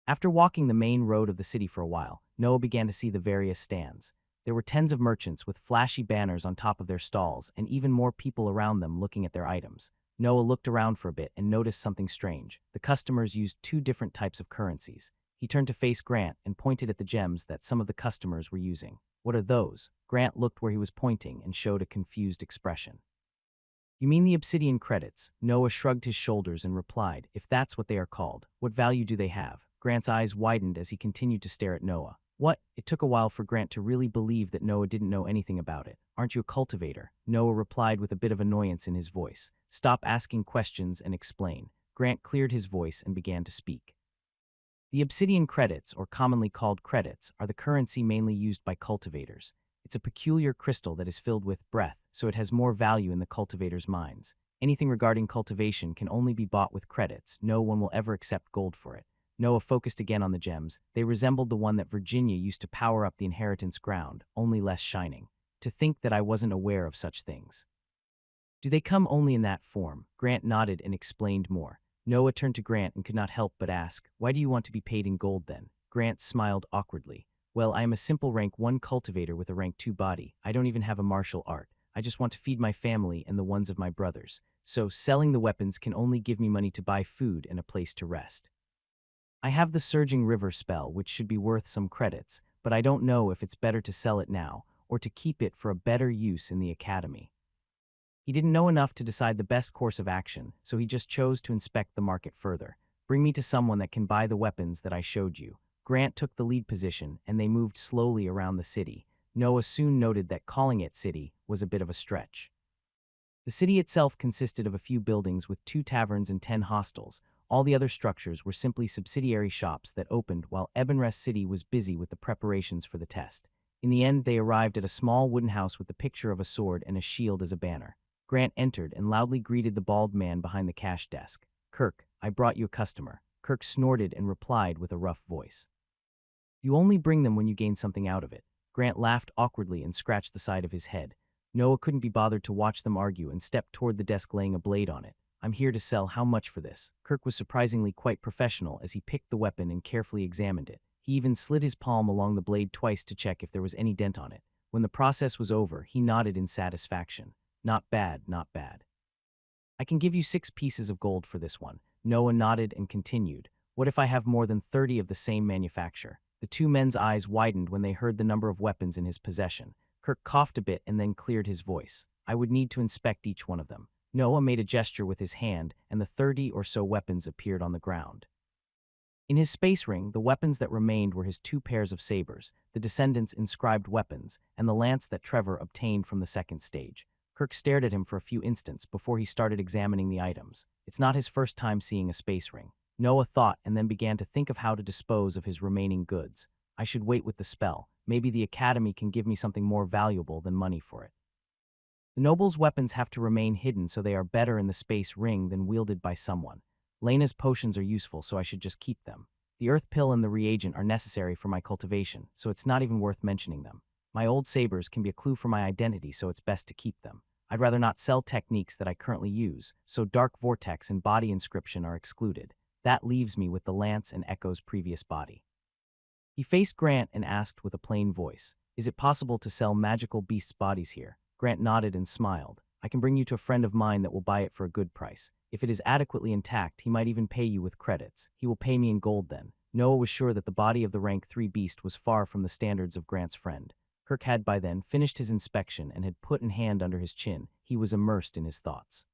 After walking the main road of the city for a while, Noah began to see the various stands. There were tens of merchants with flashy banners on top of their stalls and even more people around them looking at their items. Noah looked around for a bit and noticed something strange. The customers used 2 different types of currencies. He turned to face Grant and pointed at the gems that some of the customers were using. What are those? Grant looked where he was pointing and showed a confused expression. You mean the obsidian credits? Noah shrugged his shoulders and replied, if that's what they are called. What value do they have? Grant's eyes widened as he continued to stare at Noah. What? It took a while for Grant to really believe that Noah didn't know anything about it. Aren't you a cultivator? Noah replied with a bit of annoyance in his voice. Stop asking questions and explain. Grant cleared his voice and began to speak. The obsidian credits, or commonly called credits, are the currency mainly used by cultivators. It's a peculiar crystal that is filled with breath, so it has more value in the cultivators' minds. Anything regarding cultivation can only be bought with credits. No one will ever accept gold for it. Noah focused again on the gems. They resembled the one that Virginia used to power up the inheritance ground, only less shining. To think that I wasn't aware of such things. Do they come only in that form? Grant nodded and explained more. Noah turned to Grant and could not help but ask, why do you want to be paid in gold then? Grant smiled awkwardly. Well, I am a simple rank 1 cultivator with a rank 2 body. I don't even have a martial art. I just want to feed my family and the ones of my brothers. So selling the weapons can only give me money to buy food and a place to rest. I have the Surging River spell, which should be worth some credits, but I don't know if it's better to sell it now or to keep it for a better use in the academy. He didn't know enough to decide the best course of action, so he just chose to inspect the market further. Bring me to someone that can buy the weapons that I showed you. Grant took the lead position, and they moved slowly around the city. Noah soon noted that calling it city was a bit of a stretch. The city itself consisted of a few buildings with 2 taverns and 10 hostels. All the other structures were simply subsidiary shops that opened while Ebenrest City was busy with the preparations for the test. In the end, they arrived at a small wooden house with the picture of a sword and a shield as a banner. Grant entered and loudly greeted the bald man behind the cash desk. Kirk, I brought you a customer. Kirk snorted and replied with a rough voice. You only bring them when you gain something out of it. Grant laughed awkwardly and scratched the side of his head. Noah couldn't be bothered to watch them argue and stepped toward the desk laying a blade on it. I'm here to sell. How much for this? Kirk was surprisingly quite professional as he picked the weapon and carefully examined it. He even slid his palm along the blade twice to check if there was any dent on it. When the process was over, he nodded in satisfaction. Not bad, not bad. I can give you 6 pieces of gold for this one. Noah nodded and continued. What if I have more than 30 of the same manufacture? The 2 men's eyes widened when they heard the number of weapons in his possession. Kirk coughed a bit and then cleared his voice. I would need to inspect each one of them. Noah made a gesture with his hand, and the 30 or so weapons appeared on the ground. In his space ring, the weapons that remained were his 2 pairs of sabers, the Descendants' inscribed weapons, and the lance that Trevor obtained from the second stage. Kirk stared at him for a few instants before he started examining the items. It's not his first time seeing a space ring. Noah thought and then began to think of how to dispose of his remaining goods. I should wait with the spell. Maybe the academy can give me something more valuable than money for it. The noble's weapons have to remain hidden so they are better in the space ring than wielded by someone. Lena's potions are useful, so I should just keep them. The earth pill and the reagent are necessary for my cultivation, so it's not even worth mentioning them. My old sabers can be a clue for my identity, so it's best to keep them. I'd rather not sell techniques that I currently use, so Dark Vortex and Body Inscription are excluded. That leaves me with the Lance and Echo's previous body. He faced Grant and asked with a plain voice, is it possible to sell magical beasts' bodies here? Grant nodded and smiled. I can bring you to a friend of mine that will buy it for a good price. If it is adequately intact, he might even pay you with credits. He will pay me in gold then. Noah was sure that the body of the rank 3 beast was far from the standards of Grant's friend. Kirk had by then finished his inspection and had put a hand under his chin. He was immersed in his thoughts.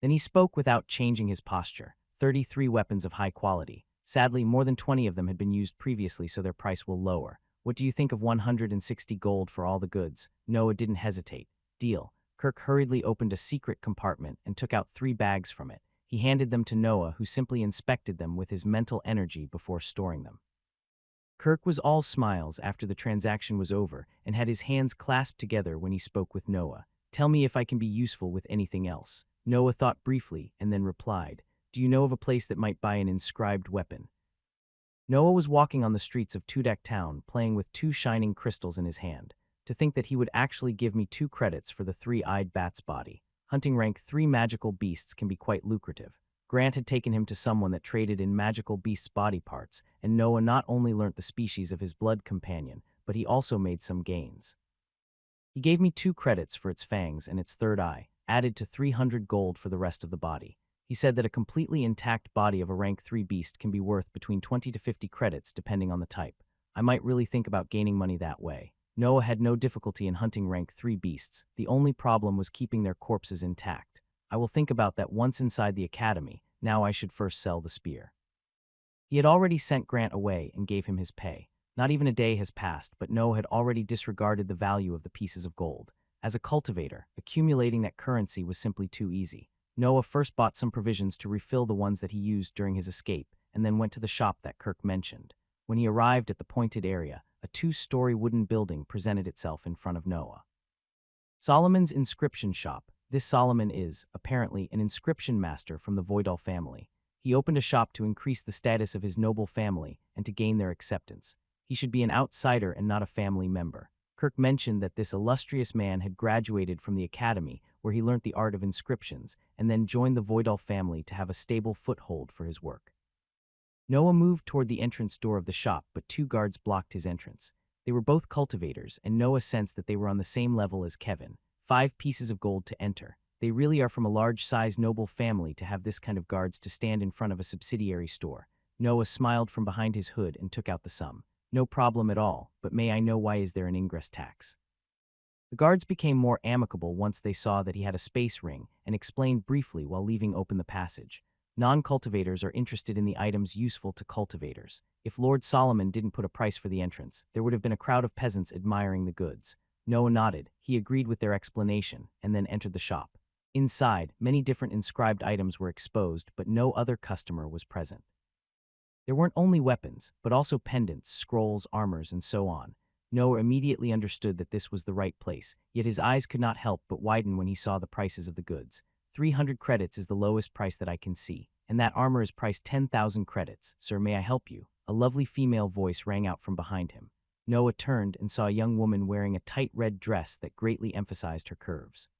Then he spoke without changing his posture. 33 weapons of high quality. Sadly, more than 20 of them had been used previously, so their price will lower. What do you think of 160 gold for all the goods? Noah didn't hesitate. Deal. Kirk hurriedly opened a secret compartment and took out 3 bags from it. He handed them to Noah, who simply inspected them with his mental energy before storing them. Kirk was all smiles after the transaction was over and had his hands clasped together when he spoke with Noah. Tell me if I can be useful with anything else. Noah thought briefly and then replied, do you know of a place that might buy an inscribed weapon? Noah was walking on the streets of Tudak Town, playing with 2 shining crystals in his hand. To think that he would actually give me 2 credits for the 3-eyed bat's body. Hunting rank 3 magical beasts can be quite lucrative. Grant had taken him to someone that traded in magical beasts' body parts, and Noah not only learnt the species of his blood companion, but he also made some gains. He gave me 2 credits for its fangs and its 3rd eye, added to 300 gold for the rest of the body. He said that a completely intact body of a rank 3 beast can be worth between 20 to 50 credits depending on the type. I might really think about gaining money that way. Noah had no difficulty in hunting rank 3 beasts. The only problem was keeping their corpses intact. I will think about that once inside the academy. Now I should first sell the spear. He had already sent Grant away and gave him his pay. Not even a day has passed, but Noah had already disregarded the value of the pieces of gold. As a cultivator, accumulating that currency was simply too easy. Noah first bought some provisions to refill the ones that he used during his escape, and then went to the shop that Kirk mentioned. When he arrived at the pointed area, a 2-story wooden building presented itself in front of Noah. Solomon's Inscription Shop. This Solomon is, apparently, an inscription master from the Voidal family. He opened a shop to increase the status of his noble family and to gain their acceptance. He should be an outsider and not a family member. Kirk mentioned that this illustrious man had graduated from the academy where he learnt the art of inscriptions and then joined the Voidal family to have a stable foothold for his work. Noah moved toward the entrance door of the shop, but two guards blocked his entrance. They were both cultivators, and Noah sensed that they were on the same level as Kevin. 5 pieces of gold to enter. They really are from a large-sized noble family to have this kind of guards to stand in front of a subsidiary store. Noah smiled from behind his hood and took out the sum. No problem at all, but may I know why is there an ingress tax? The guards became more amicable once they saw that he had a space ring and explained briefly while leaving open the passage. Non-cultivators are interested in the items useful to cultivators. If Lord Solomon didn't put a price for the entrance, there would have been a crowd of peasants admiring the goods. Noah nodded. He agreed with their explanation and then entered the shop. Inside, many different inscribed items were exposed, but no other customer was present. There weren't only weapons, but also pendants, scrolls, armors, and so on. Noah immediately understood that this was the right place, yet his eyes could not help but widen when he saw the prices of the goods. 300 credits is the lowest price that I can see, and that armor is priced 10,000 credits. Sir, may I help you? A lovely female voice rang out from behind him. Noah turned and saw a young woman wearing a tight red dress that greatly emphasized her curves.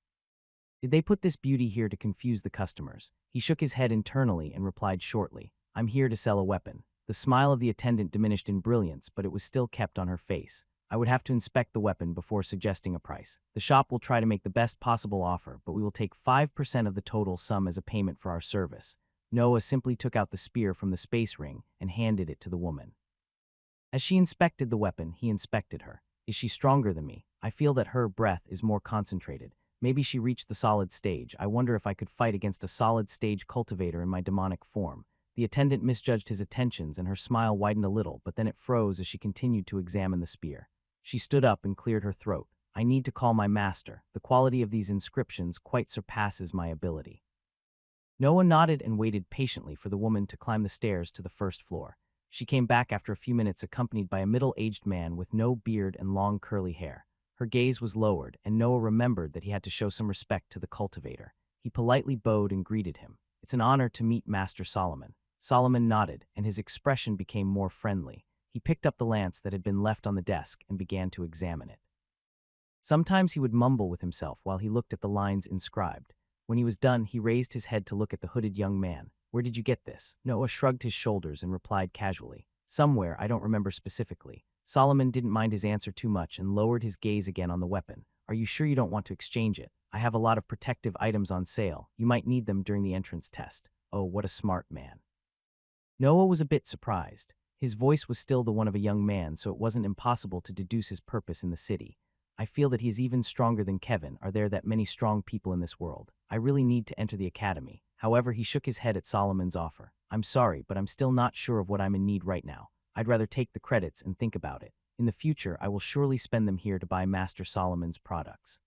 Did they put this beauty here to confuse the customers? He shook his head internally and replied shortly, I'm here to sell a weapon. The smile of the attendant diminished in brilliance, but it was still kept on her face. I would have to inspect the weapon before suggesting a price. The shop will try to make the best possible offer, but we will take 5% of the total sum as a payment for our service. Noah simply took out the spear from the space ring and handed it to the woman. As she inspected the weapon, he inspected her. Is she stronger than me? I feel that her breath is more concentrated. Maybe she reached the solid stage. I wonder if I could fight against a solid stage cultivator in my demonic form. The attendant misjudged his attentions and her smile widened a little, but then it froze as she continued to examine the spear. She stood up and cleared her throat. I need to call my master. The quality of these inscriptions quite surpasses my ability. Noah nodded and waited patiently for the woman to climb the stairs to the first floor. She came back after a few minutes accompanied by a middle-aged man with no beard and long curly hair. Her gaze was lowered, and Noah remembered that he had to show some respect to the cultivator. He politely bowed and greeted him. It's an honor to meet Master Solomon. Solomon nodded, and his expression became more friendly. He picked up the lance that had been left on the desk and began to examine it. Sometimes he would mumble with himself while he looked at the lines inscribed. When he was done, he raised his head to look at the hooded young man. Where did you get this? Noah shrugged his shoulders and replied casually. Somewhere, I don't remember specifically. Solomon didn't mind his answer too much and lowered his gaze again on the weapon. Are you sure you don't want to exchange it? I have a lot of protective items on sale. You might need them during the entrance test. Oh, what a smart man. Noah was a bit surprised. His voice was still the one of a young man, so it wasn't impossible to deduce his purpose in the city. I feel that he is even stronger than Kevin. Are there that many strong people in this world? I really need to enter the academy. However, he shook his head at Solomon's offer. I'm sorry, but I'm still not sure of what I'm in need right now. I'd rather take the credits and think about it. In the future, I will surely spend them here to buy Master Solomon's products.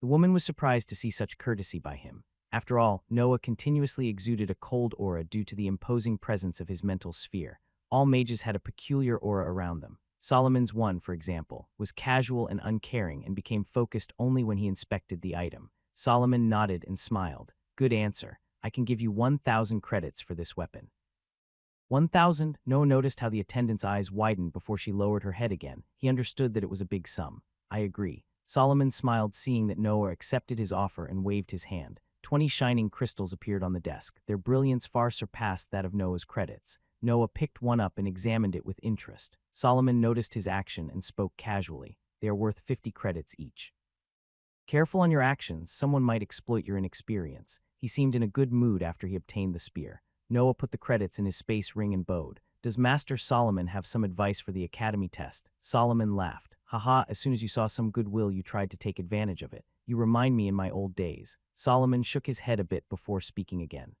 The woman was surprised to see such courtesy by him. After all, Noah continuously exuded a cold aura due to the imposing presence of his mental sphere. All mages had a peculiar aura around them. Solomon's one, for example, was casual and uncaring and became focused only when he inspected the item. Solomon nodded and smiled. Good answer. I can give you 1,000 credits for this weapon. 1,000? Noah noticed how the attendant's eyes widened before she lowered her head again. He understood that it was a big sum. I agree. Solomon smiled, seeing that Noah accepted his offer and waved his hand. 20 shining crystals appeared on the desk. Their brilliance far surpassed that of Noah's credits. Noah picked one up and examined it with interest. Solomon noticed his action and spoke casually. They are worth 50 credits each. Careful on your actions, someone might exploit your inexperience. He seemed in a good mood after he obtained the spear. Noah put the credits in his space ring and bowed. Does Master Solomon have some advice for the academy test? Solomon laughed. Haha, as soon as you saw some goodwill, you tried to take advantage of it. You remind me in my old days. Solomon shook his head a bit before speaking again.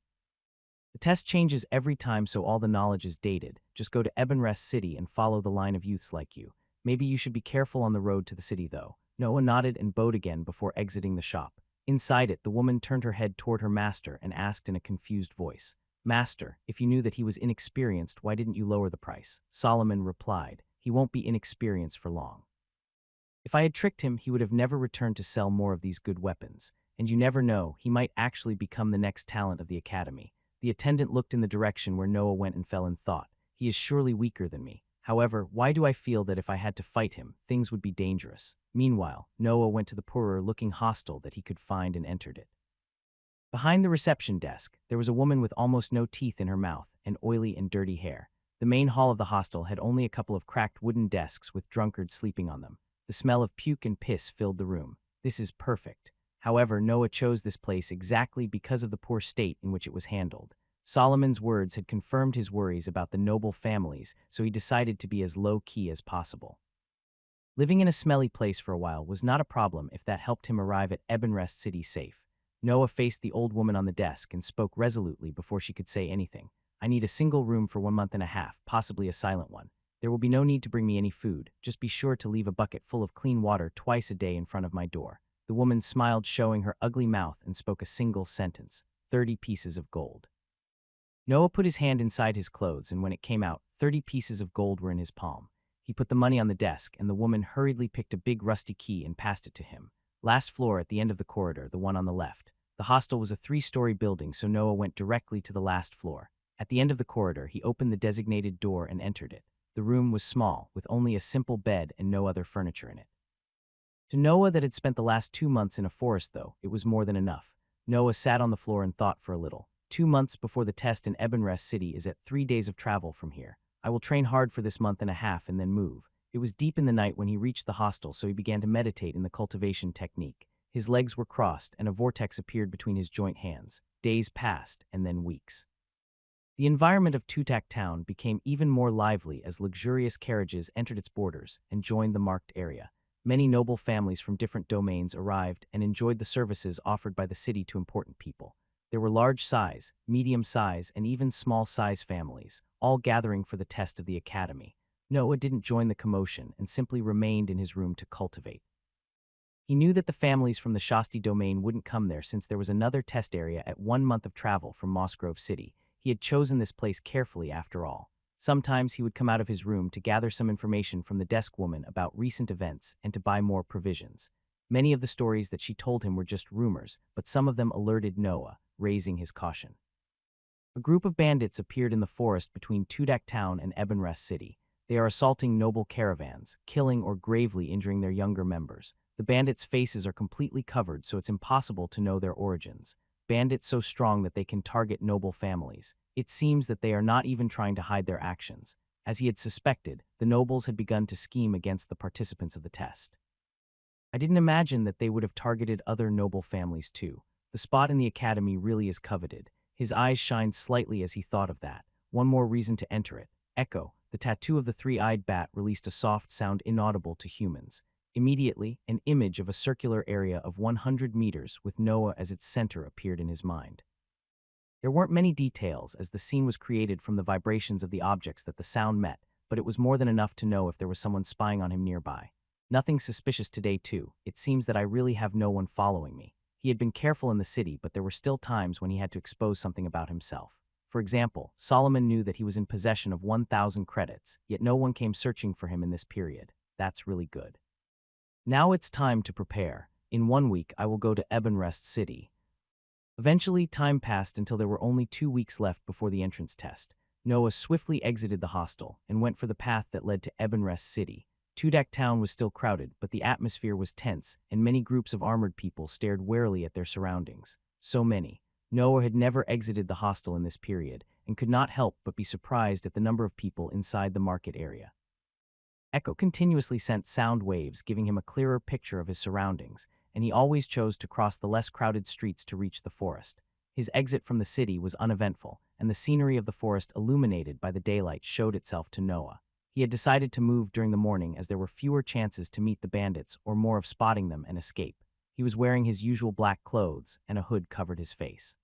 The test changes every time, so all the knowledge is dated. Just go to Ebenrest City and follow the line of youths like you. Maybe you should be careful on the road to the city, though. Noah nodded and bowed again before exiting the shop. Inside it, the woman turned her head toward her master and asked in a confused voice, Master, if you knew that he was inexperienced, why didn't you lower the price? Solomon replied, He won't be inexperienced for long. If I had tricked him, he would have never returned to sell more of these good weapons. And you never know, he might actually become the next talent of the academy. The attendant looked in the direction where Noah went and fell in thought. He is surely weaker than me. However, why do I feel that if I had to fight him, things would be dangerous? Meanwhile, Noah went to the poorer looking hostel that he could find and entered it. Behind the reception desk, there was a woman with almost no teeth in her mouth and oily and dirty hair. The main hall of the hostel had only a couple of cracked wooden desks with drunkards sleeping on them. The smell of puke and piss filled the room. This is perfect. However, Noah chose this place exactly because of the poor state in which it was handled. Solomon's words had confirmed his worries about the noble families, so he decided to be as low-key as possible. Living in a smelly place for a while was not a problem if that helped him arrive at Ebenrest City safe. Noah faced the old woman on the desk and spoke resolutely before she could say anything. I need a single room for 1 month and a half, possibly a silent one. There will be no need to bring me any food. Just be sure to leave a bucket full of clean water twice a day in front of my door. The woman smiled, showing her ugly mouth, and spoke a single sentence: 30 pieces of gold. Noah put his hand inside his clothes, and when it came out, 30 pieces of gold were in his palm. He put the money on the desk, and the woman hurriedly picked a big rusty key and passed it to him. Last floor at the end of the corridor, the one on the left. The hostel was a 3-story building, so Noah went directly to the last floor. At the end of the corridor, he opened the designated door and entered it. The room was small, with only a simple bed and no other furniture in it. To Noah, that had spent the last 2 months in a forest, though, it was more than enough. Noah sat on the floor and thought for a little. 2 months before the test in Ebenrest City is at 3 days of travel from here. I will train hard for this month and a half and then move. It was deep in the night when he reached the hostel, so he began to meditate in the cultivation technique. His legs were crossed, and a vortex appeared between his joint hands. Days passed, and then weeks. The environment of Tutak town became even more lively as luxurious carriages entered its borders and joined the marked area. Many noble families from different domains arrived and enjoyed the services offered by the city to important people. There were large-size, medium-size, and even small-size families, all gathering for the test of the academy. Noah didn't join the commotion and simply remained in his room to cultivate. He knew that the families from the Shasti domain wouldn't come there since there was another test area at 1 month of travel from Mossgrove City. He had chosen this place carefully after all. Sometimes he would come out of his room to gather some information from the desk woman about recent events and to buy more provisions. Many of the stories that she told him were just rumors, but some of them alerted Noah, raising his caution. A group of bandits appeared in the forest between Tudak town and Ebenrest City. They are assaulting noble caravans, killing or gravely injuring their younger members. The bandits' faces are completely covered, so it's impossible to know their origins. Bandits so strong that they can target noble families. It seems that they are not even trying to hide their actions. As he had suspected, the nobles had begun to scheme against the participants of the test. I didn't imagine that they would have targeted other noble families too. The spot in the academy really is coveted. His eyes shined slightly as he thought of that. One more reason to enter it. Echo, the tattoo of the 3-eyed bat, released a soft sound inaudible to humans. Immediately, an image of a circular area of 100 meters with Noah as its center appeared in his mind. There weren't many details, as the scene was created from the vibrations of the objects that the sound met, but it was more than enough to know if there was someone spying on him nearby. Nothing suspicious today, too. It seems that I really have no one following me. He had been careful in the city, but there were still times when he had to expose something about himself. For example, Solomon knew that he was in possession of 1,000 credits, yet no one came searching for him in this period. That's really good. Now it's time to prepare. In 1 week, I will go to Ebenrest City. Eventually, time passed until there were only 2 weeks left before the entrance test. Noah swiftly exited the hostel and went for the path that led to Ebenrest City. Tudak town was still crowded, but the atmosphere was tense, and many groups of armored people stared warily at their surroundings. So many. Noah had never exited the hostel in this period, and could not help but be surprised at the number of people inside the market area. Echo continuously sent sound waves, giving him a clearer picture of his surroundings, and he always chose to cross the less crowded streets to reach the forest. His exit from the city was uneventful, and the scenery of the forest illuminated by the daylight showed itself to Noah. He had decided to move during the morning as there were fewer chances to meet the bandits or more of spotting them and escape. He was wearing his usual black clothes, and a hood covered his face.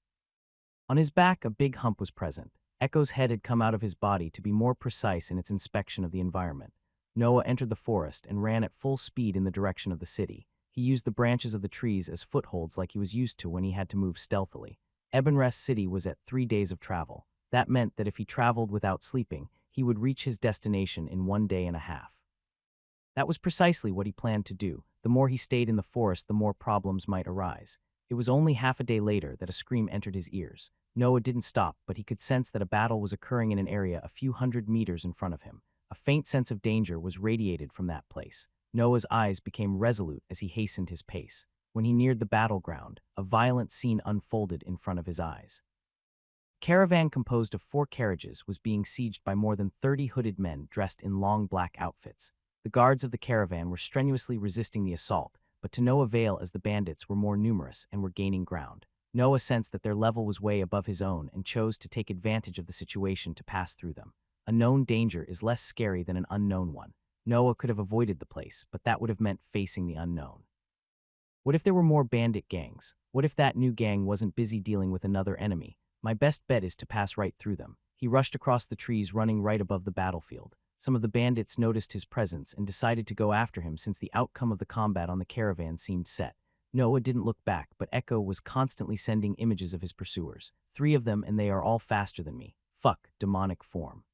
On his back, a big hump was present. Echo's head had come out of his body to be more precise in its inspection of the environment. Noah entered the forest and ran at full speed in the direction of the city. He used the branches of the trees as footholds like he was used to when he had to move stealthily. Ebenrest City was at 3 days of travel. That meant that if he traveled without sleeping, he would reach his destination in 1 day and a half. That was precisely what he planned to do. The more he stayed in the forest, the more problems might arise. It was only half a day later that a scream entered his ears. Noah didn't stop, but he could sense that a battle was occurring in an area a few hundred meters in front of him. A faint sense of danger was radiated from that place. Noah's eyes became resolute as he hastened his pace. When he neared the battleground, a violent scene unfolded in front of his eyes. A caravan composed of 4 carriages was being sieged by more than 30 hooded men dressed in long black outfits. The guards of the caravan were strenuously resisting the assault, but to no avail as the bandits were more numerous and were gaining ground. Noah sensed that their level was way above his own and chose to take advantage of the situation to pass through them. A known danger is less scary than an unknown one. Noah could have avoided the place, but that would have meant facing the unknown. What if there were more bandit gangs? What if that new gang wasn't busy dealing with another enemy? My best bet is to pass right through them. He rushed across the trees, running right above the battlefield. Some of the bandits noticed his presence and decided to go after him since the outcome of the combat on the caravan seemed set. Noah didn't look back, but Echo was constantly sending images of his pursuers. 3 of them, and they are all faster than me. Fuck, demonic form.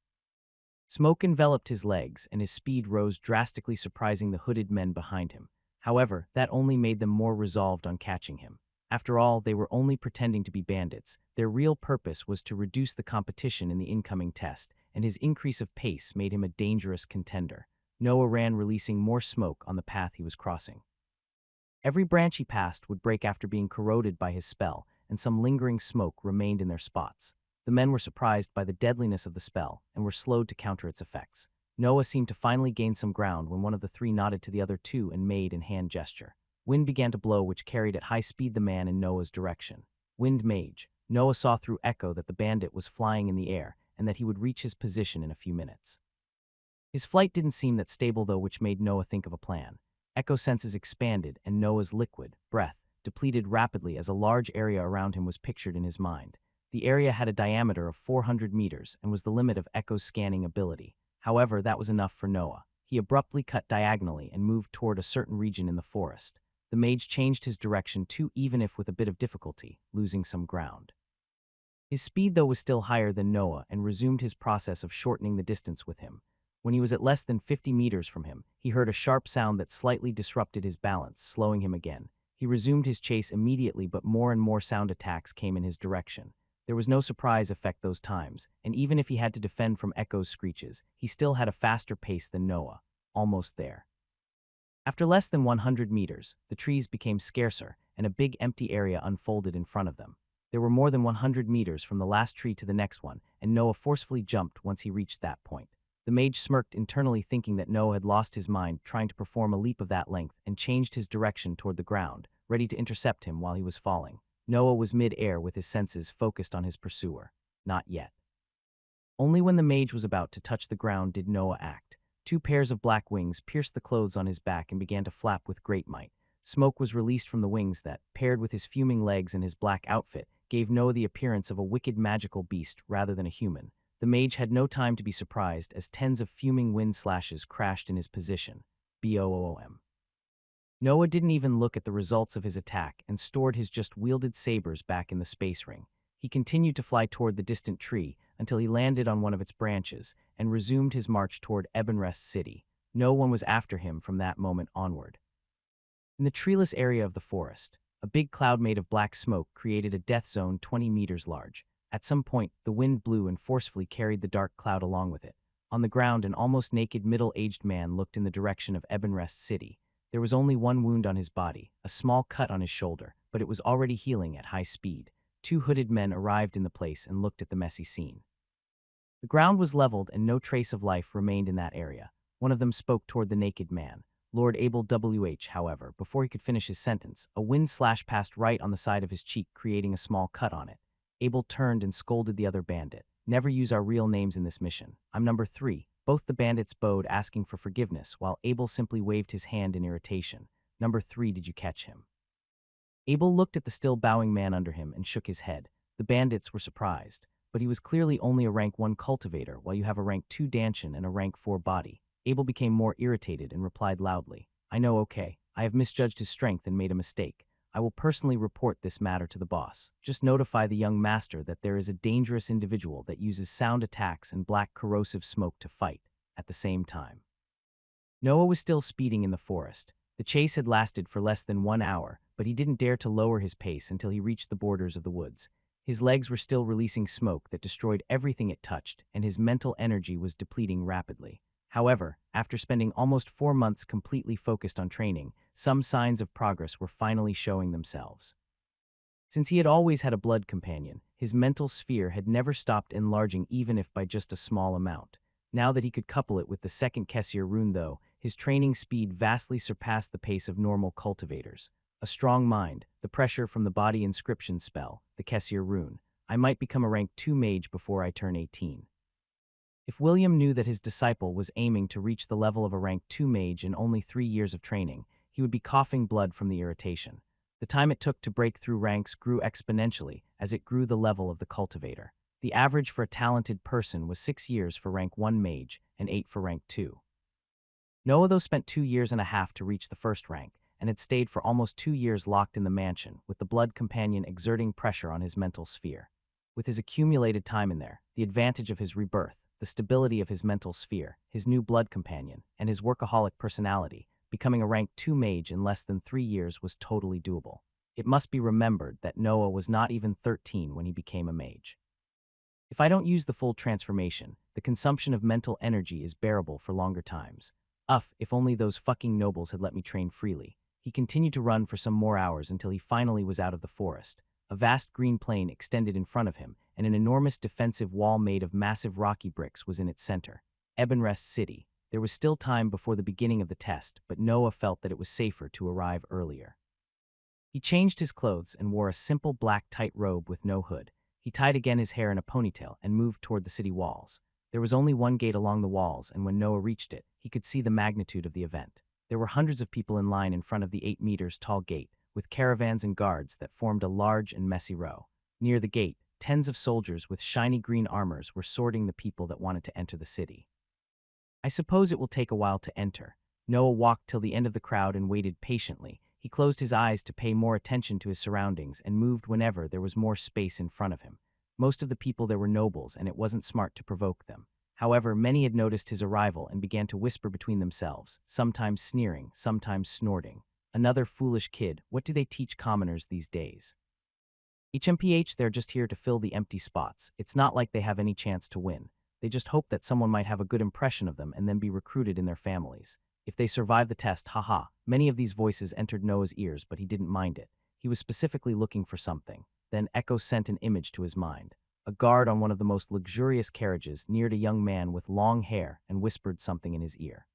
Smoke enveloped his legs, and his speed rose drastically, surprising the hooded men behind him. However, that only made them more resolved on catching him. After all, they were only pretending to be bandits. Their real purpose was to reduce the competition in the incoming test, and his increase of pace made him a dangerous contender. Noah ran, releasing more smoke on the path he was crossing. Every branch he passed would break after being corroded by his spell, and some lingering smoke remained in their spots. The men were surprised by the deadliness of the spell and were slowed to counter its effects. Noah seemed to finally gain some ground when one of the 3 nodded to the other 2 and made a hand gesture. Wind began to blow, which carried at high speed the man in Noah's direction. Wind mage. Noah saw through Echo that the bandit was flying in the air and that he would reach his position in a few minutes. His flight didn't seem that stable though, which made Noah think of a plan. Echo's senses expanded and Noah's liquid breath depleted rapidly as a large area around him was pictured in his mind. The area had a diameter of 400 meters and was the limit of Echo's scanning ability. However, that was enough for Noah. He abruptly cut diagonally and moved toward a certain region in the forest. The mage changed his direction too, even if with a bit of difficulty, losing some ground. His speed though was still higher than Noah and resumed his process of shortening the distance with him. When he was at less than 50 meters from him, he heard a sharp sound that slightly disrupted his balance, slowing him again. He resumed his chase immediately, but more and more sound attacks came in his direction. There was no surprise effect those times, and even if he had to defend from Echo's screeches, he still had a faster pace than Noah. Almost there. After less than 100 meters, the trees became scarcer, and a big empty area unfolded in front of them. There were more than 100 meters from the last tree to the next one, and Noah forcefully jumped once he reached that point. The mage smirked internally, thinking that Noah had lost his mind trying to perform a leap of that length, and changed his direction toward the ground, ready to intercept him while he was falling. Noah was mid-air with his senses focused on his pursuer. Not yet. Only when the mage was about to touch the ground did Noah act. 2 pairs of black wings pierced the clothes on his back and began to flap with great might. Smoke was released from the wings that, paired with his fuming legs and his black outfit, gave Noah the appearance of a wicked magical beast rather than a human. The mage had no time to be surprised as tens of fuming wind slashes crashed in his position. Boom. Noah didn't even look at the results of his attack and stored his just wielded sabers back in the space ring. He continued to fly toward the distant tree until he landed on one of its branches and resumed his march toward Ebenrest City. No one was after him from that moment onward. In the treeless area of the forest, a big cloud made of black smoke created a death zone 20 meters large. At some point, the wind blew and forcefully carried the dark cloud along with it. On the ground, an almost naked middle-aged man looked in the direction of Ebenrest City. There was only one wound on his body, a small cut on his shoulder, but it was already healing at high speed. 2 hooded men arrived in the place and looked at the messy scene. The ground was leveled and no trace of life remained in that area. One of them spoke toward the naked man. Lord Abel W.H., however, before he could finish his sentence, a wind slash passed right on the side of his cheek, creating a small cut on it. Abel turned and scolded the other bandit. Never use our real names in this mission. I'm number 3. Both the bandits bowed, asking for forgiveness, while Abel simply waved his hand in irritation. Number 3, did you catch him? Abel looked at the still bowing man under him and shook his head. The bandits were surprised, but he was clearly only a rank 1 cultivator, while you have a rank 2 Danshan and a rank 4 body. Abel became more irritated and replied loudly, I know, okay. I have misjudged his strength and made a mistake. I will personally report this matter to the boss. Just notify the young master that there is a dangerous individual that uses sound attacks and black corrosive smoke to fight at the same time. Noah was still speeding in the forest. The chase had lasted for less than 1 hour, but he didn't dare to lower his pace until he reached the borders of the woods. His legs were still releasing smoke that destroyed everything it touched, and his mental energy was depleting rapidly. However, after spending almost 4 months completely focused on training, some signs of progress were finally showing themselves. Since he had always had a blood companion, his mental sphere had never stopped enlarging even if by just a small amount. Now that he could couple it with the second Kessier rune though, his training speed vastly surpassed the pace of normal cultivators. A strong mind, the pressure from the body inscription spell, the Kessier rune. I might become a rank 2 mage before I turn 18. If William knew that his disciple was aiming to reach the level of a rank 2 mage in only 3 years of training, he would be coughing blood from the irritation. The time it took to break through ranks grew exponentially as it grew the level of the cultivator. The average for a talented person was 6 years for rank 1 mage and 8 for rank 2. Noah though spent 2 years and a half to reach the first rank, and had stayed for almost 2 years locked in the mansion, with the blood companion exerting pressure on his mental sphere. With his accumulated time in there, the advantage of his rebirth, the stability of his mental sphere, his new blood companion, and his workaholic personality, becoming a rank 2 mage in less than 3 years was totally doable. It must be remembered that Noah was not even 13 when he became a mage. If I don't use the full transformation, the consumption of mental energy is bearable for longer times. If only those fucking nobles had let me train freely. He continued to run for some more hours until he finally was out of the forest. A vast green plain extended in front of him, and an enormous defensive wall made of massive rocky bricks was in its center. Ebenrest City. There was still time before the beginning of the test, but Noah felt that it was safer to arrive earlier. He changed his clothes and wore a simple black tight robe with no hood. He tied again his hair in a ponytail and moved toward the city walls. There was only one gate along the walls, and when Noah reached it, he could see the magnitude of the event. There were hundreds of people in line in front of the 8 meters tall gate, with caravans and guards that formed a large and messy row. Near the gate, tens of soldiers with shiny green armors were sorting the people that wanted to enter the city. I suppose it will take a while to enter. Noah walked till the end of the crowd and waited patiently. He closed his eyes to pay more attention to his surroundings and moved whenever there was more space in front of him. Most of the people there were nobles, and it wasn't smart to provoke them. However, many had noticed his arrival and began to whisper between themselves, sometimes sneering, sometimes snorting. Another foolish kid, what do they teach commoners these days? HMPH, they're just here to fill the empty spots. It's not like they have any chance to win. They just hope that someone might have a good impression of them and then be recruited in their families. If they survive the test, haha. Many of these voices entered Noah's ears, but he didn't mind it. He was specifically looking for something. Then Echo sent an image to his mind. A guard on one of the most luxurious carriages neared a young man with long hair and whispered something in his ear.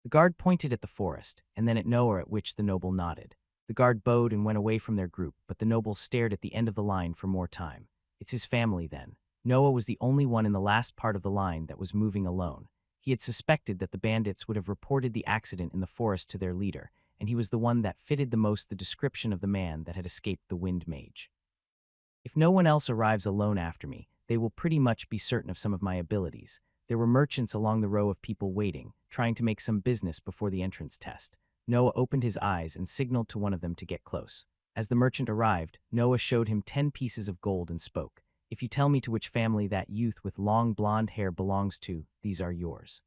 The guard pointed at the forest, and then at Noah, at which the noble nodded. The guard bowed and went away from their group, but the noble stared at the end of the line for more time. It's his family, then. Noah was the only one in the last part of the line that was moving alone. He had suspected that the bandits would have reported the accident in the forest to their leader, and he was the one that fitted the most the description of the man that had escaped the wind mage. If no one else arrives alone after me, they will pretty much be certain of some of my abilities. There were merchants along the row of people waiting, trying to make some business before the entrance test. Noah opened his eyes and signaled to one of them to get close. As the merchant arrived, Noah showed him 10 pieces of gold and spoke. If you tell me to which family that youth with long blonde hair belongs to, these are yours.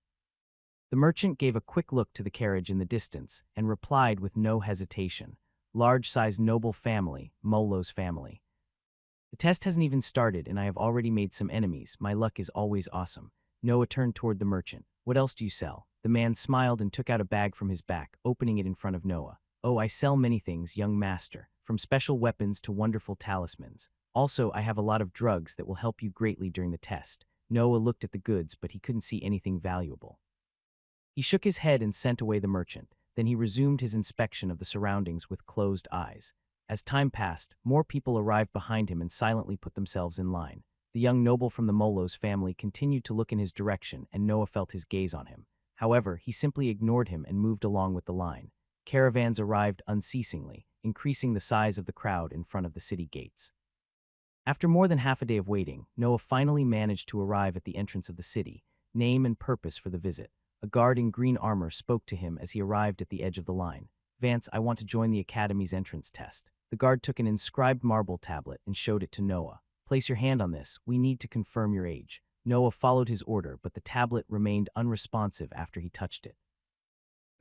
The merchant gave a quick look to the carriage in the distance and replied with no hesitation. Large-sized noble family, Molo's family. The test hasn't even started and I have already made some enemies. My luck is always awesome. Noah turned toward the merchant. What else do you sell? The man smiled and took out a bag from his back, opening it in front of Noah. Oh, I sell many things, young master, from special weapons to wonderful talismans. Also, I have a lot of drugs that will help you greatly during the test. Noah looked at the goods, but he couldn't see anything valuable. He shook his head and sent away the merchant. Then he resumed his inspection of the surroundings with closed eyes. As time passed, more people arrived behind him and silently put themselves in line. The young noble from the Molo's family continued to look in his direction, and Noah felt his gaze on him. However, he simply ignored him and moved along with the line. Caravans arrived unceasingly, increasing the size of the crowd in front of the city gates. After more than half a day of waiting, Noah finally managed to arrive at the entrance of the city. Name and purpose for the visit. A guard in green armor spoke to him as he arrived at the edge of the line. Vance, I want to join the Academy's entrance test. The guard took an inscribed marble tablet and showed it to Noah. Place your hand on this. We need to confirm your age. Noah followed his order, but the tablet remained unresponsive after he touched it.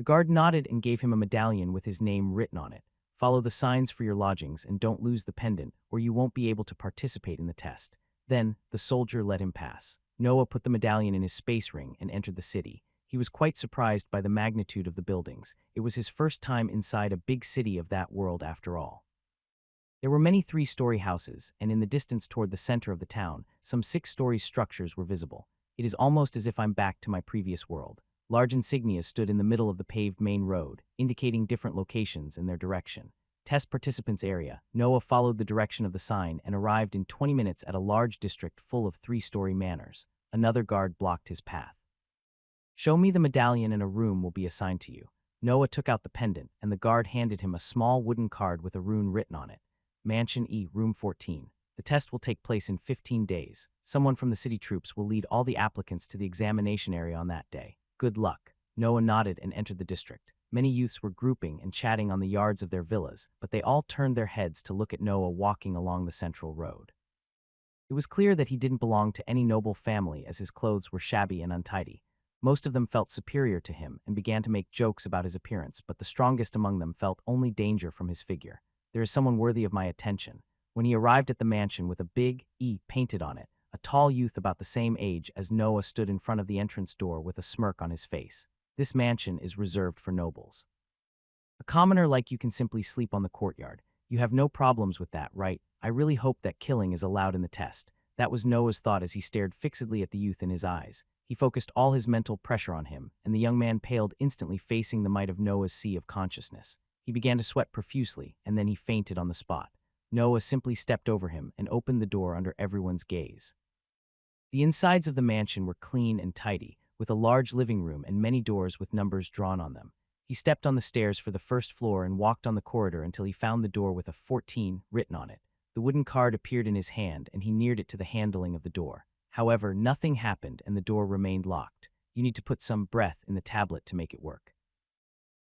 The guard nodded and gave him a medallion with his name written on it. Follow the signs for your lodgings and don't lose the pendant, or you won't be able to participate in the test. Then, the soldier let him pass. Noah put the medallion in his space ring and entered the city. He was quite surprised by the magnitude of the buildings. It was his first time inside a big city of that world after all. There were many three-story houses, and in the distance toward the center of the town, some six-story structures were visible. It is almost as if I'm back to my previous world. Large insignias stood in the middle of the paved main road, indicating different locations and their direction. Test participants area. Noah followed the direction of the sign and arrived in 20 minutes at a large district full of three-story manors. Another guard blocked his path. Show me the medallion and a room will be assigned to you. Noah took out the pendant, and the guard handed him a small wooden card with a rune written on it. Mansion E, Room 14. The test will take place in 15 days. Someone from the city troops will lead all the applicants to the examination area on that day. Good luck. Noah nodded and entered the district. Many youths were grouping and chatting on the yards of their villas, but they all turned their heads to look at Noah walking along the central road. It was clear that he didn't belong to any noble family as his clothes were shabby and untidy. Most of them felt superior to him and began to make jokes about his appearance, but the strongest among them felt only danger from his figure. There is someone worthy of my attention. When he arrived at the mansion with a big E painted on it, a tall youth about the same age as Noah stood in front of the entrance door with a smirk on his face. This mansion is reserved for nobles. A commoner like you can simply sleep on the courtyard. You have no problems with that, right? I really hope that killing is allowed in the test. That was Noah's thought as he stared fixedly at the youth in his eyes. He focused all his mental pressure on him, and the young man paled instantly, facing the might of Noah's sea of consciousness. He began to sweat profusely, and then he fainted on the spot. Noah simply stepped over him and opened the door under everyone's gaze. The insides of the mansion were clean and tidy, with a large living room and many doors with numbers drawn on them. He stepped on the stairs for the first floor and walked on the corridor until he found the door with a 14 written on it. The wooden card appeared in his hand, and he neared it to the handling of the door. However, nothing happened and the door remained locked. You need to put some breath in the tablet to make it work.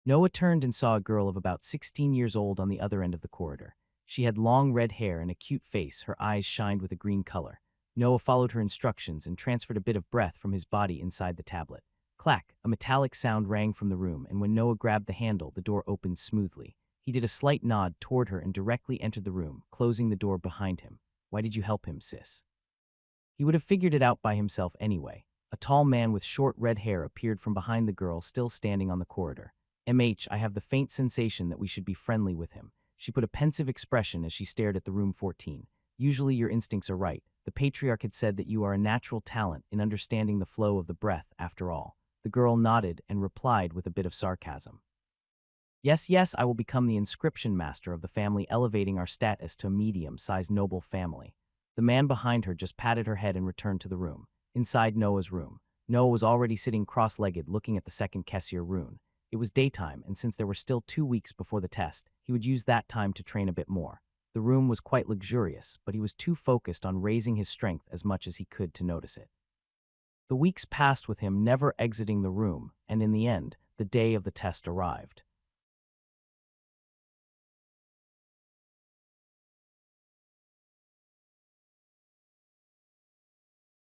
Noah turned and saw a girl of about 16 years old on the other end of the corridor. She had long red hair and a cute face. Her eyes shined with a green color. Noah followed her instructions and transferred a bit of breath from his body inside the tablet. Clack! A metallic sound rang from the room, and when Noah grabbed the handle, the door opened smoothly. He did a slight nod toward her and directly entered the room, closing the door behind him. Why did you help him, sis? He would have figured it out by himself anyway. A tall man with short red hair appeared from behind the girl still standing on the corridor. I have the faint sensation that we should be friendly with him. She put a pensive expression as she stared at the room 14. Usually your instincts are right. The patriarch had said that you are a natural talent in understanding the flow of the breath, after all. The girl nodded and replied with a bit of sarcasm. Yes, I will become the inscription master of the family, elevating our status to a medium-sized noble family. The man behind her just patted her head and returned to the room. Inside Noah's room, Noah was already sitting cross-legged looking at the second Kessier rune. It was daytime, and since there were still 2 weeks before the test, he would use that time to train a bit more. The room was quite luxurious, but he was too focused on raising his strength as much as he could to notice it. The weeks passed with him never exiting the room, and in the end, the day of the test arrived.